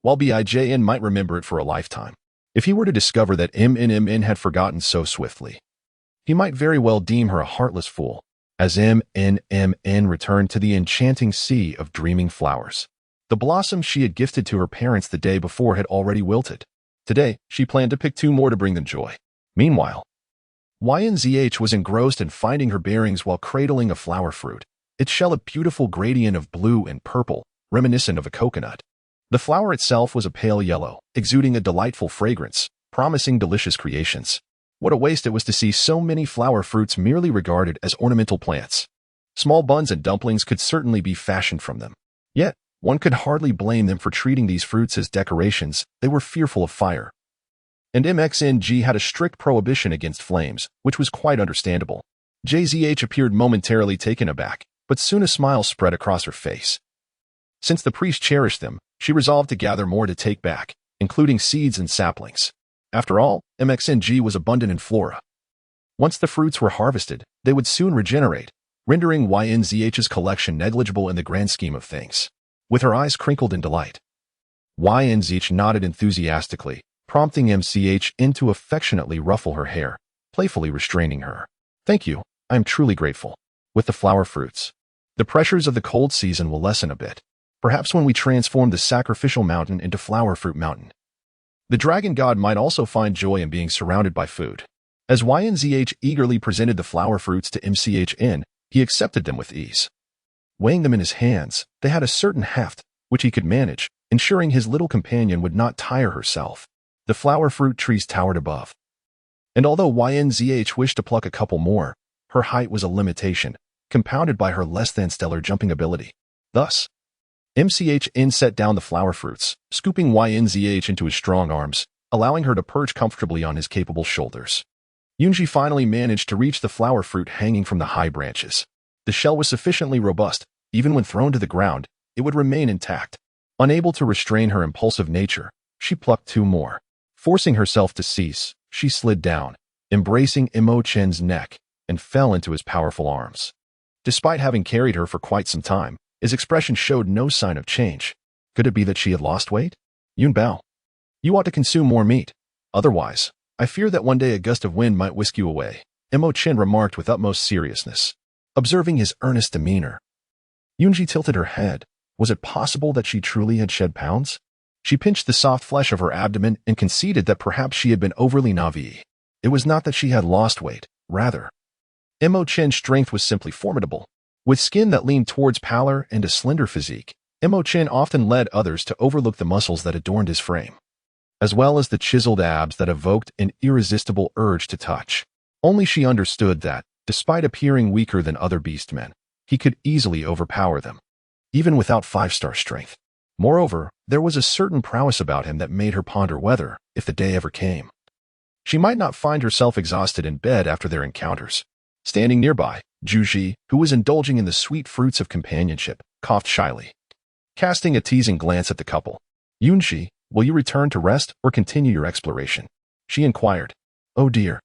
while Bijn might remember it for a lifetime. If he were to discover that MNMN had forgotten so swiftly, he might very well deem her a heartless fool, as MNMN returned to the enchanting sea of dreaming flowers. The blossoms she had gifted to her parents the day before had already wilted. Today, she planned to pick 2 more to bring them joy. Meanwhile, Yunzh was engrossed in finding her bearings while cradling a flower fruit, its shell a beautiful gradient of blue and purple, reminiscent of a coconut. The flower itself was a pale yellow, exuding a delightful fragrance, promising delicious creations. What a waste it was to see so many flower fruits merely regarded as ornamental plants. Small buns and dumplings could certainly be fashioned from them. Yet, one could hardly blame them for treating these fruits as decorations. They were fearful of fire. And MXNG had a strict prohibition against flames, which was quite understandable. JZH appeared momentarily taken aback, but soon a smile spread across her face. Since the priest cherished them, she resolved to gather more to take back, including seeds and saplings. After all, MXNG was abundant in flora. Once the fruits were harvested, they would soon regenerate, rendering Yunzh's collection negligible in the grand scheme of things. With her eyes crinkled in delight, Yunzh nodded enthusiastically, prompting MCHN to affectionately ruffle her hair, playfully restraining her. Thank you, I am truly grateful. With the flower fruits, the pressures of the cold season will lessen a bit. Perhaps when we transform the sacrificial mountain into flower fruit mountain. The dragon god might also find joy in being surrounded by food. As Yunzh eagerly presented the flower fruits to MCHN, he accepted them with ease. Weighing them in his hands, they had a certain heft, which he could manage, ensuring his little companion would not tire herself. The flower fruit trees towered above. And although Yunzh wished to pluck a couple more, her height was a limitation, compounded by her less-than-stellar jumping ability. Thus, MCHN set down the flower fruits, scooping Yunzh into his strong arms, allowing her to perch comfortably on his capable shoulders. Yun Zhi finally managed to reach the flower fruit hanging from the high branches. The shell was sufficiently robust, even when thrown to the ground, it would remain intact. Unable to restrain her impulsive nature, she plucked 2 more. Forcing herself to cease, she slid down, embracing Emo Chen's neck, and fell into his powerful arms. Despite having carried her for quite some time, his expression showed no sign of change. Could it be that she had lost weight? Yun Bao, you ought to consume more meat. Otherwise, I fear that one day a gust of wind might whisk you away, Emo Chen remarked with utmost seriousness. Observing his earnest demeanor, Yun Zhi tilted her head. Was it possible that she truly had shed pounds? She pinched the soft flesh of her abdomen and conceded that perhaps she had been overly naïve. It was not that she had lost weight, rather. Emo Chen's strength was simply formidable. With skin that leaned towards pallor and a slender physique, Emo Chen often led others to overlook the muscles that adorned his frame, as well as the chiseled abs that evoked an irresistible urge to touch. Only she understood that, despite appearing weaker than other beastmen, he could easily overpower them, even without 5-star strength. Moreover, there was a certain prowess about him that made her ponder whether, if the day ever came, she might not find herself exhausted in bed after their encounters. Standing nearby, Zhi, who was indulging in the sweet fruits of companionship, coughed shyly. Casting a teasing glance at the couple, Yun Zhi, will you return to rest or continue your exploration? She inquired. Oh dear.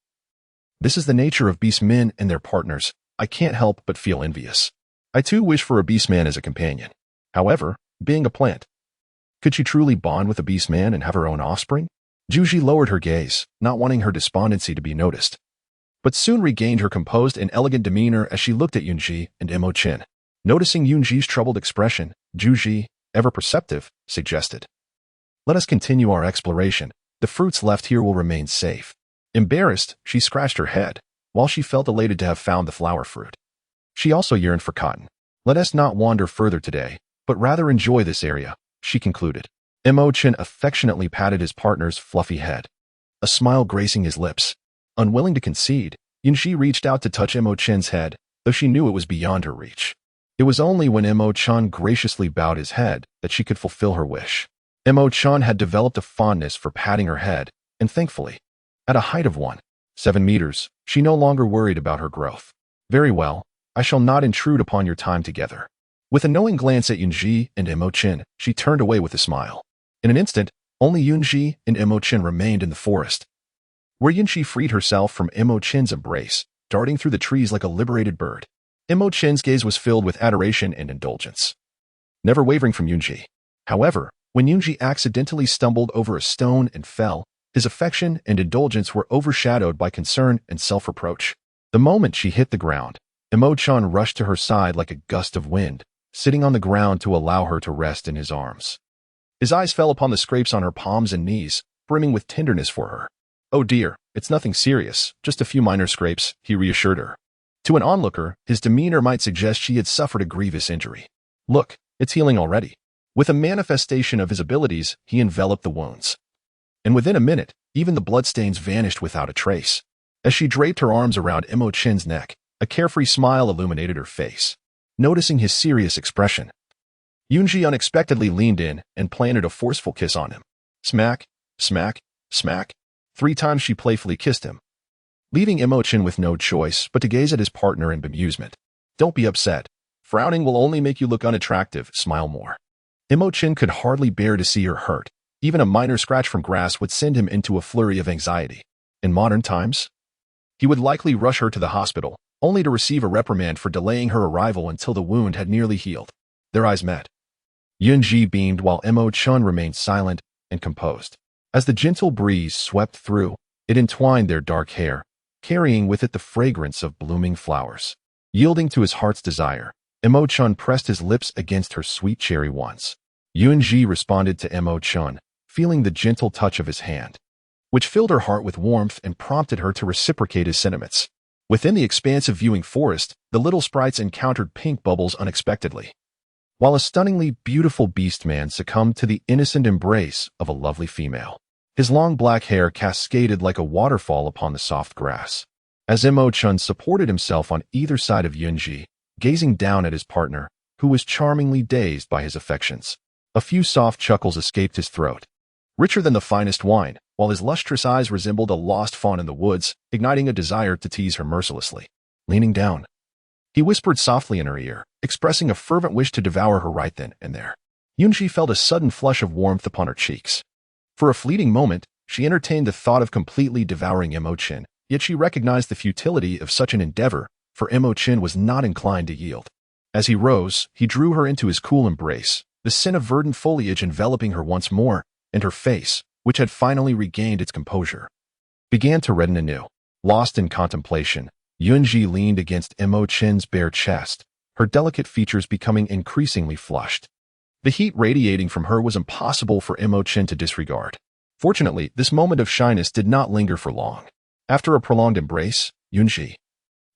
This is the nature of beastmen and their partners. I can't help but feel envious. I too wish for a beastman as a companion. However, being a plant, could she truly bond with a beastman and have her own offspring? Yun Zhi lowered her gaze, not wanting her despondency to be noticed, but soon regained her composed and elegant demeanor as she looked at Yun Zhi and Emo Chen. Noticing Yun Zhi's troubled expression, Yun Zhi, ever perceptive, suggested, "Let us continue our exploration. The fruits left here will remain safe." Embarrassed, she scratched her head, while she felt elated to have found the flower fruit. She also yearned for cotton. "Let us not wander further today, but rather enjoy this area," she concluded. Emo Chen affectionately patted his partner's fluffy head, a smile gracing his lips. Unwilling to concede, Yun Zhi reached out to touch Emo Chen's head, though she knew it was beyond her reach. It was only when Emo Chen graciously bowed his head that she could fulfill her wish. Emo Chen had developed a fondness for patting her head, and thankfully, at a height of 1.7 meters, she no longer worried about her growth. "Very well, I shall not intrude upon your time together." With a knowing glance at Yun Zhi and Emo Chen, she turned away with a smile. In an instant, only Yun Zhi and Emo Chen remained in the forest, where Yun Zhi freed herself from Emo Chen's embrace, darting through the trees like a liberated bird. Emo Chen's gaze was filled with adoration and indulgence, never wavering from Yun Zhi. However, when Yun Zhi accidentally stumbled over a stone and fell, his affection and indulgence were overshadowed by concern and self-reproach. The moment she hit the ground, Emo Chen rushed to her side like a gust of wind, sitting on the ground to allow her to rest in his arms. His eyes fell upon the scrapes on her palms and knees, brimming with tenderness for her. "Oh dear, it's nothing serious, just a few minor scrapes," he reassured her. To an onlooker, his demeanor might suggest she had suffered a grievous injury. "Look, it's healing already." With a manifestation of his abilities, he enveloped the wounds, and within a minute, even the bloodstains vanished without a trace. As she draped her arms around Emo Chen's neck, a carefree smile illuminated her face. Noticing his serious expression, Yun Zhi unexpectedly leaned in and planted a forceful kiss on him. Smack, smack, smack. 3 times she playfully kissed him, leaving Emo Chen with no choice but to gaze at his partner in bemusement. "Don't be upset. Frowning will only make you look unattractive. Smile more." Emo Chen could hardly bear to see her hurt. Even a minor scratch from grass would send him into a flurry of anxiety. In modern times, he would likely rush her to the hospital, only to receive a reprimand for delaying her arrival until the wound had nearly healed. Their eyes met. Yun Zhi beamed while Emo Chen remained silent and composed. As the gentle breeze swept through, it entwined their dark hair, carrying with it the fragrance of blooming flowers. Yielding to his heart's desire, Emo Chen pressed his lips against her sweet cherry once. Yun Zhi responded to Emo Chen, feeling the gentle touch of his hand, which filled her heart with warmth and prompted her to reciprocate his sentiments. Within the expansive viewing forest, the little sprites encountered pink bubbles unexpectedly, while a stunningly beautiful beastman succumbed to the innocent embrace of a lovely female. His long black hair cascaded like a waterfall upon the soft grass. As Emo Chen supported himself on either side of Yun Zhi, gazing down at his partner, who was charmingly dazed by his affections, a few soft chuckles escaped his throat, richer than the finest wine, while his lustrous eyes resembled a lost fawn in the woods, igniting a desire to tease her mercilessly. Leaning down, he whispered softly in her ear, expressing a fervent wish to devour her right then and there. Yun Zhi felt a sudden flush of warmth upon her cheeks. For a fleeting moment, she entertained the thought of completely devouring Emo Chen, yet she recognized the futility of such an endeavor, for Emo Chen was not inclined to yield. As he rose, he drew her into his cool embrace, the scent of verdant foliage enveloping her once more, and her face, which had finally regained its composure, began to redden anew. Lost in contemplation, Yun Zhi leaned against Emo Chen's bare chest, her delicate features becoming increasingly flushed. The heat radiating from her was impossible for Emo Chen to disregard. Fortunately, this moment of shyness did not linger for long. After a prolonged embrace, Yun Zhi,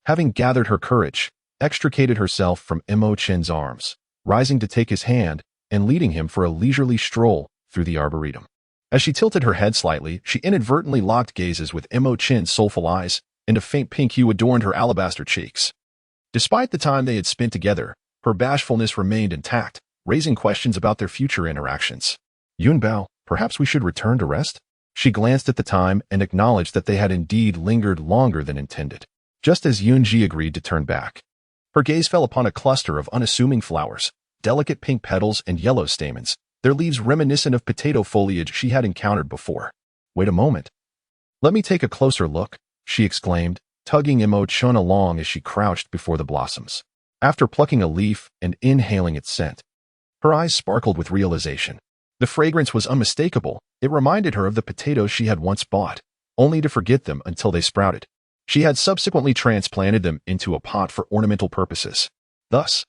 having gathered her courage, extricated herself from Emo Chen's arms, rising to take his hand and leading him for a leisurely stroll through the arboretum. As she tilted her head slightly, she inadvertently locked gazes with Emo Chen's soulful eyes, and a faint pink hue adorned her alabaster cheeks. Despite the time they had spent together, her bashfulness remained intact, raising questions about their future interactions. "Yun Bao, perhaps we should return to rest?" She glanced at the time and acknowledged that they had indeed lingered longer than intended. Just as Yun Zhi agreed to turn back, her gaze fell upon a cluster of unassuming flowers, delicate pink petals and yellow stamens, their leaves reminiscent of potato foliage she had encountered before. "Wait a moment. Let me take a closer look," she exclaimed, tugging Emo Chen along as she crouched before the blossoms. After plucking a leaf and inhaling its scent, her eyes sparkled with realization. The fragrance was unmistakable. It reminded her of the potatoes she had once bought, only to forget them until they sprouted. She had subsequently transplanted them into a pot for ornamental purposes. Thus,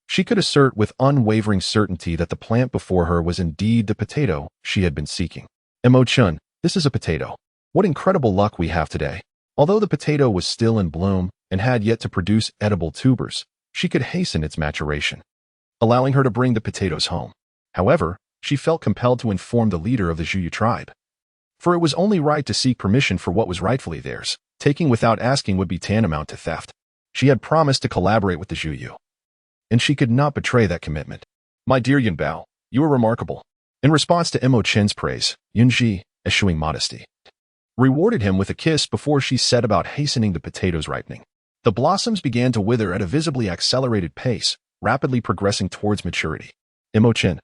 she could assert with unwavering certainty that the plant before her was indeed the potato she had been seeking. Emo Chen, this is a potato. What incredible luck we have today. Although the potato was still in bloom and had yet to produce edible tubers, she could hasten its maturation, allowing her to bring the potatoes home. However, she felt compelled to inform the leader of the Zhuyu tribe, for it was only right to seek permission for what was rightfully theirs. Taking without asking would be tantamount to theft. She had promised to collaborate with the Zhuyu, and she could not betray that commitment. My dear Yun Bao, you are remarkable. In response to Emo Chen's praise, Yun Zhi, eschewing modesty, rewarded him with a kiss before she set about hastening the potatoes' ripening. The blossoms began to wither at a visibly accelerated pace, rapidly progressing towards maturity. Emo Chen,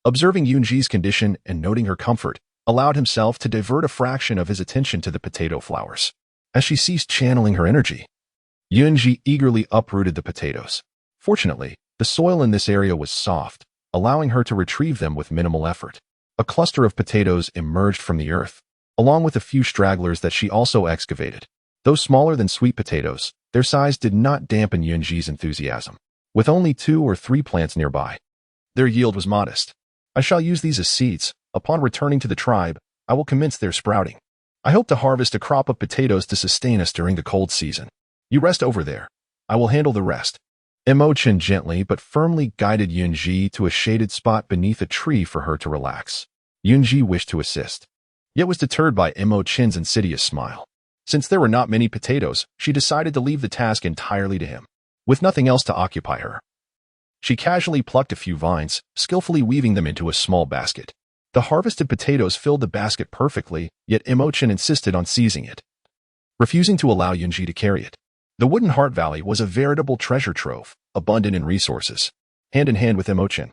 observing Yun Zhi's condition and noting her comfort, allowed himself to divert a fraction of his attention to the potato flowers. As she ceased channeling her energy, Yun Zhi eagerly uprooted the potatoes. Fortunately, the soil in this area was soft, allowing her to retrieve them with minimal effort. A cluster of potatoes emerged from the earth, along with a few stragglers that she also excavated. Though smaller than sweet potatoes, their size did not dampen Yun Zhi's enthusiasm. With only 2 or 3 plants nearby, their yield was modest. I shall use these as seeds. Upon returning to the tribe, I will commence their sprouting. I hope to harvest a crop of potatoes to sustain us during the cold season. You rest over there. I will handle the rest. Emo Chen gently but firmly guided Yun Zhi to a shaded spot beneath a tree for her to relax. Yun Zhi wished to assist, yet was deterred by Emo Chen's insidious smile. Since there were not many potatoes, she decided to leave the task entirely to him. With nothing else to occupy her, she casually plucked a few vines, skillfully weaving them into a small basket. The harvested potatoes filled the basket perfectly, yet Emo Chen insisted on seizing it, refusing to allow Yun Zhi to carry it. The Wooden Heart Valley was a veritable treasure trove, abundant in resources. Hand in hand with Emo Chen,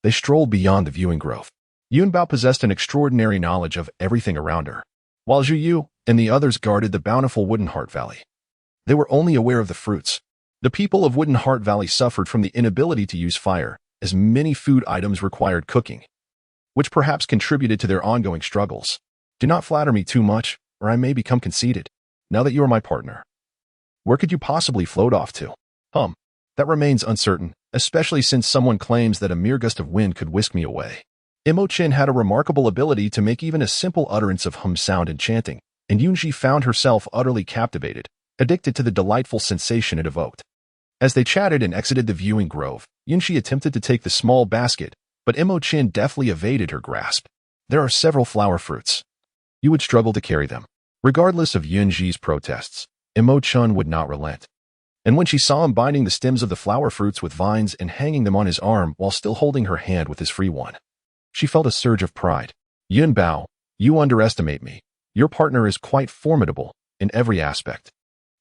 they strolled beyond the viewing grove. Yun Bao possessed an extraordinary knowledge of everything around her, while Zhuyu and the others guarded the bountiful Wooden Heart Valley. They were only aware of the fruits. The people of Wooden Heart Valley suffered from the inability to use fire, as many food items required cooking, which perhaps contributed to their ongoing struggles. Do not flatter me too much, or I may become conceited. Now that you are my partner, where could you possibly float off to? That remains uncertain, especially since someone claims that a mere gust of wind could whisk me away. Emo Chen had a remarkable ability to make even a simple utterance of hum sound enchanting, and Yun Zhi found herself utterly captivated, addicted to the delightful sensation it evoked. As they chatted and exited the viewing grove, Yun Zhi attempted to take the small basket, but Emo Chen deftly evaded her grasp. There are several flower fruits. You would struggle to carry them. Regardless of Yun Zhi's protests, Emo Chen would not relent. And when she saw him binding the stems of the flower fruits with vines and hanging them on his arm while still holding her hand with his free one, she felt a surge of pride. Yun Bao, you underestimate me. Your partner is quite formidable in every aspect.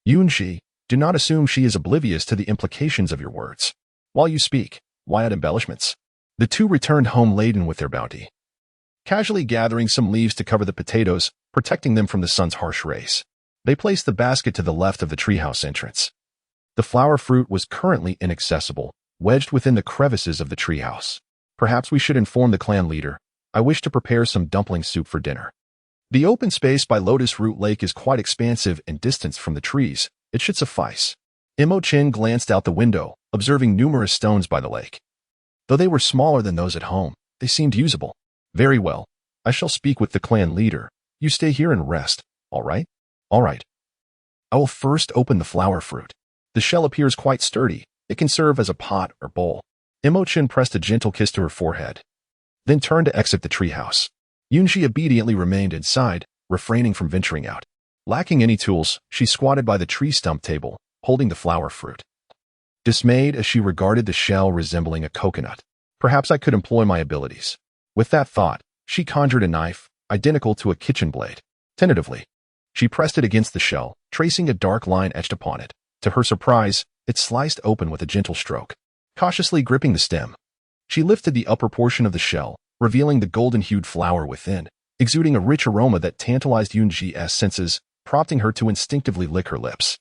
Yun Zhi, do not assume she is oblivious to the implications of your words. While you speak, why add embellishments? The two returned home laden with their bounty, casually gathering some leaves to cover the potatoes, protecting them from the sun's harsh rays. They placed the basket to the left of the treehouse entrance. The flower fruit was currently inaccessible, wedged within the crevices of the treehouse. Perhaps we should inform the clan leader. I wish to prepare some dumpling soup for dinner. The open space by Lotus Root Lake is quite expansive and distanced from the trees. It should suffice. Emo Chen glanced out the window, observing numerous stones by the lake. Though they were smaller than those at home, they seemed usable. Very well. I shall speak with the clan leader. You stay here and rest, all right? All right. I will first open the flower fruit. The shell appears quite sturdy. It can serve as a pot or bowl. Emo Chen pressed a gentle kiss to her forehead, then turned to exit the treehouse. Yun Zhi obediently remained inside, refraining from venturing out. Lacking any tools, she squatted by the tree stump table, holding the flower fruit, dismayed as she regarded the shell resembling a coconut. Perhaps I could employ my abilities. With that thought, she conjured a knife, identical to a kitchen blade. Tentatively, she pressed it against the shell, tracing a dark line etched upon it. To her surprise, it sliced open with a gentle stroke. Cautiously gripping the stem, she lifted the upper portion of the shell, revealing the golden-hued flower within, exuding a rich aroma that tantalized Yun Zhi's senses. prompting her to instinctively lick her lips.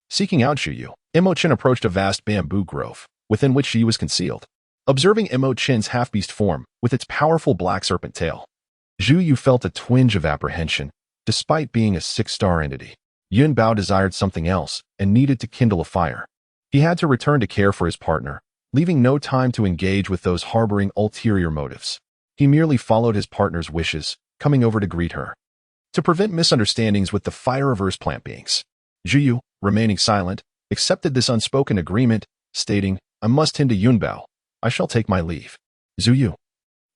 Seeking out Zhi, Emo Chen approached a vast bamboo grove, within which she was concealed. Observing Emo Chen's half-beast form, with its powerful black serpent tail, Zhi felt a twinge of apprehension, despite being a 6-star entity. Yun Bao desired something else and needed to kindle a fire. He had to return to care for his partner, leaving no time to engage with those harboring ulterior motives. He merely followed his partner's wishes, coming over to greet her. To prevent misunderstandings with the fire-averse plant beings, Zhi, remaining silent, accepted this unspoken agreement, stating, "I must tend to Yun Bao. I shall take my leave." Zhi,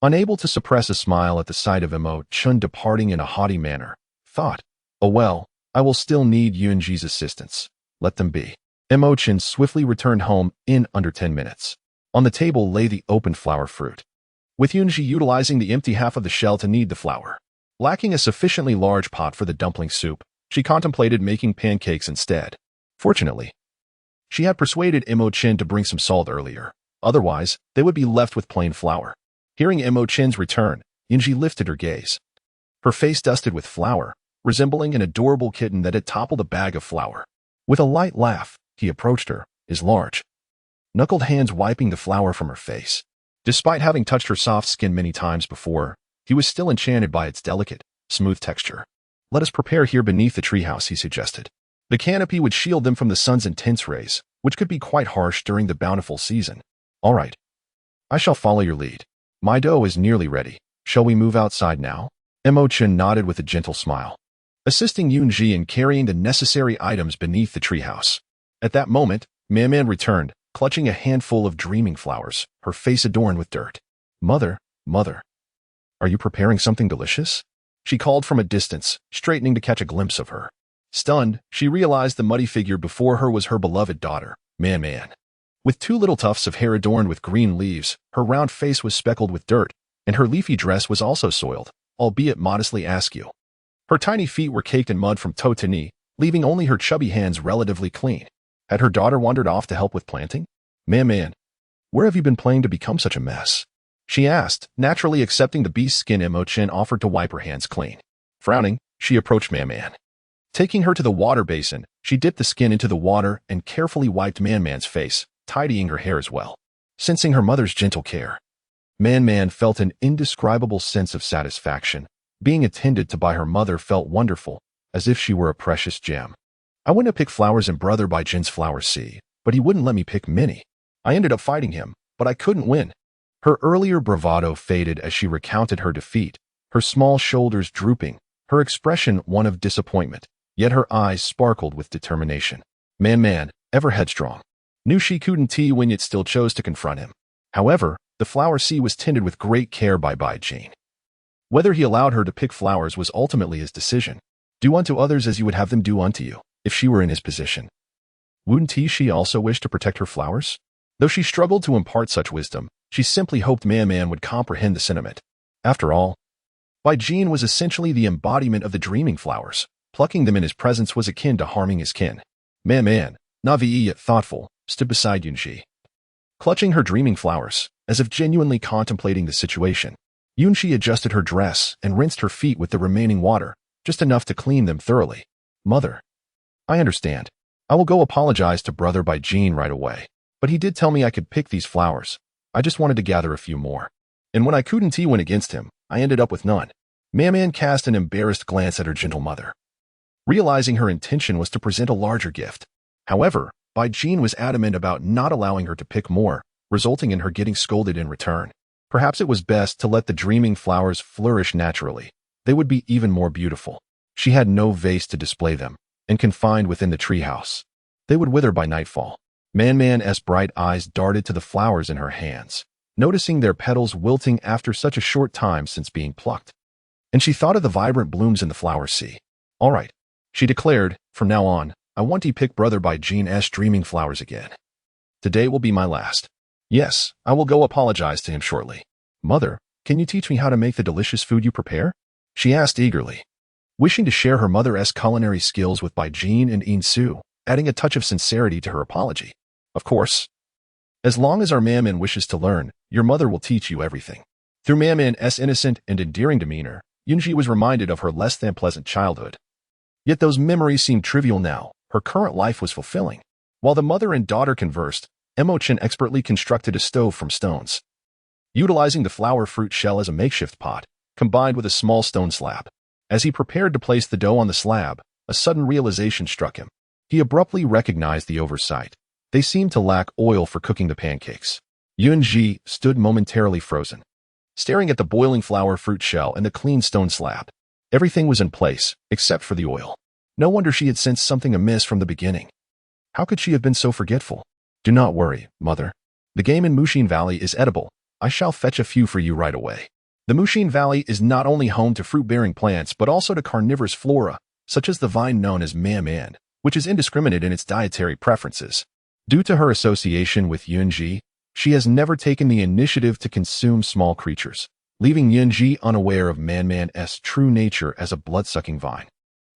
unable to suppress a smile at the sight of Emo Chen departing in a haughty manner, thought, "Oh well, I will still need Yun Zhi's assistance. Let them be." Emo Chen swiftly returned home in under 10 minutes. On the table lay the open flower fruit, with Yun Zhi utilizing the empty half of the shell to knead the flour. Lacking a sufficiently large pot for the dumpling soup, she contemplated making pancakes instead. Fortunately, she had persuaded Emo Chen to bring some salt earlier. Otherwise, they would be left with plain flour. Hearing Emo Chen's return, Yun Zhi lifted her gaze. Her face dusted with flour, resembling an adorable kitten that had toppled a bag of flour. With a light laugh, he approached her, his large, knuckled hands wiping the flour from her face. Despite having touched her soft skin many times before, he was still enchanted by its delicate, smooth texture. "Let us prepare here beneath the treehouse," he suggested. The canopy would shield them from the sun's intense rays, which could be quite harsh during the bountiful season. "All right. I shall follow your lead. My dough is nearly ready. Shall we move outside now?" Emo Chen nodded with a gentle smile, assisting Yun Zhi in carrying the necessary items beneath the treehouse. At that moment, Man returned, clutching a handful of dreaming flowers, her face adorned with dirt. Mother, are you preparing something delicious?" She called from a distance, straightening to catch a glimpse of her. Stunned, she realized the muddy figure before her was her beloved daughter, Man. With 2 little tufts of hair adorned with green leaves, her round face was speckled with dirt, and her leafy dress was also soiled, albeit modestly askew. Her tiny feet were caked in mud from toe to knee, leaving only her chubby hands relatively clean. Had her daughter wandered off to help with planting? Man, where have you been playing to become such a mess?" she asked, naturally accepting the beast skin Emo Chen offered to wipe her hands clean. Frowning, she approached Man. Taking her to the water basin, she dipped the skin into the water and carefully wiped Man's face, tidying her hair as well. Sensing her mother's gentle care, Man felt an indescribable sense of satisfaction. Being attended to by her mother felt wonderful, as if she were a precious gem. "I went to pick flowers in Brother by Jin's flower sea, but he wouldn't let me pick many. I ended up fighting him, but I couldn't win." Her earlier bravado faded as she recounted her defeat, her small shoulders drooping, her expression one of disappointment, yet her eyes sparkled with determination. Man, ever headstrong, knew she couldn't win yet still chose to confront him. However, the flower sea was tended with great care by Jin. Whether he allowed her to pick flowers was ultimately his decision. Do unto others as you would have them do unto you, if she were in his position. Wouldn't she also wish to protect her flowers? Though she struggled to impart such wisdom, she simply hoped Man would comprehend the sentiment. After all, Bai Jin was essentially the embodiment of the dreaming flowers. Plucking them in his presence was akin to harming his kin. Man, naive yet thoughtful, stood beside Yun Zhi, clutching her dreaming flowers, as if genuinely contemplating the situation. Yun Zhi adjusted her dress and rinsed her feet with the remaining water, just enough to clean them thoroughly. "Mother, I understand. I will go apologize to Brother Bai Jin right away. But he did tell me I could pick these flowers. I just wanted to gather a few more. And when I couldn't win against him, I ended up with none." Man cast an embarrassed glance at her gentle mother, realizing her intention was to present a larger gift. However, Bai Jin was adamant about not allowing her to pick more, resulting in her getting scolded in return. Perhaps it was best to let the dreaming flowers flourish naturally. They would be even more beautiful. She had no vase to display them, and confined within the treehouse, they would wither by nightfall. Man's bright eyes darted to the flowers in her hands, noticing their petals wilting after such a short time since being plucked. And she thought of the vibrant blooms in the flower sea. "All right," she declared, "from now on, I want to pick Brother Bai Jin's dreaming flowers again. Today will be my last. Yes, I will go apologize to him shortly." "Mother, can you teach me how to make the delicious food you prepare?" she asked eagerly, wishing to share her mother's culinary skills with Bai Jin and Yin Su, adding a touch of sincerity to her apology. "Of course. As long as our Man wishes to learn, your mother will teach you everything." Through Man's innocent and endearing demeanor, Yun Zhi was reminded of her less-than-pleasant childhood. Yet those memories seemed trivial now. Her current life was fulfilling. While the mother and daughter conversed, Emo Chen expertly constructed a stove from stones, utilizing the flower fruit shell as a makeshift pot, combined with a small stone slab. As he prepared to place the dough on the slab, a sudden realization struck him. He abruptly recognized the oversight. They seemed to lack oil for cooking the pancakes. Yun Zhi stood momentarily frozen, staring at the boiling flower fruit shell and the clean stone slab. Everything was in place, except for the oil. No wonder she had sensed something amiss from the beginning. How could she have been so forgetful? Do not worry, mother. The game in Mushin Valley is edible. I shall fetch a few for you right away. The Mushin Valley is not only home to fruit-bearing plants but also to carnivorous flora, such as the vine known as man, which is indiscriminate in its dietary preferences. Due to her association with Yun Zhi, she has never taken the initiative to consume small creatures, leaving Yun Zhi unaware of man's true nature as a blood-sucking vine.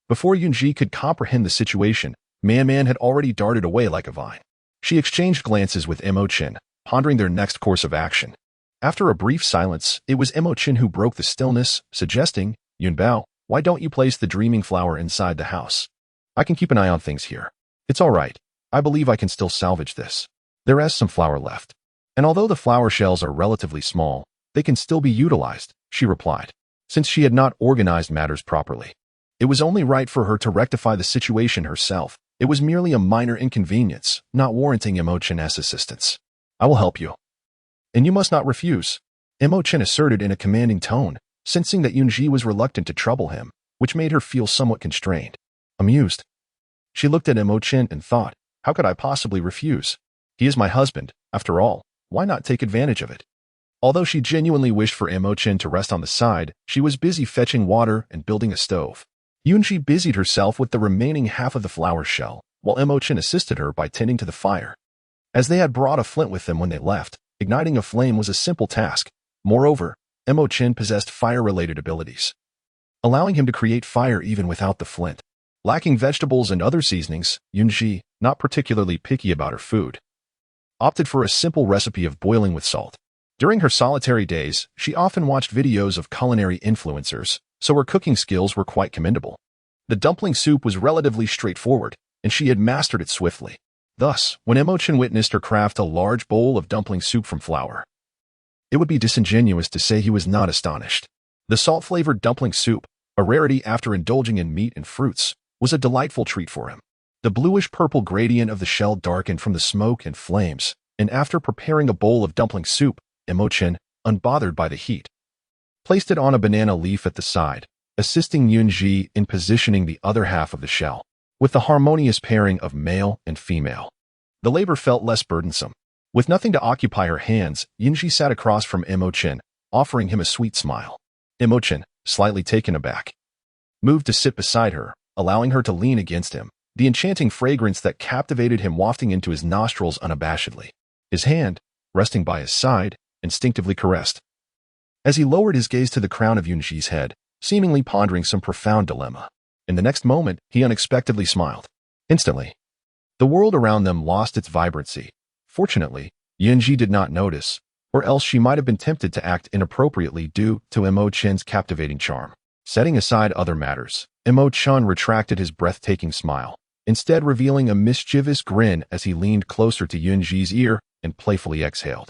Before Yun Zhi could comprehend the situation, Man had already darted away like a vine. She exchanged glances with Emo Chen, pondering their next course of action. After a brief silence, it was Emo Chen who broke the stillness, suggesting, Yun Bao, why don't you place the dreaming flower inside the house? I can keep an eye on things here. It's all right. I believe I can still salvage this. There is some flour left. And although the flower shells are relatively small, they can still be utilized, she replied, since she had not organized matters properly. It was only right for her to rectify the situation herself. It was merely a minor inconvenience, not warranting Emo Chen's assistance. I will help you. And you must not refuse, Emo Chen asserted in a commanding tone, sensing that Yun Zhi was reluctant to trouble him, which made her feel somewhat constrained. Amused, she looked at Emo Chen and thought, how could I possibly refuse? He is my husband, after all, why not take advantage of it? Although she genuinely wished for Emo Chen to rest on the side, she was busy fetching water and building a stove. Yun Zhi busied herself with the remaining half of the flower shell, while Emo Chen assisted her by tending to the fire. As they had brought a flint with them when they left, igniting a flame was a simple task. Moreover, Emo Chen possessed fire-related abilities, allowing him to create fire even without the flint. Lacking vegetables and other seasonings, Yun Zhi, not particularly picky about her food, opted for a simple recipe of boiling with salt. During her solitary days, she often watched videos of culinary influencers, so her cooking skills were quite commendable. The dumpling soup was relatively straightforward, and she had mastered it swiftly. Thus, when Emo Chen witnessed her craft a large bowl of dumpling soup from flour, it would be disingenuous to say he was not astonished. The salt-flavored dumpling soup, a rarity after indulging in meat and fruits, was a delightful treat for him. The bluish-purple gradient of the shell darkened from the smoke and flames, and after preparing a bowl of dumpling soup, Emo Chen, unbothered by the heat, placed it on a banana leaf at the side, assisting Yun Zhi in positioning the other half of the shell, with the harmonious pairing of male and female. The labor felt less burdensome. With nothing to occupy her hands, Yun Zhi sat across from Emo Chen, offering him a sweet smile. Emo Chen, slightly taken aback, moved to sit beside her, allowing her to lean against him, the enchanting fragrance that captivated him wafting into his nostrils unabashedly. His hand, resting by his side, instinctively caressed, as he lowered his gaze to the crown of Yun Zhi's head, seemingly pondering some profound dilemma. In the next moment, he unexpectedly smiled. Instantly, the world around them lost its vibrancy. Fortunately, Yun Zhi did not notice, or else she might have been tempted to act inappropriately due to Emo Chen's captivating charm. Setting aside other matters, Emo Chen retracted his breathtaking smile, instead revealing a mischievous grin as he leaned closer to Yun Zhi's ear and playfully exhaled.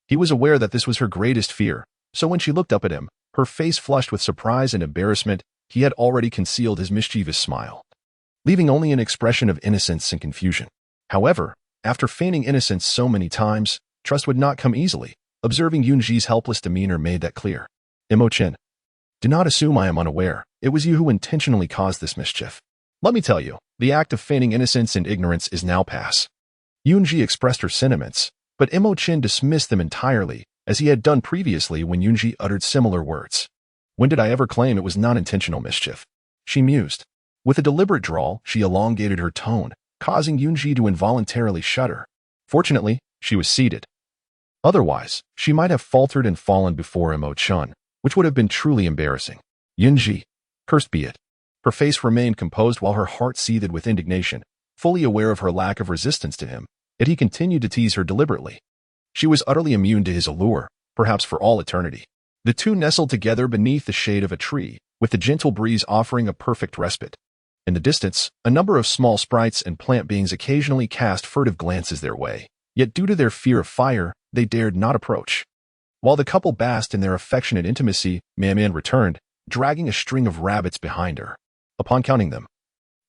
He was aware that this was her greatest fear, so when she looked up at him, her face flushed with surprise and embarrassment. He had already concealed his mischievous smile, leaving only an expression of innocence and confusion. However, after feigning innocence so many times, trust would not come easily. Observing Yun Zhi's helpless demeanor made that clear. Emo Chen, do not assume I am unaware. It was you who intentionally caused this mischief. Let me tell you, the act of feigning innocence and ignorance is now past. Yun Zhi expressed her sentiments, but Emo Chen dismissed them entirely, as he had done previously when Yun Zhi uttered similar words. When did I ever claim it was non-intentional mischief? She mused. With a deliberate drawl, she elongated her tone, causing Yun Zhi to involuntarily shudder. Fortunately, she was seated. Otherwise, she might have faltered and fallen before Emo Chen, which would have been truly embarrassing. Yun Zhi, cursed be it. Her face remained composed while her heart seethed with indignation, fully aware of her lack of resistance to him, yet he continued to tease her deliberately. She was utterly immune to his allure, perhaps for all eternity. The two nestled together beneath the shade of a tree, with the gentle breeze offering a perfect respite. In the distance, a number of small sprites and plant beings occasionally cast furtive glances their way, yet due to their fear of fire, they dared not approach. While the couple basked in their affectionate intimacy, Man returned, dragging a string of rabbits behind her. Upon counting them,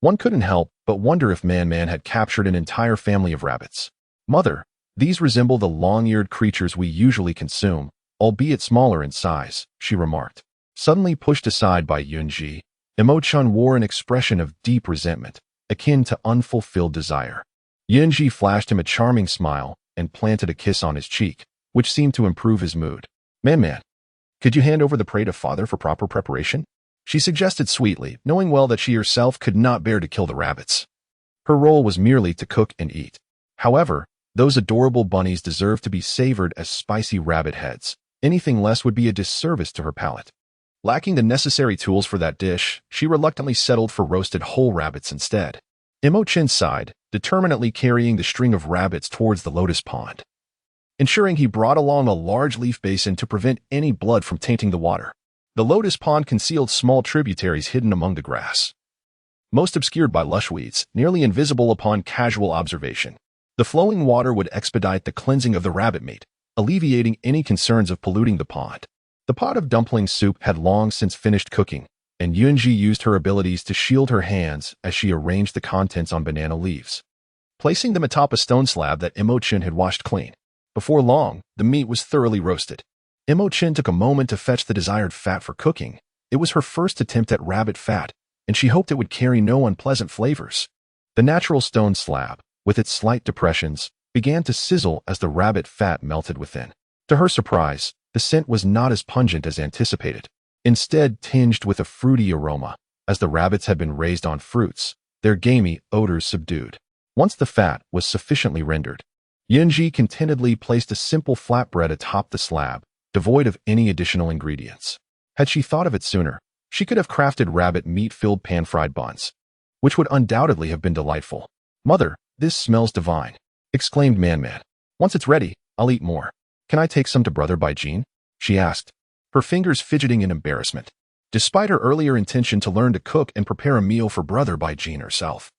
one couldn't help but wonder if Man had captured an entire family of rabbits. "Mother, these resemble the long-eared creatures we usually consume, albeit smaller in size," she remarked. Suddenly pushed aside by Yun Zhi, Emo Chen wore an expression of deep resentment, akin to unfulfilled desire. Yun Zhi flashed him a charming smile and planted a kiss on his cheek, which seemed to improve his mood. Man, could you hand over the prey to father for proper preparation?" she suggested sweetly, knowing well that she herself could not bear to kill the rabbits. Her role was merely to cook and eat. However, those adorable bunnies deserved to be savored as spicy rabbit heads. Anything less would be a disservice to her palate. Lacking the necessary tools for that dish, she reluctantly settled for roasted whole rabbits instead. Emo Chen sighed, determinedly carrying the string of rabbits towards the lotus pond, ensuring he brought along a large leaf basin to prevent any blood from tainting the water. The lotus pond concealed small tributaries hidden among the grass, most obscured by lush weeds, nearly invisible upon casual observation. The flowing water would expedite the cleansing of the rabbit meat, alleviating any concerns of polluting the pond. The pot of dumpling soup had long since finished cooking, and Yun Zhi used her abilities to shield her hands as she arranged the contents on banana leaves, placing them atop a stone slab that Emo Chen had washed clean. Before long, the meat was thoroughly roasted. Emo Chen took a moment to fetch the desired fat for cooking. It was her first attempt at rabbit fat, and she hoped it would carry no unpleasant flavors. The natural stone slab, with its slight depressions, began to sizzle as the rabbit fat melted within. To her surprise, the scent was not as pungent as anticipated, instead tinged with a fruity aroma. As the rabbits had been raised on fruits, their gamey odors subdued. Once the fat was sufficiently rendered, Yun Zhi contentedly placed a simple flatbread atop the slab, devoid of any additional ingredients. Had she thought of it sooner, she could have crafted rabbit meat-filled pan-fried buns, which would undoubtedly have been delightful. "Mother, this smells divine," exclaimed Man. "Once it's ready, I'll eat more. Can I take some to Brother Bai Jin?" she asked, her fingers fidgeting in embarrassment. Despite her earlier intention to learn to cook and prepare a meal for Brother Bai Jin herself,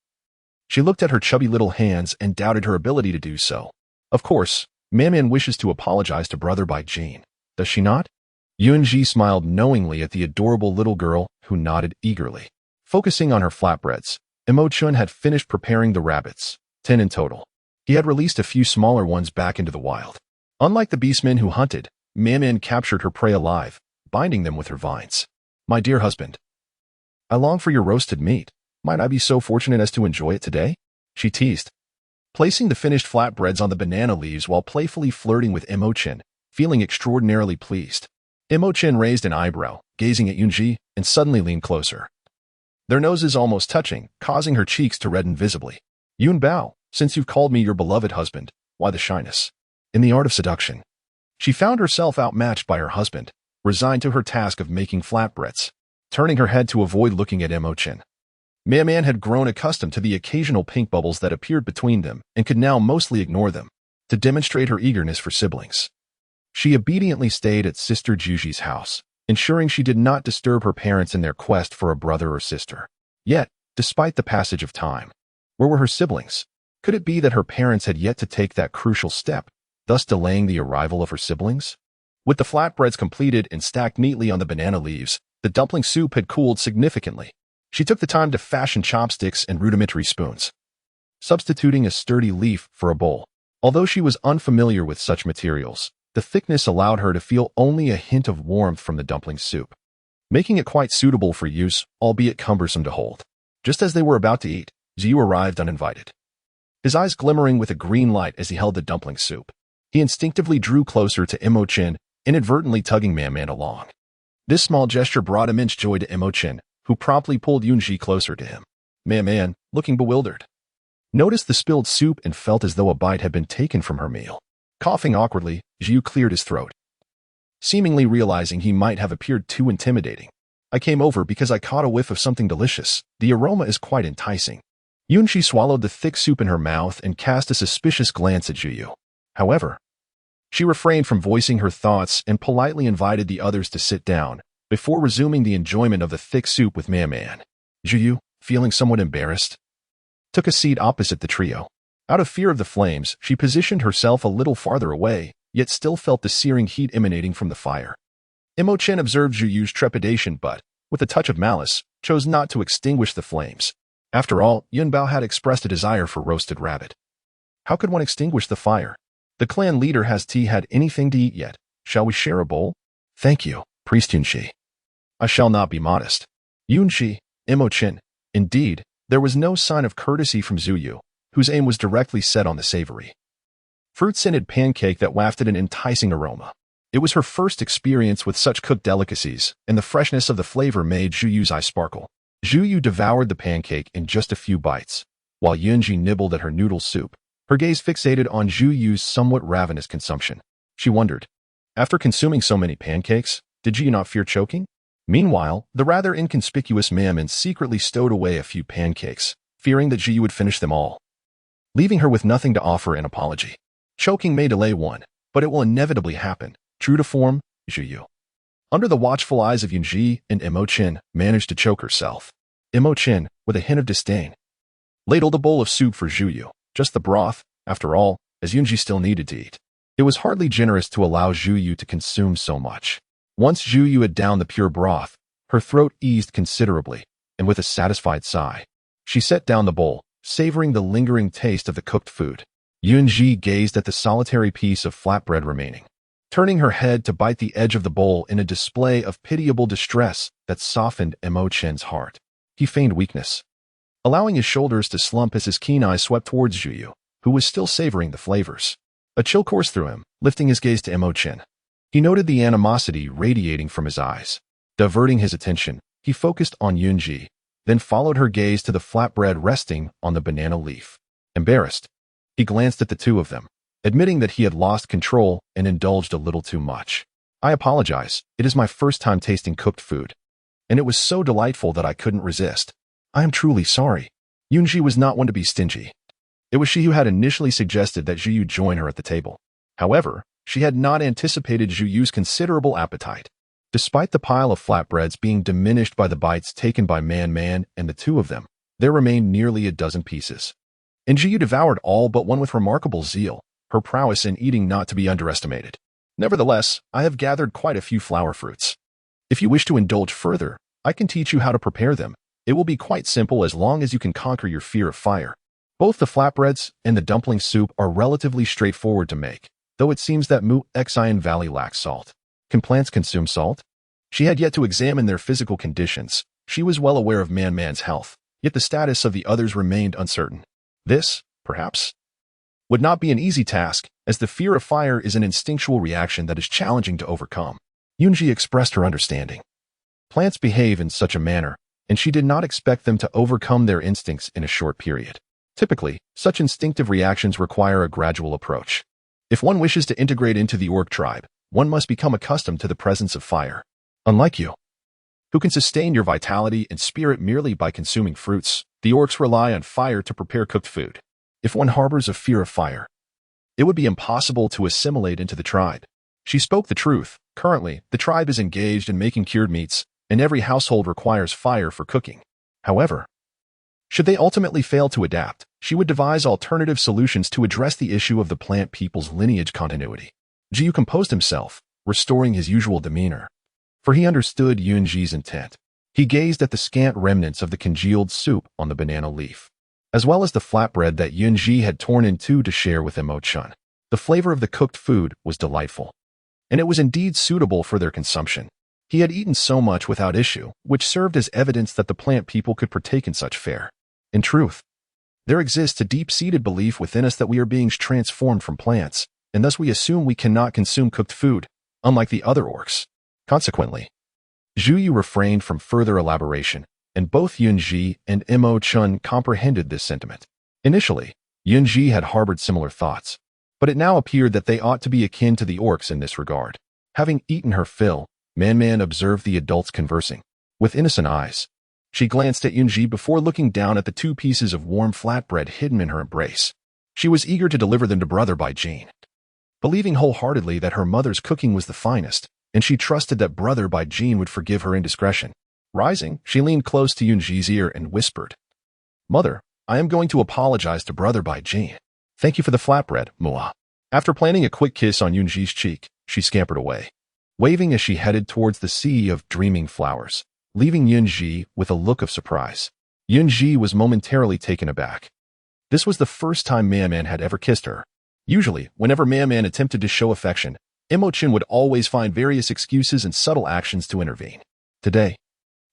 she looked at her chubby little hands and doubted her ability to do so. Of course, Man wishes to apologize to Brother Bai Jin, does she not? Yun Zhi smiled knowingly at the adorable little girl, who nodded eagerly. Focusing on her flatbreads, Emo Chen had finished preparing the rabbits, 10 in total. He had released a few smaller ones back into the wild. Unlike the beastmen who hunted, Man captured her prey alive, binding them with her vines. "My dear husband, I long for your roasted meat. Might I be so fortunate as to enjoy it today?" she teased, placing the finished flatbreads on the banana leaves while playfully flirting with Emo Chen, feeling extraordinarily pleased. Emo Chen raised an eyebrow, gazing at Yun Zhi, and suddenly leaned closer, their noses almost touching, causing her cheeks to redden visibly. "Yun Bao, since you've called me your beloved husband, why the shyness?" In the art of seduction, she found herself outmatched by her husband, resigned to her task of making flatbreads, turning her head to avoid looking at Emo Chen. Man had grown accustomed to the occasional pink bubbles that appeared between them and could now mostly ignore them. To demonstrate her eagerness for siblings, she obediently stayed at Sister Juji's house, ensuring she did not disturb her parents in their quest for a brother or sister. Yet, despite the passage of time, where were her siblings? Could it be that her parents had yet to take that crucial step, thus delaying the arrival of her siblings? With the flatbreads completed and stacked neatly on the banana leaves, the dumpling soup had cooled significantly. She took the time to fashion chopsticks and rudimentary spoons, substituting a sturdy leaf for a bowl. Although she was unfamiliar with such materials, the thickness allowed her to feel only a hint of warmth from the dumpling soup, making it quite suitable for use, albeit cumbersome to hold. Just as they were about to eat, Zhu arrived uninvited, his eyes glimmering with a green light as he held the dumpling soup. He instinctively drew closer to Emo Chen, inadvertently tugging Man along. This small gesture brought immense joy to Emo Chen, who promptly pulled Yun Zhi closer to him. Man, looking bewildered, noticed the spilled soup and felt as though a bite had been taken from her meal. Coughing awkwardly, Zhu cleared his throat, seemingly realizing he might have appeared too intimidating. "I came over because I caught a whiff of something delicious. The aroma is quite enticing." Yun Zhi swallowed the thick soup in her mouth and cast a suspicious glance at Zhu. However, she refrained from voicing her thoughts and politely invited the others to sit down, before resuming the enjoyment of the thick soup with Man. "Zhu, feeling somewhat embarrassed, took a seat opposite the trio. Out of fear of the flames, she positioned herself a little farther away, yet still felt the searing heat emanating from the fire. Emo Chen observed Zhu Yu's trepidation but, with a touch of malice, chose not to extinguish the flames. After all, Yun Bao had expressed a desire for roasted rabbit. How could one extinguish the fire? The clan leader has tea had anything to eat yet. Shall we share a bowl? Thank you, Priest Yun Zhi. I shall not be modest. Yun Zhi, Emo Chen. Indeed, there was no sign of courtesy from Zhu Yu, whose aim was directly set on the savory, fruit-scented pancake that wafted an enticing aroma. It was her first experience with such cooked delicacies, and the freshness of the flavor made Zhu Yu's eyes sparkle. Zhu Yu devoured the pancake in just a few bites, while Yun Zhi nibbled at her noodle soup, her gaze fixated on Zhu Yu's somewhat ravenous consumption. She wondered, after consuming so many pancakes, did Zhu Yu not fear choking? Meanwhile, the rather inconspicuous mammon secretly stowed away a few pancakes, fearing that Zhu Yu would finish them all, leaving her with nothing to offer an apology. Choking may delay one, but it will inevitably happen. True to form, Zhu Yu, under the watchful eyes of Yun Zhi and Emo Chen, managed to choke herself. Emo Chen, with a hint of disdain, ladled a bowl of soup for Zhu Yu, just the broth, after all, as Yun Zhi still needed to eat. It was hardly generous to allow Zhu Yu to consume so much. Once Zhu Yu had downed the pure broth, her throat eased considerably, and with a satisfied sigh, she set down the bowl, savoring the lingering taste of the cooked food. Yun Zhi gazed at the solitary piece of flatbread remaining, turning her head to bite the edge of the bowl in a display of pitiable distress that softened Emo Chen's heart. He feigned weakness, allowing his shoulders to slump as his keen eyes swept towards Zhu Yu, who was still savoring the flavors. A chill coursed through him, lifting his gaze to Emo Chen. He noted the animosity radiating from his eyes. Diverting his attention, he focused on Yun Zhi, then followed her gaze to the flatbread resting on the banana leaf. Embarrassed, he glanced at the two of them, admitting that he had lost control and indulged a little too much. I apologize, it is my first time tasting cooked food, and it was so delightful that I couldn't resist. I am truly sorry. Yun Zhi was not one to be stingy. It was she who had initially suggested that Zhu Yu join her at the table. However, she had not anticipated Zhu Yu's considerable appetite. Despite the pile of flatbreads being diminished by the bites taken by Man and the two of them, there remained nearly a dozen pieces. And Zhu Yu devoured all but one with remarkable zeal, her prowess in eating not to be underestimated. Nevertheless, I have gathered quite a few flower fruits. If you wish to indulge further, I can teach you how to prepare them. It will be quite simple as long as you can conquer your fear of fire. Both the flatbreads and the dumpling soup are relatively straightforward to make, though it seems that Xian Valley lacks salt. Can plants consume salt? She had yet to examine their physical conditions. She was well aware of Man's health, yet the status of the others remained uncertain. This, perhaps, would not be an easy task, as the fear of fire is an instinctual reaction that is challenging to overcome. Yun Zhi expressed her understanding. Plants behave in such a manner, and she did not expect them to overcome their instincts in a short period. Typically, such instinctive reactions require a gradual approach. If one wishes to integrate into the orc tribe, one must become accustomed to the presence of fire. Unlike you, who can sustain your vitality and spirit merely by consuming fruits, the orcs rely on fire to prepare cooked food. If one harbors a fear of fire, it would be impossible to assimilate into the tribe. She spoke the truth. Currently, the tribe is engaged in making cured meats, and every household requires fire for cooking. However, should they ultimately fail to adapt, she would devise alternative solutions to address the issue of the plant people's lineage continuity. Zhu Yu composed himself, restoring his usual demeanor, for he understood Yun Zhi's intent. He gazed at the scant remnants of the congealed soup on the banana leaf, as well as the flatbread that Yun Zhi had torn in two to share with Emo Chen. The flavor of the cooked food was delightful, and it was indeed suitable for their consumption. He had eaten so much without issue, which served as evidence that the plant people could partake in such fare. In truth, there exists a deep-seated belief within us that we are beings transformed from plants, and thus we assume we cannot consume cooked food, unlike the other orcs. Consequently, Zhu Yu refrained from further elaboration, and both Yun Zhi and Emo Chen comprehended this sentiment. Initially, Yun Zhi had harbored similar thoughts, but it now appeared that they ought to be akin to the orcs in this regard. Having eaten her fill, Man observed the adults conversing. With innocent eyes, she glanced at Yun Zhi before looking down at the two pieces of warm flatbread hidden in her embrace. She was eager to deliver them to Brother Bai Jin, believing wholeheartedly that her mother's cooking was the finest, and she trusted that Brother Bai Jin would forgive her indiscretion. Rising, she leaned close to Yun Zhi's ear and whispered, "Mother, I am going to apologize to brother Bai Jin. Thank you for the flatbread, Mua." After planting a quick kiss on Yun Zhi's cheek, she scampered away, waving as she headed towards the sea of dreaming flowers, leaving Yun Zhi with a look of surprise. Yun Zhi was momentarily taken aback. This was the first time Man had ever kissed her. Usually, whenever Man attempted to show affection, Emo Chen would always find various excuses and subtle actions to intervene. Today,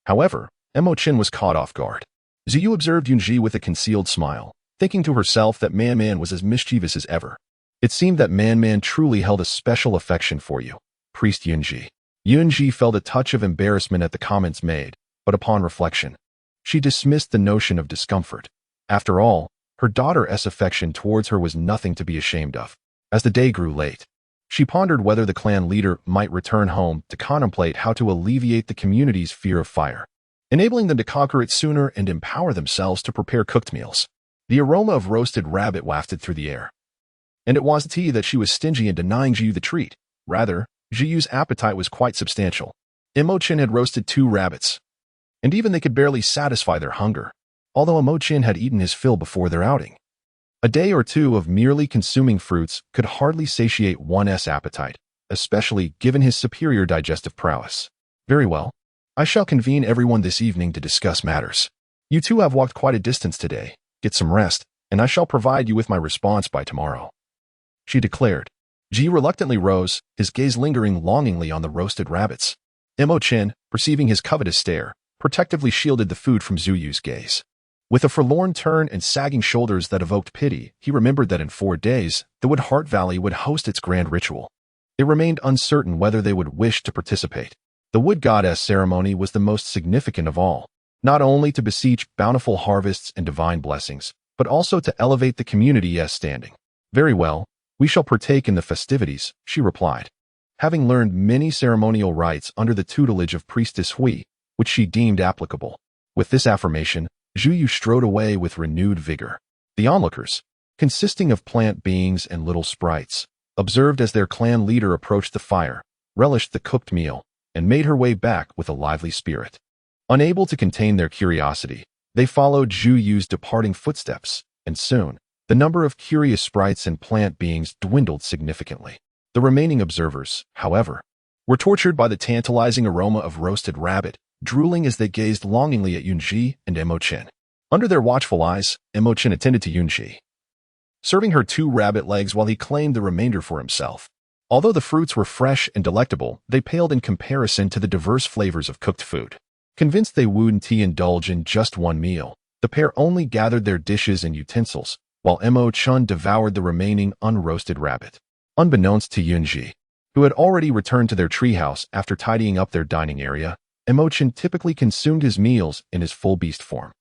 however, Emo Chen was caught off guard. Ziyu observed Yun Zhi with a concealed smile, thinking to herself that Man was as mischievous as ever. It seemed that Man truly held a special affection for you, priest Yun Zhi. Yun Zhi felt a touch of embarrassment at the comments made, but upon reflection, she dismissed the notion of discomfort. After all, her daughter's affection towards her was nothing to be ashamed of. As the day grew late, she pondered whether the clan leader might return home to contemplate how to alleviate the community's fear of fire, enabling them to conquer it sooner and empower themselves to prepare cooked meals. The aroma of roasted rabbit wafted through the air. And it wasn't that she was stingy in denying Ziyu the treat. Rather, Ziyu's appetite was quite substantial. Emo Chen had roasted 2 rabbits, and even they could barely satisfy their hunger, although Emo Chen had eaten his fill before their outing. A day or two of merely consuming fruits could hardly satiate one's appetite, especially given his superior digestive prowess. Very well. I shall convene everyone this evening to discuss matters. You two have walked quite a distance today. Get some rest, and I shall provide you with my response by tomorrow," she declared. Ji reluctantly rose, his gaze lingering longingly on the roasted rabbits. Emo Chen, perceiving his covetous stare, protectively shielded the food from Ziyu's gaze. With a forlorn turn and sagging shoulders that evoked pity, he remembered that in 4 days, the Wood Heart Valley would host its grand ritual. It remained uncertain whether they would wish to participate. The Wood Goddess ceremony was the most significant of all, not only to beseech bountiful harvests and divine blessings, but also to elevate the community's standing. "Very well, we shall partake in the festivities," she replied. Having learned many ceremonial rites under the tutelage of Priestess Hui, which she deemed applicable. With this affirmation, Ziyu strode away with renewed vigor. The onlookers, consisting of plant beings and little sprites, observed as their clan leader approached the fire, relished the cooked meal, and made her way back with a lively spirit. Unable to contain their curiosity, they followed Ziyu's departing footsteps, and soon, the number of curious sprites and plant beings dwindled significantly. The remaining observers, however, were tortured by the tantalizing aroma of roasted rabbit, drooling as they gazed longingly at Yun Zhi and Emo Chen. Under their watchful eyes, Emo Chen attended to Yun Zhi, serving her 2 rabbit legs while he claimed the remainder for himself. Although the fruits were fresh and delectable, they paled in comparison to the diverse flavors of cooked food. Convinced they wouldn't indulge in just one meal, the pair only gathered their dishes and utensils, while Emo Chen devoured the remaining unroasted rabbit. Unbeknownst to Yun Zhi, who had already returned to their treehouse after tidying up their dining area, Emo Chen typically consumed his meals in his full beast form.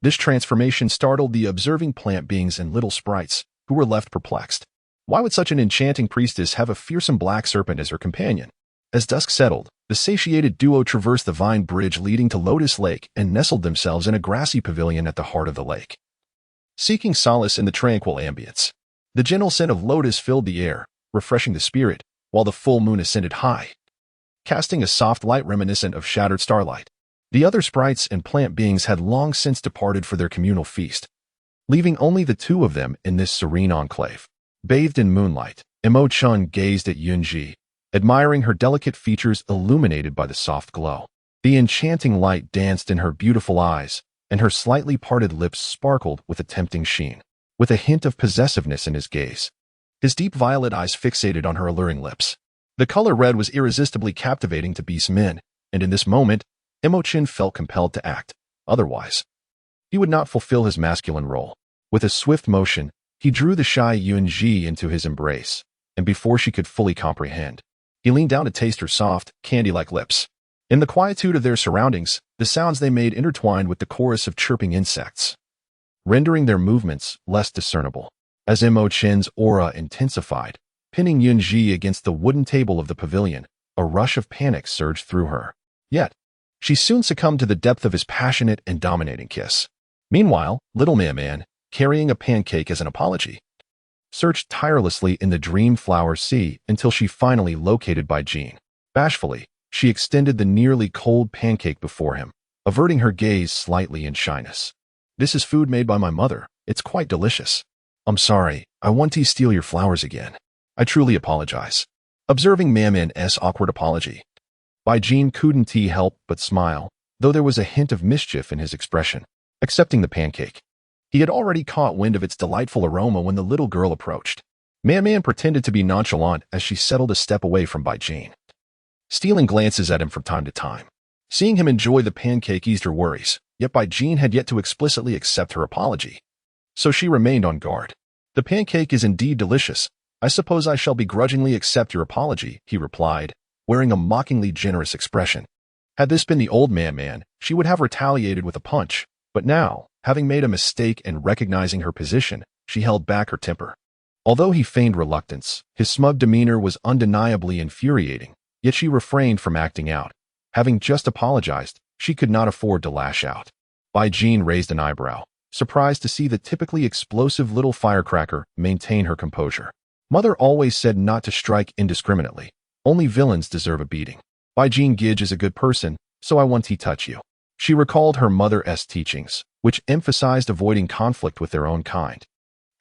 This transformation startled the observing plant beings and little sprites, who were left perplexed. Why would such an enchanting priestess have a fearsome black serpent as her companion? As dusk settled, the satiated duo traversed the vine bridge leading to Lotus Lake and nestled themselves in a grassy pavilion at the heart of the lake. Seeking solace in the tranquil ambience, the gentle scent of lotus filled the air, refreshing the spirit, while the full moon ascended high, casting a soft light reminiscent of shattered starlight. The other sprites and plant beings had long since departed for their communal feast, leaving only the 2 of them in this serene enclave. Bathed in moonlight, Emo Chen gazed at Yun Zhi, admiring her delicate features illuminated by the soft glow. The enchanting light danced in her beautiful eyes, and her slightly parted lips sparkled with a tempting sheen. With a hint of possessiveness in his gaze, his deep violet eyes fixated on her alluring lips. The color red was irresistibly captivating to beastmen, and in this moment, Emo Chen felt compelled to act. Otherwise, he would not fulfill his masculine role. With a swift motion, he drew the shy Yun Zhi into his embrace, and before she could fully comprehend, he leaned down to taste her soft, candy-like lips. In the quietude of their surroundings, the sounds they made intertwined with the chorus of chirping insects, rendering their movements less discernible. As Emo Chen's aura intensified, pinning Yun Zhi against the wooden table of the pavilion, a rush of panic surged through her. Yet, she soon succumbed to the depth of his passionate and dominating kiss. Meanwhile, little Man, carrying a pancake as an apology, searched tirelessly in the dream flower sea until she finally located Bai Jin. Bashfully, she extended the nearly cold pancake before him, averting her gaze slightly in shyness. "This is food made by my mother. It's quite delicious. I'm sorry, I want to steal your flowers again. I truly apologize." Observing Maman's awkward apology, Bai Jin couldn't help but smile, though there was a hint of mischief in his expression. Accepting the pancake, he had already caught wind of its delightful aroma when the little girl approached. Man pretended to be nonchalant as she settled a step away from Bai Jin, stealing glances at him from time to time. Seeing him enjoy the pancake eased her worries, yet Bai Jin had yet to explicitly accept her apology. So she remained on guard. "The pancake is indeed delicious. I suppose I shall begrudgingly accept your apology," he replied, wearing a mockingly generous expression. Had this been the old man, she would have retaliated with a punch, but now, having made a mistake and recognizing her position, she held back her temper. Although he feigned reluctance, his smug demeanor was undeniably infuriating, yet she refrained from acting out. Having just apologized, she could not afford to lash out. Bai Jin raised an eyebrow, surprised to see the typically explosive little firecracker maintain her composure. "Mother always said not to strike indiscriminately. Only villains deserve a beating. Bai Jin Gij is a good person, so I want to touch you." She recalled her mother's teachings, which emphasized avoiding conflict with their own kind.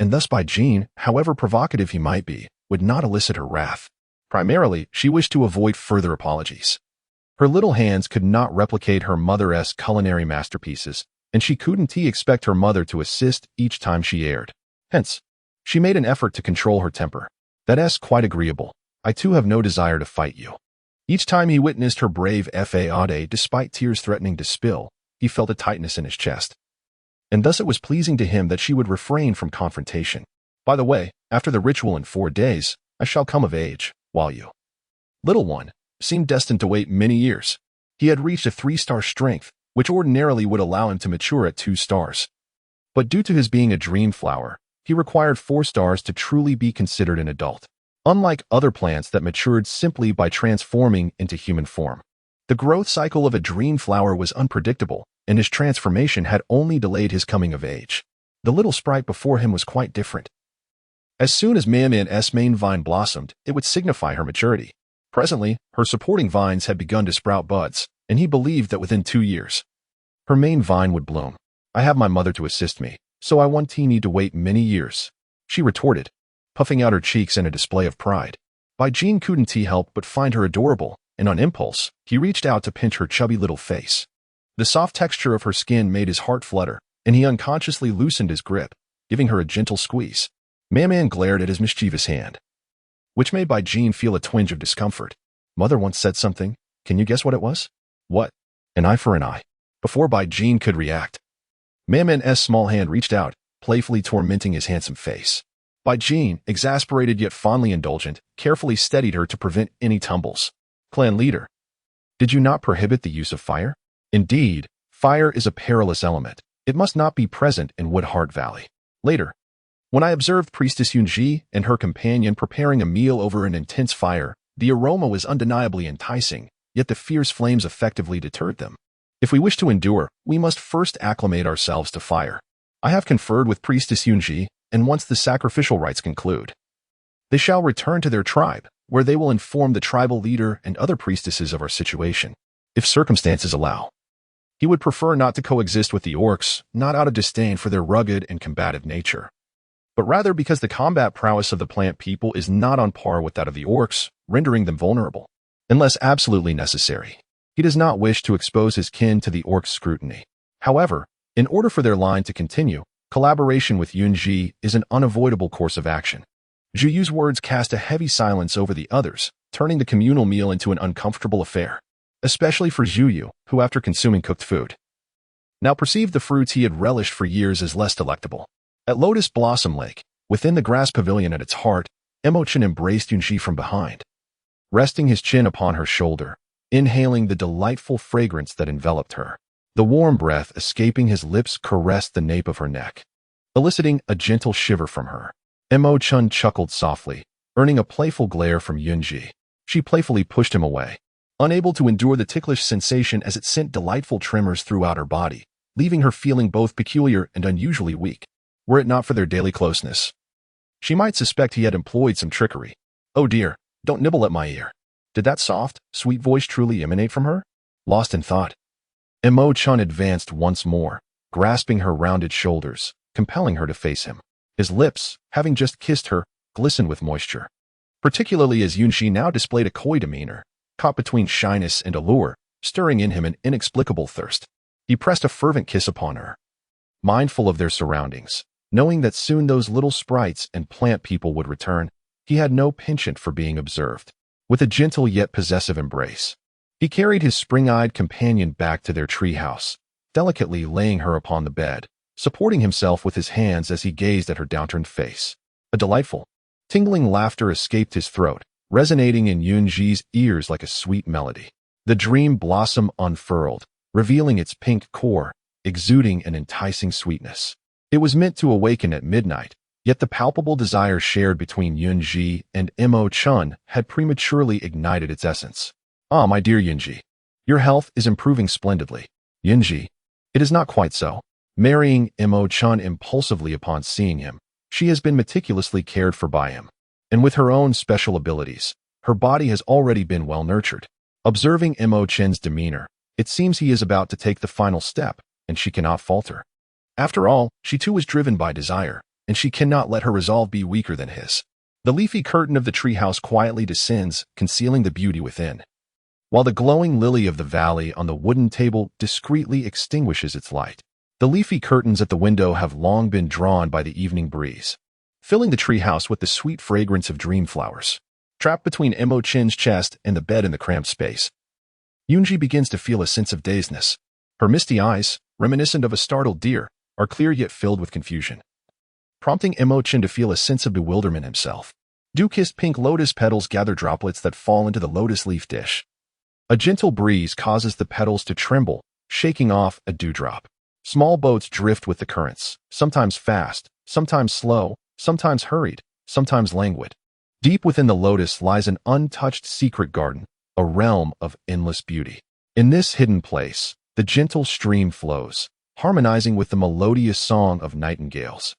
And thus Bai Jin, however provocative he might be, would not elicit her wrath. Primarily, she wished to avoid further apologies. Her little hands could not replicate her mother's culinary masterpieces, and she couldn't expect her mother to assist each time she erred. Hence, she made an effort to control her temper. "That's quite agreeable. I too have no desire to fight you." Each time he witnessed her brave faade despite tears threatening to spill, he felt a tightness in his chest. And thus it was pleasing to him that she would refrain from confrontation. "By the way, after the ritual in 4 days, I shall come of age, while you, little one, seemed destined to wait many years." He had reached a 3-star strength, which ordinarily would allow him to mature at 2 stars. But due to his being a dream flower, he required 4 stars to truly be considered an adult. Unlike other plants that matured simply by transforming into human form, the growth cycle of a dream flower was unpredictable, and his transformation had only delayed his coming of age. The little sprite before him was quite different. As soon as Maman's main vine blossomed, it would signify her maturity. Presently, her supporting vines had begun to sprout buds, and he believed that within 2 years, her main vine would bloom. "I have my mother to assist me, so I won't need to wait many years," she retorted, puffing out her cheeks in a display of pride. Bai Jin couldn't help but find her adorable, and on impulse, he reached out to pinch her chubby little face. The soft texture of her skin made his heart flutter, and he unconsciously loosened his grip, giving her a gentle squeeze. Maman glared at his mischievous hand, which made Bai Jin feel a twinge of discomfort. "Mother once said something. Can you guess what it was?" "What?" "An eye for an eye." Before Bai Jin could react, Maman's small hand reached out, playfully tormenting his handsome face. Bai Jin, exasperated yet fondly indulgent, carefully steadied her to prevent any tumbles. "Clan leader, did you not prohibit the use of fire?" "Indeed, fire is a perilous element. It must not be present in Woodheart Valley." Later, when I observed Priestess Yun Zhi and her companion preparing a meal over an intense fire, the aroma was undeniably enticing, yet the fierce flames effectively deterred them. If we wish to endure, we must first acclimate ourselves to fire. I have conferred with Priestess Yun Zhi, and once the sacrificial rites conclude, they shall return to their tribe, where they will inform the tribal leader and other priestesses of our situation, if circumstances allow. He would prefer not to coexist with the orcs, not out of disdain for their rugged and combative nature, but rather because the combat prowess of the plant people is not on par with that of the orcs, rendering them vulnerable. Unless absolutely necessary, he does not wish to expose his kin to the orcs' scrutiny. However, in order for their line to continue, collaboration with Yun Zhi is an unavoidable course of action. Zhu Yu's words cast a heavy silence over the others, turning the communal meal into an uncomfortable affair, especially for Zhu Yu, who after consuming cooked food, now perceived the fruits he had relished for years as less delectable. At Lotus Blossom Lake, within the grass pavilion at its heart, Emo Chen embraced Yun Zhi from behind, resting his chin upon her shoulder, inhaling the delightful fragrance that enveloped her. The warm breath escaping his lips caressed the nape of her neck, eliciting a gentle shiver from her. Emo Chen chuckled softly, earning a playful glare from Yun Zhi. She playfully pushed him away, unable to endure the ticklish sensation as it sent delightful tremors throughout her body, leaving her feeling both peculiar and unusually weak. Were it not for their daily closeness, she might suspect he had employed some trickery. "Oh dear, don't nibble at my ear." Did that soft, sweet voice truly emanate from her? Lost in thought, Emo Chen advanced once more, grasping her rounded shoulders, compelling her to face him. His lips, having just kissed her, glistened with moisture. Particularly as Yun Zhi now displayed a coy demeanor, caught between shyness and allure, stirring in him an inexplicable thirst. He pressed a fervent kiss upon her, mindful of their surroundings. Knowing that soon those little sprites and plant people would return, he had no penchant for being observed. With a gentle yet possessive embrace, he carried his spring-eyed companion back to their treehouse, delicately laying her upon the bed, supporting himself with his hands as he gazed at her downturned face. A delightful, tingling laughter escaped his throat, resonating in Yun Zhi's ears like a sweet melody. The dream blossom unfurled, revealing its pink core, exuding an enticing sweetness. It was meant to awaken at midnight, yet the palpable desire shared between Yun Zhi and Emo Chen had prematurely ignited its essence. "Ah, my dear Yun Zhi, your health is improving splendidly." "Yun Zhi, it is not quite so." Marrying Emo Chen impulsively upon seeing him, she has been meticulously cared for by him, and with her own special abilities, her body has already been well nurtured. Observing Emo Chen's demeanor, it seems he is about to take the final step, and she cannot falter. After all, she too was driven by desire, and she cannot let her resolve be weaker than his. The leafy curtain of the treehouse quietly descends, concealing the beauty within, while the glowing lily of the valley on the wooden table discreetly extinguishes its light. The leafy curtains at the window have long been drawn by the evening breeze, filling the treehouse with the sweet fragrance of dream flowers. Trapped between Emo Chen's chest and the bed in the cramped space, Yun Zhi begins to feel a sense of dazedness. Her misty eyes, reminiscent of a startled deer, are clear yet filled with confusion, prompting Emo Chen to feel a sense of bewilderment himself. Dew-kissed pink lotus petals gather droplets that fall into the lotus leaf dish. A gentle breeze causes the petals to tremble, shaking off a dewdrop. Small boats drift with the currents, sometimes fast, sometimes slow, sometimes hurried, sometimes languid. Deep within the lotus lies an untouched secret garden, a realm of endless beauty. In this hidden place, the gentle stream flows, harmonizing with the melodious song of nightingales,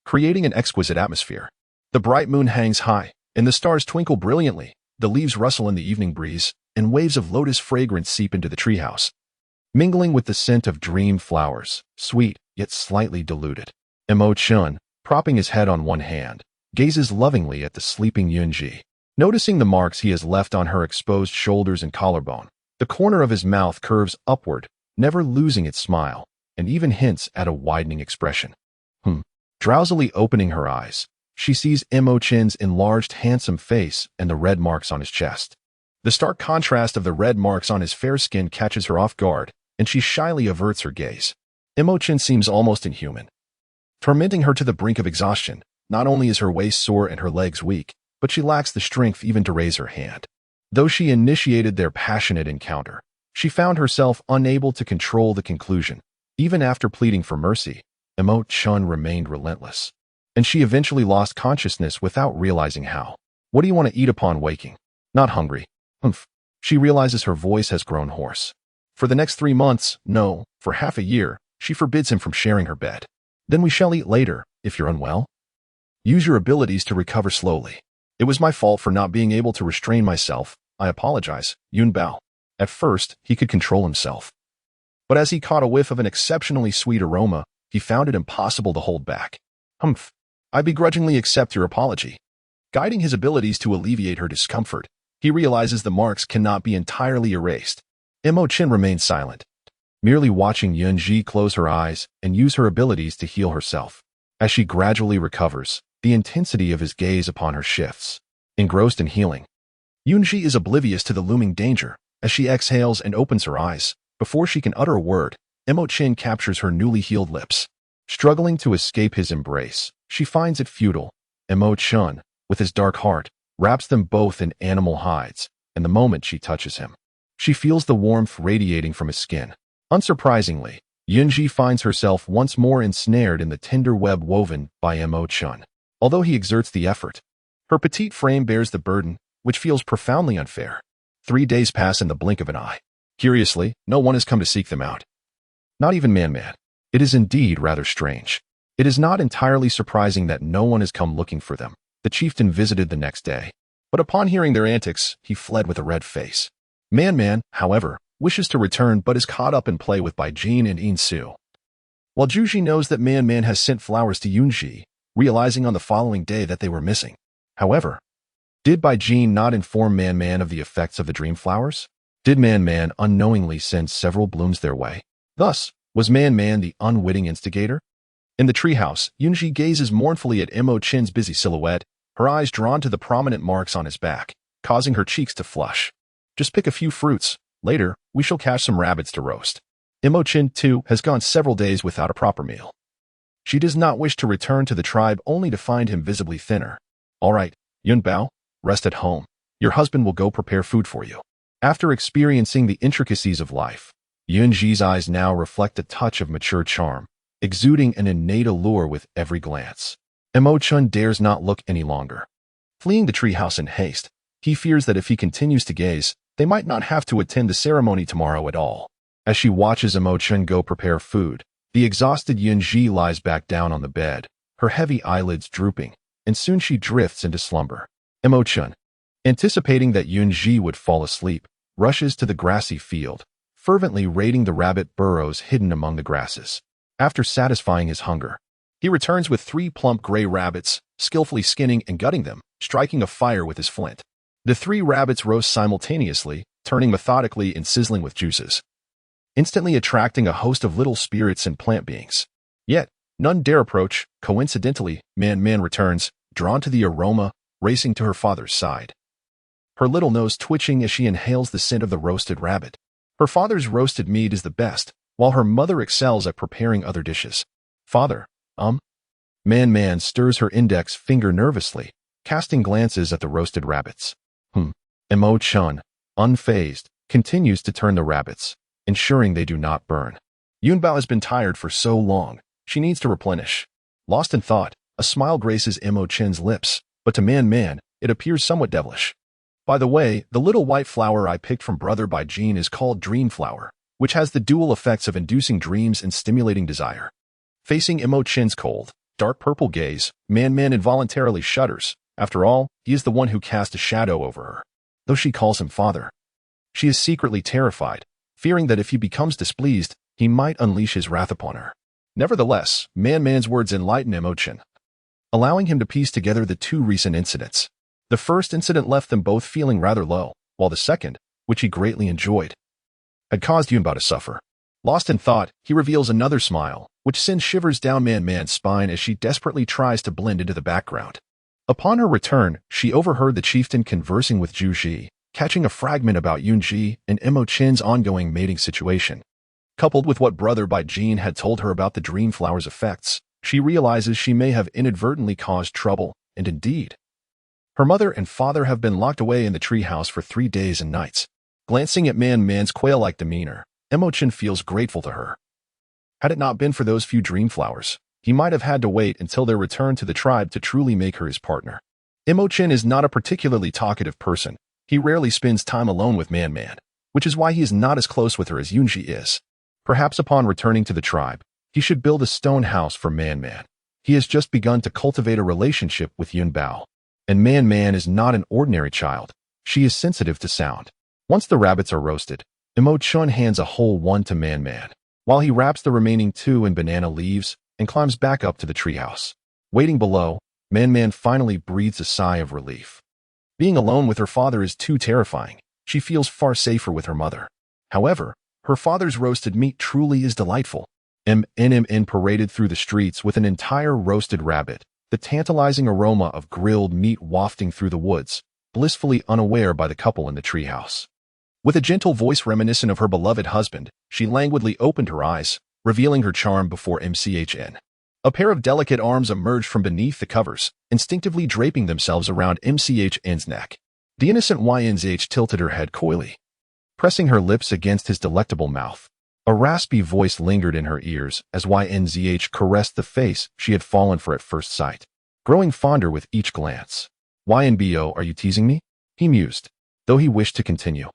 creating an exquisite atmosphere. The bright moon hangs high, and the stars twinkle brilliantly. The leaves rustle in the evening breeze, and waves of lotus fragrance seep into the treehouse, mingling with the scent of dream flowers, sweet yet slightly diluted. Emo Chen, propping his head on one hand, gazes lovingly at the sleeping Yun Zhi. Noticing the marks he has left on her exposed shoulders and collarbone, the corner of his mouth curves upward, never losing its smile, and even hints at a widening expression. Drowsily opening her eyes, she sees Emo Chen's enlarged, handsome face and the red marks on his chest. The stark contrast of the red marks on his fair skin catches her off guard, and she shyly averts her gaze. Emo Chen seems almost inhuman, tormenting her to the brink of exhaustion. Not only is her waist sore and her legs weak, but she lacks the strength even to raise her hand. Though she initiated their passionate encounter, she found herself unable to control the conclusion. Even after pleading for mercy, Emo Chen remained relentless, and she eventually lost consciousness without realizing how. "What do you want to eat upon waking?" "Not hungry." "Humph." She realizes her voice has grown hoarse. For the next 3 months, no, for half a year, she forbids him from sharing her bed. "Then we shall eat later, if you're unwell. Use your abilities to recover slowly." "It was my fault for not being able to restrain myself. I apologize." Yun Bao. At first, he could control himself, but as he caught a whiff of an exceptionally sweet aroma, he found it impossible to hold back. "Humph. I begrudgingly accept your apology." Guiding his abilities to alleviate her discomfort, he realizes the marks cannot be entirely erased. Emo Chen remains silent, merely watching Yun Zhi close her eyes and use her abilities to heal herself. As she gradually recovers, the intensity of his gaze upon her shifts. Engrossed in healing, Yun Zhi is oblivious to the looming danger. As she exhales and opens her eyes, before she can utter a word, Emo Chen captures her newly healed lips. Struggling to escape his embrace, she finds it futile. Emo Chen, with his dark heart, wraps them both in animal hides, and the moment she touches him, she feels the warmth radiating from his skin. Unsurprisingly, Yun Zhi finds herself once more ensnared in the tender web woven by Emo Chen. Although he exerts the effort, her petite frame bears the burden, which feels profoundly unfair. 3 days pass in the blink of an eye. Curiously, no one has come to seek them out. Not even Man. It is indeed rather strange. It is not entirely surprising that no one has come looking for them. The chieftain visited the next day, but upon hearing their antics, he fled with a red face. Man, however, wishes to return but is caught up in play with by Jin and Yin Su. While Zhu Ji knows that Man has sent flowers to Yun Zhi, realizing on the following day that they were missing. However, did Bai Jin not inform Man of the effects of the dream flowers? Did Man unknowingly send several blooms their way? Thus, was Man the unwitting instigator? In the treehouse, Yun Zhi gazes mournfully at Emo Chen's busy silhouette, her eyes drawn to the prominent marks on his back, causing her cheeks to flush. Just pick a few fruits. Later, we shall catch some rabbits to roast. Emo Chen, too, has gone several days without a proper meal. She does not wish to return to the tribe only to find him visibly thinner. All right, Yun Bao, rest at home. Your husband will go prepare food for you. After experiencing the intricacies of life, Yun Zhi's eyes now reflect a touch of mature charm, exuding an innate allure with every glance. Emo Chen dares not look any longer. Fleeing the treehouse in haste, he fears that if he continues to gaze, they might not have to attend the ceremony tomorrow at all. As she watches Emo Chen go prepare food, the exhausted Yun Zhi lies back down on the bed, her heavy eyelids drooping, and soon she drifts into slumber. Emo Chen, anticipating that Yun Zhi would fall asleep, rushes to the grassy field, fervently raiding the rabbit burrows hidden among the grasses. After satisfying his hunger, he returns with 3 plump gray rabbits, skillfully skinning and gutting them, striking a fire with his flint. The 3 rabbits roast simultaneously, turning methodically and sizzling with juices, instantly attracting a host of little spirits and plant beings. Yet, none dare approach. Coincidentally, Man returns, drawn to the aroma, racing to her father's side. Her little nose twitching as she inhales the scent of the roasted rabbit. Her father's roasted meat is the best, while her mother excels at preparing other dishes. Father, Man stirs her index finger nervously, casting glances at the roasted rabbits. Emo Chen, unfazed, continues to turn the rabbits, ensuring they do not burn. Yun Bao has been tired for so long, she needs to replenish. Lost in thought, a smile graces Emo Chen's lips, but to Man, it appears somewhat devilish. By the way, the little white flower I picked from Brother Bai Jin is called Dream Flower, which has the dual effects of inducing dreams and stimulating desire. Facing Emo Chen's cold, dark purple gaze, Man involuntarily shudders. After all, he is the one who cast a shadow over her. Though she calls him father, she is secretly terrified, fearing that if he becomes displeased, he might unleash his wrath upon her. Nevertheless, Man's words enlighten Emo Chen, allowing him to piece together the 2 recent incidents. The first incident left them both feeling rather low, while the second, which he greatly enjoyed, had caused Yun Bao to suffer. Lost in thought, he reveals another smile, which sends shivers down Man's spine as she desperately tries to blend into the background. Upon her return, she overheard the chieftain conversing with Zhu Ji, catching a fragment about Yun Zhi and Emo Chen's ongoing mating situation. Coupled with what Brother Bai Jin had told her about the dream flower's effects, she realizes she may have inadvertently caused trouble, and indeed, her mother and father have been locked away in the treehouse for 3 days and nights. Glancing at Man's quail-like demeanor, Emo Chen feels grateful to her. Had it not been for those few dream flowers, he might have had to wait until their return to the tribe to truly make her his partner. Emo Chen is not a particularly talkative person. He rarely spends time alone with Man, which is why he is not as close with her as Yun Zhi is. Perhaps upon returning to the tribe, he should build a stone house for Man. He has just begun to cultivate a relationship with Yun Bao. And Man is not an ordinary child. She is sensitive to sound. Once the rabbits are roasted, Emo Chen hands a whole one to Man, while he wraps the remaining 2 in banana leaves and climbs back up to the treehouse. Waiting below, Man finally breathes a sigh of relief. Being alone with her father is too terrifying. She feels far safer with her mother. However, her father's roasted meat truly is delightful. MN paraded through the streets with an entire roasted rabbit, the tantalizing aroma of grilled meat wafting through the woods, blissfully unaware by the couple in the treehouse. With a gentle voice reminiscent of her beloved husband, she languidly opened her eyes, revealing her charm before MCHN. A pair of delicate arms emerged from beneath the covers, instinctively draping themselves around MCHN's neck. The innocent YNZH tilted her head coyly, pressing her lips against his delectable mouth. A raspy voice lingered in her ears as YNZH caressed the face she had fallen for at first sight, growing fonder with each glance. YNBO, are you teasing me? He mused, though he wished to continue.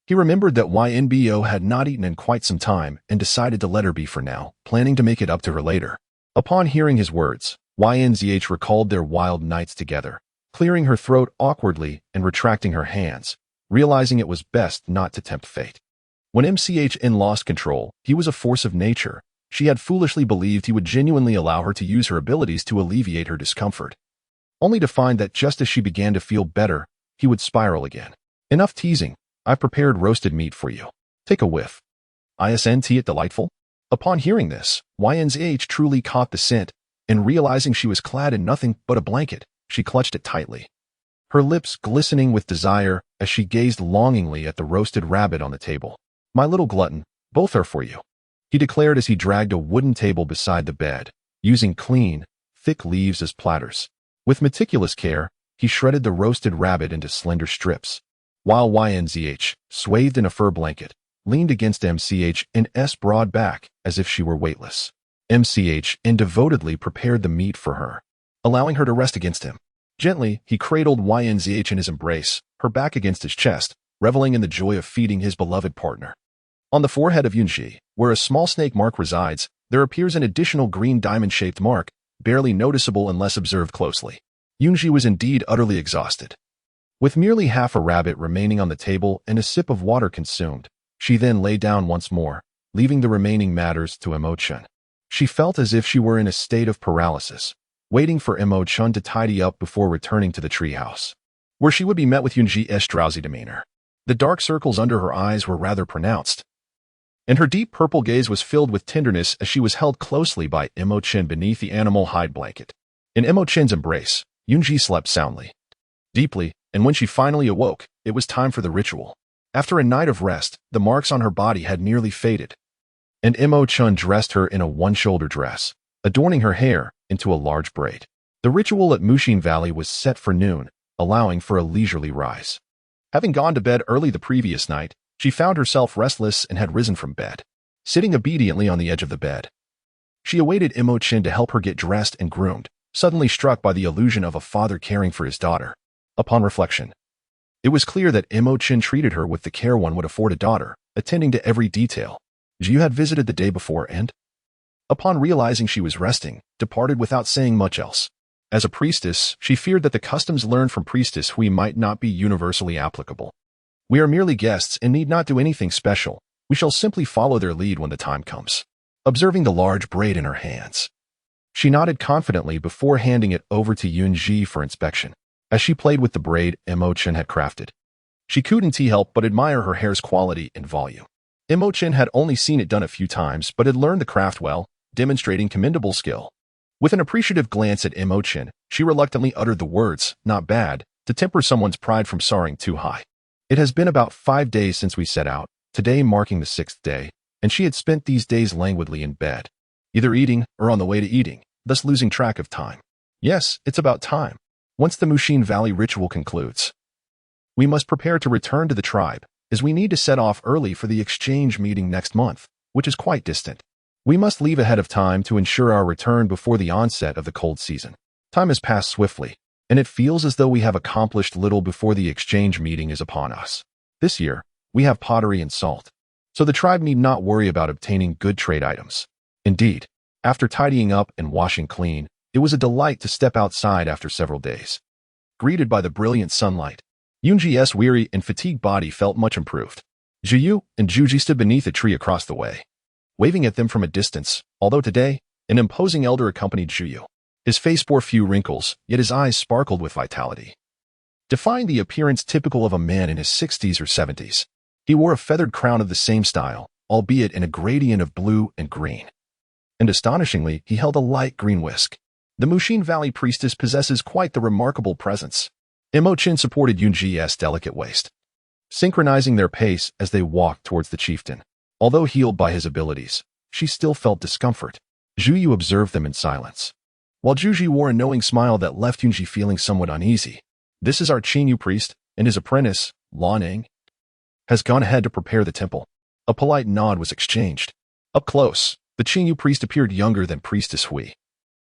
He remembered that YNBO had not eaten in quite some time and decided to let her be for now, planning to make it up to her later. Upon hearing his words, YNZH recalled their wild nights together, clearing her throat awkwardly and retracting her hands, realizing it was best not to tempt fate. When MCHN lost control, he was a force of nature. She had foolishly believed he would genuinely allow her to use her abilities to alleviate her discomfort, only to find that just as she began to feel better, he would spiral again. Enough teasing. I've prepared roasted meat for you. Take a whiff. Isn't it delightful? Upon hearing this, Yunzh truly caught the scent, and realizing she was clad in nothing but a blanket, she clutched it tightly, her lips glistening with desire as she gazed longingly at the roasted rabbit on the table. My little glutton, both are for you, he declared as he dragged a wooden table beside the bed, using clean, thick leaves as platters. With meticulous care, he shredded the roasted rabbit into slender strips, while Yunzh, swathed in a fur blanket, leaned against MCH's broad back as if she were weightless. MCH devotedly prepared the meat for her, allowing her to rest against him. Gently, he cradled Yunzh in his embrace, her back against his chest, reveling in the joy of feeding his beloved partner. On the forehead of Yun Zhi, where a small snake mark resides, there appears an additional green diamond-shaped mark, barely noticeable unless observed closely. Yun Zhi was indeed utterly exhausted. With merely half a rabbit remaining on the table and a sip of water consumed, she then lay down once more, leaving the remaining matters to Emo Chen. She felt as if she were in a state of paralysis, waiting for Emo Chen to tidy up before returning to the treehouse, where she would be met with Yun Zhi's drowsy demeanor. The dark circles under her eyes were rather pronounced, and her deep purple gaze was filled with tenderness as she was held closely by Emo Chen beneath the animal hide blanket. In Emo Chen's embrace, Yun Zhi slept soundly, deeply, and when she finally awoke, it was time for the ritual. After a night of rest, the marks on her body had nearly faded, and Emo Chen dressed her in a one-shoulder dress, adorning her hair into a large braid. The ritual at Mushin Valley was set for noon, allowing for a leisurely rise. Having gone to bed early the previous night, she found herself restless and had risen from bed, sitting obediently on the edge of the bed. She awaited Emo Chen to help her get dressed and groomed, suddenly struck by the illusion of a father caring for his daughter. Upon reflection, it was clear that Emo Chen treated her with the care one would afford a daughter, attending to every detail. Zhu had visited the day before and, upon realizing she was resting, departed without saying much else. As a priestess, she feared that the customs learned from Priestess Hui might not be universally applicable. We are merely guests and need not do anything special. We shall simply follow their lead when the time comes. Observing the large braid in her hands, she nodded confidently before handing it over to Yun Zhi for inspection. As she played with the braid Emo Chen had crafted, she couldn't help but admire her hair's quality and volume. Emo Chen had only seen it done a few times but had learned the craft well, demonstrating commendable skill. With an appreciative glance at Emo Chen, she reluctantly uttered the words, "Not bad," to temper someone's pride from soaring too high. It has been about 5 days since we set out, today marking the 6th day, and she had spent these days languidly in bed, either eating or on the way to eating, thus losing track of time. Yes, it's about time. Once the Mushin Valley ritual concludes, we must prepare to return to the tribe, as we need to set off early for the exchange meeting next month, which is quite distant. We must leave ahead of time to ensure our return before the onset of the cold season. Time has passed swiftly, and it feels as though we have accomplished little before the exchange meeting is upon us. This year, we have pottery and salt, so the tribe need not worry about obtaining good trade items. Indeed, after tidying up and washing clean, it was a delight to step outside after several days. Greeted by the brilliant sunlight, Yun Zhi's weary and fatigued body felt much improved. Zhu and Zhuji stood beneath a tree across the way, waving at them from a distance, although today, an imposing elder accompanied Zhu. His face bore few wrinkles, yet his eyes sparkled with vitality, defying the appearance typical of a man in his 60s or 70s. He wore a feathered crown of the same style, albeit in a gradient of blue and green. And astonishingly, he held a light green whisk. The Mushin Valley priestess possesses quite the remarkable presence. Emo Chen supported Yun Zhi's delicate waist, synchronizing their pace as they walked towards the chieftain. Although healed by his abilities, she still felt discomfort. Zhu observed them in silence, while Zhu wore a knowing smile that left Yun Zhi feeling somewhat uneasy. This is our Qingyu priest, and his apprentice, Lan Ning, has gone ahead to prepare the temple. A polite nod was exchanged. Up close, the Qingyu priest appeared younger than Priestess Hui,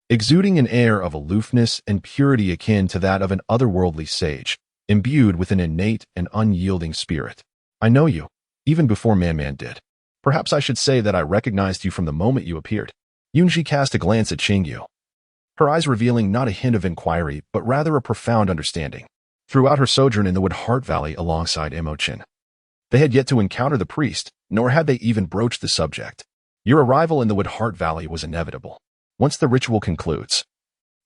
exuding an air of aloofness and purity akin to that of an otherworldly sage, imbued with an innate and unyielding spirit. I know you, even before Man did. Perhaps I should say that I recognized you from the moment you appeared. Yun Zhi cast a glance at Qingyu, her eyes revealing not a hint of inquiry, but rather a profound understanding. Throughout her sojourn in the Wood Heart Valley alongside Emo Chen, They had yet to encounter the priest, nor had they even broached the subject. Your arrival in the Woodheart Valley was inevitable. Once the ritual concludes,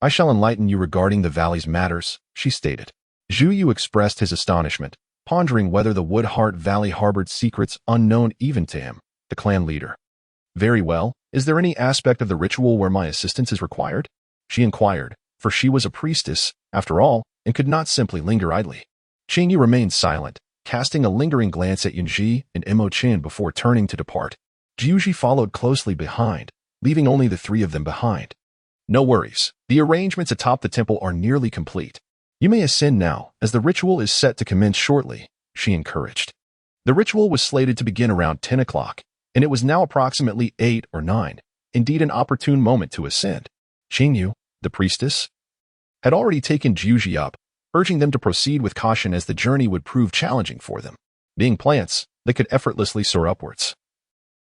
I shall enlighten you regarding the valley's matters, she stated. Zhu Yu expressed his astonishment, pondering whether the Woodheart Valley harbored secrets unknown even to him, the clan leader. Very well, is there any aspect of the ritual where my assistance is required? She inquired, for she was a priestess, after all, and could not simply linger idly. Qingyu remained silent, casting a lingering glance at Yun Zhi and Emo Chen before turning to depart. Zhu Zhi followed closely behind, leaving only the three of them behind. No worries, the arrangements atop the temple are nearly complete. You may ascend now, as the ritual is set to commence shortly, she encouraged. The ritual was slated to begin around 10 o'clock, and it was now approximately 8 or 9, indeed an opportune moment to ascend. Qingyu, the priestess, had already taken Zhu Zhi up, urging them to proceed with caution as the journey would prove challenging for them. Being plants, they could effortlessly soar upwards,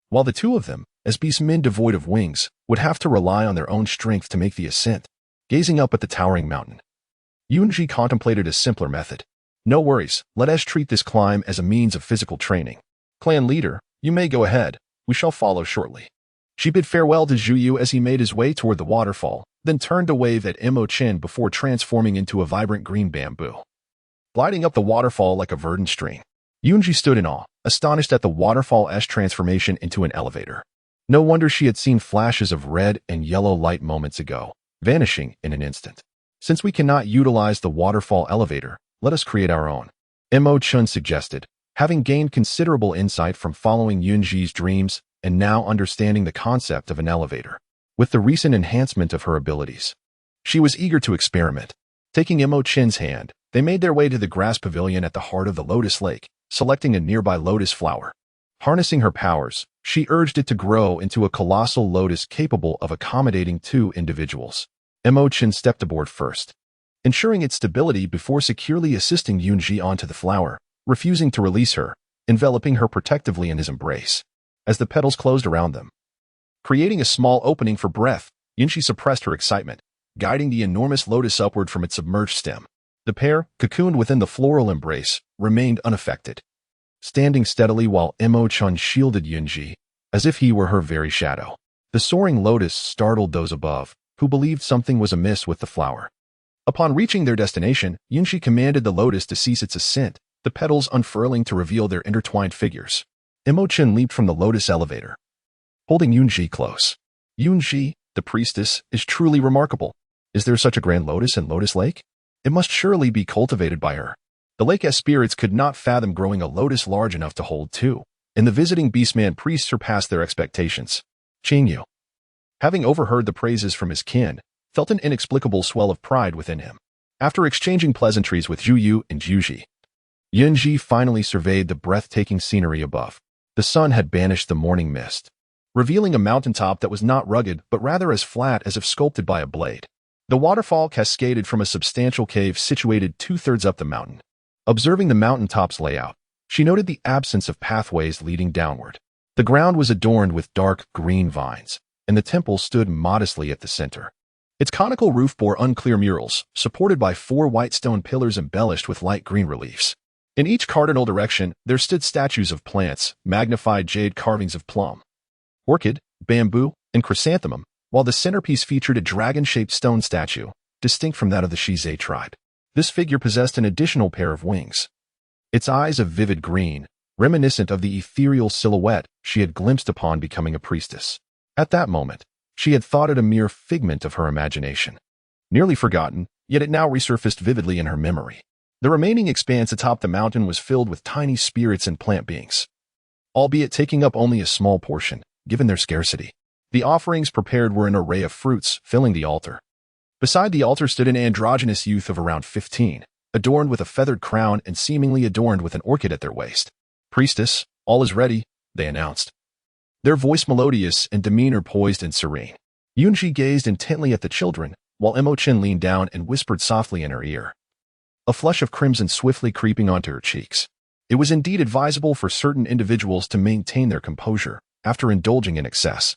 while the two of them, as beastmen devoid of wings, would have to rely on their own strength to make the ascent. Gazing up at the towering mountain, Yun Zhi contemplated a simpler method. No worries, let us treat this climb as a means of physical training. Clan leader, you may go ahead, we shall follow shortly. She bid farewell to Zhu Yu as he made his way toward the waterfall, then turned to wave at Emo Chen before transforming into a vibrant green bamboo. Gliding up the waterfall like a verdant stream, Yun Zhi stood in awe, astonished at the waterfall-esque transformation into an elevator. No wonder she had seen flashes of red and yellow light moments ago, vanishing in an instant. Since we cannot utilize the waterfall elevator, let us create our own, Emo Chen suggested, having gained considerable insight from following Yun Zhi's dreams and now understanding the concept of an elevator. With the recent enhancement of her abilities, she was eager to experiment. Taking Emo Chen's hand, they made their way to the grass pavilion at the heart of the Lotus Lake, selecting a nearby lotus flower. Harnessing her powers, she urged it to grow into a colossal lotus capable of accommodating 2 individuals. Emo Chen stepped aboard first, ensuring its stability before securely assisting Yun Zhi onto the flower, refusing to release her, enveloping her protectively in his embrace. As the petals closed around them, creating a small opening for breath, Yun Zhi suppressed her excitement, guiding the enormous lotus upward from its submerged stem. The pair, cocooned within the floral embrace, remained unaffected, standing steadily while Emo Chen shielded Yun Zhi, as if he were her very shadow. The soaring lotus startled those above, who believed something was amiss with the flower. Upon reaching their destination, Yun Zhi commanded the lotus to cease its ascent, the petals unfurling to reveal their intertwined figures. Emo Chen leaped from the lotus elevator, holding Yun Zhi close. Yun Zhi, the priestess, is truly remarkable. Is there such a grand lotus in Lotus Lake? It must surely be cultivated by her. The lake's spirits could not fathom growing a lotus large enough to hold 2, and the visiting beastman priest surpassed their expectations. Qingyu, having overheard the praises from his kin, felt an inexplicable swell of pride within him. After exchanging pleasantries with Zhu Yu and Zhu Zhi, Yun Zhi finally surveyed the breathtaking scenery above. The sun had banished the morning mist, revealing a mountaintop that was not rugged but rather as flat as if sculpted by a blade. The waterfall cascaded from a substantial cave situated 2/3 up the mountain. Observing the mountaintop's layout, she noted the absence of pathways leading downward. The ground was adorned with dark green vines, and the temple stood modestly at the center. Its conical roof bore unclear murals, supported by 4 white stone pillars embellished with light green reliefs. In each cardinal direction, there stood statues of plants, magnified jade carvings of plum, orchid, bamboo, and chrysanthemum, while the centerpiece featured a dragon-shaped stone statue, distinct from that of the Xize tribe. This figure possessed an additional pair of wings, its eyes of vivid green, reminiscent of the ethereal silhouette she had glimpsed upon becoming a priestess. At that moment, she had thought it a mere figment of her imagination. Nearly forgotten, yet it now resurfaced vividly in her memory. The remaining expanse atop the mountain was filled with tiny spirits and plant beings, albeit taking up only a small portion, given their scarcity. The offerings prepared were an array of fruits, filling the altar. Beside the altar stood an androgynous youth of around 15, adorned with a feathered crown and seemingly adorned with an orchid at their waist. "Priestess, all is ready," they announced, their voice melodious and demeanor poised and serene. Yun Zhi gazed intently at the children, while Emo Chen leaned down and whispered softly in her ear, a flush of crimson swiftly creeping onto her cheeks. It was indeed advisable for certain individuals to maintain their composure after indulging in excess.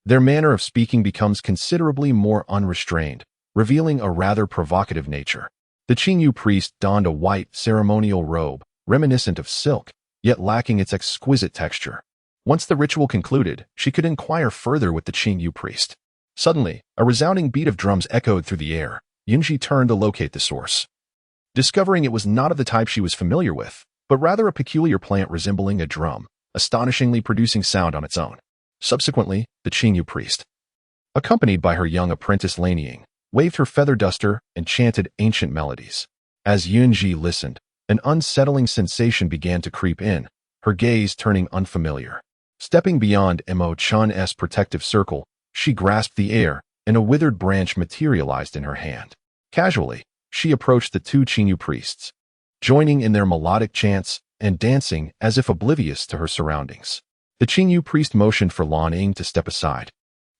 Their manner of speaking becomes considerably more unrestrained, revealing a rather provocative nature. The Qingyu priest donned a white ceremonial robe, reminiscent of silk, yet lacking its exquisite texture. Once the ritual concluded, she could inquire further with the Qingyu priest. Suddenly, a resounding beat of drums echoed through the air. Yun Zhi turned to locate the source, discovering it was not of the type she was familiar with, but rather a peculiar plant resembling a drum, astonishingly producing sound on its own. Subsequently, the Qingyu priest, accompanied by her young apprentice Lanying, waved her feather duster and chanted ancient melodies. As Yun Zhi listened, an unsettling sensation began to creep in, her gaze turning unfamiliar. Stepping beyond Emo Chen's protective circle, she grasped the air, and a withered branch materialized in her hand. Casually, she approached the two Qingyu priests, joining in their melodic chants and dancing as if oblivious to her surroundings. The Qingyu priest motioned for Lanying to step aside,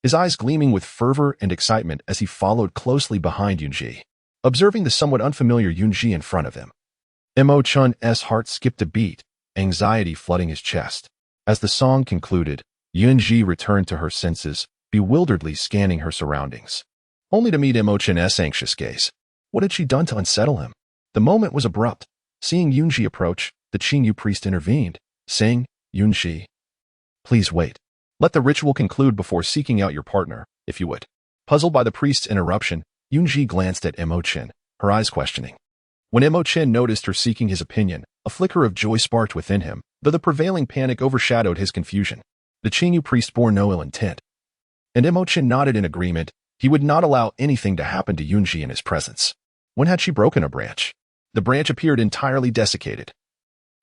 his eyes gleaming with fervor and excitement as he followed closely behind Yun Zhi. Observing the somewhat unfamiliar Yun Zhi in front of him, Emo Chen's heart skipped a beat, anxiety flooding his chest. As the song concluded, Yun Zhi returned to her senses, bewilderedly scanning her surroundings, only to meet Emo Chen's anxious gaze. What had she done to unsettle him? The moment was abrupt. Seeing Yun Zhi approach, the Qingyu priest intervened, saying, "Yun Zhi, please wait. Let the ritual conclude before seeking out your partner, if you would." Puzzled by the priest's interruption, Yun Zhi glanced at Emo Chen, her eyes questioning. When Emo Chen noticed her seeking his opinion, a flicker of joy sparked within him, though the prevailing panic overshadowed his confusion. The Qingyu priest bore no ill intent, and Emo Chen nodded in agreement. He would not allow anything to happen to Yun Zhi in his presence. When had she broken a branch? The branch appeared entirely desiccated,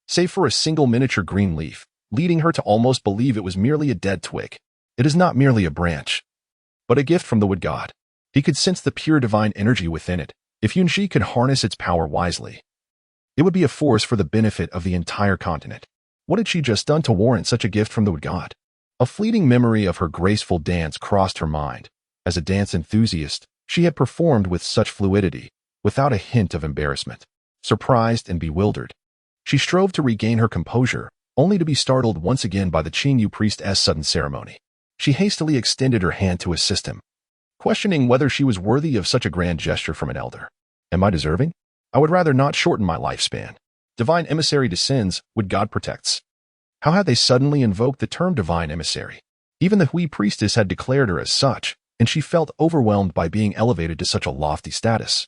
save for a single miniature green leaf, leading her to almost believe it was merely a dead twig. It is not merely a branch, but a gift from the wood god. He could sense the pure divine energy within it. If Yun Zhi could harness its power wisely, it would be a force for the benefit of the entire continent. What had she just done to warrant such a gift from the wood god? A fleeting memory of her graceful dance crossed her mind. As a dance enthusiast, she had performed with such fluidity, without a hint of embarrassment. Surprised and bewildered, she strove to regain her composure, only to be startled once again by the Qingyu priest's sudden ceremony. She hastily extended her hand to assist him, questioning whether she was worthy of such a grand gesture from an elder. Am I deserving? I would rather not shorten my lifespan. Divine emissary descends, wood god protects. How had they suddenly invoked the term divine emissary? Even the Hui priestess had declared her as such, and she felt overwhelmed by being elevated to such a lofty status.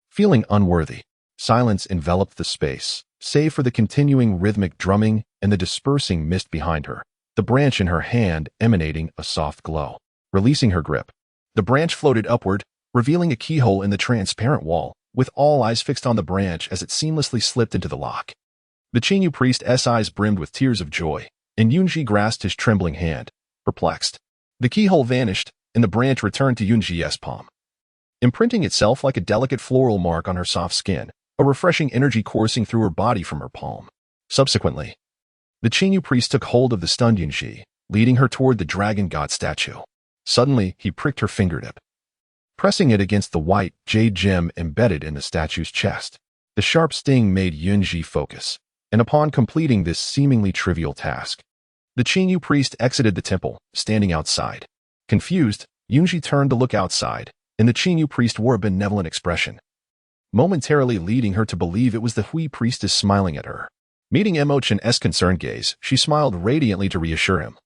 Feeling unworthy, silence enveloped the space, save for the continuing rhythmic drumming and the dispersing mist behind her, the branch in her hand emanating a soft glow. Releasing her grip, the branch floated upward, revealing a keyhole in the transparent wall, with all eyes fixed on the branch as it seamlessly slipped into the lock. The Qingyu priest's eyes brimmed with tears of joy, and Yun Zhi grasped his trembling hand, perplexed. The keyhole vanished, and the branch returned to Yun Zhi's palm, imprinting itself like a delicate floral mark on her soft skin, a refreshing energy coursing through her body from her palm. Subsequently, the Qingyu priest took hold of the stunned Yun Zhi, leading her toward the dragon god statue. Suddenly, he pricked her fingertip, pressing it against the white jade gem embedded in the statue's chest. The sharp sting made Yun Zhi focus, and upon completing this seemingly trivial task, the Qingyu priest exited the temple, standing outside. Confused, Yun Zhi turned to look outside, and the Qingyu priest wore a benevolent expression, momentarily leading her to believe it was the Hui priestess smiling at her. Meeting Emo Chen's concerned gaze, she smiled radiantly to reassure him.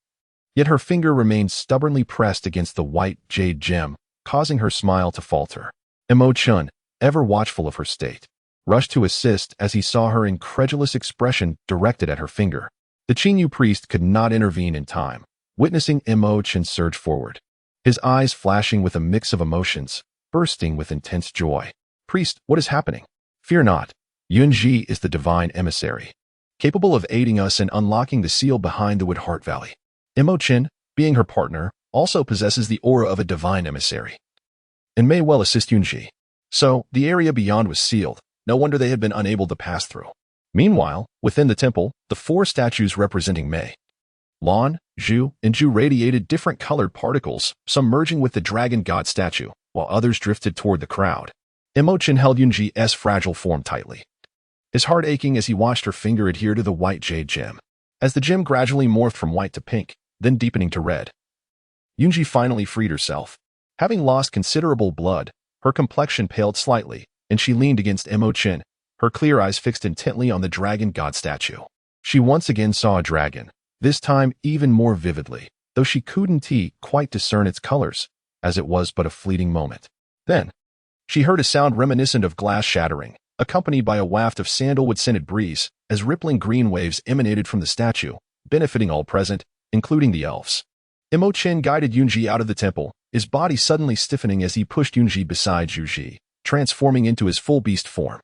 Yet her finger remained stubbornly pressed against the white jade gem, causing her smile to falter. Emo Chen, ever watchful of her state, rushed to assist as he saw her incredulous expression directed at her finger. The Qingyu priest could not intervene in time, witnessing Emo Chen surge forward, his eyes flashing with a mix of emotions, bursting with intense joy. "Priest, what is happening?" "Fear not. Yun Zhi is the divine emissary, capable of aiding us in unlocking the seal behind the Wood Heart Valley. Emo Chen, being her partner, also possesses the aura of a divine emissary, and may well assist Yun Zhi. So, the area beyond was sealed. No wonder they had been unable to pass through." Meanwhile, within the temple, the four statues representing Mei, Lan, Zhu, and Zhu radiated different colored particles, some merging with the dragon god statue, while others drifted toward the crowd. Emo Chen held Yun Zhi's fragile form tightly, his heart aching as he watched her finger adhere to the white jade gem. As the gem gradually morphed from white to pink, then deepening to red, Yun Zhi finally freed herself. Having lost considerable blood, her complexion paled slightly, and she leaned against Emo Chen, her clear eyes fixed intently on the dragon god statue. She once again saw a dragon, this time even more vividly, though she couldn't quite discern its colors, as it was but a fleeting moment. Then, she heard a sound reminiscent of glass shattering, accompanied by a waft of sandalwood-scented breeze, as rippling green waves emanated from the statue, benefiting all present, including the elves. Emo Chen guided Yun Zhi out of the temple, his body suddenly stiffening as he pushed Yun Zhi beside Yun Zhi, transforming into his full beast form.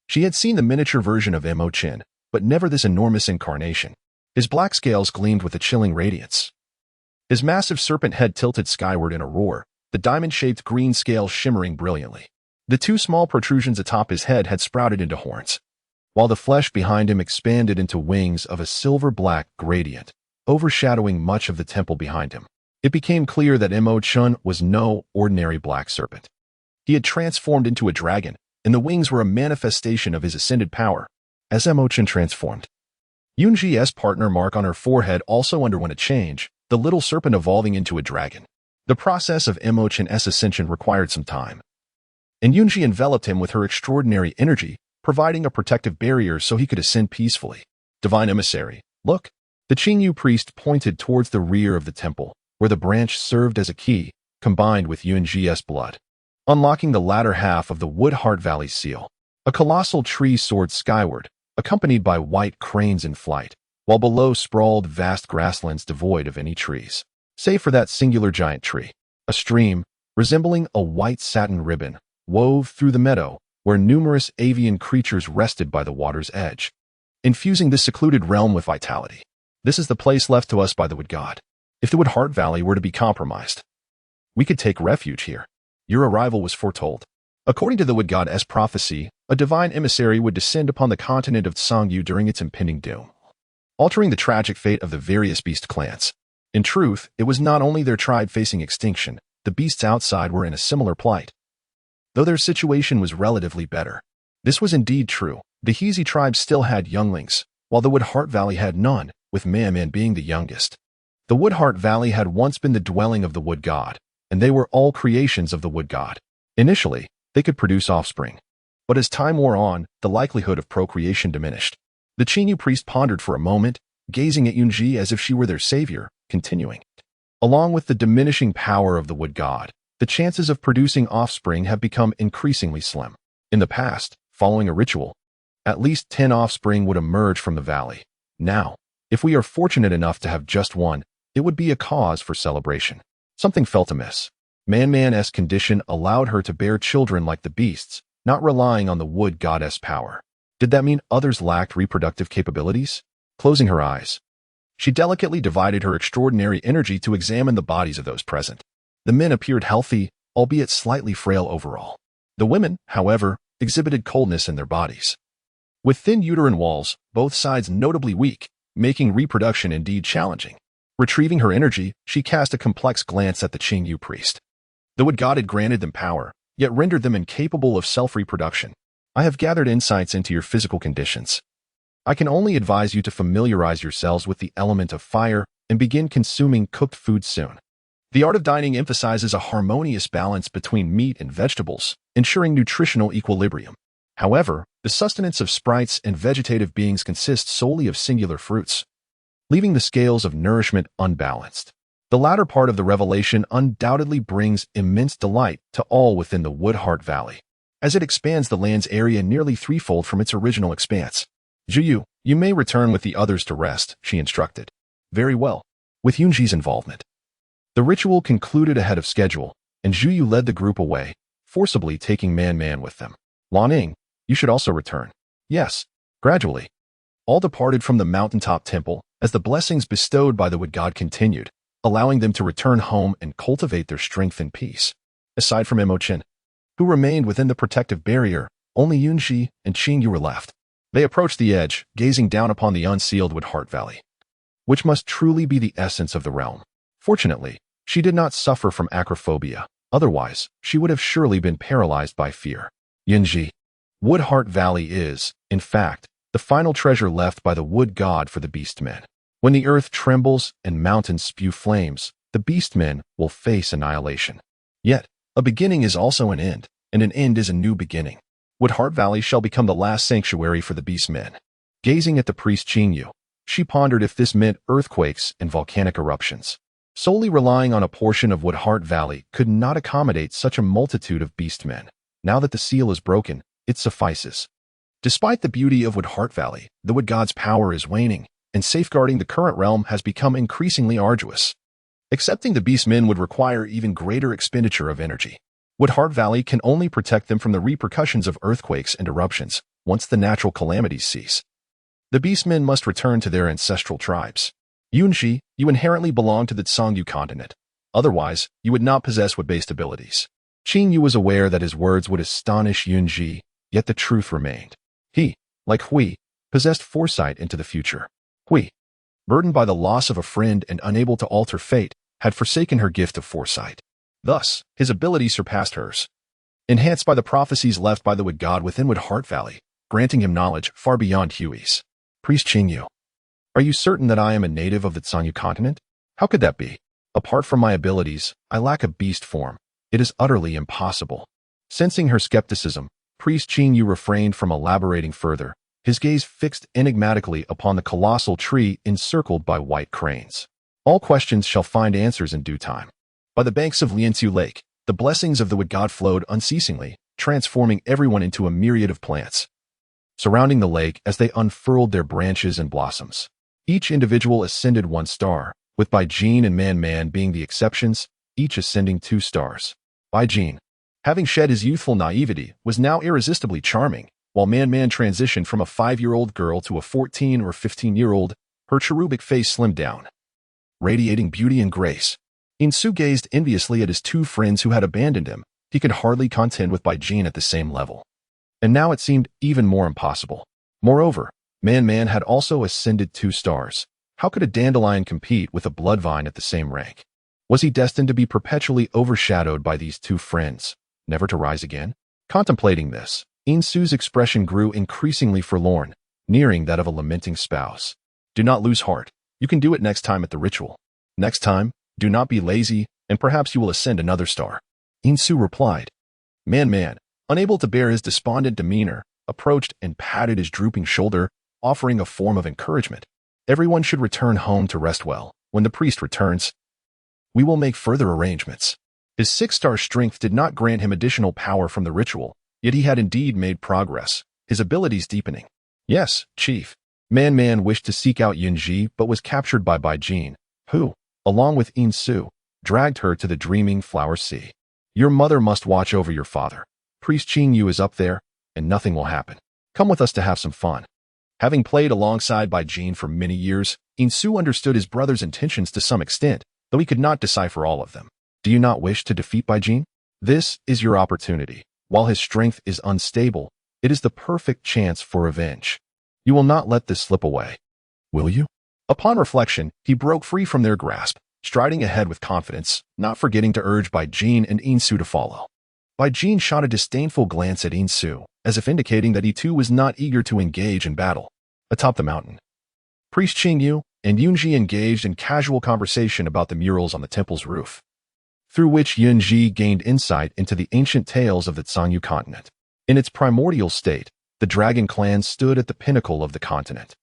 She had seen the miniature version of Emo Chen, but never this enormous incarnation. His black scales gleamed with a chilling radiance. His massive serpent head tilted skyward in a roar, the diamond-shaped green scales shimmering brilliantly. The two small protrusions atop his head had sprouted into horns, while the flesh behind him expanded into wings of a silver-black gradient, overshadowing much of the temple behind him. It became clear that Emo Chen was no ordinary black serpent. He had transformed into a dragon, and the wings were a manifestation of his ascended power. As Emo Chen transformed, Yun Zhi's partner mark on her forehead also underwent a change, the little serpent evolving into a dragon. The process of Emo Chen's ascension required some time, and Yun Zhi enveloped him with her extraordinary energy, providing a protective barrier so he could ascend peacefully. Divine emissary, look. The Qingyu priest pointed towards the rear of the temple, where the branch served as a key, combined with Yun Zhi's blood, unlocking the latter half of the Woodheart Valley seal. A colossal tree soared skyward, accompanied by white cranes in flight, while below sprawled vast grasslands devoid of any trees, save for that singular giant tree. A stream, resembling a white satin ribbon, wove through the meadow, where numerous avian creatures rested by the water's edge, infusing this secluded realm with vitality. This is the place left to us by the wood god. If the Woodheart Valley were to be compromised, we could take refuge here. Your arrival was foretold. According to the wood god's prophecy, a divine emissary would descend upon the continent of Tsangyu during its impending doom, altering the tragic fate of the various beast clans. In truth, it was not only their tribe facing extinction, the beasts outside were in a similar plight, though their situation was relatively better. This was indeed true. The Xize tribe still had younglings, while the Woodheart Valley had none, with Man being the youngest. The Woodheart Valley had once been the dwelling of the wood god, and they were all creations of the wood god. Initially, they could produce offspring, but as time wore on, the likelihood of procreation diminished. The Qingyu priest pondered for a moment, gazing at Yun Zhi as if she were their savior, continuing. Along with the diminishing power of the wood god, the chances of producing offspring have become increasingly slim. In the past, following a ritual, at least 10 offspring would emerge from the valley. Now, if we are fortunate enough to have just one, it would be a cause for celebration. Something felt amiss. Man's condition allowed her to bear children like the beasts, not relying on the wood goddess power. Did that mean others lacked reproductive capabilities? Closing her eyes, she delicately divided her extraordinary energy to examine the bodies of those present. The men appeared healthy, albeit slightly frail overall. The women, however, exhibited coldness in their bodies, with thin uterine walls, both sides notably weak, making reproduction indeed challenging. Retrieving her energy, she cast a complex glance at the Qingyu priest. The wood god had granted them power, yet rendered them incapable of self-reproduction. I have gathered insights into your physical conditions. I can only advise you to familiarize yourselves with the element of fire and begin consuming cooked food soon. The art of dining emphasizes a harmonious balance between meat and vegetables, ensuring nutritional equilibrium. However, the sustenance of sprites and vegetative beings consists solely of singular fruits, leaving the scales of nourishment unbalanced. The latter part of the revelation undoubtedly brings immense delight to all within the Woodheart Valley, as it expands the land's area nearly threefold from its original expanse. Zhu, you may return with the others to rest, she instructed. Very well. With Yun Zhi's involvement, the ritual concluded ahead of schedule, and Zhu led the group away, forcibly taking Man with them. Lan, you should also return. Yes. Gradually, all departed from the mountaintop temple as the blessings bestowed by the wood god continued, allowing them to return home and cultivate their strength and peace. Aside from Emo Chen, who remained within the protective barrier, only Yun Zhi and Qingyu were left. They approached the edge, gazing down upon the unsealed Woodheart Valley, which must truly be the essence of the realm. Fortunately, she did not suffer from acrophobia. Otherwise, she would have surely been paralyzed by fear. Yun Zhi, Woodheart Valley is, in fact, the final treasure left by the wood god for the beastmen. When the earth trembles and mountains spew flames, the beastmen will face annihilation. Yet, a beginning is also an end, and an end is a new beginning. Woodheart Valley shall become the last sanctuary for the beastmen. Gazing at the priest Qingyu, She pondered if this meant earthquakes and volcanic eruptions. Solely relying on a portion of Woodheart Valley could not accommodate such a multitude of beastmen. Now that the seal is broken, it suffices. Despite the beauty of Woodheart Valley, the wood god's power is waning, and safeguarding the current realm has become increasingly arduous. Accepting the beastmen would require even greater expenditure of energy. Woodheart Valley can only protect them from the repercussions of earthquakes and eruptions once the natural calamities cease. The beastmen must return to their ancestral tribes. Yun Zhi, you inherently belong to the Xize continent. Otherwise, you would not possess wood-based abilities. Qing Yu was aware that his words would astonish Yun Zhi, yet the truth remained. He, like Hui, possessed foresight into the future. Hui, burdened by the loss of a friend and unable to alter fate, had forsaken her gift of foresight. Thus, his ability surpassed hers. Enhanced by the prophecies left by the wood god within Woodheart Valley, granting him knowledge far beyond Hui's. Priest Qing Yu, are you certain that I am a native of the Xize continent? How could that be? Apart from my abilities, I lack a beast form. It is utterly impossible. Sensing her skepticism, Priest Qing Yu refrained from elaborating further, his gaze fixed enigmatically upon the colossal tree encircled by white cranes. All questions shall find answers in due time. By the banks of Liansu Lake, the blessings of the wood god flowed unceasingly, transforming everyone into a myriad of plants. Surrounding the lake as they unfurled their branches and blossoms. Each individual ascended 1 star, with Baijin and Man being the exceptions, each ascending 2 stars. Baijin, having shed his youthful naivety, was now irresistibly charming, while Man transitioned from a 5-year-old girl to a 14 or 15-year-old, her cherubic face slimmed down, radiating beauty and grace. Insu gazed enviously at his 2 friends who had abandoned him. He could hardly contend with Baijin at the same level. And now it seemed even more impossible. Moreover, Man had also ascended 2 stars. How could a dandelion compete with a bloodvine at the same rank? Was he destined to be perpetually overshadowed by these 2 friends, never to rise again? Contemplating this, Insu's expression grew increasingly forlorn, nearing that of a lamenting spouse. Do not lose heart. You can do it next time at the ritual. Next time, do not be lazy, and perhaps you will ascend another star. Insu replied. Man, unable to bear his despondent demeanor, approached and patted his drooping shoulder, offering a form of encouragement. Everyone should return home to rest well. When the priest returns, we will make further arrangements. His 6-star strength did not grant him additional power from the ritual, yet he had indeed made progress, his abilities deepening. Yes, Chief. Man wished to seek out Yun Zhi but was captured by Baijin, who, along with Insu, dragged her to the dreaming flower sea. Your mother must watch over your father. Priest Qing Yu is up there, and nothing will happen. Come with us to have some fun. Having played alongside Baijin for many years, Insu understood his brother's intentions to some extent, though he could not decipher all of them. Do you not wish to defeat Baijin? This is your opportunity. While his strength is unstable, it is the perfect chance for revenge. You will not let this slip away, will you? Upon reflection, he broke free from their grasp, striding ahead with confidence, not forgetting to urge Baijin and Insu to follow. Baijin shot a disdainful glance at Insu, as if indicating that he too was not eager to engage in battle. Atop the mountain, Priest Qing Yu and Yun Zhi engaged in casual conversation about the murals on the temple's roof, through which Yun Zhi gained insight into the ancient tales of the Xize continent. In its primordial state, the dragon clan stood at the pinnacle of the continent,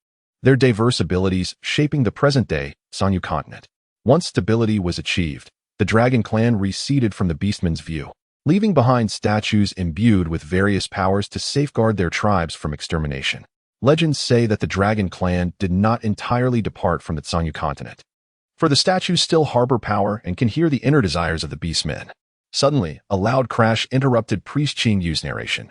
their diverse abilities shaping the present-day Xize continent. Once stability was achieved, the dragon clan receded from the beastman's view, leaving behind statues imbued with various powers to safeguard their tribes from extermination. Legends say that the dragon clan did not entirely depart from the Xize continent, for the statues still harbor power and can hear the inner desires of the beastmen. Suddenly, a loud crash interrupted Priest Qing Yu's narration,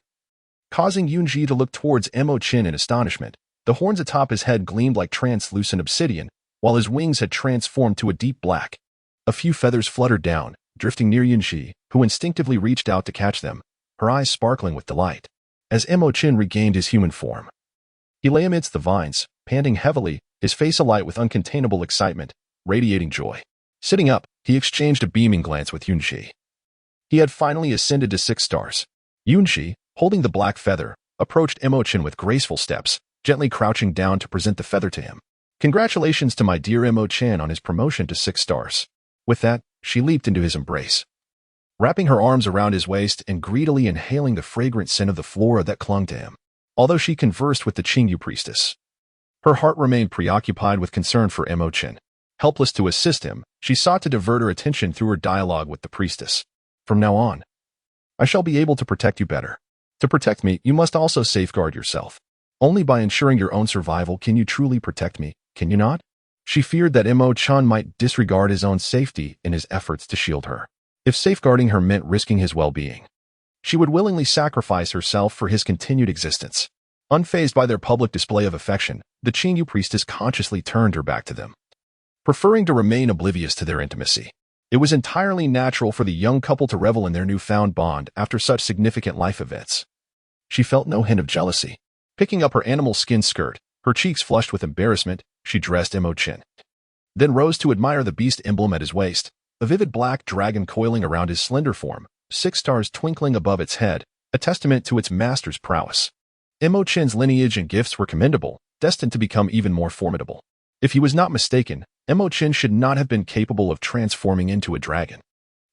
causing Yun Zhi to look towards Emo Chen in astonishment. The horns atop his head gleamed like translucent obsidian, while his wings had transformed to a deep black. A few feathers fluttered down, drifting near Yun Zhi, who instinctively reached out to catch them, her eyes sparkling with delight. As Emo Chen regained his human form, he lay amidst the vines, panting heavily, his face alight with uncontainable excitement, radiating joy. Sitting up, he exchanged a beaming glance with Yun Zhi. He had finally ascended to 6 stars. Yun Zhi, holding the black feather, approached Emo Chen with graceful steps, gently crouching down to present the feather to him. Congratulations to my dear Emo Chen on his promotion to 6 stars. With that, she leaped into his embrace, wrapping her arms around his waist and greedily inhaling the fragrant scent of the flora that clung to him. Although she conversed with the Qing Yu priestess, Her heart remained preoccupied with concern for Emo Chen. Helpless to assist him, she sought to divert her attention through her dialogue with the priestess. From now on, I shall be able to protect you better. To protect me, you must also safeguard yourself. Only by ensuring your own survival can you truly protect me, can you not? She feared that Emo Chen might disregard his own safety in his efforts to shield her. If safeguarding her meant risking his well-being, she would willingly sacrifice herself for his continued existence. Unfazed by their public display of affection, the Qingyu priestess consciously turned her back to them, preferring to remain oblivious to their intimacy. It was entirely natural for the young couple to revel in their newfound bond after such significant life events. She felt no hint of jealousy. Picking up her animal skin skirt, her cheeks flushed with embarrassment, she dressed Emo Chen. Then rose to admire the beast emblem at his waist, a vivid black dragon coiling around his slender form, 6 stars twinkling above its head, a testament to its master's prowess. Emo Chen's lineage and gifts were commendable, destined to become even more formidable. If he was not mistaken, Emo Chen should not have been capable of transforming into a dragon.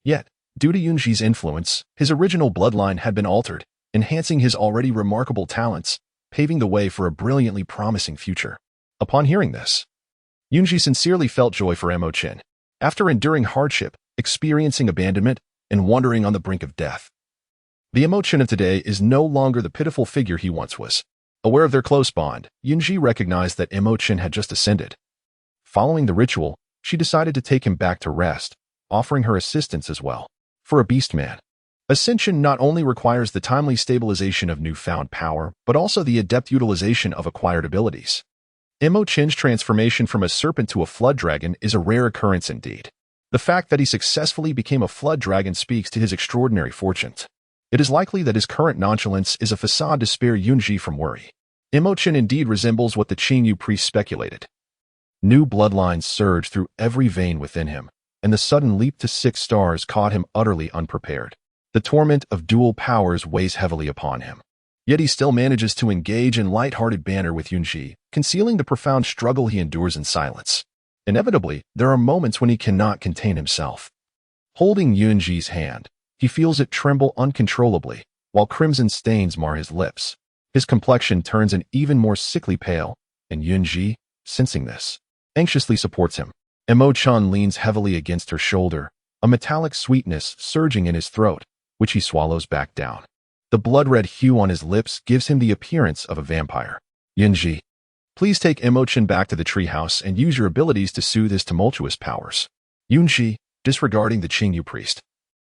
Yet, due to Yun Zhi's influence, his original bloodline had been altered, enhancing his already remarkable talents, paving the way for a brilliantly promising future. Upon hearing this, Yun Zhi sincerely felt joy for Emo Chen. After enduring hardship, experiencing abandonment, and wandering on the brink of death, the Emo Chen of today is no longer the pitiful figure he once was. Aware of their close bond, Yun Zhi recognized that Emo Chen had just ascended. Following the ritual, she decided to take him back to rest, offering her assistance as well. For a beastman, ascension not only requires the timely stabilization of newfound power, but also the adept utilization of acquired abilities. Emo Chen's transformation from a serpent to a flood dragon is a rare occurrence indeed. The fact that he successfully became a flood dragon speaks to his extraordinary fortunes. It is likely that his current nonchalance is a facade to spare Yun Zhi from worry. Emo Chen indeed resembles what the Qingyu priest speculated. New bloodlines surged through every vein within him, and the sudden leap to 6 stars caught him utterly unprepared. The torment of dual powers weighs heavily upon him. Yet he still manages to engage in light-hearted banter with Yun Zhi, concealing the profound struggle he endures in silence. Inevitably, there are moments when he cannot contain himself. Holding Yun Zhi's hand, he feels it tremble uncontrollably, while crimson stains mar his lips. His complexion turns an even more sickly pale, and Yun Zhi, sensing this, anxiously supports him. Emo Chen leans heavily against her shoulder, a metallic sweetness surging in his throat, which he swallows back down. The blood-red hue on his lips gives him the appearance of a vampire. Yun Zhi, please take Emo Chen back to the treehouse and use your abilities to soothe his tumultuous powers. Yun Zhi, disregarding the Qingyu priest,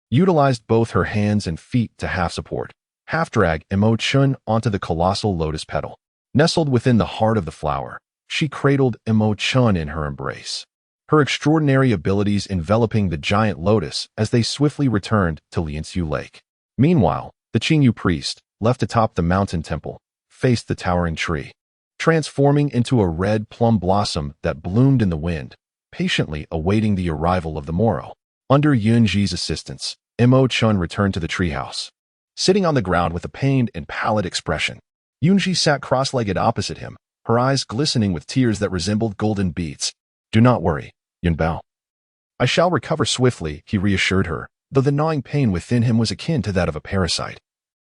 utilized both her hands and feet to half-support, half-drag Emo Chen onto the colossal lotus petal. Nestled within the heart of the flower, she cradled Emo Chen in her embrace, her extraordinary abilities enveloping the giant lotus as they swiftly returned to Lianxiu Lake. Meanwhile, the Qingyu priest, left atop the mountain temple, faced the towering tree, transforming into a red plum blossom that bloomed in the wind, patiently awaiting the arrival of the morrow. Under Yun Zhi's assistance, Emo Chen returned to the treehouse. Sitting on the ground with a pained and pallid expression, Yun Zhi sat cross-legged opposite him, her eyes glistening with tears that resembled golden beads. Do not worry, Yun Bao. I shall recover swiftly, he reassured her, though the gnawing pain within him was akin to that of a parasite.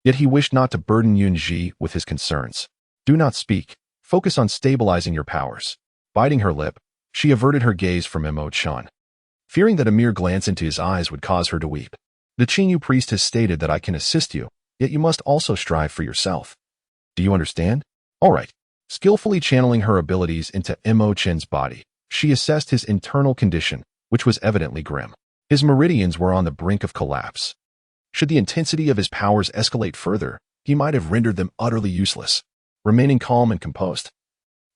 Yet he wished not to burden Yun Zhi with his concerns. Do not speak. Focus on stabilizing your powers. Biting her lip, she averted her gaze from Emo Chen, fearing that a mere glance into his eyes would cause her to weep. The Qingyu priest has stated that I can assist you, yet you must also strive for yourself. Do you understand? All right. Skillfully channeling her abilities into Emo Chen's body, she assessed his internal condition, which was evidently grim. His meridians were on the brink of collapse. Should the intensity of his powers escalate further, he might have rendered them utterly useless. Remaining calm and composed,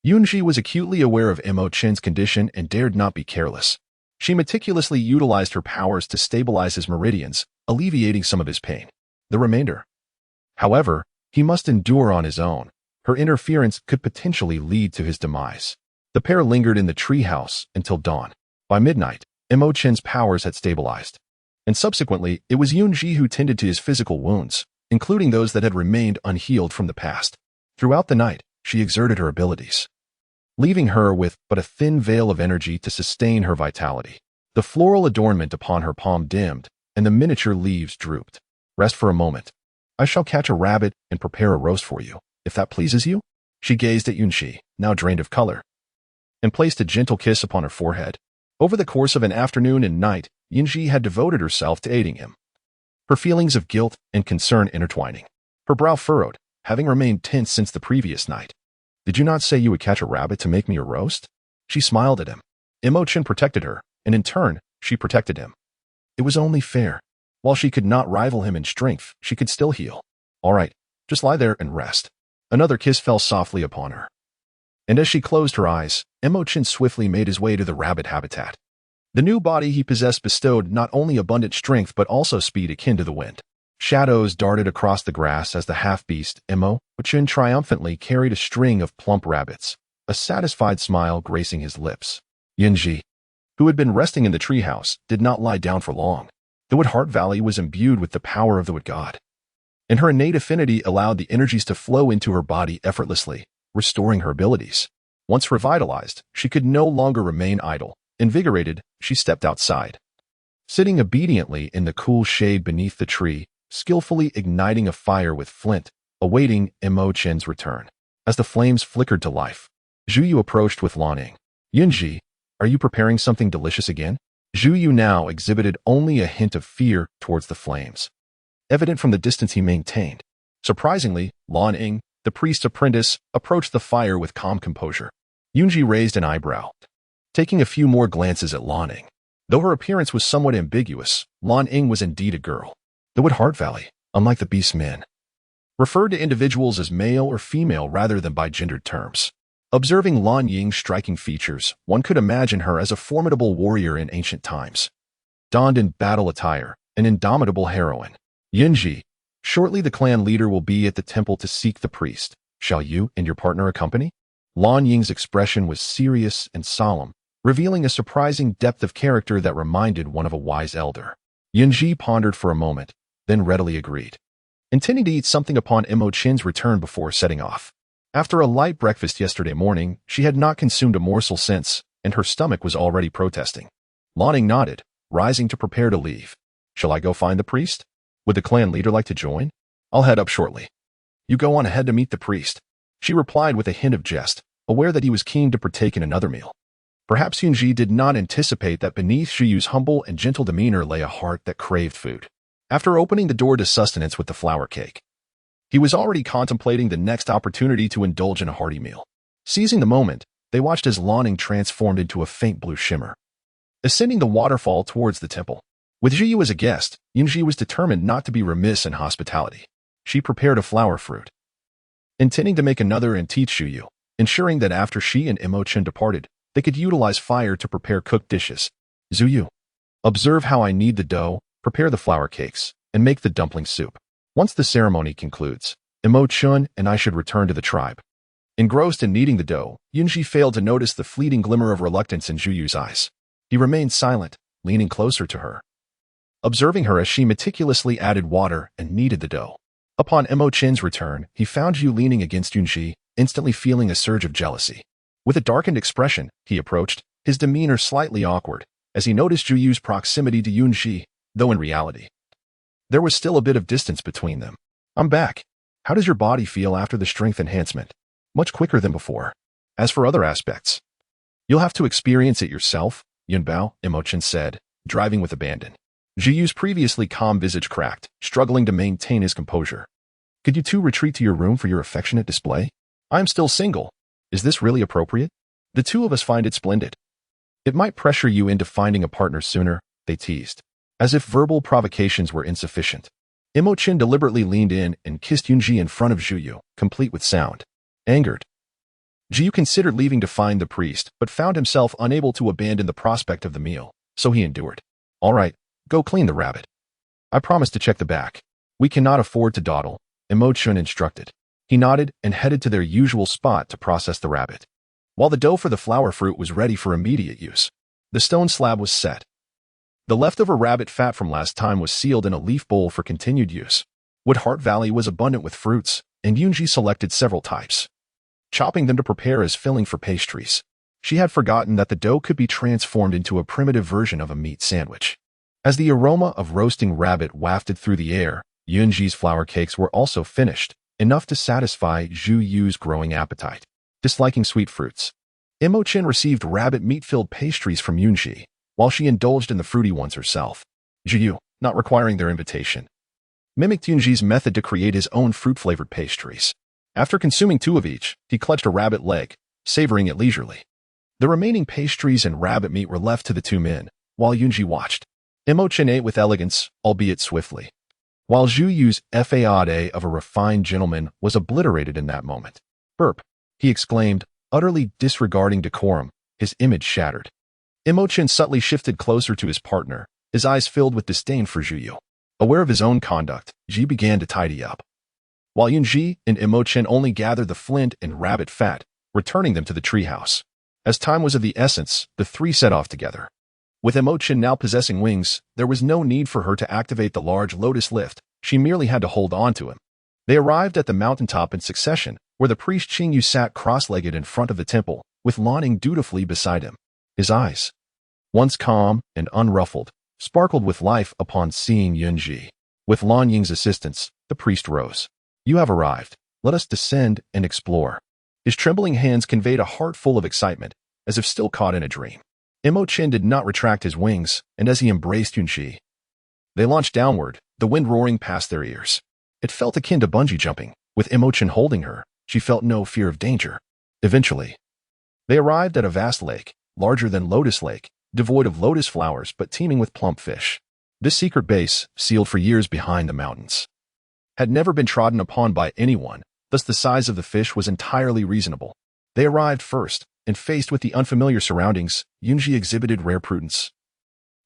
Yun Zhi was acutely aware of Emo Chen's condition and dared not be careless. She meticulously utilized her powers to stabilize his meridians, alleviating some of his pain. The remainder, however, he must endure on his own. Her interference could potentially lead to his demise. The pair lingered in the treehouse until dawn. By midnight, Emo Chen's powers had stabilized, and subsequently, it was Yun Zhi who tended to his physical wounds, including those that had remained unhealed from the past. Throughout the night, she exerted her abilities, leaving her with but a thin veil of energy to sustain her vitality. The floral adornment upon her palm dimmed, and the miniature leaves drooped. Rest for a moment. I shall catch a rabbit and prepare a roast for you, if that pleases you. She gazed at Yun Zhi, now drained of color, and placed a gentle kiss upon her forehead. Over the course of an afternoon and night, Yun Zhi had devoted herself to aiding him, her feelings of guilt and concern intertwining. Her brow furrowed, having remained tense since the previous night. "Did you not say you would catch a rabbit to make me a roast?" She smiled at him. Emo Chen protected her, and in turn, she protected him. It was only fair. While she could not rival him in strength, she could still heal. "All right, just lie there and rest." Another kiss fell softly upon her. And as she closed her eyes, Emo Chen swiftly made his way to the rabbit habitat. The new body he possessed bestowed not only abundant strength but also speed akin to the wind. Shadows darted across the grass as the half-beast, Emo Chen, triumphantly carried a string of plump rabbits, a satisfied smile gracing his lips. Yun Zhi, who had been resting in the treehouse, did not lie down for long. The Wood Heart Valley was imbued with the power of the Wood God, and her innate affinity allowed the energies to flow into her body effortlessly, restoring her abilities. Once revitalized, she could no longer remain idle. Invigorated, she stepped outside. Sitting obediently in the cool shade beneath the tree, skillfully igniting a fire with flint, awaiting Emo Chen's return. As the flames flickered to life, Zhu Yu approached with longing. "Yun Zhi, are you preparing something delicious again?" Zhu Yu now exhibited only a hint of fear towards the flames, evident from the distance he maintained. Surprisingly, Lan Ying, the priest's apprentice, approached the fire with calm composure. Yun Zhi raised an eyebrow, taking a few more glances at Lan Ying. Though her appearance was somewhat ambiguous, Lan Ying was indeed a girl. The Wood Heart Valley, unlike the beastman, referred to individuals as male or female rather than by gendered terms. Observing Lan Ying's striking features, one could imagine her as a formidable warrior in ancient times, donned in battle attire, an indomitable heroine. "Yun Zhi, shortly the clan leader will be at the temple to seek the priest. Shall you and your partner accompany?" Lan Ying's expression was serious and solemn, revealing a surprising depth of character that reminded one of a wise elder. Yun Zhi pondered for a moment, then readily agreed, intending to eat something upon Emo Chen's return before setting off. After a light breakfast yesterday morning, she had not consumed a morsel since, and her stomach was already protesting. Lan Ying nodded, rising to prepare to leave. "Shall I go find the priest? Would the clan leader like to join? I'll head up shortly." "You go on ahead to meet the priest," she replied with a hint of jest, aware that he was keen to partake in another meal. Perhaps Yun Zhi did not anticipate that beneath Zhu Yu's humble and gentle demeanor lay a heart that craved food. After opening the door to sustenance with the flour cake, he was already contemplating the next opportunity to indulge in a hearty meal. Seizing the moment, they watched as Lan Ying transformed into a faint blue shimmer, ascending the waterfall towards the temple. With Zhu Yu as a guest, Yun Zhi was determined not to be remiss in hospitality. She prepared a flower fruit, intending to make another and teach Zhu Yu, ensuring that after she and Emo Chen departed, they could utilize fire to prepare cooked dishes. "Zhu Yu, observe how I knead the dough, prepare the flour cakes, and make the dumpling soup. Once the ceremony concludes, Emo Chen and I should return to the tribe." Engrossed in kneading the dough, Yun Zhi failed to notice the fleeting glimmer of reluctance in Zhu Yu's eyes. He remained silent, leaning closer to her, observing her as she meticulously added water and kneaded the dough. Upon Emo Chen's return, he found Zhu leaning against Yun Zhi, instantly feeling a surge of jealousy. With a darkened expression, he approached, his demeanor slightly awkward, as he noticed Zhu Yu's proximity to Yun Zhi, though in reality, there was still a bit of distance between them. "I'm back. How does your body feel after the strength enhancement?" "Much quicker than before. As for other aspects, you'll have to experience it yourself," Yun Bao, Emo Chen said, driving with abandon. Zhu Yu's previously calm visage cracked, struggling to maintain his composure. "Could you two retreat to your room for your affectionate display? I'm still single. Is this really appropriate? The two of us find it splendid. It might pressure you into finding a partner sooner," they teased. As if verbal provocations were insufficient, Emo Chen deliberately leaned in and kissed Yun Zhi in front of Zhu Yu, complete with sound. Angered, Zhu Yu considered leaving to find the priest, but found himself unable to abandon the prospect of the meal, so he endured. "All right, go clean the rabbit. I promise to check the back. We cannot afford to dawdle," Emo Chen instructed. He nodded and headed to their usual spot to process the rabbit. While the dough for the flour fruit was ready for immediate use, the stone slab was set. The leftover rabbit fat from last time was sealed in a leaf bowl for continued use. Wood Heart Valley was abundant with fruits, and Yun Zhi selected several types, chopping them to prepare as filling for pastries. She had forgotten that the dough could be transformed into a primitive version of a meat sandwich. As the aroma of roasting rabbit wafted through the air, Yun Zhi's flour cakes were also finished, enough to satisfy Zhu Yu's growing appetite. Disliking sweet fruits, Emo Chen received rabbit meat-filled pastries from Yun Zhi, while she indulged in the fruity ones herself. Zhu Yu, not requiring their invitation, mimicked Yun Zhi's method to create his own fruit-flavored pastries. After consuming 2 of each, he clutched a rabbit leg, savoring it leisurely. The remaining pastries and rabbit meat were left to the 2 men, while Yun Zhi watched. Emo Chen ate with elegance, albeit swiftly, while Zhu Yu's facade of a refined gentleman was obliterated in that moment. Burp, he exclaimed, utterly disregarding decorum, his image shattered. Emo Chen subtly shifted closer to his partner, his eyes filled with disdain for Zhu Yu. Aware of his own conduct, Zhi began to tidy up, while Yun Zhi and Emo Chen only gathered the flint and rabbit fat, returning them to the treehouse. As time was of the essence, the 3 set off together. With Emo Chen now possessing wings, there was no need for her to activate the large lotus lift. She merely had to hold on to him. They arrived at the mountaintop in succession, where the priest Qingyu sat cross-legged in front of the temple, with Lanning dutifully beside him. His eyes, once calm and unruffled, sparkled with life upon seeing Yun Zhi. With Lan Ying's assistance, the priest rose. You have arrived. Let us descend and explore. His trembling hands conveyed a heart full of excitement, as if still caught in a dream. Emo Chen did not retract his wings, and as he embraced Yun Zhi, they launched downward, the wind roaring past their ears. It felt akin to bungee jumping. With Emo Chen holding her, she felt no fear of danger. Eventually, they arrived at a vast lake, larger than Lotus Lake, devoid of lotus flowers but teeming with plump fish. This secret base, sealed for years behind the mountains, had never been trodden upon by anyone, thus the size of the fish was entirely reasonable. They arrived first, and faced with the unfamiliar surroundings, Yun Zhi exhibited rare prudence,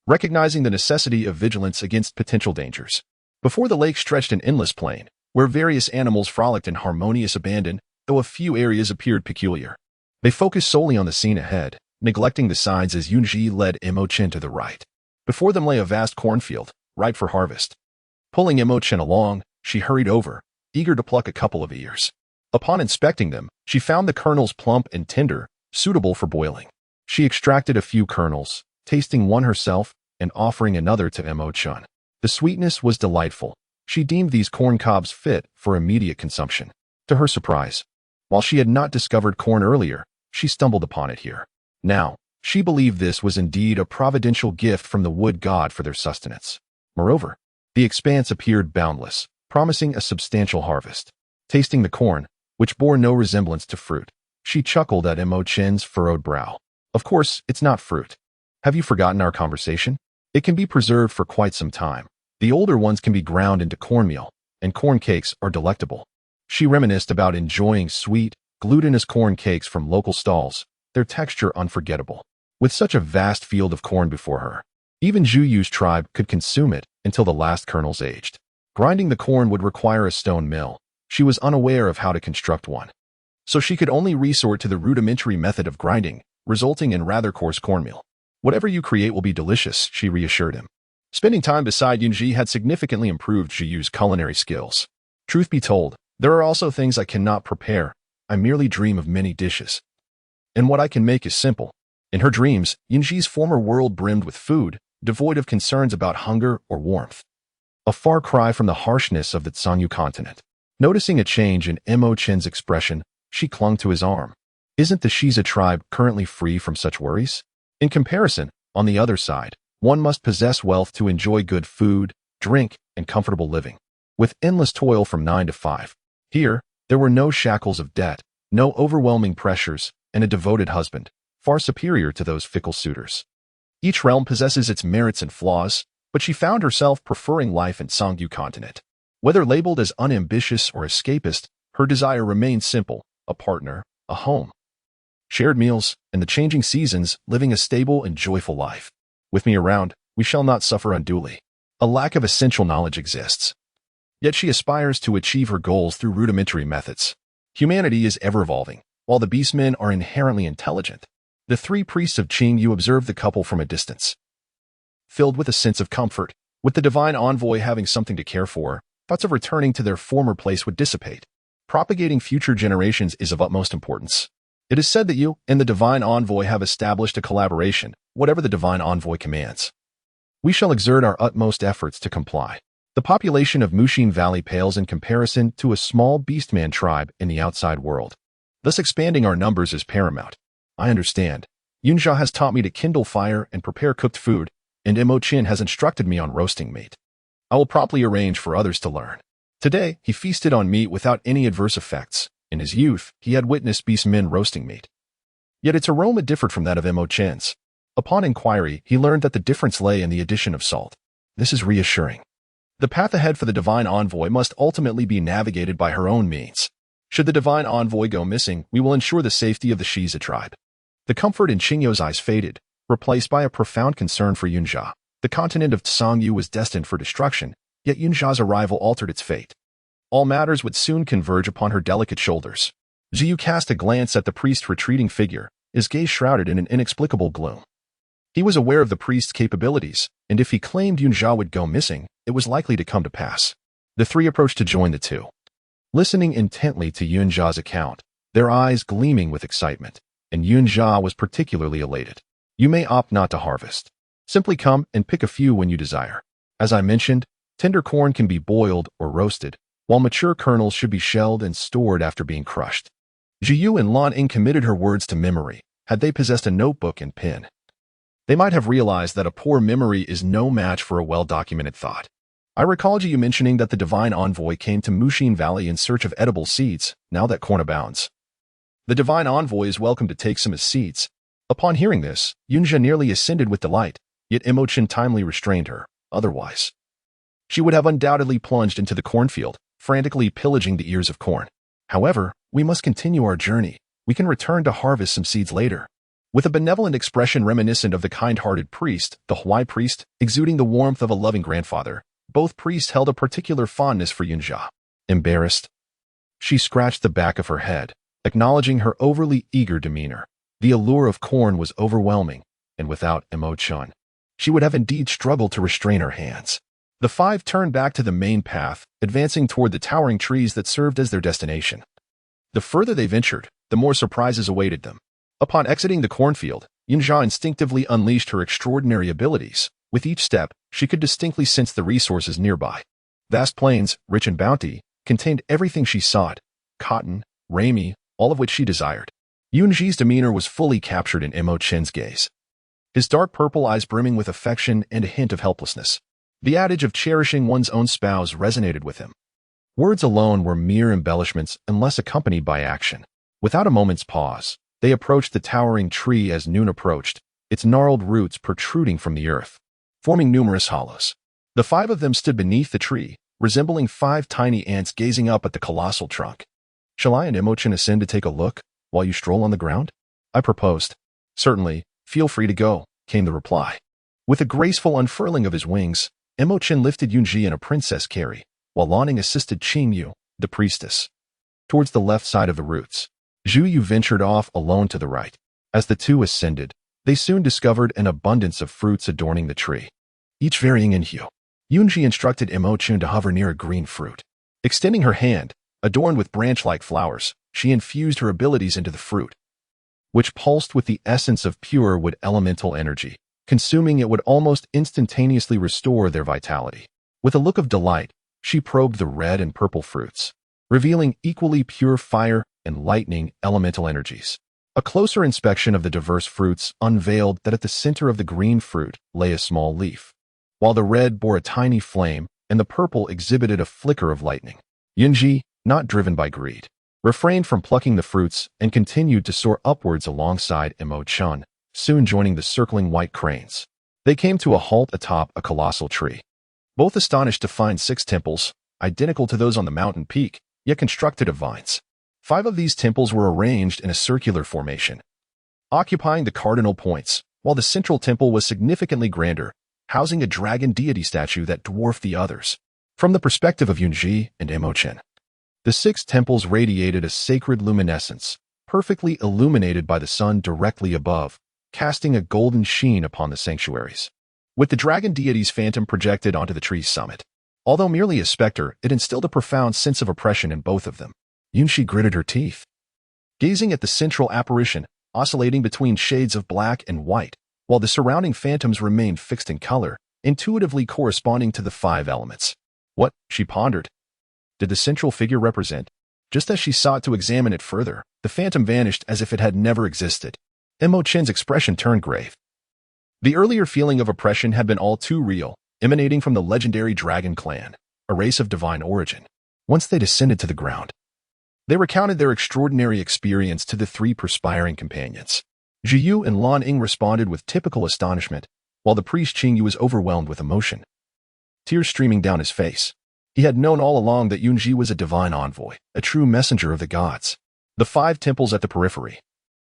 recognizing the necessity of vigilance against potential dangers. Before the lake stretched an endless plain, where various animals frolicked in harmonious abandon, though a few areas appeared peculiar. They focused solely on the scene ahead, neglecting the sides as Yun Zhi led Emo Chen to the right. Before them lay a vast cornfield, ripe for harvest. Pulling Emo Chen along, she hurried over, eager to pluck a couple of ears. Upon inspecting them, she found the kernels plump and tender, suitable for boiling. She extracted a few kernels, tasting one herself and offering another to Emo Chen. The sweetness was delightful. She deemed these corn cobs fit for immediate consumption. To her surprise, while she had not discovered corn earlier, she stumbled upon it here. Now, she believed this was indeed a providential gift from the wood god for their sustenance. Moreover, the expanse appeared boundless, promising a substantial harvest. Tasting the corn, which bore no resemblance to fruit, she chuckled at Emo Chen's furrowed brow. Of course, it's not fruit. Have you forgotten our conversation? It can be preserved for quite some time. The older ones can be ground into cornmeal, and corn cakes are delectable. She reminisced about enjoying sweet, glutinous corn cakes from local stalls, their texture unforgettable. With such a vast field of corn before her, even Zhu Yu's tribe could consume it until the last kernels aged. Grinding the corn would require a stone mill. She was unaware of how to construct one, so she could only resort to the rudimentary method of grinding, resulting in rather coarse cornmeal. Whatever you create will be delicious, she reassured him. Spending time beside Yun Zhi had significantly improved Zhu Yu's culinary skills. Truth be told, there are also things I cannot prepare. I merely dream of many dishes, and what I can make is simple. In her dreams, Yun Zhi's former world brimmed with food, devoid of concerns about hunger or warmth. A far cry from the harshness of the Zhangyu continent. Noticing a change in Emo Chen's expression, she clung to his arm. Isn't the Xize tribe currently free from such worries? In comparison, on the other side, one must possess wealth to enjoy good food, drink, and comfortable living, with endless toil from 9 to 5. Here, there were no shackles of debt, no overwhelming pressures, and a devoted husband, far superior to those fickle suitors. Each realm possesses its merits and flaws, but she found herself preferring life in Zhangyu continent. Whether labeled as unambitious or escapist, her desire remained simple: a partner, a home, shared meals, and the changing seasons, living a stable and joyful life. With me around, we shall not suffer unduly. A lack of essential knowledge exists. Yet she aspires to achieve her goals through rudimentary methods. Humanity is ever-evolving, while the beastmen are inherently intelligent. The 3 priests of Qingyu observed the couple from a distance, filled with a sense of comfort. With the divine envoy having something to care for, thoughts of returning to their former place would dissipate. Propagating future generations is of utmost importance. It is said that you and the divine envoy have established a collaboration, whatever the divine envoy commands. We shall exert our utmost efforts to comply. The population of Mushin Valley pales in comparison to a small beastman tribe in the outside world. Thus expanding our numbers is paramount. I understand. Yun Zhi has taught me to kindle fire and prepare cooked food, and Emo Chen has instructed me on roasting meat. I will promptly arrange for others to learn. Today, he feasted on meat without any adverse effects. In his youth, he had witnessed beastmen roasting meat. Yet its aroma differed from that of Emo Chen's. Upon inquiry, he learned that the difference lay in the addition of salt. This is reassuring. The path ahead for the Divine Envoy must ultimately be navigated by her own means. Should the Divine Envoy go missing, we will ensure the safety of the Xize tribe. The comfort in Qingyo's eyes faded, replaced by a profound concern for Yun Zhi. The continent of Tsangyu was destined for destruction, yet Yun Zhi's arrival altered its fate. All matters would soon converge upon her delicate shoulders. Zhiyu cast a glance at the priest's retreating figure, his gaze shrouded in an inexplicable gloom. He was aware of the priest's capabilities, and if he claimed Yun Zhi would go missing, it was likely to come to pass. The three approached to join the two. Listening intently to Yun Zhi's account, their eyes gleaming with excitement, and Yun Zhi was particularly elated. You may opt not to harvest. Simply come and pick a few when you desire. As I mentioned, tender corn can be boiled or roasted, while mature kernels should be shelled and stored after being crushed. Zhiyu and Lan Ying committed her words to memory. Had they possessed a notebook and pen, they might have realized that a poor memory is no match for a well-documented thought. I recall Zhiyu mentioning that the Divine Envoy came to Mushin Valley in search of edible seeds, now that corn abounds. The Divine Envoy is welcome to take some as seeds. Upon hearing this, Yun Zhi nearly ascended with delight, yet Emo Chen timely restrained her. Otherwise, she would have undoubtedly plunged into the cornfield, frantically pillaging the ears of corn. However, we must continue our journey. We can return to harvest some seeds later. With a benevolent expression reminiscent of the kind-hearted priest, the Huai priest, exuding the warmth of a loving grandfather, both priests held a particular fondness for Yun Zhi. Embarrassed, she scratched the back of her head, acknowledging her overly eager demeanor. The allure of corn was overwhelming, and without Emo Chen, she would have indeed struggled to restrain her hands. The five turned back to the main path, advancing toward the towering trees that served as their destination. The further they ventured, the more surprises awaited them. Upon exiting the cornfield, Yun Zhi instinctively unleashed her extraordinary abilities. With each step, she could distinctly sense the resources nearby. Vast plains, rich in bounty, contained everything she sought: cotton, ramie, all of which she desired. Yun Zhi's demeanor was fully captured in Emo Chen's gaze. His dark purple eyes brimming with affection and a hint of helplessness. The adage of cherishing one's own spouse resonated with him. Words alone were mere embellishments unless accompanied by action. Without a moment's pause, they approached the towering tree as noon approached, its gnarled roots protruding from the earth, forming numerous hollows. The five of them stood beneath the tree, resembling five tiny ants gazing up at the colossal trunk. Shall I and Emo Chen ascend to take a look, while you stroll on the ground? I proposed. Certainly, feel free to go, came the reply. With a graceful unfurling of his wings, Emo Chen lifted Yun Zhi in a princess carry, while Lan Ying assisted Qingyu, the priestess, towards the left side of the roots. Zhiyu ventured off alone to the right. As the two ascended, they soon discovered an abundance of fruits adorning the tree, each varying in hue. Yun Zhi instructed Emo Chen to hover near a green fruit. Extending her hand, adorned with branch-like flowers, she infused her abilities into the fruit, which pulsed with the essence of pure wood elemental energy. Consuming it would almost instantaneously restore their vitality. With a look of delight, she probed the red and purple fruits, revealing equally pure fire and lightning elemental energies. A closer inspection of the diverse fruits unveiled that at the center of the green fruit lay a small leaf, while the red bore a tiny flame and the purple exhibited a flicker of lightning. Yun Zhi, not driven by greed, refrained from plucking the fruits and continued to soar upwards alongside Emo Chen, soon joining the circling white cranes. They came to a halt atop a colossal tree. Both astonished to find 6 temples, identical to those on the mountain peak, yet constructed of vines. 5 of these temples were arranged in a circular formation, occupying the cardinal points, while the central temple was significantly grander, housing a dragon deity statue that dwarfed the others. From the perspective of Yun Zhi and Emo Chen, the 6 temples radiated a sacred luminescence, perfectly illuminated by the sun directly above, casting a golden sheen upon the sanctuaries. With the dragon deity's phantom projected onto the tree's summit. Although merely a specter, it instilled a profound sense of oppression in both of them. Yun Zhi gritted her teeth, gazing at the central apparition, oscillating between shades of black and white, while the surrounding phantoms remained fixed in color, intuitively corresponding to the 5 elements. What, she pondered. Did the central figure represent? Just as she sought to examine it further, the phantom vanished as if it had never existed. Emo Chen's expression turned grave. The earlier feeling of oppression had been all too real, emanating from the legendary dragon clan, a race of divine origin. Once they descended to the ground, they recounted their extraordinary experience to the three perspiring companions. Zhi and Lan Ying responded with typical astonishment, while the priest Qingyu was overwhelmed with emotion, tears streaming down his face. He had known all along that Yun Zhi was a divine envoy, a true messenger of the gods. The 5 temples at the periphery,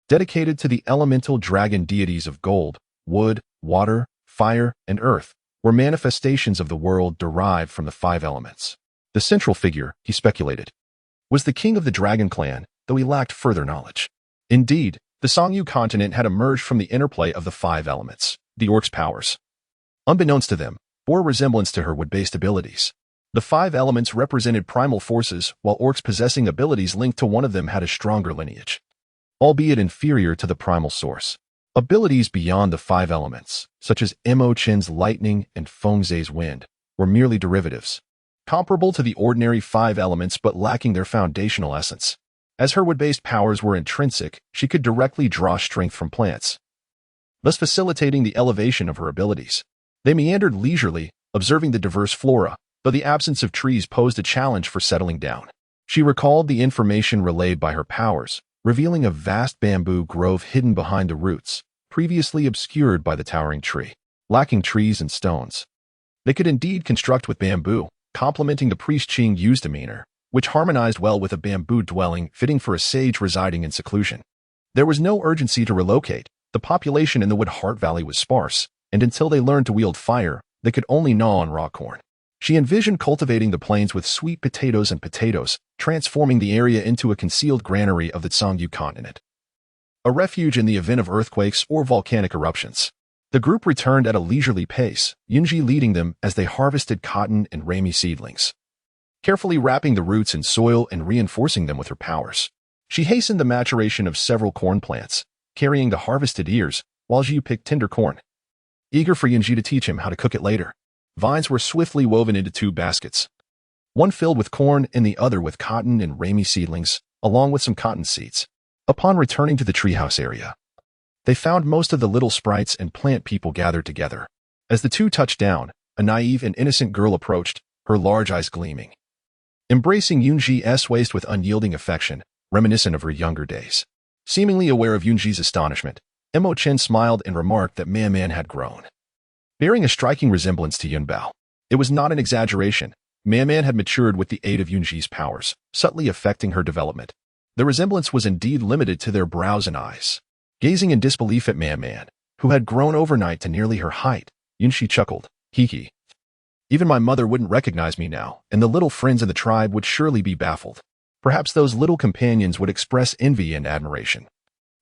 dedicated to the elemental dragon deities of gold, wood, water, fire, and earth, were manifestations of the world derived from the 5 elements. The central figure, he speculated, was the king of the dragon clan, though he lacked further knowledge. Indeed, the Songyu continent had emerged from the interplay of the 5 elements, the orc's powers. Unbeknownst to them, bore resemblance to her wood-based abilities. The 5 elements represented primal forces, while orcs possessing abilities linked to one of them had a stronger lineage, albeit inferior to the primal source. Abilities beyond the 5 elements, such as Emo Chen's lightning and Fengze's wind, were merely derivatives, comparable to the ordinary 5 elements but lacking their foundational essence. As her wood-based powers were intrinsic, she could directly draw strength from plants, thus facilitating the elevation of her abilities. They meandered leisurely, observing the diverse flora, though the absence of trees posed a challenge for settling down. She recalled the information relayed by her powers, revealing a vast bamboo grove hidden behind the roots, previously obscured by the towering tree. Lacking trees and stones, they could indeed construct with bamboo, complementing the priest Qingyu's demeanor, which harmonized well with a bamboo dwelling fitting for a sage residing in seclusion. There was no urgency to relocate. The population in the Wood Heart Valley was sparse, and until they learned to wield fire, they could only gnaw on raw corn. She envisioned cultivating the plains with sweet potatoes and potatoes, transforming the area into a concealed granary of the Songyu continent, a refuge in the event of earthquakes or volcanic eruptions. The group returned at a leisurely pace, Yun Zhi leading them as they harvested cotton and ramie seedlings, carefully wrapping the roots in soil and reinforcing them with her powers. She hastened the maturation of several corn plants, carrying the harvested ears, while Zhi picked tender corn, eager for Yun Zhi to teach him how to cook it later. Vines were swiftly woven into 2 baskets, one filled with corn and the other with cotton and ramie seedlings, along with some cotton seeds. Upon returning to the treehouse area, they found most of the little sprites and plant people gathered together. As the 2 touched down, a naive and innocent girl approached, her large eyes gleaming, embracing Yun Zhi's waist with unyielding affection, reminiscent of her younger days. Seemingly aware of Yun Zhi's astonishment, Emo Chen smiled and remarked that Man had grown, bearing a striking resemblance to Yun Bao. It was not an exaggeration. Man had matured with the aid of Yun Zhi's powers, subtly affecting her development. The resemblance was indeed limited to their brows and eyes. Gazing in disbelief at Man, who had grown overnight to nearly her height, Yun Zhi chuckled, "Hee. Even my mother wouldn't recognize me now, and the little friends in the tribe would surely be baffled. Perhaps those little companions would express envy and admiration."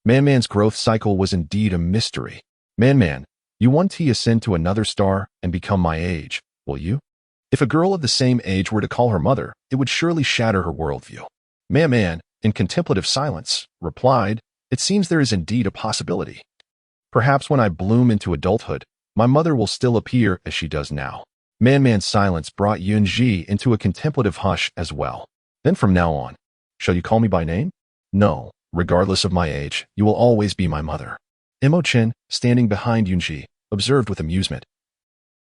Man's growth cycle was indeed a mystery. Man, you want to ascend to another star and become my age, will you? If a girl of the same age were to call her mother, it would surely shatter her worldview. Man, in contemplative silence, replied, "It seems there is indeed a possibility. Perhaps when I bloom into adulthood, my mother will still appear as she does now." Man's silence brought Yun Zhi into a contemplative hush as well. "Then from now on, shall you call me by name?" "No, regardless of my age, you will always be my mother." Emo Chen, standing behind Yun Zhi, observed with amusement.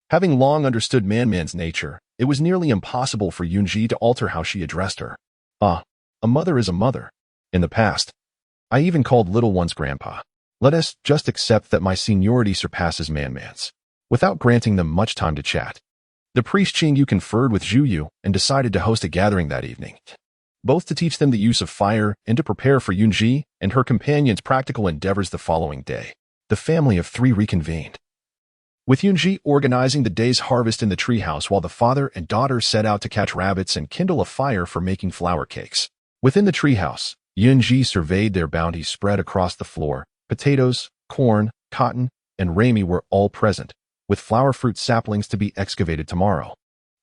Having long understood Man's nature, it was nearly impossible for Yun Zhi to alter how she addressed her. "Ah, a mother is a mother. In the past, I even called little ones grandpa. Let us just accept that my seniority surpasses Man's." Without granting them much time to chat, the priest Qingyu conferred with Zhu and decided to host a gathering that evening, both to teach them the use of fire and to prepare for Yun Zhi and her companions' practical endeavors the following day. The family of 3 reconvened, with Yun Zhi organizing the day's harvest in the treehouse while the father and daughter set out to catch rabbits and kindle a fire for making flour cakes. Within the treehouse, Yun Zhi surveyed their bounties spread across the floor. Potatoes, corn, cotton, and ramie were all present, with flower fruit saplings to be excavated tomorrow,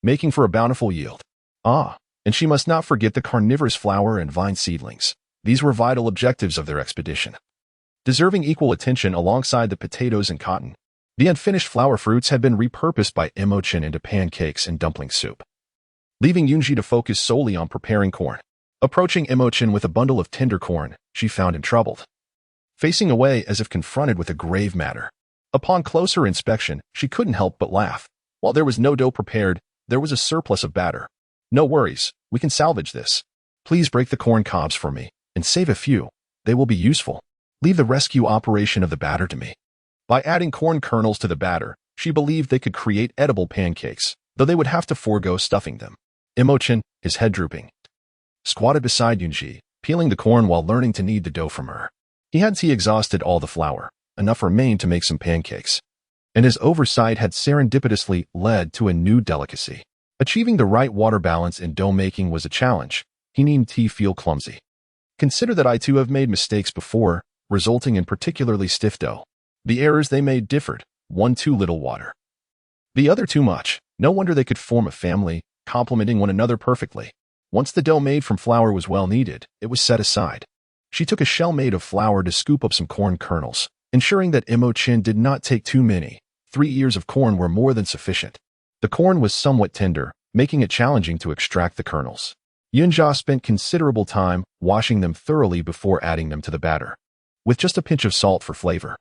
making for a bountiful yield. And she must not forget the carnivorous flower and vine seedlings. These were vital objectives of their expedition, deserving equal attention alongside the potatoes and cotton. The unfinished flower fruits had been repurposed by Emo Chen into pancakes and dumpling soup, leaving Yun Zhi to focus solely on preparing corn. Approaching Emo Chen with a bundle of tender corn, she found him troubled, facing away as if confronted with a grave matter. Upon closer inspection, she couldn't help but laugh. While there was no dough prepared, there was a surplus of batter. No worries, we can salvage this. Please break the corn cobs for me, and save a few. They will be useful. Leave the rescue operation of the batter to me. By adding corn kernels to the batter, she believed they could create edible pancakes, though they would have to forego stuffing them. Emo Chen, his head drooping, squatted beside Yun Zhi, peeling the corn while learning to knead the dough from her. He exhausted all the flour. Enough remained to make some pancakes. And his oversight had serendipitously led to a new delicacy. Achieving the right water balance in dough making was a challenge. He needn't feel clumsy. Consider that I too have made mistakes before, resulting in particularly stiff dough. The errors they made differed, one too little water, the other too much. No wonder they could form a family, complementing one another perfectly. Once the dough made from flour was well kneaded, it was set aside. She took a shell made of flour to scoop up some corn kernels, ensuring that Emo Chen did not take too many. 3 ears of corn were more than sufficient. The corn was somewhat tender, making it challenging to extract the kernels. Yun Zhi spent considerable time washing them thoroughly before adding them to the batter, with just a pinch of salt for flavor.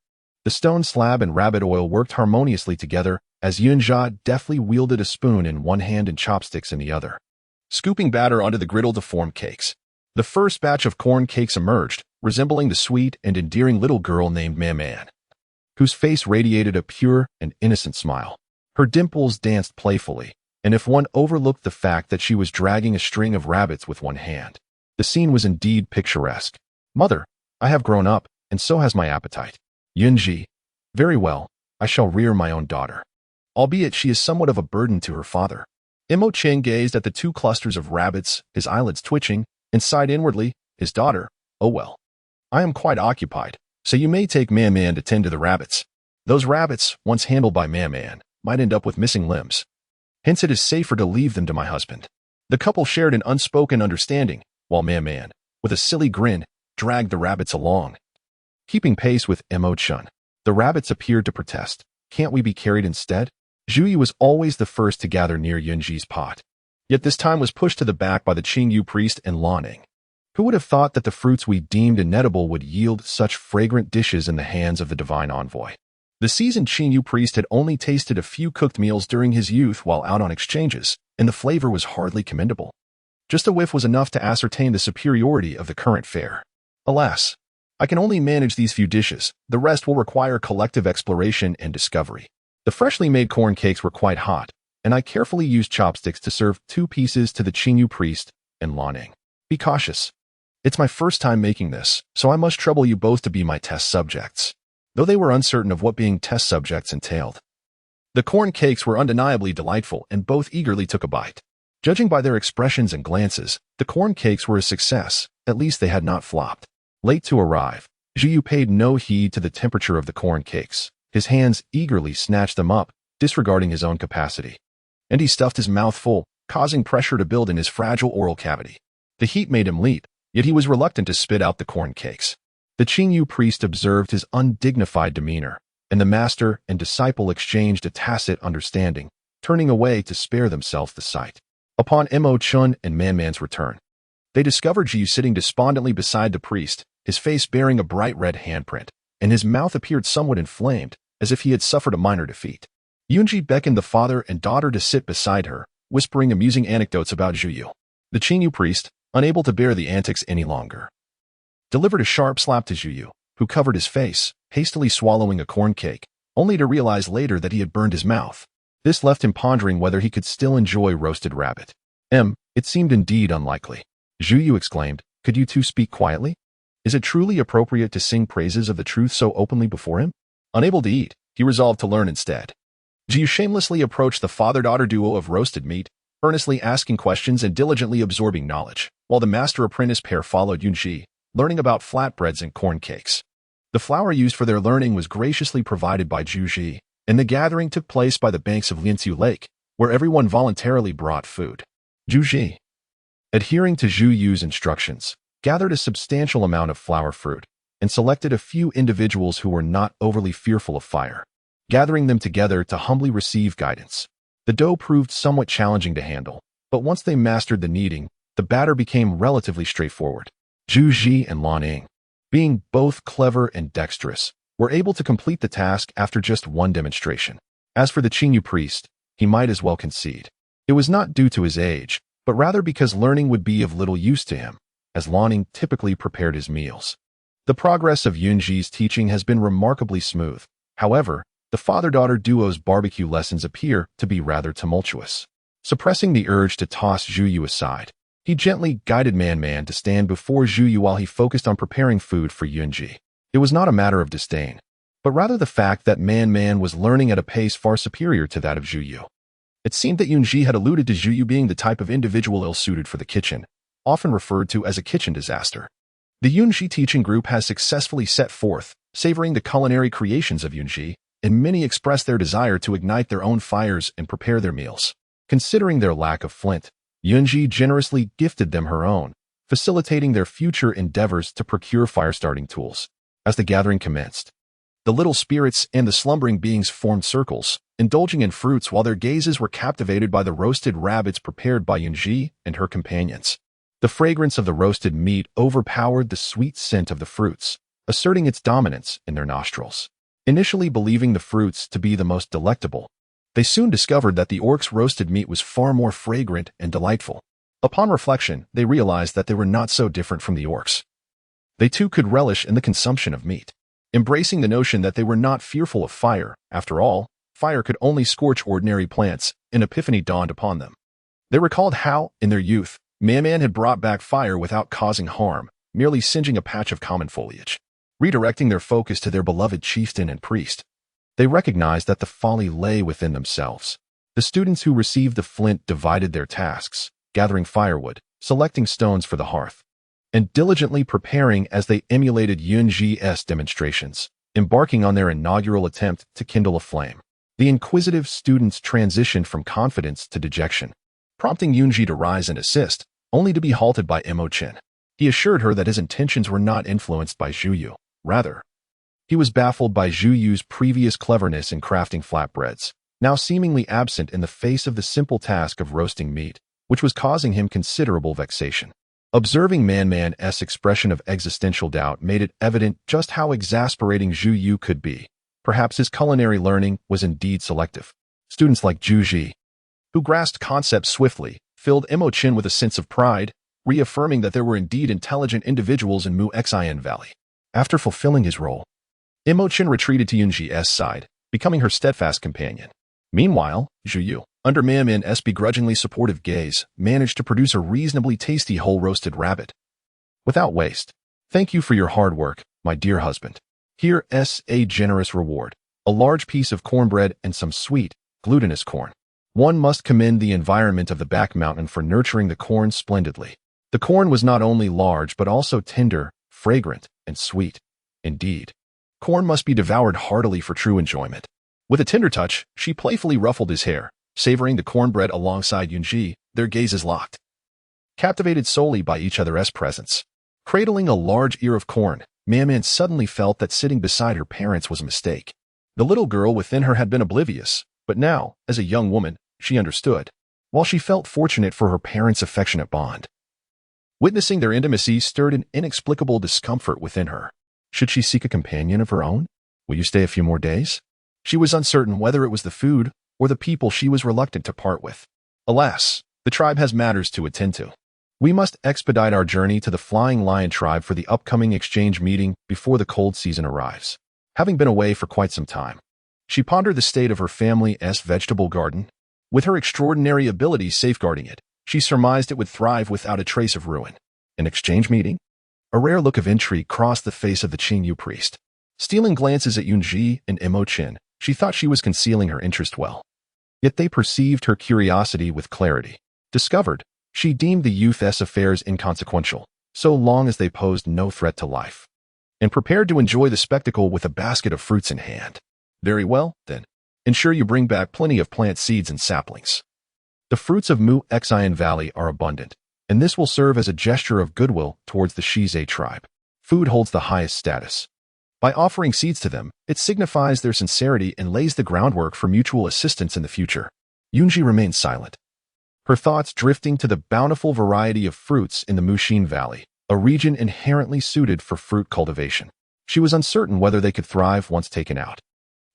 The stone slab and rabbit oil worked harmoniously together as Yun Zhi deftly wielded a spoon in one hand and chopsticks in the other, scooping batter onto the griddle to form cakes. The first batch of corn cakes emerged, resembling the sweet and endearing little girl named Man, whose face radiated a pure and innocent smile. Her dimples danced playfully, and if one overlooked the fact that she was dragging a string of rabbits with one hand, the scene was indeed picturesque. Mother, I have grown up, and so has my appetite. Yun Zhi, very well, I shall rear my own daughter, albeit she is somewhat of a burden to her father. Emo Chen gazed at the 2 clusters of rabbits, his eyelids twitching, and sighed inwardly, his daughter, oh well. I am quite occupied, so you may take Man to tend to the rabbits. Those rabbits, once handled by Man, might end up with missing limbs. Hence it is safer to leave them to my husband. The couple shared an unspoken understanding, while Man, with a silly grin, dragged the rabbits along, keeping pace with Emo Chen. The rabbits appeared to protest. Can't we be carried instead? Zhu was always the first to gather near Yun Zhi's pot, yet this time was pushed to the back by the Qingyu priest and Laning. Who would have thought that the fruits we deemed inedible would yield such fragrant dishes in the hands of the divine envoy? The seasoned Qingyu priest had only tasted a few cooked meals during his youth while out on exchanges, and the flavor was hardly commendable. Just a whiff was enough to ascertain the superiority of the current fare. Alas, I can only manage these few dishes. The rest will require collective exploration and discovery. The freshly made corn cakes were quite hot, and I carefully used chopsticks to serve 2 pieces to the Qingyu priest and Laning. Be cautious. It's my first time making this, so I must trouble you both to be my test subjects. Though they were uncertain of what being test subjects entailed. The corn cakes were undeniably delightful, and both eagerly took a bite. Judging by their expressions and glances, the corn cakes were a success. At least they had not flopped. Late to arrive, Zhu paid no heed to the temperature of the corn cakes. His hands eagerly snatched them up, disregarding his own capacity. And he stuffed his mouth full, causing pressure to build in his fragile oral cavity. The heat made him leap, yet he was reluctant to spit out the corn cakes. The Qingyu priest observed his undignified demeanor, and the master and disciple exchanged a tacit understanding, turning away to spare themselves the sight. Upon Emo Chen and Man's return, they discovered Zhi sitting despondently beside the priest, his face bearing a bright red handprint, and his mouth appeared somewhat inflamed, as if he had suffered a minor defeat. Yun Zhi beckoned the father and daughter to sit beside her, whispering amusing anecdotes about Zhu. The Qingyu priest, unable to bear the antics any longer, delivered a sharp slap to Zhu, who covered his face, hastily swallowing a corn cake, only to realize later that he had burned his mouth. This left him pondering whether he could still enjoy roasted rabbit. It seemed indeed unlikely. Zhu exclaimed, could you two speak quietly? Is it truly appropriate to sing praises of the truth so openly before him? Unable to eat, he resolved to learn instead. Zhu shamelessly approached the father-daughter duo of roasted meat, earnestly asking questions and diligently absorbing knowledge, while the master-apprentice pair followed Yun Zhi, learning about flatbreads and corn cakes. The flour used for their learning was graciously provided by Zhu Zhi, and the gathering took place by the banks of Linsu Lake, where everyone voluntarily brought food. Zhu Zhi, adhering to Zhu Yu's instructions, gathered a substantial amount of flower fruit, and selected a few individuals who were not overly fearful of fire, gathering them together to humbly receive guidance. The dough proved somewhat challenging to handle, But once they mastered the kneading, the batter became relatively straightforward. Yun Zhi and Lan Ying, being both clever and dexterous, were able to complete the task after just one demonstration. As for the Qingyu priest, he might as well concede. It was not due to his age, but rather because learning would be of little use to him, as Lan Ying typically prepared his meals. The progress of Yun Zhi's teaching has been remarkably smooth. However, the father-daughter duo's barbecue lessons appear to be rather tumultuous. Suppressing the urge to toss Zhu aside, he gently guided Man to stand before Zhu while he focused on preparing food for Yun Zhi. It was not a matter of disdain, but rather the fact that Man was learning at a pace far superior to that of Zhu. It seemed that Yun Zhi had alluded to Zhu being the type of individual ill-suited for the kitchen, often referred to as a kitchen disaster. The Yun Zhi teaching group has successfully set forth, savoring the culinary creations of Yun Zhi, and many express their desire to ignite their own fires and prepare their meals. Considering their lack of flint, Yun Zhi generously gifted them her own, facilitating their future endeavors to procure fire-starting tools. As the gathering commenced, the little spirits and the slumbering beings formed circles, indulging in fruits while their gazes were captivated by the roasted rabbits prepared by Yun Zhi and her companions. The fragrance of the roasted meat overpowered the sweet scent of the fruits, asserting its dominance in their nostrils. Initially believing the fruits to be the most delectable, they soon discovered that the orcs' roasted meat was far more fragrant and delightful. Upon reflection, they realized that they were not so different from the orcs. They too could relish in the consumption of meat. Embracing the notion that they were not fearful of fire, after all, fire could only scorch ordinary plants, an epiphany dawned upon them. They recalled how, in their youth, Man had brought back fire without causing harm, merely singeing a patch of common foliage. Redirecting their focus to their beloved chieftain and priest, they recognized that the folly lay within themselves. The students who received the flint divided their tasks, gathering firewood, selecting stones for the hearth, and diligently preparing as they emulated Yun Zhi's demonstrations, embarking on their inaugural attempt to kindle a flame. The inquisitive students transitioned from confidence to dejection, prompting Yun Zhi to rise and assist, only to be halted by Emo Chen. He assured her that his intentions were not influenced by Zhu. Rather, he was baffled by Zhu's previous cleverness in crafting flatbreads, now seemingly absent in the face of the simple task of roasting meat, which was causing him considerable vexation. Observing Man's expression of existential doubt made it evident just how exasperating Zhu could be. Perhaps his culinary learning was indeed selective. Students like Zhi, who grasped concepts swiftly, filled Emo Chen with a sense of pride, reaffirming that there were indeed intelligent individuals in Xize Valley. After fulfilling his role, Emo Chen retreated to Yun Zhi's side, becoming her steadfast companion. Meanwhile, Zhu, under Man's begrudgingly supportive gaze, managed to produce a reasonably tasty whole roasted rabbit. Without waste. Thank you for your hard work, my dear husband. Here's a generous reward, a large piece of cornbread and some sweet, glutinous corn. One must commend the environment of the back mountain for nurturing the corn splendidly. The corn was not only large but also tender, fragrant, and sweet. Indeed, corn must be devoured heartily for true enjoyment. With a tender touch, she playfully ruffled his hair, savoring the cornbread alongside Yun Zhi, their gazes locked. Captivated solely by each other's presence. Cradling a large ear of corn, Man suddenly felt that sitting beside her parents was a mistake. The little girl within her had been oblivious, but now, as a young woman, she understood, while she felt fortunate for her parents' affectionate bond. Witnessing their intimacy stirred an inexplicable discomfort within her. Should she seek a companion of her own? Will you stay a few more days? She was uncertain whether it was the food or the people she was reluctant to part with. Alas, the tribe has matters to attend to. We must expedite our journey to the Flying Lion tribe for the upcoming exchange meeting before the cold season arrives. Having been away for quite some time, she pondered the state of her family's vegetable garden. With her extraordinary ability safeguarding it, she surmised it would thrive without a trace of ruin. An exchange meeting? A rare look of intrigue crossed the face of the Qingyu priest. Stealing glances at Yun Zhi and Emo Chen, she thought she was concealing her interest well. Yet they perceived her curiosity with clarity. Discovered, she deemed the youth's affairs inconsequential, so long as they posed no threat to life, and prepared to enjoy the spectacle with a basket of fruits in hand. Very well, then. Ensure you bring back plenty of plant seeds and saplings. The fruits of Xize Valley are abundant, and this will serve as a gesture of goodwill towards the Xize tribe. Food holds the highest status. By offering seeds to them, it signifies their sincerity and lays the groundwork for mutual assistance in the future. Yun Zhi remained silent. her thoughts drifting to the bountiful variety of fruits in the Mushin Valley, a region inherently suited for fruit cultivation. She was uncertain whether they could thrive once taken out.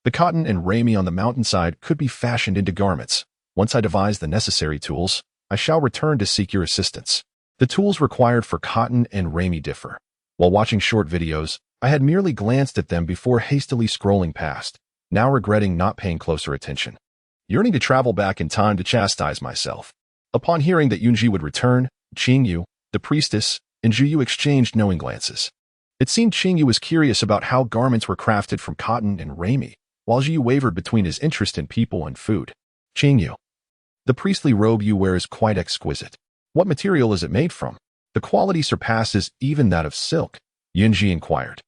The cotton and ramie on the mountainside could be fashioned into garments. Once I devise the necessary tools, I shall return to seek your assistance. The tools required for cotton and ramie differ. While watching short videos, I had merely glanced at them before hastily scrolling past, now regretting not paying closer attention. Yearning to travel back in time to chastise myself. Upon hearing that Yun Zhi would return, Qingyu, the priestess, and Zhuyu exchanged knowing glances. It seemed Qingyu was curious about how garments were crafted from cotton and ramie, while Zhuyu wavered between his interest in people and food. Qingyu. The priestly robe you wear is quite exquisite. What material is it made from? The quality surpasses even that of silk, Yun Zhi inquired.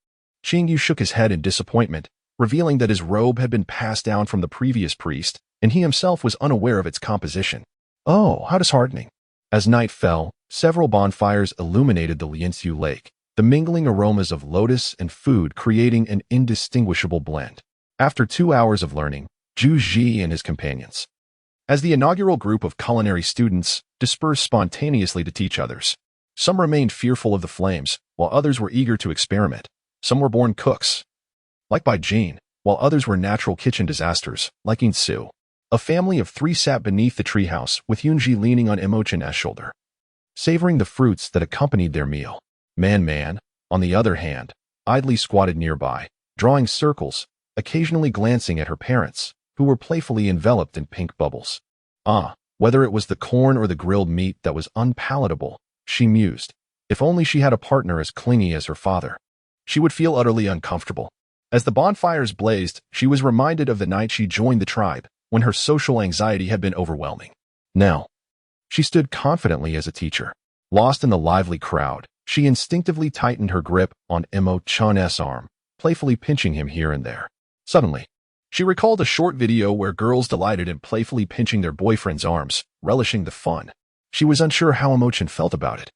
Qingyu shook his head in disappointment, revealing that his robe had been passed down from the previous priest, and he himself was unaware of its composition. Oh, how disheartening. As night fell, several bonfires illuminated the Lianxiu Lake, the mingling aromas of lotus and food creating an indistinguishable blend. After 2 hours of learning, Zhu Zhi and his companions, as the inaugural group of culinary students, dispersed spontaneously to teach others. Some remained fearful of the flames, while others were eager to experiment. Some were born cooks, like Bai Jin, while others were natural kitchen disasters, like Yin Su. A family of 3 sat beneath the treehouse, with Yun Zhi leaning on Emo Chen's shoulder, savoring the fruits that accompanied their meal. Man, on the other hand, idly squatted nearby, drawing circles, occasionally glancing at her parents, who were playfully enveloped in pink bubbles. Whether it was the corn or the grilled meat that was unpalatable, she mused. If only she had a partner as clingy as her father. She would feel utterly uncomfortable. As the bonfires blazed, she was reminded of the night she joined the tribe, when her social anxiety had been overwhelming. Now, she stood confidently as a teacher. Lost in the lively crowd, she instinctively tightened her grip on Emo Chen's arm, playfully pinching him here and there. Suddenly, she recalled a short video where girls delighted in playfully pinching their boyfriend's arms, relishing the fun. She was unsure how Emo Chen felt about it,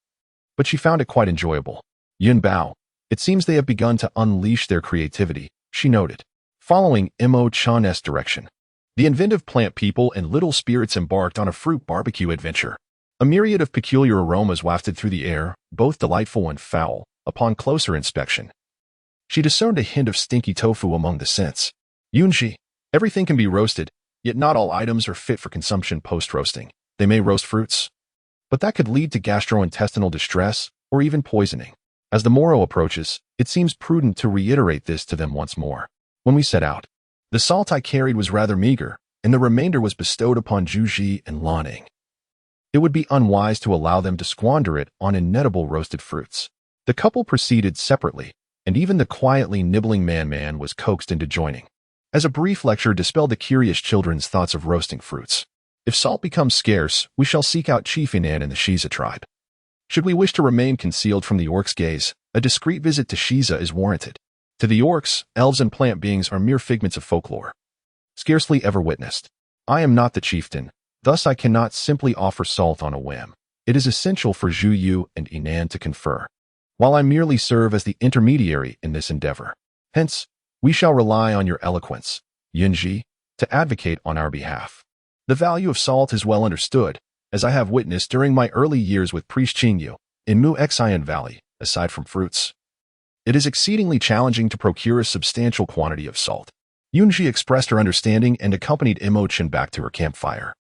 but she found it quite enjoyable. Yun Bao, it seems they have begun to unleash their creativity, she noted. Following Emo Chen's direction, the inventive plant people and little spirits embarked on a fruit barbecue adventure. A myriad of peculiar aromas wafted through the air, both delightful and foul. Upon closer inspection, she discerned a hint of stinky tofu among the scents. Yun Zhi, everything can be roasted, yet not all items are fit for consumption post-roasting. They may roast fruits, but that could lead to gastrointestinal distress or even poisoning. As the morrow approaches, it seems prudent to reiterate this to them once more. When we set out, the salt I carried was rather meager, and the remainder was bestowed upon Zhu Zhi and Lanning. It would be unwise to allow them to squander it on inedible roasted fruits. The couple proceeded separately, and even the quietly nibbling man was coaxed into joining, as a brief lecture dispelled the curious children's thoughts of roasting fruits. If salt becomes scarce, we shall seek out Chief Inan and the Xize tribe. Should we wish to remain concealed from the orcs' gaze, a discreet visit to Xize is warranted. To the orcs, elves and plant beings are mere figments of folklore, scarcely ever witnessed. I am not the chieftain, thus I cannot simply offer salt on a whim. It is essential for Zhuyu and Inan to confer, while I merely serve as the intermediary in this endeavor. Hence, we shall rely on your eloquence, Yun Zhi, to advocate on our behalf. The value of salt is well understood, as I have witnessed during my early years with Priest Qingyu in Mu Xian Valley. Aside from fruits, it is exceedingly challenging to procure a substantial quantity of salt. Yun Zhi expressed her understanding and accompanied Emo Chen back to her campfire.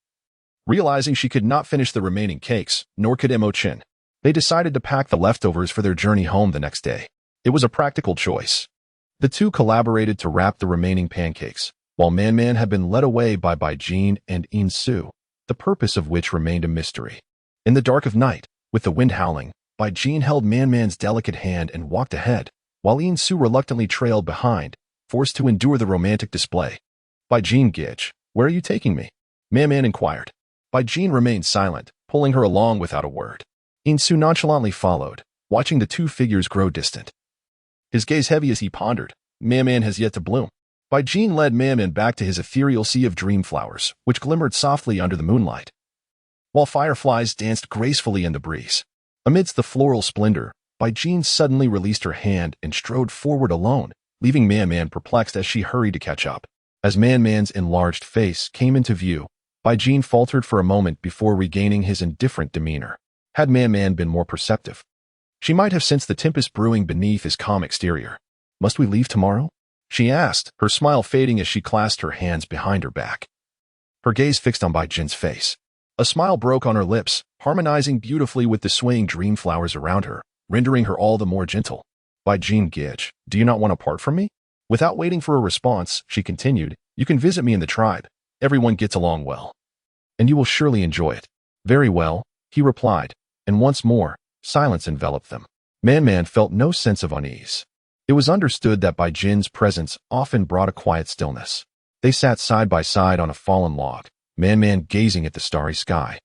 Realizing she could not finish the remaining cakes, nor could Emo Chen, they decided to pack the leftovers for their journey home the next day. It was a practical choice. The two collaborated to wrap the remaining pancakes, while Man had been led away by Bai Jin and Yin Su, the purpose of which remained a mystery. In the dark of night, with the wind howling, Bai Jin held Man's delicate hand and walked ahead, while Yin Su reluctantly trailed behind, forced to endure the romantic display. Bai Jin, Gidge, where are you taking me? Man inquired. Bai Jin remained silent, pulling her along without a word. Yin Su nonchalantly followed, watching the two figures grow distant. His gaze heavy as he pondered. Man has yet to bloom. Bai Jin led Man back to his ethereal sea of dream flowers, which glimmered softly under the moonlight, while fireflies danced gracefully in the breeze. Amidst the floral splendor, Bai Jin suddenly released her hand and strode forward alone, leaving Man perplexed as she hurried to catch up. As Man's enlarged face came into view, Jin faltered for a moment before regaining his indifferent demeanor. Had Man been more perceptive, she might have sensed the tempest brewing beneath his calm exterior. Must we leave tomorrow? She asked, her smile fading as she clasped her hands behind her back. Her gaze fixed on Bai Jin's face. A smile broke on her lips, harmonizing beautifully with the swaying dream flowers around her, rendering her all the more gentle. Bai Jin Gij, do you not want to part from me? Without waiting for a response, she continued, you can visit me in the tribe. Everyone gets along well. And you will surely enjoy it. Very well, he replied, and once more, silence enveloped them. Man felt no sense of unease. It was understood that Bai Jin's presence often brought a quiet stillness. They sat side by side on a fallen log, Man gazing at the starry sky,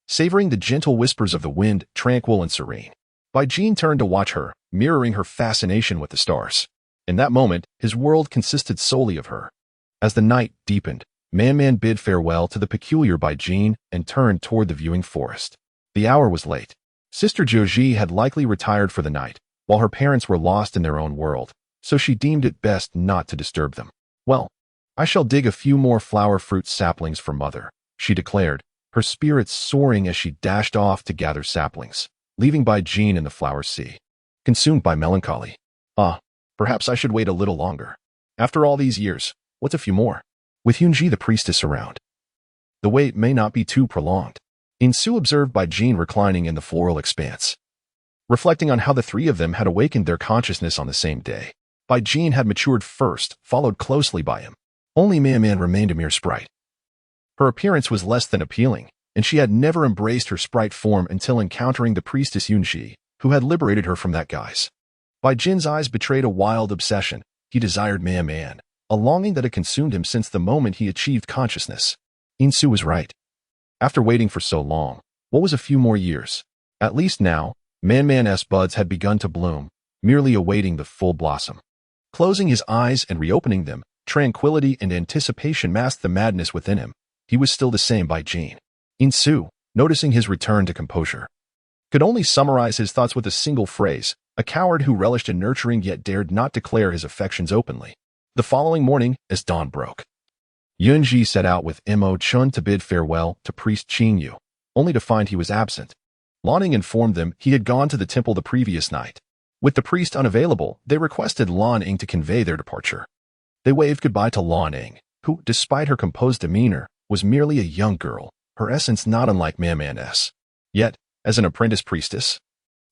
savoring the gentle whispers of the wind, tranquil and serene. Bai Jin turned to watch her, mirroring her fascination with the stars. In that moment, his world consisted solely of her. As the night deepened, Man bid farewell to the peculiar Bai Jin and turned toward the viewing forest. The hour was late. Sister Zhi had likely retired for the night, while her parents were lost in their own world, so she deemed it best not to disturb them. Well, I shall dig a few more flower fruit saplings for Mother, she declared, her spirits soaring as she dashed off to gather saplings, leaving Bai Jin in the flower sea, consumed by melancholy. Perhaps I should wait a little longer. After all these years, what's a few more? With Yun Zhi the priestess around, the wait may not be too prolonged. Insu observed Bai Jin reclining in the floral expanse, reflecting on how the three of them had awakened their consciousness on the same day. Bai Jin had matured first, followed closely by him. Only Man remained a mere sprite. Her appearance was less than appealing, and she had never embraced her sprite form until encountering the priestess Yun Zhi, who had liberated her from that guise. Bai Jin's eyes betrayed a wild obsession. He desired Man, a longing that had consumed him since the moment he achieved consciousness. Insu was right. After waiting for so long, what was a few more years? At least now, Man's buds had begun to bloom, merely awaiting the full blossom. Closing his eyes and reopening them, tranquility and anticipation masked the madness within him. He was still the same Bai Jin. Insu, noticing his return to composure, could only summarize his thoughts with a single phrase, a coward who relished in nurturing yet dared not declare his affections openly. The following morning, as dawn broke, Yun Zhi set out with Emo Chen to bid farewell to priest Qing Yu, only to find he was absent. Lan informed them he had gone to the temple the previous night. With the priest unavailable, they requested Lan to convey their departure. They waved goodbye to Lan, who, despite her composed demeanor, was merely a young girl, her essence not unlike Man's. Yet, as an apprentice priestess,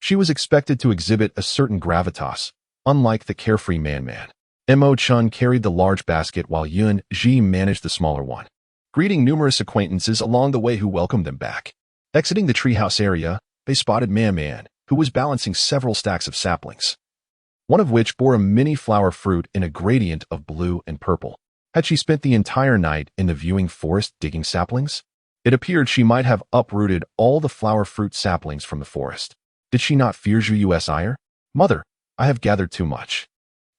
she was expected to exhibit a certain gravitas, unlike the carefree Man. Emo Chen carried the large basket while Yun Zhi managed the smaller one, greeting numerous acquaintances along the way who welcomed them back. Exiting the treehouse area, they spotted Man, who was balancing several stacks of saplings, one of which bore a mini flower fruit in a gradient of blue and purple. Had she spent the entire night in the viewing forest digging saplings? It appeared she might have uprooted all the flower fruit saplings from the forest. Did she not fear Zhu's ire? Mother, I have gathered too much.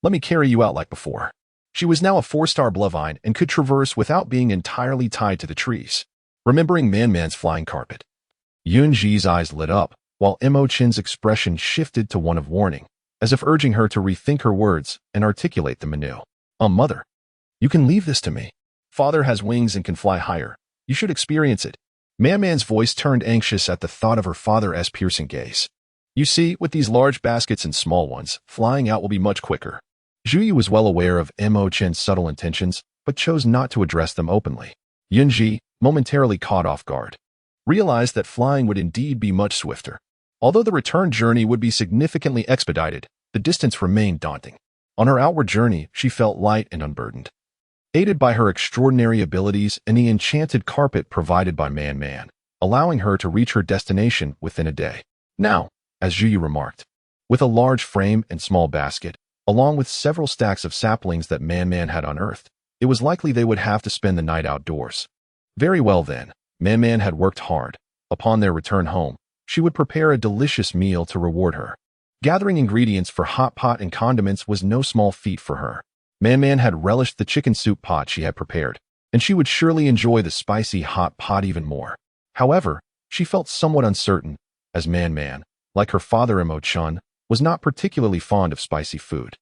Let me carry you out like before. She was now a 4-star blovine and could traverse without being entirely tied to the trees. Remembering Man's flying carpet, Yun Zhi's eyes lit up, while Emo Chen's expression shifted to one of warning, as if urging her to rethink her words and articulate them anew. Mother, you can leave this to me. Father has wings and can fly higher. You should experience it. Man's voice turned anxious at the thought of her father's piercing gaze. You see, with these large baskets and small ones, flying out will be much quicker. Zhu was well aware of Emo Chen's subtle intentions, but chose not to address them openly. Yun Zhi, momentarily caught off guard, realized that flying would indeed be much swifter. Although the return journey would be significantly expedited, the distance remained daunting. On her outward journey, she felt light and unburdened, aided by her extraordinary abilities and the enchanted carpet provided by Man, allowing her to reach her destination within a day. Now, as Zhu remarked, with a large frame and small basket, along with several stacks of saplings that Man had unearthed, it was likely they would have to spend the night outdoors. Very well then, Man had worked hard. Upon their return home, she would prepare a delicious meal to reward her. Gathering ingredients for hot pot and condiments was no small feat for her. Man had relished the chicken soup pot she had prepared, and she would surely enjoy the spicy hot pot even more. However, she felt somewhat uncertain, as Man, like her father Emo Chen, was not particularly fond of spicy food,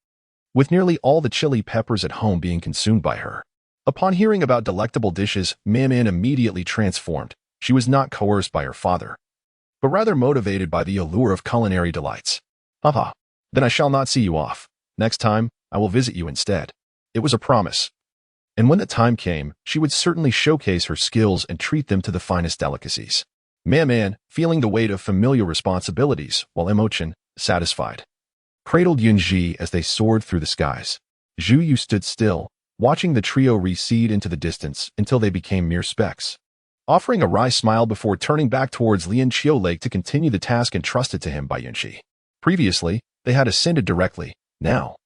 with nearly all the chili peppers at home being consumed by her. Upon hearing about delectable dishes, Man immediately transformed. She was not coerced by her father, but rather motivated by the allure of culinary delights. Haha, then I shall not see you off. Next time, I will visit you instead. It was a promise. And when the time came, she would certainly showcase her skills and treat them to the finest delicacies. Man, feeling the weight of familial responsibilities, while Emo Chen, satisfied, cradled Yun Zhi as they soared through the skies. Zhu Yu stood still, watching the trio recede into the distance until they became mere specks, offering a wry smile before turning back towards Lianqiu Lake to continue the task entrusted to him by Yun Zhi. Previously, they had ascended directly. Now,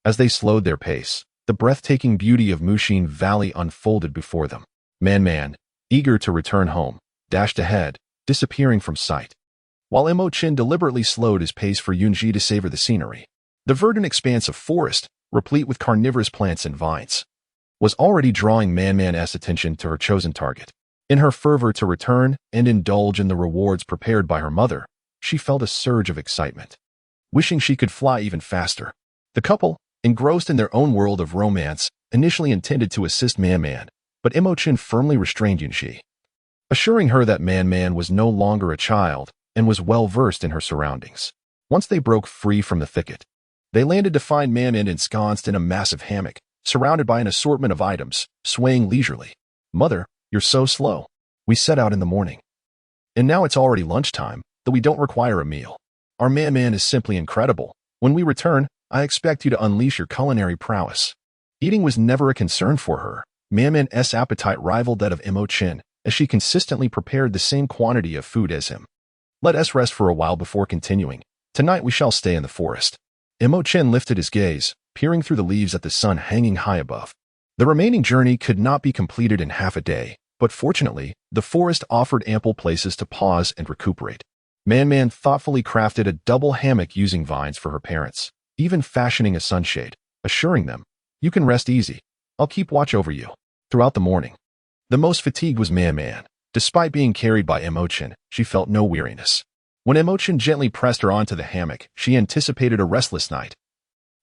as they slowed their pace, the breathtaking beauty of Mushin Valley unfolded before them. Man, eager to return home, dashed ahead, disappearing from sight, while Emo Chen deliberately slowed his pace for Yun Zhi to savor the scenery. The verdant expanse of forest, replete with carnivorous plants and vines, was already drawing Man's attention to her chosen target. In her fervor to return and indulge in the rewards prepared by her mother, she felt a surge of excitement, wishing she could fly even faster. The couple, engrossed in their own world of romance, initially intended to assist Man, but Emo Chen firmly restrained Yun Zhi, assuring her that Man was no longer a child and was well-versed in her surroundings. Once they broke free from the thicket, they landed to find Man ensconced in a massive hammock, surrounded by an assortment of items, swaying leisurely. Mother, you're so slow. We set out in the morning, and now it's already lunchtime, though we don't require a meal. Our Man is simply incredible. When we return, I expect you to unleash your culinary prowess. Eating was never a concern for her. Man's appetite rivaled that of Emo Chen, as she consistently prepared the same quantity of food as him. Let us rest for a while before continuing. Tonight we shall stay in the forest. Emo Chen lifted his gaze, peering through the leaves at the sun hanging high above. The remaining journey could not be completed in half a day, but fortunately, the forest offered ample places to pause and recuperate. Man thoughtfully crafted a double hammock using vines for her parents, even fashioning a sunshade, assuring them, "You can rest easy. I'll keep watch over you." Throughout the morning, the most fatigued was Man. Despite being carried by Emo Chen, she felt no weariness. When Emo Chen gently pressed her onto the hammock, she anticipated a restless night.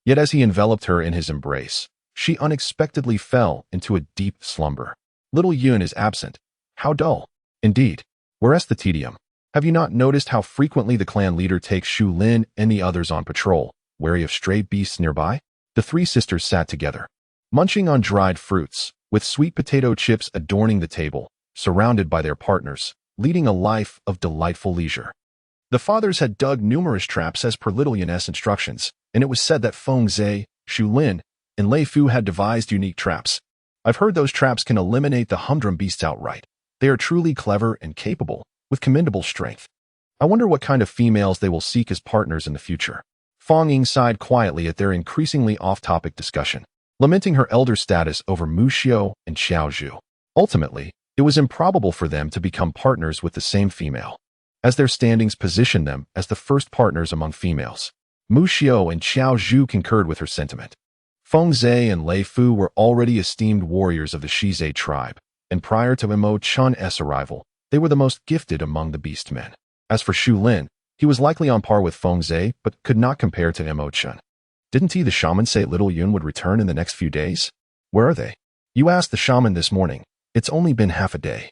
Yet as he enveloped her in his embrace, she unexpectedly fell into a deep slumber. Little Yun is absent. How dull. Indeed. Where's the tedium? Have you not noticed how frequently the clan leader takes Shu Lin and the others on patrol, wary of stray beasts nearby? The three sisters sat together, munching on dried fruits, with sweet potato chips adorning the table, surrounded by their partners, leading a life of delightful leisure. The fathers had dug numerous traps as per Little Yun's instructions, and it was said that Xize, Shu Lin, and Lei Fu had devised unique traps. I've heard those traps can eliminate the humdrum beasts outright. They are truly clever and capable, with commendable strength. I wonder what kind of females they will seek as partners in the future. Fong Ying sighed quietly at their increasingly off-topic discussion, lamenting her elder status over Mu Xiu and Xiao Zhu. Ultimately, it was improbable for them to become partners with the same female, as their standings positioned them as the first partners among females. Mu Xiu and Xiao Zhu concurred with her sentiment. Feng Zhe and Lei Fu were already esteemed warriors of the Xize tribe, and prior to Emo Chen's arrival, they were the most gifted among the beastmen. As for Shu Lin, he was likely on par with Feng Zhe, but could not compare to Emo Chen. Didn't he, the shaman, say Little Yun would return in the next few days? Where are they? You asked the shaman this morning. It's only been half a day.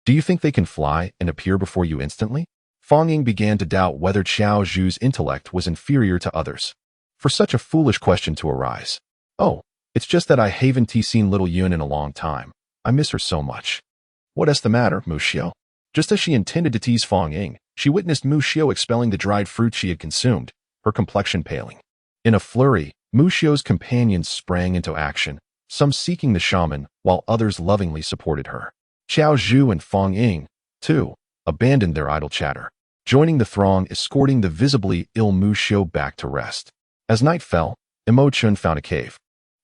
Do you think they can fly and appear before you instantly? Fong Ying began to doubt whether Xiao Zhu's intellect was inferior to others, for such a foolish question to arise. Oh, it's just that I haven't seen Little Yun in a long time. I miss her so much. What is the matter, Mu Xiu? Just as she intended to tease Fong Ying, she witnessed Mu Xiu expelling the dried fruit she had consumed, her complexion paling. In a flurry, Mu Xiu's companions sprang into action, some seeking the shaman, while others lovingly supported her. Xiao Zhu and Fong Ying, too, abandoned their idle chatter, joining the throng escorting the visibly ill Mu Xiu back to rest. As night fell, Emo Chen found a cave,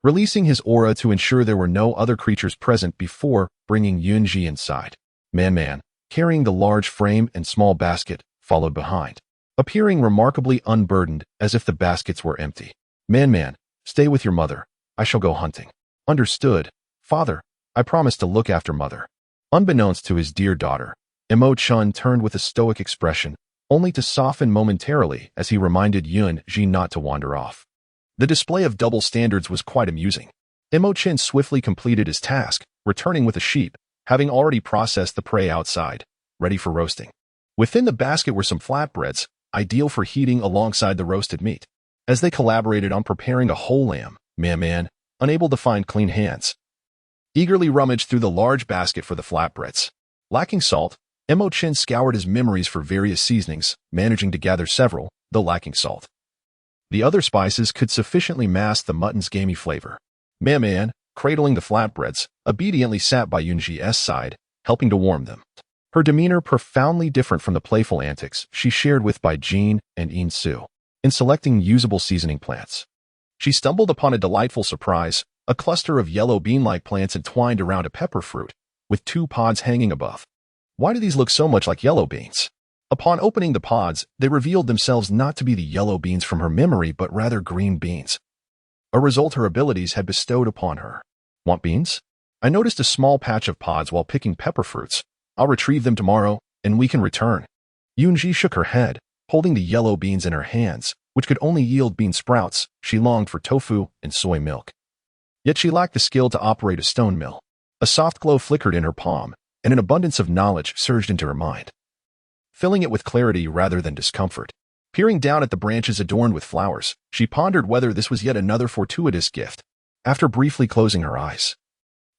releasing his aura to ensure there were no other creatures present before bringing Yun Zhi inside. Man, carrying the large frame and small basket, followed behind, appearing remarkably unburdened as if the baskets were empty. Man, stay with your mother. I shall go hunting. Understood, father. I promise to look after mother. Unbeknownst to his dear daughter, Emo Chen turned with a stoic expression, only to soften momentarily as he reminded Yun Zhi not to wander off. The display of double standards was quite amusing. Emo Chen swiftly completed his task, returning with a sheep, having already processed the prey outside, ready for roasting. Within the basket were some flatbreads, ideal for heating alongside the roasted meat. As they collaborated on preparing a whole lamb, Man, unable to find clean hands, eagerly rummaged through the large basket for the flatbreads. Lacking salt, Emo Chen scoured his memories for various seasonings, managing to gather several, though lacking salt. The other spices could sufficiently mask the mutton's gamey flavor. Man, cradling the flatbreads, obediently sat by Yun Zhi's side, helping to warm them. Her demeanor profoundly different from the playful antics she shared with Bai Jin and Yin Su in selecting usable seasoning plants. She stumbled upon a delightful surprise, a cluster of yellow bean-like plants entwined around a pepper fruit, with 2 pods hanging above. Why do these look so much like yellow beans? Upon opening the pods, they revealed themselves not to be the yellow beans from her memory, but rather green beans, a result her abilities had bestowed upon her. Want beans? I noticed a small patch of pods while picking pepper fruits. I'll retrieve them tomorrow, and we can return. Yun Zhi shook her head, holding the yellow beans in her hands, which could only yield bean sprouts. She longed for tofu and soy milk. Yet she lacked the skill to operate a stone mill. A soft glow flickered in her palm, and an abundance of knowledge surged into her mind, filling it with clarity rather than discomfort. Peering down at the branches adorned with flowers, she pondered whether this was yet another fortuitous gift. After briefly closing her eyes,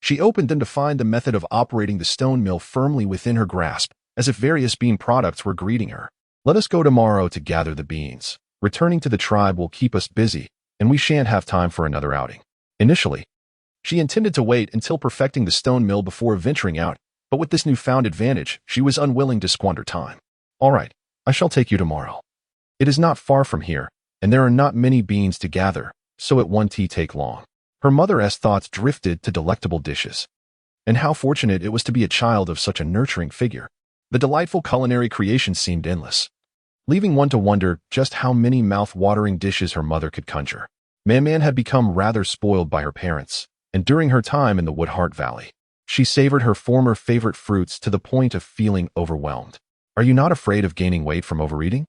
she opened them to find the method of operating the stone mill firmly within her grasp, as if various bean products were greeting her. Let us go tomorrow to gather the beans. Returning to the tribe will keep us busy, and we shan't have time for another outing. Initially, she intended to wait until perfecting the stone mill before venturing out, but with this newfound advantage, she was unwilling to squander time. All right, I shall take you tomorrow. It is not far from here, and there are not many beans to gather, so it won't take long. Her mother's thoughts drifted to delectable dishes. And how fortunate it was to be a child of such a nurturing figure. The delightful culinary creation seemed endless, leaving one to wonder just how many mouth-watering dishes her mother could conjure. Man had become rather spoiled by her parents, and during her time in the Woodheart Valley, she savored her former favorite fruits to the point of feeling overwhelmed. Are you not afraid of gaining weight from overeating?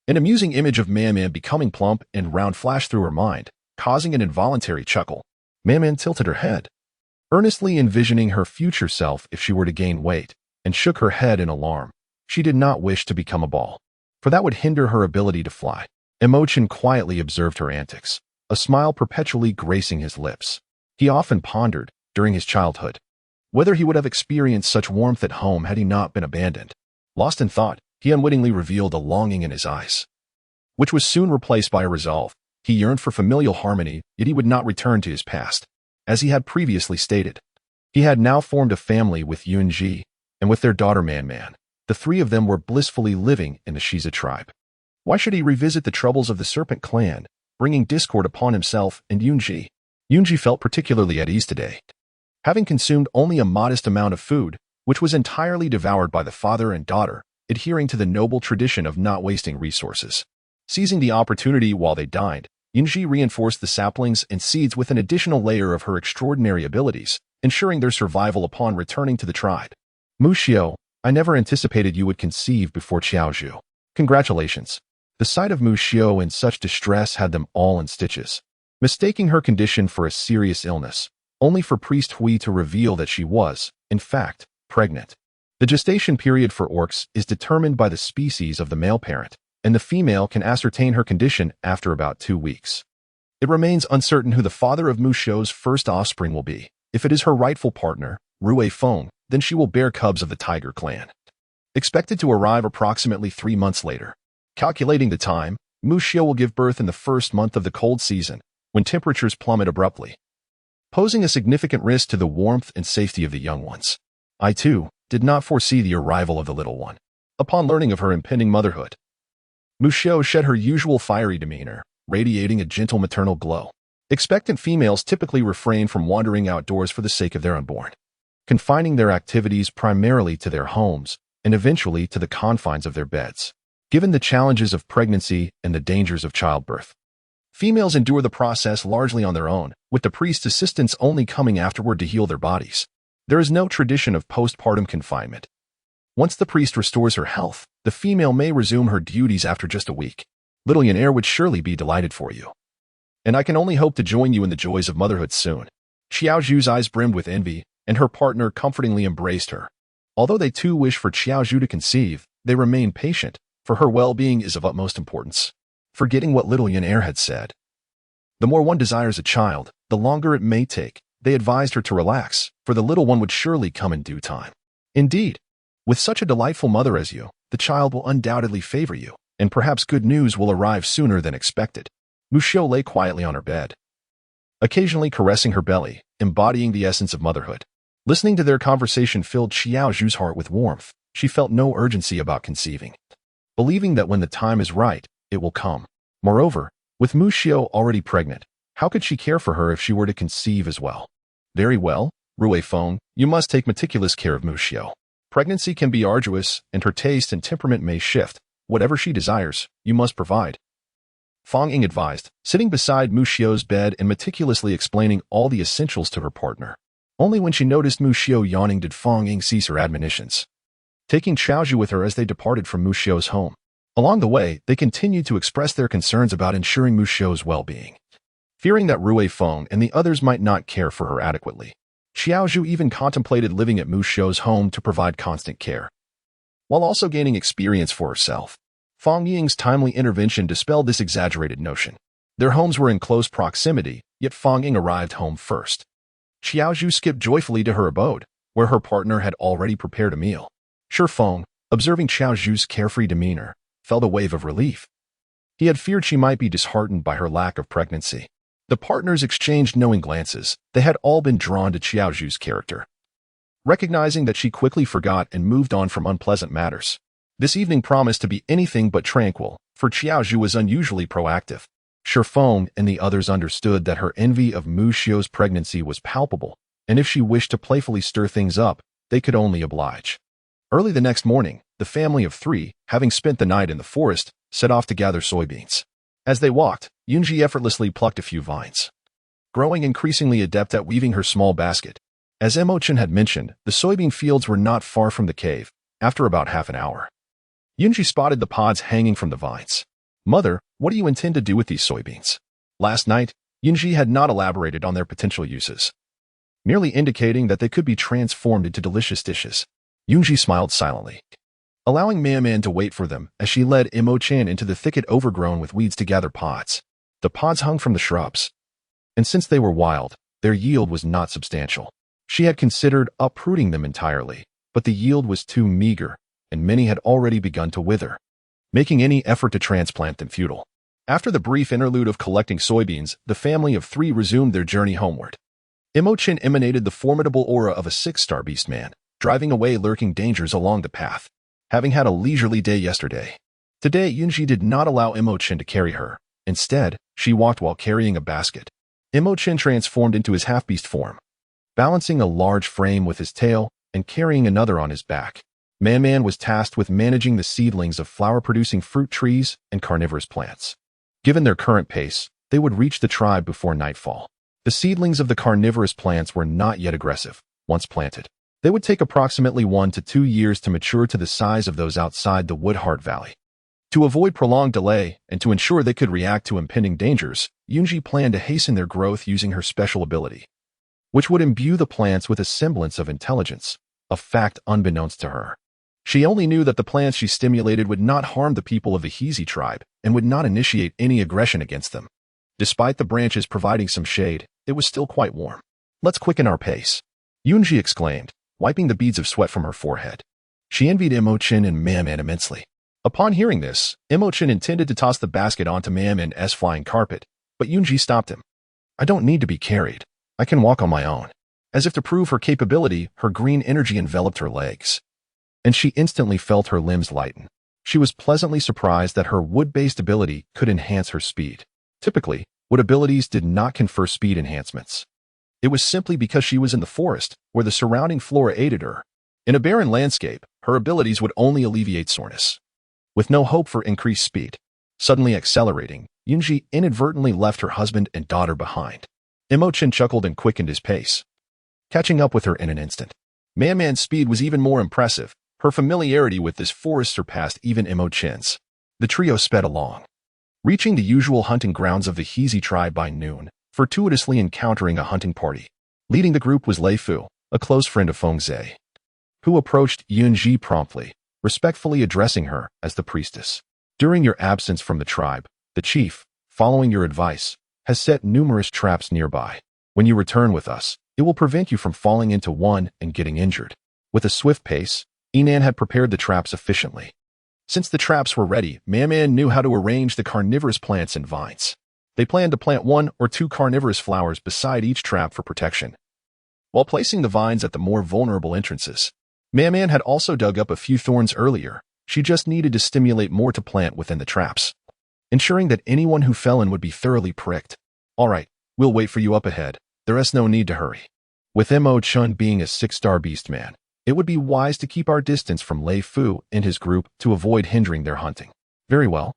An amusing image of Man becoming plump and round flashed through her mind, causing an involuntary chuckle. Man tilted her head, earnestly envisioning her future self if she were to gain weight, and shook her head in alarm. She did not wish to become a ball, for that would hinder her ability to fly. Emo Chen quietly observed her antics, a smile perpetually gracing his lips. He often pondered, during his childhood, whether he would have experienced such warmth at home had he not been abandoned. Lost in thought, he unwittingly revealed a longing in his eyes, which was soon replaced by a resolve. He yearned for familial harmony, yet he would not return to his past. As he had previously stated, he had now formed a family with Yun Zhi, and with their daughter Man. The 3 of them were blissfully living in the Xize tribe. Why should he revisit the troubles of the Serpent clan, bringing discord upon himself and Yun Zhi? Yun Zhi felt particularly at ease today, having consumed only a modest amount of food, which was entirely devoured by the father and daughter, adhering to the noble tradition of not wasting resources. Seizing the opportunity while they dined, Yun Zhi reinforced the saplings and seeds with an additional layer of her extraordinary abilities, ensuring their survival upon returning to the tribe. Mu Xiao, I never anticipated you would conceive before Xiaozhu. Congratulations. The sight of Mu Xiao in such distress had them all in stitches, mistaking her condition for a serious illness, only for Priest Hui to reveal that she was, in fact, pregnant. The gestation period for orcs is determined by the species of the male parent, and the female can ascertain her condition after about 2 weeks. It remains uncertain who the father of Mu Xiao's first offspring will be. If it is her rightful partner, Rui Feng, then she will bear cubs of the Tiger clan. Expected to arrive approximately 3 months later. Calculating the time, Mu Xiao will give birth in the first month of the cold season, when temperatures plummet abruptly, posing a significant risk to the warmth and safety of the young ones. I, too, did not foresee the arrival of the little one. Upon learning of her impending motherhood, Mu Xiao shed her usual fiery demeanor, radiating a gentle maternal glow. Expectant females typically refrain from wandering outdoors for the sake of their unborn, confining their activities primarily to their homes and eventually to the confines of their beds. Given the challenges of pregnancy and the dangers of childbirth, females endure the process largely on their own, with the priest's assistance only coming afterward to heal their bodies. There is no tradition of postpartum confinement. Once the priest restores her health, the female may resume her duties after just a week. Little Yun would surely be delighted for you, and I can only hope to join you in the joys of motherhood soon. Xiaozhu's eyes brimmed with envy, and her partner comfortingly embraced her. Although they too wish for Xiaozhu to conceive, they remain patient, for her well-being is of utmost importance. Forgetting what little Yun had said. The more one desires a child, the longer it may take, they advised her to relax, for the little one would surely come in due time. Indeed, with such a delightful mother as you, the child will undoubtedly favor you, and perhaps good news will arrive sooner than expected. Mu Xiao lay quietly on her bed, occasionally caressing her belly, embodying the essence of motherhood. Listening to their conversation filled Xiaozhu's heart with warmth. She felt no urgency about conceiving, believing that when the time is right, it will come. Moreover, with Mu Xiao already pregnant, how could she care for her if she were to conceive as well? Very well, Rui Feng, you must take meticulous care of Mu Xiao. Pregnancy can be arduous, and her taste and temperament may shift. Whatever she desires, you must provide. Fang Ying advised, sitting beside Mu Xiao's bed and meticulously explaining all the essentials to her partner. Only when she noticed Mu Xiao yawning did Fang Ying cease her admonitions, taking Xiaozhu with her as they departed from Mu Xiao's home. Along the way, they continued to express their concerns about ensuring Mu Xiao's well-being, fearing that Rui Feng and the others might not care for her adequately. Xiaozhu even contemplated living at Mu Xiao's home to provide constant care, while also gaining experience for herself. Fang Ying's timely intervention dispelled this exaggerated notion. Their homes were in close proximity, yet Fang Ying arrived home first. Xiaozhu skipped joyfully to her abode, where her partner had already prepared a meal. Shi Feng, observing Xiaozhu's carefree demeanor, felt a wave of relief. He had feared she might be disheartened by her lack of pregnancy. The partners exchanged knowing glances. They had all been drawn to Xiaozhu's character, recognizing that she quickly forgot and moved on from unpleasant matters. This evening promised to be anything but tranquil, for Xiaozhu was unusually proactive. Shi Feng and the others understood that her envy of Mu Xiao's pregnancy was palpable, and if she wished to playfully stir things up, they could only oblige. Early the next morning, the family of three, having spent the night in the forest, set off to gather soybeans. As they walked, Yun Zhi effortlessly plucked a few vines, growing increasingly adept at weaving her small basket. As Emo Chen had mentioned, the soybean fields were not far from the cave. After about half an hour, Yun Zhi spotted the pods hanging from the vines. Mother, what do you intend to do with these soybeans? Last night, Yun Zhi had not elaborated on their potential uses, merely indicating that they could be transformed into delicious dishes. Yun Zhi smiled silently, allowing Man to wait for them as she led Emo Chen into the thicket overgrown with weeds to gather pods. The pods hung from the shrubs, and since they were wild, their yield was not substantial. She had considered uprooting them entirely, but the yield was too meager, and many had already begun to wither, making any effort to transplant them futile. After the brief interlude of collecting soybeans, the family of three resumed their journey homeward. Emo Chen emanated the formidable aura of a 6-star beastman, driving away lurking dangers along the path. Having had a leisurely day yesterday, today Yun Zhi did not allow Emo Chen to carry her. Instead, she walked while carrying a basket. Emo Chen transformed into his half-beast form, balancing a large frame with his tail and carrying another on his back. Man was tasked with managing the seedlings of flower-producing fruit trees and carnivorous plants. Given their current pace, they would reach the tribe before nightfall. The seedlings of the carnivorous plants were not yet aggressive. Once planted, they would take approximately 1 to 2 years to mature to the size of those outside the Woodheart Valley. To avoid prolonged delay and to ensure they could react to impending dangers, Yun Zhi planned to hasten their growth using her special ability, which would imbue the plants with a semblance of intelligence, a fact unbeknownst to her. She only knew that the plants she stimulated would not harm the people of the Xize tribe and would not initiate any aggression against them. Despite the branches providing some shade, it was still quite warm. Let's quicken our pace, Yun Zhi exclaimed, wiping the beads of sweat from her forehead. She envied Emo Chen and Man immensely. Upon hearing this, Emo Chen intended to toss the basket onto Man's flying carpet, but Yun Zhi stopped him. I don't need to be carried. I can walk on my own. As if to prove her capability, her green energy enveloped her legs, and she instantly felt her limbs lighten. She was pleasantly surprised that her wood-based ability could enhance her speed. Typically, wood abilities did not confer speed enhancements. It was simply because she was in the forest, where the surrounding flora aided her. In a barren landscape, her abilities would only alleviate soreness, with no hope for increased speed. Suddenly accelerating, Yun Zhi inadvertently left her husband and daughter behind. Emo Chen chuckled and quickened his pace, catching up with her in an instant. Man's speed was even more impressive. Her familiarity with this forest surpassed even Emo Chen's. The trio sped along, reaching the usual hunting grounds of the Xize tribe by noon, fortuitously encountering a hunting party. Leading the group was Lei Fu, a close friend of Xize, who approached Yun Zhi promptly, respectfully addressing her as the priestess. During your absence from the tribe, the chief, following your advice, has set numerous traps nearby. When you return with us, it will prevent you from falling into one and getting injured. With a swift pace, Enan had prepared the traps efficiently. Since the traps were ready, Man knew how to arrange the carnivorous plants and vines. They planned to plant 1 or 2 carnivorous flowers beside each trap for protection, while placing the vines at the more vulnerable entrances. Man had also dug up a few thorns earlier. She just needed to stimulate more to plant within the traps, ensuring that anyone who fell in would be thoroughly pricked. All right, we'll wait for you up ahead. There is no need to hurry. With Emo Chen being a 6-star beastman, it would be wise to keep our distance from Lei Fu and his group to avoid hindering their hunting. Very well.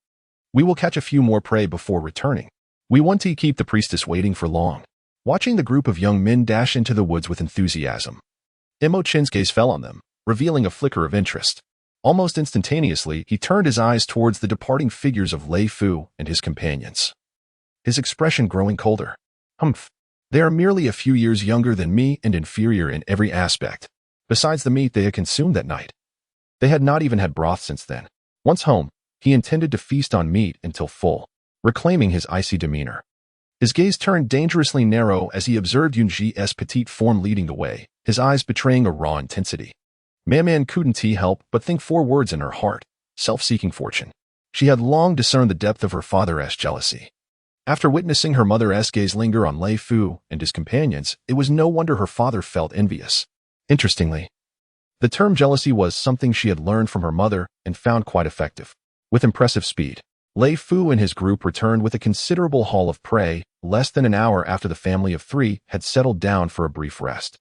We will catch a few more prey before returning. We want to keep the priestess waiting for long. Watching the group of young men dash into the woods with enthusiasm, Emo Chen's gaze fell on them, revealing a flicker of interest. Almost instantaneously, he turned his eyes towards the departing figures of Lei Fu and his companions, his expression growing colder. Humph. They are merely a few years younger than me and inferior in every aspect. Besides the meat they had consumed that night, they had not even had broth since then. Once home, he intended to feast on meat until full, reclaiming his icy demeanor. His gaze turned dangerously narrow as he observed Yun Zhi's petite form leading the way, his eyes betraying a raw intensity. Man couldn't help but think 4 words in her heart: self-seeking fortune. She had long discerned the depth of her father's jealousy. After witnessing her mother's gaze linger on Lei Fu and his companions, it was no wonder her father felt envious. Interestingly, the term jealousy was something she had learned from her mother and found quite effective. With impressive speed, Lei Fu and his group returned with a considerable haul of prey, less than an hour after the family of 3 had settled down for a brief rest.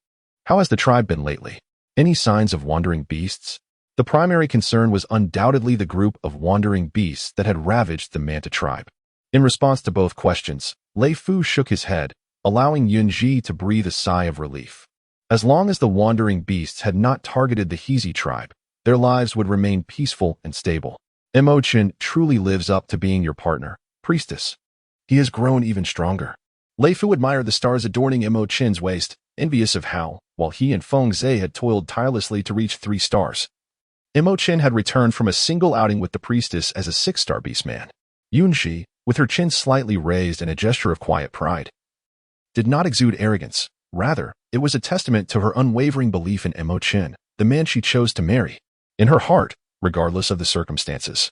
How has the tribe been lately? Any signs of wandering beasts? The primary concern was undoubtedly the group of wandering beasts that had ravaged the Manta tribe. In response to both questions, Lei Fu shook his head, allowing Yun Zhi to breathe a sigh of relief. As long as the wandering beasts had not targeted the Xize tribe, their lives would remain peaceful and stable. Emo Chen truly lives up to being your partner, priestess. He has grown even stronger. Lei Fu admired the stars adorning Emo Chen's waist, envious of how, while he and Xize had toiled tirelessly to reach 3 stars, Emo Chen had returned from a single outing with the priestess as a 6-star beastman. Yun Zhi, with her chin slightly raised and a gesture of quiet pride, did not exude arrogance. Rather, it was a testament to her unwavering belief in Emo Chen, the man she chose to marry. In her heart, regardless of the circumstances,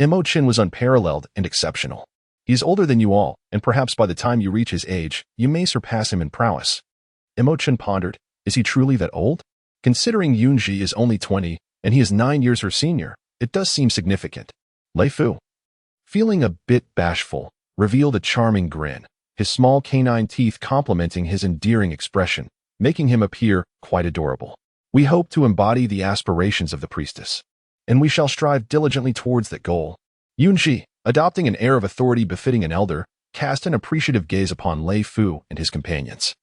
Emo Chen was unparalleled and exceptional. He is older than you all, and perhaps by the time you reach his age, you may surpass him in prowess. Emo Chen pondered, is he truly that old? Considering Yun Zhi is only 20, and he is 9 years her senior, it does seem significant. Lei Fu, feeling a bit bashful, revealed a charming grin, his small canine teeth complementing his endearing expression, making him appear quite adorable. We hope to embody the aspirations of the priestess, and we shall strive diligently towards that goal. Yun Zhi, adopting an air of authority befitting an elder, cast an appreciative gaze upon Lei Fu and his companions.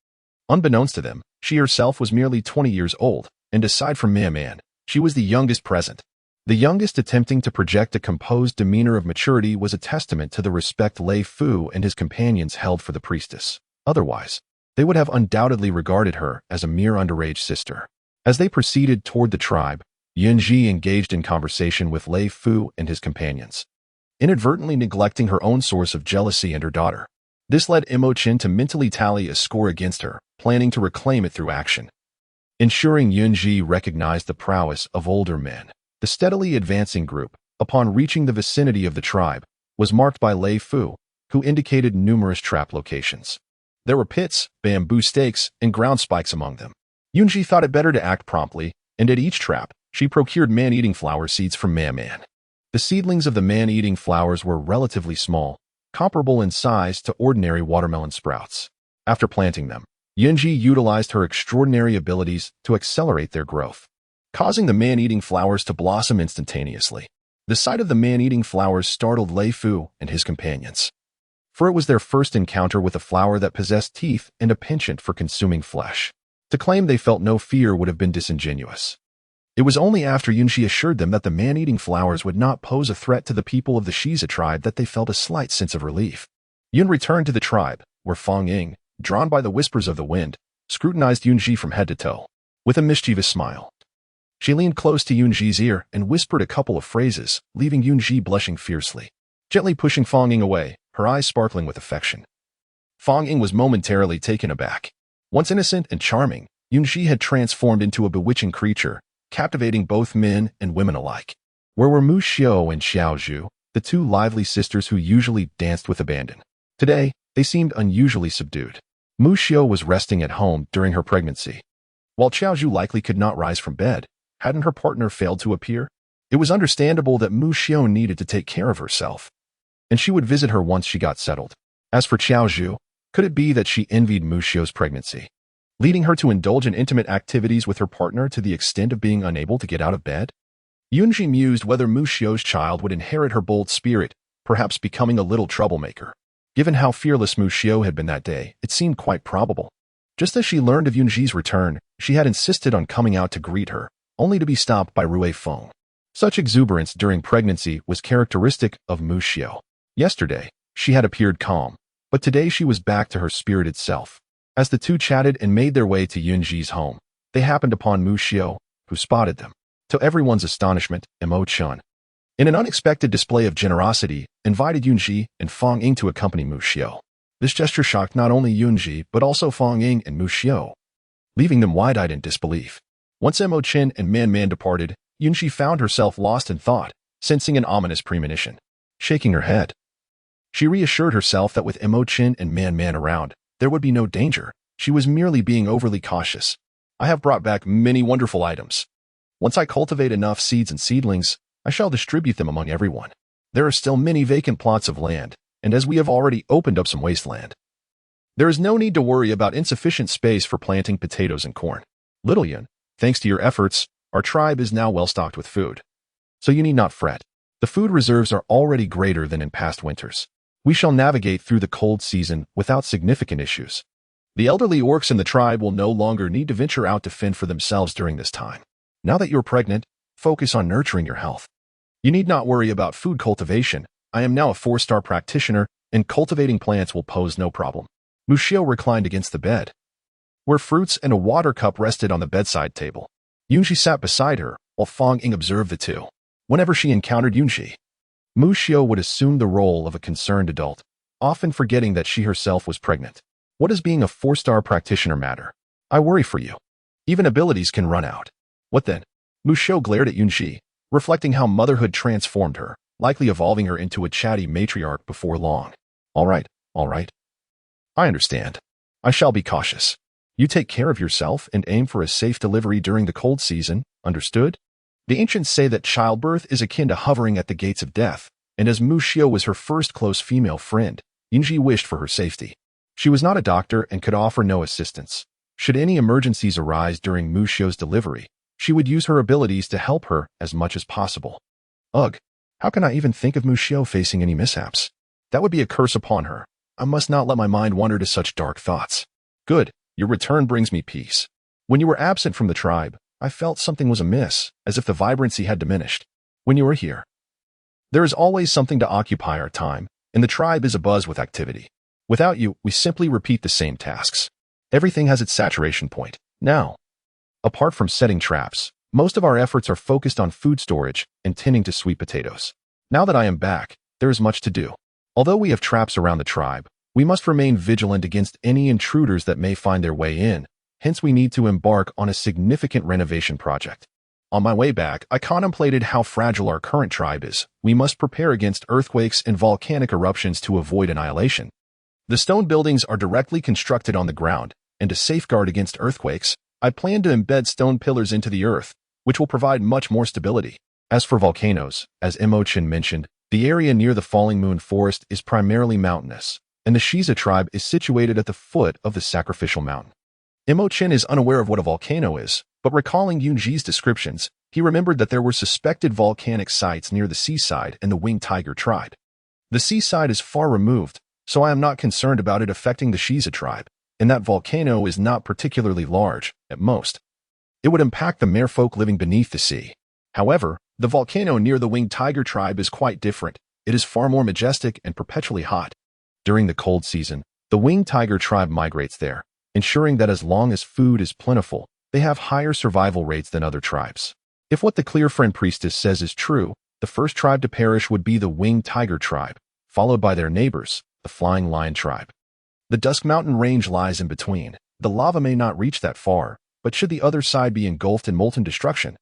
Unbeknownst to them, she herself was merely 20 years old, and aside from Man, she was the youngest present. The youngest attempting to project a composed demeanor of maturity was a testament to the respect Lei Fu and his companions held for the priestess. Otherwise, they would have undoubtedly regarded her as a mere underage sister. As they proceeded toward the tribe, Yun Zhi engaged in conversation with Lei Fu and his companions, inadvertently neglecting her own source of jealousy and her daughter. This led Emo Chen to mentally tally a score against her, planning to reclaim it through action. Ensuring Yun Zhi recognized the prowess of older men, the steadily advancing group, upon reaching the vicinity of the tribe, was marked by Lei Fu, who indicated numerous trap locations. There were pits, bamboo stakes, and ground spikes among them. Yun Zhi thought it better to act promptly, and at each trap, she procured man-eating flower seeds from Man. The seedlings of the man-eating flowers were relatively small, comparable in size to ordinary watermelon sprouts. After planting them, Yun Zhi utilized her extraordinary abilities to accelerate their growth, causing the man-eating flowers to blossom instantaneously. The sight of the man-eating flowers startled Lei Fu and his companions, for it was their first encounter with a flower that possessed teeth and a penchant for consuming flesh. To claim they felt no fear would have been disingenuous. It was only after Yun Zhi assured them that the man-eating flowers would not pose a threat to the people of the Xize tribe that they felt a slight sense of relief. Yun returned to the tribe, where Fang Ying, drawn by the whispers of the wind, scrutinized Yun Zhi from head to toe, with a mischievous smile. She leaned close to Yun Zhi's ear and whispered a couple of phrases, leaving Yun Zhi blushing fiercely, gently pushing Fang Ying away, her eyes sparkling with affection. Fang Ying was momentarily taken aback. Once innocent and charming, Yun Zhi had transformed into a bewitching creature, captivating both men and women alike. Where were Mu Xiao and Xiao Zhu, the two lively sisters who usually danced with abandon? Today, they seemed unusually subdued. Mu Xiao was resting at home during her pregnancy. While Xiao Zhu likely could not rise from bed, hadn't her partner failed to appear? It was understandable that Mu Xiao needed to take care of herself, and she would visit her once she got settled. As for Xiao Zhu, could it be that she envied Mu Xiao's pregnancy, leading her to indulge in intimate activities with her partner to the extent of being unable to get out of bed? Yun Zhi mused whether Mu Xiao's child would inherit her bold spirit, perhaps becoming a little troublemaker. Given how fearless Mu Xiao had been that day, it seemed quite probable. Just as she learned of Yun Zhi's return, she had insisted on coming out to greet her, only to be stopped by Rui Feng. Such exuberance during pregnancy was characteristic of Mu Xiao. Yesterday, she had appeared calm, but today she was back to her spirited self. As the two chatted and made their way to Yun Zhi's home, they happened upon Mu Xiao, who spotted them. To everyone's astonishment, Emo Chen, in an unexpected display of generosity, invited Yun Zhi and Fang Ying to accompany Mu Xiao. This gesture shocked not only Yun Zhi but also Fang Ying and Mu Xiao, leaving them wide-eyed in disbelief. Once Emo Chen and Man departed, Yun Zhi found herself lost in thought, sensing an ominous premonition. Shaking her head, she reassured herself that with Emo Chen and Man around, there would be no danger. She was merely being overly cautious. I have brought back many wonderful items. Once I cultivate enough seeds and seedlings, I shall distribute them among everyone. There are still many vacant plots of land, and as we have already opened up some wasteland, there is no need to worry about insufficient space for planting potatoes and corn. Little Yun, thanks to your efforts, our tribe is now well stocked with food. So you need not fret. The food reserves are already greater than in past winters. We shall navigate through the cold season without significant issues. The elderly orcs in the tribe will no longer need to venture out to fend for themselves during this time. Now that you're pregnant, focus on nurturing your health. You need not worry about food cultivation. I am now a 4-star practitioner, and cultivating plants will pose no problem. Mu Xiao reclined against the bed, where fruits and a water cup rested on the bedside table. Yun Zhi sat beside her, while Fang Ying observed the two. Whenever she encountered Yun Zhi, Mu Xiao would assume the role of a concerned adult, often forgetting that she herself was pregnant. What does being a 4-star practitioner matter? I worry for you. Even abilities can run out. What then? Mu Xiao glared at Yun Zhi, reflecting how motherhood transformed her, likely evolving her into a chatty matriarch before long. All right. I understand. I shall be cautious. You take care of yourself and aim for a safe delivery during the cold season, understood? The ancients say that childbirth is akin to hovering at the gates of death, and as Mu Xiao was her first close female friend, Yun Zhi wished for her safety. She was not a doctor and could offer no assistance. Should any emergencies arise during Mu Xiao's delivery, she would use her abilities to help her as much as possible. Ugh, how can I even think of Mu Xiao facing any mishaps? That would be a curse upon her. I must not let my mind wander to such dark thoughts. Good, your return brings me peace. When you were absent from the tribe, I felt something was amiss, as if the vibrancy had diminished. When you are here, there is always something to occupy our time, and the tribe is abuzz with activity. Without you, we simply repeat the same tasks. Everything has its saturation point. Now, apart from setting traps, most of our efforts are focused on food storage and tending to sweet potatoes. Now that I am back, there is much to do. Although we have traps around the tribe, we must remain vigilant against any intruders that may find their way in. Hence, we need to embark on a significant renovation project. On my way back, I contemplated how fragile our current tribe is. We must prepare against earthquakes and volcanic eruptions to avoid annihilation. The stone buildings are directly constructed on the ground, and to safeguard against earthquakes, I plan to embed stone pillars into the earth, which will provide much more stability. As for volcanoes, as Emo Chen mentioned, the area near the Falling Moon Forest is primarily mountainous, and the Xize tribe is situated at the foot of the sacrificial mountain. Emo Chen is unaware of what a volcano is, but recalling Yun Zhi's descriptions, he remembered that there were suspected volcanic sites near the seaside and the winged tiger tribe. The seaside is far removed, so I am not concerned about it affecting the Xize tribe, and that volcano is not particularly large, at most. It would impact the merfolk living beneath the sea. However, the volcano near the winged tiger tribe is quite different. It is far more majestic and perpetually hot. During the cold season, the winged tiger tribe migrates there, ensuring that as long as food is plentiful, they have higher survival rates than other tribes. If what the Clear Friend Priestess says is true, the first tribe to perish would be the Winged Tiger tribe, followed by their neighbors, the Flying Lion tribe. The Dusk Mountain Range lies in between. The lava may not reach that far, but should the other side be engulfed in molten destruction,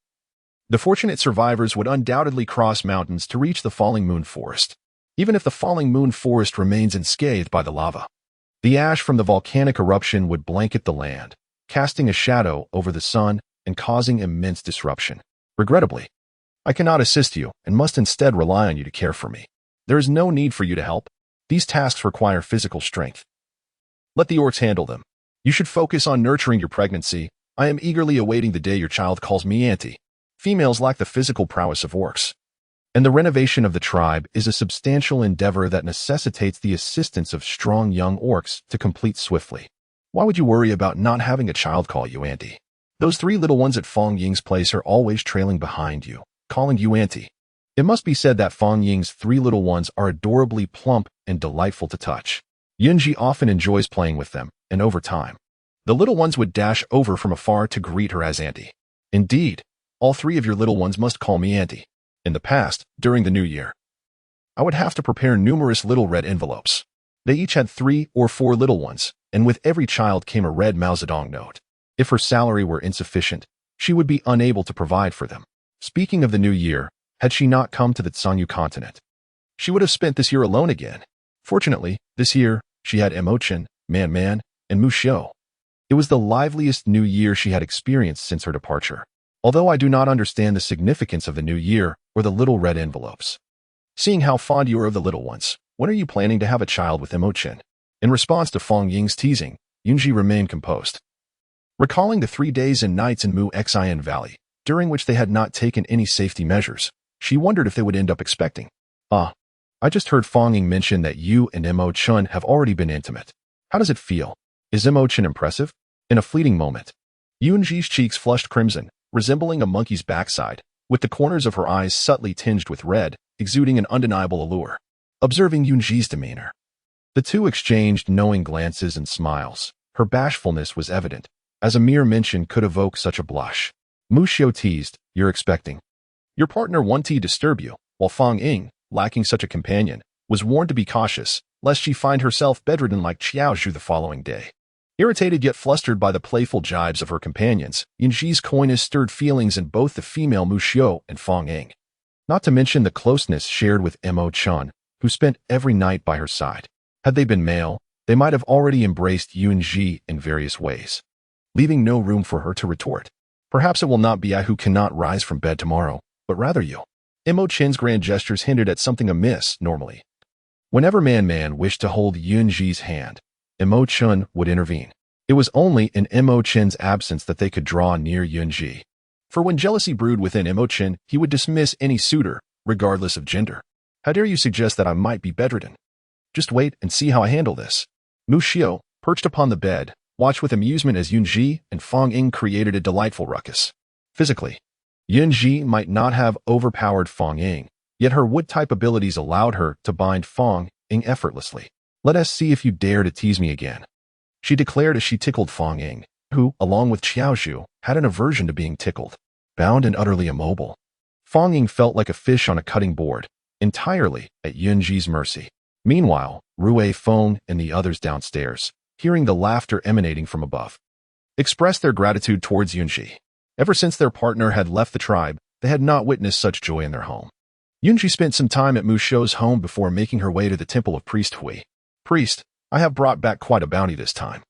the fortunate survivors would undoubtedly cross mountains to reach the Falling Moon Forest. Even if the Falling Moon Forest remains unscathed by the lava, the ash from the volcanic eruption would blanket the land, casting a shadow over the sun and causing immense disruption. Regrettably, I cannot assist you and must instead rely on you to care for me. There is no need for you to help. These tasks require physical strength. Let the orcs handle them. You should focus on nurturing your pregnancy. I am eagerly awaiting the day your child calls me auntie. Females lack the physical prowess of orcs, and the renovation of the tribe is a substantial endeavor that necessitates the assistance of strong young orcs to complete swiftly. Why would you worry about not having a child call you auntie? Those 3 little ones at Fong Ying's place are always trailing behind you, calling you auntie. It must be said that Fong Ying's 3 little ones are adorably plump and delightful to touch. Yun Zhi often enjoys playing with them, and over time, the little ones would dash over from afar to greet her as auntie. Indeed, all 3 of your little ones must call me auntie. In the past, during the new year, I would have to prepare numerous little red envelopes. They each had 3 or 4 little ones, and with every child came a red Mao Zedong note. If her salary were insufficient, she would be unable to provide for them. Speaking of the new year, had she not come to the Tsanyu continent, she would have spent this year alone again. Fortunately, this year, she had Emo Chen, Man, and Mu Xiu. It was the liveliest new year she had experienced since her departure. Although I do not understand the significance of the new year or the little red envelopes. Seeing how fond you are of the little ones, when are you planning to have a child with Emo Chen? In response to Fong Ying's teasing, Yun Zhi remained composed. Recalling the 3 days and nights in Mu Xian Valley, during which they had not taken any safety measures, she wondered if they would end up expecting. I just heard Fong Ying mention that you and Emo Chen have already been intimate. How does it feel? Is Emo Chen impressive? In a fleeting moment, Yun Zhi's cheeks flushed crimson, resembling a monkey's backside, with the corners of her eyes subtly tinged with red, exuding an undeniable allure. Observing Yun Zhi's demeanor, the two exchanged knowing glances and smiles. Her bashfulness was evident, as a mere mention could evoke such a blush. Mu Xiu teased, "You're expecting your partner one to disturb you," while Fong Ying, lacking such a companion, was warned to be cautious, lest she find herself bedridden like Xiaozhu the following day. Irritated yet flustered by the playful jibes of her companions, Yun Zhi's coyness stirred feelings in both the female Mu Xiu and Fong Ying. Not to mention the closeness shared with Emo Chen, who spent every night by her side. Had they been male, they might have already embraced Yun Zhi in various ways, leaving no room for her to retort. Perhaps it will not be I who cannot rise from bed tomorrow, but rather you. Emo Chen's grand gestures hinted at something amiss normally. Whenever Man wished to hold Yun Zhi's hand, Emo Chen would intervene. It was only in Emo Chen's absence that they could draw near Yun Zhi. For when jealousy brewed within Emo Chen, he would dismiss any suitor, regardless of gender. How dare you suggest that I might be bedridden? Just wait and see how I handle this. Mu Xiu, perched upon the bed, watched with amusement as Yun Zhi and Fong Ying created a delightful ruckus. Physically, Yun Zhi might not have overpowered Fong Ying, yet her wood-type abilities allowed her to bind Fong Ying effortlessly. "Let us see if you dare to tease me again," she declared as she tickled Fong Ying, who, along with Xiaozhu, had an aversion to being tickled. Bound and utterly immobile, Fong Ying felt like a fish on a cutting board, entirely at Yun Zhi's mercy. Meanwhile, Rui Feng and the others downstairs, hearing the laughter emanating from above, expressed their gratitude towards Yun Zhi. Ever since their partner had left the tribe, they had not witnessed such joy in their home. Yun Zhi spent some time at Mu Xiu's home before making her way to the temple of Priest Hui. "Priest, I have brought back quite a bounty this time.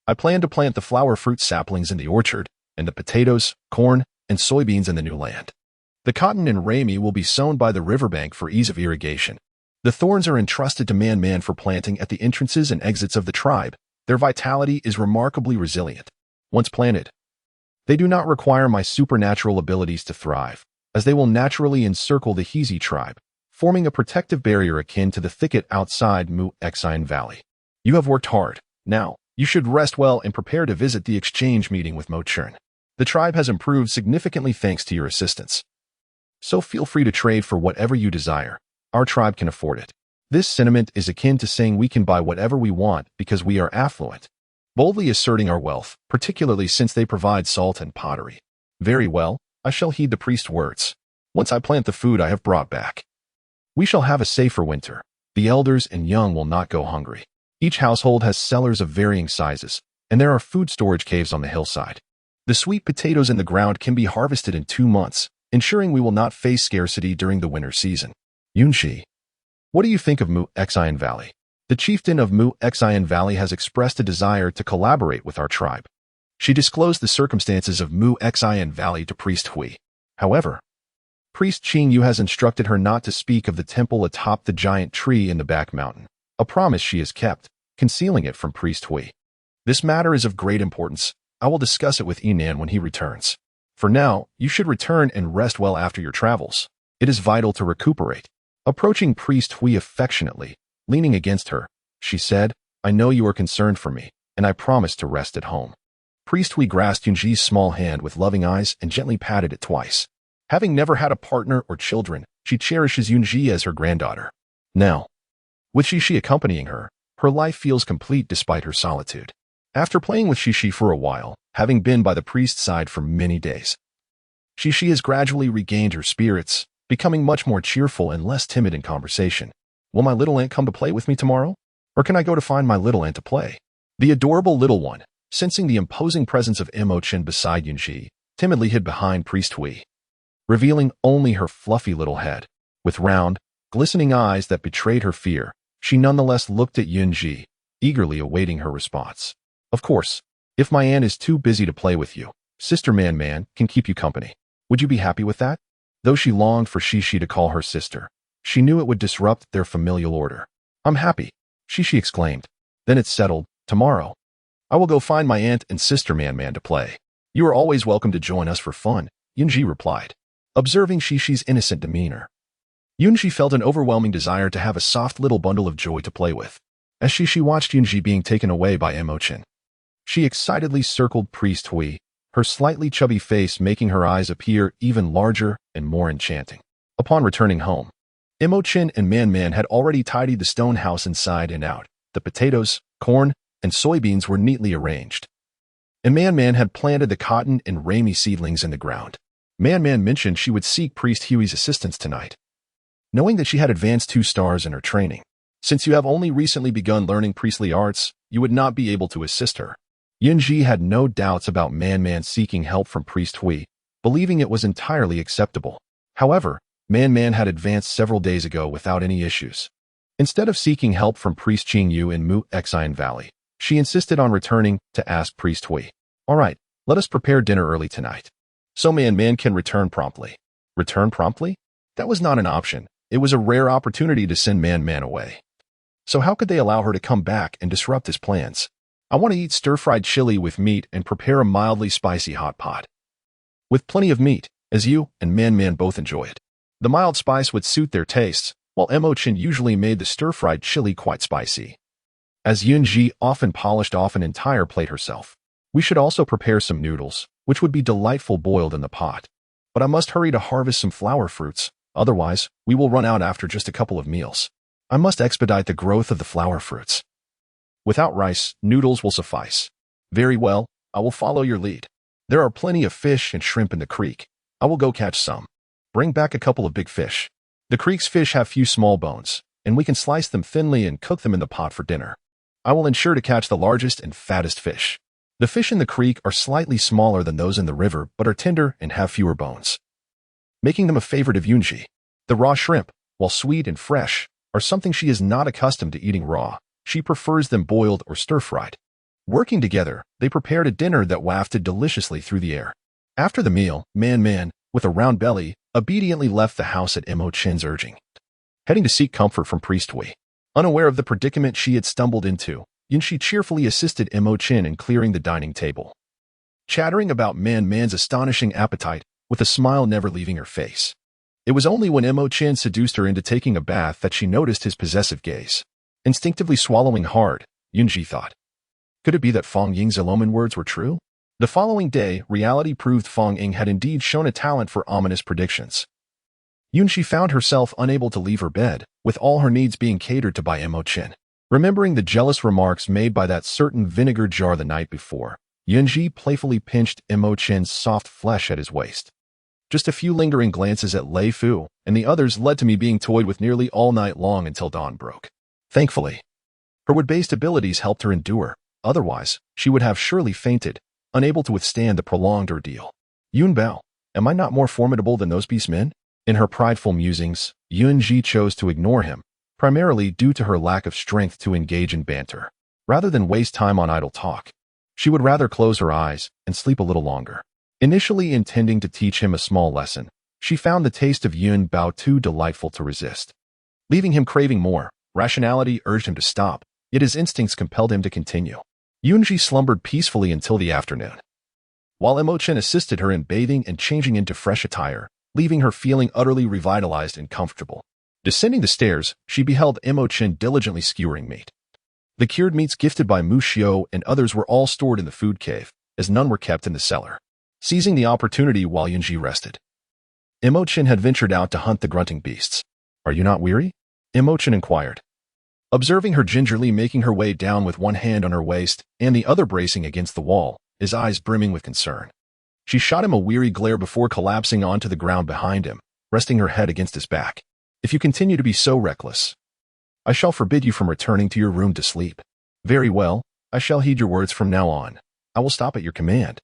I plan to plant the flower fruit saplings in the orchard, and the potatoes, corn, and soybeans in the new land. The cotton and rami will be sown by the riverbank for ease of irrigation. The thorns are entrusted to Man for planting at the entrances and exits of the tribe. Their vitality is remarkably resilient. Once planted, they do not require my supernatural abilities to thrive, as they will naturally encircle the Xize tribe, forming a protective barrier akin to the thicket outside Mu Xian Valley. You have worked hard. Now, you should rest well and prepare to visit the exchange meeting with Mo Chen. The tribe has improved significantly thanks to your assistance. So feel free to trade for whatever you desire. Our tribe can afford it." This sentiment is akin to saying we can buy whatever we want because we are affluent. boldly asserting our wealth, particularly since they provide salt and pottery. Very well, I shall heed the priest's words. Once I plant the food I have brought back, we shall have a safer winter. The elders and young will not go hungry. Each household has cellars of varying sizes, and there are food storage caves on the hillside. The sweet potatoes in the ground can be harvested in 2 months, ensuring we will not face scarcity during the winter season. Yun Zhi, what do you think of Xize Valley? The chieftain of Xize Valley has expressed a desire to collaborate with our tribe. She disclosed the circumstances of Xize Valley to Priest Hui. However, Priest Qing Yu has instructed her not to speak of the temple atop the giant tree in the back mountain, a promise she has kept, concealing it from Priest Hui. This matter is of great importance. I will discuss it with Enan when he returns. For now, you should return and rest well after your travels. It is vital to recuperate. Approaching Priest Hui affectionately, leaning against her, she said, I know you are concerned for me, and I promise to rest at home. Priest Hui grasped Yun Zhi's small hand with loving eyes and gently patted it twice. Having never had a partner or children, she cherishes Yun Zhi as her granddaughter. Now, with Xize accompanying her, her life feels complete despite her solitude. After playing with Xize for a while, having been by the priest's side for many days, Xize has gradually regained her spirits, becoming much more cheerful and less timid in conversation. Will my little aunt come to play with me tomorrow? Or can I go to find my little aunt to play? The adorable little one, sensing the imposing presence of Emo Chen beside Yun Zhi, timidly hid behind Priest Hui, revealing only her fluffy little head. With round, glistening eyes that betrayed her fear, she nonetheless looked at Yun Zhi, eagerly awaiting her response. Of course, if my aunt is too busy to play with you, Sister Man can keep you company. Would you be happy with that? Though she longed for Xize to call her sister, she knew it would disrupt their familial order. I'm happy, Xize exclaimed. Then it's settled. Tomorrow, I will go find my aunt and Sister Man to play. You are always welcome to join us for fun, Yun Zhi replied. Observing Xize's innocent demeanor, Yun Zhi felt an overwhelming desire to have a soft little bundle of joy to play with. As Xize watched Yun Zhi being taken away by Emo Chen, she excitedly circled Priest Hui, her slightly chubby face making her eyes appear even larger and more enchanting. Upon returning home, Emo Chen and Man had already tidied the stone house inside and out. The potatoes, corn, and soybeans were neatly arranged. And Man had planted the cotton and rami seedlings in the ground. Man mentioned she would seek Priest Hui's assistance tonight, knowing that she had advanced 2 stars in her training. Since you have only recently begun learning priestly arts, you would not be able to assist her. Yun Zhi had no doubts about Man seeking help from Priest Hui, believing it was entirely acceptable. However, Man had advanced several days ago without any issues. Instead of seeking help from Priest Qing Yu in Xize Valley, she insisted on returning to ask Priest Hui. All right, let us prepare dinner early tonight, so Man can return promptly. Return promptly? That was not an option. It was a rare opportunity to send Man away. So how could they allow her to come back and disrupt his plans? I want to eat stir-fried chili with meat and prepare a mildly spicy hot pot with plenty of meat, as you and Man both enjoy it. The mild spice would suit their tastes, while Emo Chen usually made the stir-fried chili quite spicy, as Yun Zhi often polished off an entire plate herself. We should also prepare some noodles, which would be delightful boiled in the pot. But I must hurry to harvest some flower fruits, otherwise we will run out after just a couple of meals. I must expedite the growth of the flower fruits. Without rice, noodles will suffice. Very well, I will follow your lead. There are plenty of fish and shrimp in the creek. I will go catch some. Bring back a couple of big fish. The creek's fish have few small bones, and we can slice them thinly and cook them in the pot for dinner. I will ensure to catch the largest and fattest fish. The fish in the creek are slightly smaller than those in the river but are tender and have fewer bones, making them a favorite of Yun Zhi. The raw shrimp, while sweet and fresh, are something she is not accustomed to eating raw. She prefers them boiled or stir-fried. Working together, they prepared a dinner that wafted deliciously through the air. After the meal, Man, with a round belly, obediently left the house at Emo Chen's urging, heading to seek comfort from Priest Hui. Unaware of the predicament she had stumbled into, Yun Zhi cheerfully assisted Emo Chen in clearing the dining table, chattering about Man's astonishing appetite, with a smile never leaving her face. It was only when Emo Chen seduced her into taking a bath that she noticed his possessive gaze. Instinctively swallowing hard, Yun Zhi thought, could it be that Fang Ying's omen words were true? The following day, reality proved Fang Ying had indeed shown a talent for ominous predictions. Yun Zhi found herself unable to leave her bed, with all her needs being catered to by Emo Chen. Remembering the jealous remarks made by that certain vinegar jar the night before, Yun Zhi playfully pinched Emo Chen's soft flesh at his waist. Just a few lingering glances at Lei Fu and the others led to me being toyed with nearly all night long until dawn broke. Thankfully, her wood-based abilities helped her endure. Otherwise, she would have surely fainted, unable to withstand the prolonged ordeal. Yun Bao, am I not more formidable than those beastmen? In her prideful musings, Yun Zhi chose to ignore him, primarily due to her lack of strength to engage in banter. Rather than waste time on idle talk, she would rather close her eyes and sleep a little longer. Initially intending to teach him a small lesson, she found the taste of Yun Bao too delightful to resist. Leaving him craving more, rationality urged him to stop, yet his instincts compelled him to continue. Yun Zhi slumbered peacefully until the afternoon, while Emo Chen assisted her in bathing and changing into fresh attire, leaving her feeling utterly revitalized and comfortable. Descending the stairs, she beheld Emo Chen diligently skewering meat. The cured meats gifted by Mu Xiu and others were all stored in the food cave, as none were kept in the cellar. Seizing the opportunity while Yun Zhi rested, Emo Chen had ventured out to hunt the grunting beasts. "Are you not weary?" Emo Chen inquired. Observing her gingerly making her way down with one hand on her waist and the other bracing against the wall, his eyes brimming with concern, she shot him a weary glare before collapsing onto the ground behind him, resting her head against his back. "If you continue to be so reckless, I shall forbid you from returning to your room to sleep." "Very well, I shall heed your words from now on. I will stop at your command,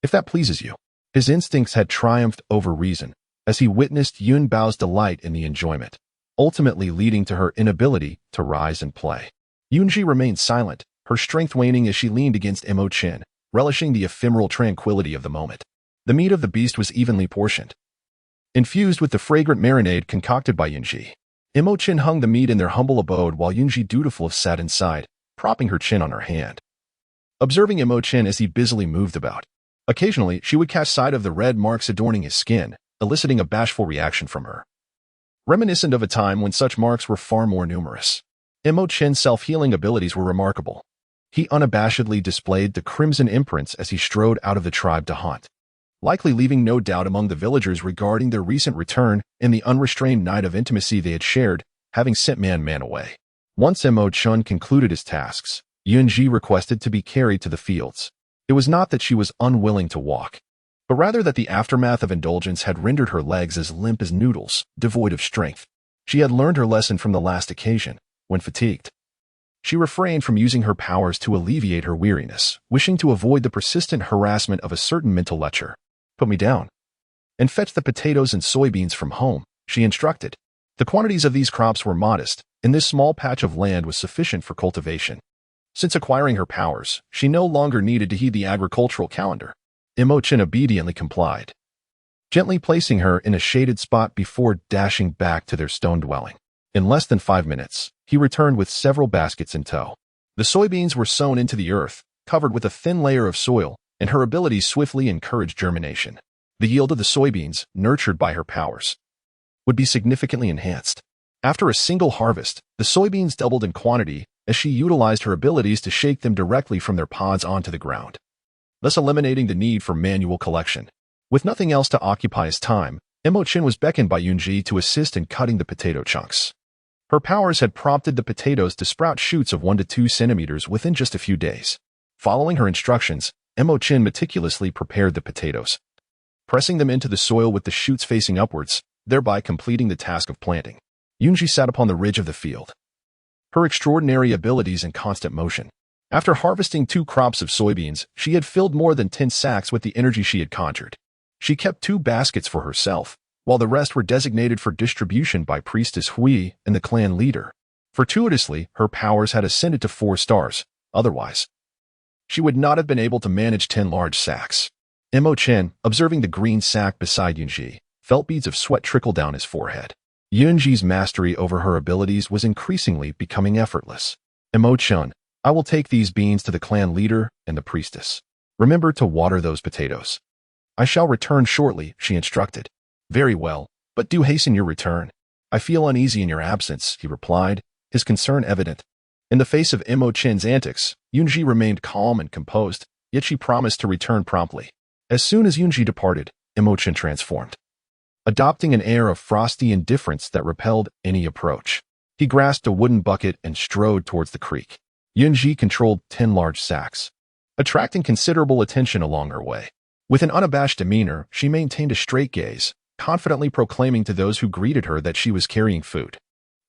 if that pleases you." His instincts had triumphed over reason, as he witnessed Yun Bao's delight in the enjoyment, ultimately leading to her inability to rise and play. Yun Zhi remained silent, her strength waning as she leaned against Emo Chen, relishing the ephemeral tranquility of the moment. The meat of the beast was evenly portioned, infused with the fragrant marinade concocted by Yun Zhi. Emo Chen hung the meat in their humble abode while Yun Zhi dutifully sat inside, propping her chin on her hand. Observing Emo Chen as he busily moved about, occasionally she would catch sight of the red marks adorning his skin, eliciting a bashful reaction from her, reminiscent of a time when such marks were far more numerous. Emo Chen's self-healing abilities were remarkable. He unabashedly displayed the crimson imprints as he strode out of the tribe to hunt, likely leaving no doubt among the villagers regarding their recent return and the unrestrained night of intimacy they had shared, having sent man away. Once Emo Chen concluded his tasks, Yun Zhi requested to be carried to the fields. It was not that she was unwilling to walk, but rather that the aftermath of indulgence had rendered her legs as limp as noodles, devoid of strength. She had learned her lesson from the last occasion. When fatigued, she refrained from using her powers to alleviate her weariness, wishing to avoid the persistent harassment of a certain mental lecher. "Put me down and fetch the potatoes and soybeans from home," she instructed. The quantities of these crops were modest, and this small patch of land was sufficient for cultivation. Since acquiring her powers, she no longer needed to heed the agricultural calendar. Emo Chen obediently complied, gently placing her in a shaded spot before dashing back to their stone dwelling. In less than 5 minutes, he returned with several baskets in tow. The soybeans were sown into the earth, covered with a thin layer of soil, and her abilities swiftly encouraged germination. The yield of the soybeans, nurtured by her powers, would be significantly enhanced. After a single harvest, the soybeans doubled in quantity as she utilized her abilities to shake them directly from their pods onto the ground, thus eliminating the need for manual collection. With nothing else to occupy his time, Emo Chen was beckoned by Yun Zhi to assist in cutting the potato chunks. Her powers had prompted the potatoes to sprout shoots of 1 to 2 centimeters within just a few days. Following her instructions, Emo Chen meticulously prepared the potatoes, pressing them into the soil with the shoots facing upwards, thereby completing the task of planting. Yun Zhi sat upon the ridge of the field, her extraordinary abilities in constant motion. After harvesting 2 crops of soybeans, she had filled more than 10 sacks with the energy she had conjured. She kept 2 baskets for herself, while the rest were designated for distribution by Priestess Hui and the clan leader. Fortuitously, her powers had ascended to 4 stars. Otherwise, she would not have been able to manage 10 large sacks. Emo Chen, observing the green sack beside Yun Zhi, felt beads of sweat trickle down his forehead. Yun Zhi's mastery over her abilities was increasingly becoming effortless. "Emo Chen, I will take these beans to the clan leader and the priestess. Remember to water those potatoes." "I shall return shortly," she instructed. "Very well, but do hasten your return. I feel uneasy in your absence," he replied, his concern evident. In the face of Emo Chen's antics, Yun Zhi remained calm and composed, yet she promised to return promptly. As soon as Yun Zhi departed, Emo Chen transformed, adopting an air of frosty indifference that repelled any approach. He grasped a wooden bucket and strode towards the creek. Yun Zhi controlled 10 large sacks, attracting considerable attention along her way. With an unabashed demeanor, she maintained a straight gaze, confidently proclaiming to those who greeted her that she was carrying food.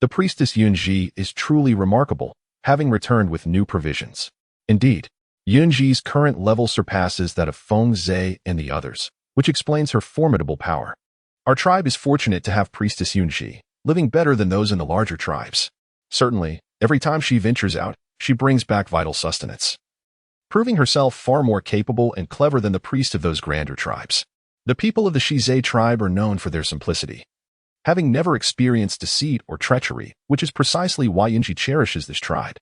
The priestess Yun Zhi is truly remarkable, having returned with new provisions. Indeed, Yun Zhi's current level surpasses that of Xize and the others, which explains her formidable power. Our tribe is fortunate to have priestess Yun Zhi, living better than those in the larger tribes. Certainly, every time she ventures out, she brings back vital sustenance, proving herself far more capable and clever than the priest of those grander tribes. The people of the Xize tribe are known for their simplicity, having never experienced deceit or treachery, which is precisely why Yun Zhi cherishes this tribe.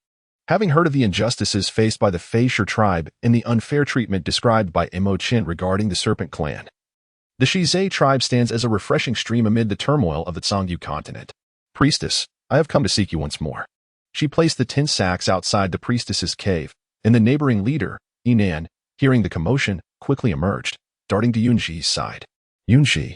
Having heard of the injustices faced by the Xize tribe and the unfair treatment described by Emo Chen regarding the Serpent clan, the Xize tribe stands as a refreshing stream amid the turmoil of the Zhongyu continent. Priestess, I have come to seek you once more. She placed the 10 sacks outside the priestess's cave, and the neighboring leader, Yinan, hearing the commotion, quickly emerged, darting to Yun Zhi's side. Yun Zhi,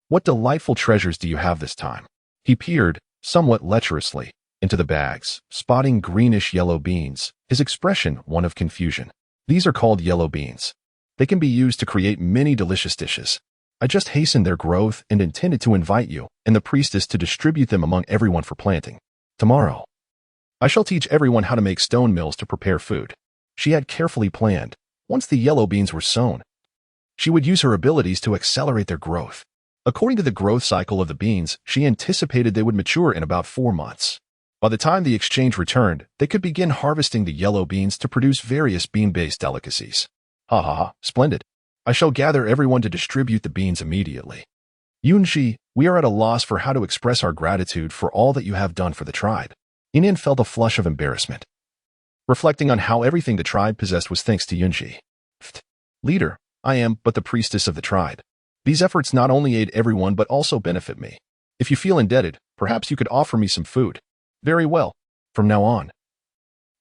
what delightful treasures do you have this time? He peered, somewhat lecherously, into the bags, spotting greenish-yellow beans, his expression one of confusion. These are called yellow beans. They can be used to create many delicious dishes. I just hastened their growth and intended to invite you and the priestess to distribute them among everyone for planting. Tomorrow, I shall teach everyone how to make stone mills to prepare food. She had carefully planned. Once the yellow beans were sown, she would use her abilities to accelerate their growth. According to the growth cycle of the beans, she anticipated they would mature in about 4 months. By the time the exchange returned, they could begin harvesting the yellow beans to produce various bean-based delicacies. Ha ha ha, splendid. I shall gather everyone to distribute the beans immediately. Yun Zhi, we are at a loss for how to express our gratitude for all that you have done for the tribe. Yinan felt a flush of embarrassment, reflecting on how everything the tribe possessed was thanks to Yun Zhi. Leader, I am but the priestess of the tribe. These efforts not only aid everyone but also benefit me. If you feel indebted, perhaps you could offer me some food. Very well. From now on,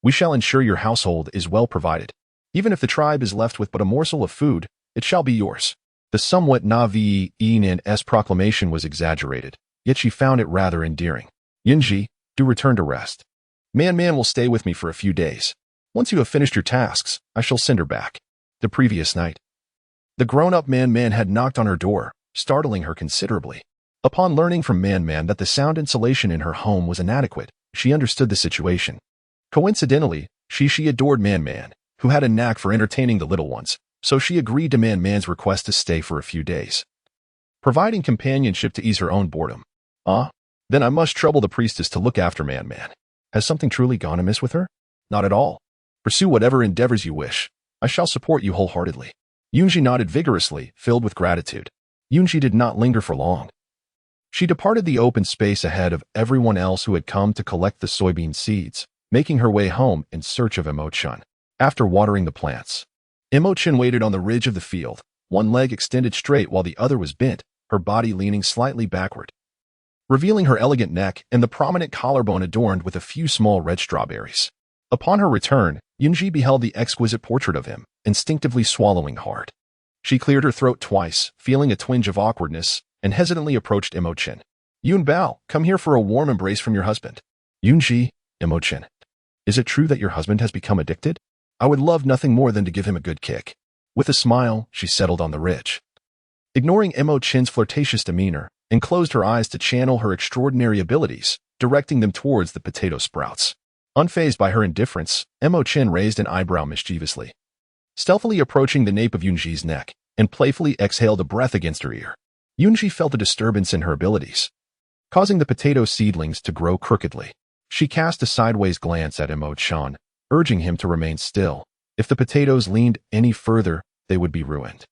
we shall ensure your household is well provided. Even if the tribe is left with but a morsel of food, it shall be yours. The somewhat naive Yinan's proclamation was exaggerated, yet she found it rather endearing. Yun Zhi, do return to rest. Man will stay with me for a few days. Once you have finished your tasks, I shall send her back. The previous night, the grown-up Man had knocked on her door, startling her considerably. Upon learning from Man that the sound insulation in her home was inadequate, she understood the situation. Coincidentally, she adored Man, who had a knack for entertaining the little ones, so she agreed to Man's request to stay for a few days, providing companionship to ease her own boredom. Then I must trouble the priestess to look after Man. Has something truly gone amiss with her? Not at all. Pursue whatever endeavors you wish. I shall support you wholeheartedly. Yun Zhi nodded vigorously, filled with gratitude. Yun Zhi did not linger for long. She departed the open space ahead of everyone else who had come to collect the soybean seeds, making her way home in search of Emo Chen. After watering the plants, Emo Chen waited on the ridge of the field, one leg extended straight while the other was bent, her body leaning slightly backward, revealing her elegant neck and the prominent collarbone adorned with a few small red strawberries. Upon her return, Yun Zhi beheld the exquisite portrait of him, instinctively swallowing hard. She cleared her throat twice, feeling a twinge of awkwardness, and hesitantly approached Emo Chen. Yun Bao, come here for a warm embrace from your husband. Yun Zhi, Emo Chen. Is it true that your husband has become addicted? I would love nothing more than to give him a good kick. With a smile, she settled on the ridge, ignoring Emo Chen's flirtatious demeanor, and closed her eyes to channel her extraordinary abilities, directing them towards the potato sprouts. Unfazed by her indifference, Emo Chen raised an eyebrow mischievously, stealthily approaching the nape of Yun Zhi's neck, and playfully exhaled a breath against her ear. Yun Zhi felt a disturbance in her abilities, causing the potato seedlings to grow crookedly. She cast a sideways glance at Emo Chen, urging him to remain still. If the potatoes leaned any further, they would be ruined.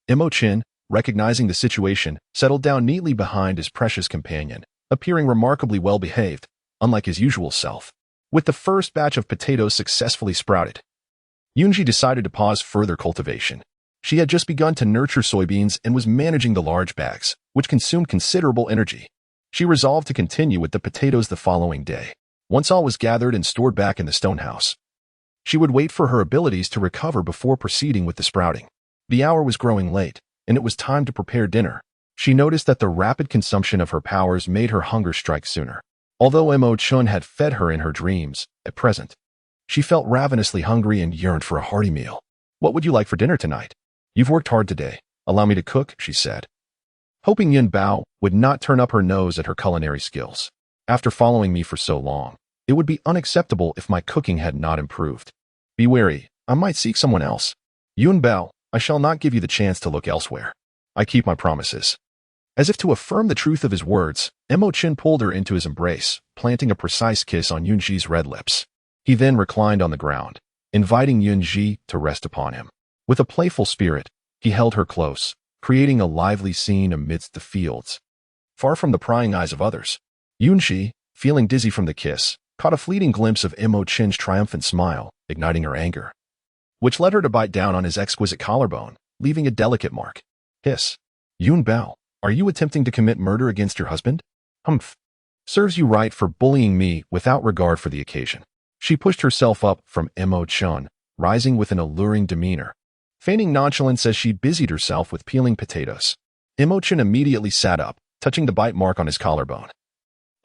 Emo Chen, recognizing the situation, settled down neatly behind his precious companion, appearing remarkably well-behaved, unlike his usual self. With the first batch of potatoes successfully sprouted, Yun Zhi decided to pause further cultivation. She had just begun to nurture soybeans and was managing the large bags, which consumed considerable energy. She resolved to continue with the potatoes the following day. Once all was gathered and stored back in the stone house, she would wait for her abilities to recover before proceeding with the sprouting. The hour was growing late, and it was time to prepare dinner. She noticed that the rapid consumption of her powers made her hunger strike sooner. Although Emo Chen had fed her in her dreams, at present, she felt ravenously hungry and yearned for a hearty meal. "What would you like for dinner tonight?" "You've worked hard today. Allow me to cook," she said, hoping Yun Bao would not turn up her nose at her culinary skills. "After following me for so long, it would be unacceptable if my cooking had not improved. Be wary, I might seek someone else. Yun Bao, I shall not give you the chance to look elsewhere. I keep my promises." As if to affirm the truth of his words, Emo Chen pulled her into his embrace, planting a precise kiss on Yun Zhi's red lips. He then reclined on the ground, inviting Yun Zhi to rest upon him. With a playful spirit, he held her close, creating a lively scene amidst the fields. Far from the prying eyes of others, Yun Zhi, feeling dizzy from the kiss, caught a fleeting glimpse of Emo Chen's triumphant smile, igniting her anger, which led her to bite down on his exquisite collarbone, leaving a delicate mark. "Hiss. Yun Bao, are you attempting to commit murder against your husband?" "Humph. Serves you right for bullying me without regard for the occasion." She pushed herself up from Emo Chen, rising with an alluring demeanor, feigning nonchalance as she busied herself with peeling potatoes. Emo Chen immediately sat up, touching the bite mark on his collarbone.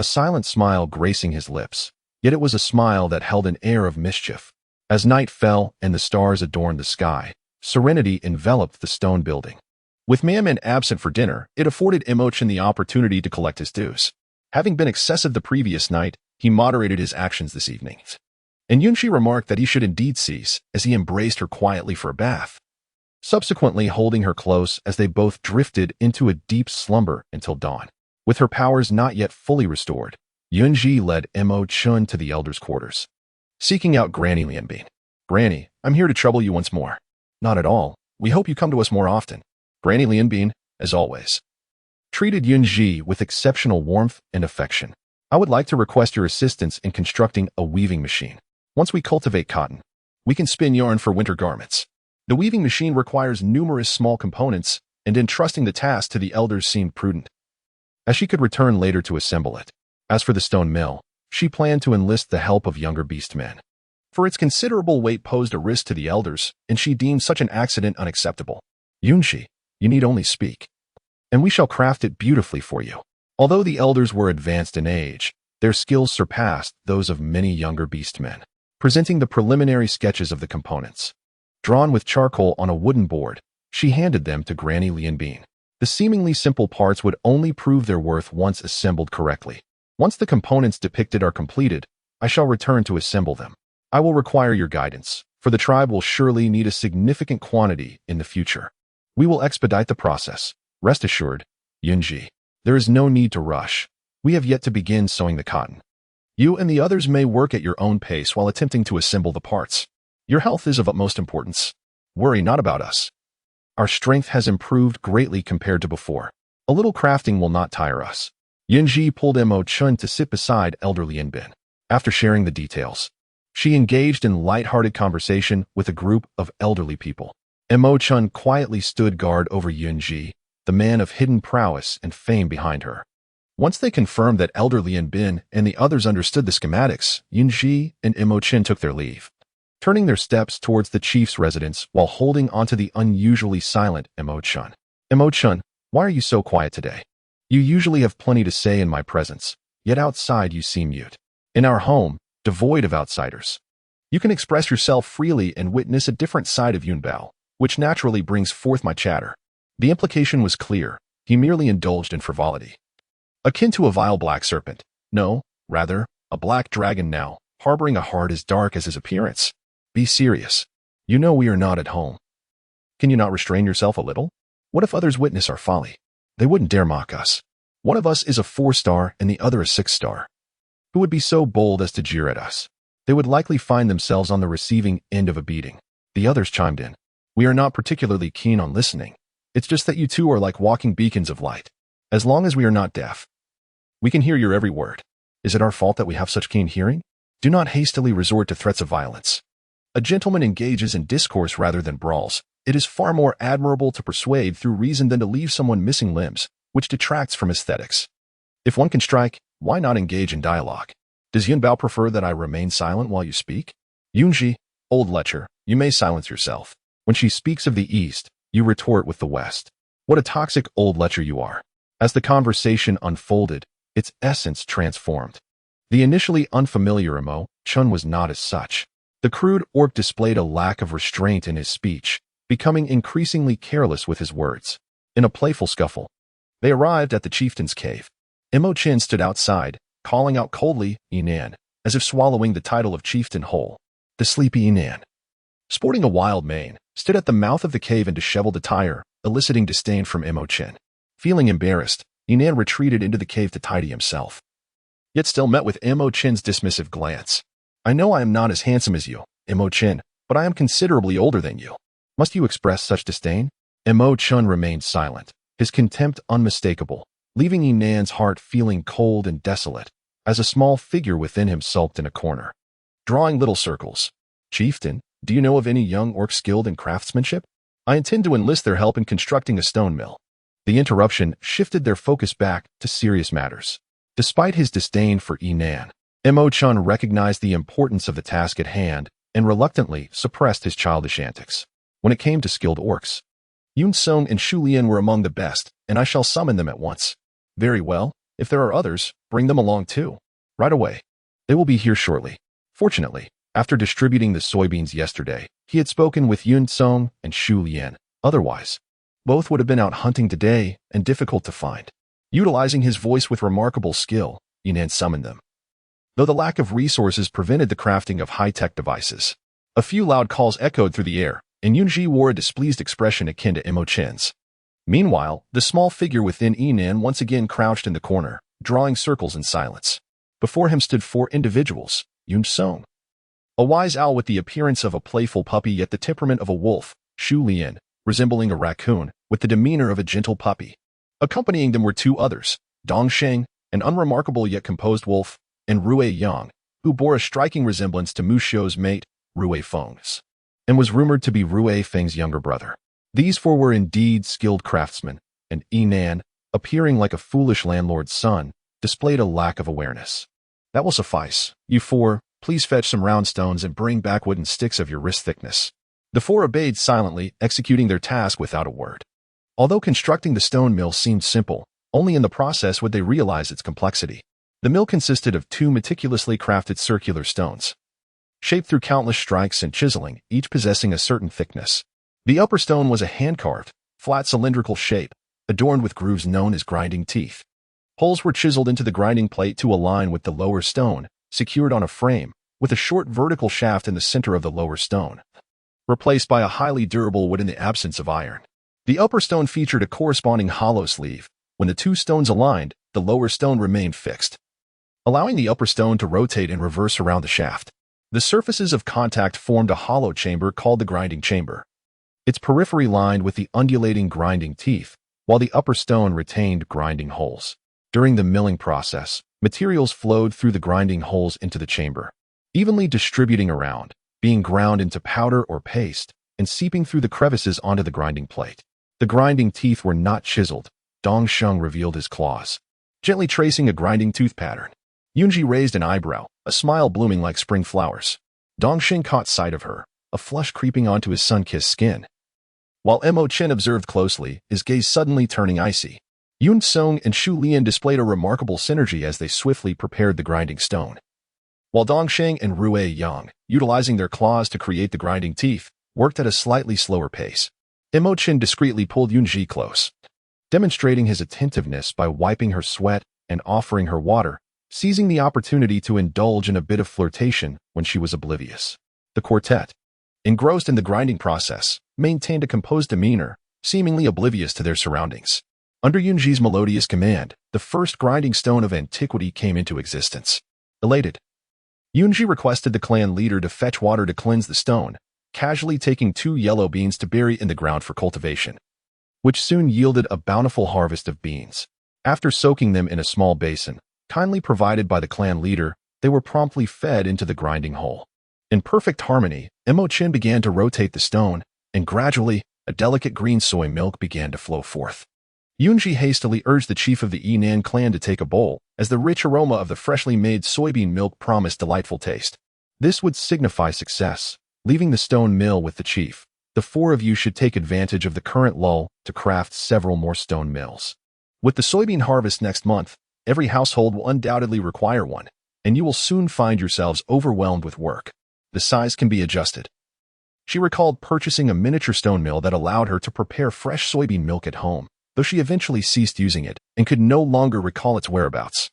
A silent smile gracing his lips, yet it was a smile that held an air of mischief. As night fell and the stars adorned the sky, serenity enveloped the stone building. With Mammon absent for dinner, it afforded Emo Chen the opportunity to collect his dues. Having been excessive the previous night, he moderated his actions this evening. And Yun Zhi remarked that he should indeed cease, as he embraced her quietly for a bath, subsequently holding her close as they both drifted into a deep slumber until dawn. With her powers not yet fully restored, Yun Zhi led Emo Chen to the elder's quarters, seeking out Granny Lianbin. "Granny, I'm here to trouble you once more." "Not at all. We hope you come to us more often." Granny Lianbin, as always, treated Yun Zhi with exceptional warmth and affection. "I would like to request your assistance in constructing a weaving machine. Once we cultivate cotton, we can spin yarn for winter garments. The weaving machine requires numerous small components, and entrusting the task to the elders seemed prudent, as she could return later to assemble it. As for the stone mill, she planned to enlist the help of younger beastmen, for its considerable weight posed a risk to the elders, and she deemed such an accident unacceptable. "Yun Zhi, you need only speak, and we shall craft it beautifully for you." Although the elders were advanced in age, their skills surpassed those of many younger beastmen. Presenting the preliminary sketches of the components, drawn with charcoal on a wooden board, she handed them to Granny Lianbin. The seemingly simple parts would only prove their worth once assembled correctly. "Once the components depicted are completed, I shall return to assemble them. I will require your guidance, for the tribe will surely need a significant quantity in the future. We will expedite the process. Rest assured, Yun Zhi. There is no need to rush. We have yet to begin sewing the cotton. You and the others may work at your own pace while attempting to assemble the parts. Your health is of utmost importance. Worry not about us. Our strength has improved greatly compared to before. A little crafting will not tire us." Yun Zhi pulled Emo Chen to sit beside elder Lianbin. After sharing the details, she engaged in light-hearted conversation with a group of elderly people. Emo Chen quietly stood guard over Yun Zhi, the man of hidden prowess and fame behind her. Once they confirmed that elder Lianbin and the others understood the schematics, Yun Zhi and Emo Chen took their leave, turning their steps towards the chief's residence while holding onto the unusually silent Emo Chen. "Emo Chen, why are you so quiet today? You usually have plenty to say in my presence, yet outside you seem mute. In our home, devoid of outsiders, you can express yourself freely and witness a different side of Yun Bao, which naturally brings forth my chatter." The implication was clear. He merely indulged in frivolity, akin to a vile black serpent. No, rather, a black dragon now, harboring a heart as dark as his appearance. "Be serious. You know we are not at home. Can you not restrain yourself a little? What if others witness our folly? They wouldn't dare mock us. One of us is a 4-star and the other a 6-star. Who would be so bold as to jeer at us? They would likely find themselves on the receiving end of a beating." The others chimed in. "We are not particularly keen on listening. It's just that you two are like walking beacons of light. As long as we are not deaf, we can hear your every word. Is it our fault that we have such keen hearing? Do not hastily resort to threats of violence. A gentleman engages in discourse rather than brawls. It is far more admirable to persuade through reason than to leave someone missing limbs, which detracts from aesthetics. If one can strike, why not engage in dialogue? Does Yun Bao prefer that I remain silent while you speak? Yun Zhi, old lecher, you may silence yourself. When she speaks of the East, you retort with the West. What a toxic old lecher you are." As the conversation unfolded, its essence transformed. The initially unfamiliar Emo Chen was not as such. The crude orc displayed a lack of restraint in his speech, becoming increasingly careless with his words. In a playful scuffle, they arrived at the chieftain's cave. Emo Chen stood outside, calling out coldly, "Enan," as if swallowing the title of chieftain whole. The sleepy Enan, sporting a wild mane, stood at the mouth of the cave in disheveled attire, eliciting disdain from Emo Chen. Feeling embarrassed, Enan retreated into the cave to tidy himself, yet still met with Emo Chen's dismissive glance. "I know I am not as handsome as you, Emo Chen, but I am considerably older than you. Must you express such disdain?" Emo Chen remained silent, his contempt unmistakable, leaving Enan's heart feeling cold and desolate, as a small figure within him sulked in a corner, drawing little circles. "Chieftain, do you know of any young orcs skilled in craftsmanship? I intend to enlist their help in constructing a stone mill." The interruption shifted their focus back to serious matters. Despite his disdain for Enan, Emo Chen recognized the importance of the task at hand and reluctantly suppressed his childish antics. When it came to skilled orcs, Yun Zhi and Shu Lian were among the best, and I shall summon them at once. "Very well. If there are others, bring them along too." "Right away. They will be here shortly." Fortunately, after distributing the soybeans yesterday, he had spoken with Yun Zhi and Shu Lian. Otherwise, both would have been out hunting today and difficult to find. Utilizing his voice with remarkable skill, Enan summoned them, though the lack of resources prevented the crafting of high-tech devices. A few loud calls echoed through the air, and Yun Zhi wore a displeased expression akin to Emo Chen's. Meanwhile, the small figure within Enan once again crouched in the corner, drawing circles in silence. Before him stood 4 individuals: Yun Zhi, a wise owl with the appearance of a playful puppy yet the temperament of a wolf; Shu Lian, resembling a raccoon, with the demeanor of a gentle puppy. Accompanying them were 2 others, Dongsheng, an unremarkable yet composed wolf, and Rui Yang, who bore a striking resemblance to Mu Xiu's mate, Rui Feng's, and was rumored to be Rui Feng's younger brother. These 4 were indeed skilled craftsmen, and Enan, appearing like a foolish landlord's son, displayed a lack of awareness. "That will suffice. You 4, please fetch some round stones and bring back wooden sticks of your wrist thickness." The 4 obeyed silently, executing their task without a word. Although constructing the stone mill seemed simple, only in the process would they realize its complexity. The mill consisted of 2 meticulously crafted circular stones, shaped through countless strikes and chiseling, each possessing a certain thickness. The upper stone was a hand-carved, flat cylindrical shape, adorned with grooves known as grinding teeth. Holes were chiseled into the grinding plate to align with the lower stone, secured on a frame, with a short vertical shaft in the center of the lower stone, replaced by a highly durable wood in the absence of iron. The upper stone featured a corresponding hollow sleeve. When the 2 stones aligned, the lower stone remained fixed, allowing the upper stone to rotate in reverse around the shaft. The surfaces of contact formed a hollow chamber called the grinding chamber, its periphery lined with the undulating grinding teeth, while the upper stone retained grinding holes. During the milling process, materials flowed through the grinding holes into the chamber, evenly distributing around, being ground into powder or paste, and seeping through the crevices onto the grinding plate. The grinding teeth were not chiseled. Dongsheng revealed his claws, gently tracing a grinding tooth pattern. Yun Zhi raised an eyebrow, a smile blooming like spring flowers. Dongsheng caught sight of her, a flush creeping onto his sun-kissed skin. While Emo Chen observed closely, his gaze suddenly turning icy. Yun Zhi and Shu Lian displayed a remarkable synergy as they swiftly prepared the grinding stone, while Dongsheng and Rui Yang, utilizing their claws to create the grinding teeth, worked at a slightly slower pace. Emo Chen discreetly pulled Yun Zhi close, demonstrating his attentiveness by wiping her sweat and offering her water, seizing the opportunity to indulge in a bit of flirtation when she was oblivious. The quartet, engrossed in the grinding process, maintained a composed demeanor, seemingly oblivious to their surroundings. Under Yun Zhi's melodious command, the first grinding stone of antiquity came into existence. Elated, Yun Zhi requested the clan leader to fetch water to cleanse the stone, casually taking 2 yellow beans to bury in the ground for cultivation, which soon yielded a bountiful harvest of beans. After soaking them in a small basin, kindly provided by the clan leader, they were promptly fed into the grinding hole. In perfect harmony, Emo Chen began to rotate the stone, and gradually, a delicate green soy milk began to flow forth. Yun Zhi hastily urged the chief of the Enan clan to take a bowl, as the rich aroma of the freshly made soybean milk promised delightful taste. This would signify success. Leaving the stone mill with the chief, the 4 of you should take advantage of the current lull to craft several more stone mills. With the soybean harvest next month, every household will undoubtedly require one, and you will soon find yourselves overwhelmed with work. The size can be adjusted. She recalled purchasing a miniature stone mill that allowed her to prepare fresh soybean milk at home, though she eventually ceased using it and could no longer recall its whereabouts.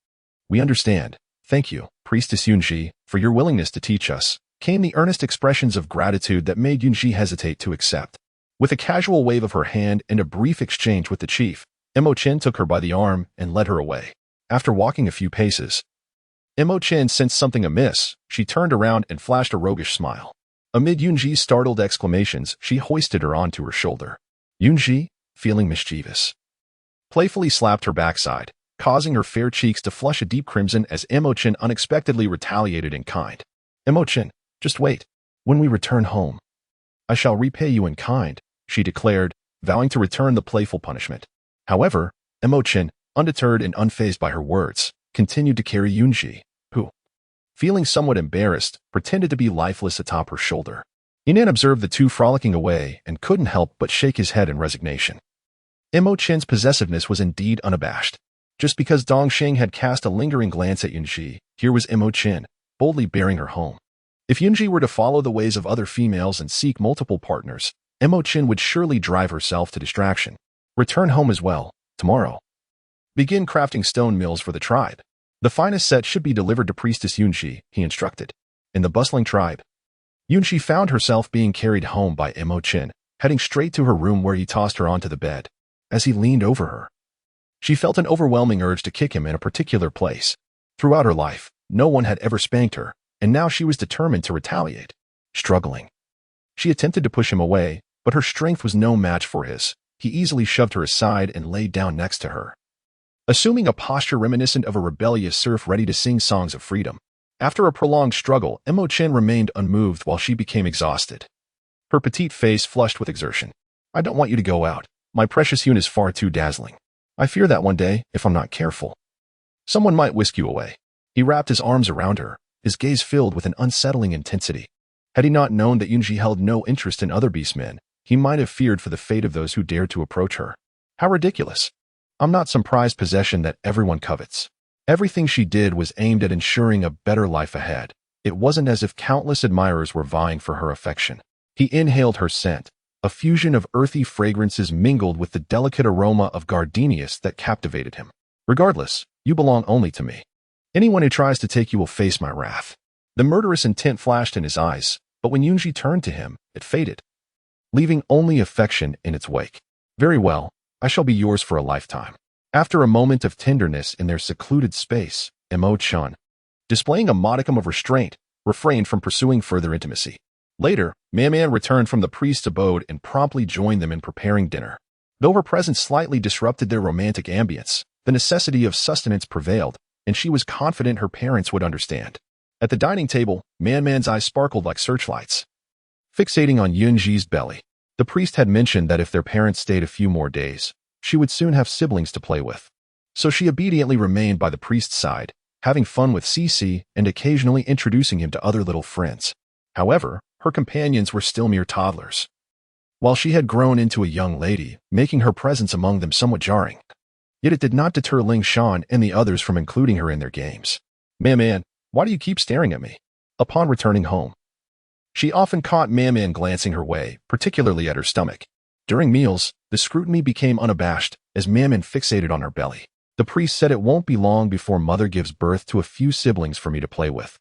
We understand. Thank you, Priestess Yun Zhi, for your willingness to teach us, came the earnest expressions of gratitude that made Yun Zhi hesitate to accept. With a casual wave of her hand and a brief exchange with the chief, Emo Chen took her by the arm and led her away. After walking a few paces, Emo Chen sensed something amiss. She turned around and flashed a roguish smile. Amid Yun Zhi's startled exclamations, she hoisted her onto her shoulder. Yun Zhi, feeling mischievous, playfully slapped her backside, causing her fair cheeks to flush a deep crimson as Emo Chen unexpectedly retaliated in kind. Emo Chen, just wait. When we return home, I shall repay you in kind, she declared, vowing to return the playful punishment. However, Emo Chen, undeterred and unfazed by her words, continued to carry Yun Zhi, who, feeling somewhat embarrassed, pretended to be lifeless atop her shoulder. Yinan observed the two frolicking away and couldn't help but shake his head in resignation. Emo Chen's possessiveness was indeed unabashed. Just because Dong Sheng had cast a lingering glance at Yun Zhi, here was Emo Chen, boldly bearing her home. If Yun Zhi were to follow the ways of other females and seek multiple partners, Emo Chen would surely drive herself to distraction. Return home as well, tomorrow. Begin crafting stone mills for the tribe. The finest set should be delivered to Priestess Yun Zhi, he instructed. In the bustling tribe, Yun Zhi found herself being carried home by Emo Chen, heading straight to her room where he tossed her onto the bed. As he leaned over her, she felt an overwhelming urge to kick him in a particular place. Throughout her life, no one had ever spanked her, and now she was determined to retaliate. Struggling, she attempted to push him away, but her strength was no match for his. He easily shoved her aside and laid down next to her, assuming a posture reminiscent of a rebellious serf ready to sing songs of freedom. After a prolonged struggle, Emo Chen remained unmoved while she became exhausted. Her petite face flushed with exertion. I don't want you to go out. My precious Yun is far too dazzling. I fear that one day, if I'm not careful, someone might whisk you away. He wrapped his arms around her, his gaze filled with an unsettling intensity. Had he not known that Yun Zhi held no interest in other beastmen, he might have feared for the fate of those who dared to approach her. How ridiculous. I'm not some prized possession that everyone covets. Everything she did was aimed at ensuring a better life ahead. It wasn't as if countless admirers were vying for her affection. He inhaled her scent, a fusion of earthy fragrances mingled with the delicate aroma of gardenias that captivated him. Regardless, you belong only to me. Anyone who tries to take you will face my wrath. The murderous intent flashed in his eyes, but when Yun Zhi turned to him, it faded, leaving only affection in its wake. Very well, I shall be yours for a lifetime. After a moment of tenderness in their secluded space, Emo Chen, displaying a modicum of restraint, refrained from pursuing further intimacy. Later, Man returned from the priest's abode and promptly joined them in preparing dinner. Though her presence slightly disrupted their romantic ambience, the necessity of sustenance prevailed, and she was confident her parents would understand. At the dining table, Man's eyes sparkled like searchlights, fixating on Yun Zhi's belly. The priest had mentioned that if their parents stayed a few more days, she would soon have siblings to play with. So she obediently remained by the priest's side, having fun with Xize and occasionally introducing him to other little friends. However, her companions were still mere toddlers, while she had grown into a young lady, making her presence among them somewhat jarring. Yet it did not deter Ling Shan and the others from including her in their games. Man, why do you keep staring at me? Upon returning home, she often caught Man glancing her way, particularly at her stomach. During meals, the scrutiny became unabashed as Man fixated on her belly. The priest said it won't be long before Mother gives birth to a few siblings for me to play with.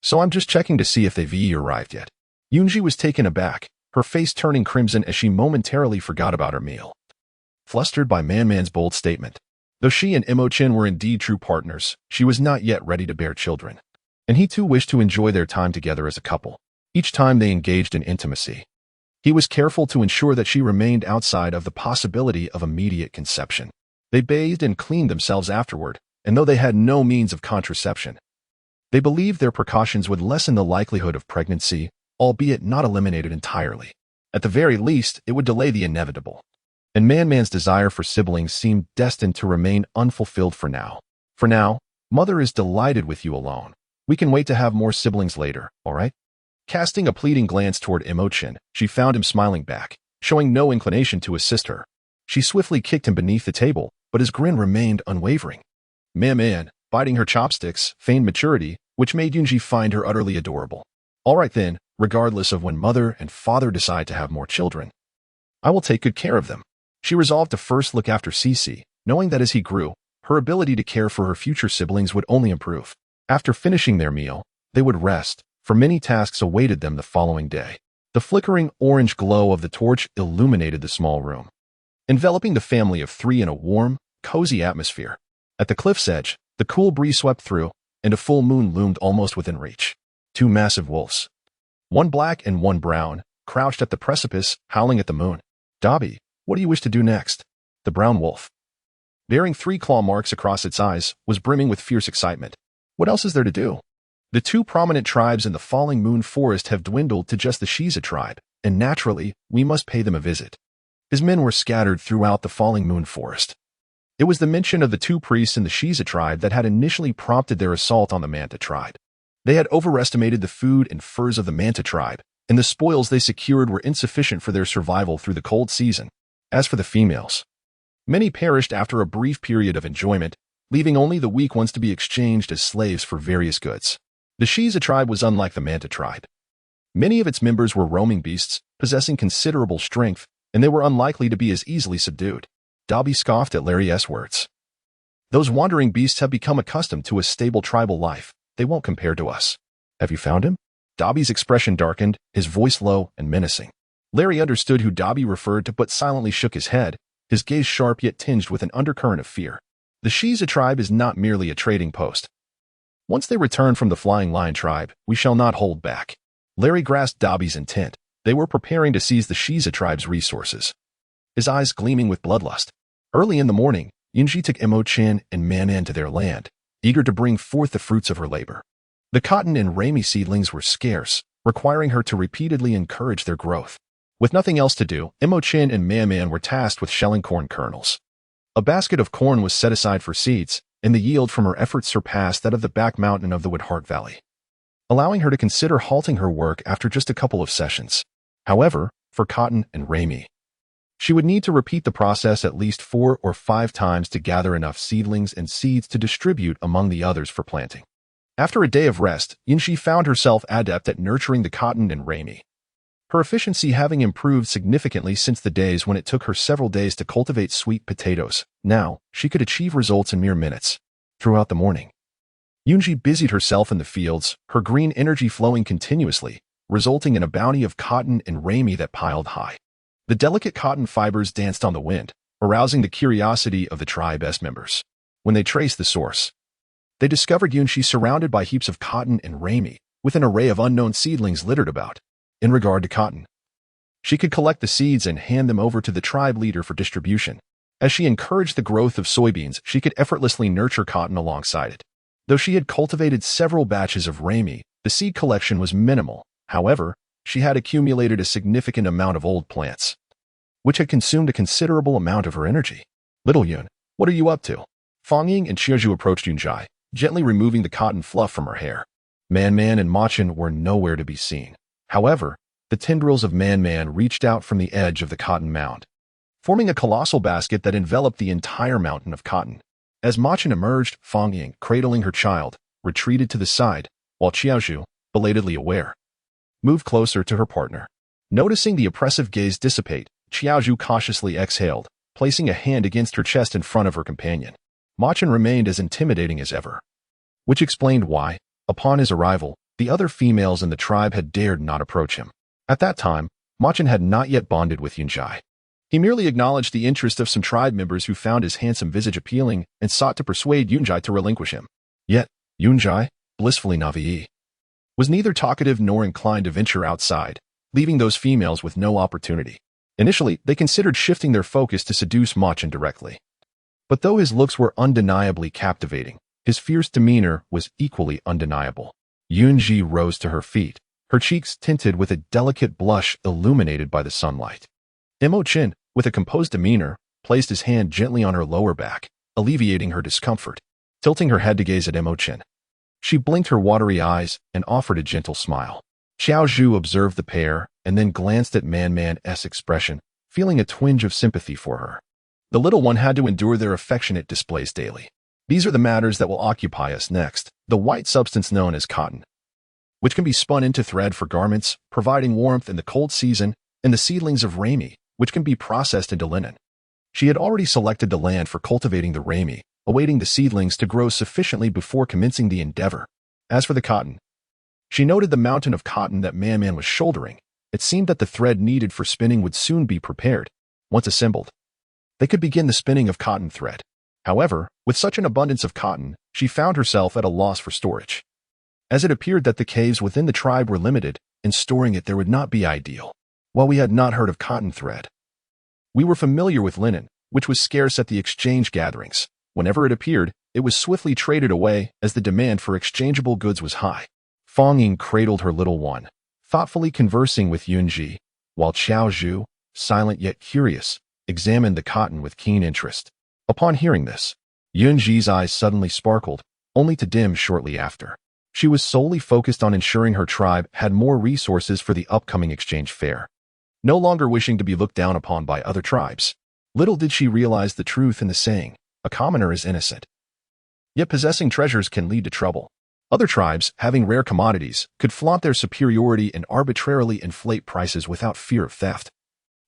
So I'm just checking to see if they've arrived yet. Yun Zhi was taken aback, her face turning crimson as she momentarily forgot about her meal. Flustered by Man's bold statement. Though she and Emo Chen were indeed true partners, she was not yet ready to bear children. And he too wished to enjoy their time together as a couple. Each time they engaged in intimacy, he was careful to ensure that she remained outside of the possibility of immediate conception. They bathed and cleaned themselves afterward, and though they had no means of contraception, they believed their precautions would lessen the likelihood of pregnancy, albeit not eliminate it entirely. At the very least, it would delay the inevitable. And Man's desire for siblings seemed destined to remain unfulfilled for now. For now, Mother is delighted with you alone. We can wait to have more siblings later, all right? Casting a pleading glance toward Emo Chen, she found him smiling back, showing no inclination to assist her. She swiftly kicked him beneath the table, but his grin remained unwavering. Man, biting her chopsticks, feigned maturity, which made Yun Zhi find her utterly adorable. All right then, regardless of when mother and father decide to have more children, I will take good care of them. She resolved to first look after Xize, knowing that as he grew, her ability to care for her future siblings would only improve. After finishing their meal, they would rest, for many tasks awaited them the following day. The flickering orange glow of the torch illuminated the small room, enveloping the family of three in a warm, cozy atmosphere. At the cliff's edge, the cool breeze swept through, and a full moon loomed almost within reach. Two massive wolves, one black and one brown, crouched at the precipice, howling at the moon. "Dobby, what do you wish to do next?" The brown wolf, bearing 3 claw marks across its eyes, was brimming with fierce excitement. "What else is there to do? The 2 prominent tribes in the Falling Moon Forest have dwindled to just the Xize tribe, and naturally, we must pay them a visit." His men were scattered throughout the Falling Moon Forest. It was the mention of the 2 priests in the Xize tribe that had initially prompted their assault on the Manta tribe. They had overestimated the food and furs of the Manta tribe, and the spoils they secured were insufficient for their survival through the cold season. As for the females, many perished after a brief period of enjoyment, leaving only the weak ones to be exchanged as slaves for various goods. The Xize tribe was unlike the Manta tribe. Many of its members were roaming beasts, possessing considerable strength, and they were unlikely to be as easily subdued. Dobby scoffed at Larry's words. "Those wandering beasts have become accustomed to a stable tribal life. They won't compare to us." "Have you found him?" Dobby's expression darkened, his voice low and menacing. Larry understood who Dobby referred to but silently shook his head, his gaze sharp yet tinged with an undercurrent of fear. The Xize tribe is not merely a trading post. Once they return from the Flying Lion tribe, we shall not hold back. Larry grasped Dobby's intent. They were preparing to seize the Xize tribe's resources, his eyes gleaming with bloodlust. Early in the morning, Yun Zhi took Emo Chen and Man to their land, eager to bring forth the fruits of her labor. The cotton and Rami seedlings were scarce, requiring her to repeatedly encourage their growth. With nothing else to do, Emo Chen and Man were tasked with shelling corn kernels. A basket of corn was set aside for seeds, and the yield from her efforts surpassed that of the back mountain of the Woodheart Valley, allowing her to consider halting her work after just a couple of sessions. However, for cotton and Rami, she would need to repeat the process at least 4 or 5 times to gather enough seedlings and seeds to distribute among the others for planting. After a day of rest, Yun Zhi found herself adept at nurturing the cotton and Rami, her efficiency having improved significantly since the days when it took her several days to cultivate sweet potatoes. Now, she could achieve results in mere minutes. Throughout the morning, Yun Zhi busied herself in the fields, her green energy flowing continuously, resulting in a bounty of cotton and Rami that piled high. The delicate cotton fibers danced on the wind, arousing the curiosity of the tribe's members. When they traced the source, they discovered Yun Zhi surrounded by heaps of cotton and Rami, with an array of unknown seedlings littered about. In regard to cotton, she could collect the seeds and hand them over to the tribe leader for distribution. As she encouraged the growth of soybeans, she could effortlessly nurture cotton alongside it. Though she had cultivated several batches of Rami, the seed collection was minimal. However, she had accumulated a significant amount of old plants, which had consumed a considerable amount of her energy. "Little Yun, what are you up to?" Fang Ying and Xize approached Yun Zhi, gently removing the cotton fluff from her hair. Man and Emo Chen were nowhere to be seen. However, the tendrils of Man reached out from the edge of the cotton mound, forming a colossal basket that enveloped the entire mountain of cotton. As Emo Chen emerged, Fang Ying, cradling her child, retreated to the side, while Xize, belatedly aware, moved closer to her partner. Noticing the oppressive gaze dissipate, Xize cautiously exhaled, placing a hand against her chest in front of her companion. Emo Chen remained as intimidating as ever, which explained why, upon his arrival, the other females in the tribe had dared not approach him. At that time, Emo Chen had not yet bonded with Yun Zhi. He merely acknowledged the interest of some tribe members who found his handsome visage appealing and sought to persuade Yun Zhi to relinquish him. Yet, Yun Zhi, blissfully naive, was neither talkative nor inclined to venture outside, leaving those females with no opportunity. Initially, they considered shifting their focus to seduce Emo Chen directly. But though his looks were undeniably captivating, his fierce demeanor was equally undeniable. Yun Zhi rose to her feet, her cheeks tinted with a delicate blush illuminated by the sunlight. Emo Chen, with a composed demeanor, placed his hand gently on her lower back, alleviating her discomfort. Tilting her head to gaze at Emo Chen, she blinked her watery eyes and offered a gentle smile. Xize observed the pair and then glanced at Man's expression, feeling a twinge of sympathy for her. The little one had to endure their affectionate displays daily. "These are the matters that will occupy us next," the white substance known as cotton, which can be spun into thread for garments, providing warmth in the cold season, and the seedlings of rami, which can be processed into linen. She had already selected the land for cultivating the rami, awaiting the seedlings to grow sufficiently before commencing the endeavor. As for the cotton, she noted the mountain of cotton that Man was shouldering. It seemed that the thread needed for spinning would soon be prepared. Once assembled, they could begin the spinning of cotton thread. However, with such an abundance of cotton, she found herself at a loss for storage, as it appeared that the caves within the tribe were limited, and storing it there would not be ideal. While we had not heard of cotton thread, we were familiar with linen, which was scarce at the exchange gatherings. Whenever it appeared, it was swiftly traded away as the demand for exchangeable goods was high. Fang Ying cradled her little one, thoughtfully conversing with Yun Zhi, while Xize, silent yet curious, examined the cotton with keen interest. Upon hearing this, Yun Zhi's eyes suddenly sparkled, only to dim shortly after. She was solely focused on ensuring her tribe had more resources for the upcoming exchange fair, no longer wishing to be looked down upon by other tribes. Little did she realize the truth in the saying, "A commoner is innocent." Yet possessing treasures can lead to trouble. Other tribes, having rare commodities, could flaunt their superiority and arbitrarily inflate prices without fear of theft,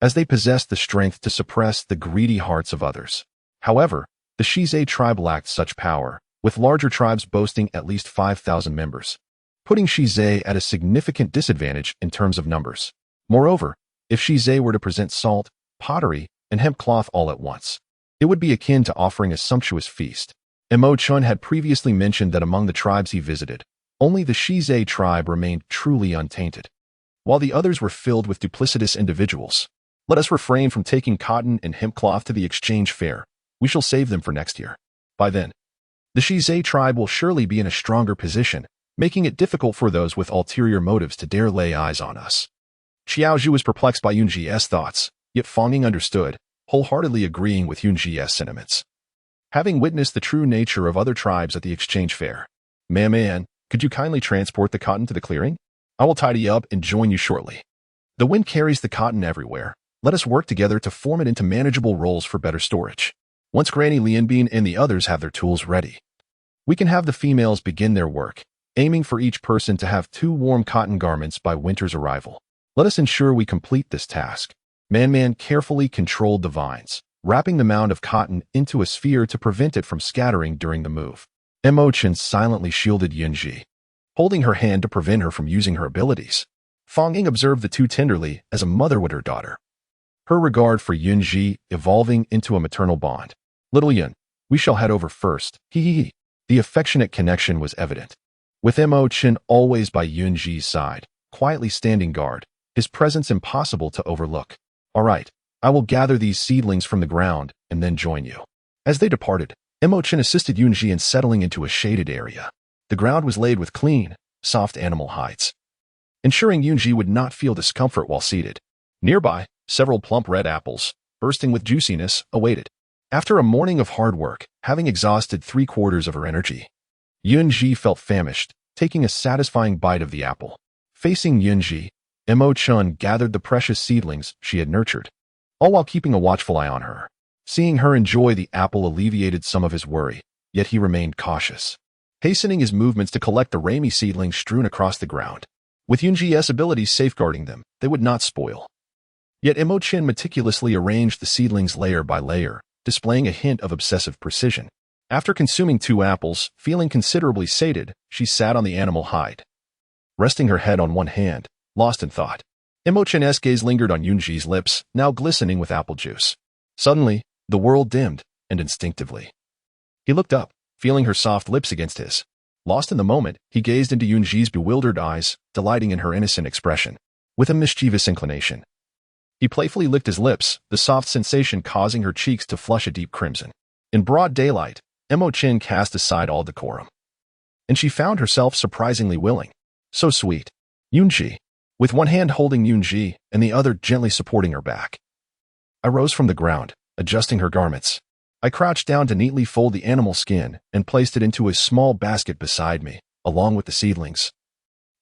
as they possessed the strength to suppress the greedy hearts of others. However, the Xize tribe lacked such power, with larger tribes boasting at least 5,000 members, putting Xize at a significant disadvantage in terms of numbers. Moreover, if Xize were to present salt, pottery, and hemp cloth all at once, it would be akin to offering a sumptuous feast. Emo Chen had previously mentioned that among the tribes he visited, only the Xize tribe remained truly untainted, while the others were filled with duplicitous individuals. Let us refrain from taking cotton and hemp cloth to the exchange fair. We shall save them for next year. By then, the Xize tribe will surely be in a stronger position, making it difficult for those with ulterior motives to dare lay eyes on us. Xiaozhu was perplexed by Yun Zhi's thoughts, yet Fang Ying understood, wholeheartedly agreeing with Yun Zhi's sentiments. Having witnessed the true nature of other tribes at the exchange fair, Man, could you kindly transport the cotton to the clearing? I will tidy up and join you shortly. The wind carries the cotton everywhere. Let us work together to form it into manageable rolls for better storage. Once Granny Lianbin and the others have their tools ready, we can have the females begin their work, aiming for each person to have 2 warm cotton garments by winter's arrival. Let us ensure we complete this task. Man carefully controlled the vines, wrapping the mound of cotton into a sphere to prevent it from scattering during the move. Emo Chen silently shielded Yun Zhi, holding her hand to prevent her from using her abilities. Fang Ying observed the two tenderly as a mother would her daughter, her regard for Yun Zhi evolving into a maternal bond. Little Yun, we shall head over first. Hee. The affectionate connection was evident, with Emo Chen always by Yun Zhi's side, quietly standing guard, his presence impossible to overlook. All right, I will gather these seedlings from the ground and then join you. As they departed, Emo Chen assisted Yun Zhi in settling into a shaded area. The ground was laid with clean, soft animal hides, ensuring Yun Zhi would not feel discomfort while seated. Nearby, several plump red apples, bursting with juiciness, awaited. After a morning of hard work, having exhausted 3/4 of her energy, Yun Zhi felt famished, taking a satisfying bite of the apple. Facing Yun Zhi, Emo Chen gathered the precious seedlings she had nurtured, all while keeping a watchful eye on her. Seeing her enjoy the apple alleviated some of his worry, yet he remained cautious, hastening his movements to collect the rami seedlings strewn across the ground. With Yun Zhi's abilities safeguarding them, they would not spoil. Yet Emo Chen meticulously arranged the seedlings layer by layer, displaying a hint of obsessive precision. After consuming 2 apples, feeling considerably sated, she sat on the animal hide, resting her head on one hand, lost in thought. Emo Chen's gaze lingered on Yun Zhi's lips, now glistening with apple juice. Suddenly, the world dimmed, and instinctively, he looked up, feeling her soft lips against his. Lost in the moment, he gazed into Yun Zhi's bewildered eyes, delighting in her innocent expression. With a mischievous inclination, he playfully licked his lips, the soft sensation causing her cheeks to flush a deep crimson. In broad daylight, Emo Chen cast aside all decorum, and she found herself surprisingly willing. So sweet. Yun Zhi, with one hand holding Yun Zhi and the other gently supporting her back. I rose from the ground, adjusting her garments. I crouched down to neatly fold the animal skin and placed it into a small basket beside me, along with the seedlings,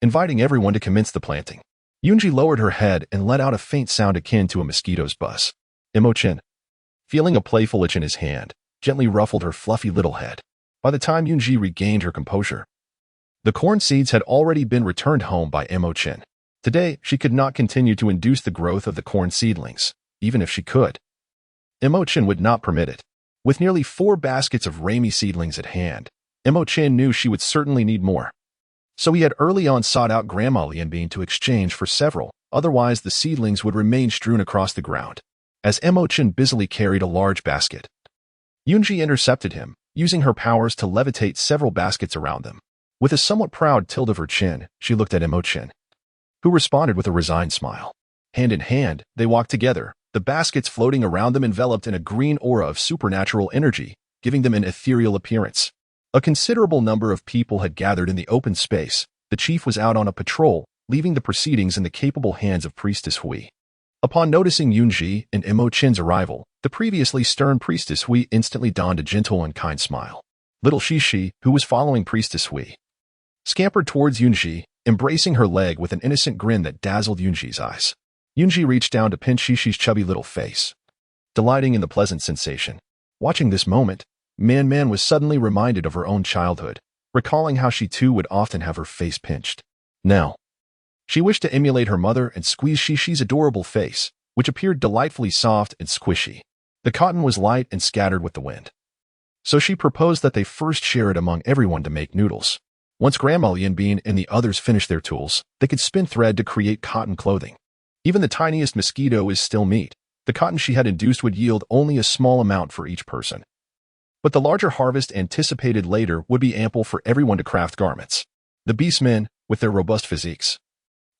inviting everyone to commence the planting. Yun Zhi lowered her head and let out a faint sound akin to a mosquito's buzz. Emo Chen, feeling a playful itch in his hand, gently ruffled her fluffy little head. By the time Yun Zhi regained her composure, The corn seeds had already been returned home by Emo Chen. Today, she could not continue to induce the growth of the corn seedlings, even if she could. Emo Chen would not permit it. With nearly 4 baskets of Rami seedlings at hand, Emo Chen knew she would certainly need more. So he had early on sought out Grandma Lianbin to exchange for several, otherwise the seedlings would remain strewn across the ground. As Emo Chen busily carried a large basket, Yun Zhi intercepted him, using her powers to levitate several baskets around them. With a somewhat proud tilt of her chin, she looked at Emo Chen, who responded with a resigned smile. Hand in hand, they walked together, the baskets floating around them enveloped in a green aura of supernatural energy, giving them an ethereal appearance. A considerable number of people had gathered in the open space. The chief was out on a patrol, leaving the proceedings in the capable hands of Priestess Hui. Upon noticing Yun Zhi and Emo Chen's arrival, the previously stern Priestess Hui instantly donned a gentle and kind smile. Little Xize, who was following Priestess Hui, scampered towards Yun Zhi, embracing her leg with an innocent grin that dazzled Yun Zhi's eyes. Yun Zhi reached down to pinch Xize's chubby little face, delighting in the pleasant sensation. Watching this moment, Man was suddenly reminded of her own childhood, recalling how she too would often have her face pinched. Now, she wished to emulate her mother and squeeze Xize's adorable face, which appeared delightfully soft and squishy. The cotton was light and scattered with the wind. So she proposed that they first share it among everyone to make noodles. Once Grandma Lianbin and the others finished their tools, they could spin thread to create cotton clothing. Even the tiniest mosquito is still meat. The cotton she had induced would yield only a small amount for each person. But the larger harvest anticipated later would be ample for everyone to craft garments. The beastmen, with their robust physiques,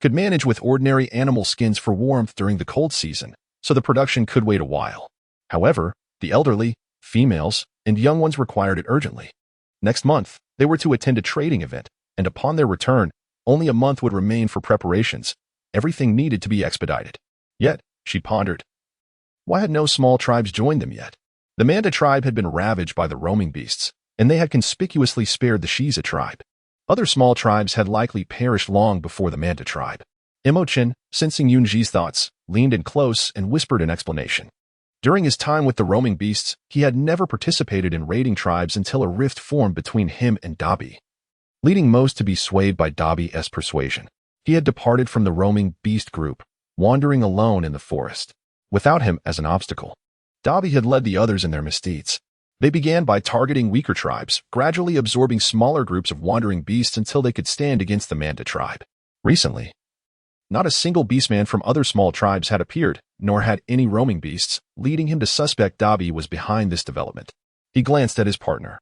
could manage with ordinary animal skins for warmth during the cold season, so the production could wait a while. However, the elderly, females, and young ones required it urgently. Next month, they were to attend a trading event, and upon their return, only a month would remain for preparations. Everything needed to be expedited. Yet, she pondered, why had no small tribes joined them yet? The Manda tribe had been ravaged by the roaming beasts, and they had conspicuously spared the Xize tribe. Other small tribes had likely perished long before the Manda tribe. Emo Chen, sensing Yun Zhi's thoughts, leaned in close and whispered an explanation. During his time with the roaming beasts, he had never participated in raiding tribes until a rift formed between him and Dabi, leading most to be swayed by Dabi's persuasion. He had departed from the roaming beast group, wandering alone in the forest, without him as an obstacle. Dabi had led the others in their misdeeds. They began by targeting weaker tribes, gradually absorbing smaller groups of wandering beasts until they could stand against the Manda tribe. Recently, not a single beastman from other small tribes had appeared, nor had any roaming beasts, leading him to suspect Dabi was behind this development. He glanced at his partner,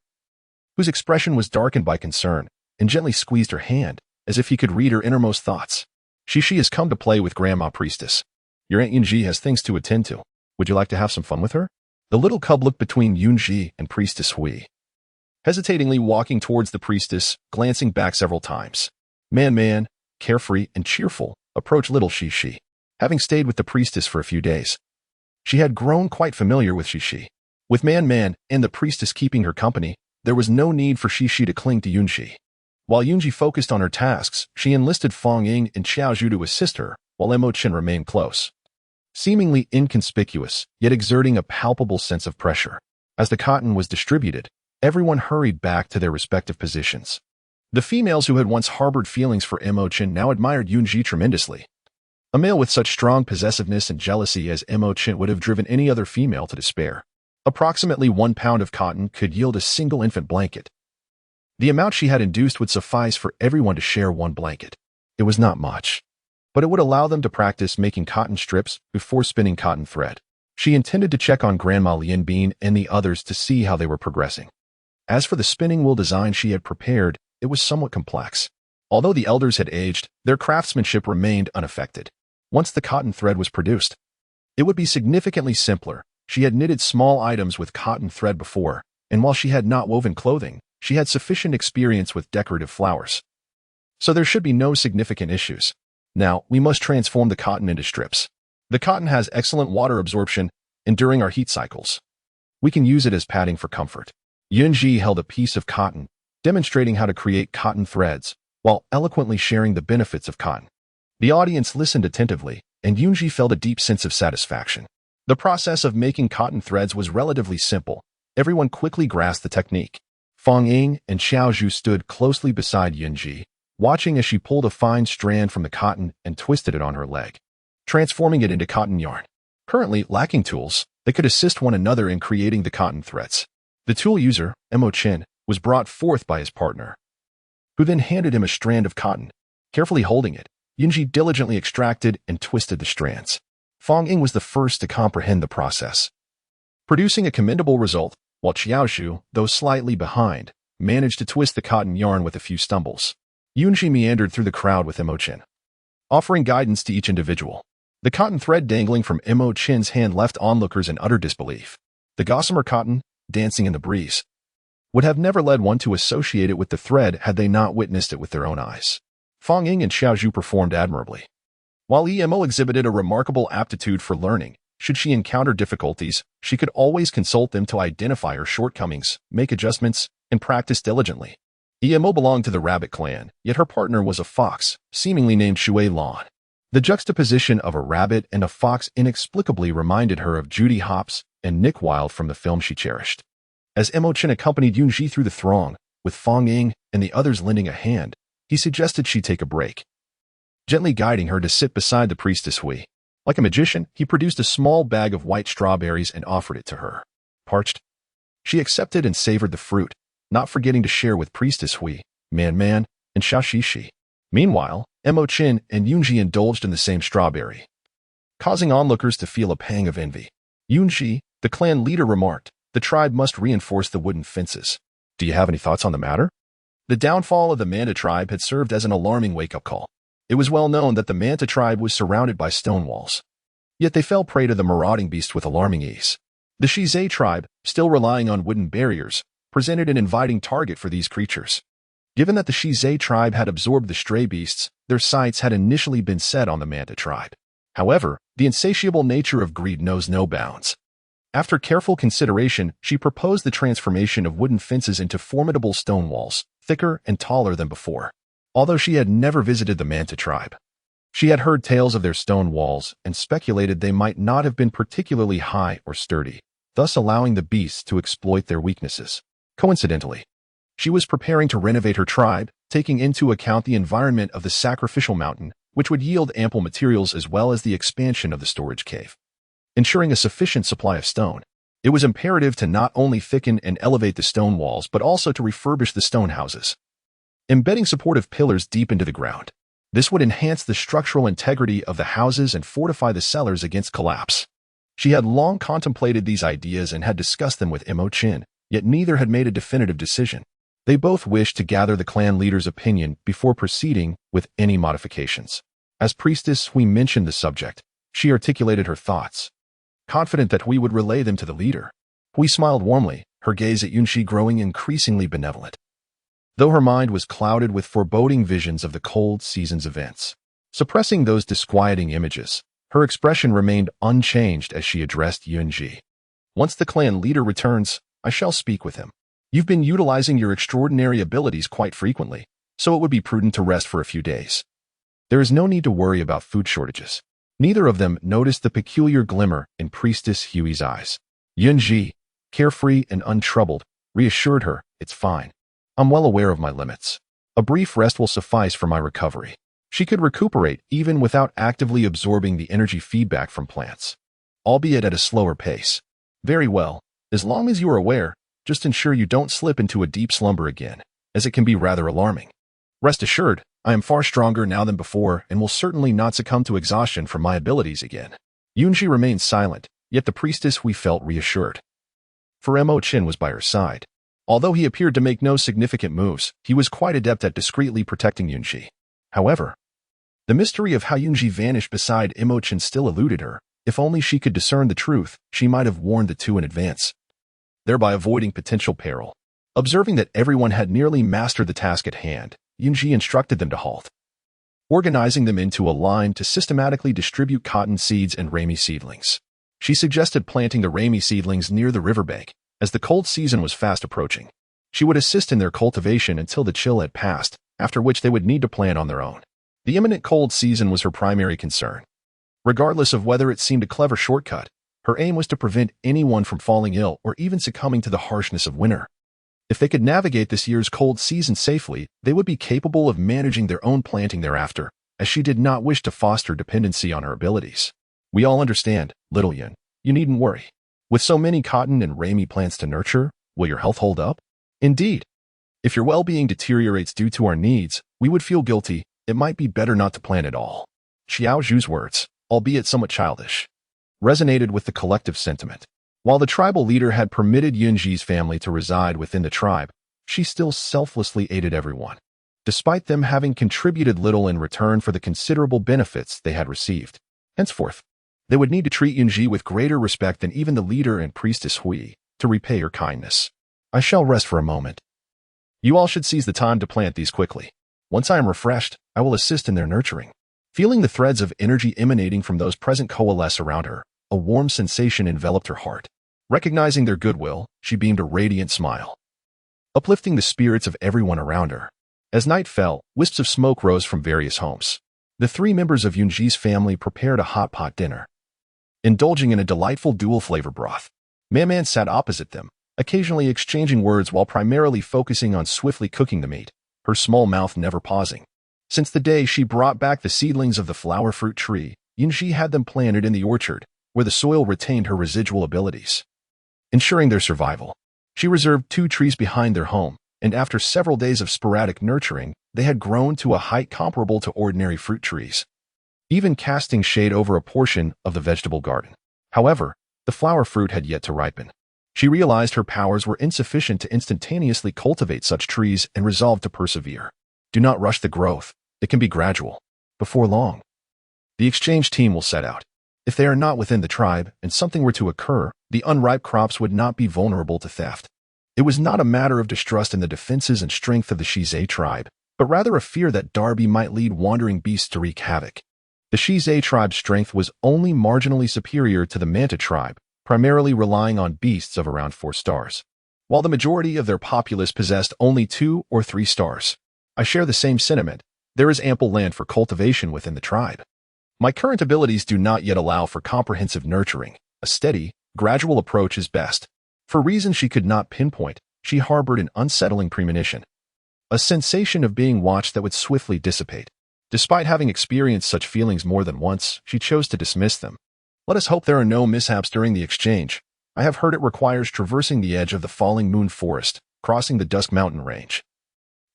whose expression was darkened by concern, and gently squeezed her hand, as if he could read her innermost thoughts. Xize has come to play with Grandma Priestess. Your Aunt Yun Zhi has things to attend to. Would you like to have some fun with her? The little cub looked between Yun Zhi and Priestess Hui, hesitatingly walking towards the priestess, glancing back several times. Man, carefree and cheerful, approached little Xize. Having stayed with the priestess for a few days, she had grown quite familiar with Xize. With Man and the priestess keeping her company, there was no need for Xize to cling to Yun Zhi. While Yun Zhi focused on her tasks, she enlisted Fang Ying and Xiao Zhu to assist her, while Emo Chen remained close, seemingly inconspicuous, yet exerting a palpable sense of pressure. As the cotton was distributed, everyone hurried back to their respective positions. The females who had once harbored feelings for Emo Chen now admired Yun Zhi tremendously. A male with such strong possessiveness and jealousy as Emo Chen would have driven any other female to despair. Approximately 1 pound of cotton could yield a single infant blanket. The amount she had induced would suffice for everyone to share 1 blanket. It was not much, but it would allow them to practice making cotton strips before spinning cotton thread. She intended to check on Grandma Lianbin and the others to see how they were progressing. As for the spinning wool design she had prepared, it was somewhat complex. Although the elders had aged, their craftsmanship remained unaffected. Once the cotton thread was produced, it would be significantly simpler. She had knitted small items with cotton thread before, and while she had not woven clothing, she had sufficient experience with decorative flowers. So there should be no significant issues. Now, we must transform the cotton into strips. The cotton has excellent water absorption, and during our heat cycles, we can use it as padding for comfort. Yun Zhi held a piece of cotton, demonstrating how to create cotton threads, while eloquently sharing the benefits of cotton. The audience listened attentively, and Yun Zhi felt a deep sense of satisfaction. The process of making cotton threads was relatively simple. Everyone quickly grasped the technique. Fang Ying and Xiaozhu stood closely beside Yun Zhi, watching as she pulled a fine strand from the cotton and twisted it on her leg, transforming it into cotton yarn. Currently lacking tools, they could assist one another in creating the cotton threads. The tool user, Emo Chen, was brought forth by his partner, who then handed him a strand of cotton. Carefully holding it, Yun Zhi diligently extracted and twisted the strands. Fang Ying was the first to comprehend the process, producing a commendable result, while Xiaozhu, though slightly behind, managed to twist the cotton yarn with a few stumbles. Yun Zhi meandered through the crowd with Emo Chen, offering guidance to each individual. The cotton thread dangling from Emo Chen's hand left onlookers in utter disbelief. The gossamer cotton, dancing in the breeze, would have never led one to associate it with the thread had they not witnessed it with their own eyes. Fang Ying and Xiaozhu performed admirably, while Emo exhibited a remarkable aptitude for learning. Should she encounter difficulties, she could always consult them to identify her shortcomings, make adjustments, and practice diligently. Emo belonged to the rabbit clan, yet her partner was a fox, seemingly named Shui Lan. The juxtaposition of a rabbit and a fox inexplicably reminded her of Judy Hopps and Nick Wilde from the film she cherished. As Emo Chen accompanied Yun Zhi through the throng, with Fang Ying and the others lending a hand, he suggested she take a break, gently guiding her to sit beside the priestess Hui. Like a magician, he produced a small bag of white strawberries and offered it to her. Parched, she accepted and savored the fruit, not forgetting to share with priestess Hui, Man, and Xiaoshi. Meanwhile, Emo Chen and Yun Zhi indulged in the same strawberry, causing onlookers to feel a pang of envy. Yun Zhi, the clan leader, remarked, "The tribe must reinforce the wooden fences. Do you have any thoughts on the matter?" The downfall of the Manta tribe had served as an alarming wake-up call. It was well known that the Manta tribe was surrounded by stone walls, yet they fell prey to the marauding beast with alarming ease. The Xize tribe, still relying on wooden barriers, presented an inviting target for these creatures. Given that the Xize tribe had absorbed the stray beasts, their sights had initially been set on the Manta tribe. However, the insatiable nature of greed knows no bounds. After careful consideration, she proposed the transformation of wooden fences into formidable stone walls, thicker and taller than before. Although she had never visited the Manta tribe, she had heard tales of their stone walls and speculated they might not have been particularly high or sturdy, thus allowing the beasts to exploit their weaknesses. Coincidentally, she was preparing to renovate her tribe, taking into account the environment of the sacrificial mountain, which would yield ample materials as well as the expansion of the storage cave. Ensuring a sufficient supply of stone, it was imperative to not only thicken and elevate the stone walls but also to refurbish the stone houses, embedding supportive pillars deep into the ground. This would enhance the structural integrity of the houses and fortify the cellars against collapse. She had long contemplated these ideas and had discussed them with Emo Chen, yet neither had made a definitive decision. They both wished to gather the clan leader's opinion before proceeding with any modifications. As priestess Hui mentioned the subject, she articulated her thoughts, confident that Hui would relay them to the leader. Hui smiled warmly, her gaze at Yun Zhi growing increasingly benevolent, though her mind was clouded with foreboding visions of the cold season's events. Suppressing those disquieting images, her expression remained unchanged as she addressed Yun Zhi. "Once the clan leader returns, I shall speak with him. You've been utilizing your extraordinary abilities quite frequently, so it would be prudent to rest for a few days. There is no need to worry about food shortages." Neither of them noticed the peculiar glimmer in Priestess Hui's eyes. Yun Zhi, carefree and untroubled, reassured her, "It's fine. I'm well aware of my limits. A brief rest will suffice for my recovery." She could recuperate even without actively absorbing the energy feedback from plants, albeit at a slower pace. "Very well. As long as you are aware, just ensure you don't slip into a deep slumber again, as it can be rather alarming. Rest assured, I am far stronger now than before and will certainly not succumb to exhaustion from my abilities again." Yun Zhi remained silent, yet the priestess we felt reassured. For Emo Chen was by her side. Although he appeared to make no significant moves, he was quite adept at discreetly protecting Yun Zhi. However, the mystery of how Yun Zhi vanished beside Emo Chen still eluded her. If only she could discern the truth, she might have warned the two in advance, thereby avoiding potential peril. Observing that everyone had nearly mastered the task at hand, Yun Zhi instructed them to halt, organizing them into a line to systematically distribute cotton seeds and rami seedlings. She suggested planting the rami seedlings near the riverbank, as the cold season was fast approaching. She would assist in their cultivation until the chill had passed, after which they would need to plant on their own. The imminent cold season was her primary concern. Regardless of whether it seemed a clever shortcut, her aim was to prevent anyone from falling ill or even succumbing to the harshness of winter. If they could navigate this year's cold season safely, they would be capable of managing their own planting thereafter, as she did not wish to foster dependency on her abilities. We all understand, little Yun. You needn't worry. With so many cotton and rami plants to nurture, will your health hold up? Indeed. If your well-being deteriorates due to our needs, we would feel guilty. It might be better not to plant at all. Xiao Zhu's words, albeit somewhat childish, resonated with the collective sentiment. While the tribal leader had permitted Yun Zhi's family to reside within the tribe, she still selflessly aided everyone, despite them having contributed little in return for the considerable benefits they had received. Henceforth, they would need to treat Yun Zhi with greater respect than even the leader and priestess Hui to repay her kindness. I shall rest for a moment. You all should seize the time to plant these quickly. Once I am refreshed, I will assist in their nurturing. Feeling the threads of energy emanating from those present coalesce around her, a warm sensation enveloped her heart. Recognizing their goodwill, she beamed a radiant smile, uplifting the spirits of everyone around her. As night fell, wisps of smoke rose from various homes. The 3 members of Yun Zhi's family prepared a hot pot dinner, indulging in a delightful dual-flavor broth. Man sat opposite them, occasionally exchanging words while primarily focusing on swiftly cooking the meat, her small mouth never pausing. Since the day she brought back the seedlings of the flower fruit tree, Yun Zhi had them planted in the orchard, where the soil retained her residual abilities, ensuring their survival. She reserved 2 trees behind their home, and after several days of sporadic nurturing, they had grown to a height comparable to ordinary fruit trees, even casting shade over a portion of the vegetable garden. However, the flower fruit had yet to ripen. She realized her powers were insufficient to instantaneously cultivate such trees and resolved to persevere. Do not rush the growth. It can be gradual. Before long, the exchange team will set out. If they are not within the tribe and something were to occur, the unripe crops would not be vulnerable to theft. It was not a matter of distrust in the defenses and strength of the Xize tribe, but rather a fear that Darby might lead wandering beasts to wreak havoc. The Xize tribe's strength was only marginally superior to the Manta tribe, primarily relying on beasts of around 4 stars, while the majority of their populace possessed only 2 or 3 stars. I share the same sentiment. There is ample land for cultivation within the tribe. My current abilities do not yet allow for comprehensive nurturing. A steady, gradual approach is best. For reasons she could not pinpoint, she harbored an unsettling premonition, a sensation of being watched that would swiftly dissipate. Despite having experienced such feelings more than once, she chose to dismiss them. Let us hope there are no mishaps during the exchange. I have heard it requires traversing the edge of the Falling Moon Forest, crossing the Dusk Mountain Range,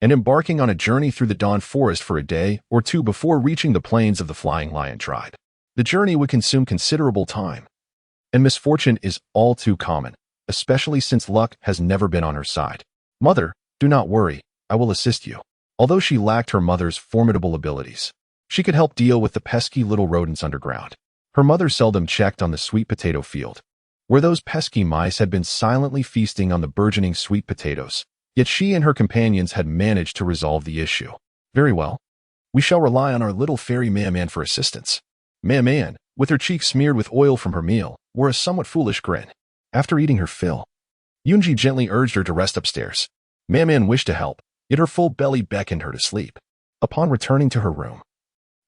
and embarking on a journey through the Dawn Forest for a day or 2 before reaching the plains of the Flying Lion tribe. The journey would consume considerable time, and misfortune is all too common, especially since luck has never been on her side. Mother, do not worry, I will assist you. Although she lacked her mother's formidable abilities, she could help deal with the pesky little rodents underground. Her mother seldom checked on the sweet potato field, where those pesky mice had been silently feasting on the burgeoning sweet potatoes. Yet she and her companions had managed to resolve the issue. Very well. We shall rely on our little fairy Man for assistance. Man, with her cheeks smeared with oil from her meal, wore a somewhat foolish grin. After eating her fill, Yun Zhi gently urged her to rest upstairs. Man wished to help, yet her full belly beckoned her to sleep. Upon returning to her room,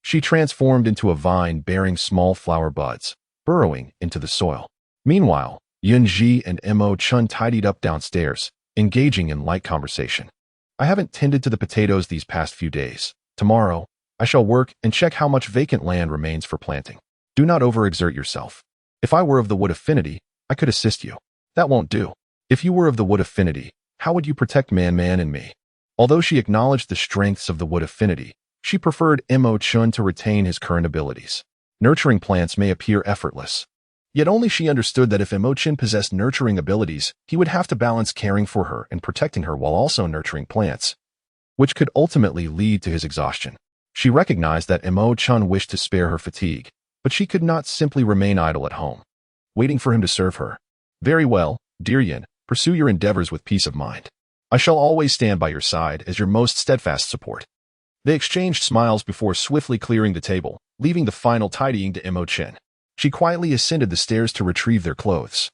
she transformed into a vine bearing small flower buds, burrowing into the soil. Meanwhile, Yun Zhi and Emo Chen tidied up downstairs, engaging in light conversation. I haven't tended to the potatoes these past few days. Tomorrow, I shall work and check how much vacant land remains for planting. Do not overexert yourself. If I were of the wood affinity, I could assist you. That won't do. If you were of the wood affinity, how would you protect Man and me? Although she acknowledged the strengths of the wood affinity, she preferred Emo Chen to retain his current abilities. Nurturing plants may appear effortless, yet only she understood that if Emo Chen possessed nurturing abilities, he would have to balance caring for her and protecting her while also nurturing plants, which could ultimately lead to his exhaustion. She recognized that Emo Chen wished to spare her fatigue, but she could not simply remain idle at home, waiting for him to serve her. Very well, dear Yin, pursue your endeavors with peace of mind. I shall always stand by your side as your most steadfast support. They exchanged smiles before swiftly clearing the table, leaving the final tidying to Emo Chen. She quietly ascended the stairs to retrieve their clothes.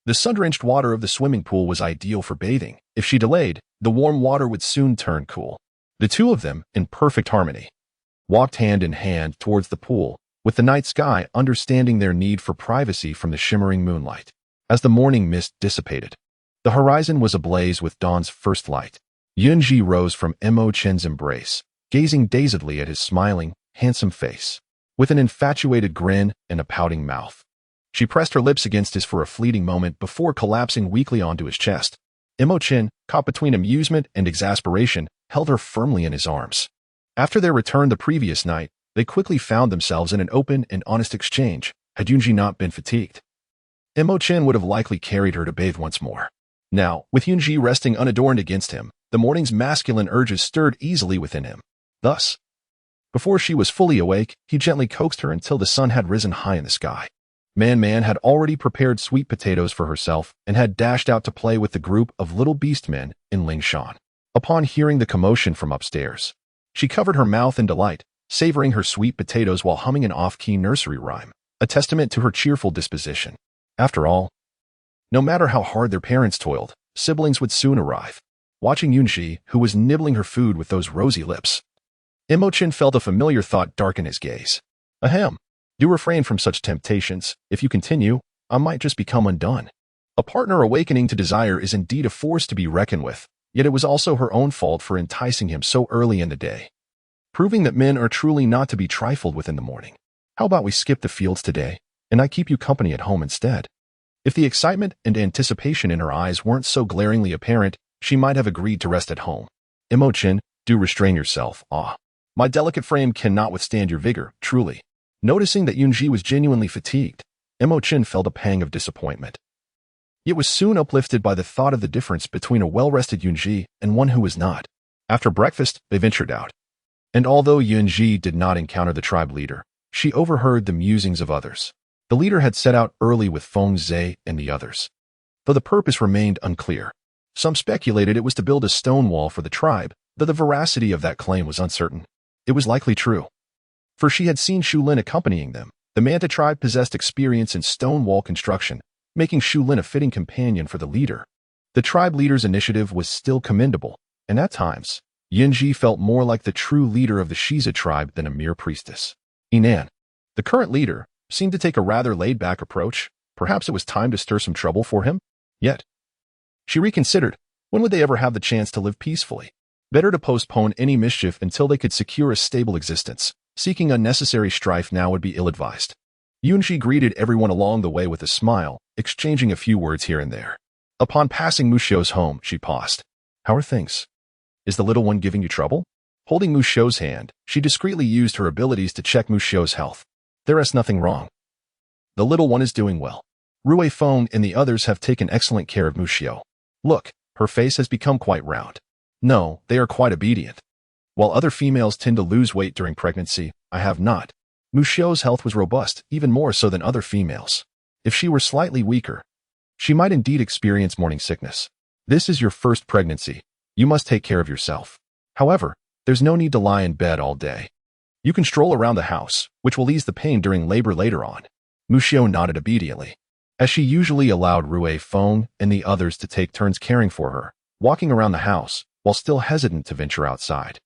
The sun-drenched water of the swimming pool was ideal for bathing. If she delayed, the warm water would soon turn cool. The 2 of them, in perfect harmony, walked hand in hand towards the pool, with the night sky understanding their need for privacy from the shimmering moonlight. As the morning mist dissipated, The horizon was ablaze with dawn's first light. Yun Zhi rose from Emo Chen's embrace, gazing dazedly at his smiling, handsome face, with an infatuated grin and a pouting mouth. She pressed her lips against his for a fleeting moment before collapsing weakly onto his chest. Emo Chen, caught between amusement and exasperation, held her firmly in his arms. After their return the previous night, they quickly found themselves in an open and honest exchange, had Yun Zhi not been fatigued. Emo Chen would have likely carried her to bathe once more. Now, with Yun Zhi resting unadorned against him, the morning's masculine urges stirred easily within him. Thus, before she was fully awake, he gently coaxed her until the sun had risen high in the sky. Man had already prepared sweet potatoes for herself and had dashed out to play with the group of little beastmen in Lingshan. Upon hearing the commotion from upstairs, she covered her mouth in delight, savoring her sweet potatoes while humming an off-key nursery rhyme, a testament to her cheerful disposition. After all, no matter how hard their parents toiled, siblings would soon arrive. Watching Yun Zhi, who was nibbling her food with those rosy lips, Emo Chen felt a familiar thought darken his gaze. Ahem. Do refrain from such temptations. If you continue, I might just become undone. A partner awakening to desire is indeed a force to be reckoned with, yet it was also her own fault for enticing him so early in the day, proving that men are truly not to be trifled with in the morning. How about we skip the fields today, and I keep you company at home instead? If the excitement and anticipation in her eyes weren't so glaringly apparent, she might have agreed to rest at home. Emo Chen, do restrain yourself. My delicate frame cannot withstand your vigor, truly. Noticing that Yun Zhi was genuinely fatigued, Emo Chen felt a pang of disappointment. It was soon uplifted by the thought of the difference between a well-rested Yun Zhi and one who was not. After breakfast, they ventured out. And although Yun Zhi did not encounter the tribe leader, she overheard the musings of others. The leader had set out early with Xize and the others, though the purpose remained unclear. Some speculated it was to build a stone wall for the tribe, though the veracity of that claim was uncertain. It was likely true, for she had seen Shu Lin accompanying them. The Manta tribe possessed experience in stone wall construction, making Shu Lin a fitting companion for the leader. The tribe leader's initiative was still commendable, and at times, Yun Zhi felt more like the true leader of the Xize tribe than a mere priestess. Inan, the current leader, seemed to take a rather laid-back approach. Perhaps it was time to stir some trouble for him? Yet, she reconsidered. When would they ever have the chance to live peacefully? Better to postpone any mischief until they could secure a stable existence. Seeking unnecessary strife now would be ill-advised. Yun Zhi greeted everyone along the way with a smile, exchanging a few words here and there. Upon passing Muxiu's home, she paused. How are things? Is the little one giving you trouble? Holding Muxiu's hand, she discreetly used her abilities to check Muxiu's health. There is nothing wrong. The little one is doing well. Rui Feng and the others have taken excellent care of Muxiu. Look, her face has become quite round. No, they are quite obedient. While other females tend to lose weight during pregnancy, I have not. Muxiu's health was robust, even more so than other females. If she were slightly weaker, she might indeed experience morning sickness. This is your first pregnancy. You must take care of yourself. However, there's no need to lie in bed all day. You can stroll around the house, which will ease the pain during labor later on. Muxiu nodded obediently, as she usually allowed Rui Feng and the others to take turns caring for her, walking around the house, while still hesitant to venture outside,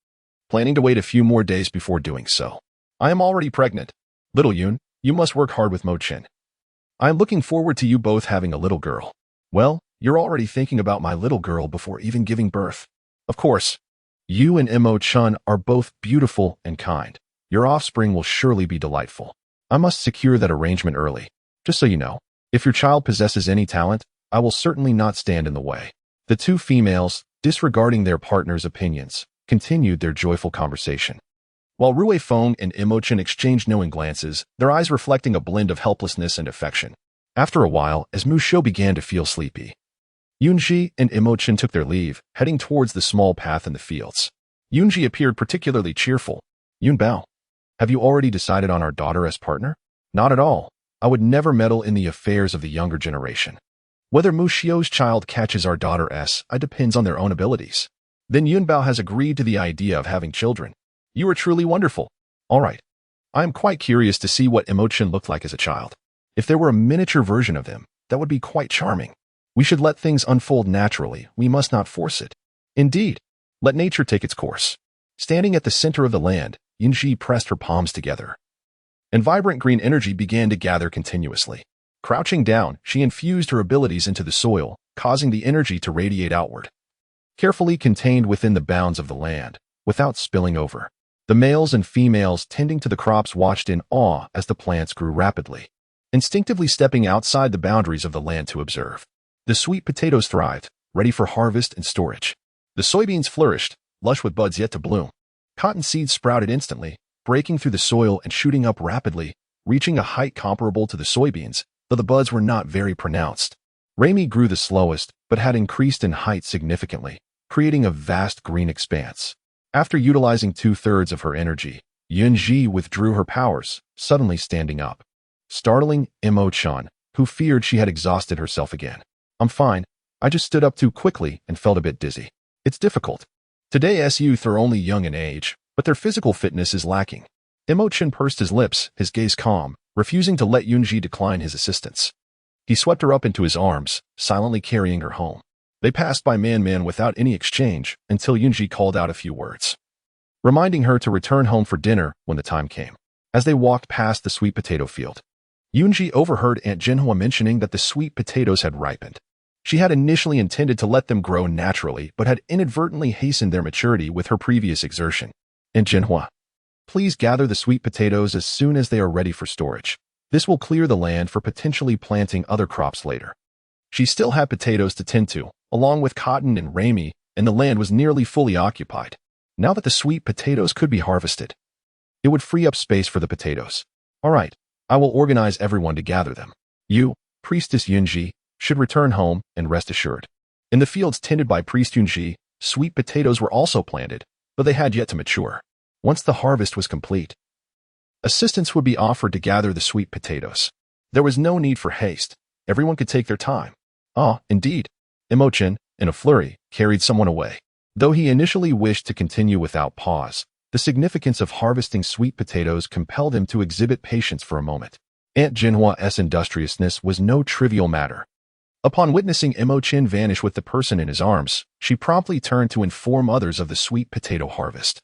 planning to wait a few more days before doing so. I am already pregnant. Little Yun, you must work hard with Emo Chen. I am looking forward to you both having a little girl. Well, you're already thinking about my little girl before even giving birth. Of course, you and Emo Chen are both beautiful and kind. Your offspring will surely be delightful. I must secure that arrangement early. Just so you know, if your child possesses any talent, I will certainly not stand in the way. The two females, disregarding their partner's opinions, continued their joyful conversation. While Rui Feng and Emo Chen exchanged knowing glances, their eyes reflecting a blend of helplessness and affection. After a while, as Muxiu began to feel sleepy, Yun Zhi and Emo Chen took their leave, heading towards the small path in the fields. Yun Zhi appeared particularly cheerful. Yun Bao, have you already decided on our daughter as partner? Not at all. I would never meddle in the affairs of the younger generation. Whether Muxiu's child catches our daughter it depends on their own abilities. Then Yun Bao has agreed to the idea of having children. You are truly wonderful. All right. I am quite curious to see what Emo Chen looked like as a child. If there were a miniature version of them, that would be quite charming. We should let things unfold naturally. We must not force it. Indeed, let nature take its course. Standing at the center of the land, Yun Zhi pressed her palms together, and vibrant green energy began to gather continuously. Crouching down, she infused her abilities into the soil, causing the energy to radiate outward, carefully contained within the bounds of the land, without spilling over. The males and females tending to the crops watched in awe as the plants grew rapidly, instinctively stepping outside the boundaries of the land to observe. The sweet potatoes thrived, ready for harvest and storage. The soybeans flourished, lush with buds yet to bloom. Cotton seeds sprouted instantly, breaking through the soil and shooting up rapidly, reaching a height comparable to the soybeans, though the buds were not very pronounced. Rami grew the slowest, but had increased in height significantly, creating a vast green expanse. After utilizing 2/3 of her energy, Yun Zhi withdrew her powers, suddenly standing up, startling Emo Chen, who feared she had exhausted herself again. "I'm fine. I just stood up too quickly and felt a bit dizzy. It's difficult. Today's youth are only young in age, but their physical fitness is lacking." Emo Chen pursed his lips, his gaze calm, refusing to let Yun Zhi decline his assistance. He swept her up into his arms, silently carrying her home. They passed by Man without any exchange until Yun Zhi called out a few words, reminding her to return home for dinner when the time came. As they walked past the sweet potato field, Yun Zhi overheard Aunt Jinhua mentioning that the sweet potatoes had ripened. She had initially intended to let them grow naturally, but had inadvertently hastened their maturity with her previous exertion. "Aunt Jinhua, please gather the sweet potatoes as soon as they are ready for storage. This will clear the land for potentially planting other crops later." She still had potatoes to tend to, along with cotton and Rami, and the land was nearly fully occupied. Now that the sweet potatoes could be harvested, it would free up space for the potatoes. "All right, I will organize everyone to gather them. You, Priestess Yun Zhi, should return home and rest assured." In the fields tended by Priest Yun Zhi, sweet potatoes were also planted, but they had yet to mature. Once the harvest was complete, assistance would be offered to gather the sweet potatoes. There was no need for haste. Everyone could take their time. Ah, indeed. Emo Chen, in a flurry, carried someone away. Though he initially wished to continue without pause, the significance of harvesting sweet potatoes compelled him to exhibit patience for a moment. Aunt Jinhua's industriousness was no trivial matter. Upon witnessing Emo Chen vanish with the person in his arms, she promptly turned to inform others of the sweet potato harvest.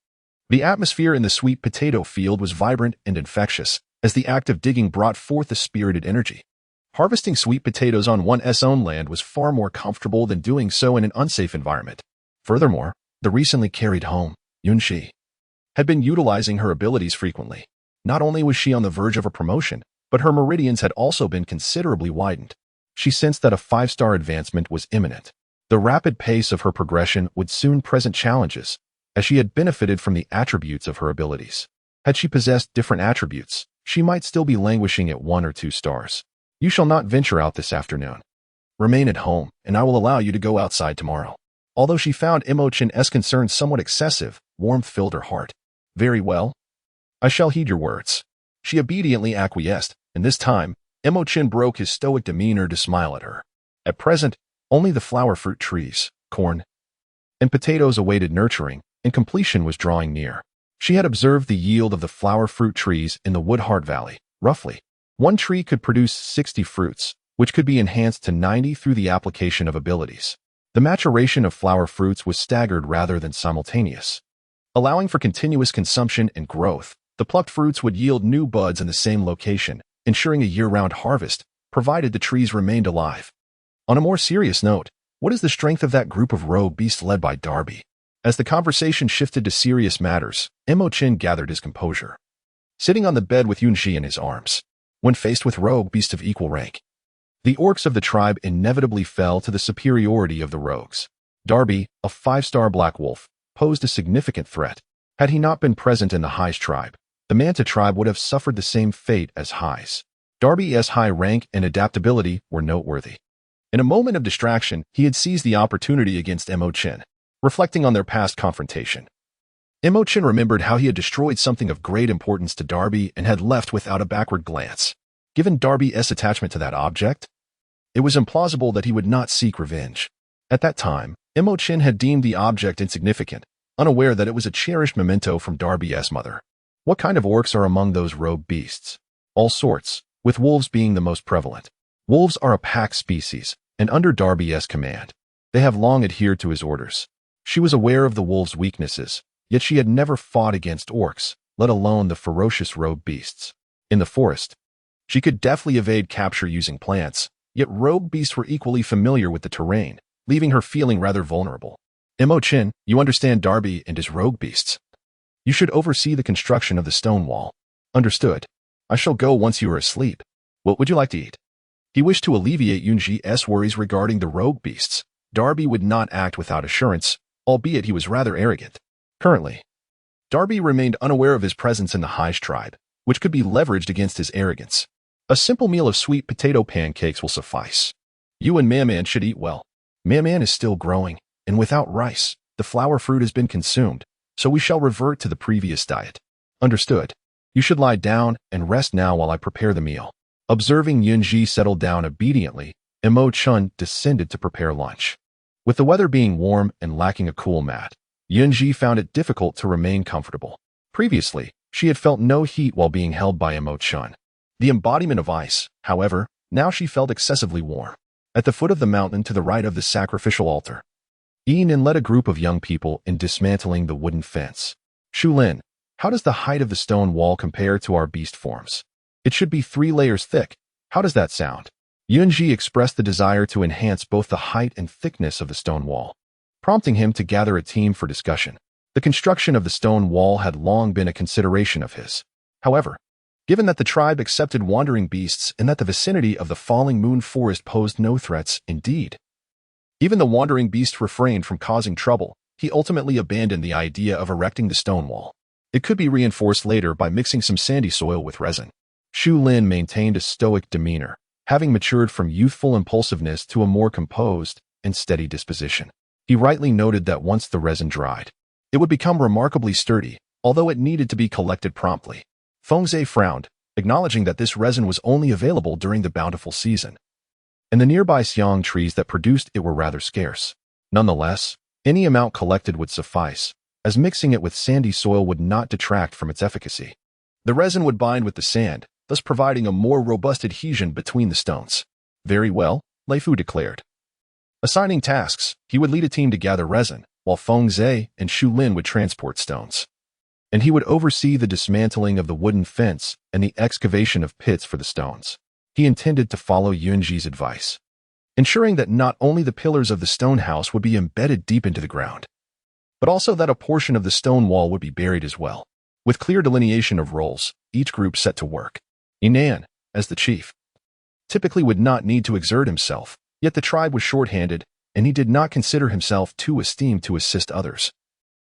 The atmosphere in the sweet potato field was vibrant and infectious, as the act of digging brought forth a spirited energy. Harvesting sweet potatoes on one's own land was far more comfortable than doing so in an unsafe environment. Furthermore, the recently carried home, Yun Zhi, had been utilizing her abilities frequently. Not only was she on the verge of a promotion, but her meridians had also been considerably widened. She sensed that a 5-star advancement was imminent. The rapid pace of her progression would soon present challenges, as she had benefited from the attributes of her abilities. Had she possessed different attributes, she might still be languishing at 1 or 2 stars. "You shall not venture out this afternoon. Remain at home, and I will allow you to go outside tomorrow." Although she found Emo Chen's concerns somewhat excessive, warmth filled her heart. "Very well. I shall heed your words." She obediently acquiesced, and this time, Emo Chen broke his stoic demeanor to smile at her. At present, only the flower fruit trees, corn, and potatoes awaited nurturing, and completion was drawing near. She had observed the yield of the flower fruit trees in the Woodheart Valley. Roughly, one tree could produce 60 fruits, which could be enhanced to 90 through the application of abilities. The maturation of flower fruits was staggered rather than simultaneous. Allowing for continuous consumption and growth, the plucked fruits would yield new buds in the same location, ensuring a year-round harvest, provided the trees remained alive. On a more serious note, what is the strength of that group of rogue beasts led by Darby? As the conversation shifted to serious matters, Emo Chen gathered his composure, sitting on the bed with Yun Zhi in his arms. When faced with rogue beasts of equal rank, the orcs of the tribe inevitably fell to the superiority of the rogues. Darby, a 5-star black wolf, posed a significant threat. Had he not been present in the Xize tribe, the Manta tribe would have suffered the same fate as Xize. Darby's high rank and adaptability were noteworthy. In a moment of distraction, he had seized the opportunity against Emo Chen. Reflecting on their past confrontation, Emo Chen remembered how he had destroyed something of great importance to Darby and had left without a backward glance. Given Darby's attachment to that object, it was implausible that he would not seek revenge. At that time, Emo Chen had deemed the object insignificant, unaware that it was a cherished memento from Darby's mother. What kind of orcs are among those rogue beasts? All sorts, with wolves being the most prevalent. Wolves are a pack species, and under Darby's command, they have long adhered to his orders. She was aware of the wolves' weaknesses, yet she had never fought against orcs, let alone the ferocious rogue beasts. In the forest, she could deftly evade capture using plants, yet rogue beasts were equally familiar with the terrain, leaving her feeling rather vulnerable. Emo Chen, you understand Darby and his rogue beasts. You should oversee the construction of the stone wall. Understood. I shall go once you are asleep. What would you like to eat? He wished to alleviate Yun Zhi's worries regarding the rogue beasts. Darby would not act without assurance, albeit he was rather arrogant. Currently, Darby remained unaware of his presence in the Xize tribe, which could be leveraged against his arrogance. A simple meal of sweet potato pancakes will suffice. You and Maman should eat well. Maman is still growing, and without rice, the flower fruit has been consumed, so we shall revert to the previous diet. Understood. You should lie down and rest now while I prepare the meal. Observing Yun Zhi settle down obediently, Emo Chen descended to prepare lunch. With the weather being warm and lacking a cool mat, Yun Zhi found it difficult to remain comfortable. Previously, she had felt no heat while being held by Emo Chen. The embodiment of ice, however, now she felt excessively warm. At the foot of the mountain to the right of the sacrificial altar, Yin led a group of young people in dismantling the wooden fence. Shulin, how does the height of the stone wall compare to our beast forms? It should be 3 layers thick. How does that sound? Yun Zhi expressed the desire to enhance both the height and thickness of the stone wall, prompting him to gather a team for discussion. The construction of the stone wall had long been a consideration of his. However, given that the tribe accepted wandering beasts and that the vicinity of the falling moon forest posed no threats, indeed, even the wandering beast refrained from causing trouble, he ultimately abandoned the idea of erecting the stone wall. It could be reinforced later by mixing some sandy soil with resin. Shu Lin maintained a stoic demeanor, having matured from youthful impulsiveness to a more composed and steady disposition. He rightly noted that once the resin dried, it would become remarkably sturdy, although it needed to be collected promptly. Fengze frowned, acknowledging that this resin was only available during the bountiful season, and the nearby xiang trees that produced it were rather scarce. Nonetheless, any amount collected would suffice, as mixing it with sandy soil would not detract from its efficacy. The resin would bind with the sand, thus providing a more robust adhesion between the stones. Very well, Lei Fu declared. Assigning tasks, he would lead a team to gather resin, while Fengze and Shu Lin would transport stones. And he would oversee the dismantling of the wooden fence and the excavation of pits for the stones. He intended to follow Yun Zhi's advice, ensuring that not only the pillars of the stone house would be embedded deep into the ground, but also that a portion of the stone wall would be buried as well. With clear delineation of roles, each group set to work. Inan, as the chief, typically would not need to exert himself, yet the tribe was short-handed, and he did not consider himself too esteemed to assist others,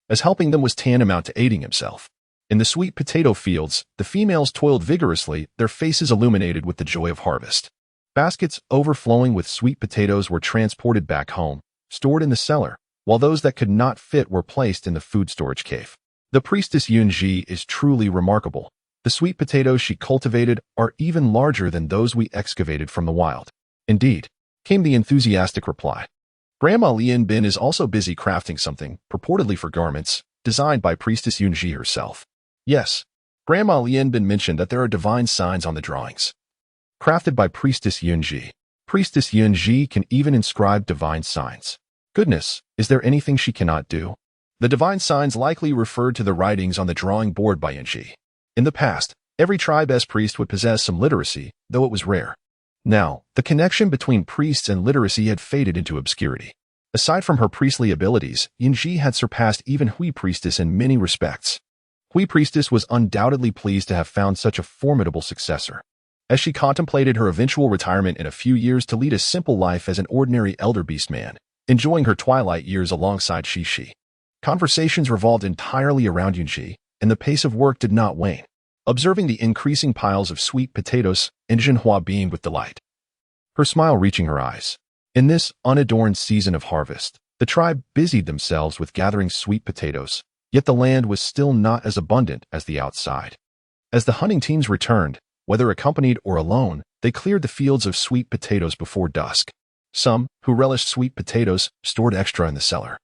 as helping them was tantamount to aiding himself. In the sweet potato fields, the females toiled vigorously, their faces illuminated with the joy of harvest. Baskets overflowing with sweet potatoes were transported back home, stored in the cellar, while those that could not fit were placed in the food storage cave. The priestess Yun Zhi is truly remarkable. The sweet potatoes she cultivated are even larger than those we excavated from the wild. Indeed, came the enthusiastic reply. Grandma Lian Bin is also busy crafting something, purportedly for garments, designed by Priestess Yun Zhi herself. Yes, Grandma Lian Bin mentioned that there are divine signs on the drawings, crafted by Priestess Yun Zhi. Priestess Yun Zhi can even inscribe divine signs. Goodness, is there anything she cannot do? The divine signs likely referred to the writings on the drawing board by Yun Zhi. In the past, every tribe-S priest would possess some literacy, though it was rare. Now, the connection between priests and literacy had faded into obscurity. Aside from her priestly abilities, Yun Zhi had surpassed even Hui Priestess in many respects. Hui Priestess was undoubtedly pleased to have found such a formidable successor, as she contemplated her eventual retirement in a few years to lead a simple life as an ordinary elder beastman, enjoying her twilight years alongside Xize. Conversations revolved entirely around Yun Zhi, and the pace of work did not wane. Observing the increasing piles of sweet potatoes, Zhenhua beamed with delight, her smile reaching her eyes. In this unadorned season of harvest, the tribe busied themselves with gathering sweet potatoes, yet the land was still not as abundant as the outside. As the hunting teams returned, whether accompanied or alone, they cleared the fields of sweet potatoes before dusk. Some, who relished sweet potatoes, stored extra in the cellar,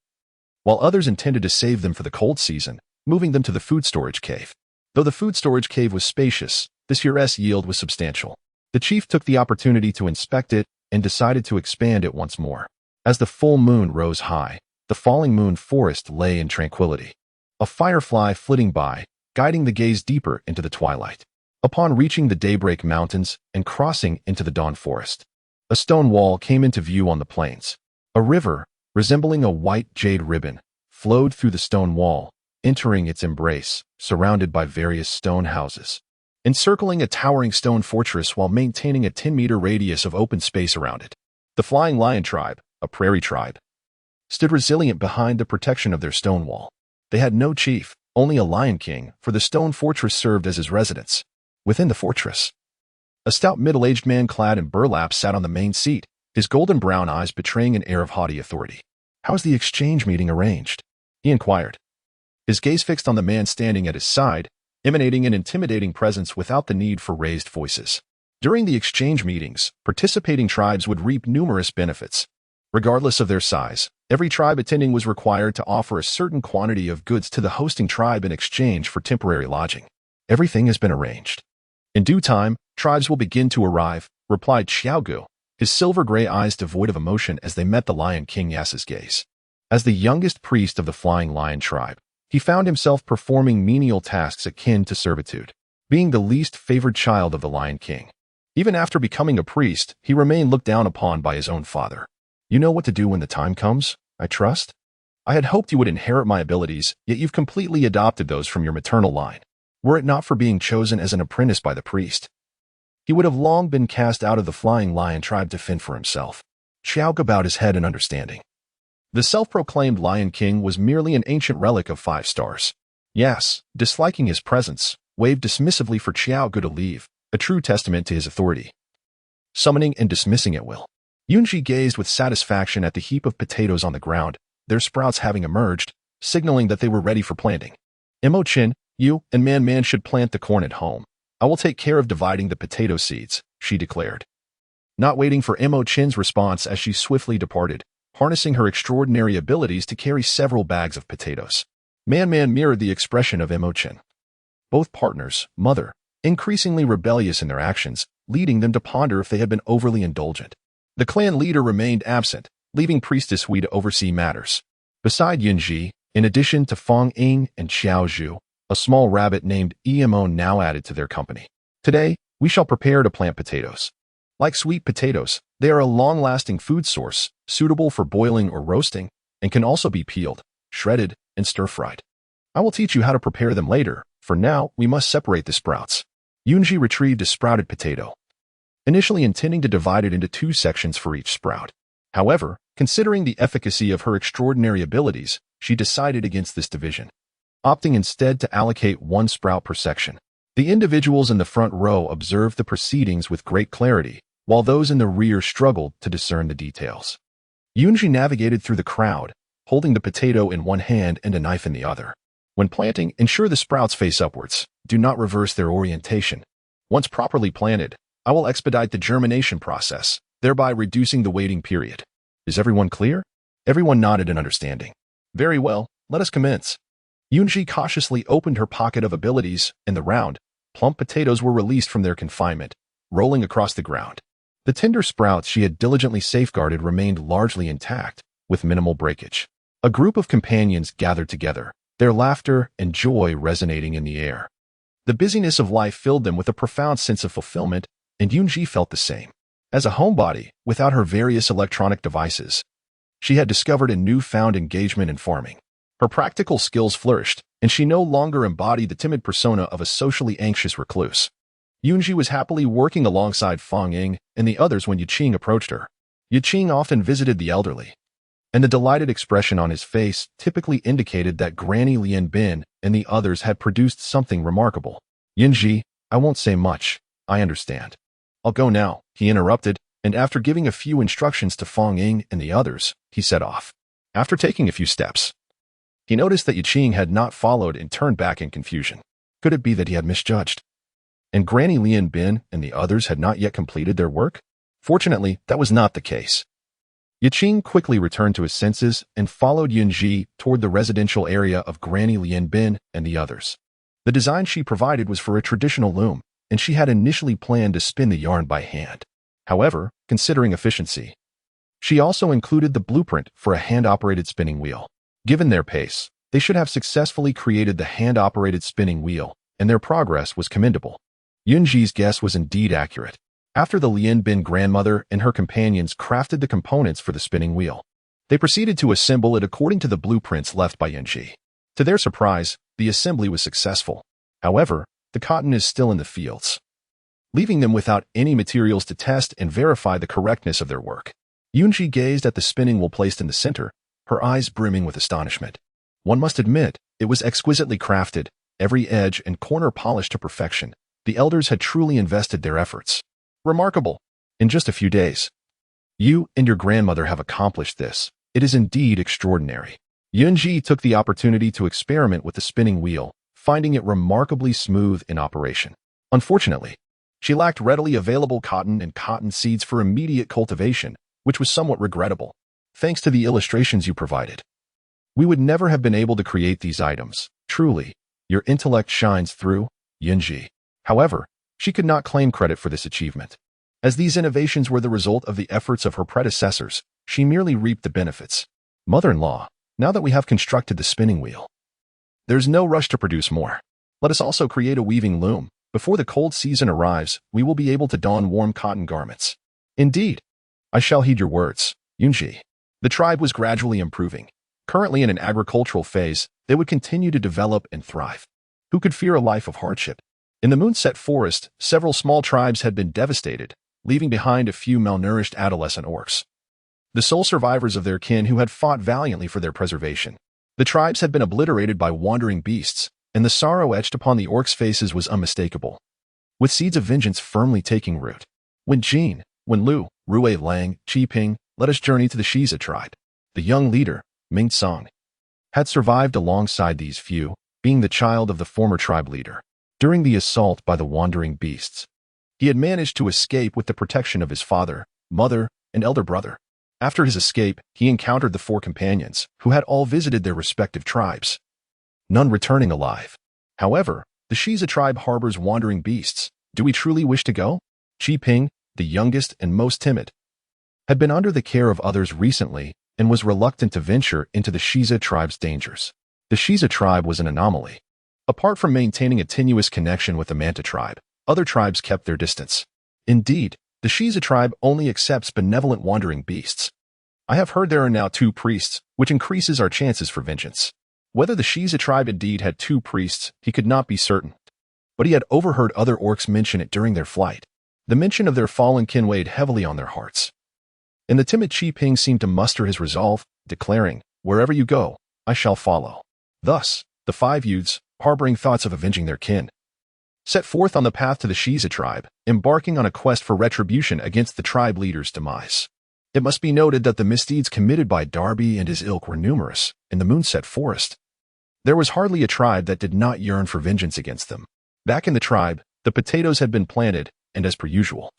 while others intended to save them for the cold season, moving them to the food storage cave. Though the food storage cave was spacious, this year's yield was substantial. The chief took the opportunity to inspect it and decided to expand it once more. As the full moon rose high, the falling moon forest lay in tranquility, a firefly flitting by, guiding the gaze deeper into the twilight. Upon reaching the daybreak mountains and crossing into the dawn forest, A stone wall came into view on the plains. A river, resembling a white jade ribbon, flowed through the stone wall, entering its embrace, surrounded by various stone houses, encircling a towering stone fortress while maintaining a 10-meter radius of open space around it. The Flying Lion tribe, a prairie tribe, stood resilient behind the protection of their stone wall. They had no chief, only a Lion King, for the stone fortress served as his residence. Within the fortress, a stout middle-aged man clad in burlap sat on the main seat, his golden brown eyes betraying an air of haughty authority. "How's the exchange meeting arranged?" he inquired, his gaze fixed on the man standing at his side, emanating an intimidating presence without the need for raised voices. During the exchange meetings, participating tribes would reap numerous benefits. Regardless of their size, every tribe attending was required to offer a certain quantity of goods to the hosting tribe in exchange for temporary lodging. "Everything has been arranged. In due time, tribes will begin to arrive," replied Xiaogu, his silver-gray eyes devoid of emotion as they met the Lion King Yasa's gaze. As the youngest priest of the Flying Lion tribe, he found himself performing menial tasks akin to servitude, being the least favored child of the Lion King. Even after becoming a priest, he remained looked down upon by his own father. "You know what to do when the time comes, I trust? I had hoped you would inherit my abilities, yet you've completely adopted those from your maternal line. Were it not for being chosen as an apprentice by the priest, he would have long been cast out of the Flying Lion tribe to fend for himself." Xiaogu bowed his head in understanding. The self-proclaimed Lion King was merely an ancient relic of 5 stars. Yes, disliking his presence, waved dismissively for Xiaogu to leave, a true testament to his authority. Summoning and dismissing at will. Yun Zhi gazed with satisfaction at the heap of potatoes on the ground, their sprouts having emerged, signaling that they were ready for planting. "Emo Chen, you and Man should plant the corn at home. I will take care of dividing the potato seeds," she declared. Not waiting for Emo Chen's response as she swiftly departed, harnessing her extraordinary abilities to carry several bags of potatoes. Man mirrored the expression of Emo Chen. Both partners, mother, increasingly rebellious in their actions, leading them to ponder if they had been overly indulgent. The clan leader remained absent, leaving Priestess Hui to oversee matters. Beside Yun Zhi, in addition to Fang Ying and Xiao Zhu, a small rabbit named Emo now added to their company. "Today, we shall prepare to plant potatoes. Like sweet potatoes, they are a long-lasting food source, suitable for boiling or roasting, and can also be peeled, shredded, and stir-fried. I will teach you how to prepare them later. For now, we must separate the sprouts." Yun Zhi retrieved a sprouted potato, initially intending to divide it into 2 sections for each sprout. However, considering the efficacy of her extraordinary abilities, she decided against this division, opting instead to allocate 1 sprout per section. The individuals in the front row observed the proceedings with great clarity, while those in the rear struggled to discern the details. Yun Zhi navigated through the crowd, holding the potato in one hand and a knife in the other. When planting, ensure the sprouts face upwards. Do not reverse their orientation. Once properly planted, I will expedite the germination process, thereby reducing the waiting period. Is everyone clear? Everyone nodded in understanding. "Very well, let us commence." Yun Zhi cautiously opened her pocket of abilities, and the round, plump potatoes were released from their confinement, rolling across the ground. The tender sprouts she had diligently safeguarded remained largely intact, with minimal breakage. A group of companions gathered together, their laughter and joy resonating in the air. The busyness of life filled them with a profound sense of fulfillment, and Yun Zhi felt the same. As a homebody, without her various electronic devices, she had discovered a newfound engagement in farming. Her practical skills flourished, and she no longer embodied the timid persona of a socially anxious recluse. Yun Zhi was happily working alongside Fang Ying and the others when Yiqing approached her. Yiqing often visited the elderly, and the delighted expression on his face typically indicated that Granny Lian Bin and the others had produced something remarkable. "Yun Zhi, I won't say much, I understand. I'll go now," he interrupted, and after giving a few instructions to Fang Ying and the others, he set off. After taking a few steps, he noticed that Yiqing had not followed and turned back in confusion. Could it be that he had misjudged, and Granny Lian Bin and the others had not yet completed their work? Fortunately, that was not the case. Yiqing quickly returned to his senses and followed Yun Zhi toward the residential area of Granny Lian Bin and the others. The design she provided was for a traditional loom, and she had initially planned to spin the yarn by hand. However, considering efficiency, she also included the blueprint for a hand-operated spinning wheel. Given their pace, they should have successfully created the hand-operated spinning wheel, and their progress was commendable. Yun Zhi's guess was indeed accurate. After the Lian Bin grandmother and her companions crafted the components for the spinning wheel, they proceeded to assemble it according to the blueprints left by Yun Zhi. To their surprise, the assembly was successful. However, the cotton is still in the fields, leaving them without any materials to test and verify the correctness of their work. Yun Zhi gazed at the spinning wheel placed in the center, her eyes brimming with astonishment. One must admit, it was exquisitely crafted, every edge and corner polished to perfection. The elders had truly invested their efforts. Remarkable! In just a few days, you and your grandmother have accomplished this. It is indeed extraordinary. Yun Zhi took the opportunity to experiment with the spinning wheel, finding it remarkably smooth in operation. Unfortunately, she lacked readily available cotton and cotton seeds for immediate cultivation, which was somewhat regrettable. Thanks to the illustrations you provided, we would never have been able to create these items. Truly, your intellect shines through, Yun Zhi. However, she could not claim credit for this achievement. As these innovations were the result of the efforts of her predecessors, she merely reaped the benefits. Mother-in-law, now that we have constructed the spinning wheel, there's no rush to produce more. Let us also create a weaving loom. Before the cold season arrives, we will be able to don warm cotton garments. Indeed, I shall heed your words, Yun Zhi. The tribe was gradually improving. Currently in an agricultural phase, they would continue to develop and thrive. Who could fear a life of hardship? In the moonset forest, several small tribes had been devastated, leaving behind a few malnourished adolescent orcs, the sole survivors of their kin who had fought valiantly for their preservation. The tribes had been obliterated by wandering beasts, and the sorrow etched upon the orcs' faces was unmistakable. With seeds of vengeance firmly taking root, when Jin, Wen Lu, Rui Lang, Qi Ping let us journey to the Xize tribe. The young leader, Ming Song, had survived alongside these few, being the child of the former tribe leader. During the assault by the wandering beasts, he had managed to escape with the protection of his father, mother, and elder brother. After his escape, he encountered the 4 companions, who had all visited their respective tribes, none returning alive. However, the Xize tribe harbors wandering beasts. Do we truly wish to go? Qi Ping, the youngest and most timid, had been under the care of others recently and was reluctant to venture into the Xize tribe's dangers. The Xize tribe was an anomaly. Apart from maintaining a tenuous connection with the Manta tribe, other tribes kept their distance. Indeed, the Xize tribe only accepts benevolent wandering beasts. I have heard there are now 2 priests, which increases our chances for vengeance. Whether the Xize tribe indeed had 2 priests, he could not be certain, but he had overheard other orcs mention it during their flight. The mention of their fallen kin weighed heavily on their hearts, and the timid Qi Ping seemed to muster his resolve, declaring, "Wherever you go, I shall follow." Thus, the 5 youths, harboring thoughts of avenging their kin, set forth on the path to the Xize tribe, embarking on a quest for retribution against the tribe leader's demise. It must be noted that the misdeeds committed by Darby and his ilk were numerous. In the moonset forest, there was hardly a tribe that did not yearn for vengeance against them. Back in the tribe, the potatoes had been planted, and as per usual,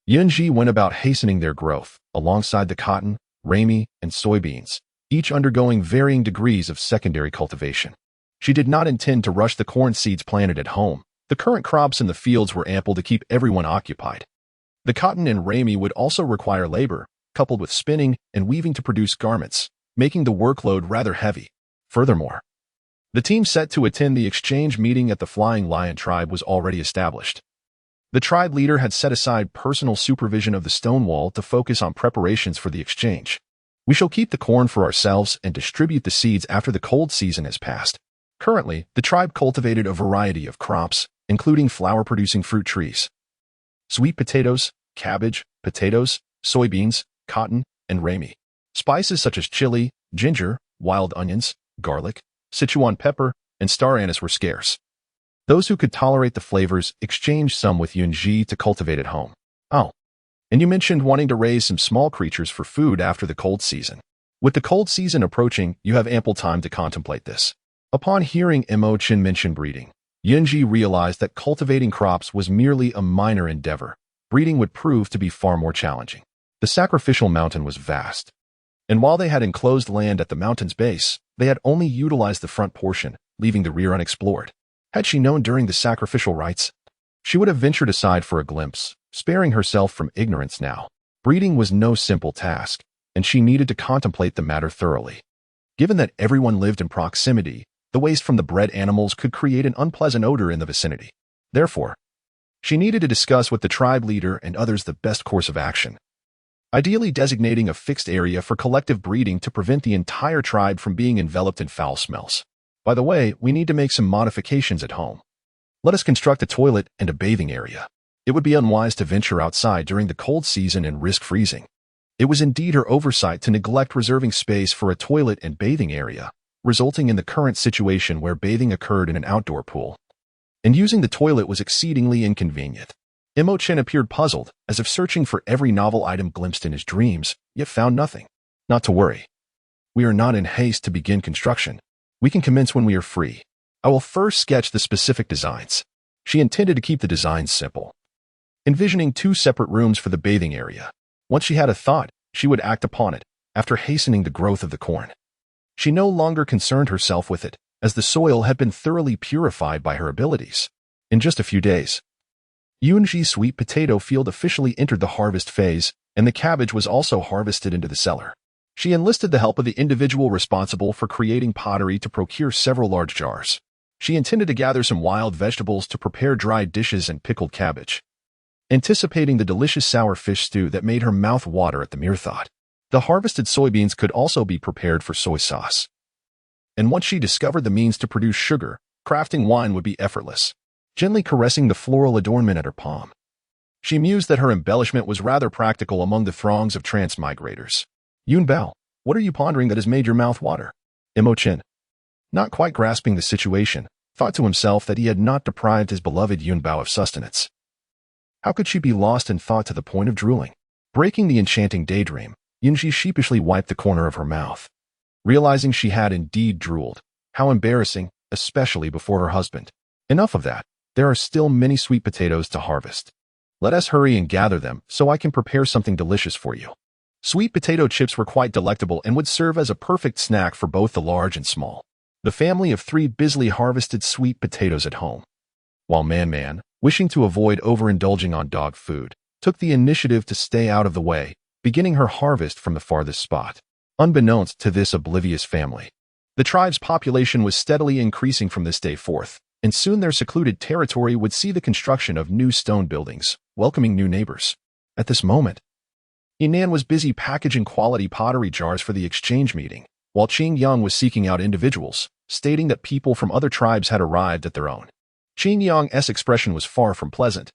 Yun Zhi went about hastening their growth, alongside the cotton, rami, and soybeans, each undergoing varying degrees of secondary cultivation. She did not intend to rush the corn seeds planted at home. The current crops in the fields were ample to keep everyone occupied. The cotton and rami would also require labor, coupled with spinning and weaving to produce garments, making the workload rather heavy. Furthermore, the team set to attend the exchange meeting at the Flying Lion tribe was already established. The tribe leader had set aside personal supervision of the stone wall to focus on preparations for the exchange. We shall keep the corn for ourselves and distribute the seeds after the cold season has passed. Currently, the tribe cultivated a variety of crops, including flower-producing fruit trees, sweet potatoes, cabbage, potatoes, soybeans, cotton, and rami. Spices such as chili, ginger, wild onions, garlic, Sichuan pepper, and star anise were scarce. Those who could tolerate the flavors exchanged some with Yun Zhi to cultivate at home. Oh, and you mentioned wanting to raise some small creatures for food after the cold season. With the cold season approaching, you have ample time to contemplate this. Upon hearing Emo Chen mention breeding, Yun Zhi realized that cultivating crops was merely a minor endeavor. Breeding would prove to be far more challenging. The sacrificial mountain was vast, and while they had enclosed land at the mountain's base, they had only utilized the front portion, leaving the rear unexplored. Had she known during the sacrificial rites, she would have ventured aside for a glimpse, sparing herself from ignorance now. Breeding was no simple task, and she needed to contemplate the matter thoroughly. Given that everyone lived in proximity, the waste from the bred animals could create an unpleasant odor in the vicinity. Therefore, She needed to discuss with the tribe leader and others the best course of action, ideally designating a fixed area for collective breeding to prevent the entire tribe from being enveloped in foul smells. By the way, we need to make some modifications at home. Let us construct a toilet and a bathing area. It would be unwise to venture outside during the cold season and risk freezing. It was indeed her oversight to neglect reserving space for a toilet and bathing area, resulting in the current situation where bathing occurred in an outdoor pool. And using the toilet was exceedingly inconvenient. Emo Chen appeared puzzled, as if searching for every novel item glimpsed in his dreams, yet found nothing. Not to worry. We are not in haste to begin construction. We can commence when we are free. I will first sketch the specific designs. She intended to keep the designs simple, envisioning 2 separate rooms for the bathing area. Once she had a thought, she would act upon it, after hastening the growth of the corn. She no longer concerned herself with it, as the soil had been thoroughly purified by her abilities. In just a few days, Yun Zhi's sweet potato field officially entered the harvest phase, and the cabbage was also harvested into the cellar. She enlisted the help of the individual responsible for creating pottery to procure several large jars. She intended to gather some wild vegetables to prepare dried dishes and pickled cabbage, anticipating the delicious sour fish stew that made her mouth water at the mere thought. The harvested soybeans could also be prepared for soy sauce. And once she discovered the means to produce sugar, crafting wine would be effortless. Gently caressing the floral adornment at her palm, she mused that her embellishment was rather practical among the throngs of transmigrators. Yun Bao, what are you pondering that has made your mouth water? Emo Chen, not quite grasping the situation, thought to himself that he had not deprived his beloved Yun Bao of sustenance. How could she be lost in thought to the point of drooling? Breaking the enchanting daydream, Yun Zhi sheepishly wiped the corner of her mouth, realizing she had indeed drooled. How embarrassing, especially before her husband. Enough of that. There are still many sweet potatoes to harvest. Let us hurry and gather them so I can prepare something delicious for you. Sweet potato chips were quite delectable and would serve as a perfect snack for both the large and small. The family of 3 busily harvested sweet potatoes at home, while Man, wishing to avoid overindulging on dog food, took the initiative to stay out of the way, beginning her harvest from the farthest spot. Unbeknownst to this oblivious family, the tribe's population was steadily increasing from this day forth, and soon their secluded territory would see the construction of new stone buildings, welcoming new neighbors. At this moment, Yinan was busy packaging quality pottery jars for the exchange meeting, while Qing Yang was seeking out individuals, stating that people from other tribes had arrived at their own. Qing Yang's expression was far from pleasant,